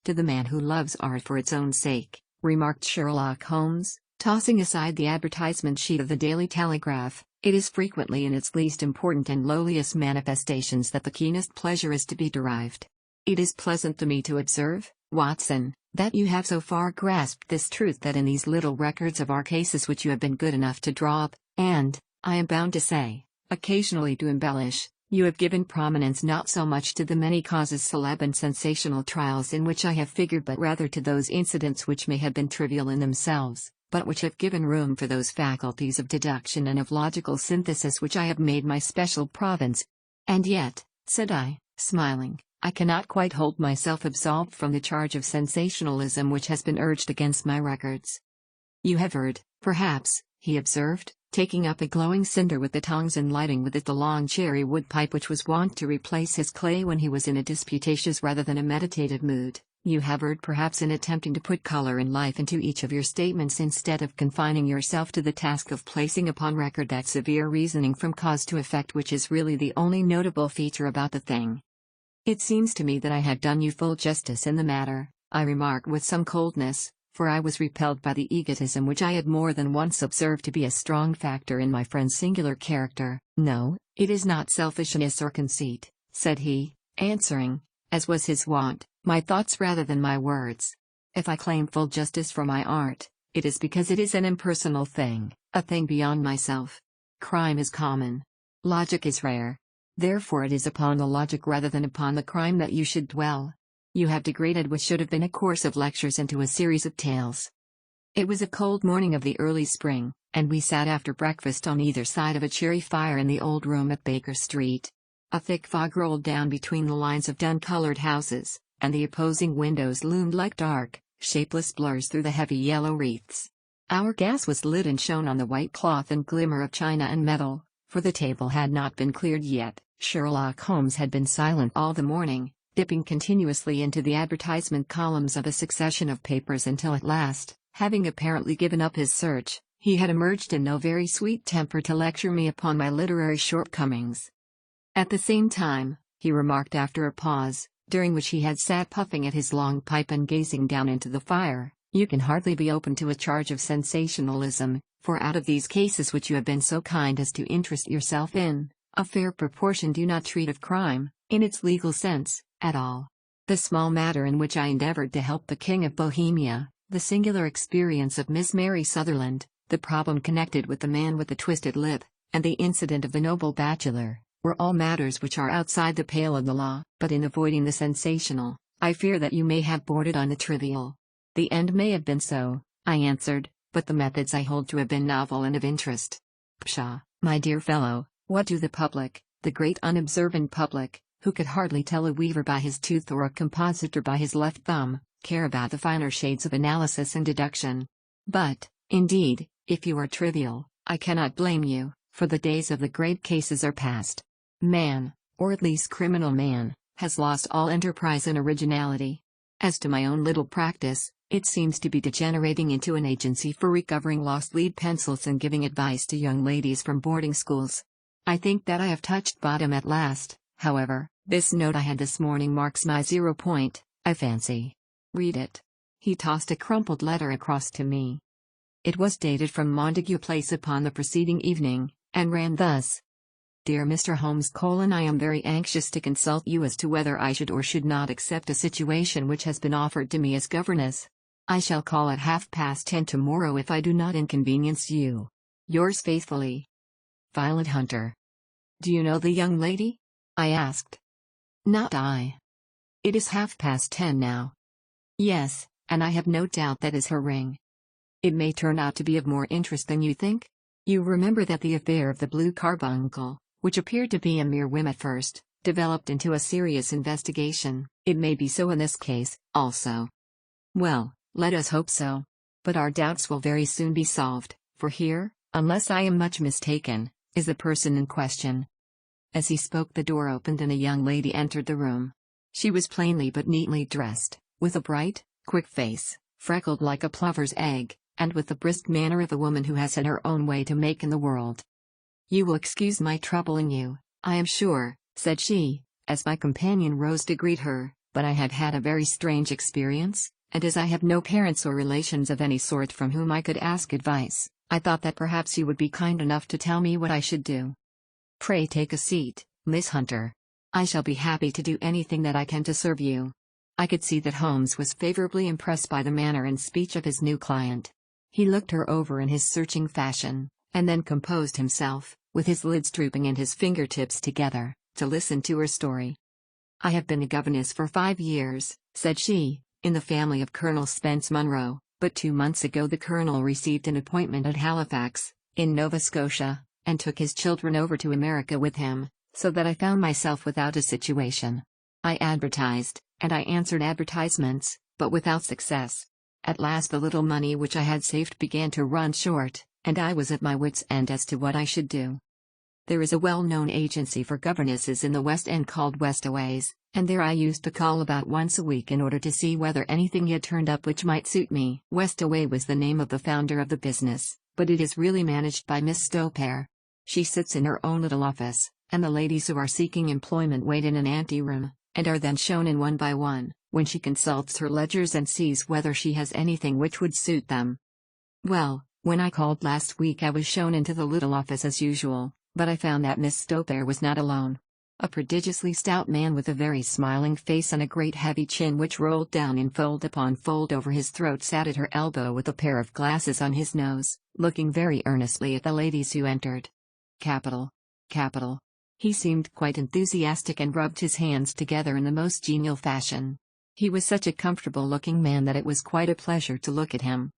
"To the man who loves art for its own sake," remarked Sherlock Holmes, tossing aside the advertisement sheet of the Daily Telegraph, "it is frequently in its least important and lowliest manifestations that the keenest pleasure is to be derived. It is pleasant to me to observe, Watson, that you have so far grasped this truth that in these little records of our cases which you have been good enough to draw up, and, I am bound to say, occasionally to embellish, you have given prominence not so much to the many causes célèbres and sensational trials in which I have figured but rather to those incidents which may have been trivial in themselves, but which have given room for those faculties of deduction and of logical synthesis which I have made my special province. And yet," said I, smiling, "I cannot quite hold myself absolved from the charge of sensationalism which has been urged against my records." "You have heard, perhaps," he observed, taking up a glowing cinder with the tongs and lighting with it the long cherry wood pipe which was wont to replace his clay when he was in a disputatious rather than a meditative mood, "you have heard perhaps in attempting to put color and life into each of your statements instead of confining yourself to the task of placing upon record that severe reasoning from cause to effect which is really the only notable feature about the thing." "It seems to me that I have done you full justice in the matter," I remarked with some coldness, for I was repelled by the egotism which I had more than once observed to be a strong factor in my friend's singular character. "No, it is not selfishness or conceit," said he, answering, as was his wont, my thoughts rather than my words. "If I claim full justice for my art, it is because it is an impersonal thing, a thing beyond myself. Crime is common. Logic is rare. Therefore it is upon the logic rather than upon the crime that you should dwell. You have degraded what should have been a course of lectures into a series of tales. It was a cold morning of the early spring, and we sat after breakfast on either side of a cheery fire in the old room at Baker Street. A thick fog rolled down between the lines of dun-colored houses, and the opposing windows loomed like dark, shapeless blurs through the heavy yellow wreaths. Our gas was lit and shone on the white cloth and glimmer of china and metal, for the table had not been cleared yet. Sherlock Holmes had been silent all the morning, dipping continuously into the advertisement columns of a succession of papers until at last, having apparently given up his search, he had emerged in no very sweet temper to lecture me upon my literary shortcomings. At the same time, he remarked after a pause, during which he had sat puffing at his long pipe and gazing down into the fire, "You can hardly be open to a charge of sensationalism, for out of these cases which you have been so kind as to interest yourself in, a fair proportion do not treat of crime, in its legal sense, at all. The small matter in which I endeavored to help the King of Bohemia, the singular experience of Miss Mary Sutherland, the problem connected with the man with the twisted lip, and the incident of the noble bachelor, were all matters which are outside the pale of the law, but in avoiding the sensational, I fear that you may have bordered on the trivial." "The end may have been so," I answered, "but the methods I hold to have been novel and of interest." "Pshaw, my dear fellow, what do the public, the great unobservant public, who could hardly tell a weaver by his tooth or a compositor by his left thumb, care about the finer shades of analysis and deduction? But, indeed, if you are trivial, I cannot blame you, for the days of the great cases are past. Man, or at least criminal man, has lost all enterprise and originality. As to my own little practice, it seems to be degenerating into an agency for recovering lost lead pencils and giving advice to young ladies from boarding schools. I think that I have touched bottom at last, however. This note I had this morning marks my 0 point, I fancy. Read it." He tossed a crumpled letter across to me. It was dated from Montague Place upon the preceding evening, and ran thus: "Dear Mr. Holmes: I am very anxious to consult you as to whether I should or should not accept a situation which has been offered to me as governess. I shall call at 10:30 tomorrow if I do not inconvenience you. Yours faithfully, Violet Hunter." "Do you know the young lady?" I asked. "Not I." "It is 10:30 now." "Yes, and I have no doubt that is her ring. It may turn out to be of more interest than you think. You remember that the affair of the blue carbuncle, which appeared to be a mere whim at first, developed into a serious investigation. It may be so in this case, also. Well, let us hope so. But our doubts will very soon be solved, for here, unless I am much mistaken, is the person in question." As he spoke, the door opened and a young lady entered the room. She was plainly but neatly dressed, with a bright, quick face, freckled like a plover's egg, and with the brisk manner of a woman who has had her own way to make in the world. "You will excuse my troubling you, I am sure," said she, as my companion rose to greet her, "but I have had a very strange experience, and as I have no parents or relations of any sort from whom I could ask advice, I thought that perhaps you would be kind enough to tell me what I should do." "Pray take a seat, Miss Hunter. I shall be happy to do anything that I can to serve you." I could see that Holmes was favorably impressed by the manner and speech of his new client. He looked her over in his searching fashion, and then composed himself, with his lids drooping and his fingertips together, to listen to her story. "I have been a governess for 5 years," said she, "in the family of Colonel Spence Munro, but 2 months ago the Colonel received an appointment at Halifax, in Nova Scotia, and took his children over to America with him, so that I found myself without a situation. I advertised, and I answered advertisements, but without success. At last the little money which I had saved began to run short, and I was at my wits' end as to what I should do. There is a well-known agency for governesses in the West End called Westaways, and there I used to call about once a week in order to see whether anything had turned up which might suit me." Westaway was the name of the founder of the business, but it is really managed by Miss Stopare. She sits in her own little office, and the ladies who are seeking employment wait in an anteroom, and are then shown in one by one, when she consults her ledgers and sees whether she has anything which would suit them. Well, when I called last week I was shown into the little office as usual, but I found that Miss Stopare was not alone. A prodigiously stout man with a very smiling face and a great heavy chin which rolled down in fold upon fold over his throat sat at her elbow with a pair of glasses on his nose, looking very earnestly at the ladies who entered. "Capital. Capital." He seemed quite enthusiastic and rubbed his hands together in the most genial fashion. He was such a comfortable-looking man that it was quite a pleasure to look at him.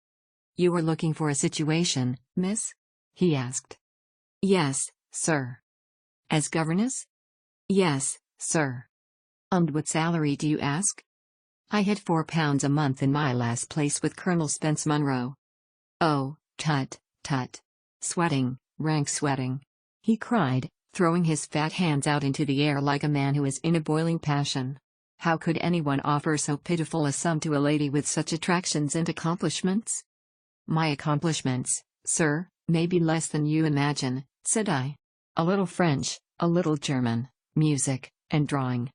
"You were looking for a situation, miss?" he asked. "Yes, sir." "As governess?" "Yes, sir." "And what salary do you ask?" "I had £4 a month in my last place with Colonel Spence Munro." "Oh, tut, tut. Sweating, rank sweating," he cried, throwing his fat hands out into the air like a man who is in a boiling passion. "How could anyone offer so pitiful a sum to a lady with such attractions and accomplishments?" "My accomplishments, sir, may be less than you imagine," said I. "A little French, a little German, music, and drawing."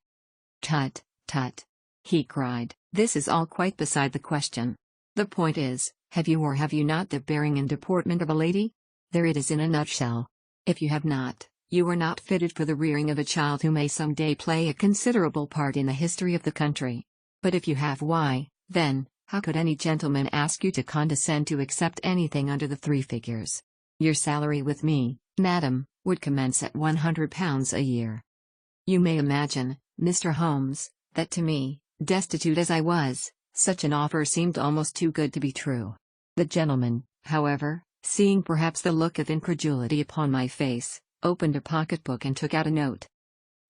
"Tut, tut," he cried, "this is all quite beside the question. The point is, have you or have you not the bearing and deportment of a lady? There it is in a nutshell. If you have not, you are not fitted for the rearing of a child who may some day play a considerable part in the history of the country. But if you have, why, then, how could any gentleman ask you to condescend to accept anything under the 3 figures? Your salary with me, madam, would commence at £100 a year. You may imagine, Mr. Holmes, that to me, destitute as I was, such an offer seemed almost too good to be true. The gentleman, however, seeing perhaps the look of incredulity upon my face, opened a pocketbook and took out a note.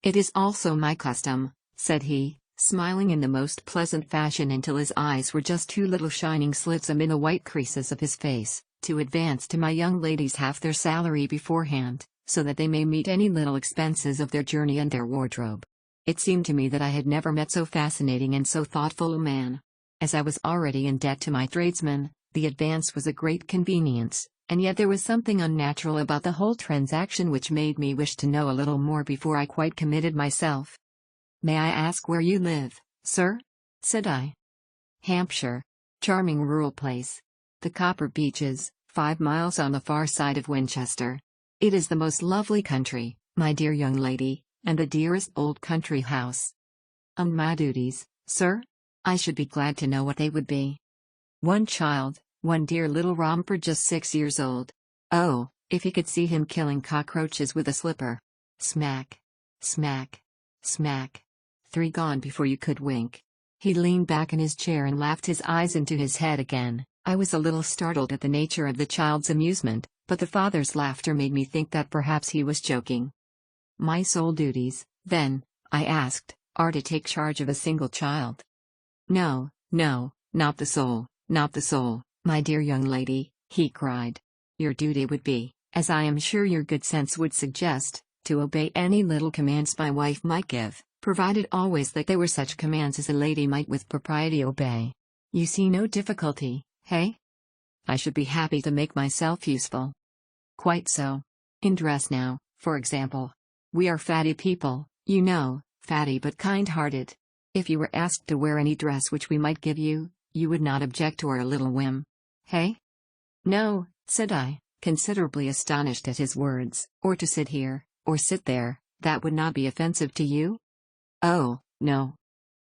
"It is also my custom," said he, smiling in the most pleasant fashion until his eyes were just 2 little shining slits amid the white creases of his face, "to advance to my young ladies half their salary beforehand, so that they may meet any little expenses of their journey and their wardrobe." It seemed to me that I had never met so fascinating and so thoughtful a man. As I was already in debt to my tradesmen, the advance was a great convenience, and yet there was something unnatural about the whole transaction which made me wish to know a little more before I quite committed myself. "May I ask where you live, sir?" said I. "Hampshire. Charming rural place. The Copper Beeches, 5 miles on the far side of Winchester. It is the most lovely country, my dear young lady, and the dearest old country house." "And my duties, sir? I should be glad to know what they would be." "One child, one dear little romper just 6 years old. Oh, if he could see him killing cockroaches with a slipper. Smack, smack, smack. 3 gone before you could wink." He leaned back in his chair and laughed his eyes into his head again. I was a little startled at the nature of the child's amusement, but the father's laughter made me think that perhaps he was joking. "My sole duties, then," I asked, "are to take charge of a single child?" "No, no, not the sole, not the sole, my dear young lady," he cried. "Your duty would be, as I am sure your good sense would suggest, to obey any little commands my wife might give, provided always that they were such commands as a lady might with propriety obey. You see no difficulty, hey? I should be happy to make myself useful." "Quite so. In dress now, for example. We are fatty people, you know, fatty but kind-hearted. If you were asked to wear any dress which we might give you, you would not object to our little whim, hey?" "No," said I, considerably astonished at his words. "Or to sit here, or sit there, that would not be offensive to you?" "Oh, no."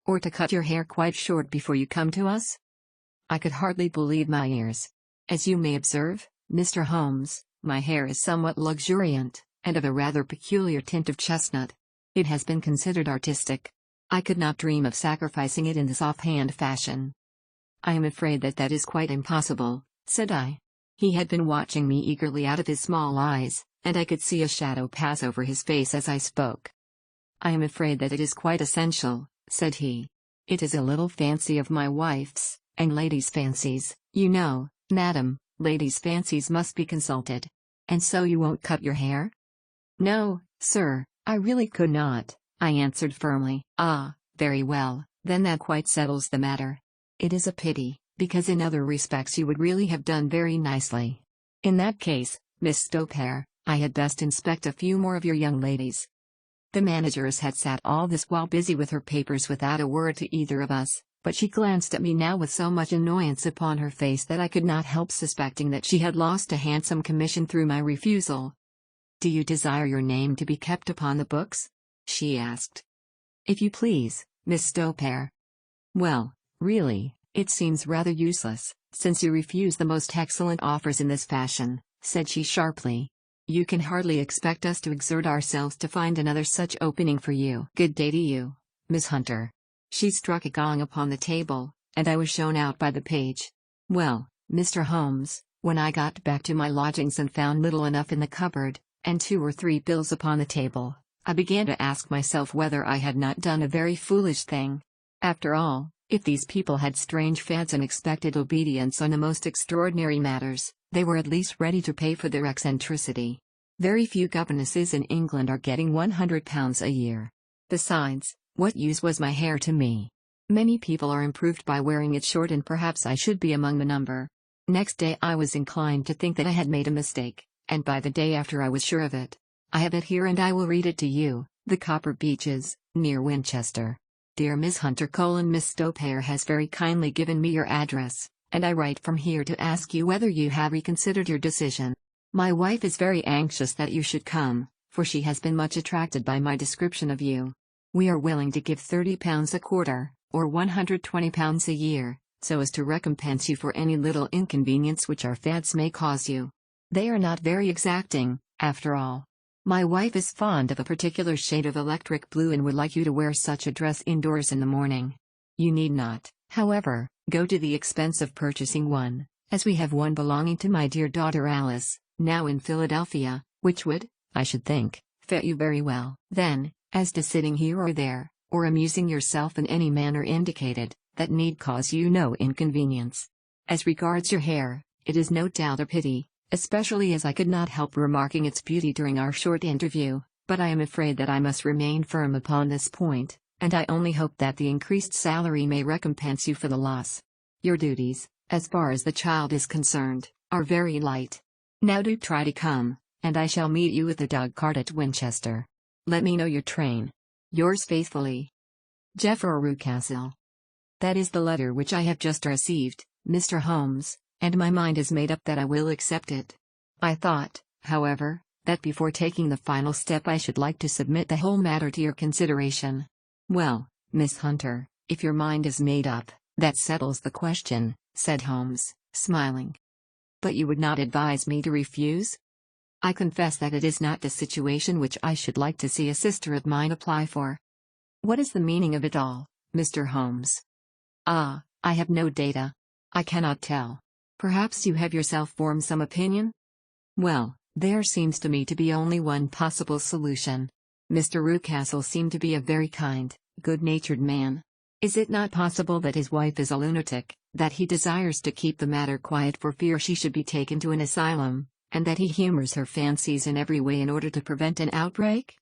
"Or to cut your hair quite short before you come to us?" I could hardly believe my ears. "As you may observe, Mr. Holmes, my hair is somewhat luxuriant, and of a rather peculiar tint of chestnut. It has been considered artistic. I could not dream of sacrificing it in this offhand fashion." "I am afraid that that is quite impossible," said I. He had been watching me eagerly out of his small eyes, and I could see a shadow pass over his face as I spoke. "I am afraid that it is quite essential," said he. "It is a little fancy of my wife's, and ladies' fancies, you know, madam, ladies' fancies must be consulted. And so you won't cut your hair?" "No, sir, I really could not," I answered firmly. "Ah, very well, then that quite settles the matter. It is a pity, because in other respects you would really have done very nicely. In that case, Miss Stopehair, I had best inspect a few more of your young ladies." The manageress had sat all this while busy with her papers without a word to either of us, but she glanced at me now with so much annoyance upon her face that I could not help suspecting that she had lost a handsome commission through my refusal. "Do you desire your name to be kept upon the books?" she asked. "If you please, Miss Stopehair." "Well, really, it seems rather useless, since you refuse the most excellent offers in this fashion," said she sharply. "You can hardly expect us to exert ourselves to find another such opening for you." "Good day to you, Miss Hunter." She struck a gong upon the table, and I was shown out by the page. Well, Mr. Holmes, when I got back to my lodgings and found little enough in the cupboard, and 2 or 3 bills upon the table, I began to ask myself whether I had not done a very foolish thing. After all, if these people had strange fads and expected obedience on the most extraordinary matters, they were at least ready to pay for their eccentricity. Very few governesses in England are getting £100 a year. Besides, what use was my hair to me? Many people are improved by wearing it short, and perhaps I should be among the number. Next day I was inclined to think that I had made a mistake, and by the day after I was sure of it. I have it here and I will read it to you. The Copper Beeches, near Winchester. Dear Miss Hunter: Miss Stopare has very kindly given me your address, and I write from here to ask you whether you have reconsidered your decision. My wife is very anxious that you should come, for she has been much attracted by my description of you. We are willing to give £30 a quarter, or £120 a year, so as to recompense you for any little inconvenience which our fads may cause you. They are not very exacting, after all. My wife is fond of a particular shade of electric blue and would like you to wear such a dress indoors in the morning. You need not, however, go to the expense of purchasing one, as we have one belonging to my dear daughter Alice, now in Philadelphia, which would, I should think, fit you very well. Then, as to sitting here or there, or amusing yourself in any manner indicated, that need cause you no inconvenience. As regards your hair, it is no doubt a pity, especially as I could not help remarking its beauty during our short interview, but I am afraid that I must remain firm upon this point, and I only hope that the increased salary may recompense you for the loss. Your duties, as far as the child is concerned, are very light. Now do try to come, and I shall meet you at the dog cart at Winchester. Let me know your train. Yours faithfully, Geoffrey Rucastle. That is the letter which I have just received, Mr. Holmes, and my mind is made up that I will accept it. I thought, however, that before taking the final step I should like to submit the whole matter to your consideration. Well, Miss Hunter, if your mind is made up, that settles the question, said Holmes, smiling. But you would not advise me to refuse? I confess that it is not the situation which I should like to see a sister of mine apply for. What is the meaning of it all, Mr. Holmes? Ah, I have no data. I cannot tell. Perhaps you have yourself formed some opinion? Well, there seems to me to be only one possible solution. Mr. Rucastle seemed to be a very kind, good-natured man. Is it not possible that his wife is a lunatic, that he desires to keep the matter quiet for fear she should be taken to an asylum, and that he humors her fancies in every way in order to prevent an outbreak?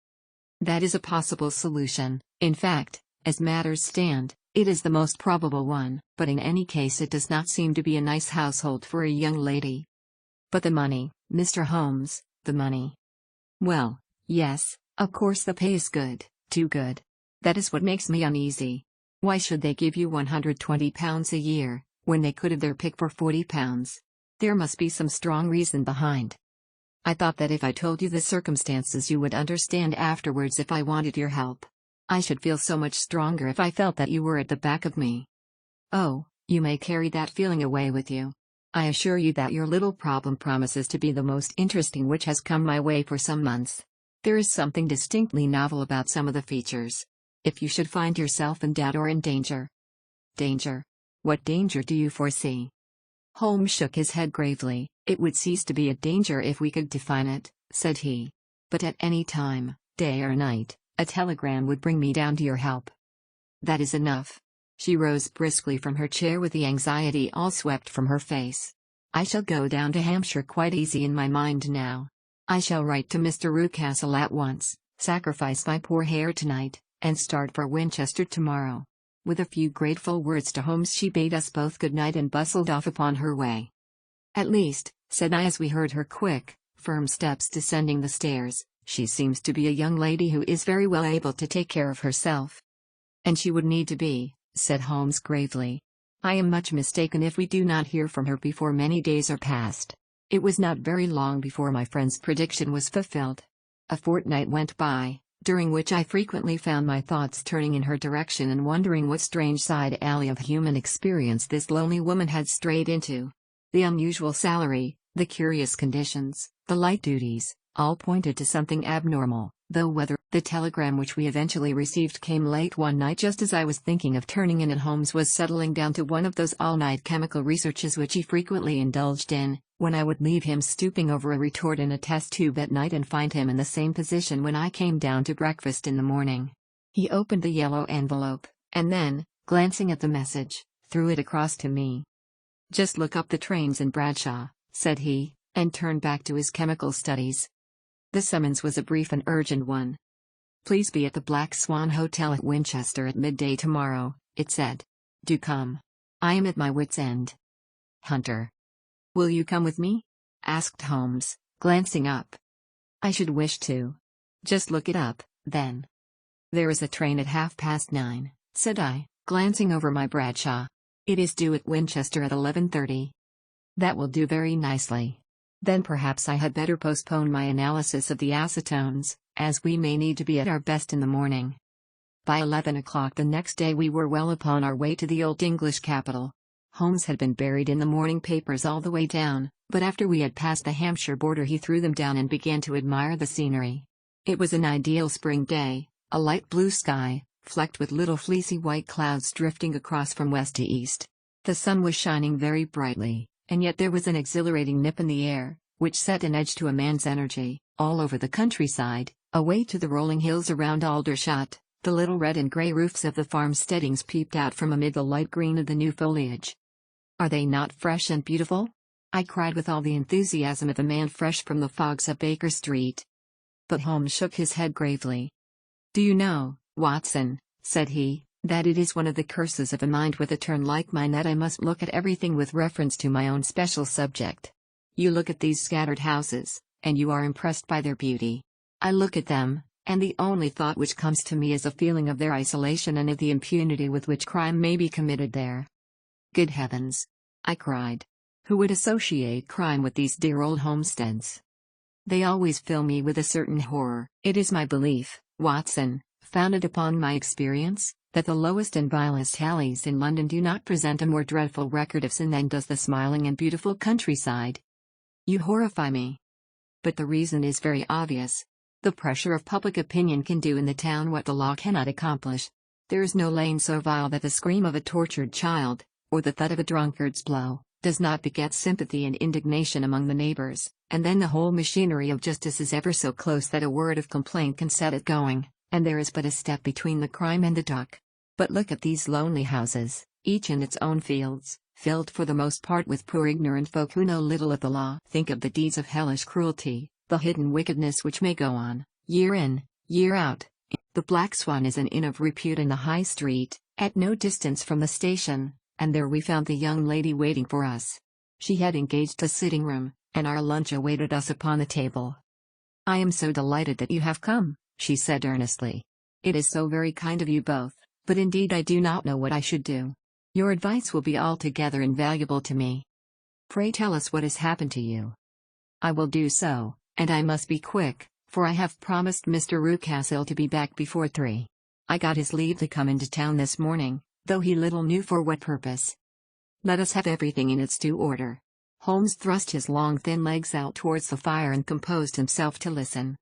That is a possible solution. In fact, as matters stand, it is the most probable one, but in any case it does not seem to be a nice household for a young lady. But the money, Mr. Holmes, the money. Well, yes, of course the pay is good, too good. That is what makes me uneasy. Why should they give you £120 a year, when they could have their pick for £40? There must be some strong reason behind. I thought that if I told you the circumstances you would understand afterwards if I wanted your help. I should feel so much stronger if I felt that you were at the back of me. Oh, you may carry that feeling away with you. I assure you that your little problem promises to be the most interesting which has come my way for some months. There is something distinctly novel about some of the features. If you should find yourself in doubt or in danger. Danger? What danger do you foresee? Holmes shook his head gravely. It would cease to be a danger if we could define it, said he. But at any time, day or night, a telegram would bring me down to your help. That is enough. She rose briskly from her chair with the anxiety all swept from her face. I shall go down to Hampshire quite easy in my mind now. I shall write to Mr. Rucastle at once, sacrifice my poor hair tonight, and start for Winchester tomorrow. With a few grateful words to Holmes she bade us both good night and bustled off upon her way. At least, said I as we heard her quick, firm steps descending the stairs, she seems to be a young lady who is very well able to take care of herself. And she would need to be, said Holmes gravely. I am much mistaken if we do not hear from her before many days are past. It was not very long before my friend's prediction was fulfilled. A fortnight went by, during which I frequently found my thoughts turning in her direction and wondering what strange side alley of human experience this lonely woman had strayed into. The unusual salary, the curious conditions, the light duties, All pointed to something abnormal, though whether. The telegram which we eventually received came late one night just as I was thinking of turning in, and Holmes was settling down to one of those all-night chemical researches which he frequently indulged in, when I would leave him stooping over a retort in a test tube at night and find him in the same position when I came down to breakfast in the morning. He opened the yellow envelope, and then, glancing at the message, threw it across to me. "Just look up the trains in Bradshaw," said he, and turned back to his chemical studies. The summons was a brief and urgent one. "Please be at the Black Swan Hotel at Winchester at midday tomorrow," it said. "Do come. I am at my wit's end. Hunter." "Will you come with me?" asked Holmes, glancing up. "I should wish to." "Just look it up, then." "There is a train at 9:30, said I, glancing over my Bradshaw. "It is due at Winchester at 11:30. "That will do very nicely. Then perhaps I had better postpone my analysis of the acetones, as we may need to be at our best in the morning." By 11 o'clock the next day we were well upon our way to the old English capital. Holmes had been buried in the morning papers all the way down, but after we had passed the Hampshire border he threw them down and began to admire the scenery. It was an ideal spring day, a light blue sky, flecked with little fleecy white clouds drifting across from west to east. The sun was shining very brightly, and yet there was an exhilarating nip in the air, which set an edge to a man's energy. All over the countryside, away to the rolling hills around Aldershot, the little red and grey roofs of the farmsteadings peeped out from amid the light green of the new foliage. "Are they not fresh and beautiful?" I cried with all the enthusiasm of a man fresh from the fogs of Baker Street. But Holmes shook his head gravely. "Do you know, Watson," said he, "that it is one of the curses of a mind with a turn like mine that I must look at everything with reference to my own special subject. You look at these scattered houses, and you are impressed by their beauty. I look at them, and the only thought which comes to me is a feeling of their isolation and of the impunity with which crime may be committed there." "Good heavens!" I cried. "Who would associate crime with these dear old homesteads?" "They always fill me with a certain horror. It is my belief, Watson, founded upon my experience, that the lowest and vilest alleys in London do not present a more dreadful record of sin than does the smiling and beautiful countryside." "You horrify me." "But the reason is very obvious. The pressure of public opinion can do in the town what the law cannot accomplish. There is no lane so vile that the scream of a tortured child, or the thud of a drunkard's blow, does not beget sympathy and indignation among the neighbors, and then the whole machinery of justice is ever so close that a word of complaint can set it going, and there is but a step between the crime and the dock. But look at these lonely houses, each in its own fields, filled for the most part with poor ignorant folk who know little of the law. Think of the deeds of hellish cruelty, the hidden wickedness which may go on, year in, year out. The Black Swan is an inn of repute in the High Street, at no distance from the station, and there we found the young lady waiting for us. She had engaged a sitting room, and our lunch awaited us upon the table. "I am so delighted that you have come," she said earnestly. "It is so very kind of you both, but indeed I do not know what I should do. Your advice will be altogether invaluable to me. Pray tell us what has happened to you." "I will do so, and I must be quick, for I have promised Mr. Rucastle to be back before 3. I got his leave to come into town this morning, though he little knew for what purpose. Let us have everything in its due order." Holmes thrust his long thin legs out towards the fire and composed himself to listen.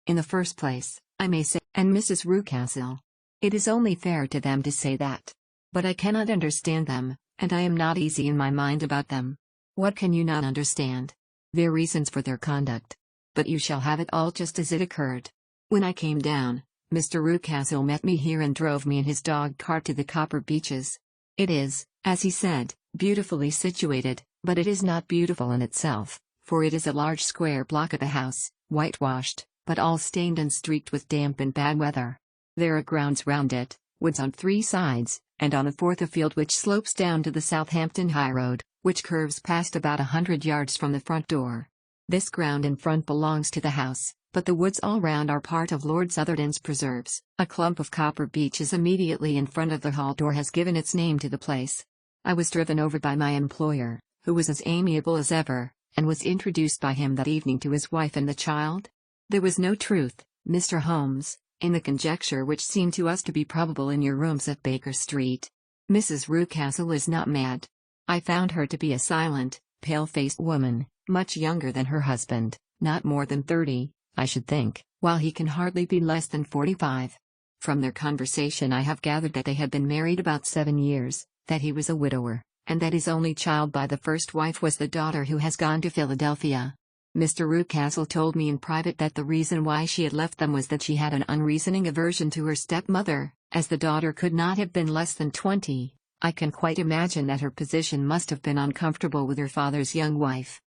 "In the first place, I may say, and Mrs. Rucastle. It is only fair to them to say that. But I cannot understand them, and I am not easy in my mind about them." "What can you not understand?" "Their reasons for their conduct. But you shall have it all just as it occurred. When I came down, Mr. Rucastle met me here and drove me in his dog cart to the Copper Beeches. It is, as he said, beautifully situated, but it is not beautiful in itself, for it is a large square block of a house, whitewashed, but all stained and streaked with damp and bad weather. There are grounds round it, woods on 3 sides, and on a fourth a field which slopes down to the Southampton High Road, which curves past about 100 yards from the front door. This ground in front belongs to the house, but the woods all round are part of Lord Sutherland's preserves. A clump of copper beeches immediately in front of the hall door has given its name to the place. I was driven over by my employer, who was as amiable as ever, and was introduced by him that evening to his wife and the child. There was no truth, Mr. Holmes, in the conjecture which seemed to us to be probable in your rooms at Baker Street. Mrs. Rucastle is not mad. I found her to be a silent, pale-faced woman, much younger than her husband, Not more than 30, I should think, while he can hardly be less than 45. From their conversation I have gathered that they had been married about 7 years, that he was a widower, and that his only child by the first wife was the daughter who has gone to Philadelphia. Mr. Rucastle told me in private that the reason why she had left them was that she had an unreasoning aversion to her stepmother, as the daughter could not have been less than 20. I can quite imagine that her position must have been uncomfortable with her father's young wife.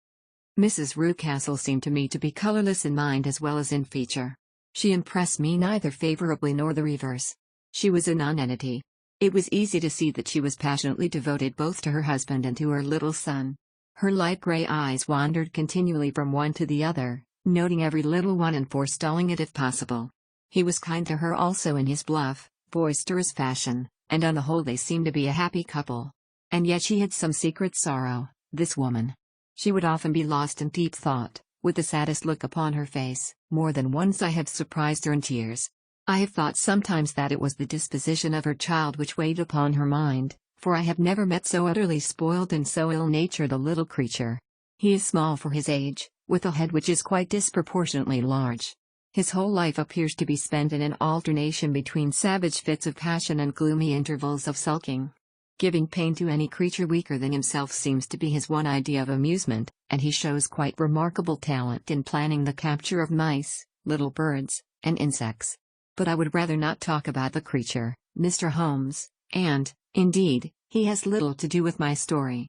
Mrs. Rucastle seemed to me to be colorless in mind as well as in feature. She impressed me neither favorably nor the reverse. She was a nonentity. It was easy to see that she was passionately devoted both to her husband and to her little son. Her light gray eyes wandered continually from one to the other, noting every little one and forestalling it if possible. He was kind to her also in his bluff, boisterous fashion, and on the whole they seemed to be a happy couple. And yet she had some secret sorrow, this woman. She would often be lost in deep thought, with the saddest look upon her face. More than once I have surprised her in tears. I have thought sometimes that it was the disposition of her child which weighed upon her mind, for I have never met so utterly spoiled and so ill-natured a little creature. He is small for his age, with a head which is quite disproportionately large. His whole life appears to be spent in an alternation between savage fits of passion and gloomy intervals of sulking. Giving pain to any creature weaker than himself seems to be his one idea of amusement, and he shows quite remarkable talent in planning the capture of mice, little birds, and insects. But I would rather not talk about the creature, Mr. Holmes, and, indeed, he has little to do with my story.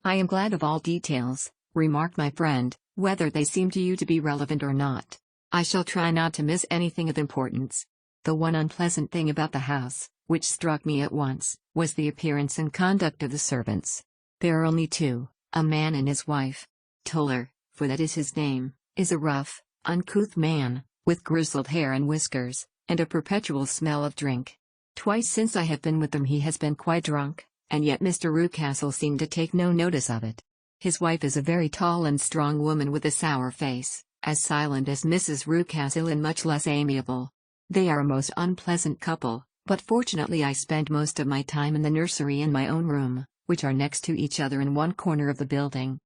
I am glad of all details, remarked my friend, whether they seem to you to be relevant or not. I shall try not to miss anything of importance. The one unpleasant thing about the house, which struck me at once, was the appearance and conduct of the servants. There are only two, a man and his wife. Toller, for that is his name, is a rough, uncouth man, with grizzled hair and whiskers, and a perpetual smell of drink. Twice since I have been with them he has been quite drunk, and yet Mr. Rucastle seemed to take no notice of it. His wife is a very tall and strong woman with a sour face, as silent as Mrs. Rucastle and much less amiable. They are a most unpleasant couple, but fortunately I spend most of my time in the nursery and my own room, which are next to each other in one corner of the building.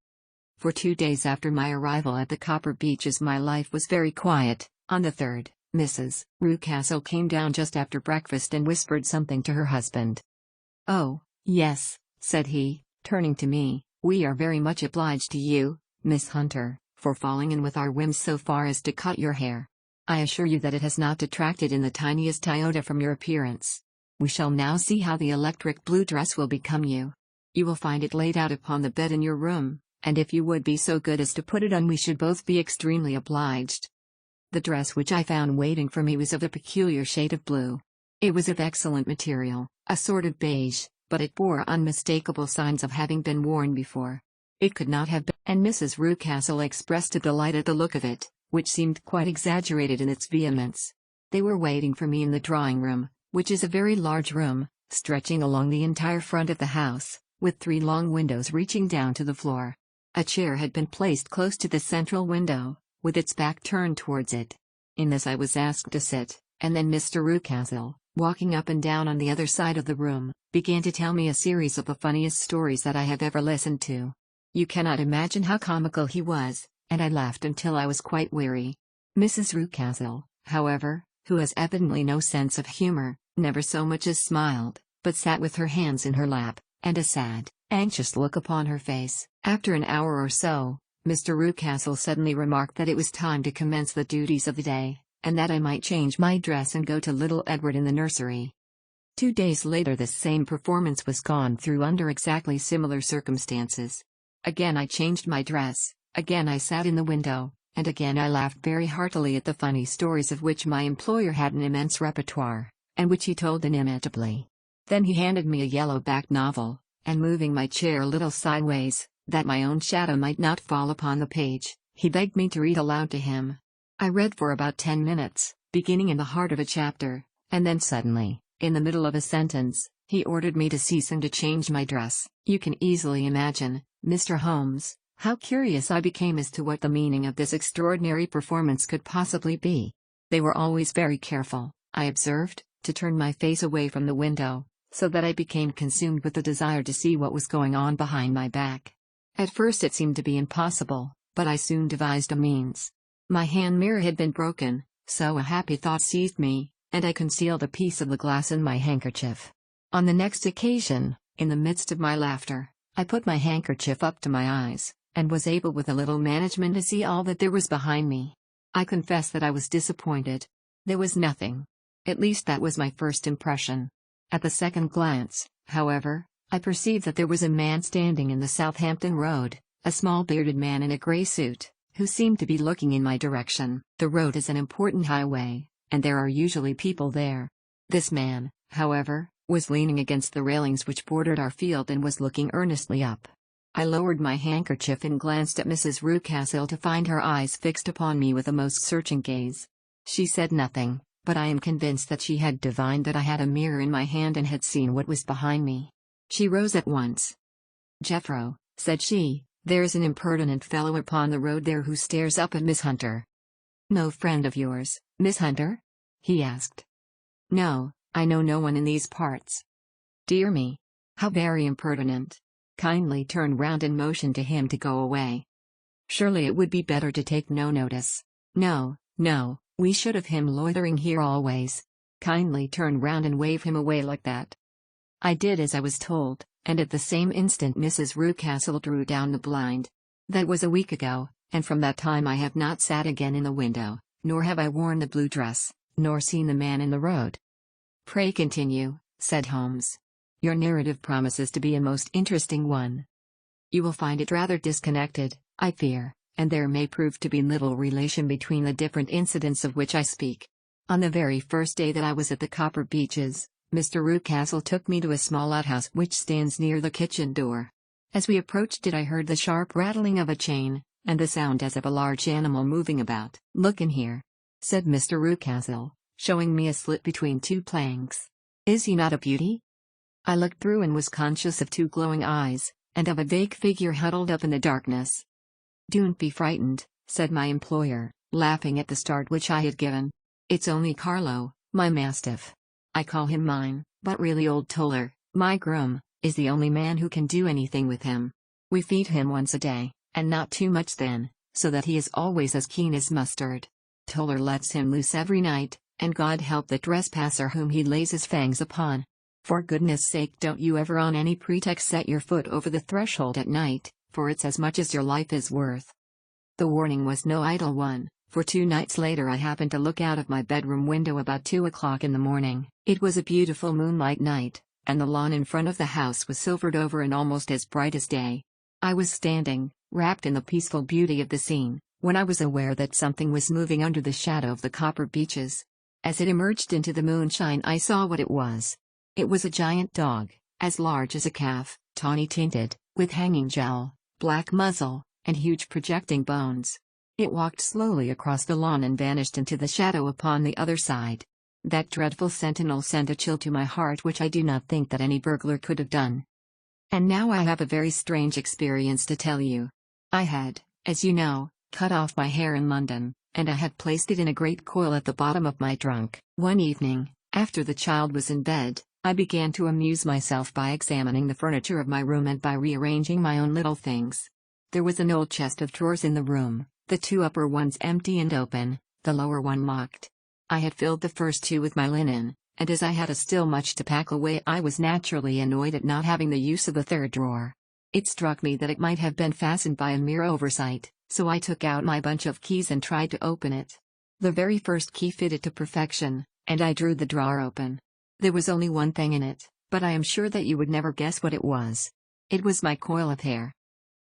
For 2 days after my arrival at the Copper Beeches my life was very quiet. On the third, Mrs. Rucastle came down just after breakfast and whispered something to her husband. "Oh, yes," said he, turning to me, "we are very much obliged to you, Miss Hunter, for falling in with our whims so far as to cut your hair. I assure you that it has not detracted in the tiniest iota from your appearance. We shall now see how the electric blue dress will become you. You will find it laid out upon the bed in your room, and if you would be so good as to put it on we should both be extremely obliged." The dress which I found waiting for me was of a peculiar shade of blue. It was of excellent material, a sort of beige, but it bore unmistakable signs of having been worn before. It could not have been, and Mrs. Rucastle expressed a delight at the look of it, which seemed quite exaggerated in its vehemence. They were waiting for me in the drawing-room, which is a very large room, stretching along the entire front of the house, with 3 long windows reaching down to the floor. A chair had been placed close to the central window, with its back turned towards it. In this I was asked to sit, and then Mr. Rucastle, walking up and down on the other side of the room, began to tell me a series of the funniest stories that I have ever listened to. You cannot imagine how comical he was, and I laughed until I was quite weary. Mrs. Rucastle, however, who has evidently no sense of humor, never so much as smiled, but sat with her hands in her lap, and a sad, anxious look upon her face. After an hour or so, Mr. Rucastle suddenly remarked that it was time to commence the duties of the day, and that I might change my dress and go to little Edward in the nursery. 2 days later this same performance was gone through under exactly similar circumstances. Again I changed my dress, again I sat in the window, and again I laughed very heartily at the funny stories of which my employer had an immense repertoire, and which he told inimitably. Then he handed me a yellow-backed novel, and moving my chair a little sideways, that my own shadow might not fall upon the page, he begged me to read aloud to him. I read for about 10 minutes, beginning in the heart of a chapter, and then suddenly, in the middle of a sentence, he ordered me to cease and to change my dress. You can easily imagine, Mr. Holmes, how curious I became as to what the meaning of this extraordinary performance could possibly be. They were always very careful, I observed, to turn my face away from the window, so that I became consumed with the desire to see what was going on behind my back. At first it seemed to be impossible, But I soon devised a means. My hand mirror had been broken, so a happy thought seized me, and I concealed a piece of the glass in my handkerchief. On the next occasion, in the midst of my laughter, I put my handkerchief up to my eyes, and was able with a little management to see all that there was behind me. I confess that I was disappointed. There was nothing. At least that was my first impression. At the second glance, however, I perceived that there was a man standing in the Southampton Road, a small bearded man in a grey suit, who seemed to be looking in my direction. The road is an important highway, and there are usually people there. This man, however, was leaning against the railings which bordered our field and was looking earnestly up. I lowered my handkerchief and glanced at Mrs. Rucastle to find her eyes fixed upon me with a most searching gaze. She said nothing, but I am convinced that she had divined that I had a mirror in my hand and had seen what was behind me. She rose at once. "Jeffro," said she, "there's an impertinent fellow upon the road there who stares up at Miss Hunter." "No friend of yours, Miss Hunter?" he asked. "No, I know no one in these parts." "Dear me! How very impertinent. Kindly turn round and motion to him to go away. Surely it would be better to take no notice. No, no, we should have him loitering here always. Kindly turn round and wave him away like that." I did as I was told, and at the same instant Mrs. Rucastle drew down the blind. That was a week ago, and from that time I have not sat again in the window, nor have I worn the blue dress, nor seen the man in the road. "Pray continue," said Holmes. "Your narrative promises to be a most interesting one." "You will find it rather disconnected, I fear, and there may prove to be little relation between the different incidents of which I speak. On the very first day that I was at the Copper Beeches, Mr. Rucastle took me to a small outhouse which stands near the kitchen door. As we approached it I heard the sharp rattling of a chain, and the sound as of a large animal moving about. "Look in here," said Mr. Rucastle, showing me a slit between two planks. "Is he not a beauty?" I looked through and was conscious of two glowing eyes, and of a vague figure huddled up in the darkness. "Don't be frightened," said my employer, laughing at the start which I had given. "It's only Carlo, my mastiff. I call him mine, but really old Toller, my groom, is the only man who can do anything with him. We feed him once a day, and not too much then, so that he is always as keen as mustard. Toller lets him loose every night, and God help the trespasser whom he lays his fangs upon. For goodness sake don't you ever on any pretext set your foot over the threshold at night, for it's as much as your life is worth." The warning was no idle one, for 2 nights later I happened to look out of my bedroom window about 2 o'clock in the morning. It was a beautiful moonlight night, and the lawn in front of the house was silvered over and almost as bright as day. I was standing, wrapped in the peaceful beauty of the scene, when I was aware that something was moving under the shadow of the Copper Beeches. As it emerged into the moonshine I saw what it was. It was a giant dog, as large as a calf, tawny tinted, with hanging jowl, black muzzle, and huge projecting bones. It walked slowly across the lawn and vanished into the shadow upon the other side. That dreadful sentinel sent a chill to my heart which I do not think that any burglar could have done. And now I have a very strange experience to tell you. I had, as you know, cut off my hair in London, and I had placed it in a great coil at the bottom of my trunk. One evening, after the child was in bed, I began to amuse myself by examining the furniture of my room and by rearranging my own little things. There was an old chest of drawers in the room, the 2 upper ones empty and open, the lower one locked. I had filled the first 2 with my linen, and as I had still much to pack away I was naturally annoyed at not having the use of the 3rd drawer. It struck me that it might have been fastened by a mere oversight, so I took out my bunch of keys and tried to open it. The very first key fitted to perfection, and I drew the drawer open. There was only one thing in it, but I am sure that you would never guess what it was. It was my coil of hair.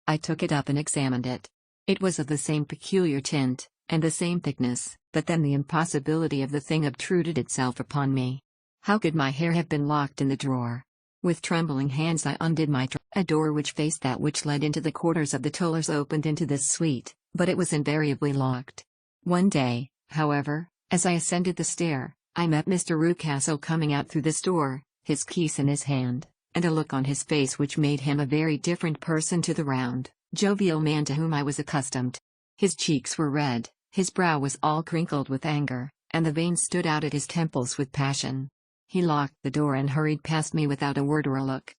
I took it up and examined it. It was of the same peculiar tint, and the same thickness, but then the impossibility of the thing obtruded itself upon me. How could my hair have been locked in the drawer? With trembling hands I undid my drawer. A door which faced that which led into the quarters of the Tollers opened into this suite, but it was invariably locked. One day, however, as I ascended the stair, I met Mr. Rucastle coming out through this door, his keys in his hand, and a look on his face which made him a very different person to the round, jovial man to whom I was accustomed. His cheeks were red, his brow was all crinkled with anger, and the veins stood out at his temples with passion. He locked the door and hurried past me without a word or a look.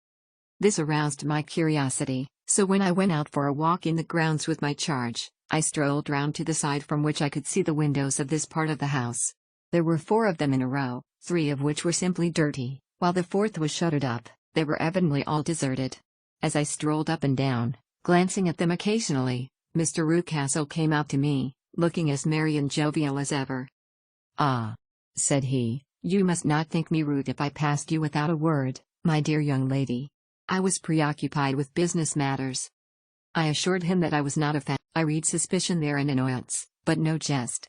This aroused my curiosity, So when I went out for a walk in the grounds with my charge, I strolled round to the side from which I could see the windows of this part of the house. There were 4 of them in a row, 3 of which were simply dirty, while the 4th was shuttered up. They were evidently all deserted. As I strolled up and down, glancing at them occasionally, Mr. Rucastle came out to me, looking as merry and jovial as ever. "Ah," said he, "you must not think me rude if I passed you without a word, my dear young lady. I was preoccupied with business matters." I assured him that I was not a fan. I read suspicion there and annoyance, but no jest.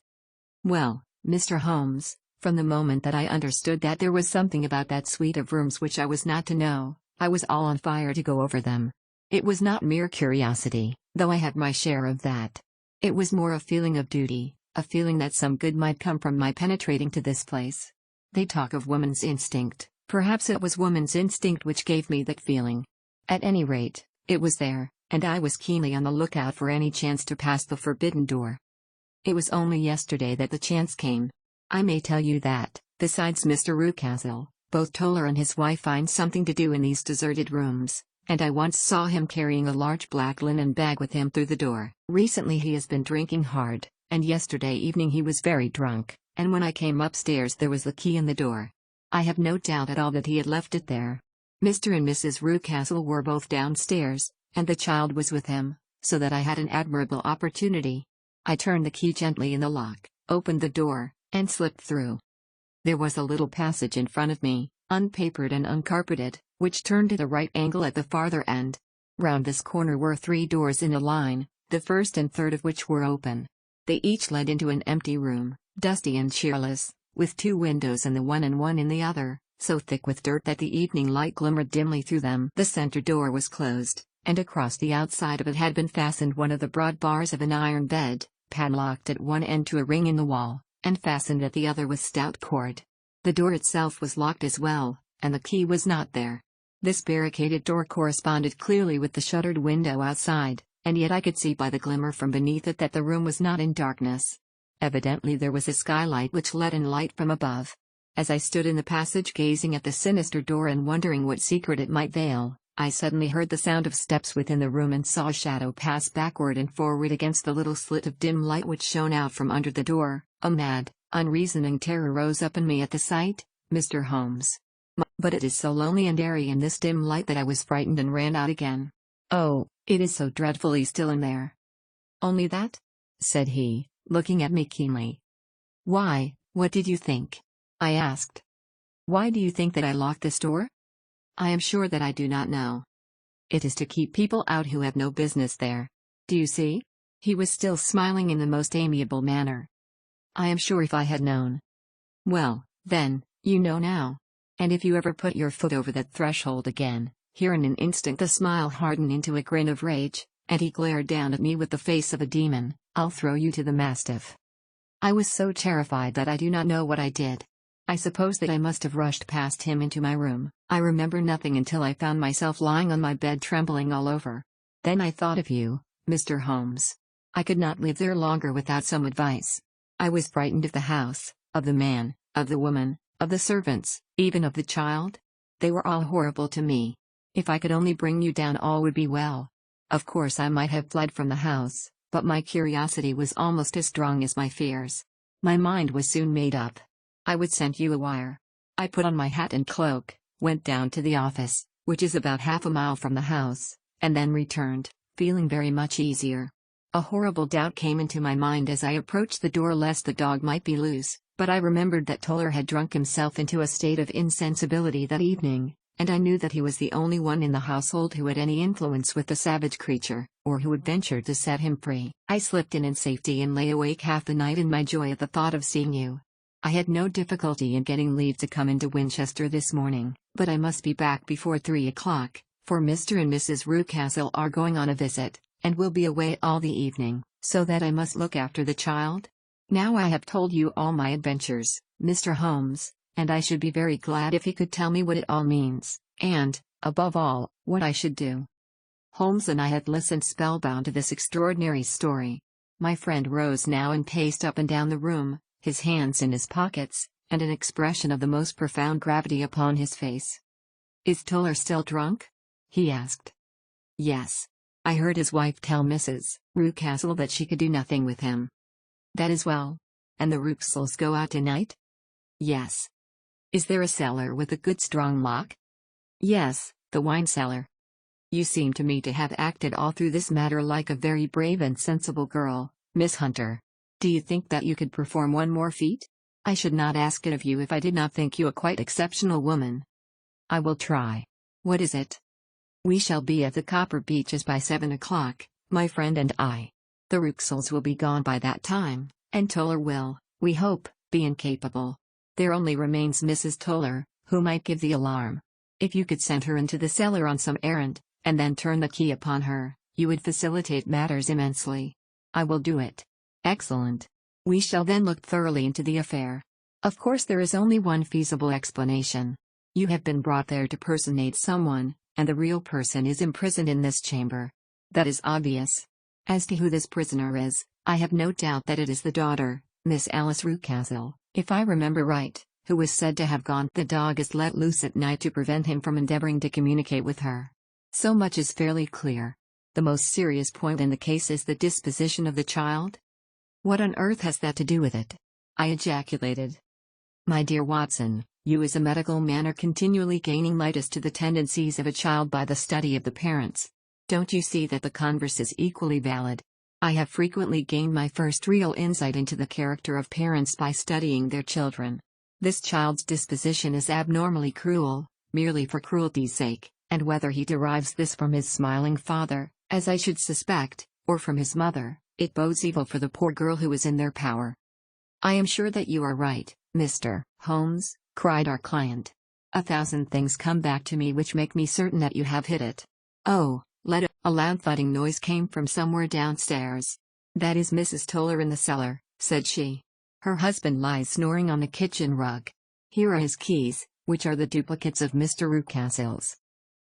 "Well, Mr. Holmes, from the moment that I understood that there was something about that suite of rooms which I was not to know, I was all on fire to go over them. It was not mere curiosity, though I had my share of that. It was more a feeling of duty, a feeling that some good might come from my penetrating to this place. They talk of woman's instinct, perhaps it was woman's instinct which gave me that feeling. At any rate, it was there, and I was keenly on the lookout for any chance to pass the forbidden door. It was only yesterday that the chance came. I may tell you that, besides Mr. Rucastle, both Toller and his wife find something to do in these deserted rooms, and I once saw him carrying a large black linen bag with him through the door. Recently he has been drinking hard, and yesterday evening he was very drunk, and when I came upstairs there was the key in the door. I have no doubt at all that he had left it there. Mr. and Mrs. Rucastle were both downstairs, and the child was with him, so that I had an admirable opportunity. I turned the key gently in the lock, opened the door, and slipped through. There was a little passage in front of me, unpapered and uncarpeted, which turned at a right angle at the farther end. Round this corner were 3 doors in a line, the first and third of which were open. They each led into an empty room, dusty and cheerless, with 2 windows in the one and one in the other, so thick with dirt that the evening light glimmered dimly through them. The center door was closed, and across the outside of it had been fastened one of the broad bars of an iron bed, padlocked at one end to a ring in the wall, and fastened at the other with stout cord. The door itself was locked as well, and the key was not there. This barricaded door corresponded clearly with the shuttered window outside, and yet I could see by the glimmer from beneath it that the room was not in darkness. Evidently there was a skylight which let in light from above. As I stood in the passage gazing at the sinister door and wondering what secret it might veil, I suddenly heard the sound of steps within the room and saw a shadow pass backward and forward against the little slit of dim light which shone out from under the door. A mad, unreasoning terror rose up in me at the sight, Mr. Holmes. But it is so lonely and airy in this dim light that I was frightened and ran out again. "Oh, it is so dreadfully still in there." "Only that?" said he, looking at me keenly. "Why, what did you think?" I asked. "Why do you think that I locked this door?" "I am sure that I do not know. It is to keep people out who have no business there. Do you see?" He was still smiling in the most amiable manner. "I am sure if I had known." "Well, then, you know now. And if you ever put your foot over that threshold again," here in an instant the smile hardened into a grin of rage, and he glared down at me with the face of a demon, "I'll throw you to the mastiff." I was so terrified that I do not know what I did. I suppose that I must have rushed past him into my room. I remember nothing until I found myself lying on my bed trembling all over. Then I thought of you, Mr. Holmes. I could not live there longer without some advice. I was frightened of the house, of the man, of the woman, of the servants, even of the child. They were all horrible to me. If I could only bring you down all would be well. Of course I might have fled from the house, but my curiosity was almost as strong as my fears. My mind was soon made up. I would send you a wire. I put on my hat and cloak, went down to the office, which is about half a mile from the house, and then returned, feeling very much easier. A horrible doubt came into my mind as I approached the door lest the dog might be loose, but I remembered that Toller had drunk himself into a state of insensibility that evening, and I knew that he was the only one in the household who had any influence with the savage creature, or who would venture to set him free. I slipped in safety and lay awake half the night in my joy at the thought of seeing you. I had no difficulty in getting leave to come into Winchester this morning, but I must be back before 3 o'clock, for Mr. and Mrs. Rucastle are going on a visit, and will be away all the evening, so that I must look after the child. Now I have told you all my adventures, Mr. Holmes, and I should be very glad if you could tell me what it all means, and, above all, what I should do. Holmes and I had listened spellbound to this extraordinary story. My friend rose now and paced up and down the room, his hands in his pockets, and an expression of the most profound gravity upon his face. "Is Toller still drunk?" he asked. "Yes. I heard his wife tell Mrs. Rucastle that she could do nothing with him. That is well. And the Rucastles go out tonight? Yes. Is there a cellar with a good strong lock? Yes, the wine cellar. You seem to me to have acted all through this matter like a very brave and sensible girl, Miss Hunter. Do you think that you could perform one more feat? I should not ask it of you if I did not think you a quite exceptional woman. I will try. What is it? We shall be at the Copper Beeches by 7 o'clock, my friend and I. The Rucastles will be gone by that time, and Toller will, we hope, be incapable. There only remains Mrs. Toller, who might give the alarm. If you could send her into the cellar on some errand, and then turn the key upon her, you would facilitate matters immensely. I will do it. Excellent. We shall then look thoroughly into the affair. Of course there is only one feasible explanation. You have been brought there to personate someone, and the real person is imprisoned in this chamber. That is obvious. As to who this prisoner is, I have no doubt that it is the daughter, Miss Alice Rucastle, if I remember right, who was said to have gone. The dog is let loose at night to prevent him from endeavoring to communicate with her. So much is fairly clear. The most serious point in the case is the disposition of the child? What on earth has that to do with it? I ejaculated. My dear Watson, you as a medical man are continually gaining light as to the tendencies of a child by the study of the parents. Don't you see that the converse is equally valid? I have frequently gained my first real insight into the character of parents by studying their children. This child's disposition is abnormally cruel, merely for cruelty's sake, and whether he derives this from his smiling father, as I should suspect, or from his mother, it bodes evil for the poor girl who is in their power. I am sure that you are right, Mr. Holmes, cried our client. 1,000 things come back to me which make me certain that you have hit it. Oh, a loud thudding noise came from somewhere downstairs. That is Mrs. Toller in the cellar, said she. Her husband lies snoring on the kitchen rug. Here are his keys, which are the duplicates of Mr. Rucastle's.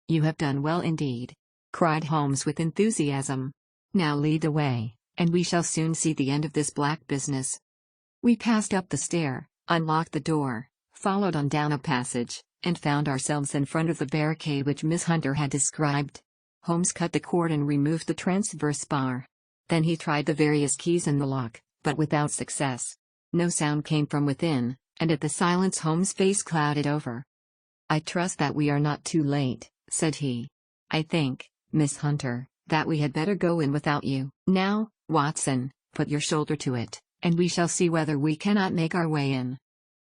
You have done well indeed, cried Holmes with enthusiasm. Now lead the way, and we shall soon see the end of this black business. We passed up the stair, unlocked the door, followed on down a passage, and found ourselves in front of the barricade which Miss Hunter had described. Holmes cut the cord and removed the transverse bar. Then he tried the various keys in the lock, but without success. No sound came from within, and at the silence Holmes' face clouded over. I trust that we are not too late, said he. I think, Miss Hunter, that we had better go in without you. Now, Watson, put your shoulder to it, and we shall see whether we cannot make our way in.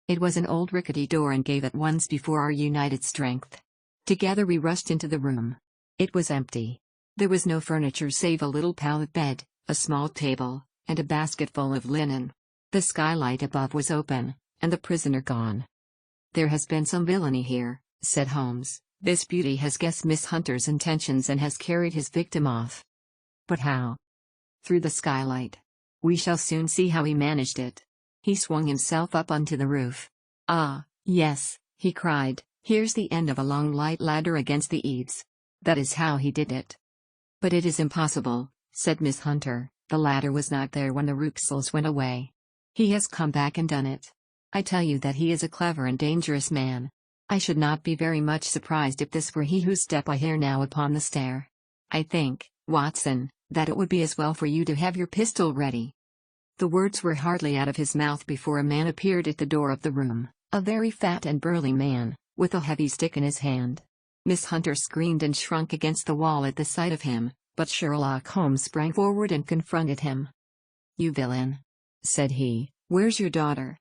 It was an old rickety door and gave at once before our united strength. Together we rushed into the room. It was empty. There was no furniture save a little pallet bed, a small table, and a basket full of linen. The skylight above was open, and the prisoner gone. There has been some villainy here, said Holmes. This beauty has guessed Miss Hunter's intentions and has carried his victim off. But how? Through the skylight. We shall soon see how he managed it. He swung himself up onto the roof. Ah, yes, he cried, here's the end of a long light ladder against the eaves. That is how he did it. But it is impossible, said Miss Hunter, the ladder was not there when the Rucastles went away. He has come back and done it. I tell you that he is a clever and dangerous man. I should not be very much surprised if this were he whose step I hear now upon the stair. I think, Watson, that it would be as well for you to have your pistol ready. The words were hardly out of his mouth before a man appeared at the door of the room, a very fat and burly man, with a heavy stick in his hand. Miss Hunter screamed and shrunk against the wall at the sight of him, but Sherlock Holmes sprang forward and confronted him. You villain, said he, where's your daughter?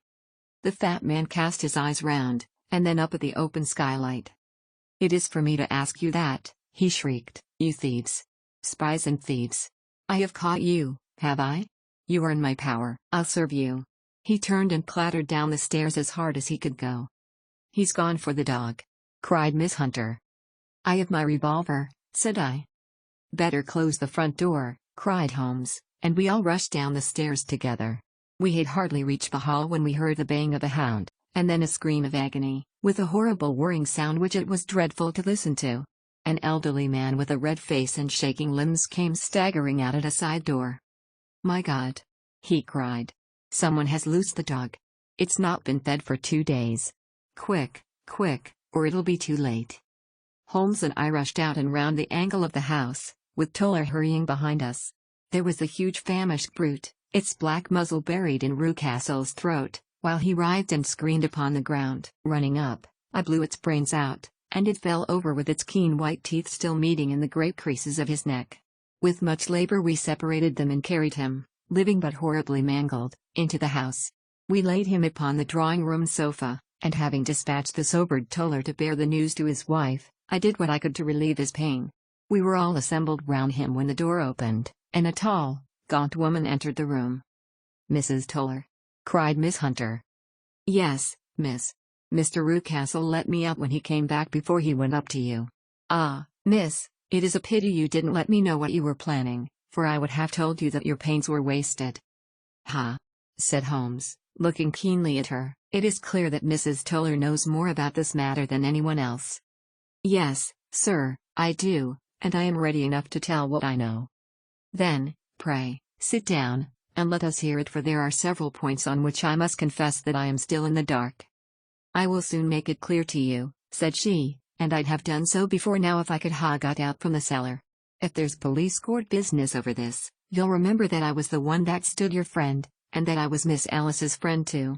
The fat man cast his eyes round, and then up at the open skylight. It is for me to ask you that, he shrieked, you thieves. Spies and thieves. I have caught you, have I? You are in my power, I'll serve you. He turned and clattered down the stairs as hard as he could go. He's gone for the dog, cried Miss Hunter. I have my revolver, said I. Better close the front door, cried Holmes, and we all rushed down the stairs together. We had hardly reached the hall when we heard the baying of a hound, and then a scream of agony, with a horrible whirring sound which it was dreadful to listen to. An elderly man with a red face and shaking limbs came staggering out at a side door. My God! He cried. Someone has loosed the dog. It's not been fed for 2 days. Quick, quick, or it'll be too late. Holmes and I rushed out and round the angle of the house, with Toller hurrying behind us. There was the huge famished brute, its black muzzle buried in Rucastle's throat, while he writhed and screamed upon the ground. Running up, I blew its brains out, and it fell over with its keen white teeth still meeting in the great creases of his neck. With much labor we separated them and carried him, living but horribly mangled, into the house. We laid him upon the drawing-room sofa, and having dispatched the sobered Toller to bear the news to his wife, I did what I could to relieve his pain. We were all assembled round him when the door opened, and a tall, gaunt woman entered the room. "Mrs. Toller?" cried Miss Hunter. "Yes, miss. Mr. Rucastle let me out when he came back before he went up to you." "Ah, miss, it is a pity you didn't let me know what you were planning, for I would have told you that your pains were wasted." "Ha!" said Holmes, looking keenly at her. "It is clear that Mrs. Toller knows more about this matter than anyone else." "Yes, sir, I do, and I am ready enough to tell what I know." "Then, pray, sit down, and let us hear it, for there are several points on which I must confess that I am still in the dark." "I will soon make it clear to you," said she, "and I'd have done so before now if I could ha' got out from the cellar. If there's police court business over this, you'll remember that I was the one that stood your friend, and that I was Miss Alice's friend too.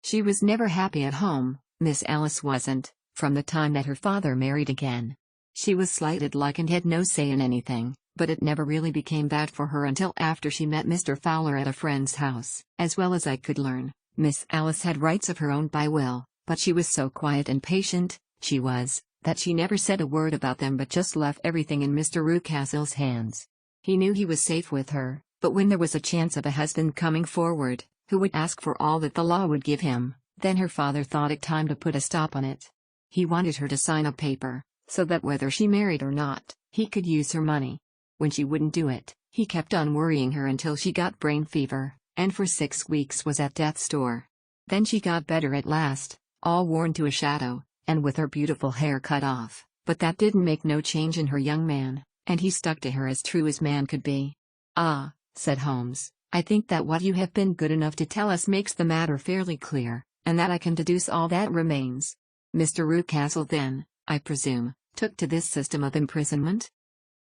She was never happy at home, Miss Alice wasn't, from the time that her father married again. She was slighted like and had no say in anything, but it never really became bad for her until after she met Mr. Fowler at a friend's house. As well as I could learn, Miss Alice had rights of her own by will, but she was so quiet and patient, she was, that she never said a word about them but just left everything in Mr. Rucastle's hands. He knew he was safe with her, but when there was a chance of a husband coming forward, who would ask for all that the law would give him, then her father thought it time to put a stop on it. He wanted her to sign a paper, so that whether she married or not, he could use her money. When she wouldn't do it, he kept on worrying her until she got brain fever, and for 6 weeks was at death's door. Then she got better at last, all worn to a shadow, and with her beautiful hair cut off, but that didn't make no change in her young man, and he stuck to her as true as man could be." "Ah," said Holmes, "I think that what you have been good enough to tell us makes the matter fairly clear, and that I can deduce all that remains. Mr. Rucastle then, I presume, took to this system of imprisonment?"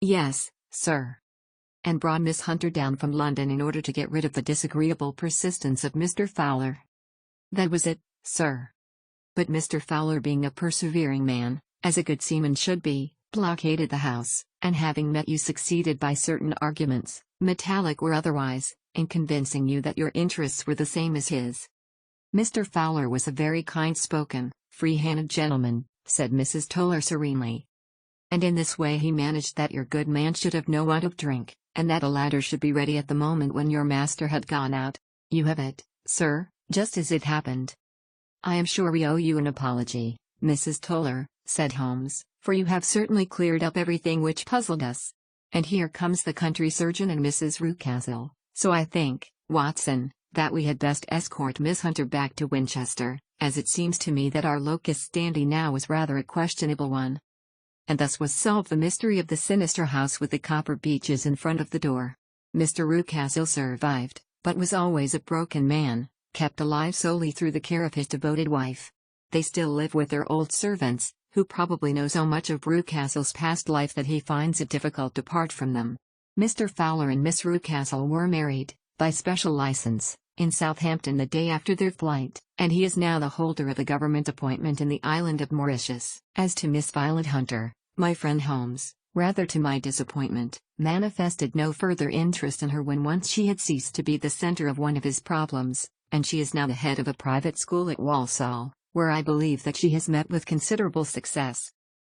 "Yes, sir." "And brought Miss Hunter down from London in order to get rid of the disagreeable persistence of Mr. Fowler?" "That was it, sir. But Mr. Fowler, being a persevering man, as a good seaman should be, blockaded the house, and having met you succeeded by certain arguments, metallic or otherwise, in convincing you that your interests were the same as his." "Mr. Fowler was a very kind-spoken, free-handed gentleman," said Mrs. Toller serenely. "And in this way he managed that your good man should have no want of drink, and that a ladder should be ready at the moment when your master had gone out. You have it, sir, just as it happened." "I am sure we owe you an apology, Mrs. Toller," said Holmes, "for you have certainly cleared up everything which puzzled us. And here comes the country surgeon and Mrs. Rucastle, so I think, Watson, that we had best escort Miss Hunter back to Winchester, as it seems to me that our locus standi now is rather a questionable one." And thus was solved the mystery of the sinister house with the copper beeches in front of the door. Mr. Rucastle survived, but was always a broken man, kept alive solely through the care of his devoted wife. They still live with their old servants, who probably know so much of Rucastle's past life that he finds it difficult to part from them. Mr. Fowler and Miss Rucastle were married, by special license, in Southampton the day after their flight, and he is now the holder of a government appointment in the island of Mauritius. As to Miss Violet Hunter, my friend Holmes, rather to my disappointment, manifested no further interest in her when once she had ceased to be the center of one of his problems, and she is now the head of a private school at Walsall, where I believe that she has met with considerable success.